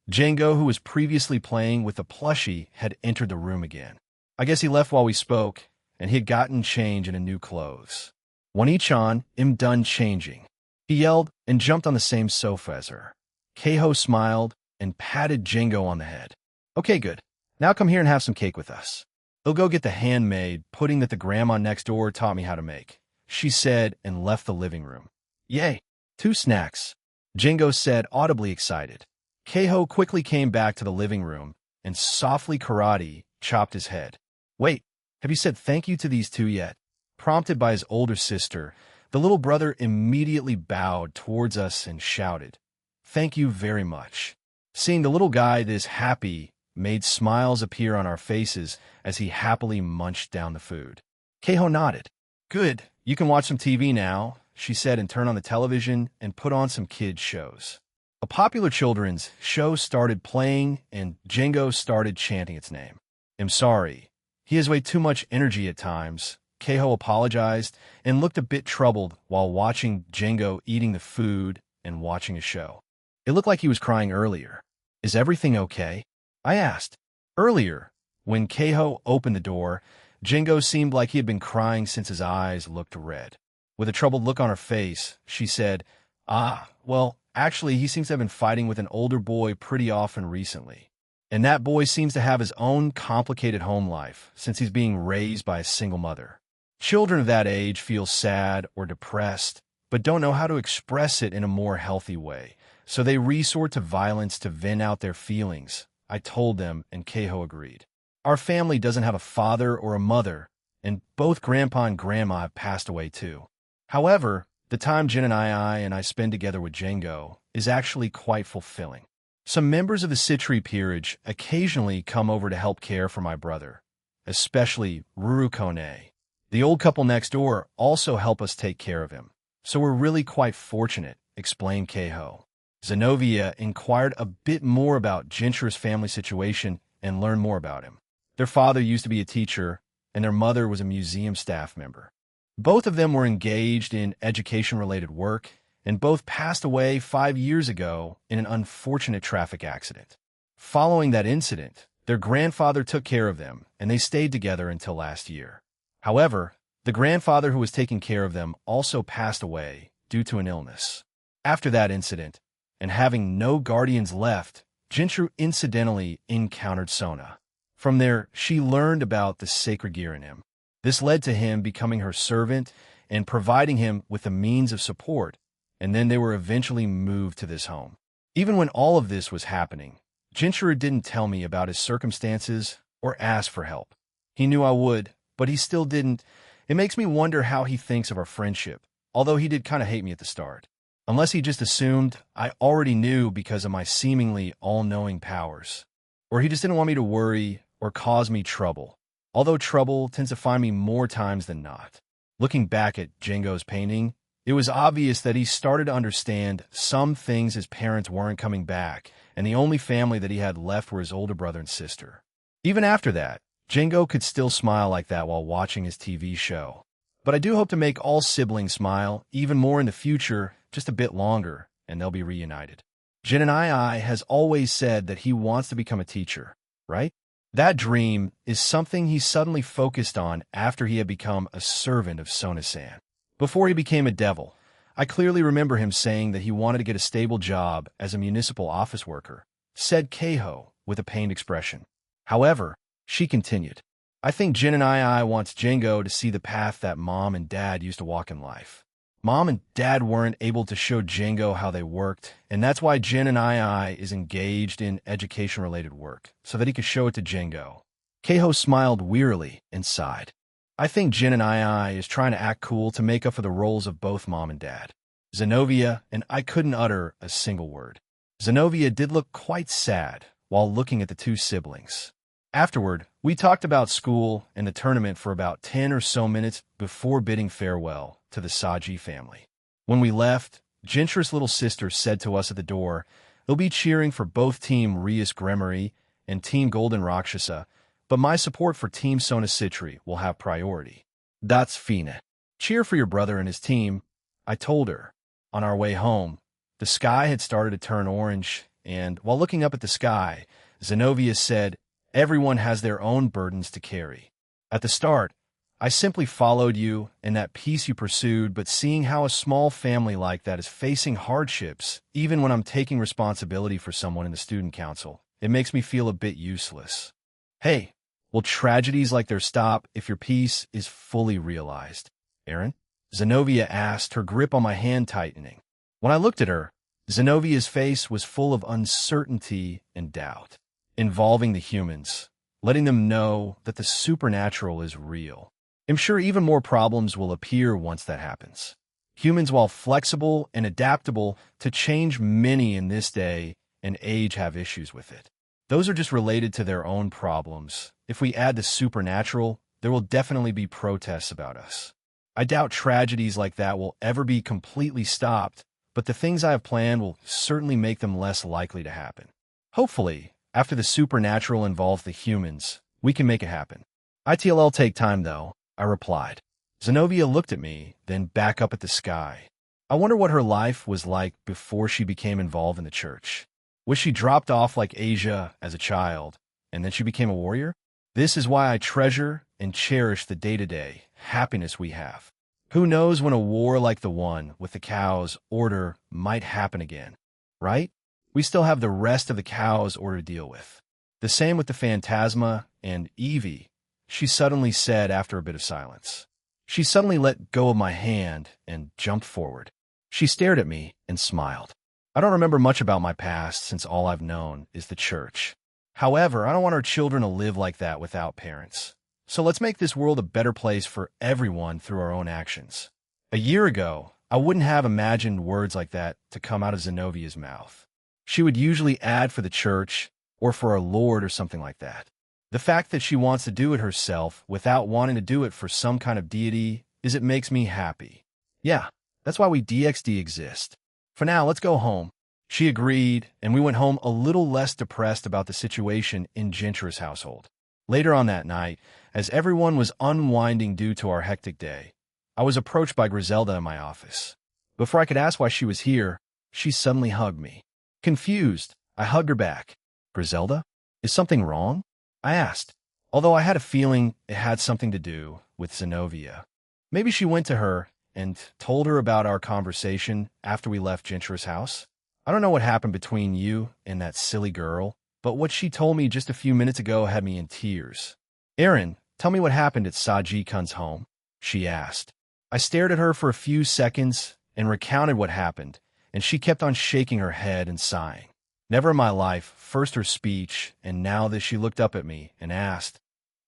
Django, who was previously playing with the plushie, had entered the room again. I guess he left while we spoke, and he had gotten change into new clothes. Wani-chan, I'm done changing. He yelled and jumped on the same sofa as her. Keiho smiled and patted Jingo on the head. Okay, good. Now come here and have some cake with us. They'll go get the handmade pudding that the grandma next door taught me how to make, she said and left the living room. Yay, 2 snacks, Jingo said, audibly excited. Keiho quickly came back to the living room and softly karate chopped his head. Wait, have you said thank you to these 2 yet? Prompted by his older sister, the little brother immediately bowed towards us and shouted, Thank you very much. Seeing the little guy this happy made smiles appear on our faces as he happily munched down the food. Keiho nodded. Good, you can watch some TV now, she said, and turned on the television and put on some kids' shows. A popular children's show started playing and Jingo started chanting its name. I'm sorry. He has way too much energy at times. Keiho apologized and looked a bit troubled while watching Jingo eating the food and watching a show. It looked like he was crying earlier. Is everything okay? I asked. Earlier, when Keiho opened the door, Jingo seemed like he had been crying since his eyes looked red. With a troubled look on her face, she said, well, actually, he seems to have been fighting with an older boy pretty often recently. And that boy seems to have his own complicated home life since he's being raised by a single mother. Children of that age feel sad or depressed, but don't know how to express it in a more healthy way, so they resort to violence to vent out their feelings, I told them, and Keiho agreed. Our family doesn't have a father or a mother, and both Grandpa and Grandma have passed away too. However, the time Jin and I spend together with Jingo is actually quite fulfilling. Some members of the Citri peerage occasionally come over to help care for my brother, especially Rurukone. The old couple next door also help us take care of him, so we're really quite fortunate, explained Keiho. Zenobia inquired a bit more about Gentry's family situation and learned more about him. Their father used to be a teacher, and their mother was a museum staff member. Both of them were engaged in education-related work, and both passed away 5 years ago in an unfortunate traffic accident. Following that incident, their grandfather took care of them, and they stayed together until last year. However, the grandfather who was taking care of them also passed away due to an illness. After that incident, and having no guardians left, Gentry incidentally encountered Sona. From there, she learned about the sacred gear in him. This led to him becoming her servant and providing him with the means of support, and then they were eventually moved to this home. Even when all of this was happening, Gentry didn't tell me about his circumstances or ask for help. He knew I would, but he still didn't. It makes me wonder how he thinks of our friendship, although he did kind of hate me at the start. Unless he just assumed I already knew because of my seemingly all-knowing powers. Or he just didn't want me to worry or cause me trouble, although trouble tends to find me more times than not. Looking back at Django's painting, it was obvious that he started to understand some things his parents weren't coming back, and the only family that he had left were his older brother and sister. Even after that, Django could still smile like that while watching his TV show. But I do hope to make all siblings smile even more in the future, just a bit longer, and they'll be reunited. Jin has always said that he wants to become a teacher, right? That dream is something he suddenly focused on after he had become a servant of Sona-san. Before he became a devil, I clearly remember him saying that he wanted to get a stable job as a municipal office worker, said Keiho with a pained expression. However, she continued, I think Jin wants Django to see the path that Mom and Dad used to walk in life. Mom and Dad weren't able to show Django how they worked, and that's why Jin is engaged in education-related work, so that he could show it to Django. Keiho smiled wearily and sighed. I think Jin is trying to act cool to make up for the roles of both Mom and Dad. Zenobia and I couldn't utter a single word. Zenobia did look quite sad while looking at the two siblings. Afterward, we talked about school and the tournament for about 10 or so minutes before bidding farewell to the Saji family. When we left, Gentry's little sister said to us at the door, they'll be cheering for both Team Rias Gremory and Team Golden Rakshasa, but my support for Team Sona Citri will have priority. That's fine. Cheer for your brother and his team, I told her. On our way home, the sky had started to turn orange, and while looking up at the sky, Zenobia said, everyone has their own burdens to carry. At the start, I simply followed you and that peace you pursued, but seeing how a small family like that is facing hardships, even when I'm taking responsibility for someone in the student council, it makes me feel a bit useless. Hey, will tragedies like theirs stop if your peace is fully realized? Aaron? Zenobia asked, her grip on my hand tightening. When I looked at her, Zenovia's face was full of uncertainty and doubt, involving the humans, letting them know that the supernatural is real. I'm sure even more problems will appear once that happens. Humans, while flexible and adaptable to change, many in this day and age have issues with it. Those are just related to their own problems. If we add the supernatural, there will definitely be protests about us. I doubt tragedies like that will ever be completely stopped, but the things I have planned will certainly make them less likely to happen. Hopefully, after the supernatural involves the humans, we can make it happen. It'll take time, though, I replied. Zenobia looked at me, then back up at the sky. I wonder what her life was like before she became involved in the church. Was she dropped off like Asia as a child, and then she became a warrior? This is why I treasure and cherish the day-to-day happiness we have. Who knows when a war like the one with the cows order might happen again, right? We still have the rest of the cows order to deal with. The same with the Phantasma and Evie, she suddenly said after a bit of silence. She suddenly let go of my hand and jumped forward. She stared at me and smiled. I don't remember much about my past since all I've known is the church. However, I don't want our children to live like that without parents. So let's make this world a better place for everyone through our own actions. A year ago, I wouldn't have imagined words like that to come out of Zenovia's mouth. She would usually add for the church or for our Lord or something like that. The fact that she wants to do it herself without wanting to do it for some kind of deity it makes me happy. Yeah, that's why we DXD exist. For now, let's go home. She agreed, and we went home a little less depressed about the situation in Jinchuru's household. Later on that night, as everyone was unwinding due to our hectic day, I was approached by Griselda in my office. Before I could ask why she was here, she suddenly hugged me. Confused, I hugged her back. Griselda? Is something wrong? I asked, although I had a feeling it had something to do with Zenobia. Maybe she went to her and told her about our conversation after we left Jinchuru's house. I don't know what happened between you and that silly girl, but what she told me just a few minutes ago had me in tears. Aaron, tell me what happened at Saji-kun's home, she asked. I stared at her for a few seconds and recounted what happened, and she kept on shaking her head and sighing. Never in my life, first her speech, and now this, she looked up at me and asked,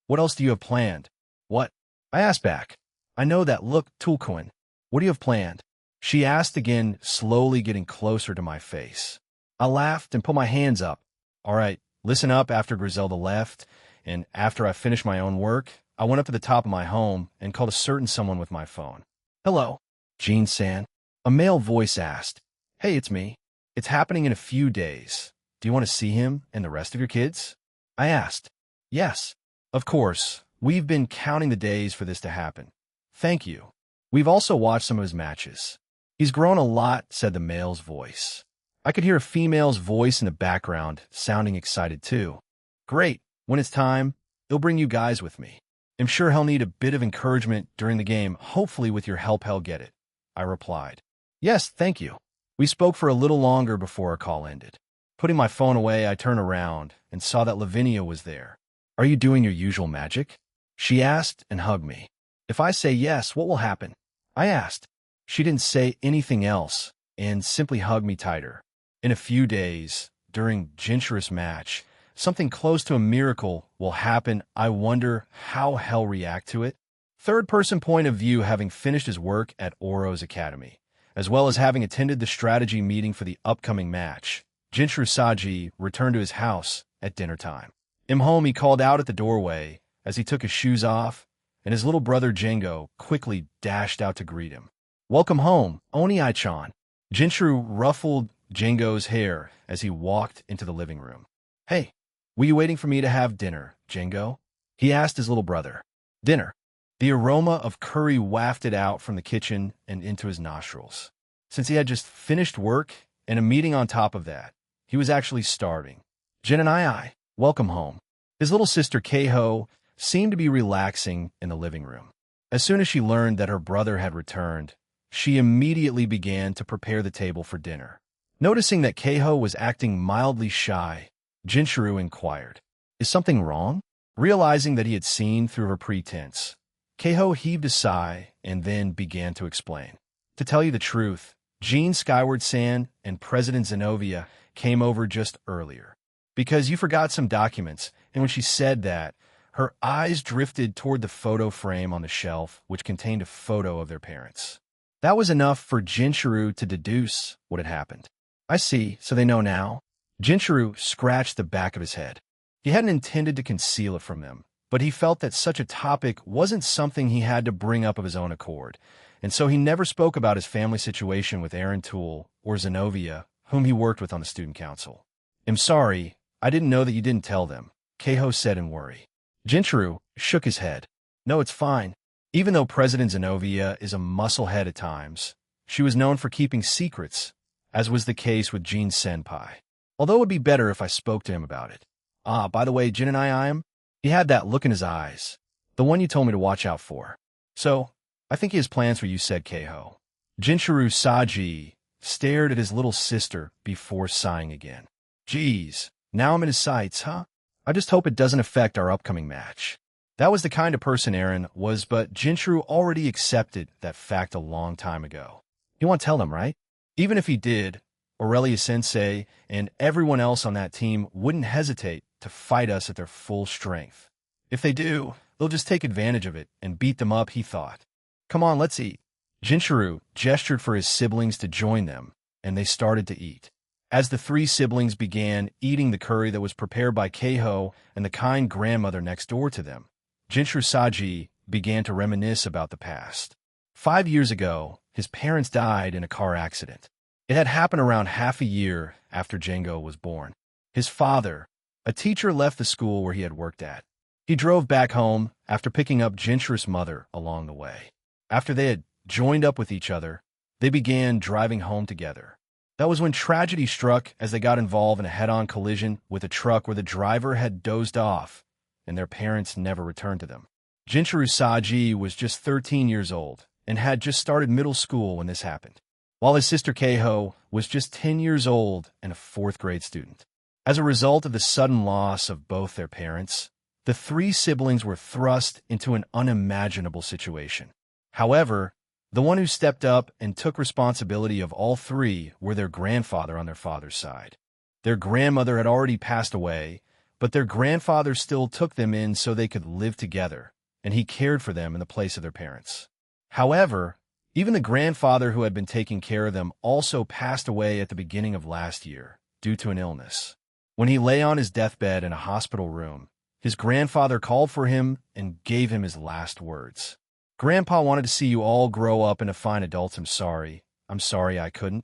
"What else do you have planned?" "What?" I asked back. "I know that look, Tulkoin. What do you have planned?" She asked again, slowly getting closer to my face. I laughed and put my hands up. All right, listen up. After Griselda left, and after I finished my own work, I went up to the top of my home and called a certain someone with my phone. "Hello, Jean-san," a male voice asked. "Hey, it's me. It's happening in a few days. Do you want to see him and the rest of your kids?" I asked. "Yes, of course. We've been counting the days for this to happen. Thank you. We've also watched some of his matches. He's grown a lot," said the male's voice. I could hear a female's voice in the background, sounding excited too. "Great. When it's time, he'll bring you guys with me. I'm sure he'll need a bit of encouragement during the game. Hopefully with your help he'll get it," I replied. "Yes, thank you." We spoke for a little longer before our call ended. Putting my phone away, I turned around and saw that Lavinia was there. "Are you doing your usual magic?" she asked and hugged me. "If I say yes, what will happen?" I asked. She didn't say anything else and simply hugged me tighter. In a few days, during Jinchuru's match, something close to a miracle will happen. I wonder how he'll react to it. Third-person point of view, having finished his work at Oro's Academy, as well as having attended the strategy meeting for the upcoming match, Jinchuru Saji returned to his house at dinner time. In home, he called out at the doorway as he took his shoes off, and his little brother Jingo quickly dashed out to greet him. "Welcome home, Oni-chan." Jinchuru ruffled Jingo's hair as he walked into the living room. "Hey, were you waiting for me to have dinner, Jingo?" he asked his little brother. "Dinner?" The aroma of curry wafted out from the kitchen and into his nostrils. Since he had just finished work and a meeting on top of that, he was actually starving. "Jin and I, welcome home." His little sister Keiho seemed to be relaxing in the living room. As soon as she learned that her brother had returned, she immediately began to prepare the table for dinner. Noticing that Keiho was acting mildly shy, Jinchuru inquired, "Is something wrong?" Realizing that he had seen through her pretense, Keiho heaved a sigh and then began to explain. "To tell you the truth, Jean Skyward-san and President Zenobia came over just earlier, because you forgot some documents," and when she said that, her eyes drifted toward the photo frame on the shelf, which contained a photo of their parents. That was enough for Jinchuru to deduce what had happened. "I see, so they know now." Jinchuru scratched the back of his head. He hadn't intended to conceal it from them, but he felt that such a topic wasn't something he had to bring up of his own accord, and so he never spoke about his family situation with Aaron Toole or Zenobia, whom he worked with on the student council. "I'm sorry, I didn't know that you didn't tell them," Keiho said in worry. Jinchuru shook his head. "No, it's fine." Even though President Zenobia is a musclehead at times, she was known for keeping secrets, as was the case with Jean Senpai. Although it would be better if I spoke to him about it. "Ah, by the way, Jin and I am?" He had that look in his eyes, the one you told me to watch out for. "So, I think he has plans for you," said Keiho. Jinchuru Saji stared at his little sister before sighing again. "Geez, now I'm in his sights, huh? I just hope it doesn't affect our upcoming match." That was the kind of person Aaron was, but Jinchuru already accepted that fact a long time ago. He won't tell them, right? Even if he did, Aurelia Sensei and everyone else on that team wouldn't hesitate to fight us at their full strength. If they do, they'll just take advantage of it and beat them up, he thought. "Come on, let's eat." Jinchuru gestured for his siblings to join them, and they started to eat. As the three siblings began eating the curry that was prepared by Keiho and the kind grandmother next door to them, Jinchuru Saji began to reminisce about the past. 5 years ago, his parents died in a car accident. It had happened around half a year after Django was born. His father, a teacher, left the school where he had worked at. He drove back home after picking up Jinchuru's mother along the way. After they had joined up with each other, they began driving home together. That was when tragedy struck as they got involved in a head-on collision with a truck where the driver had dozed off, and their parents never returned to them. Jinchuru Saji was just 13 years old and had just started middle school when this happened, while his sister Keiho was just 10 years old and a fourth-grade student. As a result of the sudden loss of both their parents, the three siblings were thrust into an unimaginable situation. However, the one who stepped up and took responsibility of all three were their grandfather on their father's side. Their grandmother had already passed away, but their grandfather still took them in so they could live together, and he cared for them in the place of their parents. However, even the grandfather who had been taking care of them also passed away at the beginning of last year due to an illness. When he lay on his deathbed in a hospital room, his grandfather called for him and gave him his last words. "Grandpa wanted to see you all grow up into fine adults. I'm sorry I couldn't."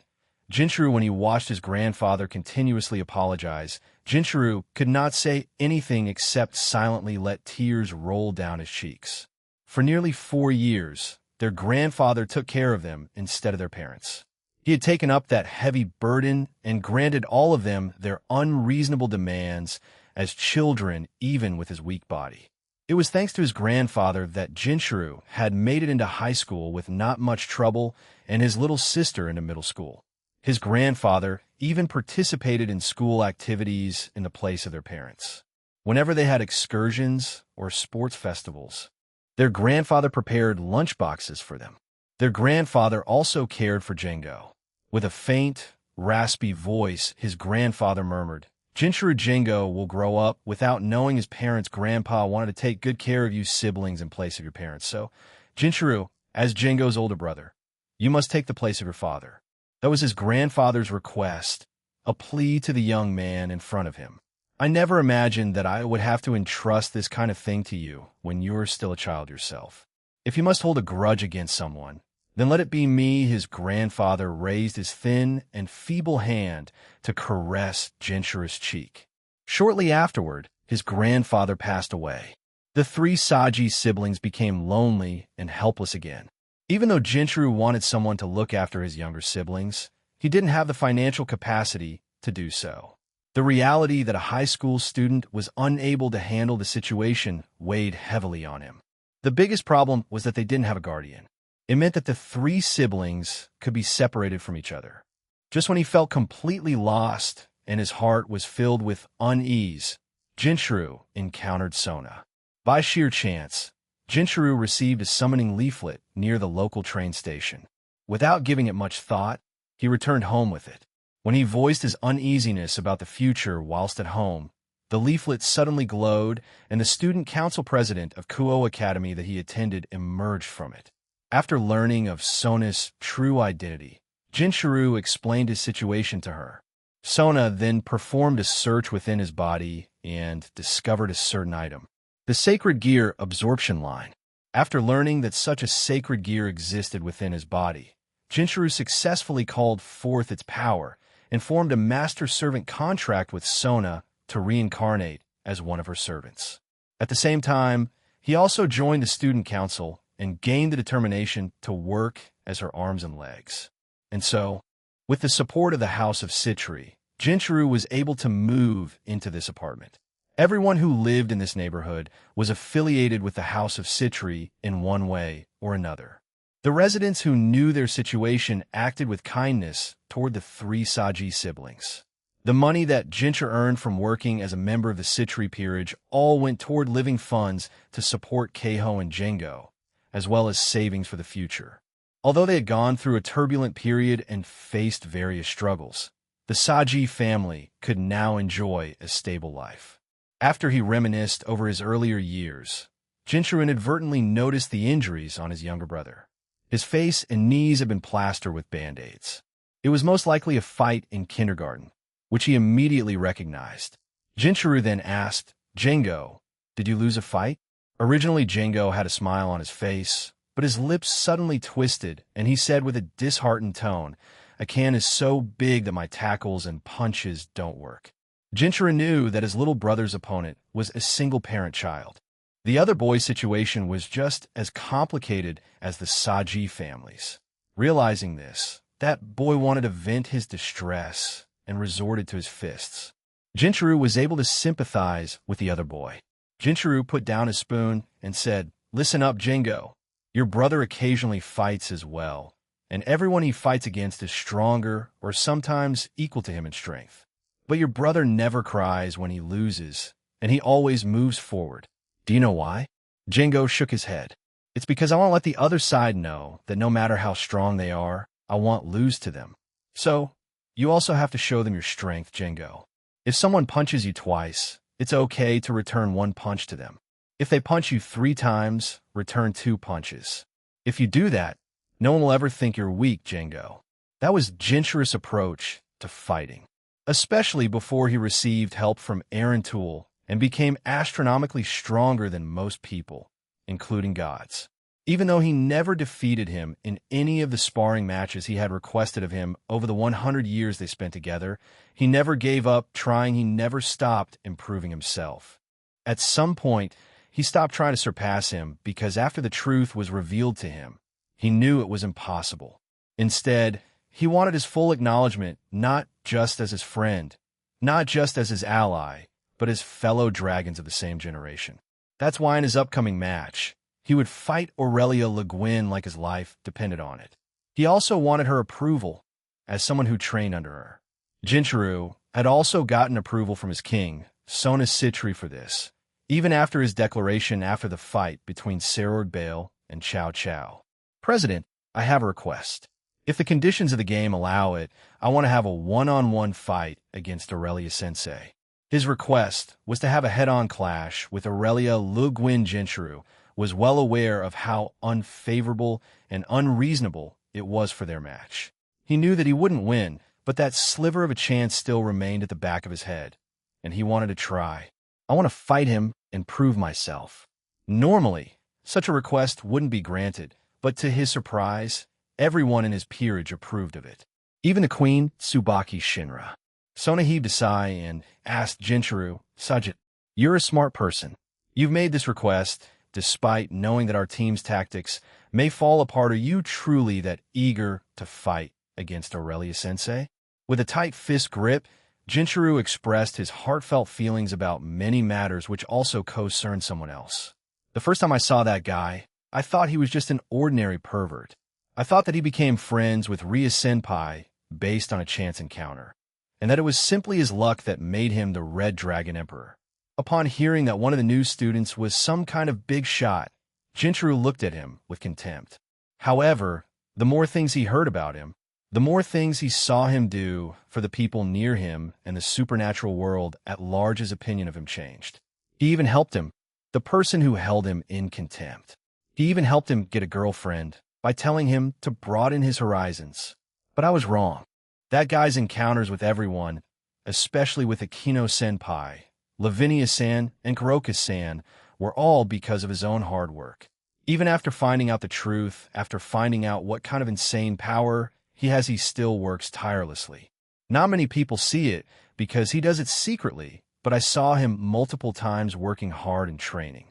Jinchuru, when he watched his grandfather continuously apologize, Jinchuru could not say anything except silently let tears roll down his cheeks. For nearly 4 years, their grandfather took care of them instead of their parents. He had taken up that heavy burden and granted all of them their unreasonable demands as children, even with his weak body. It was thanks to his grandfather that Jinchuru had made it into high school with not much trouble and his little sister into middle school. His grandfather even participated in school activities in the place of their parents. Whenever they had excursions or sports festivals, their grandfather prepared lunchboxes for them. Their grandfather also cared for Django. With a faint, raspy voice, his grandfather murmured, "Jinchuru Django will grow up without knowing his parents' grandpa wanted to take good care of you siblings in place of your parents. So, Jinchuru, as Django's older brother, you must take the place of your father." That was his grandfather's request, a plea to the young man in front of him. "I never imagined that I would have to entrust this kind of thing to you when you're still a child yourself. If you must hold a grudge against someone, then let it be me." His grandfather raised his thin and feeble hand to caress Jinchuru's cheek. Shortly afterward, his grandfather passed away. The three Saji siblings became lonely and helpless again. Even though Jinchuru wanted someone to look after his younger siblings, he didn't have the financial capacity to do so. The reality that a high school student was unable to handle the situation weighed heavily on him. The biggest problem was that they didn't have a guardian. It meant that the three siblings could be separated from each other. Just when he felt completely lost and his heart was filled with unease, Jinchuru encountered Sona. By sheer chance, Jinchuru received a summoning leaflet near the local train station. Without giving it much thought, he returned home with it. When he voiced his uneasiness about the future whilst at home, the leaflet suddenly glowed, and the student council president of Kuo Academy that he attended emerged from it. After learning of Sona's true identity, Jinchuru explained his situation to her. Sona then performed a search within his body and discovered a certain item, the sacred gear absorption line. After learning that such a sacred gear existed within his body, Jinchuru successfully called forth its power and formed a master-servant contract with Sona to reincarnate as one of her servants. At the same time, he also joined the student council and gained the determination to work as her arms and legs. And so, with the support of the House of Citri, Jinchuru was able to move into this apartment. Everyone who lived in this neighborhood was affiliated with the House of Citri in one way or another. The residents who knew their situation acted with kindness toward the three Saji siblings. The money that Jinchuru earned from working as a member of the Citri peerage all went toward living funds to support Keiho and Django, as well as savings for the future. Although they had gone through a turbulent period and faced various struggles, the Saji family could now enjoy a stable life. After he reminisced over his earlier years, Jinchuru inadvertently noticed the injuries on his younger brother. His face and knees had been plastered with band-aids. It was most likely a fight in kindergarten, which he immediately recognized. Jinchuru then asked, "Django, did you lose a fight?" Originally, Django had a smile on his face, but his lips suddenly twisted, and he said with a disheartened tone, A can is so big that my tackles and punches don't work. Jinchuru knew that his little brother's opponent was a single-parent child. The other boy's situation was just as complicated as the Saji family's. Realizing this, that boy wanted to vent his distress and resorted to his fists. Jinchuru was able to sympathize with the other boy. Jinchuru put down his spoon and said, "Listen up, Jingo. Your brother occasionally fights as well, and everyone he fights against is stronger or sometimes equal to him in strength. But your brother never cries when he loses, and he always moves forward. Do you know why?" Jingo shook his head. "It's because I want to let the other side know that no matter how strong they are, I won't lose to them. So, you also have to show them your strength, Jingo. If someone punches you twice, it's okay to return one punch to them. If they punch you 3 times, return 2 punches. If you do that, no one will ever think you're weak, Jingo." That was Jinchuru's approach to fighting, especially before he received help from Aaron Tool and became astronomically stronger than most people, including gods. Even though he never defeated him in any of the sparring matches he had requested of him over the 100 years they spent together, he never gave up trying. He never stopped improving himself. At some point, he stopped trying to surpass him because after the truth was revealed to him, he knew it was impossible. Instead, he wanted his full acknowledgement, not just as his friend, not just as his ally, but as fellow dragons of the same generation. That's why in his upcoming match, he would fight Aurelia Le Guin like his life depended on it. He also wanted her approval as someone who trained under her. Jinchuru had also gotten approval from his king, Sona Citri, for this, even after his declaration after the fight between Serorg Bale and Cao Cao. "President, I have a request. If the conditions of the game allow it, I want to have a one-on-one fight against Aurelia Sensei." His request was to have a head-on clash with Aurelia Le Guin. Jinchuru was well aware of how unfavorable and unreasonable it was for their match. He knew that he wouldn't win, but that sliver of a chance still remained at the back of his head, and he wanted to try. "I want to fight him and prove myself." Normally, such a request wouldn't be granted, but to his surprise, everyone in his peerage approved of it. Even the queen, Tsubaki Shinra. Sona heaved a sigh and asked Jinchuru, "Sajit, you're a smart person. You've made this request despite knowing that our team's tactics may fall apart. Are you truly that eager to fight against Aurelia Sensei?" With a tight fist grip, Jinchuru expressed his heartfelt feelings about many matters which also concerned someone else. "The first time I saw that guy, I thought he was just an ordinary pervert. I thought that he became friends with Ria Senpai based on a chance encounter, and that it was simply his luck that made him the Red Dragon Emperor." Upon hearing that one of the new students was some kind of big shot, Jinchuru looked at him with contempt. However, the more things he heard about him, the more things he saw him do for the people near him and the supernatural world at large, his opinion of him changed. He even helped him, the person who held him in contempt. He even helped him get a girlfriend by telling him to broaden his horizons. But I was wrong. That guy's encounters with everyone, especially with Akino Senpai, Lavinia-san, and Kuroka-san, were all because of his own hard work. Even after finding out the truth, after finding out what kind of insane power he has, he still works tirelessly. Not many people see it because he does it secretly, but I saw him multiple times working hard and training.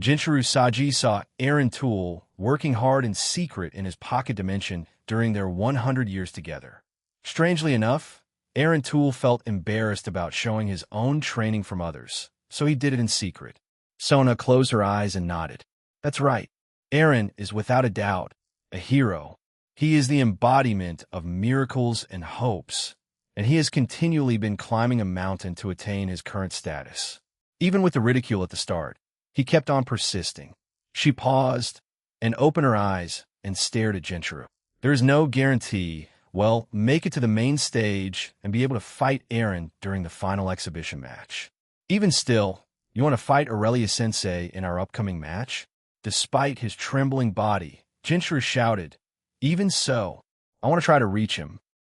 Jinchuru Saji saw Aaron Tool working hard in secret in his pocket dimension during their 100 years together. Strangely enough, Aaron Tool felt embarrassed about showing his own training from others, so he did it in secret. Sona closed her eyes and nodded. "That's right. Aaron is without a doubt a hero. He is the embodiment of miracles and hopes, and he has continually been climbing a mountain to attain his current status. Even with the ridicule at the start, he kept on persisting." She paused and opened her eyes and stared at Jinchuru. "There is no guarantee. Well, make it to the main stage and be able to fight Aaron during the final exhibition match. Even still, you want to fight Aurelia Sensei in our upcoming match?" Despite his trembling body, Jinchuru shouted, "Even so, I want to try to reach him.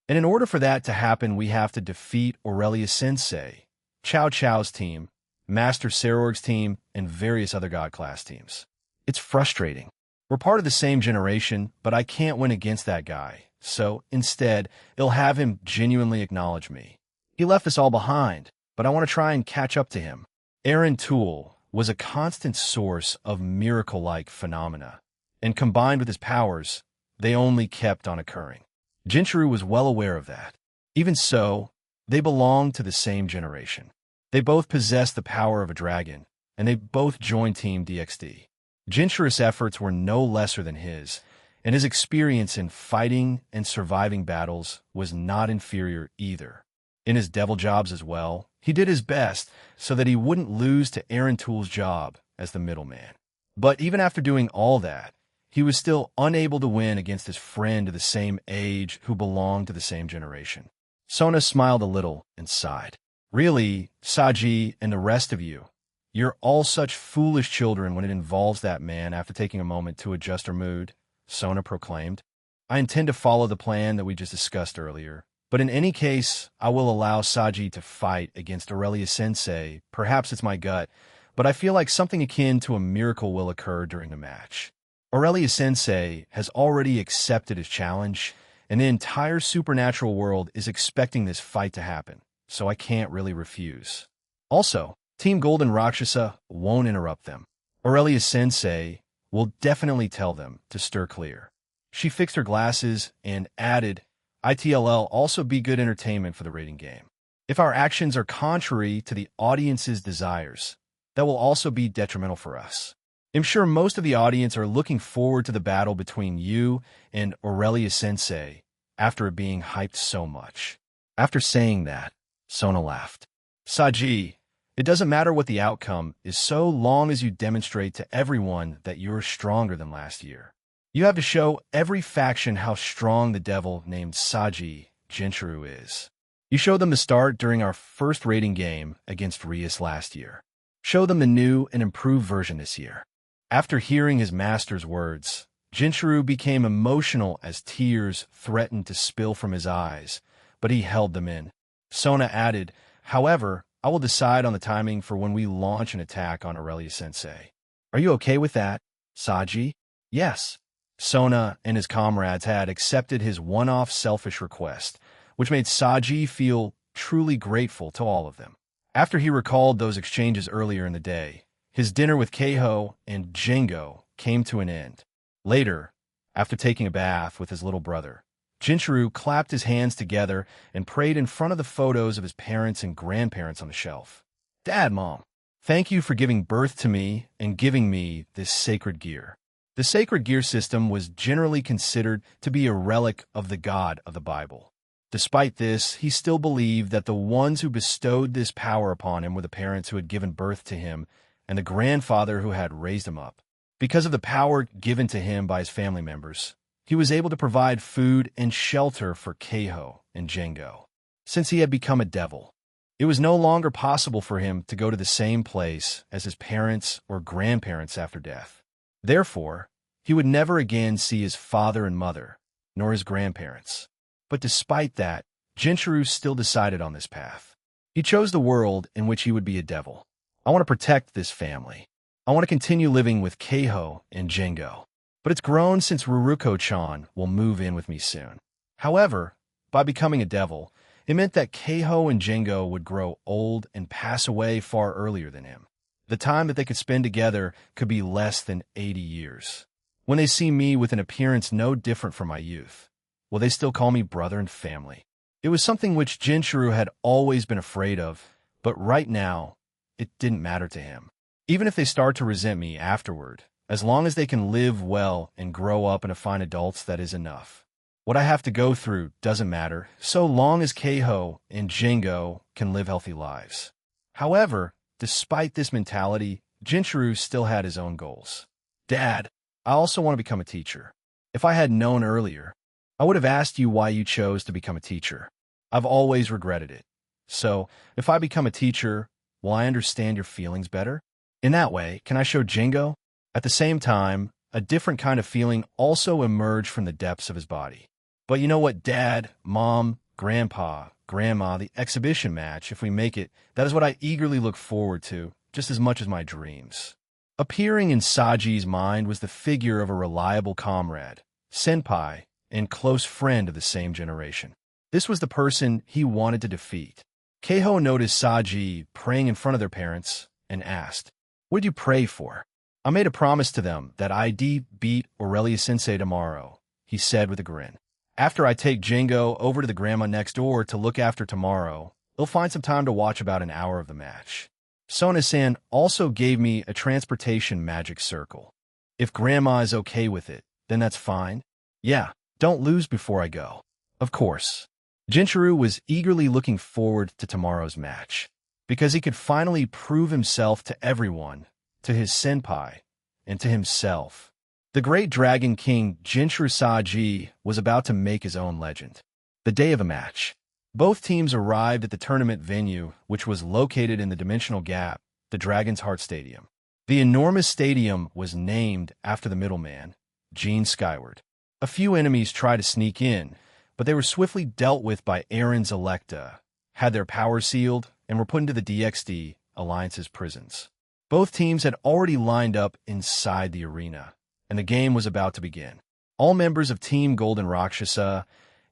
And in order for that to happen, we have to defeat Aurelia Sensei, Cao Cao's team, Master Serorg's team, and various other God class teams. It's frustrating. We're part of the same generation, but I can't win against that guy, so instead, it'll have him genuinely acknowledge me. He left us all behind, but I want to try and catch up to him. Aaron Toole was a constant source of miracle-like phenomena, and combined with his powers, they only kept on occurring. Jinchuru was well aware of that. Even so, they belonged to the same generation. They both possessed the power of a dragon, and they both joined Team DXD. Jinchuru's efforts were no lesser than his, and his experience in fighting and surviving battles was not inferior either. In his devil jobs as well, he did his best so that he wouldn't lose to Aaron Toole's job as the middleman. But even after doing all that, he was still unable to win against his friend of the same age who belonged to the same generation. Sona smiled a little and sighed. Really, Saji and the rest of you, you're all such foolish children when it involves that man. After taking a moment to adjust her mood, Sona proclaimed, I intend to follow the plan that we just discussed earlier. But in any case, I will allow Saji to fight against Aurelia Sensei. Perhaps it's my gut, but I feel like something akin to a miracle will occur during the match. Aurelia Sensei has already accepted his challenge, and the entire supernatural world is expecting this fight to happen, so I can't really refuse. Also, Team Golden Rakshasa won't interrupt them. Aurelia Sensei will definitely tell them to steer clear. She fixed her glasses and added, ITLL also be good entertainment for the rating game. If our actions are contrary to the audience's desires, that will also be detrimental for us. I'm sure most of the audience are looking forward to the battle between you and Aurelia Sensei after it being hyped so much. After saying that, Sona laughed. Saji, it doesn't matter what the outcome is so long as you demonstrate to everyone that you're stronger than last year. You have to show every faction how strong the devil named Saji Jinchuru is. You showed them the start during our first rating game against Rias last year. Show them the new and improved version this year. After hearing his master's words, Jinchuru became emotional as tears threatened to spill from his eyes, but he held them in. Sona added, however, I will decide on the timing for when we launch an attack on Aurelia Sensei. Are you okay with that, Saji? Yes. Sona and his comrades had accepted his one-off selfish request, which made Saji feel truly grateful to all of them. After he recalled those exchanges earlier in the day, his dinner with Keiho and Jingo came to an end. Later, after taking a bath with his little brother, Jinchuru clapped his hands together and prayed in front of the photos of his parents and grandparents on the shelf. Dad, Mom, thank you for giving birth to me and giving me this sacred gear. The sacred gear system was generally considered to be a relic of the God of the Bible. Despite this, he still believed that the ones who bestowed this power upon him were the parents who had given birth to him and the grandfather who had raised him up. Because of the power given to him by his family members, he was able to provide food and shelter for Keiho and Jingo. Since he had become a devil, it was no longer possible for him to go to the same place as his parents or grandparents after death. Therefore, he would never again see his father and mother, nor his grandparents. But despite that, Jinchuru still decided on this path. He chose the world in which he would be a devil. I want to protect this family. I want to continue living with Keiho and Jingo. But it's grown since Ruruko-chan will move in with me soon. However, by becoming a devil, it meant that Keiho and Jingo would grow old and pass away far earlier than him. The time that they could spend together could be less than 80 years. When they see me with an appearance no different from my youth, will they still call me brother and family? It was something which Jinchuru had always been afraid of, but right now, it didn't matter to him. Even if they start to resent me afterward, as long as they can live well and grow up into fine adults, that is enough. What I have to go through doesn't matter, so long as Keiho and Jingo can live healthy lives. However, despite this mentality, Jinchuru still had his own goals. Dad, I also want to become a teacher. If I had known earlier, I would have asked you why you chose to become a teacher. I've always regretted it. So, if I become a teacher, will I understand your feelings better? In that way, can I show Jingo? At the same time, a different kind of feeling also emerged from the depths of his body. But you know what, Dad, Mom, Grandpa, Grandma, the exhibition match, if we make it, that is what I eagerly look forward to, just as much as my dreams. Appearing in Saji's mind was the figure of a reliable comrade, senpai, and close friend of the same generation. This was the person he wanted to defeat. Keiho noticed Saji praying in front of their parents and asked, "What did you pray for?" "I made a promise to them that I'd beat Aurelia-sensei tomorrow," he said with a grin. "After I take Jingo over to the grandma next door to look after tomorrow, they'll find some time to watch about an hour of the match. Sona-san also gave me a transportation magic circle. If grandma is okay with it, then that's fine. Yeah, don't lose before I go." Of course. Jinchuru was eagerly looking forward to tomorrow's match, because he could finally prove himself to everyone, to his senpai, and to himself. The great Dragon King Jinchuru Saji was about to make his own legend. The day of the match. Both teams arrived at the tournament venue, which was located in the Dimensional Gap, the Dragon's Heart Stadium. The enormous stadium was named after the middleman, Gene Skyward. A few enemies tried to sneak in, but they were swiftly dealt with by Aaron's Electa, had their power sealed, and were put into the DXD Alliance's prisons. Both teams had already lined up inside the arena, and the game was about to begin. All members of Team Golden Rakshasa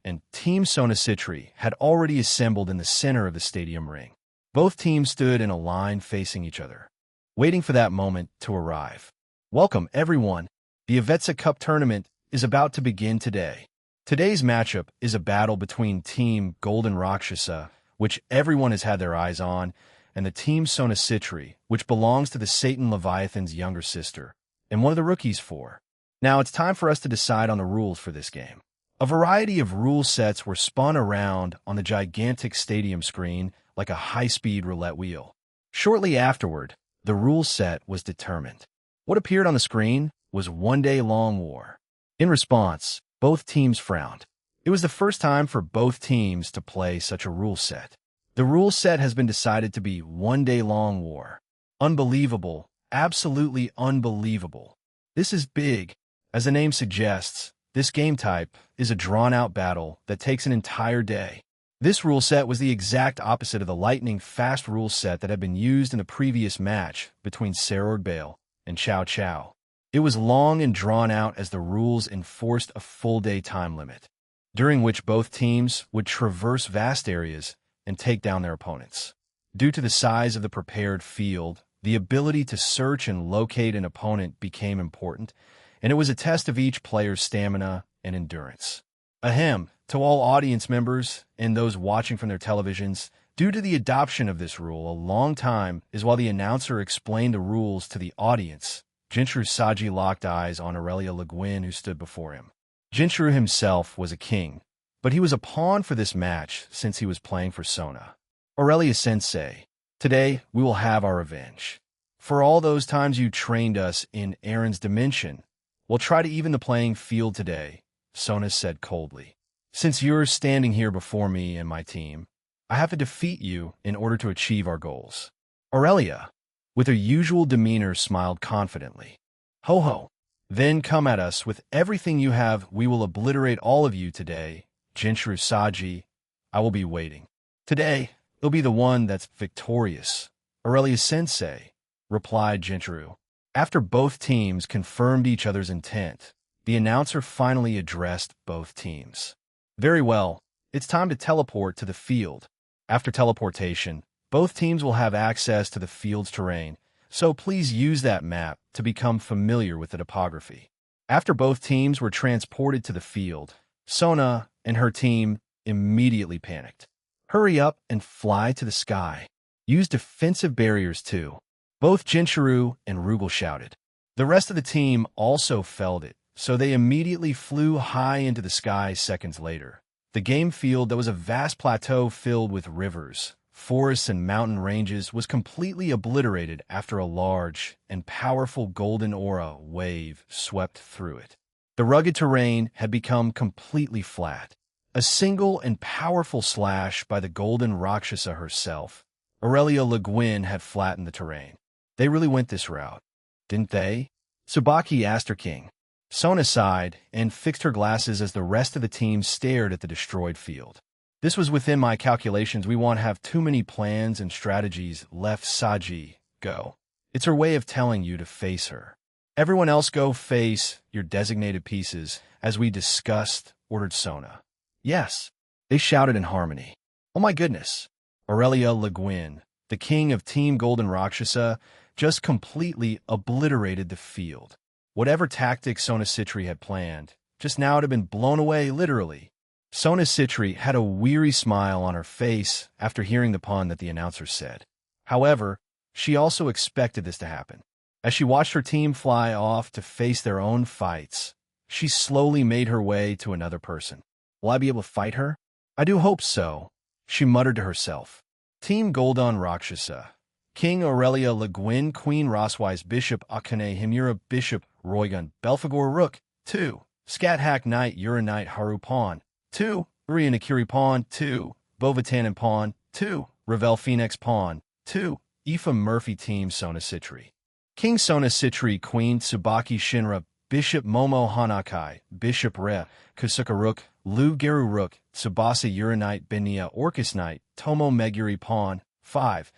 and Team Sona Citri had already assembled in the center of the stadium ring. Both teams stood in a line facing each other, waiting for that moment to arrive. Welcome, everyone. The Avetsa Cup tournament is about to begin today. Today's matchup is a battle between Team Golden Rakshasa, which everyone has had their eyes on, and the Team Sona Citri, which belongs to the Satan Leviathan's younger sister, and one of the rookies for. Now it's time for us to decide on the rules for this game. A variety of rule sets were spun around on the gigantic stadium screen like a high-speed roulette wheel. Shortly afterward, the rule set was determined. What appeared on the screen was one-day-long war. In response, both teams frowned. It was the first time for both teams to play such a rule set. The rule set has been decided to be one-day-long war. Unbelievable, absolutely unbelievable. This is big. As the name suggests, this game type is a drawn-out battle that takes an entire day. This rule set was the exact opposite of the lightning-fast rule set that had been used in the previous match between Serord Bale and Chow Chow. It was long and drawn out as the rules enforced a full-day time limit, during which both teams would traverse vast areas and take down their opponents. Due to the size of the prepared field, the ability to search and locate an opponent became important, and it was a test of each player's stamina and endurance. Ahem, to all audience members and those watching from their televisions, due to the adoption of this rule a long time is while the announcer explained the rules to the audience, Jinchuru Saji locked eyes on Aurelia Le Guin, who stood before him. Jinchuru himself was a king, but he was a pawn for this match since he was playing for Sona. Aurelia-sensei, today we will have our revenge. For all those times you trained us in Aaron's dimension, we'll try to even the playing field today, Sona said coldly. Since you're standing here before me and my team, I have to defeat you in order to achieve our goals. Aurelia, with her usual demeanor, smiled confidently. Ho ho, then come at us with everything you have. We will obliterate all of you today. Jinchuru Saji, I will be waiting. Today, it'll be the one that's victorious. Aurelia-sensei, replied Jinchuru. After both teams confirmed each other's intent, the announcer finally addressed both teams. Very well, it's time to teleport to the field. After teleportation, both teams will have access to the field's terrain, so please use that map to become familiar with the topography. After both teams were transported to the field, Sona and her team immediately panicked. Hurry up and fly to the sky. Use defensive barriers too. Both Jinchuru and Rugal shouted. The rest of the team also felt it, so they immediately flew high into the sky seconds later. The game field, that was a vast plateau filled with rivers, forests, and mountain ranges, was completely obliterated after a large and powerful golden aura wave swept through it. The rugged terrain had become completely flat. A single and powerful slash by the golden Rakshasa herself, Aurelia Le Guin, had flattened the terrain. They really went this route, didn't they? Tsubaki asked her king. Sona sighed and fixed her glasses as the rest of the team stared at the destroyed field. This was within my calculations. We won't have too many plans and strategies left. Saji, go. It's her way of telling you to face her. Everyone else go face your designated pieces. As we discussed, ordered Sona. Yes, they shouted in harmony. Oh my goodness. Aurelia Le Guin, the king of Team Golden Rakshasa, just completely obliterated the field. Whatever tactics Sona Citri had planned, just now it had been blown away, literally. Sona Citri had a weary smile on her face after hearing the pun that the announcer said. However, she also expected this to happen. As she watched her team fly off to face their own fights, she slowly made her way to another person. Will I be able to fight her? I do hope so, she muttered to herself. Team Golden Rakshasa. King Aurelia Le Guin, Queen Roswise, Bishop Akane Himura, Bishop Roygun, Belphegor Rook, 2. Scat Hack Knight, Ura Knight, Haru Pawn, 2. Urian Akiri Pawn, 2. Bovatanen Pawn, 2. Ravel Phoenix Pawn, 2. Aoife Murphy Team Sona Citri. King Sona Citri, Queen Tsubaki Shinra, Bishop Momo Hanakai, Bishop Re, Kusuka Rook, Lu Geru Rook, Tsubasa Ura Knight, Benia Orcus Knight, Tomo Meguri Pawn, 5.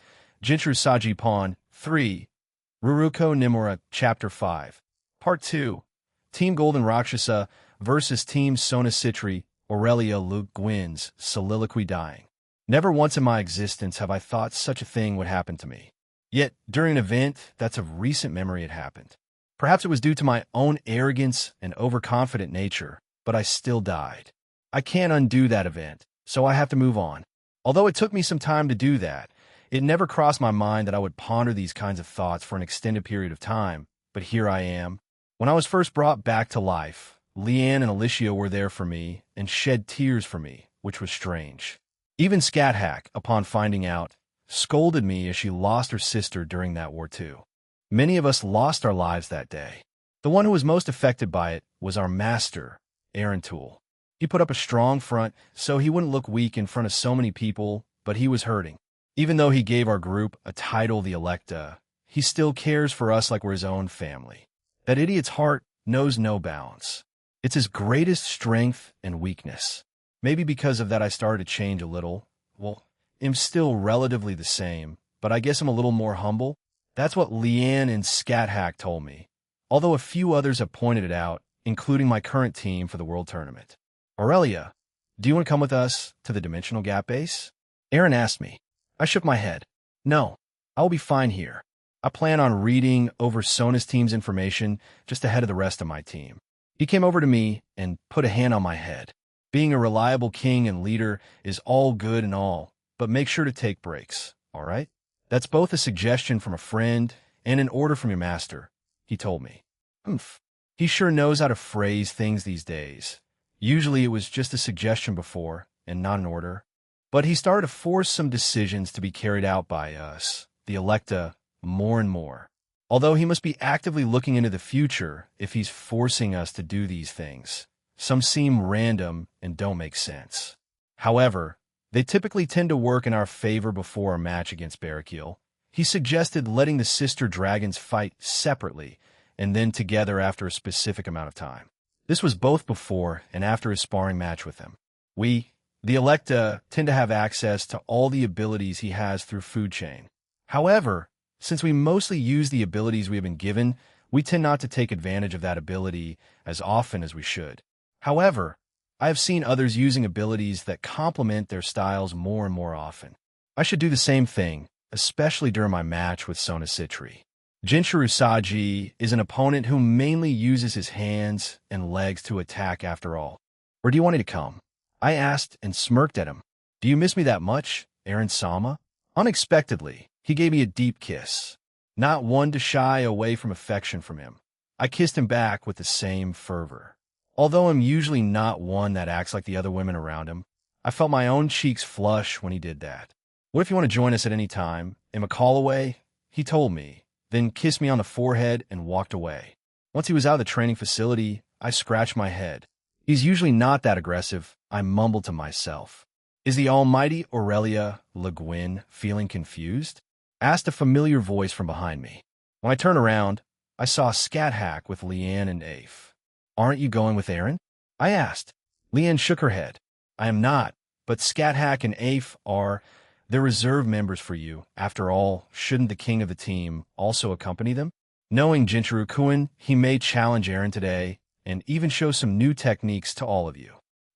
Jinchuru Saji Pawn, 3. Ruruko Nimura, Chapter 5. Part 2. Team Golden Rakshasa versus Team Sona Citri, Aurelia Le Guin's soliloquy dying. Never once in my existence have I thought such a thing would happen to me. Yet, during an event that's of recent memory, it happened. Perhaps it was due to my own arrogance and overconfident nature, but I still died. I can't undo that event, so I have to move on. Although it took me some time to do that, it never crossed my mind that I would ponder these kinds of thoughts for an extended period of time, but here I am. When I was first brought back to life, Leanne and Alicia were there for me and shed tears for me, which was strange. Even Scat Hack, upon finding out, scolded me as she lost her sister during that war too. Many of us lost our lives that day. The one who was most affected by it was our master, Aaron Toole. He put up a strong front so he wouldn't look weak in front of so many people, but he was hurting. Even though he gave our group a title, the Electa, he still cares for us like we're his own family. That idiot's heart knows no bounds. It's his greatest strength and weakness. Maybe because of that I started to change a little. Well, I'm still relatively the same, but I guess I'm a little more humble. That's what Leanne and Scat Hack told me, although a few others have pointed it out, including my current team for the World Tournament. Aurelia, do you want to come with us to the Dimensional Gap base? Aaron asked me. I shook my head. No, I'll be fine here. I plan on reading over Sona's team's information just ahead of the rest of my team. He came over to me and put a hand on my head. Being a reliable king and leader is all good and all, but make sure to take breaks, all right? That's both a suggestion from a friend and an order from your master, he told me. Oomph. He sure knows how to phrase things these days. Usually it was just a suggestion before, and not an order. But he started to force some decisions to be carried out by us, the Electa, more and more. Although he must be actively looking into the future if he's forcing us to do these things. Some seem random and don't make sense. However, they typically tend to work in our favor before a match against Barrakiel. He suggested letting the sister dragons fight separately and then together after a specific amount of time. This was both before and after his sparring match with him. The Electa tend to have access to all the abilities he has through food chain. However, since we mostly use the abilities we have been given, we tend not to take advantage of that ability as often as we should. However, I have seen others using abilities that complement their styles more and more often. I should do the same thing, especially during my match with Sona Citri. Jinchuru Saji is an opponent who mainly uses his hands and legs to attack after all. Where do you want me to come? I asked and smirked at him. Do you miss me that much, Aaron Sama? Unexpectedly, he gave me a deep kiss. Not one to shy away from affection from him. I kissed him back with the same fervor. Although I'm usually not one that acts like the other women around him, I felt my own cheeks flush when he did that. What if you want to join us at any time? Am a call away? He told me, then kissed me on the forehead and walked away. Once he was out of the training facility, I scratched my head. He's usually not that aggressive, I mumbled to myself. Is the almighty Aurelia Le Guin feeling confused? Asked a familiar voice from behind me. When I turned around, I saw Scat Hack with Leanne and Afe. Aren't you going with Aaron? I asked. Leanne shook her head. I am not, but Scat Hack and Afe are. They're reserve members for you. After all, shouldn't the king of the team also accompany them? Knowing Jinchuru Kuin, he may challenge Aaron today and even show some new techniques to all of you.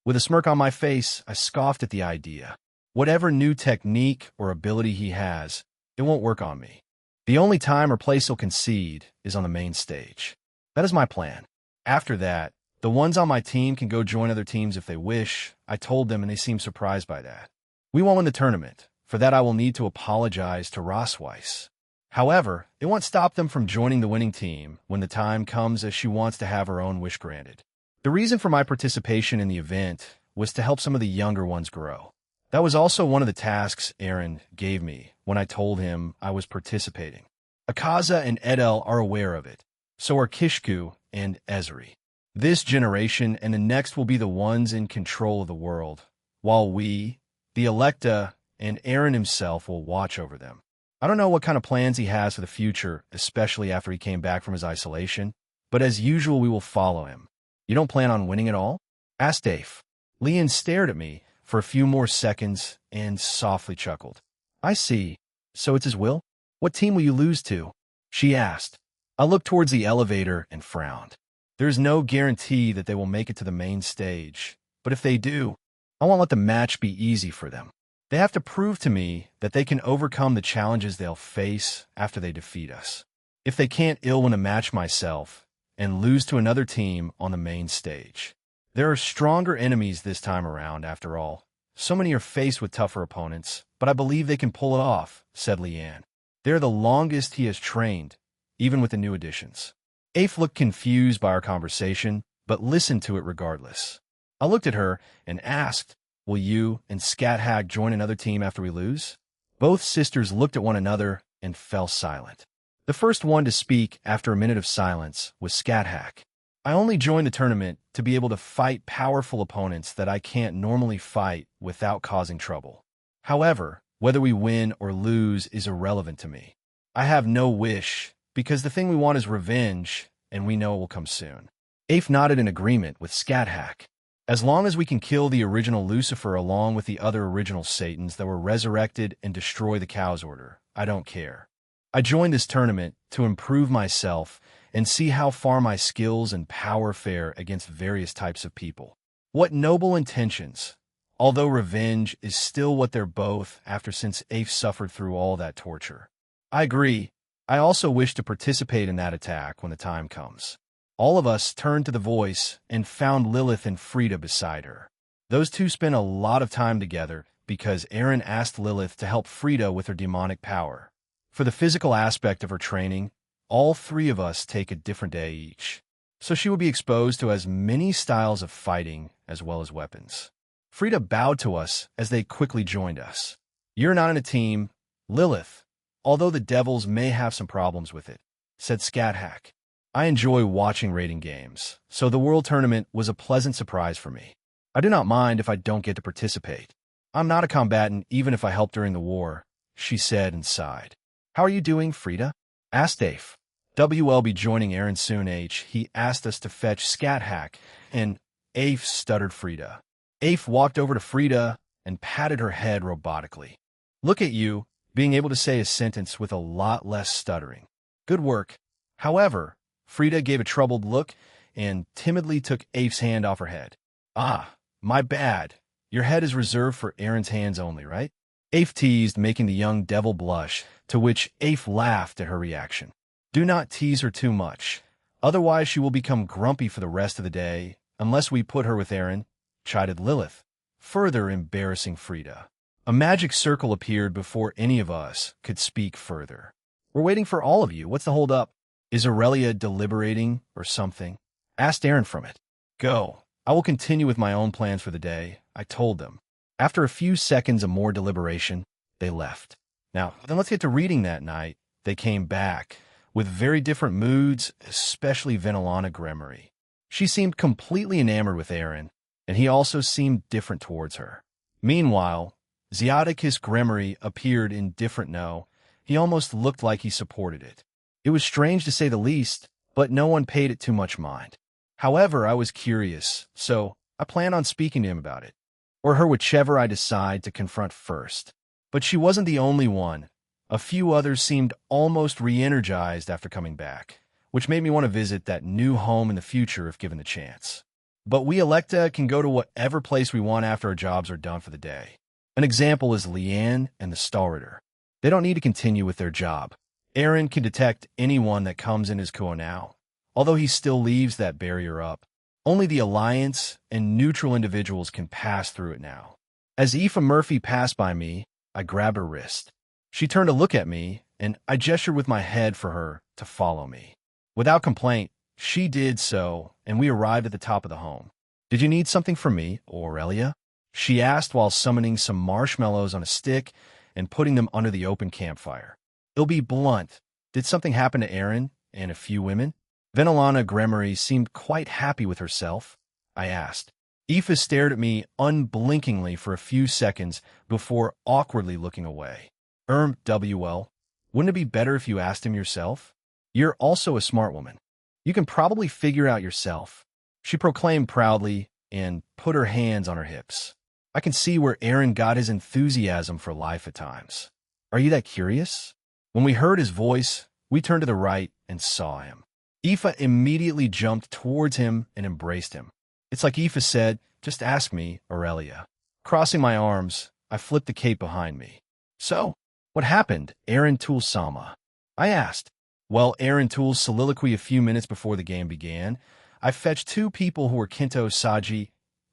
With a smirk on my face, I scoffed at the idea. Whatever new technique or ability he has, it won't work on me. The only time or place he'll concede is on the main stage. That is my plan. After that, the ones on my team can go join other teams if they wish. I told them and they seemed surprised by that. We won't win the tournament. For that, I will need to apologize to Rossweiss. However, it won't stop them from joining the winning team when the time comes, as she wants to have her own wish granted. The reason for my participation in the event was to help some of the younger ones grow. That was also one of the tasks Aaron gave me when I told him I was participating. Akaza and Edel are aware of it. So are Kishku and Ezri. This generation and the next will be the ones in control of the world, while we, the Electa, and Aaron himself will watch over them. I don't know what kind of plans he has for the future, especially after he came back from his isolation, but as usual we will follow him. You don't plan on winning at all? Asked Dave. Leon stared at me for a few more seconds and softly chuckled. I see. So it's his will? What team will you lose to? She asked. I looked towards the elevator and frowned. There's no guarantee that they will make it to the main stage, but if they do, I won't let the match be easy for them. They have to prove to me that they can overcome the challenges they'll face after they defeat us. If they can't, I'll win a match myself and lose to another team on the main stage. There are stronger enemies this time around, after all. So many are faced with tougher opponents, but I believe they can pull it off, said Leanne. They're the longest he has trained, even with the new additions. Afe looked confused by our conversation, but listened to it regardless. I looked at her and asked, will you and Scat Hag join another team after we lose? Both sisters looked at one another and fell silent. The first one to speak after a minute of silence was Scat Hag. I only joined the tournament to be able to fight powerful opponents that I can't normally fight without causing trouble. However, whether we win or lose is irrelevant to me. I have no wish, because the thing we want is revenge, and we know it will come soon. Afe nodded in agreement with Scat Hag. As long as we can kill the original Lucifer along with the other original Satans that were resurrected and destroy the Chaos Order, I don't care. I joined this tournament to improve myself and see how far my skills and power fare against various types of people. What noble intentions! Although revenge is still what they're both after, since Afe suffered through all that torture. I agree. I also wish to participate in that attack when the time comes. All of us turned to the voice and found Lilith and Frida beside her. Those two spent a lot of time together because Aaron asked Lilith to help Frida with her demonic power. For the physical aspect of her training, all three of us take a different day each, so she will be exposed to as many styles of fighting as well as weapons. Frida bowed to us as they quickly joined us. You're not in a team, Lilith, although the Devils may have some problems with it, said Scat Hag. I enjoy watching raiding games, so the World Tournament was a pleasant surprise for me. I do not mind if I don't get to participate. I'm not a combatant even if I helped during the war, she said and sighed. How are you doing, Frida? Asked Afe. WL be joining Aaron soon, he asked us to fetch Scat Hag, and Afe stuttered Frida. Afe walked over to Frida and patted her head robotically. Look at you, being able to say a sentence with a lot less stuttering. Good work. However, Frida gave a troubled look and timidly took Afe's hand off her head. Ah, my bad. Your head is reserved for Aaron's hands only, right? Afe teased, making the young devil blush, to which Afe laughed at her reaction. Do not tease her too much. Otherwise she will become grumpy for the rest of the day, unless we put her with Aaron, chided Lilith, further embarrassing Frida. A magic circle appeared before any of us could speak further. We're waiting for all of you. What's the hold up? Is Aurelia deliberating or something? Asked Aaron from it. Go. I will continue with my own plans for the day, I told them. After a few seconds of more deliberation, they left. Now, then let's get to reading that night. They came back, with very different moods, especially Venelana Gremory. She seemed completely enamored with Aaron, and he also seemed different towards her. Meanwhile, Ziaticus Gremory appeared indifferent. No, he almost looked like he supported it. It was strange to say the least, but no one paid it too much mind. However, I was curious, so I planned on speaking to him about it, or her, whichever I decide to confront first. But she wasn't the only one. A few others seemed almost re-energized after coming back, which made me want to visit that new home in the future if given the chance. But we Electa can go to whatever place we want after our jobs are done for the day. An example is Leanne and the Starritter. They don't need to continue with their job. Aaron can detect anyone that comes in his Kuo now, although he still leaves that barrier up. Only the Alliance and neutral individuals can pass through it now. As Aoife Murphy passed by me, I grabbed her wrist. She turned to look at me, and I gestured with my head for her to follow me. Without complaint, she did so, and we arrived at the top of the home. "Did you need something from me, Aurelia?" she asked while summoning some marshmallows on a stick and putting them under the open campfire. "It'll be blunt. Did something happen to Aaron and a few women?" Venelana Gremory seemed quite happy with herself. I asked. Aoife stared at me unblinkingly for a few seconds before awkwardly looking away. WL, wouldn't it be better if you asked him yourself? You're also a smart woman. You can probably figure out yourself, she proclaimed proudly and put her hands on her hips. I can see where Aaron got his enthusiasm for life at times. Are you that curious? When we heard his voice, we turned to the right and saw him. Aoife immediately jumped towards him and embraced him. It's like Aoife said, "Just ask me, Aurelia." Crossing my arms, I flipped the cape behind me. "So, what happened, Aaron Tool-sama?" I asked. Well, Aaron Tool's soliloquy a few minutes before the game began, I fetched two people who were Kinto Saji,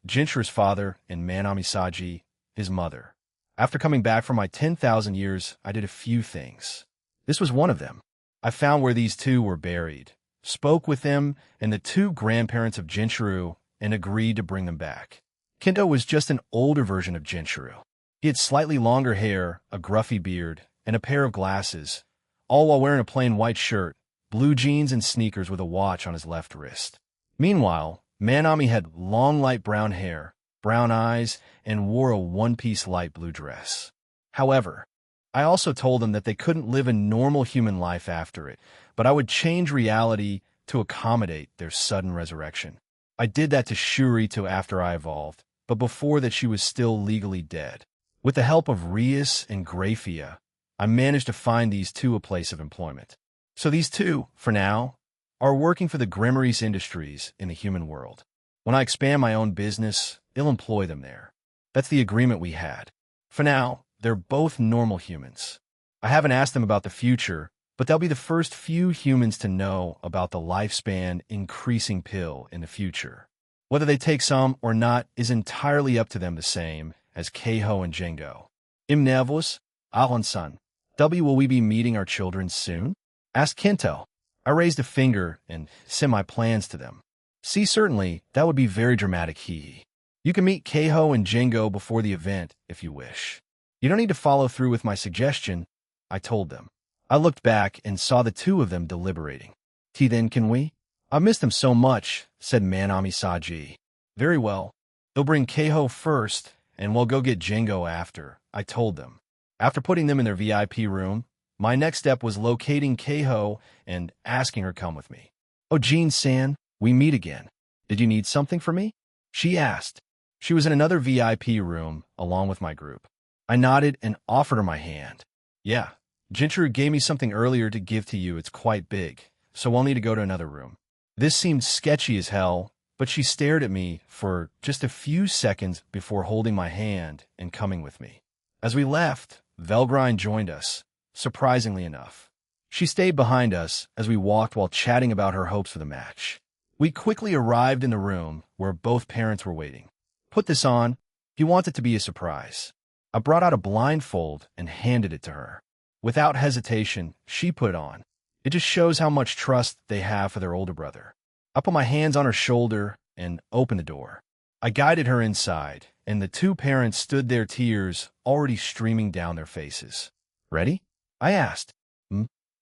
Jinchuru's father, and Manami Saji, his mother. After coming back from my 10,000 years, I did a few things. This was one of them. I found where these two were buried, spoke with them and the two grandparents of Jinchuru, and agreed to bring them back. Kinto was just an older version of Jinchuru. He had slightly longer hair, a gruffy beard, and a pair of glasses, all while wearing a plain white shirt, blue jeans, and sneakers with a watch on his left wrist. Meanwhile, Manami had long light brown hair, brown eyes, and wore a one-piece light blue dress. However, I also told them that they couldn't live a normal human life after it, but I would change reality to accommodate their sudden resurrection. I did that to Shuri till after I evolved, but before that she was still legally dead. With the help of Rias and Graphia, I managed to find these two a place of employment. So these two, for now, are working for the Grimoires Industries in the human world. When I expand my own business, I'll employ them there. That's the agreement we had. For now, they're both normal humans. I haven't asked them about the future, but they'll be the first few humans to know about the lifespan increasing pill in the future. Whether they take some or not is entirely up to them, the same as Keiho and Jingo. Imnevos, Ahon-san, will we be meeting our children soon? Asked Kinto. I raised a finger and sent my plans to them. See, certainly, that would be very dramatic, hee. You can meet Keiho and Jingo before the event, if you wish. You don't need to follow through with my suggestion, I told them. I looked back and saw the two of them deliberating. Then can we? I missed them so much, said Manami Saji. Very well. They'll bring Keiho first, and we'll go get Jingo after, I told them. After putting them in their VIP room, my next step was locating Keiho and asking her come with me. Oh, Jean-san, we meet again. Did you need something from me? She asked. She was in another VIP room, along with my group. I nodded and offered her my hand. Yeah, Jinchuru gave me something earlier to give to you. It's quite big, so I'll need to go to another room. This seemed sketchy as hell, but she stared at me for just a few seconds before holding my hand and coming with me. As we left, Velgrine joined us, surprisingly enough. She stayed behind us as we walked while chatting about her hopes for the match. We quickly arrived in the room where both parents were waiting. Put this on. You want it to be a surprise. I brought out a blindfold and handed it to her. Without hesitation, she put it on. It just shows how much trust they have for their older brother. I put my hands on her shoulder and opened the door. I guided her inside, and the two parents stood there, tears already streaming down their faces. Ready? I asked.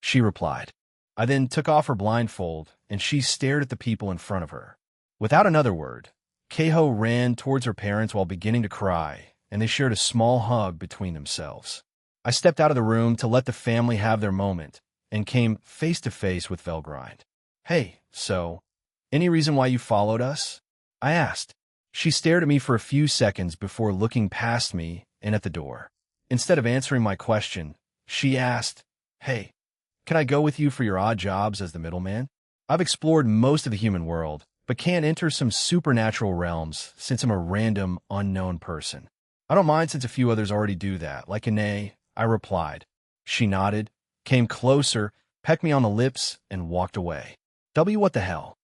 She replied. I then took off her blindfold, and she stared at the people in front of her. Without another word, Keiho ran towards her parents while beginning to cry, and they shared a small hug between themselves. I stepped out of the room to let the family have their moment, and came face to face with Velgrine. Hey, so, any reason why you followed us? I asked. She stared at me for a few seconds before looking past me and at the door. Instead of answering my question, she asked, Hey, can I go with you for your odd jobs as the middleman? I've explored most of the human world, but can't enter some supernatural realms since I'm a random, unknown person. I don't mind since a few others already do that, like Ine, I replied. She nodded, came closer, pecked me on the lips, and walked away. What the hell?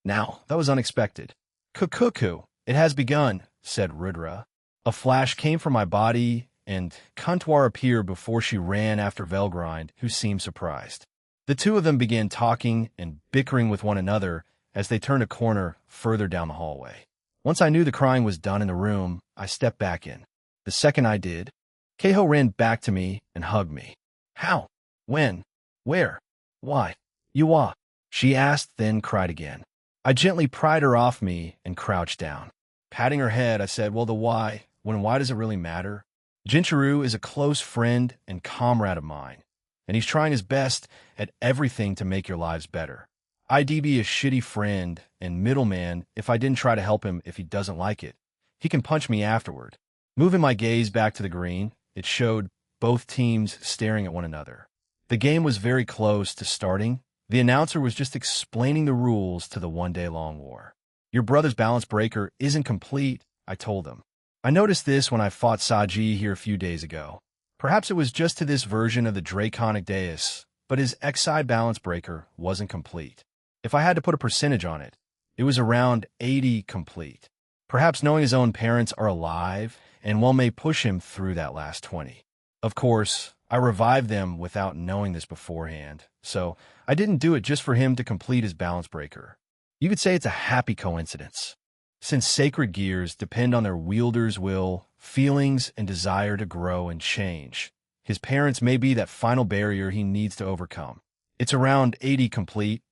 Now, that was unexpected. Cuckoo, it has begun, said Rudra. A flash came from my body, and Kuntwar appeared before she ran after Velgrind, who seemed surprised. The two of them began talking and bickering with one another as they turned a corner further down the hallway. Once I knew the crying was done in the room, I stepped back in. The second I did, Keiho ran back to me and hugged me. How? When? Where? Why? You are? She asked, then cried again. I gently pried her off me and crouched down. Patting her head, I said, well, the why. When why does it really matter? Jinchuru is a close friend and comrade of mine, and he's trying his best at everything to make your lives better. I'd be a shitty friend and middleman if I didn't try to help him if he doesn't like it. He can punch me afterward. Moving my gaze back to the green, it showed both teams staring at one another. The game was very close to starting. The announcer was just explaining the rules to the one-day-long war. Your brother's balance breaker isn't complete, I told him. I noticed this when I fought Saji here a few days ago. Perhaps it was just to this version of the Draconic Deus, but his X-side balance breaker wasn't complete. If I had to put a percentage on it, it was around 80 complete. Perhaps knowing his own parents are alive and one may push him through that last 20. Of course, I revived them without knowing this beforehand, so I didn't do it just for him to complete his balance breaker. You could say it's a happy coincidence. Since sacred gears depend on their wielder's will, feelings, and desire to grow and change, his parents may be that final barrier he needs to overcome. It's around 80 complete.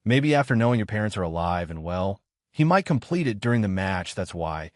Maybe after knowing your parents are alive and well, he might complete it during the match, that's why.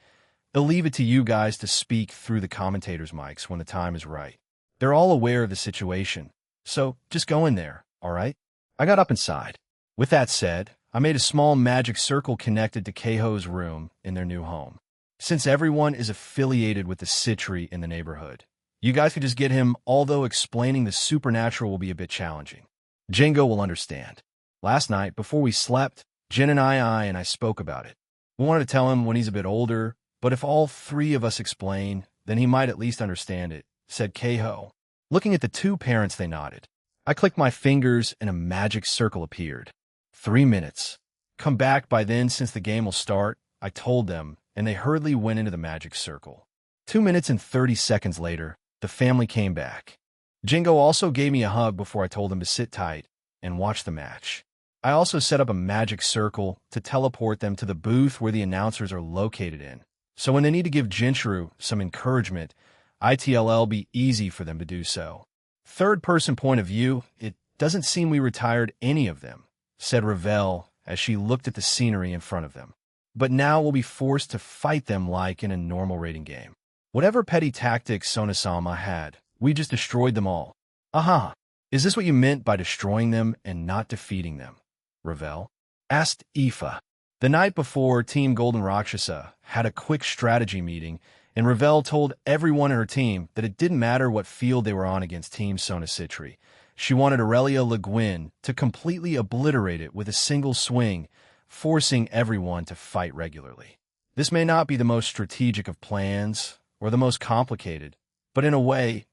They'll leave it to you guys to speak through the commentators' mics when the time is right. They're all aware of the situation, so just go in there, all right? I got up and sighed. With that said, I made a small magic circle connected to Keiho's room in their new home. Since everyone is affiliated with the Citri in the neighborhood, you guys could just get him, although explaining the supernatural will be a bit challenging. Jingo will understand. Last night, before we slept, Jin and I spoke about it. We wanted to tell him when he's a bit older, but if all three of us explain, then he might at least understand it, said Keiho. Looking at the two parents, they nodded. I clicked my fingers and a magic circle appeared. 3 minutes. Come back by then since the game will start, I told them, and they hurriedly went into the magic circle. 2 minutes and 30 seconds later, the family came back. Jingo also gave me a hug before I told him to sit tight and watch the match. I also set up a magic circle to teleport them to the booth where the announcers are located in. So when they need to give Jinchuru some encouragement, it'll be easy for them to do so. Third-person point of view, it doesn't seem we retired any of them, said Ravel as she looked at the scenery in front of them. But now we'll be forced to fight them like in a normal raiding game. Whatever petty tactics Sonosama had, we just destroyed them all. Aha! Is this what you meant by destroying them and not defeating them? Ravel asked Aoife. The night before, Team Golden Rakshasa had a quick strategy meeting, and Ravel told everyone in her team that it didn't matter what field they were on against Team Sona Citri. She wanted Aurelia Le Guin to completely obliterate it with a single swing, forcing everyone to fight regularly. This may not be the most strategic of plans, or the most complicated, but in a way,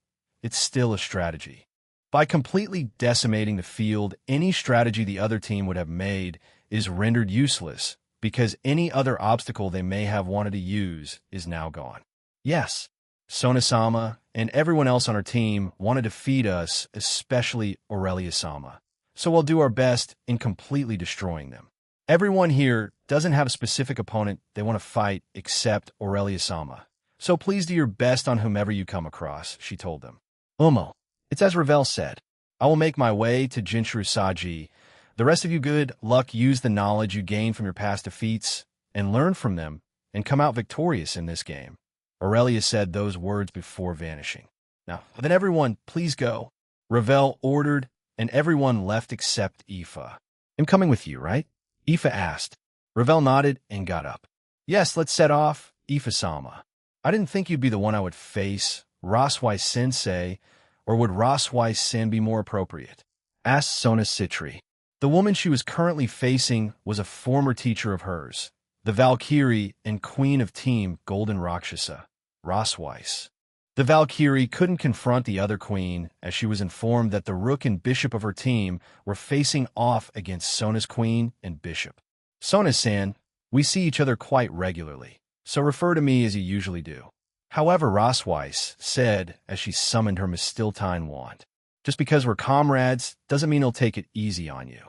it's still a strategy. By completely decimating the field, any strategy the other team would have made is rendered useless, because any other obstacle they may have wanted to use is now gone. Yes, Sonosama and everyone else on our team want to defeat us, especially Aurelia-sama. So we'll do our best in completely destroying them. Everyone here doesn't have a specific opponent they want to fight except Aurelia-sama. So please do your best on whomever you come across, she told them. It's as Ravel said. I will make my way to Jinchuru Saji. The rest of you, good luck. Use the knowledge you gained from your past defeats and learn from them and come out victorious in this game. Aurelia said those words before vanishing. Now, then everyone, please go. Ravel ordered, and everyone left except Aoife. I'm coming with you, right? Aoife asked. Ravel nodded and got up. Yes, let's set off, Aoife-sama. I didn't think you'd be the one I would face, Raswai-sensei, or would Raswai-sen be more appropriate? Asked Sona Citri. The woman she was currently facing was a former teacher of hers, the Valkyrie and queen of Team Golden Rakshasa, Rosweiss. The Valkyrie couldn't confront the other queen as she was informed that the rook and bishop of her team were facing off against Sona's queen and bishop. Sona-san, we see each other quite regularly, so refer to me as you usually do. However, Rosweiss said as she summoned her Mistiltine wand. Just because we're comrades doesn't mean he'll take it easy on you.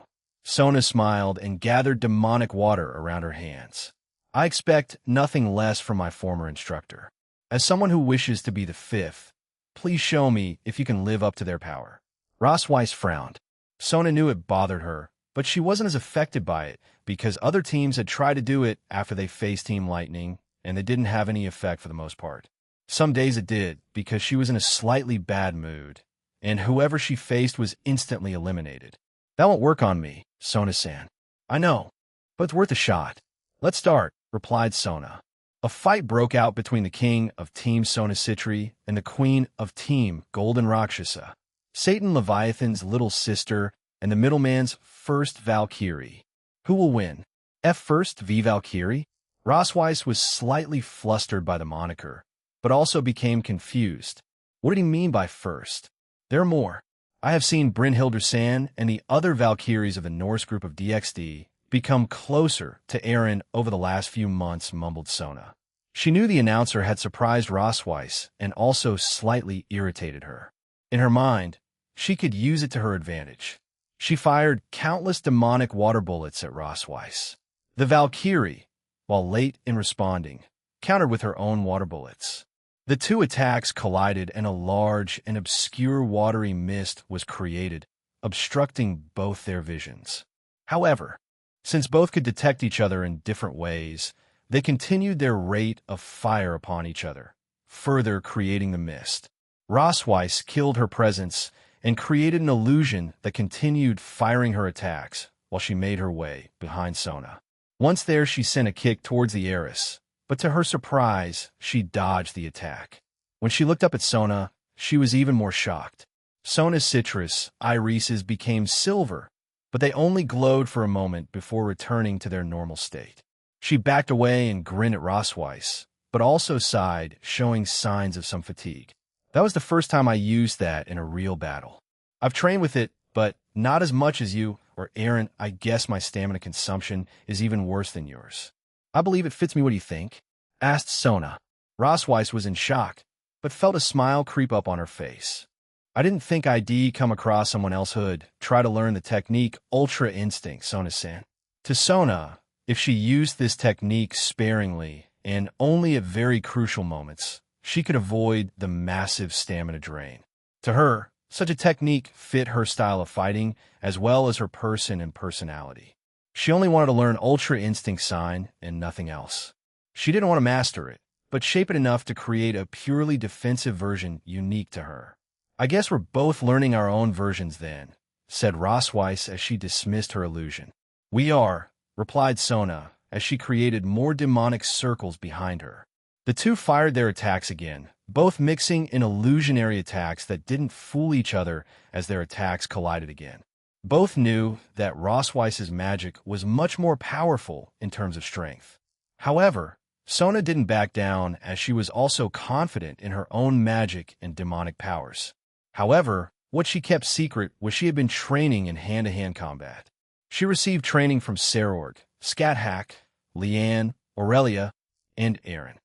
Sona smiled and gathered demonic water around her hands. I expect nothing less from my former instructor. As someone who wishes to be the fifth, please show me if you can live up to their power. Rosweiss frowned. Sona knew it bothered her, but she wasn't as affected by it because other teams had tried to do it after they faced Team Lightning, and it didn't have any effect for the most part. Some days it did because she was in a slightly bad mood, and whoever she faced was instantly eliminated. That won't work on me, Sona-san. I know, but it's worth a shot. Let's start, replied Sona. A fight broke out between the king of Team Sona Citri and the queen of Team Golden Rakshasa, Satan Leviathan's little sister and the middleman's first Valkyrie. Who will win? First V Valkyrie? Rosweiss was slightly flustered by the moniker, but also became confused. What did he mean by first? There are more. I have seen Brynhildur-san and the other Valkyries of the Norse group of DXD become closer to Eren over the last few months, mumbled Sona. She knew the announcer had surprised Rosweiss and also slightly irritated her. In her mind, she could use it to her advantage. She fired countless demonic water bullets at Rosweiss. The Valkyrie, while late in responding, countered with her own water bullets. The two attacks collided and a large and obscure watery mist was created, obstructing both their visions. However, since both could detect each other in different ways, they continued their rate of fire upon each other, further creating the mist. Rosweiss killed her presence and created an illusion that continued firing her attacks while she made her way behind Sona. Once there, she sent a kick towards the heiress, but to her surprise, she dodged the attack. When she looked up at Sona, she was even more shocked. Sona's citrus irises became silver, but they only glowed for a moment before returning to their normal state. She backed away and grinned at Rosweiss, but also sighed, showing signs of some fatigue. That was the first time I used that in a real battle. I've trained with it, but not as much as you, or Eren. I guess my stamina consumption is even worse than yours. I believe it fits me. What do you think? Asked Sona. Rosweiss was in shock, but felt a smile creep up on her face. I didn't think I'd come across someone else who'd try to learn the technique Ultra Instinct, Sona-san. To Sona, if she used this technique sparingly and only at very crucial moments, she could avoid the massive stamina drain. To her, such a technique fit her style of fighting as well as her person and personality. She only wanted to learn Ultra Instinct Sign and nothing else. She didn't want to master it, but shape it enough to create a purely defensive version unique to her. I guess we're both learning our own versions then, said Rosweiss as she dismissed her illusion. We are, replied Sona as she created more demonic circles behind her. The two fired their attacks again, both mixing in illusionary attacks that didn't fool each other as their attacks collided again. Both knew that Rosweiss's magic was much more powerful in terms of strength. However, Sona didn't back down as she was also confident in her own magic and demonic powers. However, what she kept secret was she had been training in hand-to-hand combat. She received training from Sarorg, Scathach, Leanne, Aurelia, and Eren.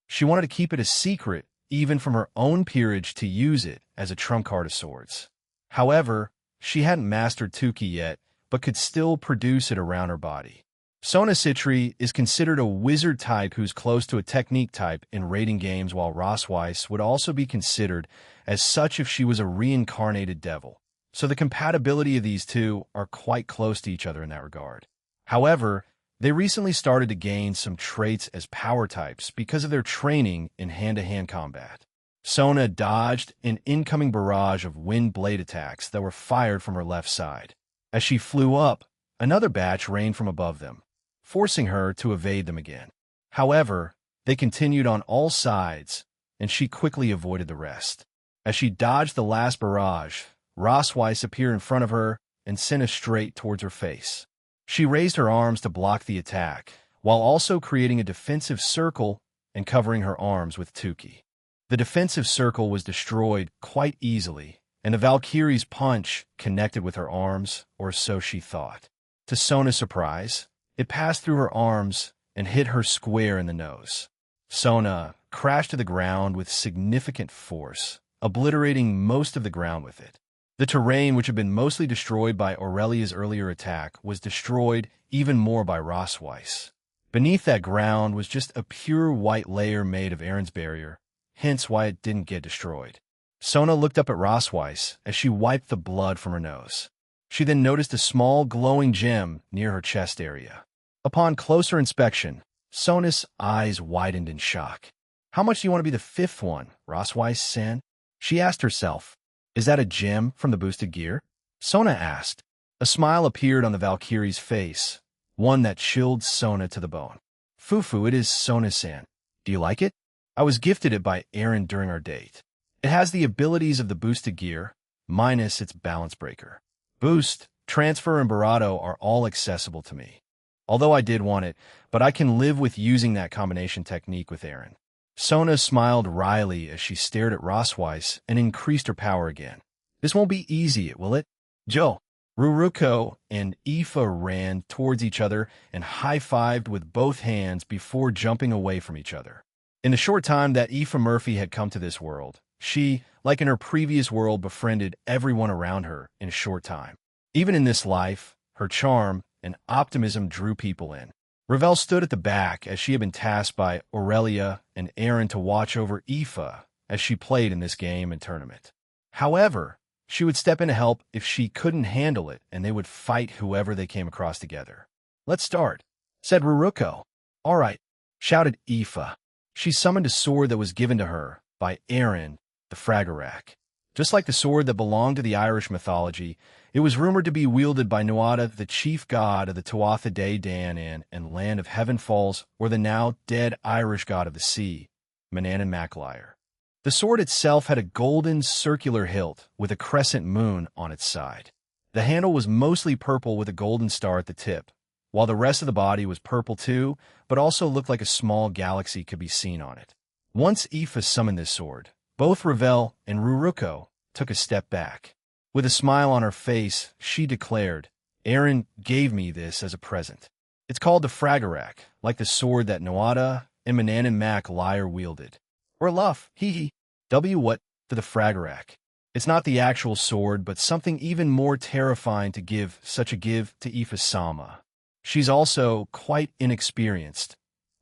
She wanted to keep it a secret even from her own peerage to use it as a trump card of swords. However, she hadn't mastered Tuki yet, but could still produce it around her body. Sona Citri is considered a wizard type who's close to a technique type in raiding games, while Rosweiss would also be considered as such if she was a reincarnated devil. So the compatibility of these two are quite close to each other in that regard. However, they recently started to gain some traits as power types because of their training in hand-to-hand combat. Sona dodged an incoming barrage of wind blade attacks that were fired from her left side. As she flew up, another batch rained from above them, forcing her to evade them again. However, they continued on all sides, and she quickly avoided the rest. As she dodged the last barrage, Rosweiss appeared in front of her and sent it straight towards her face. She raised her arms to block the attack, while also creating a defensive circle and covering her arms with 10k. The defensive circle was destroyed quite easily, and the Valkyrie's punch connected with her arms, or so she thought. To Sona's surprise, it passed through her arms and hit her square in the nose. Sona crashed to the ground with significant force, obliterating most of the ground with it. The terrain, which had been mostly destroyed by Aurelia's earlier attack, was destroyed even more by Rosweiss. Beneath that ground was just a pure white layer made of Aaron's barrier, hence why it didn't get destroyed. Sona looked up at Rosweiss as she wiped the blood from her nose. She then noticed a small glowing gem near her chest area. Upon closer inspection, Sona's eyes widened in shock. "How much do you want to be the fifth one, Rosweiss-san?" She asked herself. "Is that a gem from the boosted gear?" Sona asked. A smile appeared on the Valkyrie's face, one that chilled Sona to the bone. "Fufu, it is Sona-san. Do you like it? I was gifted it by Aaron during our date. It has the abilities of the boosted gear, minus its balance breaker. Boost, transfer, and Barato are all accessible to me. Although I did want it, but I can live with using that combination technique with Aaron." Sona smiled wryly as she stared at Rosweiss and increased her power again. "This won't be easy, will it?" Joe, Ruruko, and Aoife ran towards each other and high-fived with both hands before jumping away from each other. In the short time that Aoife Murphy had come to this world, she, like in her previous world, befriended everyone around her in a short time. Even in this life, her charm and optimism drew people in. Ravel stood at the back as she had been tasked by Aurelia and Aaron to watch over Aoife as she played in this game and tournament. However, she would step in to help if she couldn't handle it, and they would fight whoever they came across together. "Let's start," said Ruruko. "All right," shouted Aoife. She summoned a sword that was given to her by Aaron, the Fragarak. Just like the sword that belonged to the Irish mythology, it was rumored to be wielded by Nuada, the chief god of the Tuatha De Danann and land of Heaven Falls, or the now dead Irish god of the sea, Manannan Macliar. The sword itself had a golden circular hilt with a crescent moon on its side. The handle was mostly purple with a golden star at the tip, while the rest of the body was purple too, but also looked like a small galaxy could be seen on it. Once Aoife summoned this sword, both Ravel and Ruruko took a step back. With a smile on her face, she declared, "Aaron gave me this as a present. It's called the Fragarak, like the sword that Nuada and Manannan Mac Liar wielded. Or Luff, hee. What to the Fragarak? It's not the actual sword, but something even more terrifying to give such a give to Aoife Sama. She's also quite inexperienced,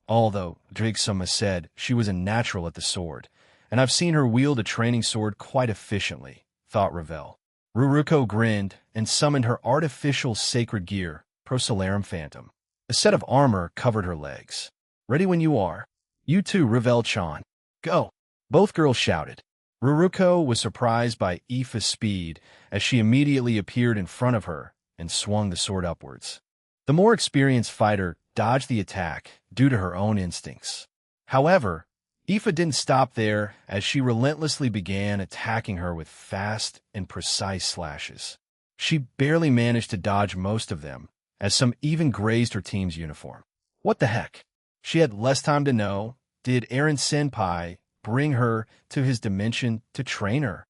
although Drigsama said she was a natural at the sword, and I've seen her wield a training sword quite efficiently," thought Ravel. Ruruko grinned and summoned her artificial sacred gear, Prosolarum Phantom. A set of armor covered her legs. "Ready when you are." "You too, Ravel-chan. Go." Both girls shouted. Ruruko was surprised by Aoife's speed as she immediately appeared in front of her and swung the sword upwards. The more experienced fighter dodged the attack due to her own instincts. However, Aoife didn't stop there as she relentlessly began attacking her with fast and precise slashes. She barely managed to dodge most of them, as some even grazed her team's uniform. What the heck? She had less time to know. Did Aaron Senpai bring her to his dimension to train her?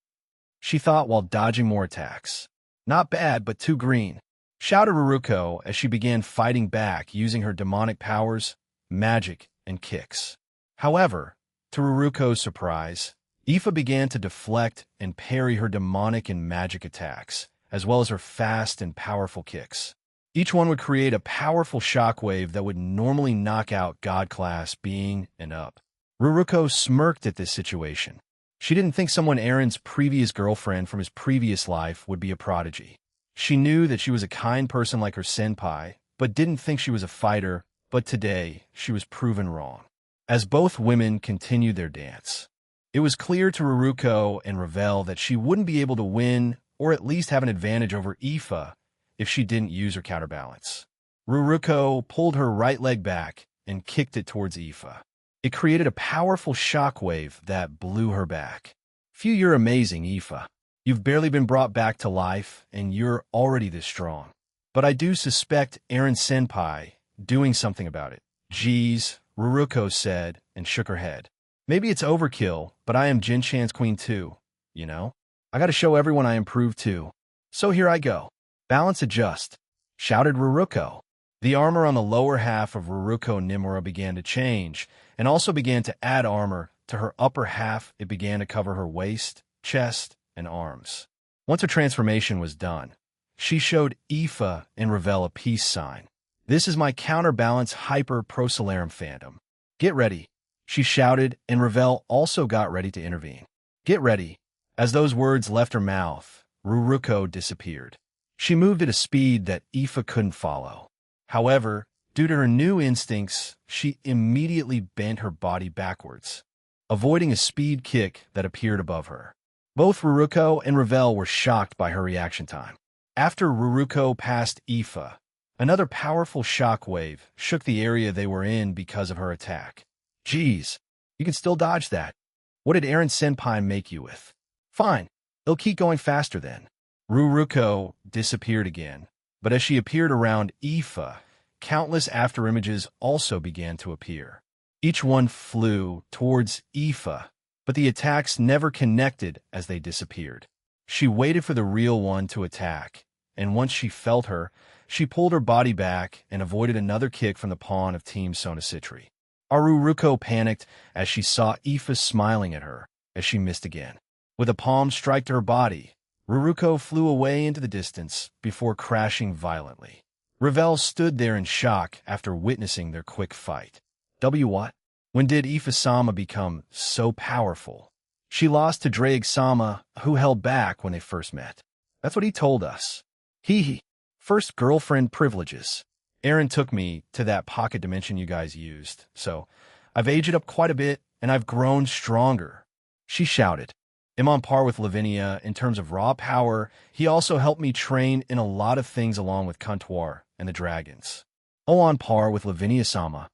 She thought while dodging more attacks. "Not bad, but too green," shouted Ruruko as she began fighting back using her demonic powers, magic, and kicks. However, to Ruruko's surprise, Aoife began to deflect and parry her demonic and magic attacks, as well as her fast and powerful kicks. Each one would create a powerful shockwave that would normally knock out God-class being and up. Ruruko smirked at this situation. She didn't think someone Aaron's previous girlfriend from his previous life would be a prodigy. She knew that she was a kind person like her senpai, but didn't think she was a fighter, but today she was proven wrong. As both women continued their dance, it was clear to Ruruko and Ravel that she wouldn't be able to win or at least have an advantage over Aoife if she didn't use her counterbalance. Ruruko pulled her right leg back and kicked it towards Aoife. It created a powerful shockwave that blew her back. "Phew, you're amazing, Aoife. You've barely been brought back to life, and you're already this strong. But I do suspect Eren Senpai doing something about it. Geez, Ruruko said and shook her head. Maybe it's overkill, but I am Jin-chan's queen too, you know? I gotta show everyone I improve too. So here I go. Balance adjust, shouted Ruruko. The armor on the lower half of Ruruko Nimura began to change, and also began to add armor to her upper half. It began to cover her waist, chest, and arms. Once her transformation was done, she showed Aoife and Ravel a peace sign. This is my counterbalance hyper prosolarum phantom. Get ready, she shouted, and Ravel also got ready to intervene. Get ready. As those words left her mouth, Ruruko disappeared. She moved at a speed that Aoife couldn't follow. However, due to her new instincts, she immediately bent her body backwards, avoiding a speed kick that appeared above her. Both Ruruko and Ravel were shocked by her reaction time. After Ruruko passed Aoife, another powerful shockwave shook the area they were in because of her attack. Geez, you can still dodge that. What did Eren Senpai make you with? Fine, it'll keep going faster then. Ruruko disappeared again, but as she appeared around Aoife, countless afterimages also began to appear. Each one flew towards Aoife, but the attacks never connected as they disappeared. She waited for the real one to attack, and once she felt her, she pulled her body back and avoided another kick from the pawn of Team Sonocitri. Ruruko panicked as she saw Aoife smiling at her as she missed again. With a palm strike to her body, Ruruko flew away into the distance before crashing violently. Ravel stood there in shock after witnessing their quick fight. What? When did Aoife-sama become so powerful? She lost to Drake-sama, who held back when they first met. That's what he told us. Hee. First girlfriend privileges. Eren took me to that pocket dimension you guys used, so I've aged up quite a bit, and I've grown stronger. She shouted. I'm on par with Lavinia in terms of raw power. He also helped me train in a lot of things along with Comptoir and the dragons. Oh, on par with Lavinia-sama.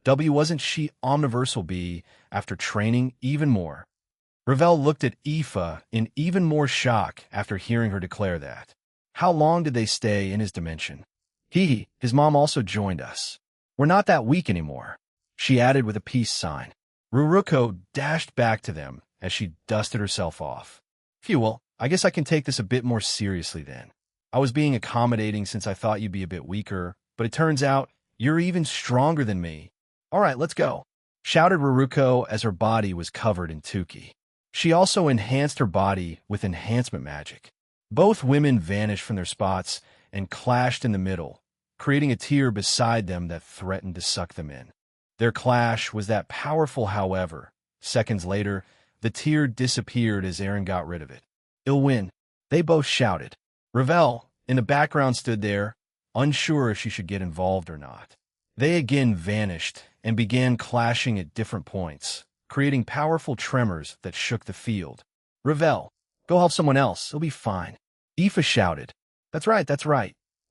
Wasn't she Omniversal B after training even more? Ravel looked at Aoife in even more shock after hearing her declare that. How long did they stay in his dimension? His mom also joined us. We're not that weak anymore, she added with a peace sign. Ruruko dashed back to them as she dusted herself off. Phew, well, I guess I can take this a bit more seriously then. I was being accommodating since I thought you'd be a bit weaker, but it turns out you're even stronger than me. All right, let's go, shouted Ruruko as her body was covered in Tuki. She also enhanced her body with enhancement magic. Both women vanished from their spots and clashed in the middle, creating a tier beside them that threatened to suck them in. Their clash was that powerful, however. Seconds later, the tier disappeared as Eren got rid of it. He'll win, they both shouted. Ravel, in the background, stood there, unsure if she should get involved or not. They again vanished and began clashing at different points, creating powerful tremors that shook the field. Ravel, go help someone else, it'll be fine. Aoife shouted. That's right.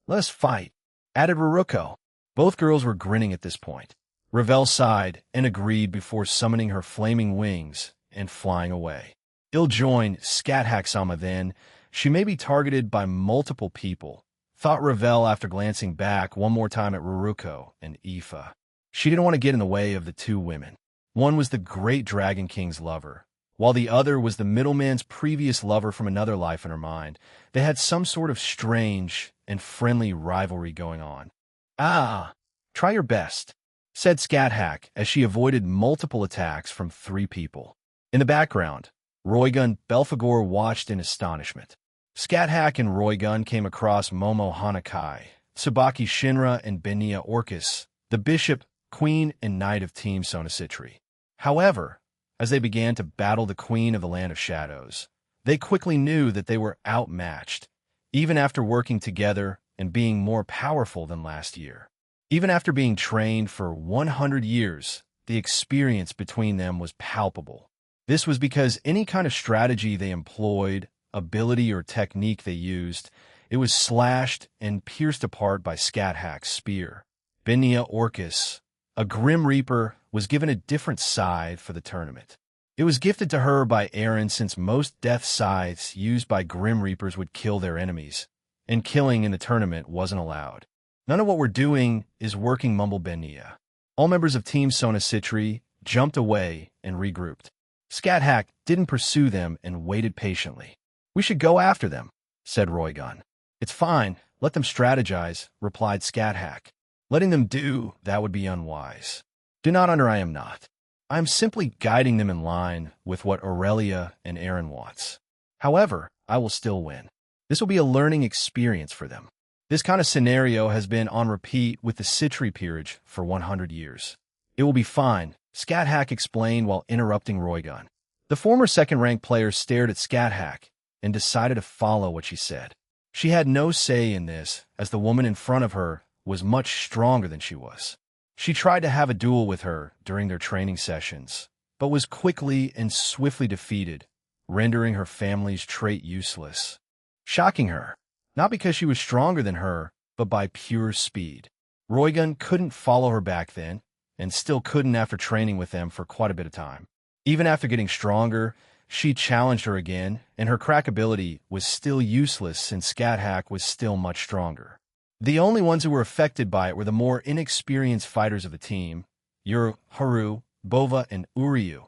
Let us fight, added Ruruko. Both girls were grinning at this point. Ravel sighed and agreed before summoning her flaming wings and flying away. He'll join Scat-Hack-sama then. She may be targeted by multiple people, thought Ravel after glancing back one more time at Ruruko and Aoife. She didn't want to get in the way of the two women. One was the great Dragon King's lover, while the other was the middleman's previous lover from another life in her mind. They had some sort of strange and friendly rivalry going on. Try your best, said Scat-Hack as she avoided multiple attacks from three people. In the background, Roygun Belphegor watched in astonishment. Scat-Hack and Roygun came across Momo Hanakai, Tsubaki Shinra, and Benia Orcus, the bishop, queen, and knight of Team Sonocitri. However, as they began to battle the queen of the Land of Shadows, they quickly knew that they were outmatched, even after working together and being more powerful than last year. Even after being trained for 100 years, the experience between them was palpable. This was because any kind of strategy they employed, ability or technique they used, it was slashed and pierced apart by Scat-Hack's spear. Benia Orcus, a Grim Reaper, was given a different side for the tournament. It was gifted to her by Aaron since most death scythes used by Grim Reapers would kill their enemies, and killing in the tournament wasn't allowed. None of what we're doing is working, mumbled Benia. All members of Team Sona Citri jumped away and regrouped. Scat didn't pursue them and waited patiently. We should go after them, said Roygun. It's fine, let them strategize, replied Scat. Letting them do that would be unwise. Do not I am not. I am simply guiding them in line with what Aurelia and Aaron wants. However, I will still win. This will be a learning experience for them. This kind of scenario has been on repeat with the Citri peerage for 100 years. It will be fine, Scat explained while interrupting Roygun. The former second-ranked player stared at Scat and decided to follow what she said. She had no say in this, as the woman in front of her was much stronger than she was. She tried to have a duel with her during their training sessions, but was quickly and swiftly defeated, rendering her family's trait useless. Shocking her, not because she was stronger than her, but by pure speed. Roygun couldn't follow her back then, and still couldn't after training with them for quite a bit of time. Even after getting stronger, she challenged her again, and her crack ability was still useless since Scat was still much stronger. The only ones who were affected by it were the more inexperienced fighters of the team, Yuru, Haru, Bova, and Uryu,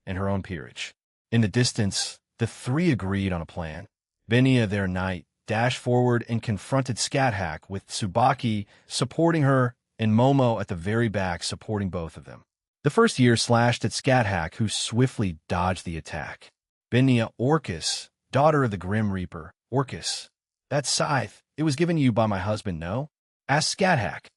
and her own peerage. In the distance, the three agreed on a plan. Benia, their knight, dashed forward and confronted Scat with Tsubaki supporting her and Momo at the very back supporting both of them. The first year slashed at Scat who swiftly dodged the attack. Benia Orcus, daughter of the Grim Reaper, Orcus. That scythe, it was given you by my husband, no? Asked Scat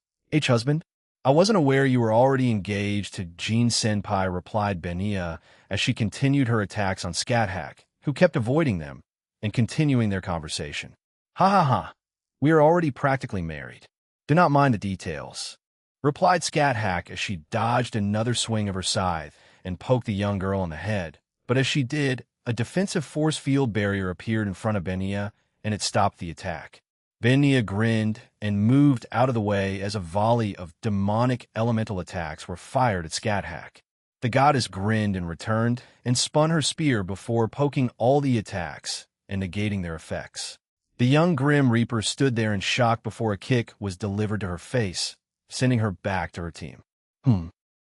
husband? I wasn't aware you were already engaged to Jean-senpai, replied Benia as she continued her attacks on Scat who kept avoiding them and continuing their conversation. Ha ha ha, we are already practically married. Do not mind the details, replied Scat as she dodged another swing of her scythe and poked the young girl on the head. But as she did, a defensive force field barrier appeared in front of Benia, and it stopped the attack. Benia grinned and moved out of the way as a volley of demonic elemental attacks were fired at Scat. The goddess grinned and returned and spun her spear before poking all the attacks and negating their effects. The young Grim Reaper stood there in shock before a kick was delivered to her face, sending her back to her team.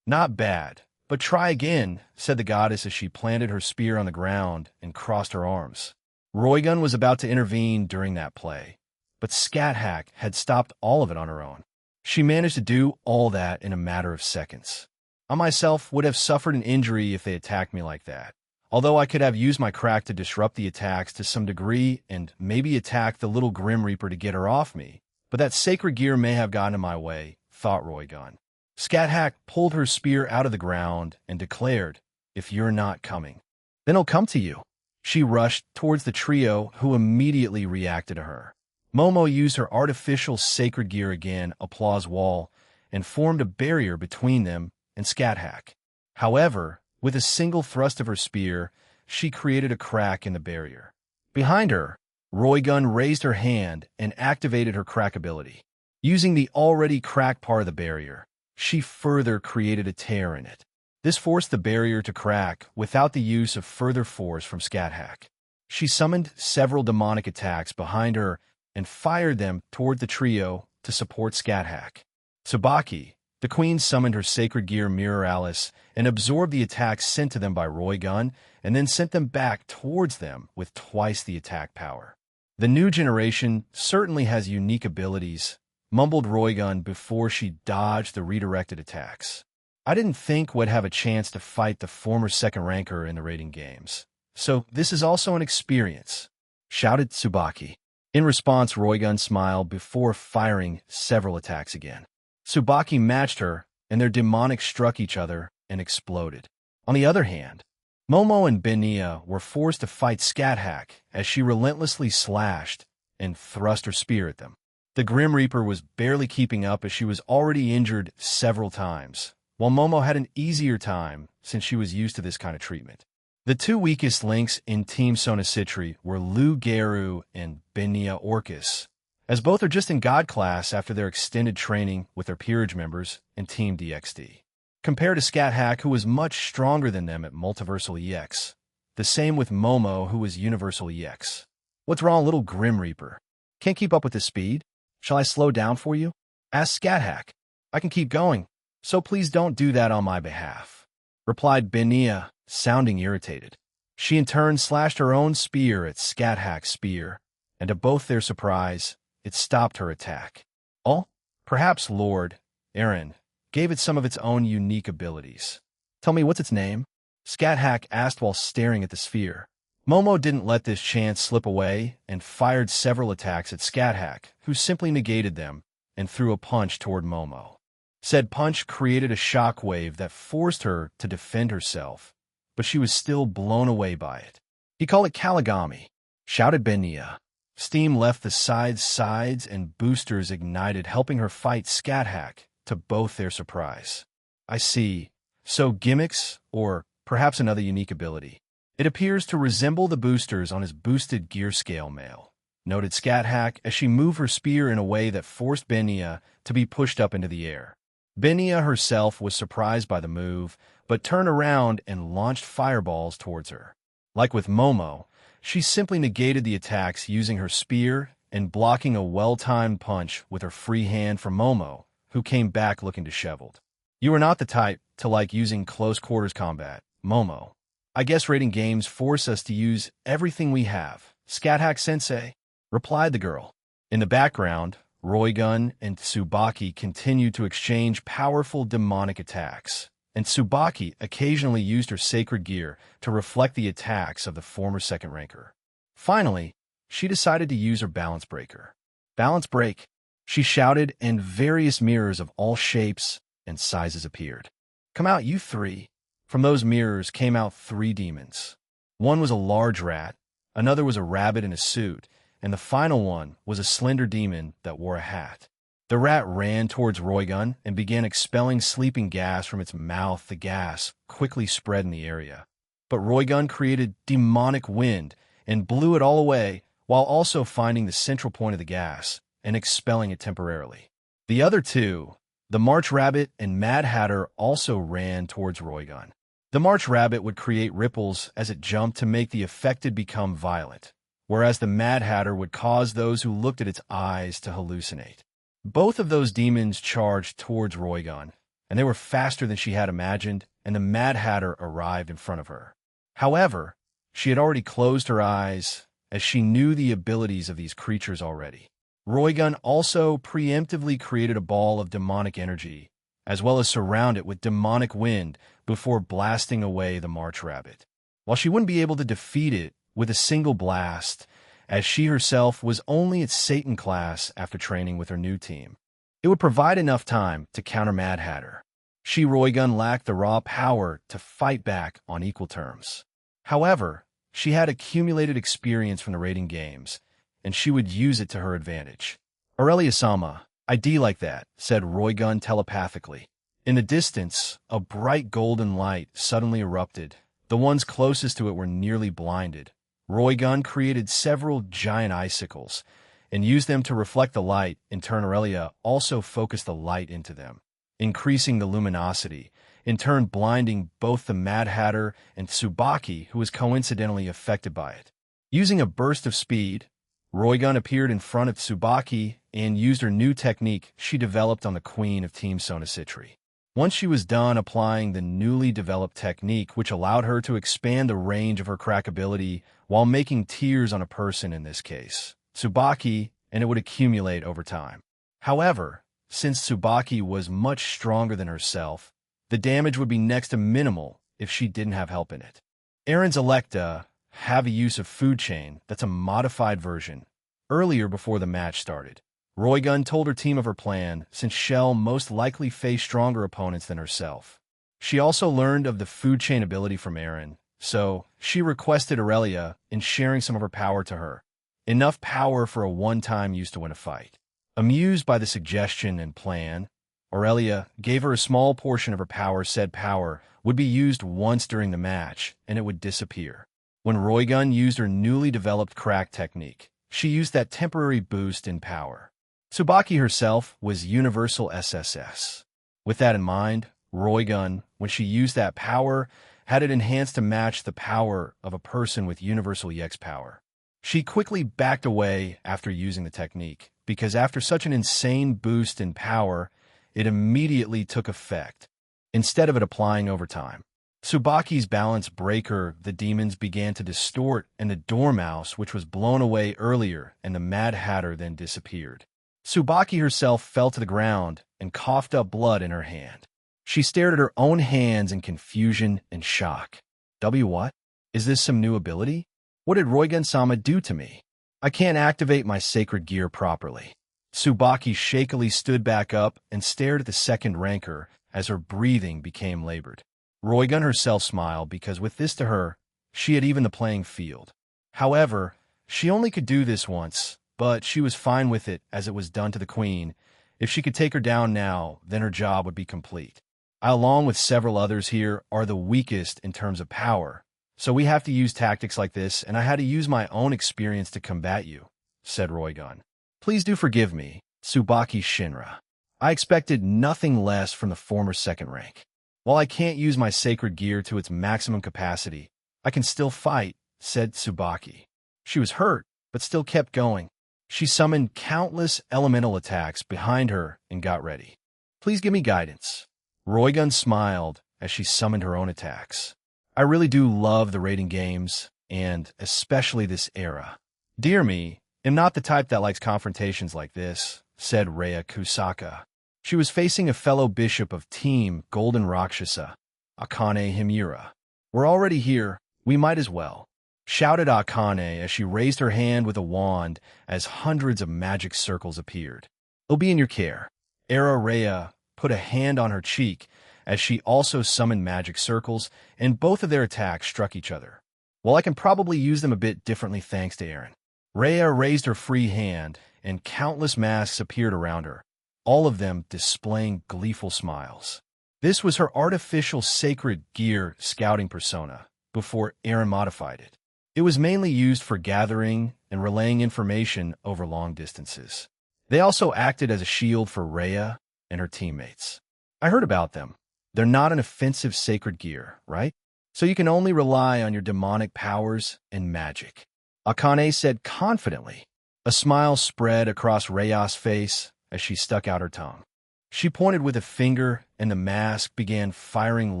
Not bad, but try again, said the goddess as she planted her spear on the ground and crossed her arms. Roygun was about to intervene during that play, but Scat had stopped all of it on her own. She managed to do all that in a matter of seconds. I myself would have suffered an injury if they attacked me like that, although I could have used my crack to disrupt the attacks to some degree and maybe attack the little Grim Reaper to get her off me, but that sacred gear may have gotten in my way, thought Roygun. Scat pulled her spear out of the ground and declared, if you're not coming, then I'll come to you. She rushed towards the trio, who immediately reacted to her. Momo used her artificial sacred gear again, applause wall, and formed a barrier between them and Scat. However, with a single thrust of her spear, she created a crack in the barrier. Behind her, Roygun raised her hand and activated her crack ability. Using the already cracked part of the barrier, she further created a tear in it. This forced the barrier to crack without the use of further force from Scat. She summoned several demonic attacks behind her and fired them toward the trio to support Scat. Tsubaki, the queen, summoned her sacred gear Mirror Alice and absorbed the attacks sent to them by Roygun and then sent them back towards them with twice the attack power. The new generation certainly has unique abilities, mumbled Roygun before she dodged the redirected attacks. I didn't think we'd have a chance to fight the former second ranker in the rating games, so this is also an experience, shouted Tsubaki. In response, Roygun smiled before firing several attacks again. Tsubaki matched her, and their demonic struck each other and exploded. On the other hand, Momo and Benia were forced to fight Scat as she relentlessly slashed and thrust her spear at them. The Grim Reaper was barely keeping up as she was already injured several times, while Momo had an easier time since she was used to this kind of treatment. The two weakest links in Team Sona Citri were Lu Geru and Benia Orcus, as both are just in God class after their extended training with their peerage members in Team DXD. compared to Scat Hack, who was much stronger than them at Multiversal EX. The same with Momo, who was Universal EX. What's wrong, little Grim Reaper? Can't keep up with his speed? Shall I slow down for you? Asked Scat Hack. I can keep going, so please don't do that on my behalf, replied Benia, sounding irritated. She in turn slashed her own spear at Scat Hack's spear, and to both their surprise, it stopped her attack. Oh, perhaps Lord Aaron gave it some of its own unique abilities. Tell me, what's its name? Scat Hack asked while staring at the sphere. Momo didn't let this chance slip away and fired several attacks at Scat Hack, who simply negated them and threw a punch toward Momo. Said punch created a shockwave that forced her to defend herself, but she was still blown away by it. He called it Kaligami, shouted Benia. Steam left the sides and boosters ignited, helping her fight Scat Hack, to both their surprise. I see. So gimmicks, or perhaps another unique ability. It appears to resemble the boosters on his boosted gear scale mail, noted Scat Hack as she moved her spear in a way that forced Benia to be pushed up into the air. Benia herself was surprised by the move, but turned around and launched fireballs towards her. Like with Momo, she simply negated the attacks using her spear and blocking a well-timed punch with her free hand from Momo, who came back looking disheveled. You are not the type to like using close-quarters combat, Momo. I guess rating games force us to use everything we have, Scat Hack Sensei, replied the girl. In the background, Roigun and Tsubaki continued to exchange powerful demonic attacks, and Tsubaki occasionally used her sacred gear to reflect the attacks of the former second ranker. Finally, she decided to use her balance breaker. Balance break, she shouted, and various mirrors of all shapes and sizes appeared. Come out, you three. From those mirrors came out three demons. One was a large rat, another was a rabbit in a suit, and the final one was a slender demon that wore a hat. The rat ran towards Roigun and began expelling sleeping gas from its mouth. The gas quickly spread in the area. But Roigun created demonic wind and blew it all away, while also finding the central point of the gas and expelling it temporarily. The other two, the March Rabbit and Mad Hatter, also ran towards Roigun. The March Rabbit would create ripples as it jumped to make the affected become violent, whereas the Mad Hatter would cause those who looked at its eyes to hallucinate. Both of those demons charged towards Roigun, and they were faster than she had imagined, and the Mad Hatter arrived in front of her. However, she had already closed her eyes, as she knew the abilities of these creatures already. Roigun also preemptively created a ball of demonic energy, as well as surround it with demonic wind before blasting away the March Rabbit. While she wouldn't be able to defeat it with a single blast, as she herself was only at Satan class after training with her new team, it would provide enough time to counter Mad Hatter. She, Roigun, lacked the raw power to fight back on equal terms. However, she had accumulated experience from the raiding games, and she would use it to her advantage. Aurelia-sama, ID like that, said Roigun telepathically. In the distance, a bright golden light suddenly erupted. The ones closest to it were nearly blinded. Roigun created several giant icicles and used them to reflect the light. In turn, Aurelia also focused the light into them, increasing the luminosity, in turn blinding both the Mad Hatter and Tsubaki, who was coincidentally affected by it. Using a burst of speed, Roigun appeared in front of Tsubaki and used her new technique she developed on the Queen of Team Sonocitri. Once she was done applying the newly developed technique, which allowed her to expand the range of her crack ability while making tears on a person, in this case, Tsubaki, and it would accumulate over time. However, since Tsubaki was much stronger than herself, the damage would be next to minimal if she didn't have help in it. Aaron's Electa have a use of food chain that's a modified version. Earlier, before the match started, Roigun told her team of her plan, since Shell most likely faced stronger opponents than herself. She also learned of the food chain ability from Aaron, so she requested Aurelia in sharing some of her power to her. Enough power for a one-time use to win a fight. Amused by the suggestion and plan, Aurelia gave her a small portion of her power. Said power would be used once during the match, and it would disappear. When Roigun used her newly developed crack technique, she used that temporary boost in power. Tsubaki herself was Universal SSS. With that in mind, Roygun, when she used that power, had it enhanced to match the power of a person with universal EX power. She quickly backed away after using the technique, because after such an insane boost in power, it immediately took effect, instead of it applying over time. Tsubaki's balance breaker, the demons began to distort, and the Dormouse, which was blown away earlier, and the Mad Hatter then disappeared. Tsubaki herself fell to the ground and coughed up blood in her hand. She stared at her own hands in confusion and shock. What? Is this some new ability? What did Roygun-sama do to me? I can't activate my sacred gear properly. Tsubaki shakily stood back up and stared at the second ranker as her breathing became labored. Roygun herself smiled because with this to her, she had evened the playing field. However, she only could do this once, but she was fine with it as it was done to the queen. If she could take her down now, then her job would be complete. I, along with several others here, are the weakest in terms of power, so we have to use tactics like this, and I had to use my own experience to combat you, said Roygun. Please do forgive me, Tsubaki Shinra. I expected nothing less from the former second rank. While I can't use my sacred gear to its maximum capacity, I can still fight, said Tsubaki. She was hurt, but still kept going. She summoned countless elemental attacks behind her and got ready. Please give me guidance. Roygun smiled as she summoned her own attacks. I really do love the raiding games, and especially this era. Dear me, am not the type that likes confrontations like this, said Rhea Kusaka. She was facing a fellow bishop of Team Golden Rakshasa, Akane Himura. We're already here, we might as well, shouted Akane as she raised her hand with a wand as hundreds of magic circles appeared. It'll be in your care. Rhea put a hand on her cheek as she also summoned magic circles, and both of their attacks struck each other. Well, I can probably use them a bit differently thanks to Aaron. Rhea raised her free hand, and countless masks appeared around her, all of them displaying gleeful smiles. This was her artificial sacred gear scouting persona, before Aaron modified it. It was mainly used for gathering and relaying information over long distances. They also acted as a shield for Rhea and her teammates. I heard about them. They're not an offensive sacred gear, right? So you can only rely on your demonic powers and magic, Akane said confidently. A smile spread across Rhea's face as she stuck out her tongue. She pointed with a finger, and the mask began firing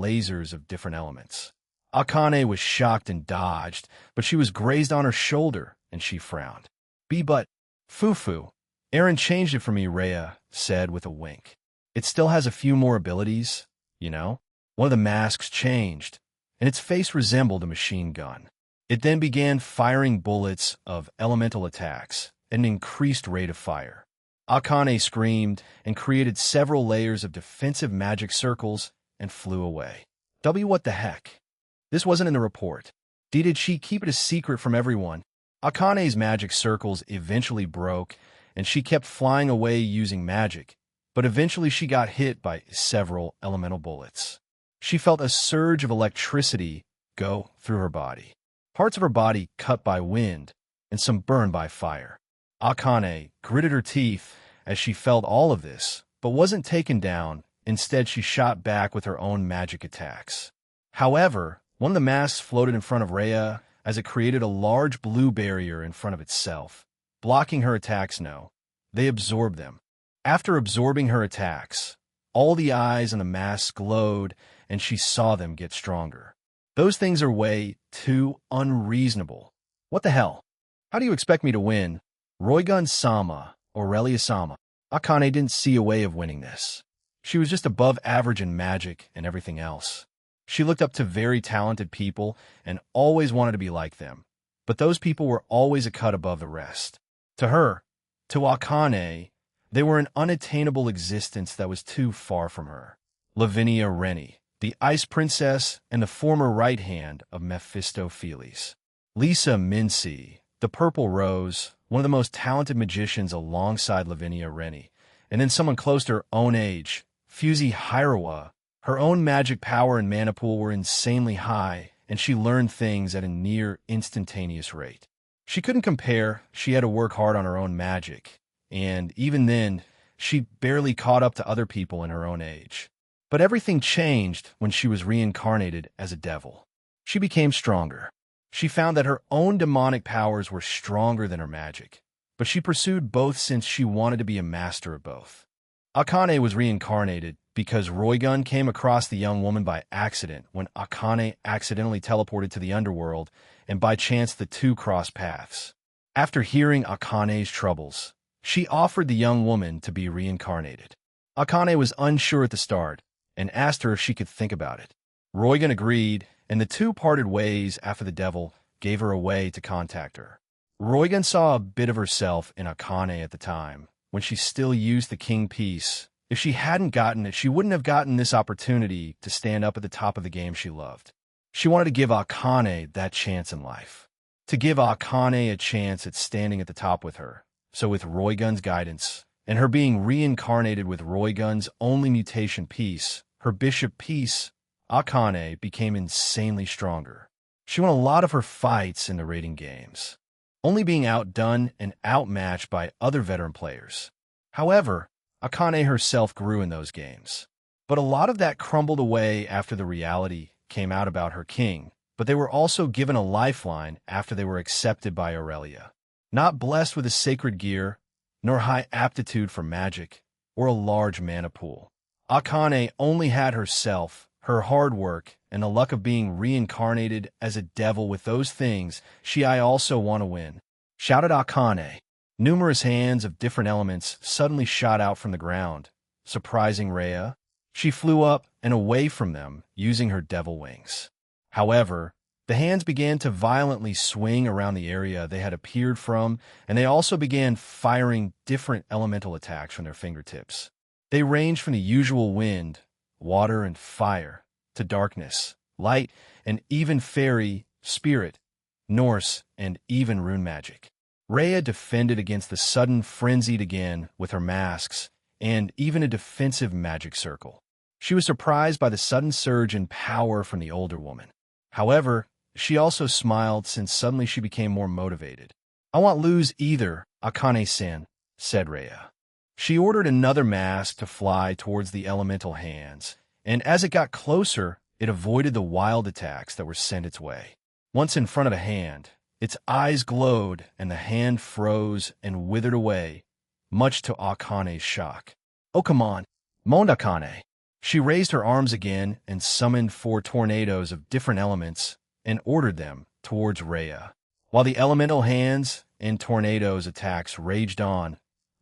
lasers of different elements. Akane was shocked and dodged, but she was grazed on her shoulder, and she frowned. But, Fufu. Aaron changed it for me, Rhea said with a wink. It still has a few more abilities, you know? One of the masks changed, and its face resembled a machine gun. It then began firing bullets of elemental attacks at an increased rate of fire. Akane screamed and created several layers of defensive magic circles and flew away. What the heck? This wasn't in the report. Did she keep it a secret from everyone? Akane's magic circles eventually broke, and she kept flying away using magic, but eventually she got hit by several elemental bullets. She felt a surge of electricity go through her body. Parts of her body cut by wind, and some burned by fire. Akane gritted her teeth as she felt all of this, but wasn't taken down. Instead, she shot back with her own magic attacks. However, one of the masks floated in front of Rhea as it created a large blue barrier in front of itself, blocking her attacks. No, they absorbed them. After absorbing her attacks, all the eyes on the mask glowed, and she saw them get stronger. Those things are way too unreasonable. What the hell? How do you expect me to win? Roygun-sama, Aurelia-sama. Akane didn't see a way of winning this. She was just above average in magic and everything else. She looked up to very talented people and always wanted to be like them. But those people were always a cut above the rest. To her, to Akane, they were an unattainable existence that was too far from her. Lavinia Rennie, the Ice Princess and the former right hand of Mephistopheles. Lisa Mincy, the Purple Rose, one of the most talented magicians alongside Lavinia Rennie. And then someone close to her own age, Fusey Hirawa. Her own magic power and mana pool were insanely high, and she learned things at a near instantaneous rate. She couldn't compare, she had to work hard on her own magic, and even then, she barely caught up to other people in her own age. But everything changed when she was reincarnated as a devil. She became stronger. She found that her own demonic powers were stronger than her magic, but she pursued both since she wanted to be a master of both. Akane was reincarnated because Roigun came across the young woman by accident when Akane accidentally teleported to the underworld, and by chance the two crossed paths. After hearing Akane's troubles, she offered the young woman to be reincarnated. Akane was unsure at the start and asked her if she could think about it. Roigun agreed, and the two parted ways after the devil gave her a way to contact her. Roigun saw a bit of herself in Akane at the time, when she still used the king piece. If she hadn't gotten it, she wouldn't have gotten this opportunity to stand up at the top of the game she loved. She wanted to give Akane that chance in life. To give Akane a chance at standing at the top with her. So with Roigun's guidance, and her being reincarnated with Roigun's only mutation piece, her bishop piece, Akane became insanely stronger. She won a lot of her fights in the raiding games, only being outdone and outmatched by other veteran players. However, Akane herself grew in those games. But a lot of that crumbled away after the reality came out about her king, but they were also given a lifeline after they were accepted by Aurelia. Not blessed with a sacred gear, nor high aptitude for magic, or a large mana pool. Akane only had herself, her hard work, and the luck of being reincarnated as a devil. With those things, I also want to win, shouted Akane. Numerous hands of different elements suddenly shot out from the ground, surprising Rhea. She flew up and away from them, using her devil wings. However, the hands began to violently swing around the area they had appeared from, and they also began firing different elemental attacks from their fingertips. They ranged from the usual wind, water, and fire, to darkness, light, and even fairy, spirit, Norse, and even rune magic. Rhea defended against the sudden frenzied again with her masks and even a defensive magic circle. She was surprised by the sudden surge in power from the older woman. However, she also smiled since suddenly she became more motivated. I won't lose either, Akane-san, said Rhea. She ordered another mask to fly towards the elemental hands, and as it got closer, it avoided the wild attacks that were sent its way. Once in front of a hand, its eyes glowed and the hand froze and withered away, much to Akane's shock. Oh, come on, moaned Akane. She raised her arms again and summoned 4 tornadoes of different elements and ordered them towards Rhea. While the elemental hands and tornadoes attacks raged on,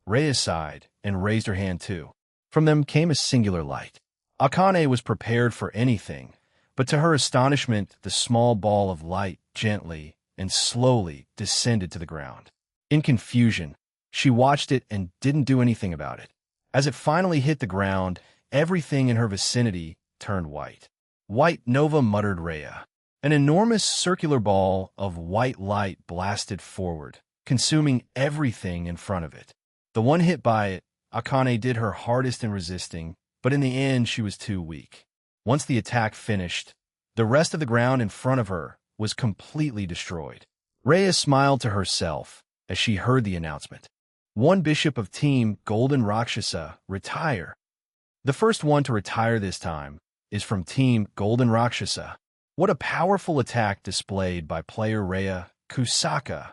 Rhea sighed and raised her hand too. From them came a singular light. Akane was prepared for anything, but to her astonishment, the small ball of light gently and slowly descended to the ground. In confusion, she watched it and didn't do anything about it. As it finally hit the ground, everything in her vicinity turned white. White Nova, muttered Rhea. An enormous circular ball of white light blasted forward, consuming everything in front of it. The one hit by it, Akane did her hardest in resisting, but in the end she was too weak. Once the attack finished, the rest of the ground in front of her was completely destroyed. Rhea smiled to herself as she heard the announcement. One bishop of Team Golden Rakshasa retire. The first one to retire this time is from Team Golden Rakshasa. What a powerful attack displayed by player Rhea Kusaka.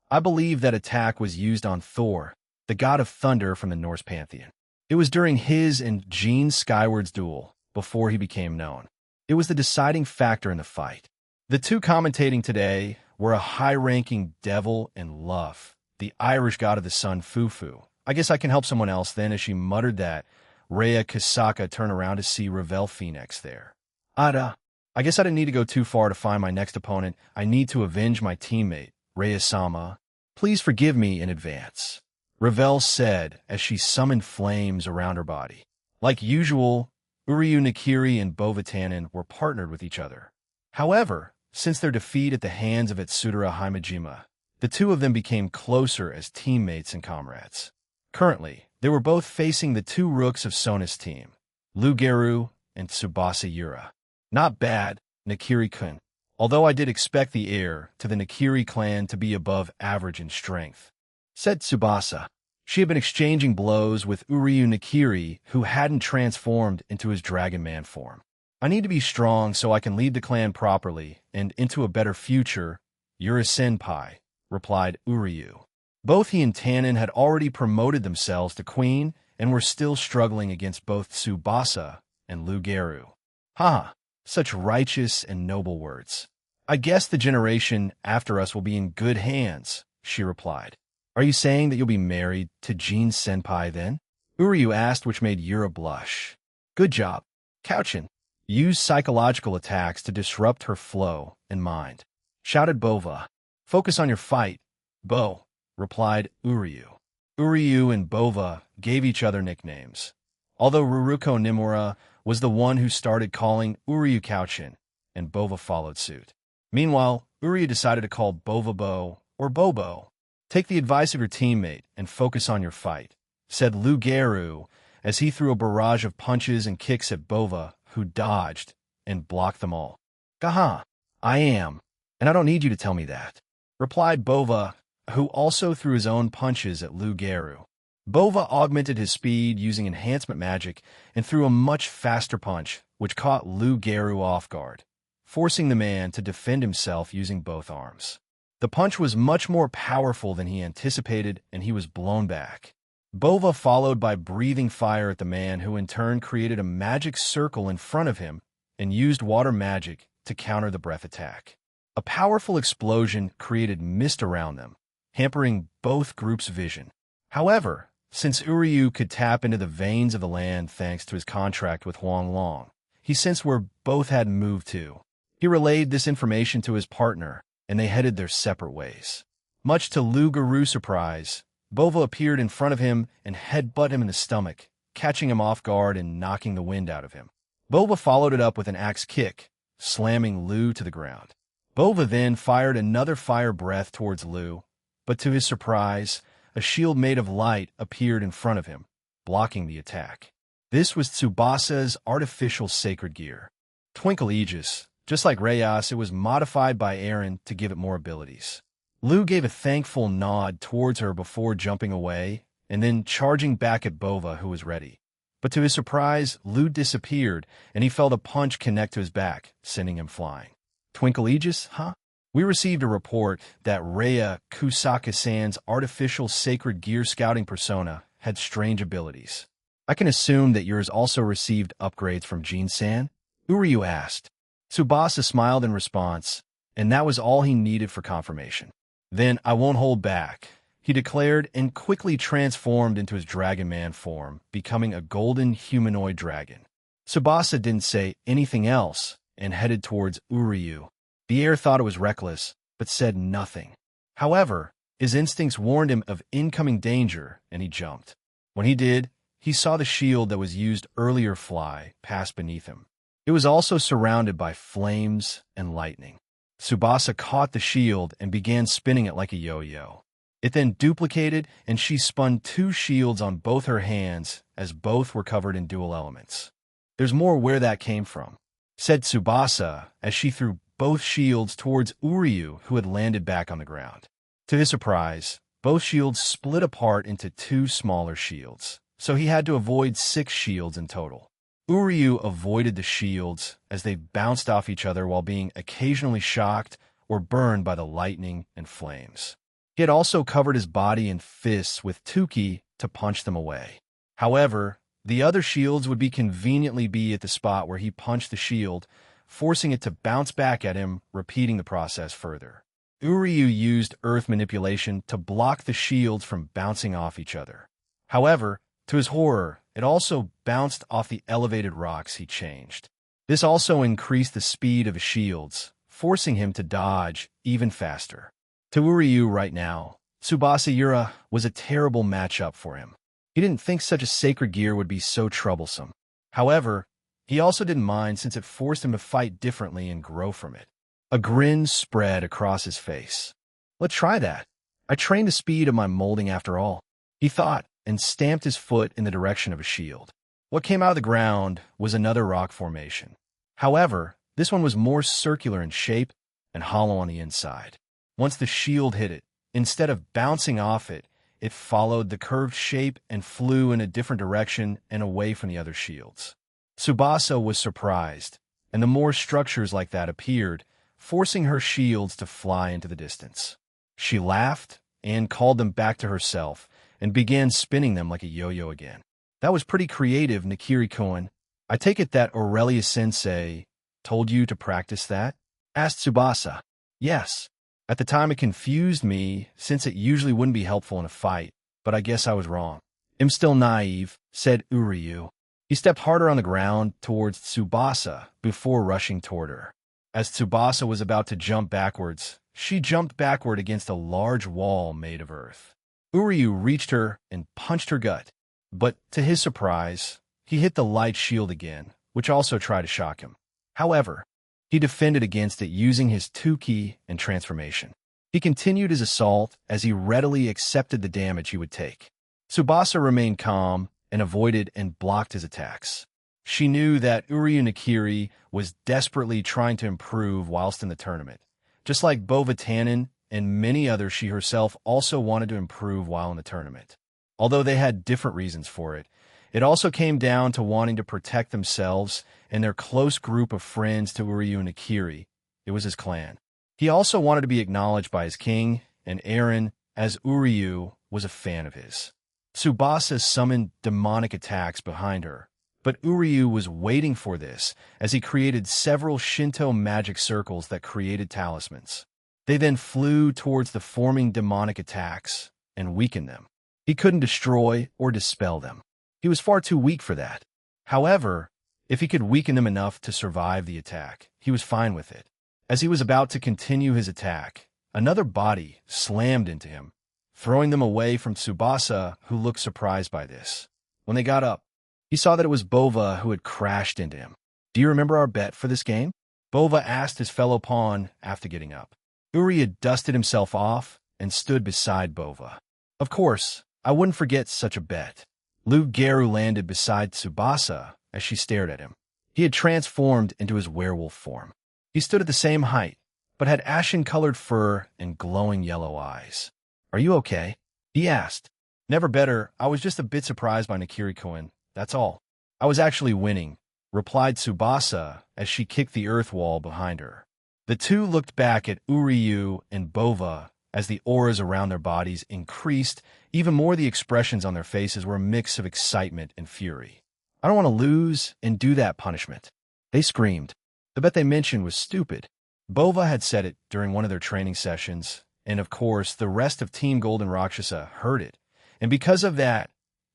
I believe that attack was used on Thor, the god of thunder from the Norse pantheon. It was during his and Gene Skyward's duel, before he became known. It was the deciding factor in the fight. The two commentating today were a high-ranking devil and Luff, the Irish god of the sun Fufu. I guess I can help someone else then. As she muttered that, Rhea Kusaka turned around to see Ravel Phoenix there. I guess I didn't need to go too far to find my next opponent. I need to avenge my teammate, Rhea-sama. Please forgive me in advance, Ravel said as she summoned flames around her body. Like usual, Uryu Nakiri and Bovatanen were partnered with each other. However, since their defeat at the hands of Itsudara Himejima, the two of them became closer as teammates and comrades. Currently, they were both facing the two rooks of Sona's team, Lugeru and Tsubasa Yura. Not bad, Nakiri-kun, although I did expect the heir to the Nakiri clan to be above average in strength, said Tsubasa. She had been exchanging blows with Uryu Nakiri, who hadn't transformed into his Dragon Man form. I need to be strong so I can lead the clan properly and into a better future. You're a senpai, replied Uryu. Both he and Tannen had already promoted themselves to queen and were still struggling against both Tsubasa and Lugeru. Ha! Such righteous and noble words. I guess the generation after us will be in good hands, she replied. Are you saying that you'll be married to Jin Senpai then? Uryu asked, which made Yura blush. Good job. Couchin. Use psychological attacks to disrupt her flow and mind, shouted Bova. Focus on your fight, Bo, replied Uryu. Uryu and Bova gave each other nicknames. Although Ruruko Nimura was the one who started calling Uryu Couchin, and Bova followed suit. Meanwhile, Uryu decided to call Bova Bo or Bobo. Take the advice of your teammate and focus on your fight, said Lugeru as he threw a barrage of punches and kicks at Bova, who dodged and blocked them all. Gaha, I am, and I don't need you to tell me that, replied Bova, who also threw his own punches at Lugeru. Bova augmented his speed using enhancement magic and threw a much faster punch, which caught Lugeru off guard, forcing the man to defend himself using both arms. The punch was much more powerful than he anticipated, and he was blown back. Bova followed by breathing fire at the man, who in turn created a magic circle in front of him and used water magic to counter the breath attack. A powerful explosion created mist around them, hampering both groups' vision. However, since Uryu could tap into the veins of the land thanks to his contract with Huanglong, he sensed where both had moved to. He relayed this information to his partner, and they headed their separate ways. Much to Lugeru's surprise, Bova appeared in front of him and headbutted him in the stomach, catching him off guard and knocking the wind out of him. Bova followed it up with an axe kick, slamming Lu to the ground. Bova then fired another fire breath towards Lu, but to his surprise, a shield made of light appeared in front of him, blocking the attack. This was Tsubasa's artificial sacred gear. Twinkle Aegis. Just like Reyes, it was modified by Eren to give it more abilities. Lu gave a thankful nod towards her before jumping away and then charging back at Bova, who was ready. But to his surprise, Lu disappeared, and he felt a punch connect to his back, sending him flying. Twinkle Aegis, huh? We received a report that Rhea Kusaka-san's artificial sacred gear scouting persona had strange abilities. I can assume that yours also received upgrades from Jin-san? Uryu asked. Tsubasa smiled in response, and that was all he needed for confirmation. Then I won't hold back, he declared, and quickly transformed into his Dragon Man form, becoming a golden humanoid dragon. Tsubasa didn't say anything else and headed towards Uryu. The heir thought it was reckless, but said nothing. However, his instincts warned him of incoming danger, and he jumped. When he did, he saw the shield that was used earlier fly past beneath him. It was also surrounded by flames and lightning. Tsubasa caught the shield and began spinning it like a yo-yo. It then duplicated, and she spun two shields on both her hands as both were covered in dual elements. There's more where that came from, said Tsubasa as she threw both shields towards Uryu, who had landed back on the ground. To his surprise, both shields split apart into two smaller shields, so he had to avoid 6 shields in total. Uryu avoided the shields as they bounced off each other while being occasionally shocked or burned by the lightning and flames. He had also covered his body and fists with Tuki to punch them away. However, the other shields would conveniently be at the spot where he punched the shield, forcing it to bounce back at him, repeating the process further. Uryu used earth manipulation to block the shields from bouncing off each other. However, to his horror, it also bounced off the elevated rocks he changed. This also increased the speed of his shields, forcing him to dodge even faster. To Uryu right now, Tsubasa Yura was a terrible matchup for him. He didn't think such a sacred gear would be so troublesome. However, he also didn't mind since it forced him to fight differently and grow from it. A grin spread across his face. Let's try that. I trained the speed of my molding after all, he thought, and stamped his foot in the direction of a shield. What came out of the ground was another rock formation. However, this one was more circular in shape and hollow on the inside. Once the shield hit it, instead of bouncing off it, it followed the curved shape and flew in a different direction and away from the other shields. Tsubasa was surprised, and the more structures like that appeared, forcing her shields to fly into the distance. She laughed and called them back to herself and began spinning them like a yo-yo again. That was pretty creative, Nakiri-kun. I take it that Aurelia-sensei told you to practice that? Asked Tsubasa. Yes. At the time it confused me, since it usually wouldn't be helpful in a fight, but I guess I was wrong. I'm still naive, said Uryu. He stepped harder on the ground towards Tsubasa before rushing toward her. As Tsubasa was about to jump backwards, she jumped backward against a large wall made of earth. Uryu reached her and punched her gut, but to his surprise, he hit the light shield again, which also tried to shock him. However, he defended against it using his 2-ki and transformation. He continued his assault as he readily accepted the damage he would take. Tsubasa remained calm and avoided and blocked his attacks. She knew that Uryu Nakiri was desperately trying to improve whilst in the tournament. Just like Bova Tannen and many others, she herself also wanted to improve while in the tournament. Although they had different reasons for it, it also came down to wanting to protect themselves and their close group of friends to Uryu Nakiri. It was his clan. He also wanted to be acknowledged by his king and Eren, as Uryu was a fan of his. Tsubasa summoned demonic attacks behind her, but Uryu was waiting for this as he created several Shinto magic circles that created talismans. They then flew towards the forming demonic attacks and weakened them. He couldn't destroy or dispel them. He was far too weak for that. However, if he could weaken them enough to survive the attack, he was fine with it. As he was about to continue his attack, another body slammed into him, throwing them away from Tsubasa, who looked surprised by this. When they got up, he saw that it was Bova who had crashed into him. Do you remember our bet for this game? Bova asked his fellow pawn after getting up. Uri had dusted himself off and stood beside Bova. Of course, I wouldn't forget such a bet. Lu Geru landed beside Tsubasa as she stared at him. He had transformed into his werewolf form. He stood at the same height, but had ashen-colored fur and glowing yellow eyes. Are you okay? He asked. Never better. I was just a bit surprised by Nakiri-kun, that's all. I was actually winning, replied Tsubasa as she kicked the earth wall behind her. The two looked back at Uryu and Bova as the auras around their bodies increased. Even more, the expressions on their faces were a mix of excitement and fury. I don't want to lose and do that punishment. They screamed. The bet they mentioned was stupid. Bova had said it during one of their training sessions, and of course the rest of Team Golden Rakshasa heard it, and because of that,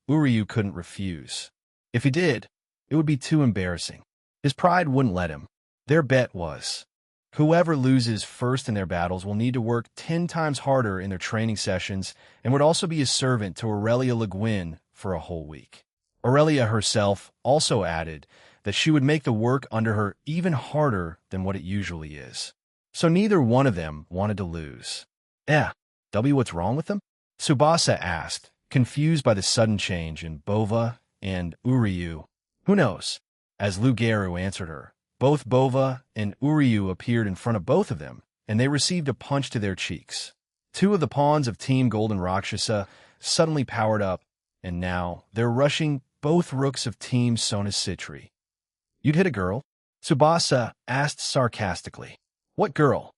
Uryu couldn't refuse. If he did, it would be too embarrassing. His pride wouldn't let him. Their bet was, whoever loses first in their battles will need to work 10 times harder in their training sessions and would also be a servant to Aurelia Le Guin for a whole week. Aurelia herself also added that she would make the work under her even harder than what it usually is. So neither one of them wanted to lose. What's wrong with them? Tsubasa asked, confused by the sudden change in Bova and Uryu. Who knows? As Lu Geru answered her, both Bova and Uryu appeared in front of both of them, and they received a punch to their cheeks. Two of the pawns of Team Golden Rakshasa suddenly powered up, and now they're rushing both rooks of Team Sonus Citri. You'd hit a girl? Tsubasa asked sarcastically. What girl?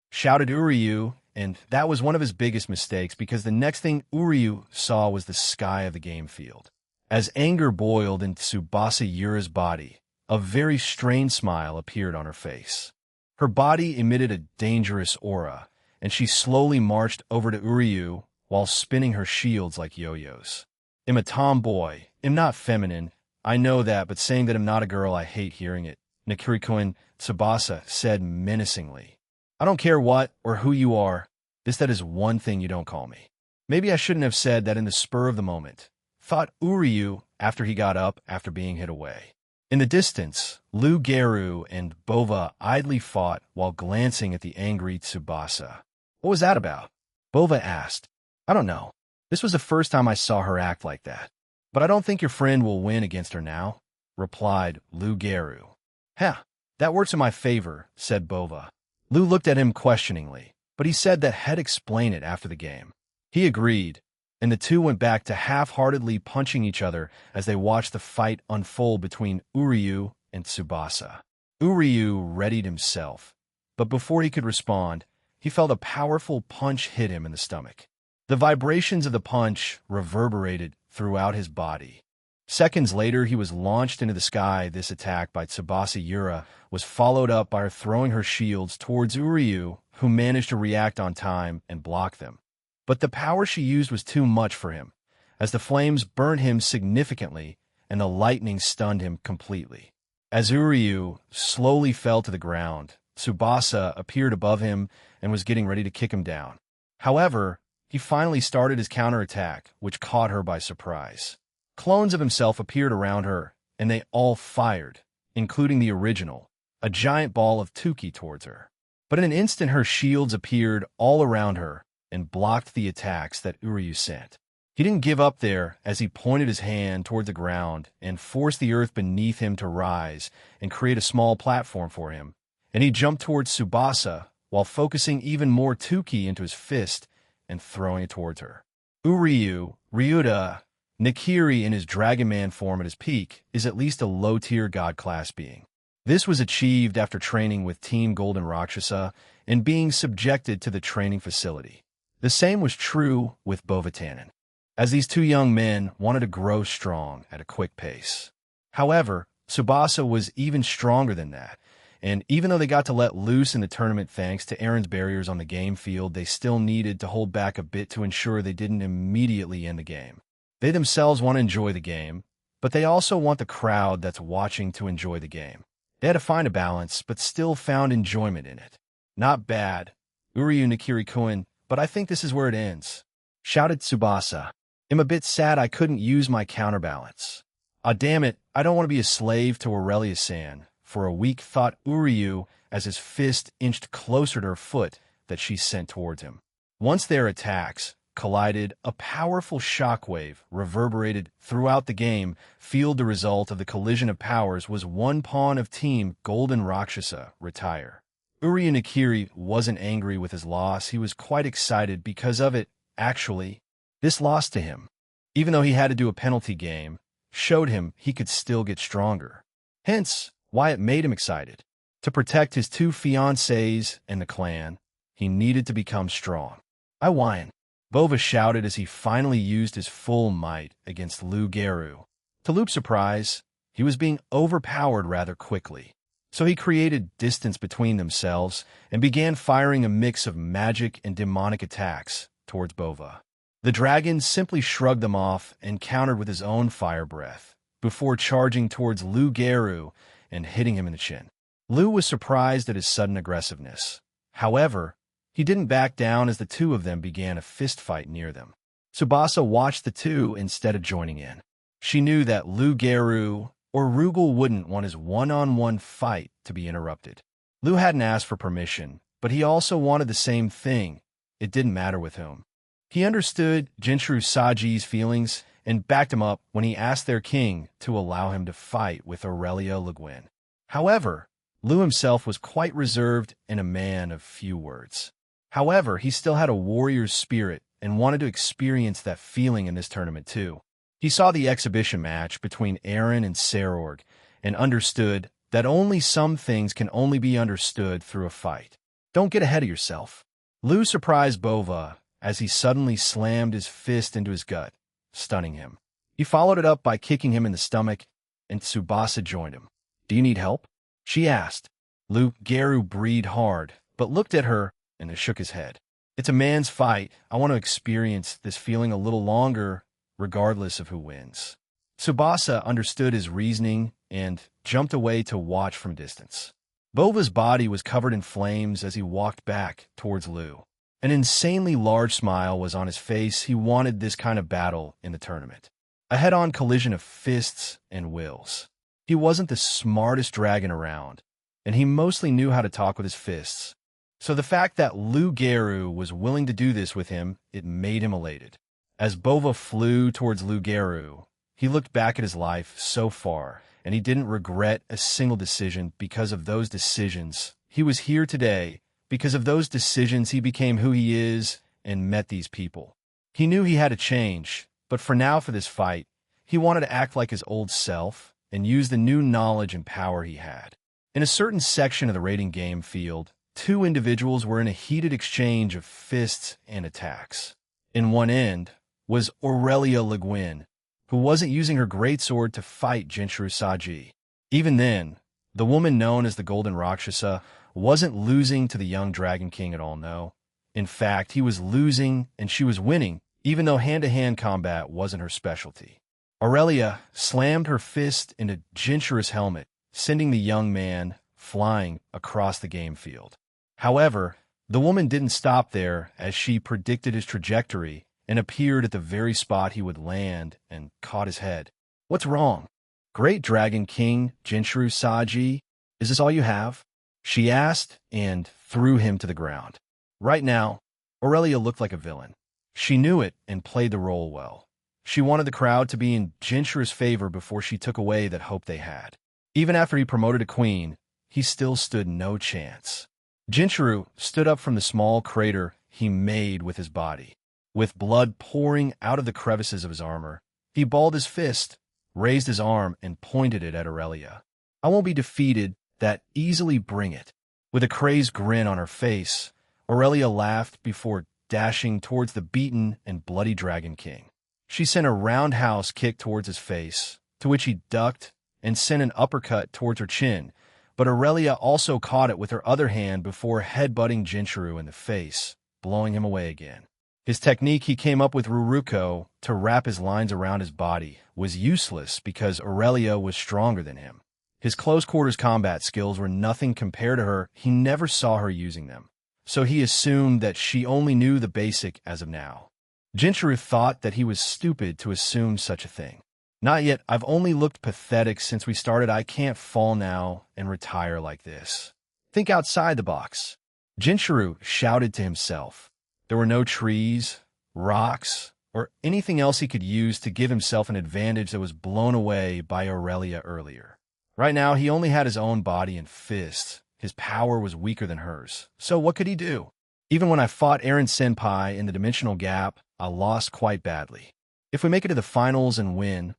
Shouted Uryu, and that was one of his biggest mistakes because the next thing Uryu saw was the sky of the game field. As anger boiled in Tsubasa Yura's body, a very strange smile appeared on her face. Her body emitted a dangerous aura, and she slowly marched over to Uryu while spinning her shields like yo-yos. I'm a tomboy. I'm not feminine. I know that, but saying that I'm not a girl, I hate hearing it. Nakiri-kun, Tsubasa said menacingly. I don't care what or who you are. That is one thing you don't call me. Maybe I shouldn't have said that in the spur of the moment, thought Uryu after he got up after being hit away. In the distance, Lu Geru and Bova idly fought while glancing at the angry Tsubasa. What was that about? Bova asked. I don't know. This was the first time I saw her act like that. But I don't think your friend will win against her now, replied Lu Geru. That works in my favor, said Bova. Lu looked at him questioningly, but he said that he'd explain it after the game. He agreed, and the two went back to half-heartedly punching each other as they watched the fight unfold between Uryu and Tsubasa. Uryu readied himself, but before he could respond, he felt a powerful punch hit him in the stomach. The vibrations of the punch reverberated throughout his body. Seconds later, he was launched into the sky. This attack by Tsubasa Yura was followed up by her throwing her shields towards Uryu, who managed to react on time and block them. But the power she used was too much for him, as the flames burned him significantly and the lightning stunned him completely. As Uryu slowly fell to the ground, Tsubasa appeared above him and was getting ready to kick him down. However, he finally started his counterattack, which caught her by surprise. Clones of himself appeared around her, and they all fired, including the original, a giant ball of 10k towards her. But in an instant her shields appeared all around her and blocked the attacks that Uryu sent. He didn't give up there as he pointed his hand toward the ground and forced the earth beneath him to rise and create a small platform for him. And he jumped towards Tsubasa while focusing even more 10k into his fist and throwing it towards her. Uryu, Ryuta, Nikiri in his Dragon Man form at his peak is at least a low-tier god-class being. This was achieved after training with Team Golden Rakshasa and being subjected to the training facility. The same was true with Bovatanen, as these two young men wanted to grow strong at a quick pace. However, Tsubasa was even stronger than that, and even though they got to let loose in the tournament thanks to Aaron's barriers on the game field, they still needed to hold back a bit to ensure they didn't immediately end the game. They themselves want to enjoy the game, but they also want the crowd that's watching to enjoy the game. They had to find a balance, but still found enjoyment in it. Not bad, Uryu Nikiri-kun, but I think this is where it ends, shouted Tsubasa. I'm a bit sad I couldn't use my counterbalance. Ah, damn it, I don't want to be a slave to Aurelia-san, for a weak thought Uryu as his fist inched closer to her foot that she sent towards him. Once their attacks collided, a powerful shockwave reverberated throughout the game. The result of the collision of powers was one pawn of Team Golden Rakshasa retire. Uryu Nikiri wasn't angry with his loss, he was quite excited because of it. Actually, this loss to him, even though he had to do a penalty game, showed him he could still get stronger. Hence, why it made him excited. To protect his two fiancées and the clan, he needed to become strong. I won, Bova shouted as he finally used his full might against Lu Geru. To Luke's surprise, he was being overpowered rather quickly, so he created distance between themselves and began firing a mix of magic and demonic attacks towards Bova. The dragon simply shrugged them off and countered with his own fire breath, before charging towards Lu Geru and hitting him in the chin. Lu was surprised at his sudden aggressiveness. However, he didn't back down as the two of them began a fistfight near them. Tsubasa watched the two instead of joining in. She knew that Lu Geru or Rugal wouldn't want his one-on-one fight to be interrupted. Lu hadn't asked for permission, but he also wanted the same thing. It didn't matter with whom. He understood Jinchuru Saji's feelings and backed him up when he asked their king to allow him to fight with Aurelia Le Guin. However, Lu himself was quite reserved and a man of few words. However, he still had a warrior's spirit and wanted to experience that feeling in this tournament too. He saw the exhibition match between Aaron and Sarorg and understood that only some things can only be understood through a fight. Don't get ahead of yourself. Lu surprised Bova as he suddenly slammed his fist into his gut, stunning him. He followed it up by kicking him in the stomach, and Tsubasa joined him. Do you need help? She asked. Lu Geru breathed hard, but looked at her and shook his head. It's a man's fight. I want to experience this feeling a little longer, regardless of who wins. Tsubasa understood his reasoning and jumped away to watch from distance. Bova's body was covered in flames as he walked back towards Lu. An insanely large smile was on his face. He wanted this kind of battle in the tournament. A head-on collision of fists and wills. He wasn't the smartest dragon around, and he mostly knew how to talk with his fists. So the fact that Lu Geru was willing to do this with him, it made him elated. As Bova flew towards Lu Geru, he looked back at his life so far, and he didn't regret a single decision because of those decisions. He was here today. Because of those decisions, he became who he is and met these people. He knew he had to change, but for now for this fight, he wanted to act like his old self and use the new knowledge and power he had. In a certain section of the rating game field, two individuals were in a heated exchange of fists and attacks. In one end was Aurelia Le Guin, who wasn't using her greatsword to fight Jinchuru Saji. Even then, the woman known as the Golden Rakshasa wasn't losing to the young Dragon King at all, no. In fact, he was losing and she was winning, even though hand-to-hand combat wasn't her specialty. Aurelia slammed her fist into Jinchuru's helmet, sending the young man flying across the game field. However, the woman didn't stop there, as she predicted his trajectory and appeared at the very spot he would land and caught his head. "What's wrong? Great Dragon King Jinchuru Saji, is this all you have?" she asked and threw him to the ground. Right now, Aurelia looked like a villain. She knew it and played the role well. She wanted the crowd to be in Jinchuru's favor before she took away that hope they had. Even after he promoted to queen, he still stood no chance. Jinchuru stood up from the small crater he made with his body. With blood pouring out of the crevices of his armor, he balled his fist, raised his arm, and pointed it at Aurelia. "I won't be defeated, that easily, bring it." With a crazed grin on her face, Aurelia laughed before dashing towards the beaten and bloody Dragon King. She sent a roundhouse kick towards his face, to which he ducked and sent an uppercut towards her chin, but Aurelia also caught it with her other hand before headbutting Jinchuru in the face, blowing him away again. His technique he came up with Ruruko to wrap his lines around his body was useless because Aurelia was stronger than him. His close-quarters combat skills were nothing compared to her. He never saw her using them, so he assumed that she only knew the basic as of now. Jinchuru thought that he was stupid to assume such a thing. "Not yet. I've only looked pathetic since we started. I can't fall now and retire like this. Think outside the box." Jinchuru shouted to himself. There were no trees, rocks, or anything else he could use to give himself an advantage that was blown away by Aurelia earlier. Right now, he only had his own body and fists. His power was weaker than hers. So what could he do? "Even when I fought Eren Senpai in the dimensional gap, I lost quite badly. If we make it to the finals and win,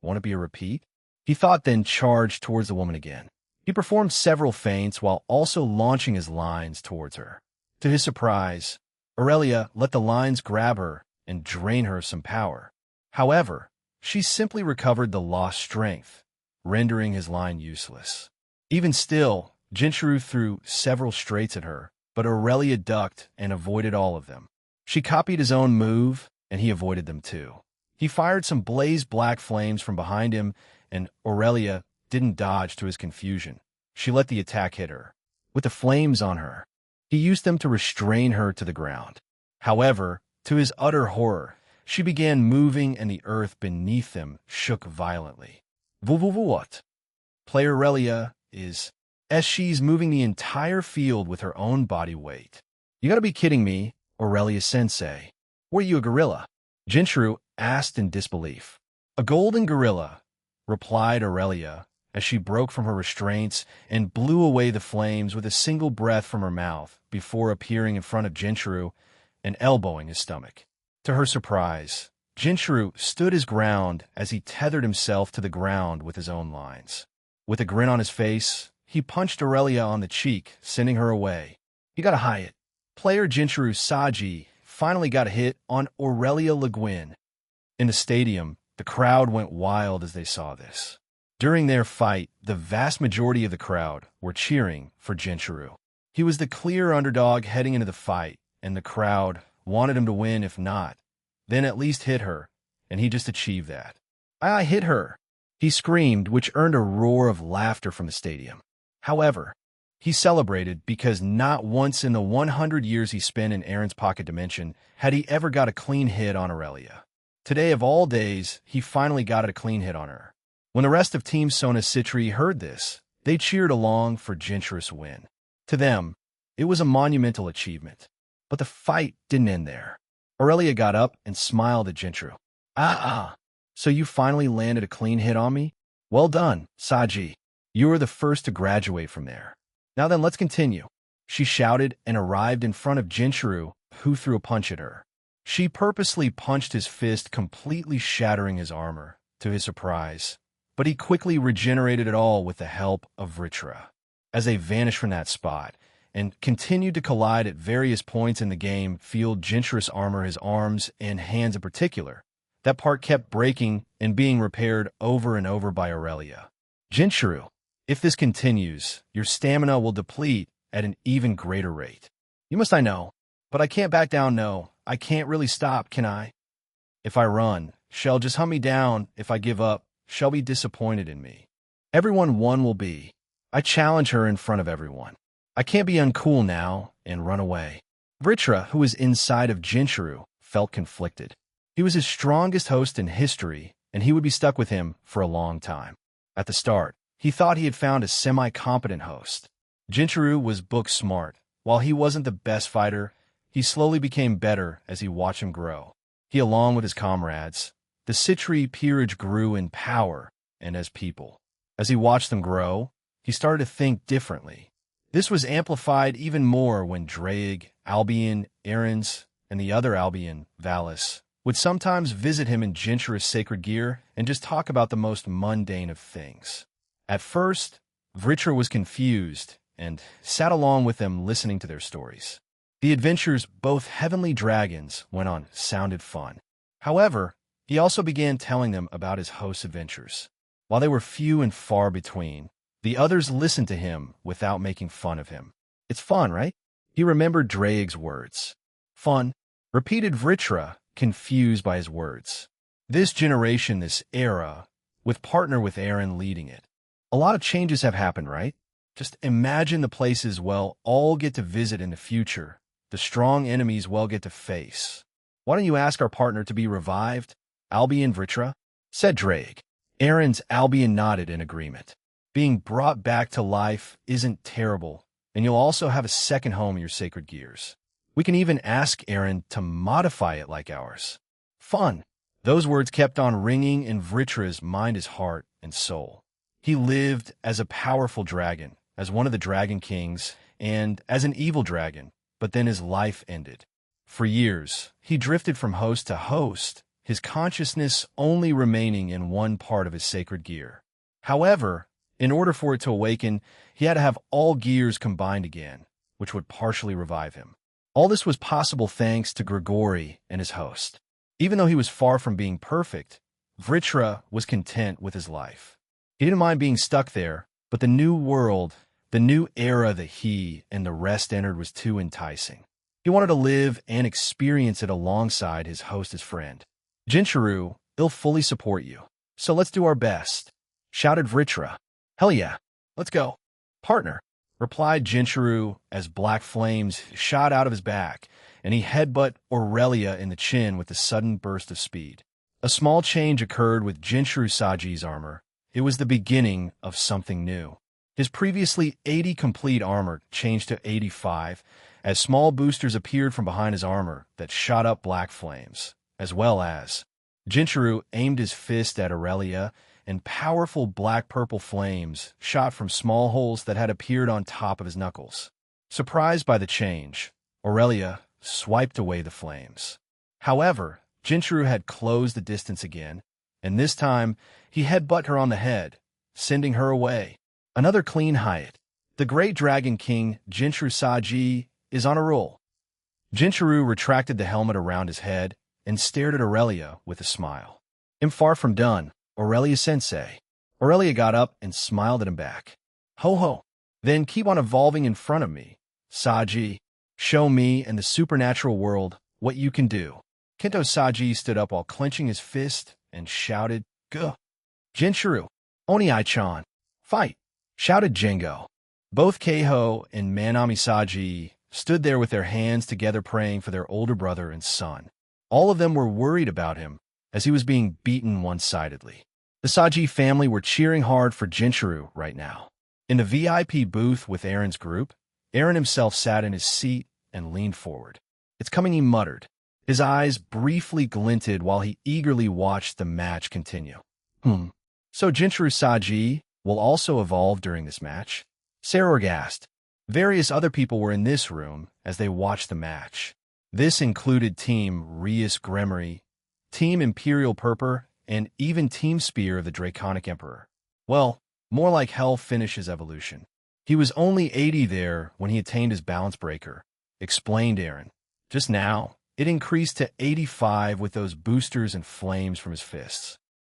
won't it be a repeat?" He thought, then charged towards the woman again. He performed several feints while also launching his lines towards her. To his surprise, Aurelia let the lines grab her and drain her of some power. However, she simply recovered the lost strength, rendering his line useless. Even still, Jinchuru threw several straights at her, but Aurelia ducked and avoided all of them. She copied his own move, and he avoided them too. He fired some blazed black flames from behind him, and Aurelia didn't dodge to his confusion. She let the attack hit her. With the flames on her, he used them to restrain her to the ground. However, to his utter horror, she began moving and the earth beneath them shook violently. What? Player Aurelia is, as she's moving the entire field with her own body weight. "You gotta be kidding me, Aurelia-sensei. Were you a gorilla?" Jinchuru asked in disbelief. "A golden gorilla," replied Aurelia, as she broke from her restraints and blew away the flames with a single breath from her mouth before appearing in front of Jinchuru and elbowing his stomach. To her surprise, Jinchuru stood his ground as he tethered himself to the ground with his own lines. With a grin on his face, he punched Aurelia on the cheek, sending her away. "You gotta hide it." Player Jinchuru Saji finally got a hit on Aurelia Le Guin. In the stadium, the crowd went wild as they saw this. During their fight, the vast majority of the crowd were cheering for Jinchuru. He was the clear underdog heading into the fight, and the crowd wanted him to win. If not, then at least hit her, and he just achieved that. "I hit her," he screamed, which earned a roar of laughter from the stadium. However, he celebrated because not once in the 100 years he spent in Eren's pocket dimension had he ever got a clean hit on Aurelia. Today of all days, he finally got a clean hit on her. When the rest of Team Sona Citri heard this, they cheered along for Jinchuru's win. To them, it was a monumental achievement. But the fight didn't end there. Aurelia got up and smiled at Jinchuru. So you finally landed a clean hit on me? Well done, Saji. You were the first to graduate from there. Now then, let's continue." She shouted and arrived in front of Jinchuru, who threw a punch at her. She purposely punched his fist, completely shattering his armor, to his surprise. But he quickly regenerated it all with the help of Vritra. As they vanished from that spot, and continued to collide at various points in the game, field Jinchuru's armor, his arms and hands in particular. That part kept breaking and being repaired over and over by Aurelia. Jinchuru, if this continues, your stamina will deplete at an even greater rate. You must I know, but I can't back down, no. I can't really stop, can I? If I run, she'll just hunt me down. If I give up, she'll be disappointed in me. Everyone one will be. I challenge her in front of everyone. I can't be uncool now and run away. Vritra, who was inside of Jinchuru, felt conflicted. He was his strongest host in history, and he would be stuck with him for a long time. At the start, he thought he had found a semi-competent host. Jinchuru was book smart. While he wasn't the best fighter, he slowly became better as he watched him grow. He, along with his comrades, the Citri peerage grew in power and as people. As he watched them grow, he started to think differently. This was amplified even more when Draig, Albion, Aarons, and the other Albion, Valis, would sometimes visit him in Jinchuru's sacred gear and just talk about the most mundane of things. At first, Vritra was confused and sat along with them listening to their stories. The adventures both heavenly dragons went on sounded fun. However, he also began telling them about his host's adventures. While they were few and far between, the others listened to him without making fun of him. It's fun, right? He remembered Draig's words. Fun, repeated Vritra, confused by his words. This generation, this era, with partner with Aaron leading it. A lot of changes have happened, right? Just imagine the places we'll all get to visit in the future, the strong enemies we'll get to face. Why don't you ask our partner to be revived? Albion Vritra? Said Draig. Aaron's Albion nodded in agreement. Being brought back to life isn't terrible, and you'll also have a second home in your sacred gears. We can even ask Aaron to modify it like ours. Fun. Those words kept on ringing in Vritra's mind, his heart, and soul. He lived as a powerful dragon, as one of the Dragon Kings, and as an evil dragon, but then his life ended. For years, he drifted from host to host, his consciousness only remaining in one part of his sacred gear. However, in order for it to awaken, he had to have all gears combined again, which would partially revive him. All this was possible thanks to Grigori and his host. Even though he was far from being perfect, Vritra was content with his life. He didn't mind being stuck there, but the new world, the new era that he and the rest entered was too enticing. He wanted to live and experience it alongside his host as friend. Jinchuru, they'll fully support you, so let's do our best, shouted Vritra. Hell yeah, let's go. Partner, replied Jinchuru as black flames shot out of his back, and he headbutt Aurelia in the chin with a sudden burst of speed. A small change occurred with Jinchuru Saji's armor. It was the beginning of something new. His previously 80 complete armor changed to 85, as small boosters appeared from behind his armor that shot up black flames, as well as Jinchuru aimed his fist at Aurelia, and powerful black-purple flames shot from small holes that had appeared on top of his knuckles. Surprised by the change, Aurelia swiped away the flames. However, Jinchuru had closed the distance again, and this time he headbutt her on the head, sending her away. Another clean hit. The great Dragon King, Jinchuru Saji, is on a roll. Jinchuru retracted the helmet around his head and stared at Aurelia with a smile. I'm far from done, Aurelia-sensei. Aurelia got up and smiled at him back. Ho ho. Then keep on evolving in front of me, Saji. Show me and the supernatural world what you can do. Kento Saji stood up while clenching his fist and shouted, Guh! Jinchuru, Oni-chan, fight! Shouted Jingo. Both Keiho and Manami Saji stood there with their hands together praying for their older brother and son. All of them were worried about him as he was being beaten one-sidedly. The Saji family were cheering hard for Jinchuru right now. In the VIP booth with Aaron's group, Aaron himself sat in his seat and leaned forward. It's coming, he muttered. His eyes briefly glinted while he eagerly watched the match continue. So Jinchuru Saji will also evolve during this match? Sarah asked. Various other people were in this room as they watched the match. This included Team Rius Gremory, Team Imperial Purpur, and even Team Spear of the Draconic Emperor. Well, more like Hell finishes evolution. He was only 80 there when he attained his balance breaker, explained Aaron. Just now, it increased to 85 with those boosters and flames from his fists.